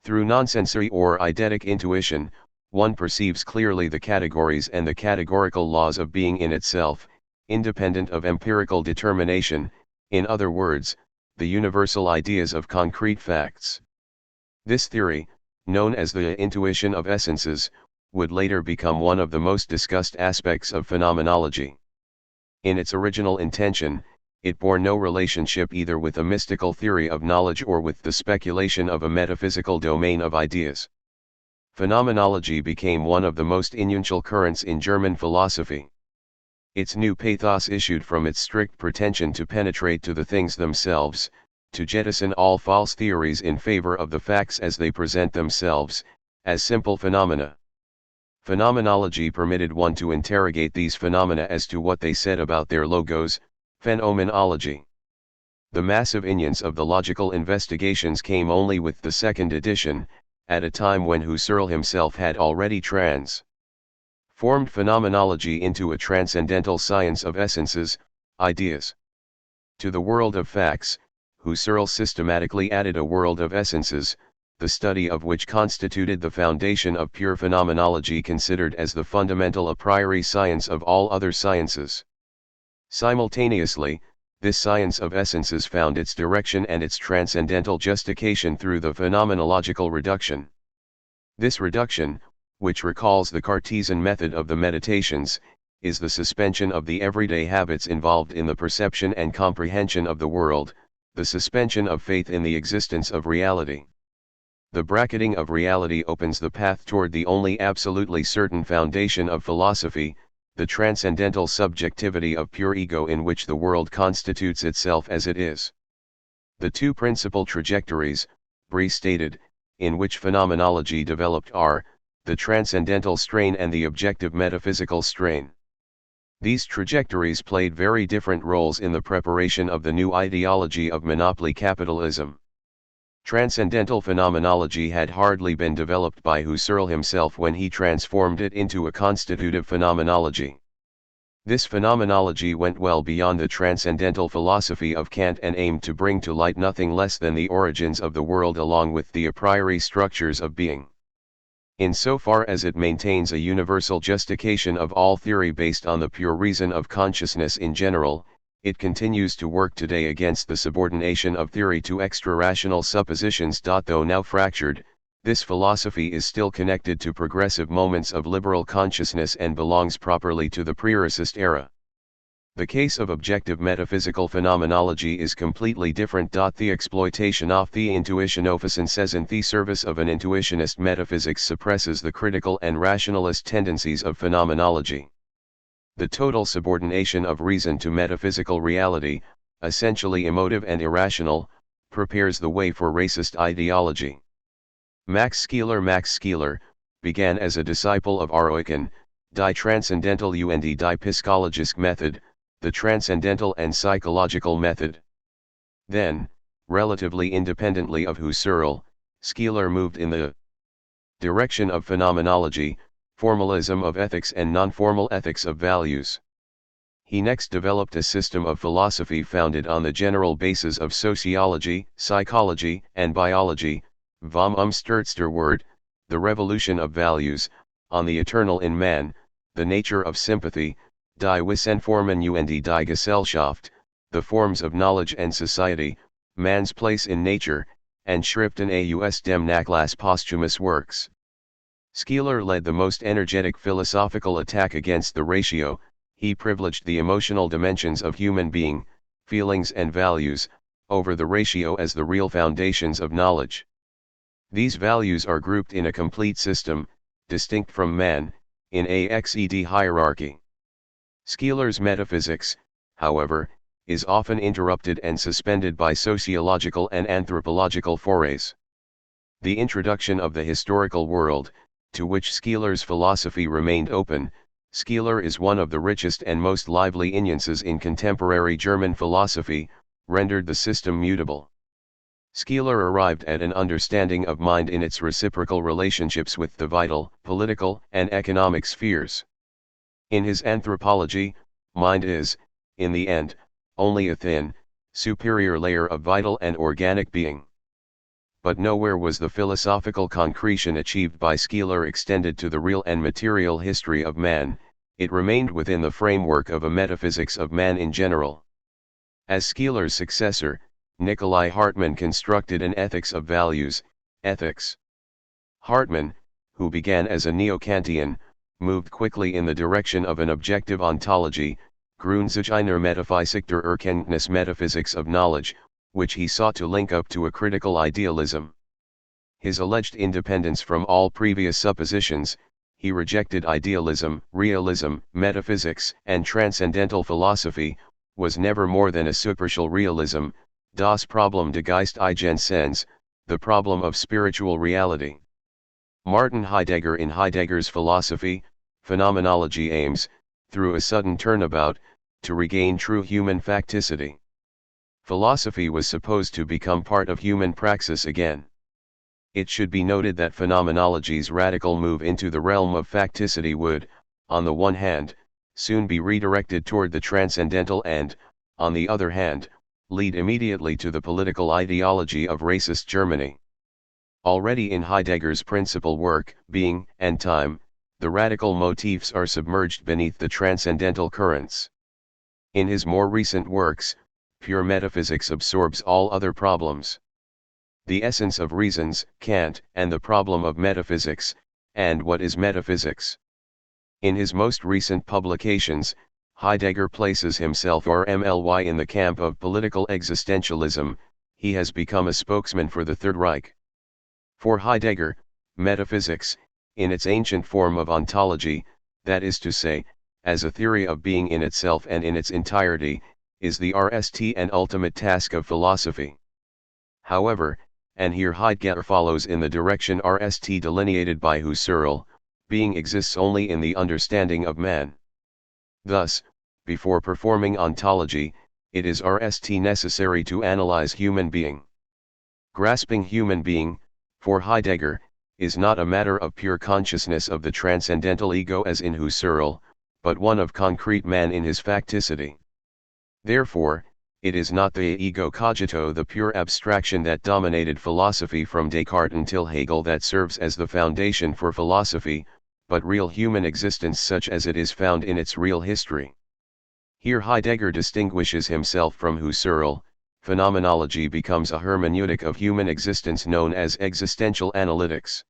Through nonsensory or eidetic intuition, one perceives clearly the categories and the categorical laws of being in itself, independent of empirical determination, in other words, the universal ideas of concrete facts. This theory, known as the intuition of essences, would later become one of the most discussed aspects of phenomenology. In its original intention, it bore no relationship either with a mystical theory of knowledge or with the speculation of a metaphysical domain of ideas. Phenomenology became one of the most influential currents in German philosophy. Its new pathos issued from its strict pretension to penetrate to the things themselves, to jettison all false theories in favor of the facts as they present themselves, as simple phenomena. Phenomenology permitted one to interrogate these phenomena as to what they said about their logos, phenomenology. The massive influence of the logical investigations came only with the second edition, at a time when Husserl himself had already transformed phenomenology into a transcendental science of essences, ideas. To the world of facts, Husserl systematically added a world of essences, the study of which constituted the foundation of pure phenomenology, considered as the fundamental a priori science of all other sciences. Simultaneously, this science of essences found its direction and its transcendental justification through the phenomenological reduction. This reduction, which recalls the Cartesian method of the Meditations, is the suspension of the everyday habits involved in the perception and comprehension of the world, the suspension of faith in the existence of reality. The bracketing of reality opens the path toward the only absolutely certain foundation of philosophy, the transcendental subjectivity of pure ego in which the world constitutes itself as it is. The two principal trajectories, Brie stated, in which phenomenology developed are, the transcendental strain and the objective metaphysical strain. These trajectories played very different roles in the preparation of the new ideology of monopoly capitalism. Transcendental phenomenology had hardly been developed by Husserl himself when he transformed it into a constitutive phenomenology. This phenomenology went well beyond the transcendental philosophy of Kant and aimed to bring to light nothing less than the origins of the world along with the a priori structures of being. Insofar as it maintains a universal justification of all theory based on the pure reason of consciousness in general, it continues to work today against the subordination of theory to extra-rational suppositions. Though now fractured, this philosophy is still connected to progressive moments of liberal consciousness and belongs properly to the pre-Rousseauist era. The case of objective metaphysical phenomenology is completely different. The exploitation of the intuitionofficence in the service of an intuitionist metaphysics suppresses the critical and rationalist tendencies of phenomenology. The total subordination of reason to metaphysical reality, essentially emotive and irrational, prepares the way for racist ideology. Max Scheler began as a disciple of Eucken, die Transcendental und die Psychologische Method, the transcendental and psychological method. Then, relatively independently of Husserl, Scheler moved in the direction of phenomenology, formalism of ethics and non-formal ethics of values. He next developed a system of philosophy founded on the general bases of sociology, psychology, and biology, vom Umsturzterwert, the revolution of values, on the eternal in man, the nature of sympathy, die Wissenformen und die Gesellschaft, the forms of knowledge and society, man's place in nature, and Schriften aus dem Nachlass posthumous works. Scheler led the most energetic philosophical attack against the ratio. He privileged the emotional dimensions of human being, feelings and values, over the ratio as the real foundations of knowledge. These values are grouped in a complete system, distinct from man, in a XED hierarchy. Scheler's metaphysics, however, is often interrupted and suspended by sociological and anthropological forays. The introduction of the historical world, to which Scheler's philosophy remained open. Scheler is one of the richest and most lively influences in contemporary German philosophy, rendered the system mutable. Scheler arrived at an understanding of mind in its reciprocal relationships with the vital, political, and economic spheres. In his anthropology, mind is, in the end, only a thin, superior layer of vital and organic being. But nowhere was the philosophical concretion achieved by Skeeler extended to the real and material history of man, it remained within the framework of a metaphysics of man in general. As Skeeler's successor, Nikolai Hartmann constructed an ethics of values, ethics. Hartmann, who began as a neo-Kantian, moved quickly in the direction of an objective ontology, Grundsätzlicher Metaphysik der Erkenntnis metaphysics of knowledge, which he sought to link up to a critical idealism. His alleged independence from all previous suppositions, he rejected idealism, realism, metaphysics, and transcendental philosophy, was never more than a superficial realism, das Problem des geistigen Sinns, the problem of spiritual reality. Martin Heidegger in Heidegger's philosophy, phenomenology aims, through a sudden turnabout, to regain true human facticity. Philosophy was supposed to become part of human praxis again. It should be noted that phenomenology's radical move into the realm of facticity would, on the one hand, soon be redirected toward the transcendental and, on the other hand, lead immediately to the political ideology of racist Germany. Already in Heidegger's principal work, Being and Time, the radical motifs are submerged beneath the transcendental currents. In his more recent works, pure metaphysics absorbs all other problems. The essence of reasons, Kant, and the problem of metaphysics, and what is metaphysics. In his most recent publications, Heidegger places himself RMLY in the camp of political existentialism. He has become a spokesman for the Third Reich. For Heidegger, metaphysics, in its ancient form of ontology, that is to say, as a theory of being in itself and in its entirety, is the RST and ultimate task of philosophy. However, and here Heidegger follows in the direction RST delineated by Husserl, being exists only in the understanding of man. Thus, before performing ontology, it is RST necessary to analyze human being. Grasping human being, for Heidegger, is not a matter of pure consciousness of the transcendental ego as in Husserl, but one of concrete man in his facticity. Therefore, it is not the ego cogito, the pure abstraction that dominated philosophy from Descartes until Hegel, that serves as the foundation for philosophy, but real human existence such as it is found in its real history. Here Heidegger distinguishes himself from Husserl. Phenomenology becomes a hermeneutic of human existence known as existential analytics.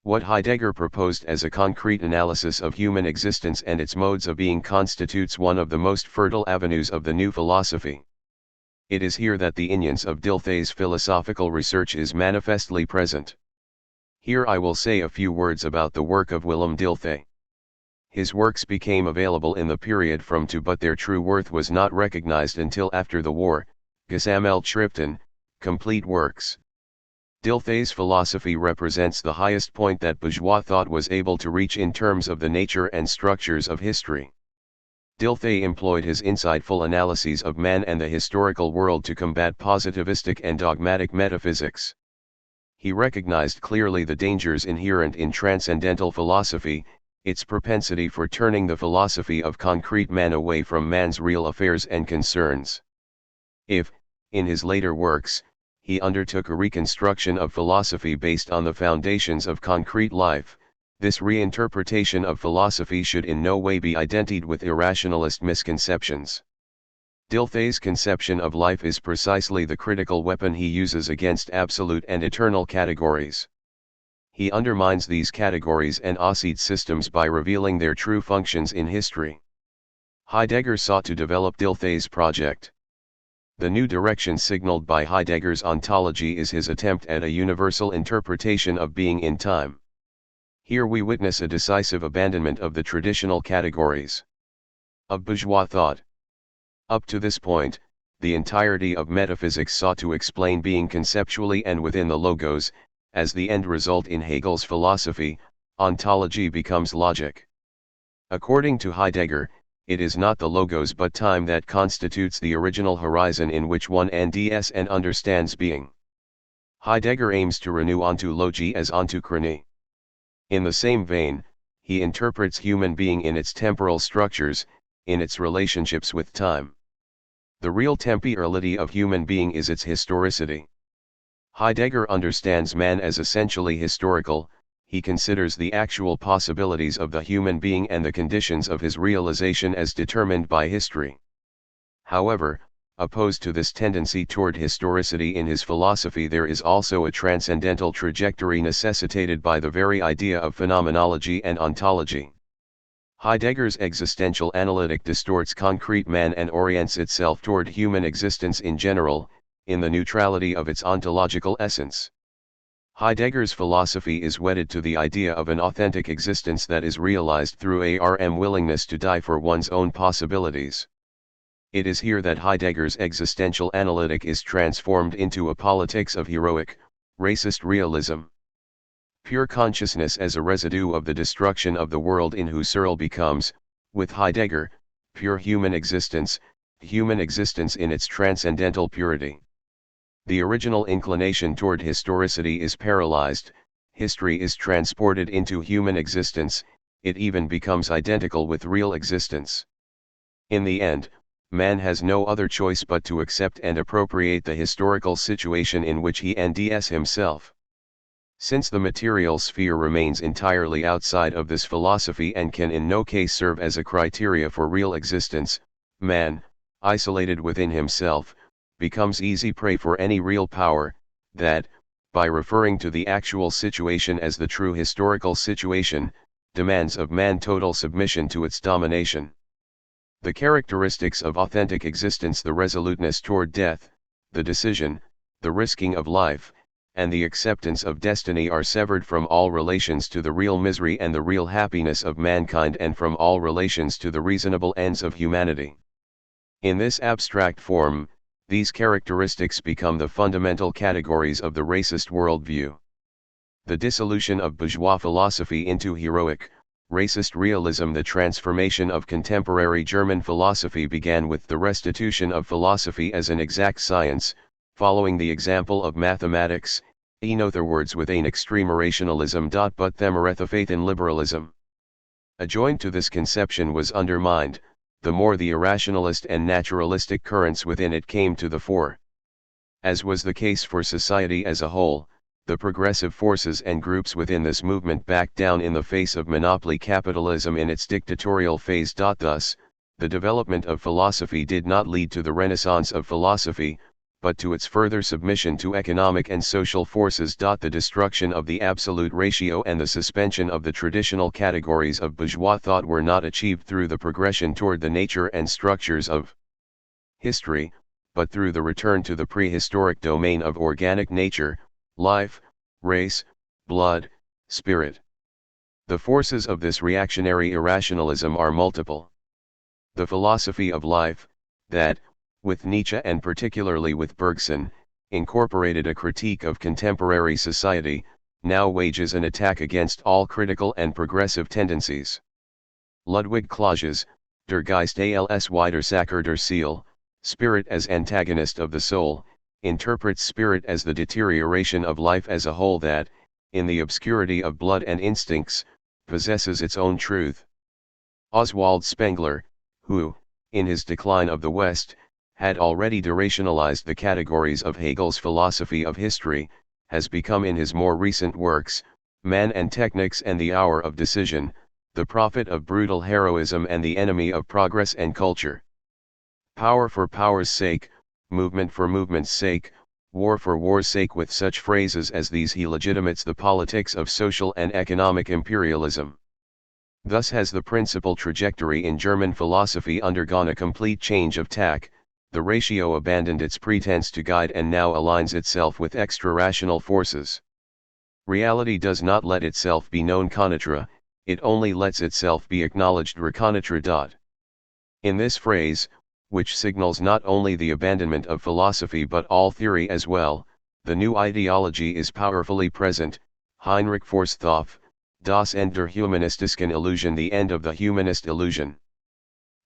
What Heidegger proposed as a concrete analysis of human existence and its modes of being constitutes one of the most fertile avenues of the new philosophy. It is here that the influence of Dilthey's philosophical research is manifestly present. Here I will say a few words about the work of Willem Dilthey. His works became available in the period from to, but their true worth was not recognized until after the war. Gesammeltschriften, complete works. Dilthey's philosophy represents the highest point that bourgeois thought was able to reach in terms of the nature and structures of history. Dilthey employed his insightful analyses of man and the historical world to combat positivistic and dogmatic metaphysics. He recognized clearly the dangers inherent in transcendental philosophy, its propensity for turning the philosophy of concrete man away from man's real affairs and concerns. If, in his later works, he undertook a reconstruction of philosophy based on the foundations of concrete life, this reinterpretation of philosophy should in no way be identified with irrationalist misconceptions. Dilthey's conception of life is precisely the critical weapon he uses against absolute and eternal categories. He undermines these categories and Aussie's systems by revealing their true functions in history. Heidegger sought to develop Dilthey's project. The new direction signaled by Heidegger's ontology is his attempt at a universal interpretation of being in time. Here we witness a decisive abandonment of the traditional categories of bourgeois thought. Up to this point, the entirety of metaphysics sought to explain being conceptually and within the logos. As the end result in Hegel's philosophy, ontology becomes logic. According to Heidegger, it is not the logos but time that constitutes the original horizon in which one ends and understands being. Heidegger aims to renew ontology as ontochrony. In the same vein, he interprets human being in its temporal structures, in its relationships with time. The real temporality of human being is its historicity. Heidegger understands man as essentially historical. He considers the actual possibilities of the human being and the conditions of his realization as determined by history. However, opposed to this tendency toward historicity in his philosophy, there is also a transcendental trajectory necessitated by the very idea of phenomenology and ontology. Heidegger's existential analytic distorts concrete man and orients itself toward human existence in general, in the neutrality of its ontological essence. Heidegger's philosophy is wedded to the idea of an authentic existence that is realized through a willingness to die for one's own possibilities. It is here that Heidegger's existential analytic is transformed into a politics of heroic, racist realism. Pure consciousness as a residue of the destruction of the world in Husserl becomes, with Heidegger, pure human existence in its transcendental purity. The original inclination toward historicity is paralyzed, history is transported into human existence, it even becomes identical with real existence. In the end, man has no other choice but to accept and appropriate the historical situation in which he ends himself. Since the material sphere remains entirely outside of this philosophy and can in no case serve as a criteria for real existence, man, isolated within himself, becomes easy prey for any real power, that, by referring to the actual situation as the true historical situation, demands of man total submission to its domination. The characteristics of authentic existence, the resoluteness toward death, the decision, the risking of life, and the acceptance of destiny are severed from all relations to the real misery and the real happiness of mankind and from all relations to the reasonable ends of humanity. In this abstract form, these characteristics become the fundamental categories of the racist worldview. The dissolution of bourgeois philosophy into heroic, racist realism. The transformation of contemporary German philosophy began with the restitution of philosophy as an exact science, following the example of mathematics, in other words with an extreme rationalism. But the faith in liberalism. Adjoined to this conception was undermined, the more the irrationalist and naturalistic currents within it came to the fore. As was the case for society as a whole, the progressive forces and groups within this movement backed down in the face of monopoly capitalism in its dictatorial phase. Thus, the development of philosophy did not lead to the renaissance of philosophy, but to its further submission to economic and social forces. The destruction of the absolute ratio and the suspension of the traditional categories of bourgeois thought were not achieved through the progression toward the nature and structures of history, but through the return to the prehistoric domain of organic nature, life, race, blood, spirit. The forces of this reactionary irrationalism are multiple. The philosophy of life, that, with Nietzsche and particularly with Bergson, incorporated a critique of contemporary society, now wages an attack against all critical and progressive tendencies. Ludwig Klage's, Der Geist als Widersacher der Seele, spirit as antagonist of the soul, interprets spirit as the deterioration of life as a whole that, in the obscurity of blood and instincts, possesses its own truth. Oswald Spengler, who, in his Decline of the West, had already derationalized the categories of Hegel's philosophy of history, has become in his more recent works, Man and Technics and the Hour of Decision, the prophet of brutal heroism and the enemy of progress and culture. Power for power's sake, movement for movement's sake, war for war's sake. With such phrases as these he legitimates the politics of social and economic imperialism. Thus has the principal trajectory in German philosophy undergone a complete change of tack. The ratio abandoned its pretense to guide and now aligns itself with extra-rational forces. Reality does not let itself be known connaître, it only lets itself be acknowledged reconnaître. In this phrase, which signals not only the abandonment of philosophy but all theory as well, the new ideology is powerfully present. Heinrich Forsthoff, Das Ende der humanistischen Illusion, the end of the humanist illusion.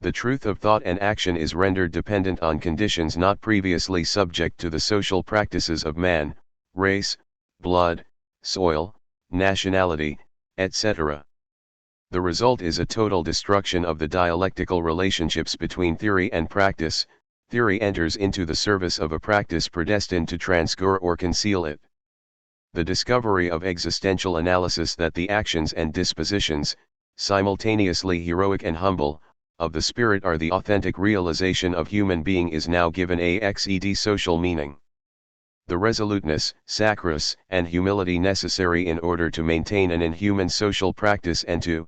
The truth of thought and action is rendered dependent on conditions not previously subject to the social practices of man, race, blood, soil, nationality, etc. The result is a total destruction of the dialectical relationships between theory and practice, theory enters into the service of a practice predestined to transgress or conceal it. The discovery of existential analysis that the actions and dispositions, simultaneously heroic and humble, of the spirit are the authentic realization of human being is now given a xed social meaning. The resoluteness, sacrifice, and humility necessary in order to maintain an inhuman social practice and to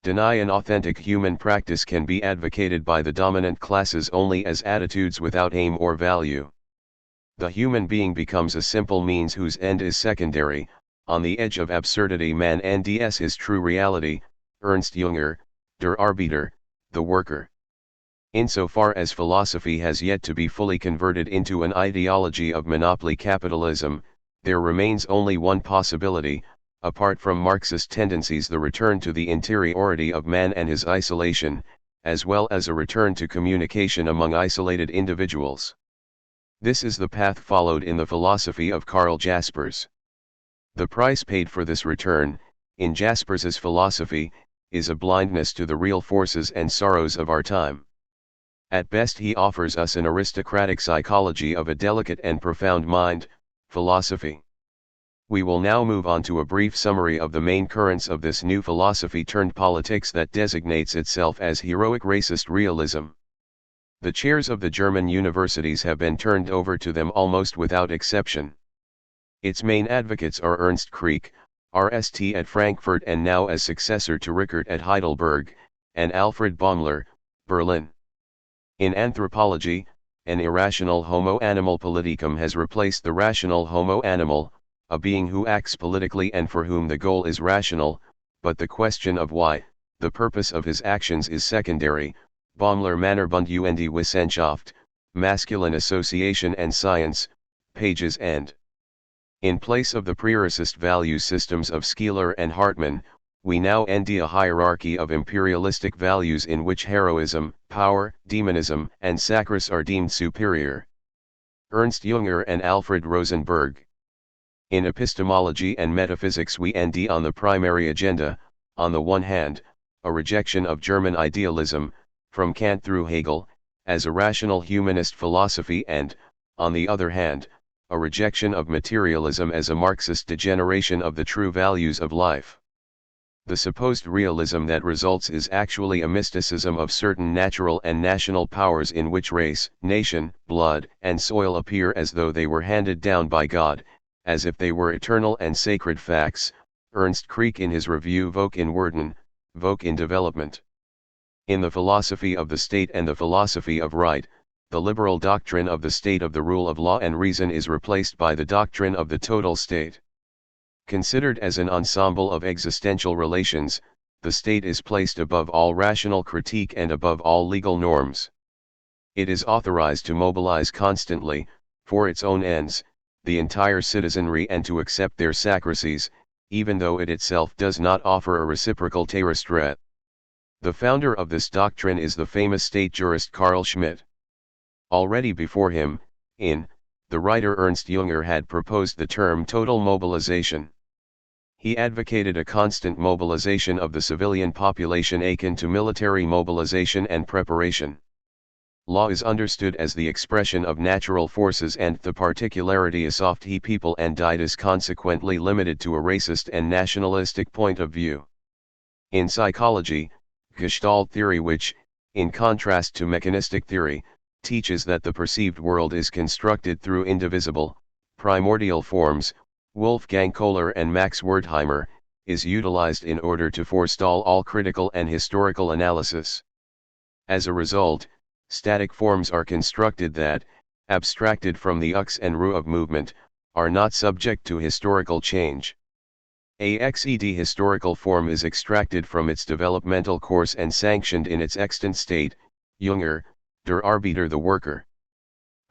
deny an authentic human practice can be advocated by the dominant classes only as attitudes without aim or value. The human being becomes a simple means whose end is secondary, on the edge of absurdity. Man nds his true reality, Ernst Jünger, Der Arbeiter, the worker. Insofar as philosophy has yet to be fully converted into an ideology of monopoly capitalism, there remains only one possibility, apart from Marxist tendencies: the return to the interiority of man and his isolation, as well as a return to communication among isolated individuals. This is the path followed in the philosophy of Karl Jaspers. The price paid for this return, in Jaspers's philosophy, is a blindness to the real forces and sorrows of our time. At best he offers us an aristocratic psychology of a delicate and profound mind, philosophy. We will now move on to a brief summary of the main currents of this new philosophy turned politics that designates itself as heroic racist realism. The chairs of the German universities have been turned over to them almost without exception. Its main advocates are Ernst Kriek, RST at Frankfurt and now as successor to Rickert at Heidelberg, and Alfred Baumler, Berlin. In anthropology, an irrational homo animal politicum has replaced the rational homo animal, a being who acts politically and for whom the goal is rational, but the question of why, the purpose of his actions is secondary. Baumler Mannerbund und Wissenschaft, Masculine Association and Science, pages end. In place of the preracist value systems of Skeeler and Hartmann, we now endy a hierarchy of imperialistic values in which heroism, power, demonism, and sacrifice are deemed superior. Ernst Jünger and Alfred Rosenberg. In epistemology and metaphysics we endy on the primary agenda, on the one hand, a rejection of German idealism, from Kant through Hegel, as a rational humanist philosophy and, on the other hand, a rejection of materialism as a Marxist degeneration of the true values of life. The supposed realism that results is actually a mysticism of certain natural and national powers in which race, nation, blood, and soil appear as though they were handed down by God, as if they were eternal and sacred facts. Ernst Kriek in his review Volk in Werden, Volk in Development. In the philosophy of the state and the philosophy of right, the liberal doctrine of the state of the rule of law and reason is replaced by the doctrine of the total state. Considered as an ensemble of existential relations, the state is placed above all rational critique and above all legal norms. It is authorized to mobilize constantly, for its own ends, the entire citizenry and to accept their sacrifices, even though it itself does not offer a reciprocal terrestriate. The founder of this doctrine is the famous state jurist Carl Schmitt. Already before him, the writer Ernst Jünger had proposed the term total mobilization. He advocated a constant mobilization of the civilian population akin to military mobilization and preparation. Law is understood as the expression of natural forces and the particularity is soft he people and died is consequently limited to a racist and nationalistic point of view. In psychology, Gestalt theory which, in contrast to mechanistic theory, teaches that the perceived world is constructed through indivisible, primordial forms, Wolfgang Kohler and Max Wertheimer, is utilized in order to forestall all critical and historical analysis. As a result, static forms are constructed that, abstracted from the ux and ru of movement, are not subject to historical change. A xed historical form is extracted from its developmental course and sanctioned in its extant state. Jünger, Der Arbeiter the worker.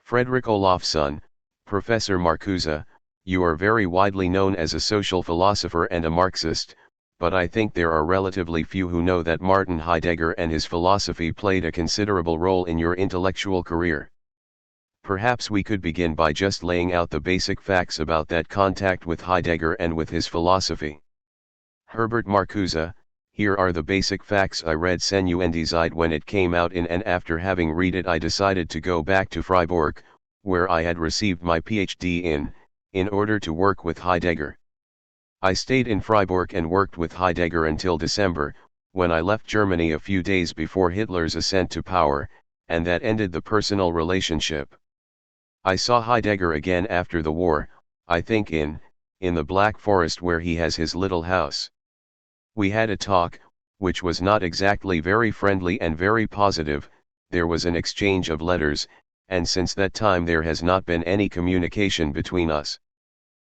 Frederick Olofsson, Professor Marcuse, you are very widely known as a social philosopher and a Marxist, but I think there are relatively few who know that Martin Heidegger and his philosophy played a considerable role in your intellectual career. Perhaps we could begin by just laying out the basic facts about that contact with Heidegger and with his philosophy. Herbert Marcuse, Here are the basic facts. I read Senuendizide when it came out and after having read it I decided to go back to Freiburg, where I had received my PhD in order to work with Heidegger. I stayed in Freiburg and worked with Heidegger until December, when I left Germany a few days before Hitler's ascent to power, and that ended the personal relationship. I saw Heidegger again after the war, I think in the Black Forest where he has his little house. We had a talk, which was not exactly very friendly and very positive. There was an exchange of letters, and since that time there has not been any communication between us.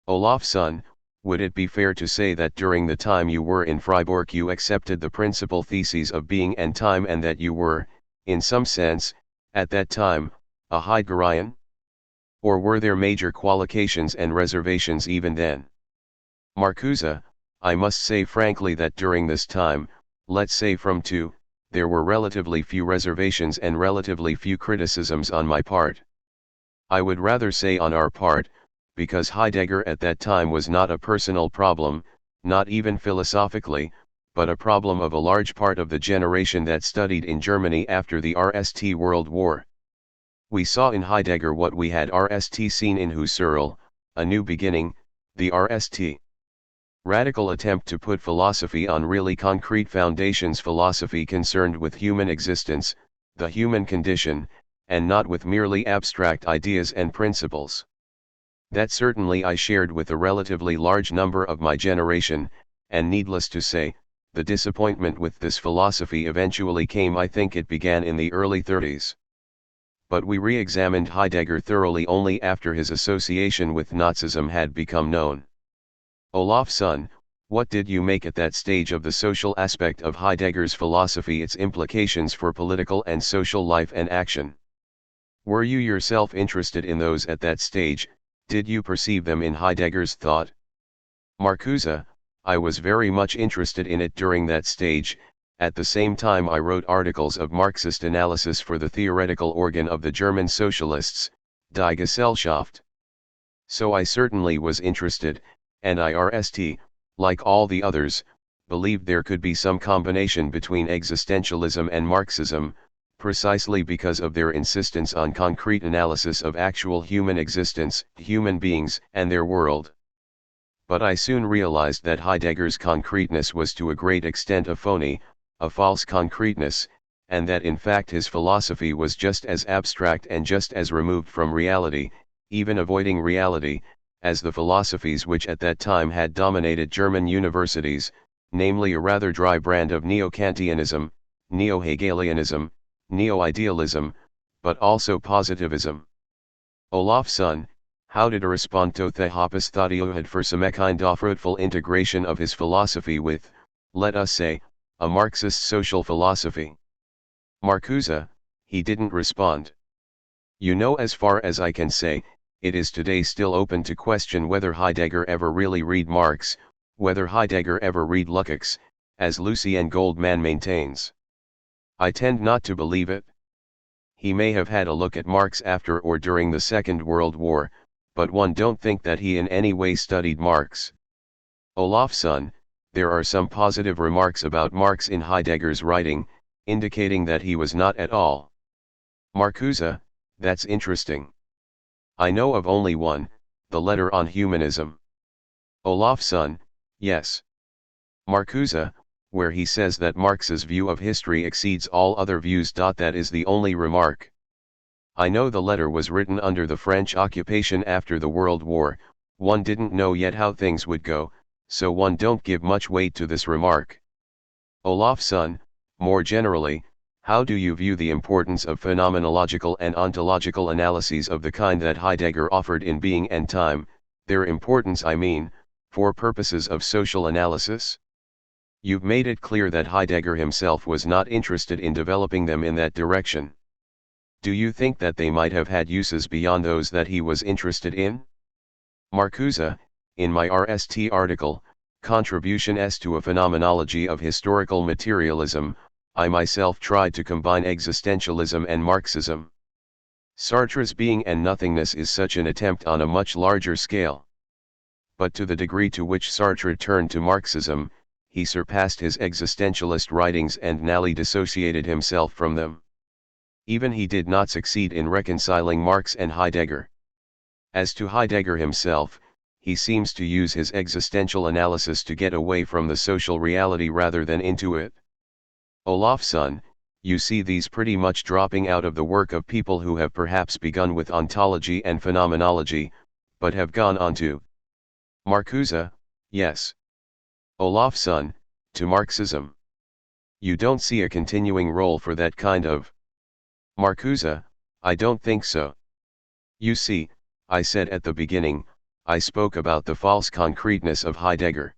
Olafsson, would it be fair to say that during the time you were in Freiburg you accepted the principal theses of being and time, and that you were, in some sense, at that time, a Heideggerian? Or were there major qualifications and reservations even then? Marcuse, I must say frankly that during this time, let's say from two, there were relatively few reservations and relatively few criticisms on my part. I would rather say on our part, because Heidegger at that time was not a personal problem, not even philosophically, but a problem of a large part of the generation that studied in Germany after the First World War. We saw in Heidegger what we had seen in Husserl, a new beginning, the radical attempt to put philosophy on really concrete foundations, philosophy concerned with human existence, the human condition, and not with merely abstract ideas and principles. That certainly I shared with a relatively large number of my generation, and needless to say, the disappointment with this philosophy eventually came. I think it began in the early 30s. But we re-examined Heidegger thoroughly only after his association with Nazism had become known. Olafsson, what did you make at that stage of the social aspect of Heidegger's philosophy, its implications for political and social life and action? Were you yourself interested in those at that stage? Did you perceive them in Heidegger's thought? Marcuse, I was very much interested in it during that stage. At the same time I wrote articles of Marxist analysis for the theoretical organ of the German Socialists, Die Gesellschaft. So I certainly was interested, and like all the others, believed there could be some combination between existentialism and Marxism, precisely because of their insistence on concrete analysis of actual human existence, human beings, and their world. But I soon realized that Heidegger's concreteness was to a great extent a phony, a false concreteness, and that in fact his philosophy was just as abstract and just as removed from reality, even avoiding reality, as the philosophies which at that time had dominated German universities, namely a rather dry brand of neo-Kantianism, neo-Hegelianism, neo-idealism, but also positivism. Olafsson, how did he respond to the Hopisthatiohed for some kind of fruitful integration of his philosophy with, let us say, a Marxist social philosophy? Marcuse, he didn't respond. You know, as far as I can say, it is today still open to question whether Heidegger ever really read Marx, whether Heidegger ever read Lukács, as Lucien Goldman maintains. I tend not to believe it. He may have had a look at Marx after or during the Second World War, but one don't think that he in any way studied Marx. Olafsson, there are some positive remarks about Marx in Heidegger's writing, indicating that he was not at all. Marcuse, that's interesting. I know of only one, the letter on humanism. Olafsson, yes. Marcuse, where he says that Marx's view of history exceeds all other views. That is the only remark. I know the letter was written under the French occupation after the World War. One didn't know yet how things would go, so one don't give much weight to this remark. Olafsson, more generally, how do you view the importance of phenomenological and ontological analyses of the kind that Heidegger offered in Being and Time, their importance I mean, for purposes of social analysis? You've made it clear that Heidegger himself was not interested in developing them in that direction. Do you think that they might have had uses beyond those that he was interested in? Marcuse, in my RST article, Contribution S to a Phenomenology of Historical Materialism, I myself tried to combine existentialism and Marxism. Sartre's Being and Nothingness is such an attempt on a much larger scale. But to the degree to which Sartre turned to Marxism, he surpassed his existentialist writings and narrowly dissociated himself from them. Even he did not succeed in reconciling Marx and Heidegger. As to Heidegger himself, he seems to use his existential analysis to get away from the social reality rather than into it. Olafsson, you see these pretty much dropping out of the work of people who have perhaps begun with ontology and phenomenology, but have gone on to Marcuse, yes. Olafsson, to Marxism. You don't see a continuing role for that kind of Marcuse. I don't think so. You see, I said at the beginning, I spoke about the false concreteness of Heidegger.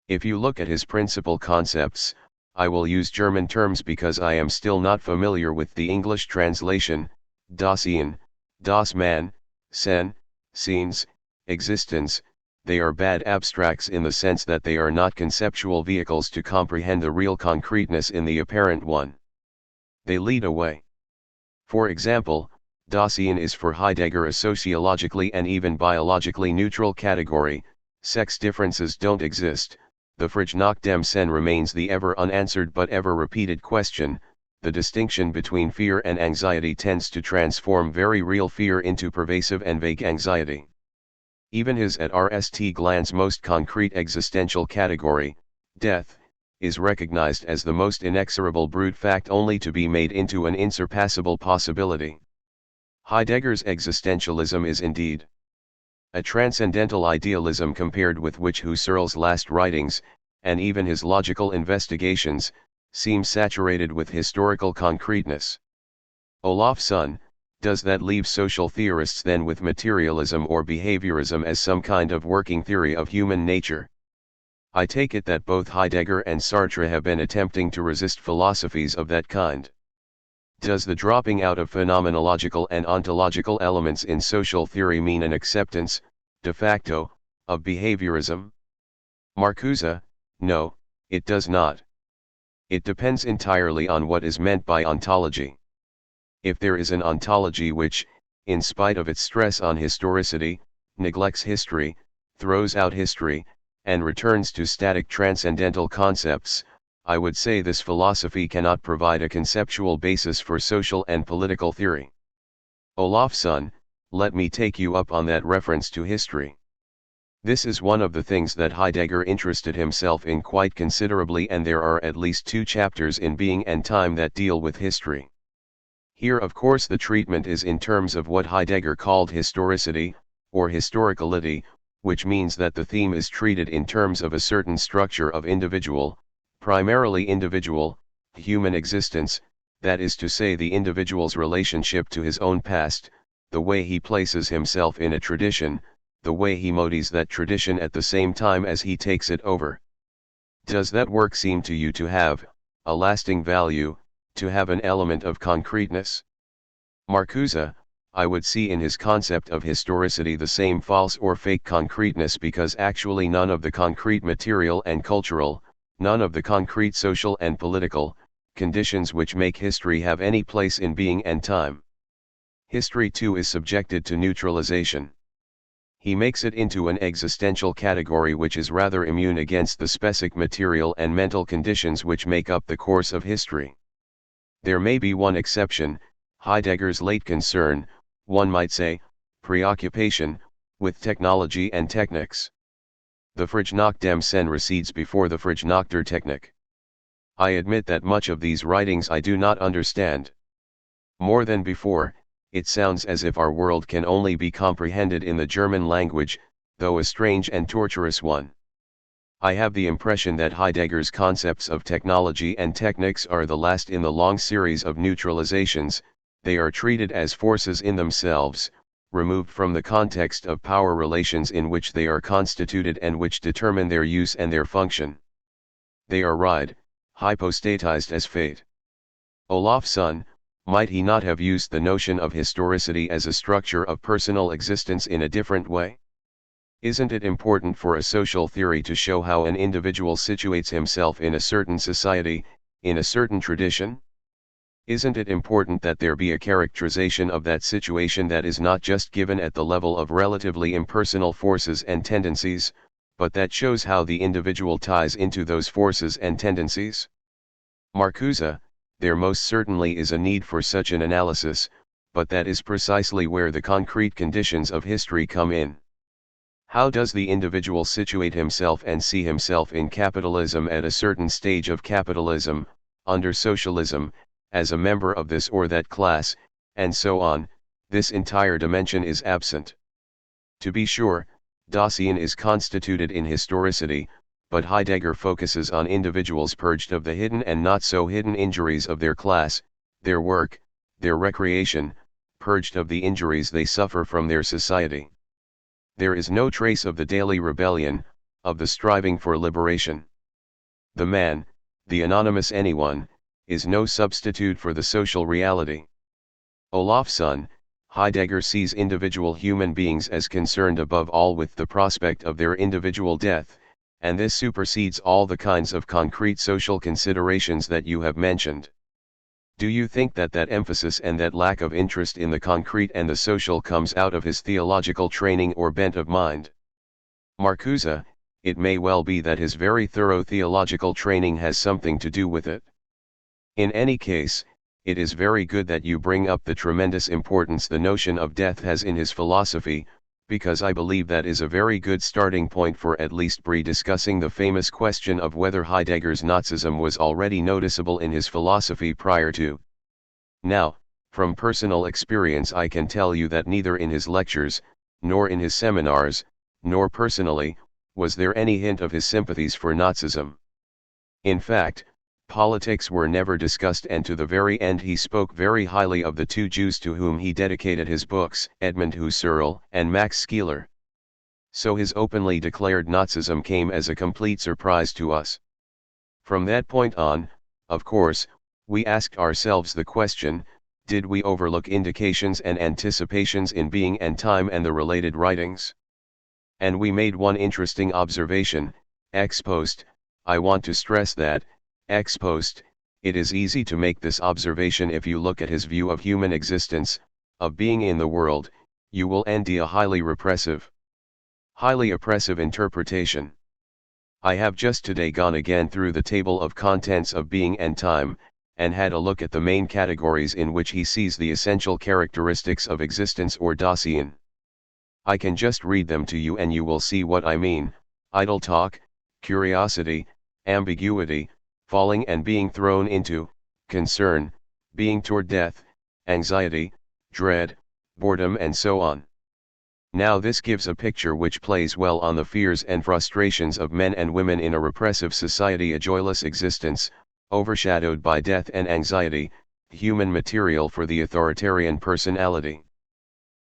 If you look at his principal concepts, I will use German terms because I am still not familiar with the English translation, Dasein, Das Man, Sen, Scenes, Existence. They are bad abstracts in the sense that they are not conceptual vehicles to comprehend the real concreteness in the apparent one. They lead away. For example, Dasein is for Heidegger a sociologically and even biologically neutral category. Sex differences don't exist. The Frage nach dem Sinn remains the ever unanswered but ever repeated question. The distinction between fear and anxiety tends to transform very real fear into pervasive and vague anxiety. Even his at first glance most concrete existential category, death, is recognized as the most inexorable brute fact only to be made into an insurpassable possibility. Heidegger's existentialism is indeed a transcendental idealism compared with which Husserl's last writings, and even his logical investigations, seem saturated with historical concreteness. Olafsson, does that leave social theorists then with materialism or behaviorism as some kind of working theory of human nature? I take it that both Heidegger and Sartre have been attempting to resist philosophies of that kind. Does the dropping out of phenomenological and ontological elements in social theory mean an acceptance, de facto, of behaviorism? Marcuse, no, it does not. It depends entirely on what is meant by ontology. If there is an ontology which, in spite of its stress on historicity, neglects history, throws out history, and returns to static transcendental concepts, I would say this philosophy cannot provide a conceptual basis for social and political theory. Olafsson, let me take you up on that reference to history. This is one of the things that Heidegger interested himself in quite considerably, and there are at least 2 chapters in Being and Time that deal with history. Here of course the treatment is in terms of what Heidegger called historicity, or historicality, which means that the theme is treated in terms of a certain structure of individual, primarily individual, human existence, that is to say the individual's relationship to his own past, the way he places himself in a tradition, the way he modifies that tradition at the same time as he takes it over. Does that work seem to you to have a lasting value, to have an element of concreteness? Marcuse, I would see in his concept of historicity the same false or fake concreteness, because actually none of the concrete material and cultural, none of the concrete social and political, conditions which make history have any place in Being and Time. History too is subjected to neutralization. He makes it into an existential category which is rather immune against the specific material and mental conditions which make up the course of history. There may be one exception, Heidegger's late concern, one might say, preoccupation, with technology and techniques. The Frage nach dem Sinn recedes before the Frage nach der Technik. I admit that much of these writings I do not understand. More than before, it sounds as if our world can only be comprehended in the German language, though a strange and tortuous one. I have the impression that Heidegger's concepts of technology and techniques are the last in the long series of neutralizations. They are treated as forces in themselves, removed from the context of power relations in which they are constituted and which determine their use and their function. They are hypostatized as fate. Olafsson, might he not have used the notion of historicity as a structure of personal existence in a different way? Isn't it important for a social theory to show how an individual situates himself in a certain society, in a certain tradition? Isn't it important that there be a characterization of that situation that is not just given at the level of relatively impersonal forces and tendencies, but that shows how the individual ties into those forces and tendencies. Marcuse, there most certainly is a need for such an analysis, but that is precisely where the concrete conditions of history come in. How does the individual situate himself and see himself in capitalism at a certain stage of capitalism, under socialism, as a member of this or that class, and so on? This entire dimension is absent. To be sure, Dasein is constituted in historicity, but Heidegger focuses on individuals purged of the hidden and not so hidden injuries of their class, their work, their recreation, purged of the injuries they suffer from their society. There is no trace of the daily rebellion, of the striving for liberation. The man, the anonymous anyone, is no substitute for the social reality. Olafsson, Heidegger sees individual human beings as concerned above all with the prospect of their individual death, and this supersedes all the kinds of concrete social considerations that you have mentioned. Do you think that that emphasis and that lack of interest in the concrete and the social comes out of his theological training or bent of mind? Marcuse, it may well be that his very thorough theological training has something to do with it. In any case, it is very good that you bring up the tremendous importance the notion of death has in his philosophy, because I believe that is a very good starting point for at least discussing the famous question of whether Heidegger's Nazism was already noticeable in his philosophy prior to. Now, from personal experience I can tell you that neither in his lectures, nor in his seminars, nor personally, was there any hint of his sympathies for Nazism. In fact, politics were never discussed, and to the very end he spoke very highly of the two Jews to whom he dedicated his books, Edmund Husserl and Max Scheler. So his openly declared Nazism came as a complete surprise to us. From that point on, of course, we asked ourselves the question, did we overlook indications and anticipations in Being and Time and the related writings? And we made one interesting observation, ex post. I want to stress that, ex post, it is easy to make this observation if you look at his view of human existence, of being in the world, you will envy a highly oppressive interpretation. I have just today gone again through the table of contents of Being and Time, and had a look at the main categories in which he sees the essential characteristics of existence or Dasein. I can just read them to you and you will see what I mean: idle talk, curiosity, ambiguity, falling and being thrown into, concern, being toward death, anxiety, dread, boredom, and so on. Now this gives a picture which plays well on the fears and frustrations of men and women in a repressive society, a joyless existence, overshadowed by death and anxiety, human material for the authoritarian personality.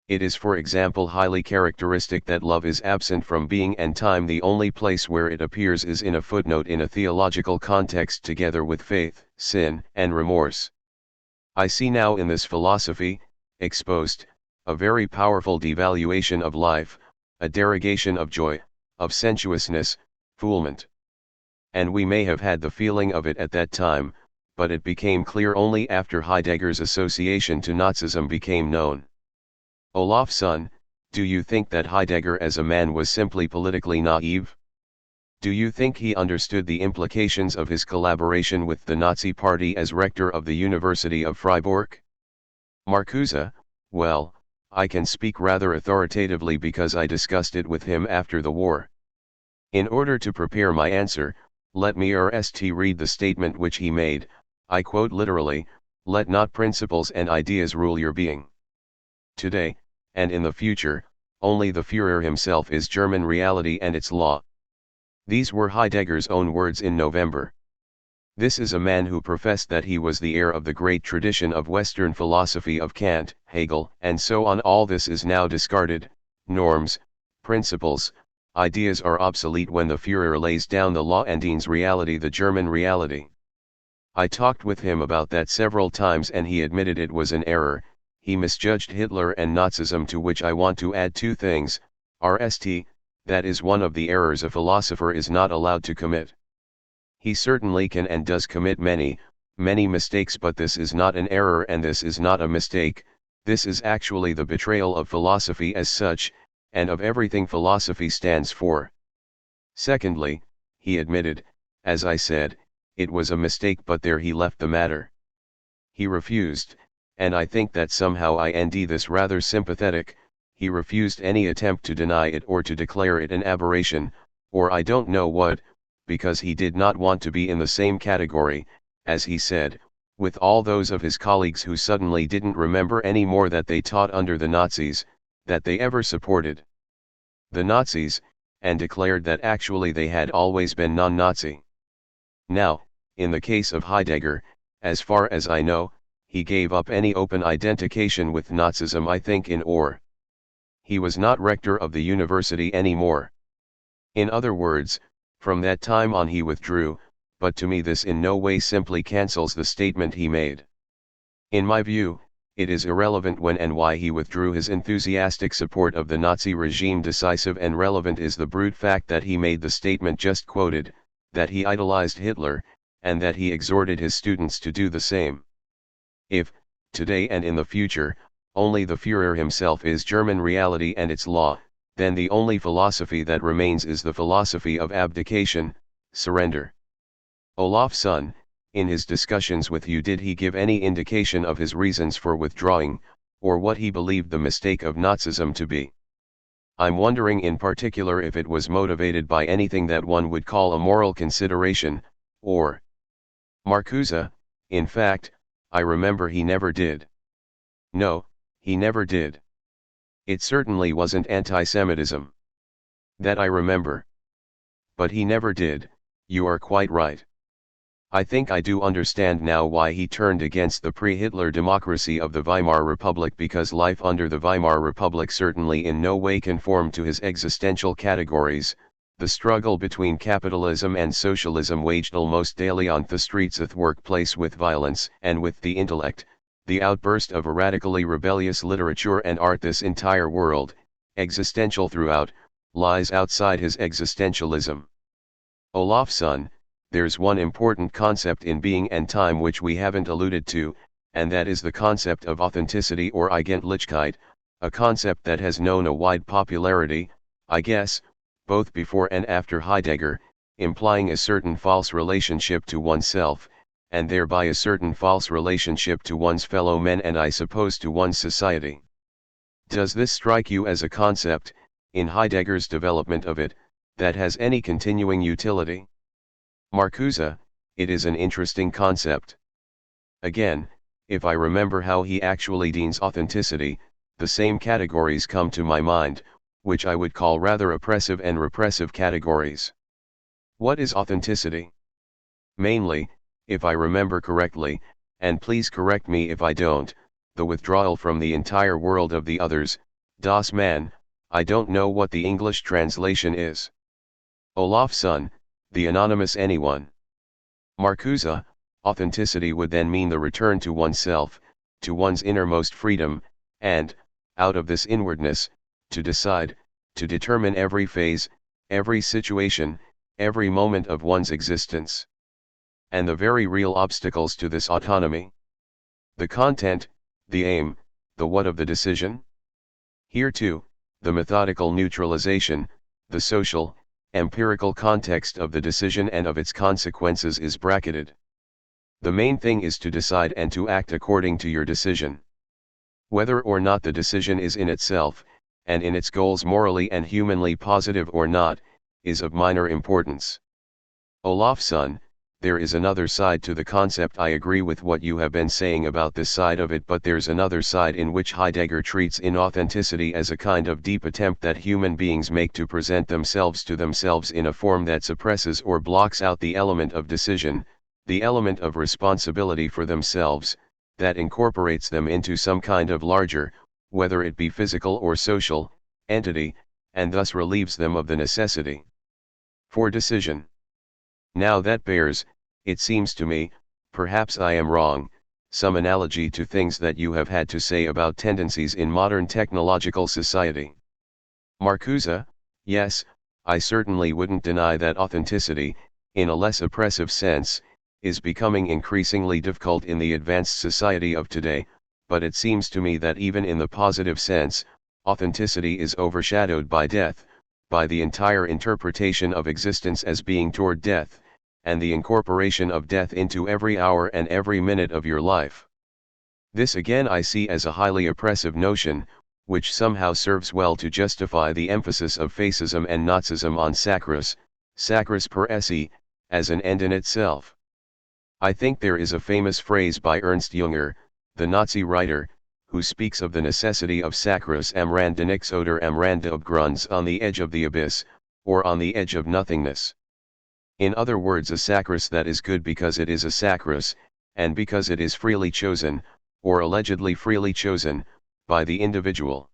It is, for example, highly characteristic that love is absent from Being and Time. The only place where it appears is in a footnote in a theological context, together with faith, sin, and remorse. I see now in this philosophy, exposed, a very powerful devaluation of life, a derogation of joy, of sensuousness, foolement. And we may have had the feeling of it at that time, but it became clear only after Heidegger's association to Nazism became known. Olafsson, do you think that Heidegger as a man was simply politically naive? Do you think he understood the implications of his collaboration with the Nazi Party as rector of the University of Freiburg? Marcuse, well, I can speak rather authoritatively because I discussed it with him after the war. In order to prepare my answer, let me read the statement which he made. I quote literally, "Let not principles and ideas rule your being. Today, and in the future, only the Führer himself is German reality and its law." These were Heidegger's own words in November. This is a man who professed that he was the heir of the great tradition of Western philosophy of Kant, Hegel, and so on. All this is now discarded. Norms, principles, ideas are obsolete when the Führer lays down the law and deems reality the German reality. I talked with him about that several times and he admitted it was an error. He misjudged Hitler and Nazism, to which I want to add two things. That is one of the errors a philosopher is not allowed to commit. He certainly can and does commit many mistakes, but this is not an error and this is not a mistake. This is actually the betrayal of philosophy as such, and of everything philosophy stands for. Secondly, he admitted, as I said, it was a mistake, but there he left the matter. He refused, and I think that somehow this rather sympathetic, he refused any attempt to deny it or to declare it an aberration, or I don't know what, because he did not want to be in the same category, as he said, with all those of his colleagues who suddenly didn't remember any more that they taught under the Nazis, that they ever supported the Nazis, and declared that actually they had always been non-Nazi. Now, in the case of Heidegger, as far as I know, he gave up any open identification with Nazism, I think, he was not rector of the university anymore. In other words, from that time on he withdrew, but to me this in no way simply cancels the statement he made. In my view, it is irrelevant when and why he withdrew his enthusiastic support of the Nazi regime. Decisive and relevant is the brute fact that he made the statement just quoted, that he idolized Hitler, and that he exhorted his students to do the same. If, today and in the future, only the Führer himself is German reality and its law, then the only philosophy that remains is the philosophy of abdication, surrender. Olafsson, in his discussions with you, did he give any indication of his reasons for withdrawing, or what he believed the mistake of Nazism to be? I'm wondering in particular if it was motivated by anything that one would call a moral consideration, or Marcuse. In fact, I remember he never did. No, he never did. It certainly wasn't anti-Semitism. That I remember. But he never did, you are quite right. I think I do understand now why he turned against the pre-Hitler democracy of the Weimar Republic, because life under the Weimar Republic certainly in no way conformed to his existential categories. The struggle between capitalism and socialism waged almost daily on the streets of the workplace with violence and with the intellect, the outburst of a radically rebellious literature and art. This entire world, existential throughout, lies outside his existentialism. Olafsson, there's one important concept in being and time which we haven't alluded to, and that is the concept of authenticity or Eigentlichkeit, a concept that has known a wide popularity, I guess, both before and after Heidegger, implying a certain false relationship to oneself, and thereby a certain false relationship to one's fellow men and I suppose to one's society. Does this strike you as a concept, in Heidegger's development of it, that has any continuing utility? Marcuse, it is an interesting concept. Again, if I remember how he actually deans authenticity, the same categories come to my mind, which I would call rather oppressive and repressive categories. What is authenticity? Mainly, if I remember correctly, and please correct me if I don't, the withdrawal from the entire world of the others, das Man. I don't know what the English translation is. Olafsson, the anonymous anyone. Marcuse, authenticity would then mean the return to oneself, to one's innermost freedom, and, out of this inwardness, to decide, to determine every phase, every situation, every moment of one's existence. And the very real obstacles to this autonomy? The content, the aim, the what of the decision? Here too, the methodical neutralization, the social, empirical context of the decision and of its consequences is bracketed. The main thing is to decide and to act according to your decision. Whether or not the decision is in itself, and in its goals morally and humanly positive or not, is of minor importance. Olafsson, there is another side to the concept. I agree with what you have been saying about this side of it, but there's another side in which Heidegger treats inauthenticity as a kind of deep attempt that human beings make to present themselves to themselves in a form that suppresses or blocks out the element of decision, the element of responsibility for themselves, that incorporates them into some kind of larger, whether it be physical or social, entity, and thus relieves them of the necessity for decision. Now that bears, it seems to me, perhaps I am wrong, some analogy to things that you have had to say about tendencies in modern technological society. Marcuse, yes, I certainly wouldn't deny that authenticity, in a less oppressive sense, is becoming increasingly difficult in the advanced society of today, but it seems to me that even in the positive sense, authenticity is overshadowed by death, by the entire interpretation of existence as being toward death, and the incorporation of death into every hour and every minute of your life. This again I see as a highly oppressive notion, which somehow serves well to justify the emphasis of fascism and Nazism on sacris per esse, as an end in itself. I think there is a famous phrase by Ernst Jünger, the Nazi writer, who speaks of the necessity of sacris am Rande nix oder am Rande Abgrunds, on the edge of the abyss, or on the edge of nothingness. In other words, a sacris that is good because it is a sacris, and because it is freely chosen, or allegedly freely chosen, by the individual.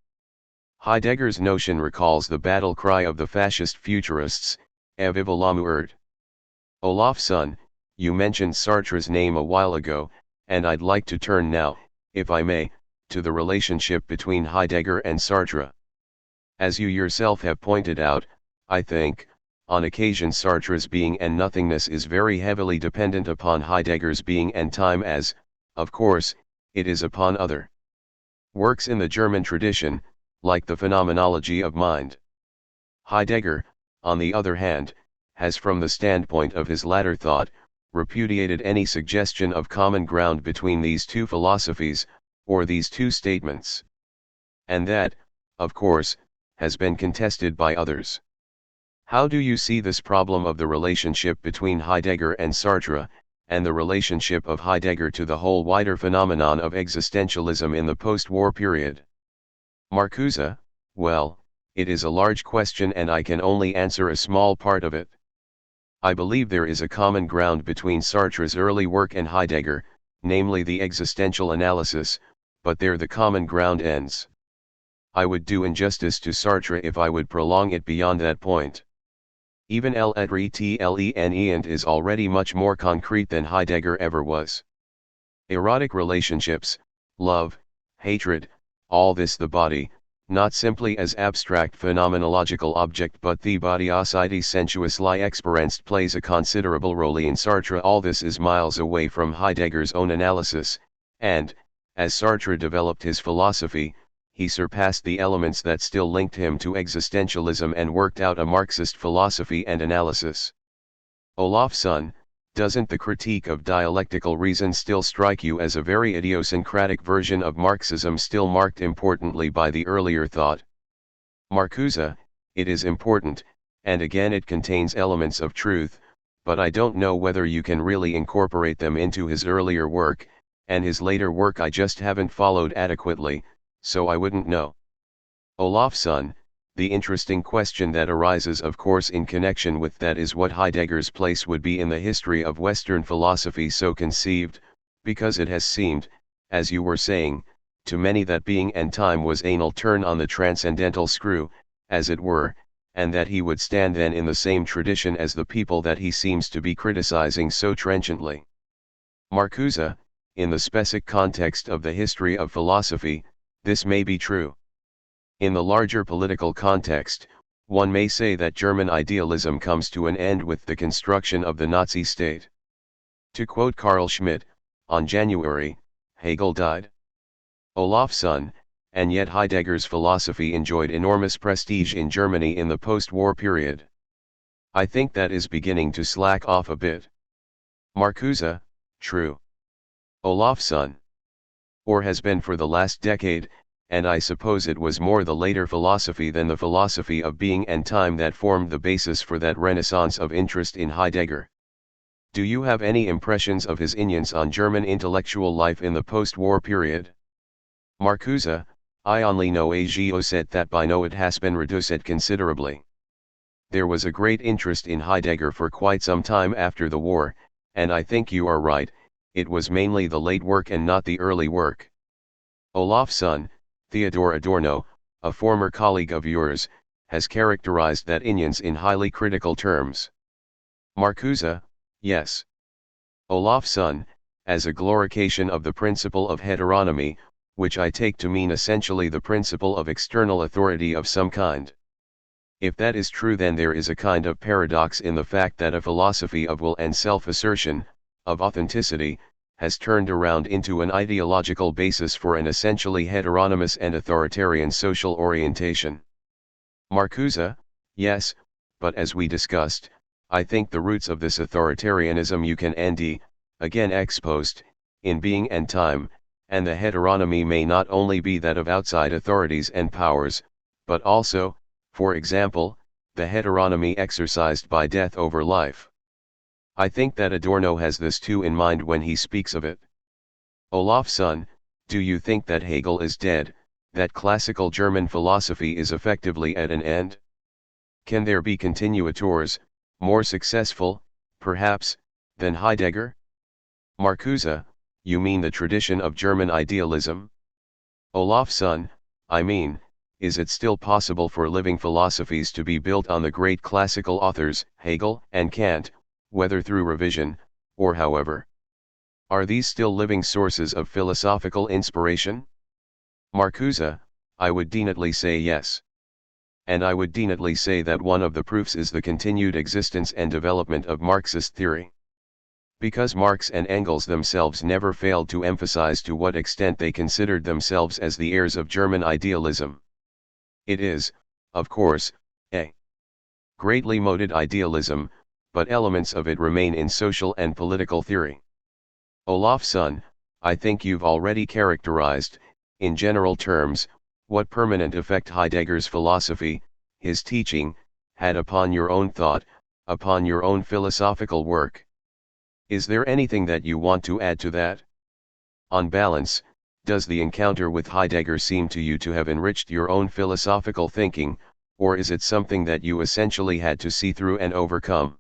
Heidegger's notion recalls the battle cry of the fascist futurists, Vive la mort. Olafsson, you mentioned Sartre's name a while ago, and I'd like to turn now, if I may, to the relationship between Heidegger and Sartre. As you yourself have pointed out, I think, on occasion Sartre's being and nothingness is very heavily dependent upon Heidegger's being and time, as, of course, it is upon other works in the German tradition, like the Phenomenology of Mind. Heidegger, on the other hand, has from the standpoint of his latter thought, repudiated any suggestion of common ground between these two philosophies, or these two statements. And that, of course, has been contested by others. How do you see this problem of the relationship between Heidegger and Sartre, and the relationship of Heidegger to the whole wider phenomenon of existentialism in the post-war period? Marcuse, well, it is a large question and I can only answer a small part of it. I believe there is a common ground between Sartre's early work and Heidegger, namely the existential analysis, but there the common ground ends. I would do injustice to Sartre if I would prolong it beyond that point. Even L'être is already much more concrete than Heidegger ever was. Erotic relationships, love, hatred, all this the body, not simply as abstract phenomenological object but the body osidi sensuous lie experienced plays a considerable role in Sartre. All this is miles away from Heidegger's own analysis, and, as Sartre developed his philosophy, he surpassed the elements that still linked him to existentialism and worked out a Marxist philosophy and analysis. Olafsson, doesn't the critique of dialectical reason still strike you as a very idiosyncratic version of Marxism, still marked importantly by the earlier thought? Marcuse, it is important, and again it contains elements of truth, but I don't know whether you can really incorporate them into his earlier work, and his later work I just haven't followed adequately, so I wouldn't know. Olafsson, the interesting question that arises of course in connection with that is what Heidegger's place would be in the history of Western philosophy so conceived, because it has seemed, as you were saying, to many that being and time was anal turn on the transcendental screw, as it were, and that he would stand then in the same tradition as the people that he seems to be criticizing so trenchantly. Marcuse, in the specific context of the history of philosophy, this may be true. In the larger political context, one may say that German idealism comes to an end with the construction of the Nazi state. To quote Carl Schmitt, on January, Hegel died. Olafsson, and yet Heidegger's philosophy enjoyed enormous prestige in Germany in the post-war period. I think that is beginning to slack off a bit. Marcuse, true. Olafsson, or has been for the last decade, and I suppose it was more the later philosophy than the philosophy of being and time that formed the basis for that renaissance of interest in Heidegger. Do you have any impressions of his influence on German intellectual life in the post-war period? Marcuse, I only know that by now it has been reduced considerably. There was a great interest in Heidegger for quite some time after the war, and I think you are right, it was mainly the late work and not the early work. Olafsson, Theodor Adorno, a former colleague of yours, has characterized that influence in highly critical terms. Marcuse, yes. Olafsson, as a glorification of the principle of heteronomy, which I take to mean essentially the principle of external authority of some kind. If that is true, then there is a kind of paradox in the fact that a philosophy of will and self-assertion, of authenticity, has turned around into an ideological basis for an essentially heteronymous and authoritarian social orientation. Marcuse, Yes, but as we discussed, I think the roots of this authoritarianism you can again exposed, in being and time, and the heteronomy may not only be that of outside authorities and powers, but also, for example, the heteronomy exercised by death over life. I think that Adorno has this too in mind when he speaks of it. Olafsson, do you think that Hegel is dead, that classical German philosophy is effectively at an end? Can there be continuators, more successful, perhaps, than Heidegger? Marcuse, you mean the tradition of German idealism? Olafsson, I mean, is it still possible for living philosophies to be built on the great classical authors, Hegel and Kant, whether through revision, or however? Are these still living sources of philosophical inspiration? Marcuse, I would definitely say yes. And I would definitely say that one of the proofs is the continued existence and development of Marxist theory. Because Marx and Engels themselves never failed to emphasize to what extent they considered themselves as the heirs of German idealism. It is, of course, a greatly moded idealism, but elements of it remain in social and political theory. Olafsson, I think you've already characterized, in general terms, what permanent effect Heidegger's philosophy, his teaching, had upon your own thought, upon your own philosophical work. Is there anything that you want to add to that? On balance, does the encounter with Heidegger seem to you to have enriched your own philosophical thinking, or is it something that you essentially had to see through and overcome?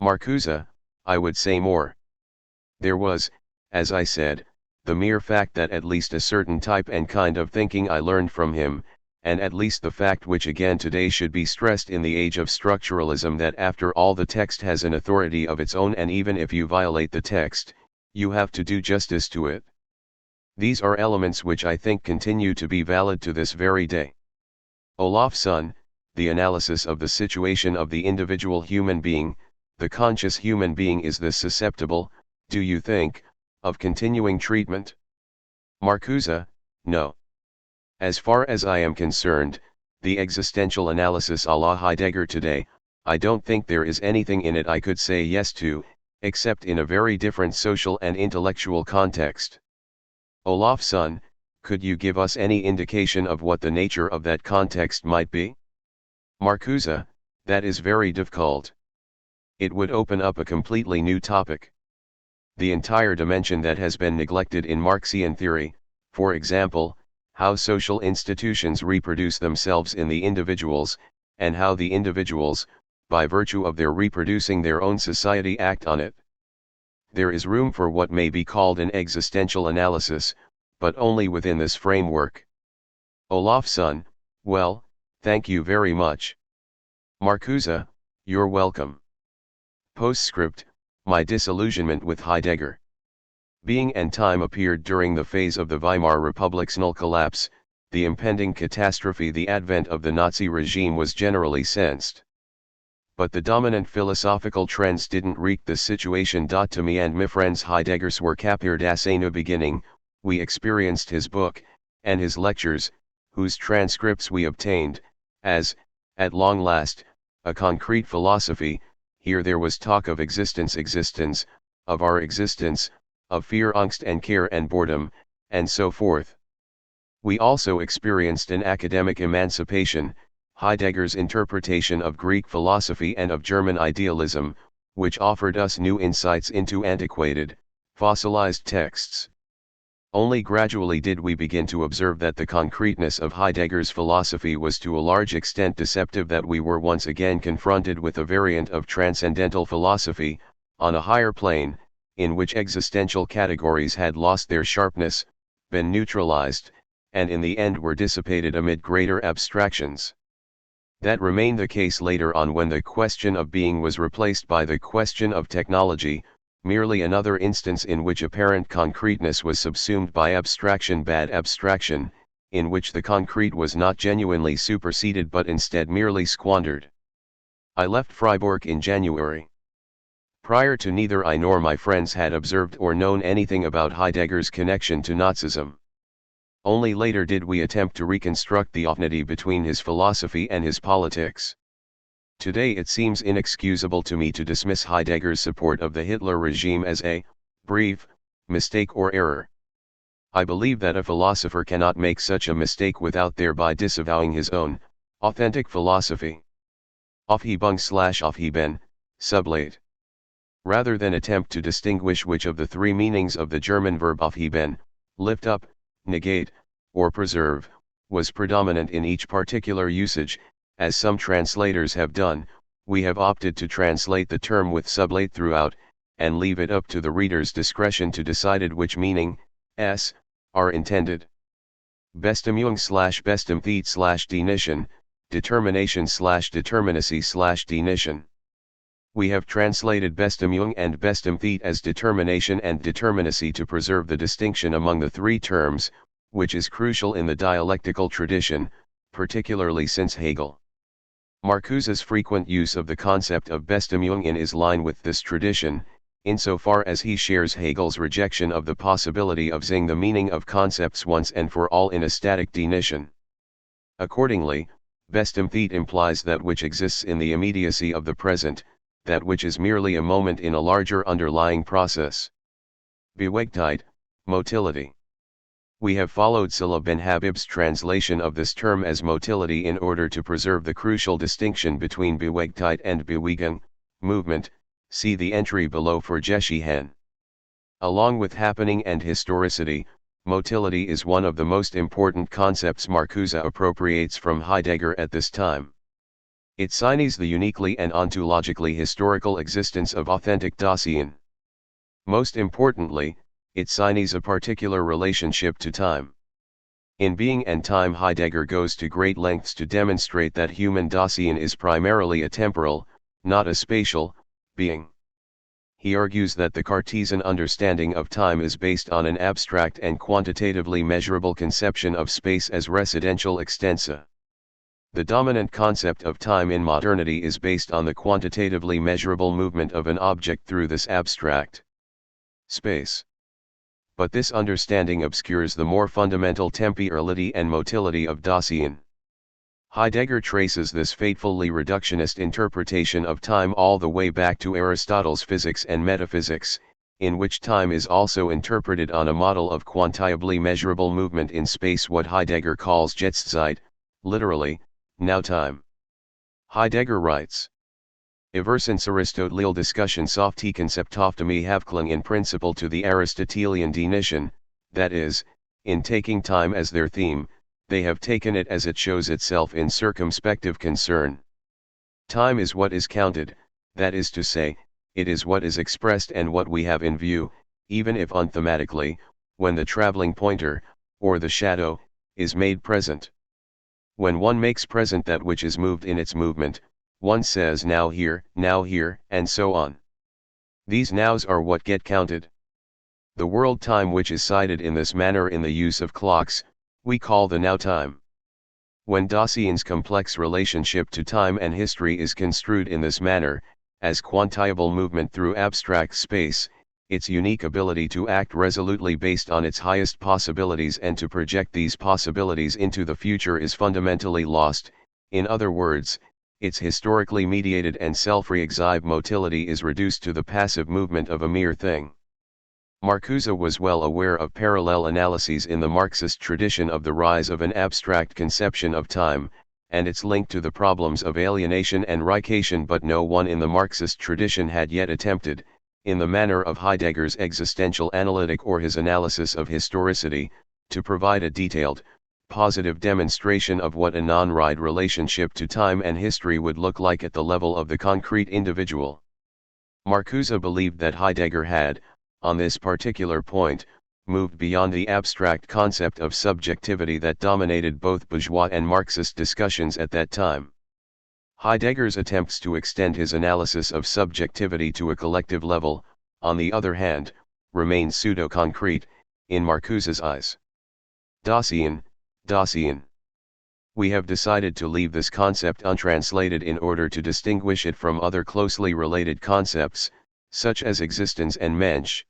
Marcuse, I would say more. There was, as I said, the mere fact that at least a certain type and kind of thinking I learned from him, and at least the fact which again today should be stressed in the age of structuralism that after all the text has an authority of its own, and even if you violate the text, you have to do justice to it. These are elements which I think continue to be valid to this very day. Olafsson, the analysis of the situation of the individual human being, the conscious human being, is this susceptible, do you think, of continuing treatment? Marcuse, no. As far as I am concerned, the existential analysis à la Heidegger today, I don't think there is anything in it I could say yes to, except in a very different social and intellectual context. Olafsson, could you give us any indication of what the nature of that context might be? Marcuse, that is very difficult. It would open up a completely new topic. The entire dimension that has been neglected in Marxian theory, for example, how social institutions reproduce themselves in the individuals, and how the individuals, by virtue of their reproducing their own society, act on it. There is room for what may be called an existential analysis, but only within this framework. Olafsson, well, thank you very much. Marcuse, you're welcome. Postscript, my disillusionment with Heidegger. Being and Time appeared during the phase of the Weimar Republic's collapse, the impending catastrophe, the advent of the Nazi regime was generally sensed. But the dominant philosophical trends didn't wreak the situation. To me and my friends, Heideggers were kapir das eine beginning, we experienced his book, and his lectures, whose transcripts we obtained, as, at long last, a concrete philosophy. Here there was talk of existence, of our existence, of fear, angst and care and boredom, and so forth. We also experienced an academic emancipation, Heidegger's interpretation of Greek philosophy and of German idealism, which offered us new insights into antiquated, fossilized texts. Only gradually did we begin to observe that the concreteness of Heidegger's philosophy was to a large extent deceptive, that we were once again confronted with a variant of transcendental philosophy, on a higher plane, in which existential categories had lost their sharpness, been neutralized, and in the end were dissipated amid greater abstractions. That remained the case later on, when the question of being was replaced by the question of technology, merely another instance in which apparent concreteness was subsumed by abstraction, bad abstraction, in which the concrete was not genuinely superseded but instead merely squandered. I left Freiburg in January. Prior to, neither I nor my friends had observed or known anything about Heidegger's connection to Nazism. Only later did we attempt to reconstruct the affinity between his philosophy and his politics. Today it seems inexcusable to me to dismiss Heidegger's support of the Hitler regime as a brief mistake or error. I believe that a philosopher cannot make such a mistake without thereby disavowing his own authentic philosophy. Aufhebung/Aufheben, sublate. Rather than attempt to distinguish which of the three meanings of the German verb aufheben, lift up, negate, or preserve, was predominant in each particular usage, as some translators have done, we have opted to translate the term with sublate throughout, and leave it up to the reader's discretion to decide which meaning, s, are intended. Bestimmung/Bestimmtheit/Definition, determination/determinacy/definition. We have translated Bestimmung and Bestimmtheit as determination and determinacy to preserve the distinction among the three terms, which is crucial in the dialectical tradition, particularly since Hegel. Marcuse's frequent use of the concept of Bestimmung is line with this tradition, insofar as he shares Hegel's rejection of the possibility of seeing the meaning of concepts once and for all in a static definition. Accordingly, Bestimmtheit implies that which exists in the immediacy of the present, that which is merely a moment in a larger underlying process. Bewegtheit, motility. We have followed Salah bin Habib's translation of this term as motility in order to preserve the crucial distinction between Bewegtheit and Bewegung, movement, see the entry below for Geschehen. Along with happening and historicity, motility is one of the most important concepts Marcuse appropriates from Heidegger at this time. It signifies the uniquely and ontologically historical existence of authentic Dasein. Most importantly, it signifies a particular relationship to time. In Being and Time, Heidegger goes to great lengths to demonstrate that human Dasein is primarily a temporal, not a spatial, being. He argues that the Cartesian understanding of time is based on an abstract and quantitatively measurable conception of space as residential extensa. The dominant concept of time in modernity is based on the quantitatively measurable movement of an object through this abstract space. But this understanding obscures the more fundamental temporality and motility of Dasein. Heidegger traces this fatefully reductionist interpretation of time all the way back to Aristotle's Physics and Metaphysics, in which time is also interpreted on a model of quantitably measurable movement in space, what Heidegger calls Jetztzeit, literally, now time. Heidegger writes, Eversince Aristotle Discussion soft die Konzeptoptimie Havklang in principle to the Aristotelian definition, that is, in taking time as their theme, they have taken it as it shows itself in circumspective concern. Time is what is counted, that is to say, it is what is expressed and what we have in view, even if unthematically, when the traveling pointer, or the shadow, is made present. When one makes present that which is moved in its movement, one says now here, and so on. These nows are what get counted. The world time which is cited in this manner in the use of clocks, we call the now time. When Dasein's complex relationship to time and history is construed in this manner, as quantifiable movement through abstract space, its unique ability to act resolutely based on its highest possibilities and to project these possibilities into the future is fundamentally lost. In other words, its historically mediated and self-reexhibe motility is reduced to the passive movement of a mere thing. Marcuse was well aware of parallel analyses in the Marxist tradition of the rise of an abstract conception of time, and its link to the problems of alienation and Reichation, but no one in the Marxist tradition had yet attempted, in the manner of Heidegger's existential analytic or his analysis of historicity, to provide a detailed, positive demonstration of what a non-right relationship to time and history would look like at the level of the concrete individual. Marcuse believed that Heidegger had, on this particular point, moved beyond the abstract concept of subjectivity that dominated both bourgeois and Marxist discussions at that time. Heidegger's attempts to extend his analysis of subjectivity to a collective level, on the other hand, remain pseudo-concrete, in Marcuse's eyes. Dasein. We have decided to leave this concept untranslated in order to distinguish it from other closely related concepts, such as existence and Mensch.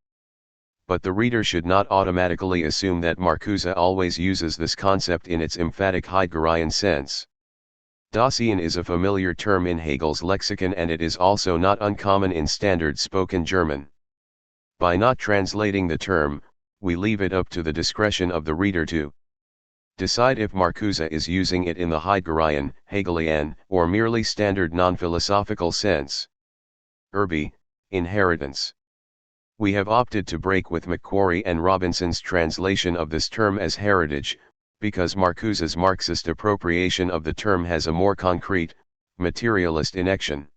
But the reader should not automatically assume that Marcuse always uses this concept in its emphatic Heideggerian sense. Dasein is a familiar term in Hegel's lexicon, and it is also not uncommon in standard spoken German. By not translating the term, we leave it up to the discretion of the reader to decide if Marcuse is using it in the Heideggerian, Hegelian, or merely standard non-philosophical sense. Erbe, inheritance. We have opted to break with Macquarie and Robinson's translation of this term as heritage, because Marcuse's Marxist appropriation of the term has a more concrete, materialist innection.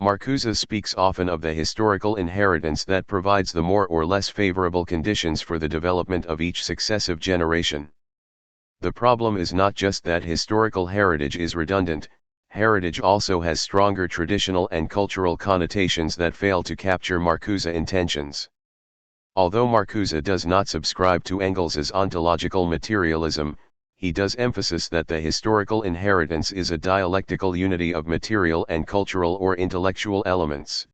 Marcuse speaks often of the historical inheritance that provides the more or less favorable conditions for the development of each successive generation. The problem is not just that historical heritage is redundant, heritage also has stronger traditional and cultural connotations that fail to capture Marcuse intentions. Although Marcuse does not subscribe to Engels's ontological materialism, he does emphasize that the historical inheritance is a dialectical unity of material and cultural or intellectual elements.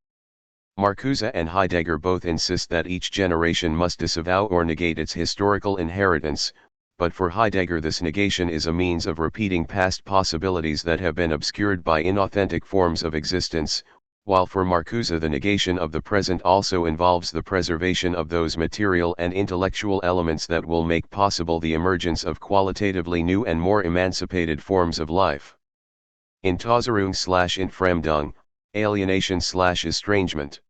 Marcuse and Heidegger both insist that each generation must disavow or negate its historical inheritance, but for Heidegger this negation is a means of repeating past possibilities that have been obscured by inauthentic forms of existence, while for Marcuse the negation of the present also involves the preservation of those material and intellectual elements that will make possible the emergence of qualitatively new and more emancipated forms of life. Entäußerung/Entfremdung, alienation/estrangement.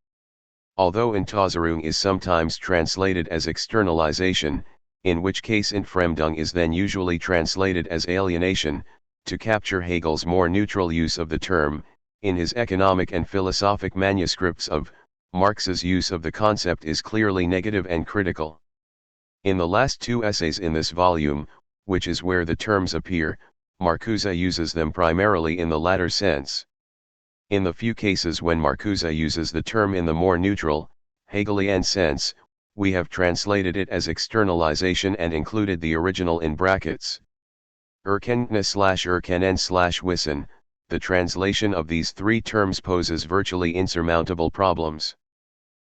Although Entäußerung is sometimes translated as externalization, in which case Entfremdung is then usually translated as alienation, to capture Hegel's more neutral use of the term, in his economic and philosophic manuscripts of Marx's use of the concept is clearly negative and critical. In the last two essays in this volume, which is where the terms appear, Marcuse uses them primarily in the latter sense. In the few cases when Marcuse uses the term in the more neutral, Hegelian sense, we have translated it as externalization and included the original in brackets. Erkenntnis/Erkennen/Wissen, the translation of these three terms poses virtually insurmountable problems.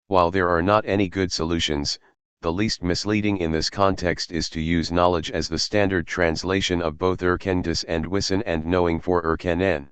While there are not any good solutions, the least misleading in this context is to use knowledge as the standard translation of both Erkenntnis and Wissen and knowing for Erkennen.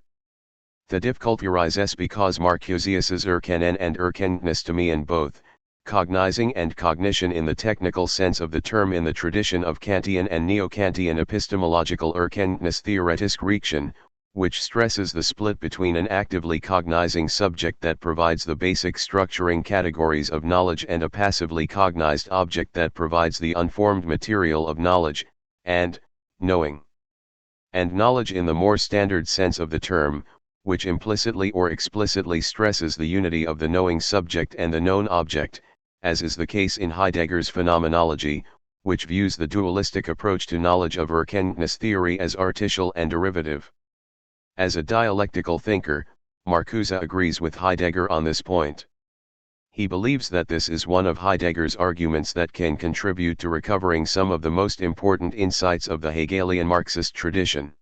The difficulty arises because Marcuse's Erkennen and Erkenntnis to me in both, cognizing and cognition in the technical sense of the term in the tradition of Kantian and Neo-Kantian epistemological Erkenntnis theoretische Reaktion, which stresses the split between an actively cognizing subject that provides the basic structuring categories of knowledge and a passively cognized object that provides the unformed material of knowledge, and knowing. And knowledge in the more standard sense of the term, which implicitly or explicitly stresses the unity of the knowing subject and the known object, as is the case in Heidegger's phenomenology, which views the dualistic approach to knowledge of Erkenntnis theory as artificial and derivative. As a dialectical thinker, Marcuse agrees with Heidegger on this point. He believes that this is one of Heidegger's arguments that can contribute to recovering some of the most important insights of the Hegelian Marxist tradition.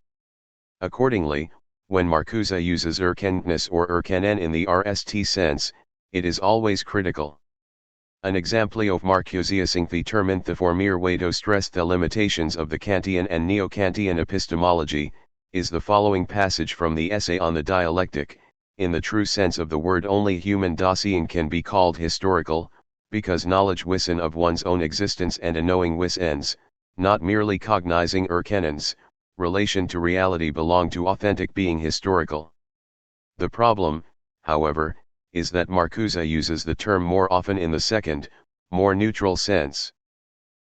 Accordingly, when Marcuse uses Erkenntnis or Erkennen in the RST sense, it is always critical. An exempli of Marcuseising the term in the formier way to stress the limitations of the Kantian and Neo-Kantian epistemology, is the following passage from the essay on the dialectic. In the true sense of the word, only human Dasein can be called historical, because knowledge Wissen of one's own existence and a knowing Wissens, not merely cognizing Erkennens, relation to reality belong to authentic being historical. The problem, however, is that Marcuse uses the term more often in the second, more neutral sense.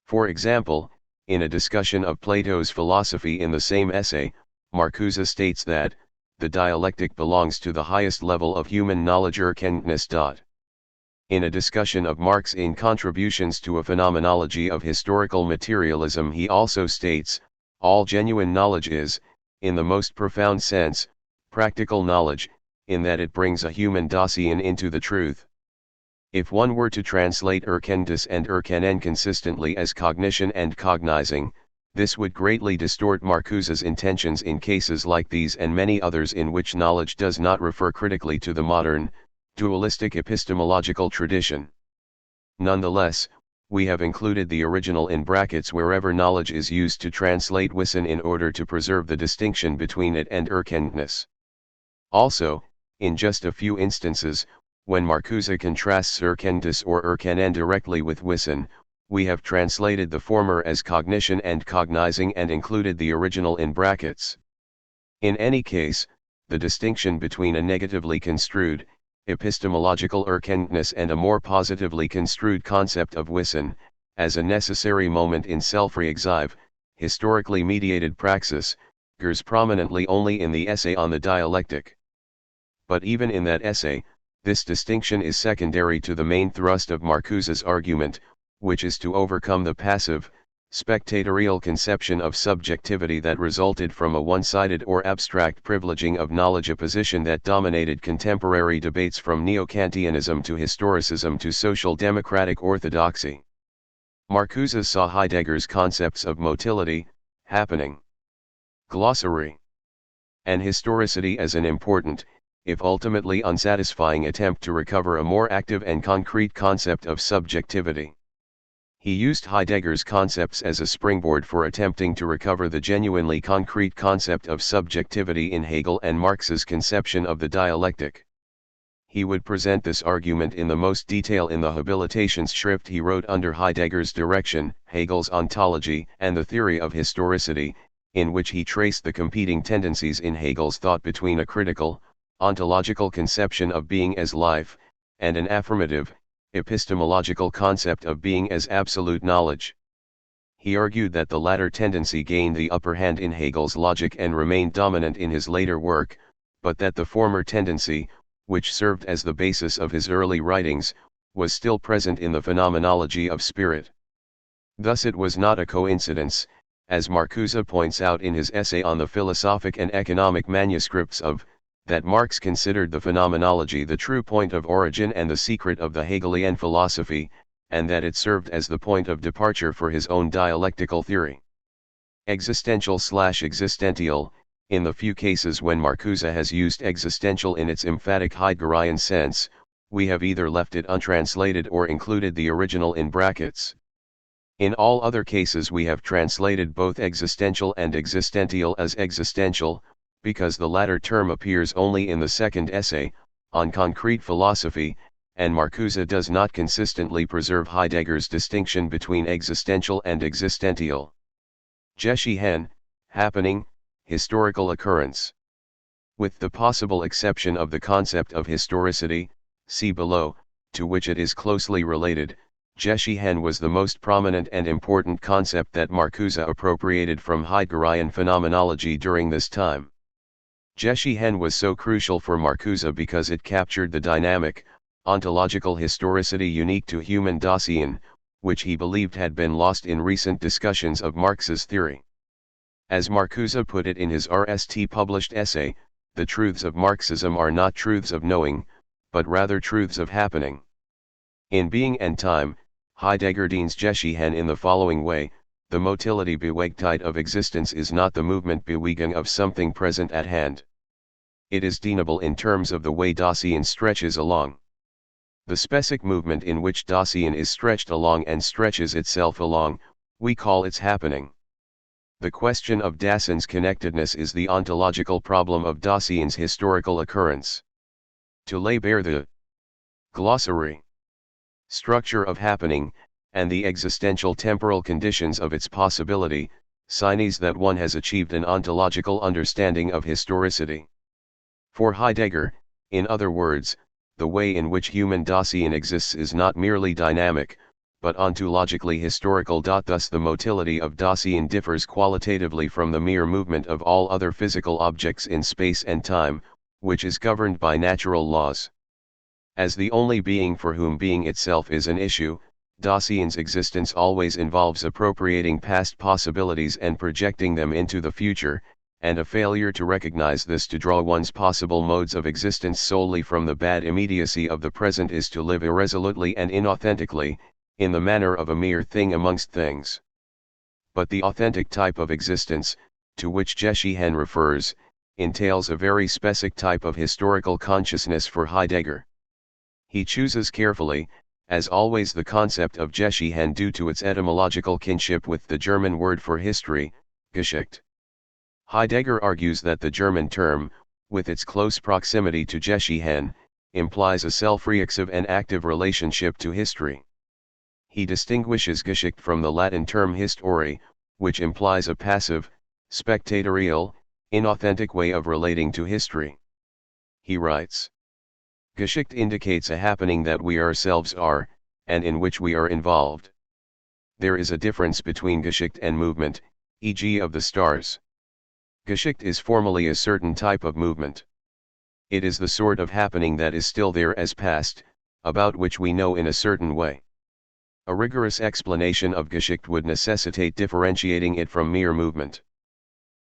For example, in a discussion of Plato's philosophy in the same essay, Marcuse states that, the dialectic belongs to the highest level of human knowledge Erkenntnis. In a discussion of Marx in Contributions to a Phenomenology of Historical Materialism he also states, all genuine knowledge is, in the most profound sense, practical knowledge, in that it brings a human Dasein into the truth. If one were to translate Erkenntnis and Erkennen consistently as cognition and cognizing, this would greatly distort Marcuse's intentions in cases like these and many others in which knowledge does not refer critically to the modern, dualistic epistemological tradition. Nonetheless, we have included the original in brackets wherever knowledge is used to translate Wissen in order to preserve the distinction between it and Erkenntnis. Also, in just a few instances, when Marcuse contrasts Erkenntnis or Erkennen directly with Wissen, we have translated the former as cognition and cognizing and included the original in brackets. In any case, the distinction between a negatively construed, epistemological Erkenntnis and a more positively construed concept of Wissen, as a necessary moment in self-reexhive, historically mediated praxis, occurs prominently only in the essay on the dialectic. But even in that essay, this distinction is secondary to the main thrust of Marcuse's argument, which is to overcome the passive, spectatorial conception of subjectivity that resulted from a one-sided or abstract privileging of knowledge, a position that dominated contemporary debates from neo-Kantianism to historicism to social democratic orthodoxy. Marcuse saw Heidegger's concepts of motility, happening, glossary, and historicity as an important, if ultimately unsatisfying attempt to recover a more active and concrete concept of subjectivity. He used Heidegger's concepts as a springboard for attempting to recover the genuinely concrete concept of subjectivity in Hegel and Marx's conception of the dialectic. He would present this argument in the most detail in the Habilitationsschrift he wrote under Heidegger's direction, Hegel's Ontology and the Theory of Historicity, in which he traced the competing tendencies in Hegel's thought between a critical, ontological conception of being as life, and an affirmative, epistemological concept of being as absolute knowledge. He argued that the latter tendency gained the upper hand in Hegel's logic and remained dominant in his later work, but that the former tendency, which served as the basis of his early writings, was still present in the phenomenology of spirit. Thus it was not a coincidence, as Marcuse points out in his essay on the philosophic and economic manuscripts of, that Marx considered the phenomenology the true point of origin and the secret of the Hegelian philosophy, and that it served as the point of departure for his own dialectical theory. Existential/existential, in the few cases when Marcuse has used existential in its emphatic Heideggerian sense, we have either left it untranslated or included the original in brackets. In all other cases we have translated both existential and existential as existential, because the latter term appears only in the second essay, on concrete philosophy, and Marcuse does not consistently preserve Heidegger's distinction between existential and existential. Geschehen, happening, historical occurrence. With the possible exception of the concept of historicity, see below, to which it is closely related, Geschehen was the most prominent and important concept that Marcuse appropriated from Heideggerian phenomenology during this time. Geschehen was so crucial for Marcuse because it captured the dynamic, ontological historicity unique to human Dasein, which he believed had been lost in recent discussions of Marx's theory. As Marcuse put it in his RST published essay, the truths of Marxism are not truths of knowing, but rather truths of happening. In Being and Time, Heidegger deans Geschehen in the following way: the motility Bewegtheit of existence is not the movement Bewegung of something present at hand. It is deanable in terms of the way Dasein stretches along. The specific movement in which Dasein is stretched along and stretches itself along, we call its happening. The question of Dasein's connectedness is the ontological problem of Dasein's historical occurrence. To lay bare the glossary, structure of happening, and the existential temporal conditions of its possibility, signs that one has achieved an ontological understanding of historicity. For Heidegger, in other words, the way in which human Dasein exists is not merely dynamic, but ontologically historical. Thus the motility of Dasein differs qualitatively from the mere movement of all other physical objects in space and time, which is governed by natural laws. As the only being for whom being itself is an issue, Dasein's existence always involves appropriating past possibilities and projecting them into the future, and a failure to recognize this to draw one's possible modes of existence solely from the bad immediacy of the present is to live irresolutely and inauthentically, in the manner of a mere thing amongst things. But the authentic type of existence, to which Geschehen refers, entails a very specific type of historical consciousness for Heidegger. He chooses carefully, as always the concept of Geschichte due to its etymological kinship with the German word for history, Geschichte. Heidegger argues that the German term, with its close proximity to Geschichte, implies a self-reactive and active relationship to history. He distinguishes Geschichte from the Latin term histori, which implies a passive, spectatorial, inauthentic way of relating to history. He writes, Geschichte indicates a happening that we ourselves are, and in which we are involved. There is a difference between Geschichte and movement, e.g. of the stars. Geschichte is formally a certain type of movement. It is the sort of happening that is still there as past, about which we know in a certain way. A rigorous explanation of Geschichte would necessitate differentiating it from mere movement.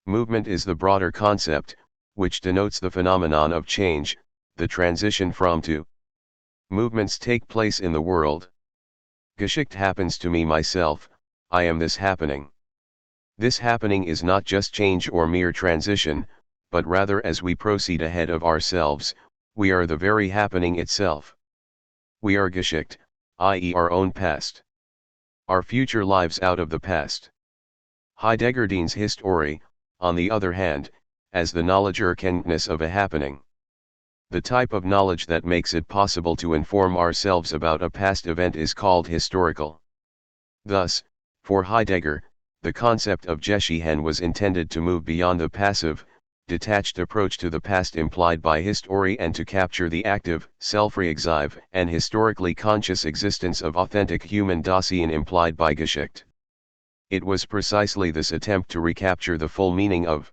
Movement is the broader concept, which denotes the phenomenon of change, the transition from to. Movements take place in the world. Geschichte happens to me myself, I am this happening. This happening is not just change or mere transition, but rather as we proceed ahead of ourselves, we are the very happening itself. We are Geschichte, i.e. our own past. Our future lives out of the past. Heideggerian's history, on the other hand, as the knowledge or kenntnis of a happening. The type of knowledge that makes it possible to inform ourselves about a past event is called historical. Thus, for Heidegger, the concept of Geschichte was intended to move beyond the passive, detached approach to the past implied by history and to capture the active, self-reactive, and historically conscious existence of authentic human Dasein implied by Geschichte. It was precisely this attempt to recapture the full meaning of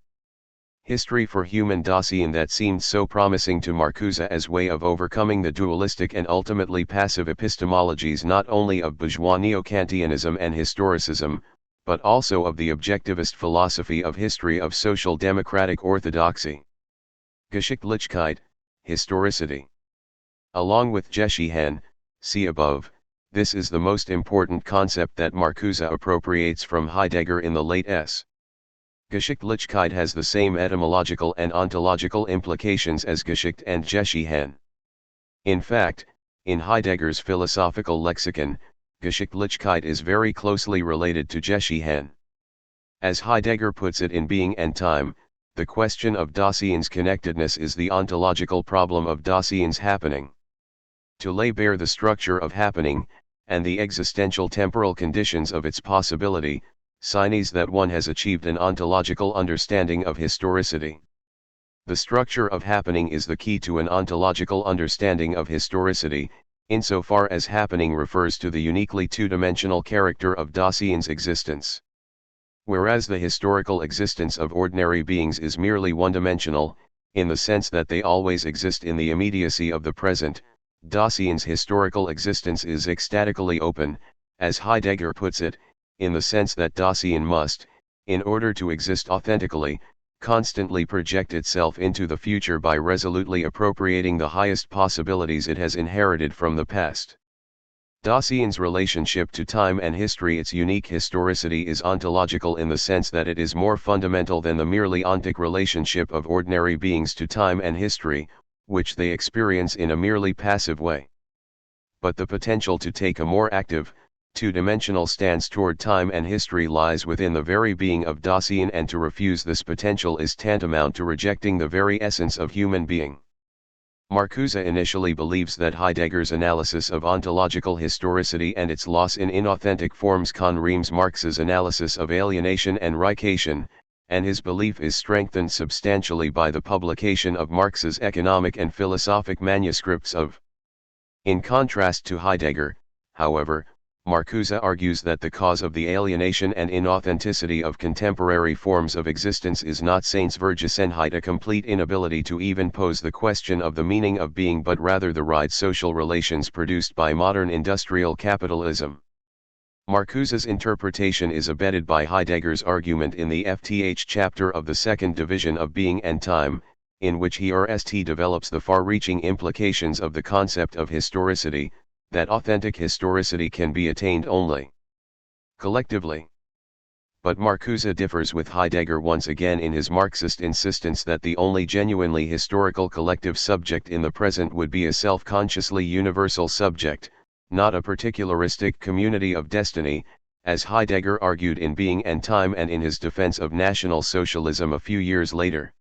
history for human Dasein that seemed so promising to Marcuse as way of overcoming the dualistic and ultimately passive epistemologies not only of bourgeois neo-Kantianism and historicism, but also of the objectivist philosophy of history of social democratic orthodoxy. Geschichtlichkeit, historicity. Along with Geschichte, see above, this is the most important concept that Marcuse appropriates from Heidegger in the late s. Geschichtlichkeit has the same etymological and ontological implications as Geschichte and Geschichte. In fact, in Heidegger's philosophical lexicon, Geschichtlichkeit is very closely related to Geschichte. As Heidegger puts it in Being and Time, the question of Dasein's connectedness is the ontological problem of Dasein's happening. To lay bare the structure of happening, and the existential temporal conditions of its possibility, signs that one has achieved an ontological understanding of historicity. The structure of happening is the key to an ontological understanding of historicity, insofar as happening refers to the uniquely two-dimensional character of Dasein's existence. Whereas the historical existence of ordinary beings is merely one-dimensional, in the sense that they always exist in the immediacy of the present, Dasein's historical existence is ecstatically open, as Heidegger puts it, in the sense that Dasein must, in order to exist authentically, constantly project itself into the future by resolutely appropriating the highest possibilities it has inherited from the past. Dasein's relationship to time and history, its unique historicity, is ontological in the sense that it is more fundamental than the merely ontic relationship of ordinary beings to time and history, which they experience in a merely passive way. But the potential to take a more active, two-dimensional stance toward time and history lies within the very being of Dasein, and to refuse this potential is tantamount to rejecting the very essence of human being. Marcuse initially believes that Heidegger's analysis of ontological historicity and its loss in inauthentic forms confirms Marx's analysis of alienation and reichation, and his belief is strengthened substantially by the publication of Marx's economic and philosophic manuscripts of. In contrast to Heidegger, however, Marcuse argues that the cause of the alienation and inauthenticity of contemporary forms of existence is not Seinsvergessenheit, a complete inability to even pose the question of the meaning of being, but rather the right social relations produced by modern industrial capitalism. Marcuse's interpretation is abetted by Heidegger's argument in the FTH chapter of the second division of Being and Time, in which he develops the far-reaching implications of the concept of historicity, that authentic historicity can be attained only collectively. But Marcuse differs with Heidegger once again in his Marxist insistence that the only genuinely historical collective subject in the present would be a self-consciously universal subject, not a particularistic community of destiny, as Heidegger argued in Being and Time and in his defense of National Socialism a few years later.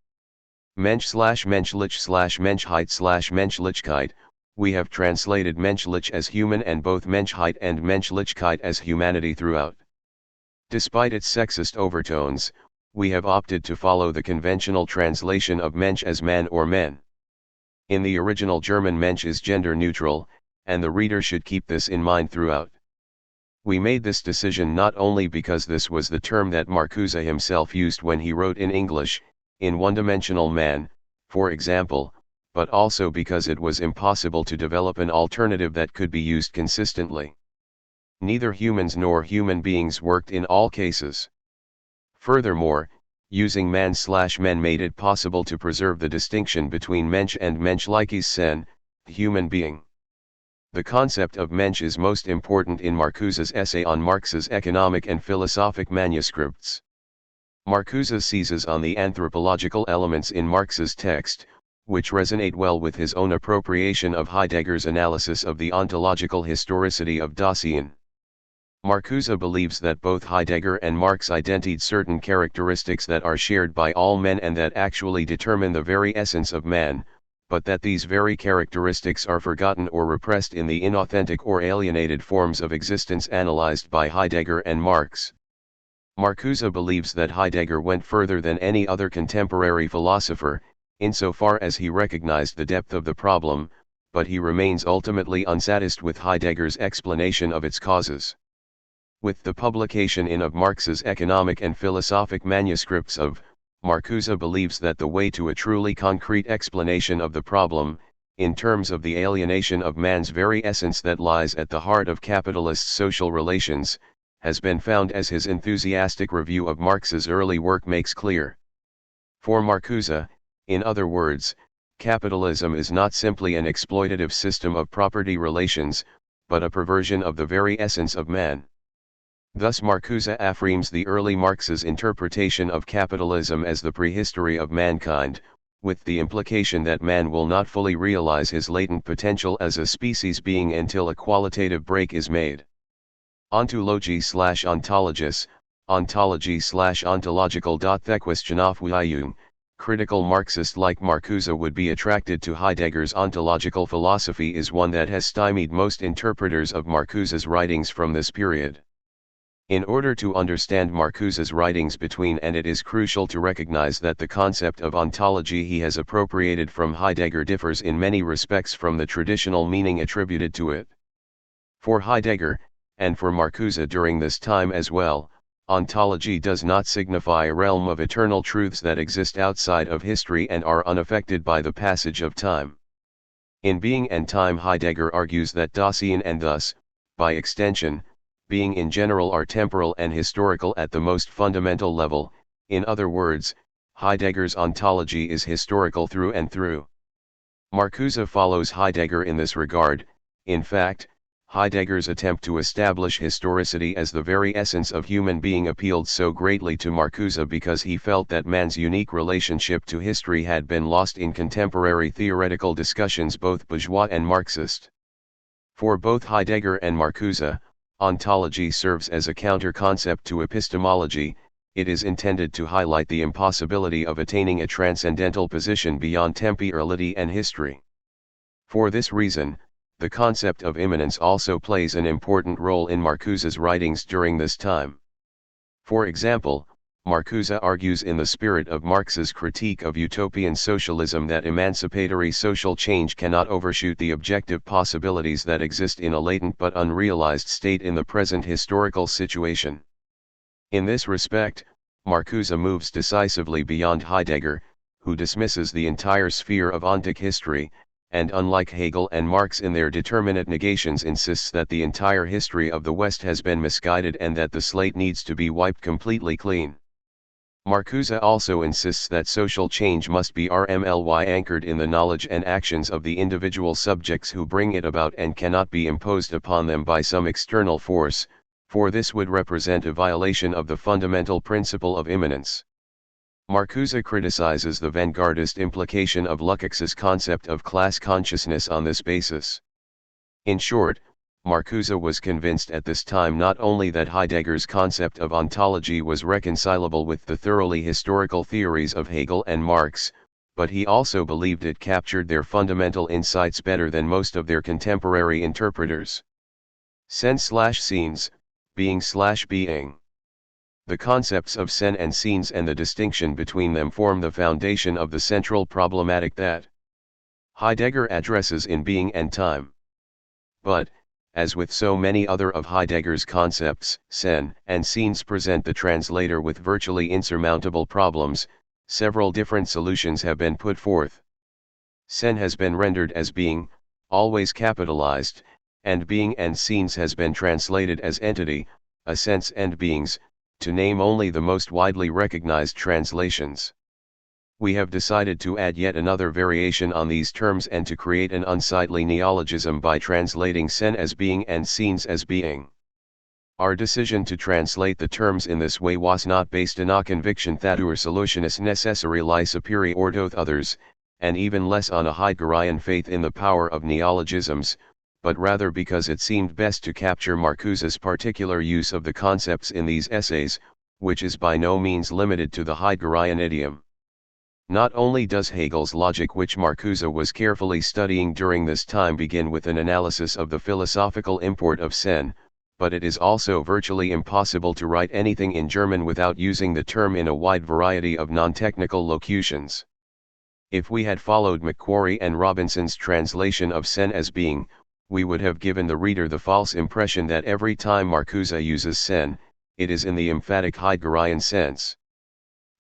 Mensch/Menschlich/Menschheit/Menschlichkeit, we have translated Menschlich as human and both Menschheit and Menschlichkeit as humanity throughout. Despite its sexist overtones, we have opted to follow the conventional translation of Mensch as man or men. In the original German Mensch is gender neutral, and the reader should keep this in mind throughout. We made this decision not only because this was the term that Marcuse himself used when he wrote in English, in one-dimensional man, for example, but also because it was impossible to develop an alternative that could be used consistently. Neither humans nor human beings worked in all cases. Furthermore, using man/men made it possible to preserve the distinction between Mensch and Menschliches Sein, human being. The concept of Mensch is most important in Marcuse's essay on Marx's economic and philosophic manuscripts. Marcuse seizes on the anthropological elements in Marx's text, which resonate well with his own appropriation of Heidegger's analysis of the ontological historicity of Dasein. Marcuse believes that both Heidegger and Marx identified certain characteristics that are shared by all men and that actually determine the very essence of man, but that these very characteristics are forgotten or repressed in the inauthentic or alienated forms of existence analyzed by Heidegger and Marx. Marcuse believes that Heidegger went further than any other contemporary philosopher, insofar as he recognized the depth of the problem, but he remains ultimately unsatisfied with Heidegger's explanation of its causes. With the publication of Marx's economic and philosophic manuscripts Marcuse believes that the way to a truly concrete explanation of the problem, in terms of the alienation of man's very essence that lies at the heart of capitalist social relations, has been found, as his enthusiastic review of Marx's early work makes clear. For Marcuse, in other words, capitalism is not simply an exploitative system of property relations, but a perversion of the very essence of man. Thus Marcuse affirms the early Marx's interpretation of capitalism as the prehistory of mankind, with the implication that man will not fully realize his latent potential as a species being until a qualitative break is made. Ontology/ontologus, ontology/ontological. The question of why critical Marxist like Marcuse would be attracted to Heidegger's ontological philosophy is one that has stymied most interpreters of Marcuse's writings from this period. In order to understand Marcuse's writings it is crucial to recognize that the concept of ontology he has appropriated from Heidegger differs in many respects from the traditional meaning attributed to it. For Heidegger, and for Marcuse during this time as well, ontology does not signify a realm of eternal truths that exist outside of history and are unaffected by the passage of time. In Being and Time, Heidegger argues that Dasein and thus, by extension, being in general are temporal and historical at the most fundamental level. In other words, Heidegger's ontology is historical through and through. Marcuse follows Heidegger in this regard. In fact, Heidegger's attempt to establish historicity as the very essence of human being appealed so greatly to Marcuse because he felt that man's unique relationship to history had been lost in contemporary theoretical discussions, both bourgeois and Marxist. For both Heidegger and Marcuse, ontology serves as a counter-concept to epistemology. It is intended to highlight the impossibility of attaining a transcendental position beyond temporality and history. For this reason, the concept of immanence also plays an important role in Marcuse's writings during this time. For example, Marcuse argues in the spirit of Marx's critique of utopian socialism that emancipatory social change cannot overshoot the objective possibilities that exist in a latent but unrealized state in the present historical situation. In this respect, Marcuse moves decisively beyond Heidegger, who dismisses the entire sphere of ontic history, and unlike Hegel and Marx in their determinate negations insists that the entire history of the West has been misguided and that the slate needs to be wiped completely clean. Marcuse also insists that social change must be RMLY anchored in the knowledge and actions of the individual subjects who bring it about and cannot be imposed upon them by some external force, for this would represent a violation of the fundamental principle of immanence. Marcuse criticizes the vanguardist implication of Lukács's concept of class consciousness on this basis. In short, Marcuse was convinced at this time not only that Heidegger's concept of ontology was reconcilable with the thoroughly historical theories of Hegel and Marx, but he also believed it captured their fundamental insights better than most of their contemporary interpreters. Sen/scenes, being/being. The concepts of sen and scenes and the distinction between them form the foundation of the central problematic that Heidegger addresses in Being and Time. But, as with so many other of Heidegger's concepts, sen and scenes present the translator with virtually insurmountable problems. Several different solutions have been put forth. Sen has been rendered as being, always capitalized, and being and scenes has been translated as entity, a sense and beings, to name only the most widely recognized translations. We have decided to add yet another variation on these terms and to create an unsightly neologism by translating sen as being and scenes as being. Our decision to translate the terms in this way was not based on a conviction that our solution is necessary lie superior to others, and even less on a Heideggerian faith in the power of neologisms, but rather because it seemed best to capture Marcuse's particular use of the concepts in these essays, which is by no means limited to the Heideggerian idiom. Not only does Hegel's logic, which Marcuse was carefully studying during this time, begin with an analysis of the philosophical import of sen, but it is also virtually impossible to write anything in German without using the term in a wide variety of non-technical locutions. If we had followed Macquarrie and Robinson's translation of sen as being, we would have given the reader the false impression that every time Marcuse uses sen, it is in the emphatic Heideggerian sense.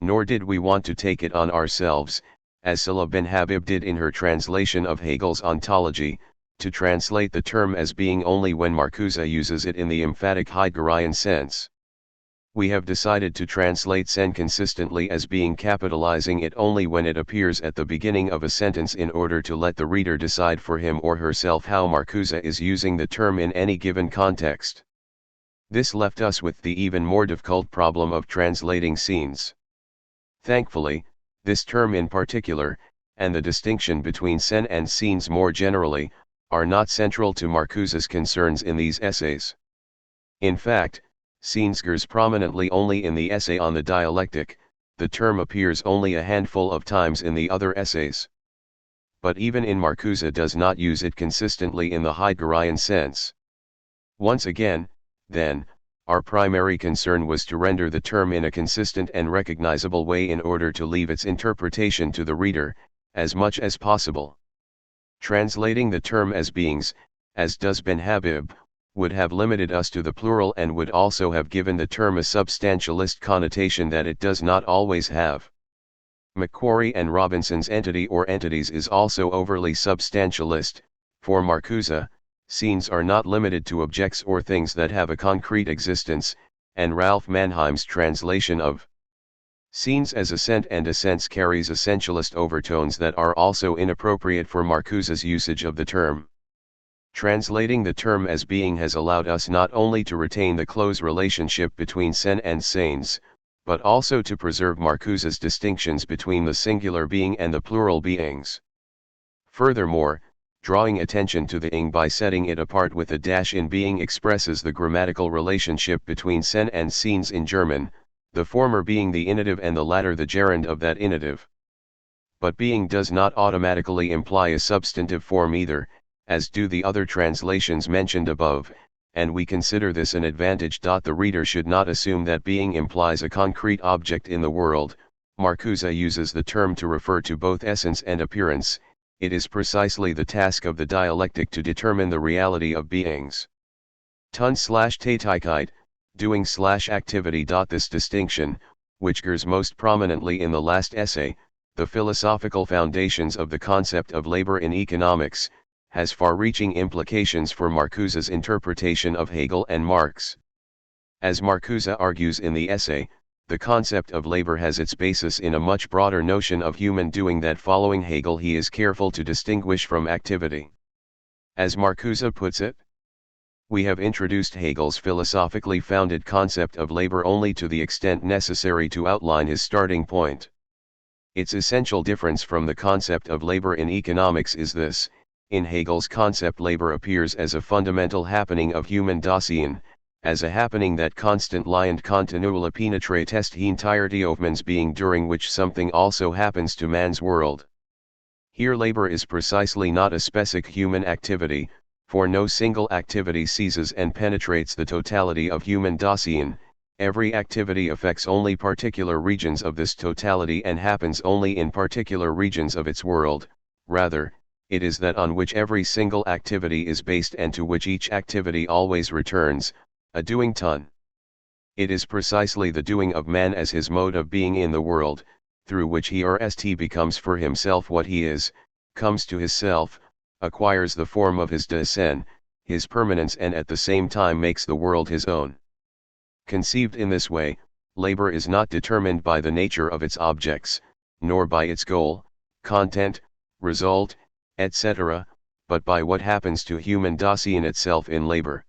Nor did we want to take it on ourselves, as Salah bin Habib did in her translation of Hegel's ontology, to translate the term as being only when Marcuse uses it in the emphatic Heideggerian sense. We have decided to translate sen consistently as being, capitalizing it only when it appears at the beginning of a sentence in order to let the reader decide for him or herself how Marcuse is using the term in any given context. This left us with the even more difficult problem of translating scenes. Thankfully, this term in particular, and the distinction between sen and scenes more generally, are not central to Marcuse's concerns in these essays. In fact, scenes occurs prominently only in the essay on the dialectic. The term appears only a handful of times in the other essays. But even in Marcuse does not use it consistently in the Heideggerian sense. Once again, then, our primary concern was to render the term in a consistent and recognizable way in order to leave its interpretation to the reader, as much as possible. Translating the term as beings, as does bin Habib, would have limited us to the plural and would also have given the term a substantialist connotation that it does not always have. Macquarrie and Robinson's entity or entities is also overly substantialist. For Marcuse, scenes are not limited to objects or things that have a concrete existence, and Ralph Mannheim's translation of scenes as assent and essence carries essentialist overtones that are also inappropriate for Marcuse's usage of the term. Translating the term as being has allowed us not only to retain the close relationship between sen and scenes, but also to preserve Marcuse's distinctions between the singular being and the plural beings. Furthermore, drawing attention to the ing by setting it apart with a dash in being expresses the grammatical relationship between sen and scenes in German, the former being the infinitive and the latter the gerund of that infinitive. But being does not automatically imply a substantive form either, as do the other translations mentioned above, and we consider this an advantage. The reader should not assume that being implies a concrete object in the world. Marcuse uses the term to refer to both essence and appearance. It is precisely the task of the dialectic to determine the reality of beings. Tun/Tätigkeit, doing/activity. This distinction, which occurs most prominently in the last essay, the philosophical foundations of the concept of labor in economics, has far-reaching implications for Marcuse's interpretation of Hegel and Marx. As Marcuse argues in the essay, the concept of labor has its basis in a much broader notion of human doing that, following Hegel, he is careful to distinguish from activity. As Marcuse puts it, we have introduced Hegel's philosophically founded concept of labor only to the extent necessary to outline his starting point. Its essential difference from the concept of labor in economics is this: in Hegel's concept labor appears as a fundamental happening of human Dasein, as a happening that constantly and continually penetrates the entirety of man's being, during which something also happens to man's world. Here labor is precisely not a specific human activity, for no single activity seizes and penetrates the totality of human Dasein. Every activity affects only particular regions of this totality and happens only in particular regions of its world. Rather, it is that on which every single activity is based and to which each activity always returns, a doing ton. It is precisely the doing of man as his mode of being in the world, through which he or st becomes for himself what he is, comes to his self, acquires the form of his Dasein, his permanence, and at the same time makes the world his own. Conceived in this way, labor is not determined by the nature of its objects, nor by its goal, content, result, etc., but by what happens to human Dasein itself in labor.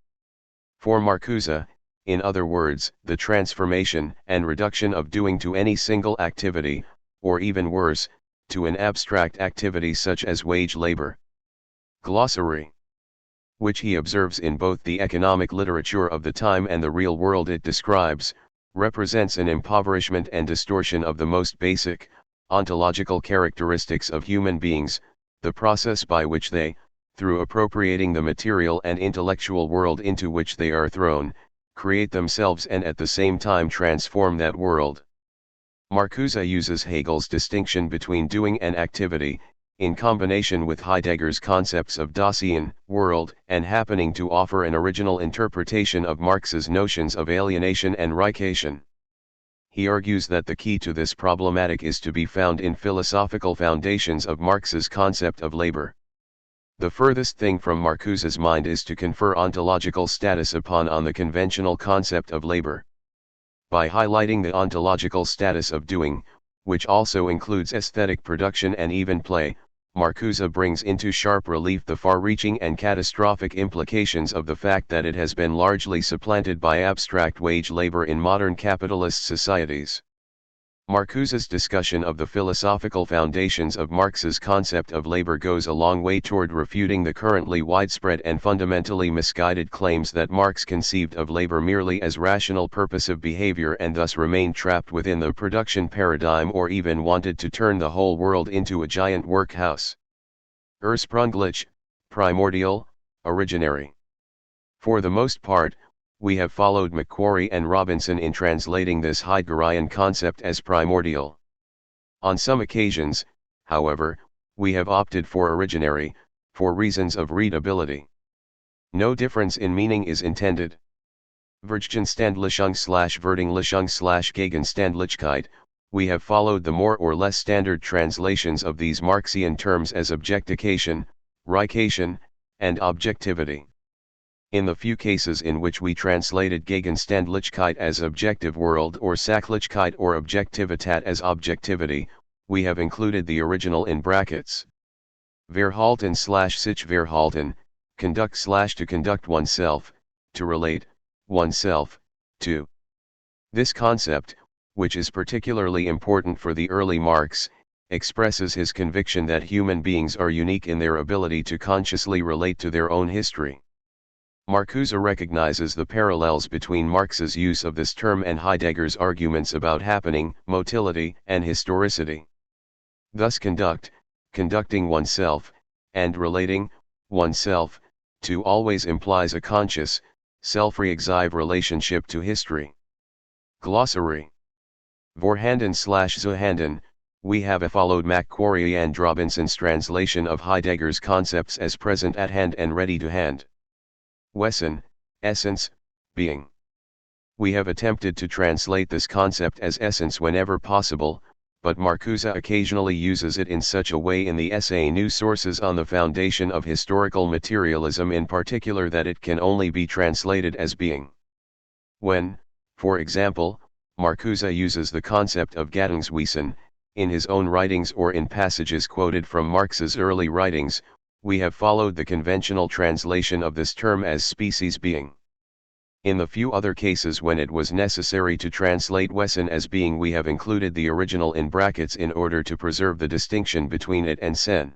For Marcuse, in other words, the transformation and reduction of doing to any single activity, or even worse, to an abstract activity such as wage labor. Glossary. Which he observes in both the economic literature of the time and the real world it describes, represents an impoverishment and distortion of the most basic, ontological characteristics of human beings, the process by which they, through appropriating the material and intellectual world into which they are thrown, create themselves and at the same time transform that world. Marcuse uses Hegel's distinction between doing and activity, in combination with Heidegger's concepts of Dasein, world, and happening, to offer an original interpretation of Marx's notions of alienation and Reichation. He argues that the key to this problematic is to be found in philosophical foundations of Marx's concept of labor. The furthest thing from Marcuse's mind is to confer ontological status on the conventional concept of labor. By highlighting the ontological status of doing, which also includes aesthetic production and even play, Marcuse brings into sharp relief the far-reaching and catastrophic implications of the fact that it has been largely supplanted by abstract wage labor in modern capitalist societies. Marcuse's discussion of the philosophical foundations of Marx's concept of labor goes a long way toward refuting the currently widespread and fundamentally misguided claims that Marx conceived of labor merely as rational purposive behavior and thus remained trapped within the production paradigm, or even wanted to turn the whole world into a giant workhouse. Ursprünglich, primordial, originary. For the most part, we have followed Macquarie and Robinson in translating this Heideggerian concept as primordial. On some occasions, however, we have opted for originary, for reasons of readability. No difference in meaning is intended. Vergegenstandlichung/Verdinglichung/Gegenstandlichkeit, we have followed the more or less standard translations of these Marxian terms as objectification, Reichation, and objectivity. In the few cases in which we translated Gegenstandlichkeit as objective world or Sachlichkeit or Objektivität as objectivity, we have included the original in brackets. Verhalten/sich verhalten, conduct/to conduct oneself, to relate, oneself, to. This concept, which is particularly important for the early Marx, expresses his conviction that human beings are unique in their ability to consciously relate to their own history. Marcuse recognizes the parallels between Marx's use of this term and Heidegger's arguments about happening, motility, and historicity. Thus conducting oneself, and relating, oneself, to always implies a conscious, self-reflexive relationship to history. Glossary. Vorhanden/Zuhanden, we have followed Macquarie and Robinson's translation of Heidegger's concepts as present at hand and ready to hand. Wesen, essence, being. We have attempted to translate this concept as essence whenever possible, but Marcuse occasionally uses it in such a way in the essay New Sources on the Foundation of Historical Materialism in particular that it can only be translated as being. When, for example, Marcuse uses the concept of Gattungswesen, in his own writings or in passages quoted from Marx's early writings, we have followed the conventional translation of this term as species being. In the few other cases when it was necessary to translate Wesen as being, we have included the original in brackets in order to preserve the distinction between it and Sen.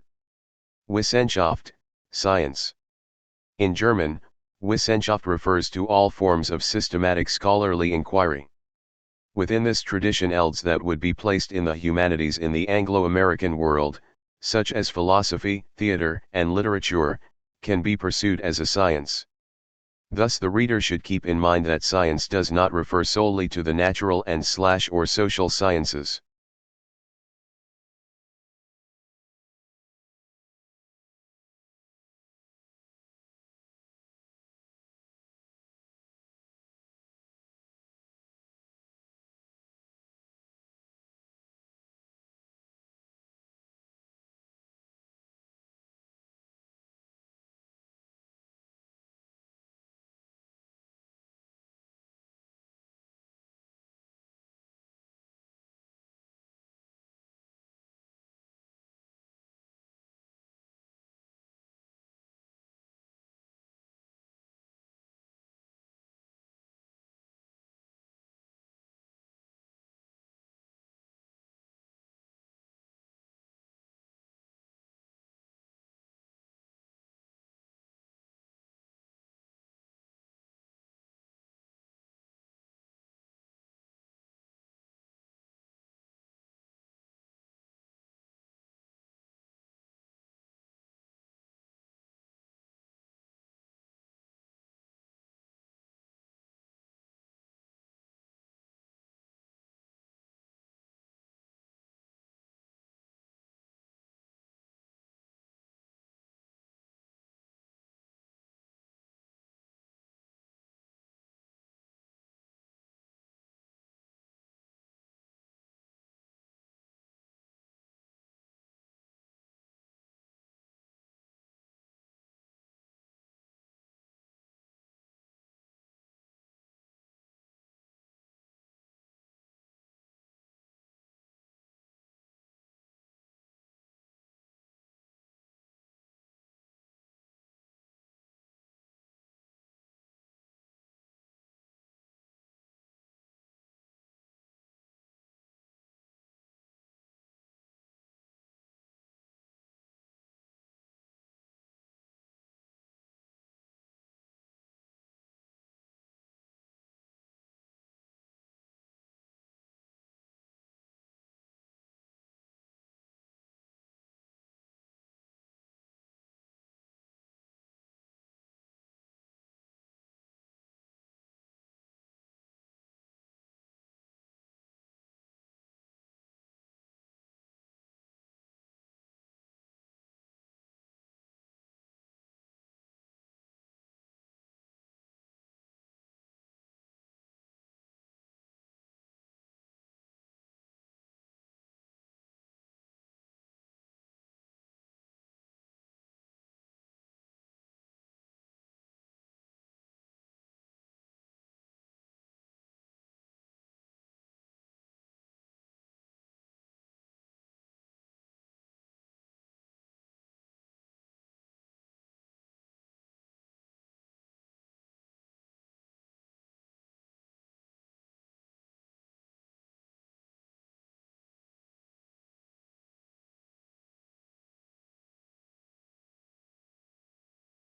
Wissenschaft, science. In German, Wissenschaft refers to all forms of systematic scholarly inquiry. Within this tradition fields that would be placed in the humanities in the Anglo-American world, such as philosophy, theater, and literature, can be pursued as a science. Thus the reader should keep in mind that science does not refer solely to the natural and/or social sciences.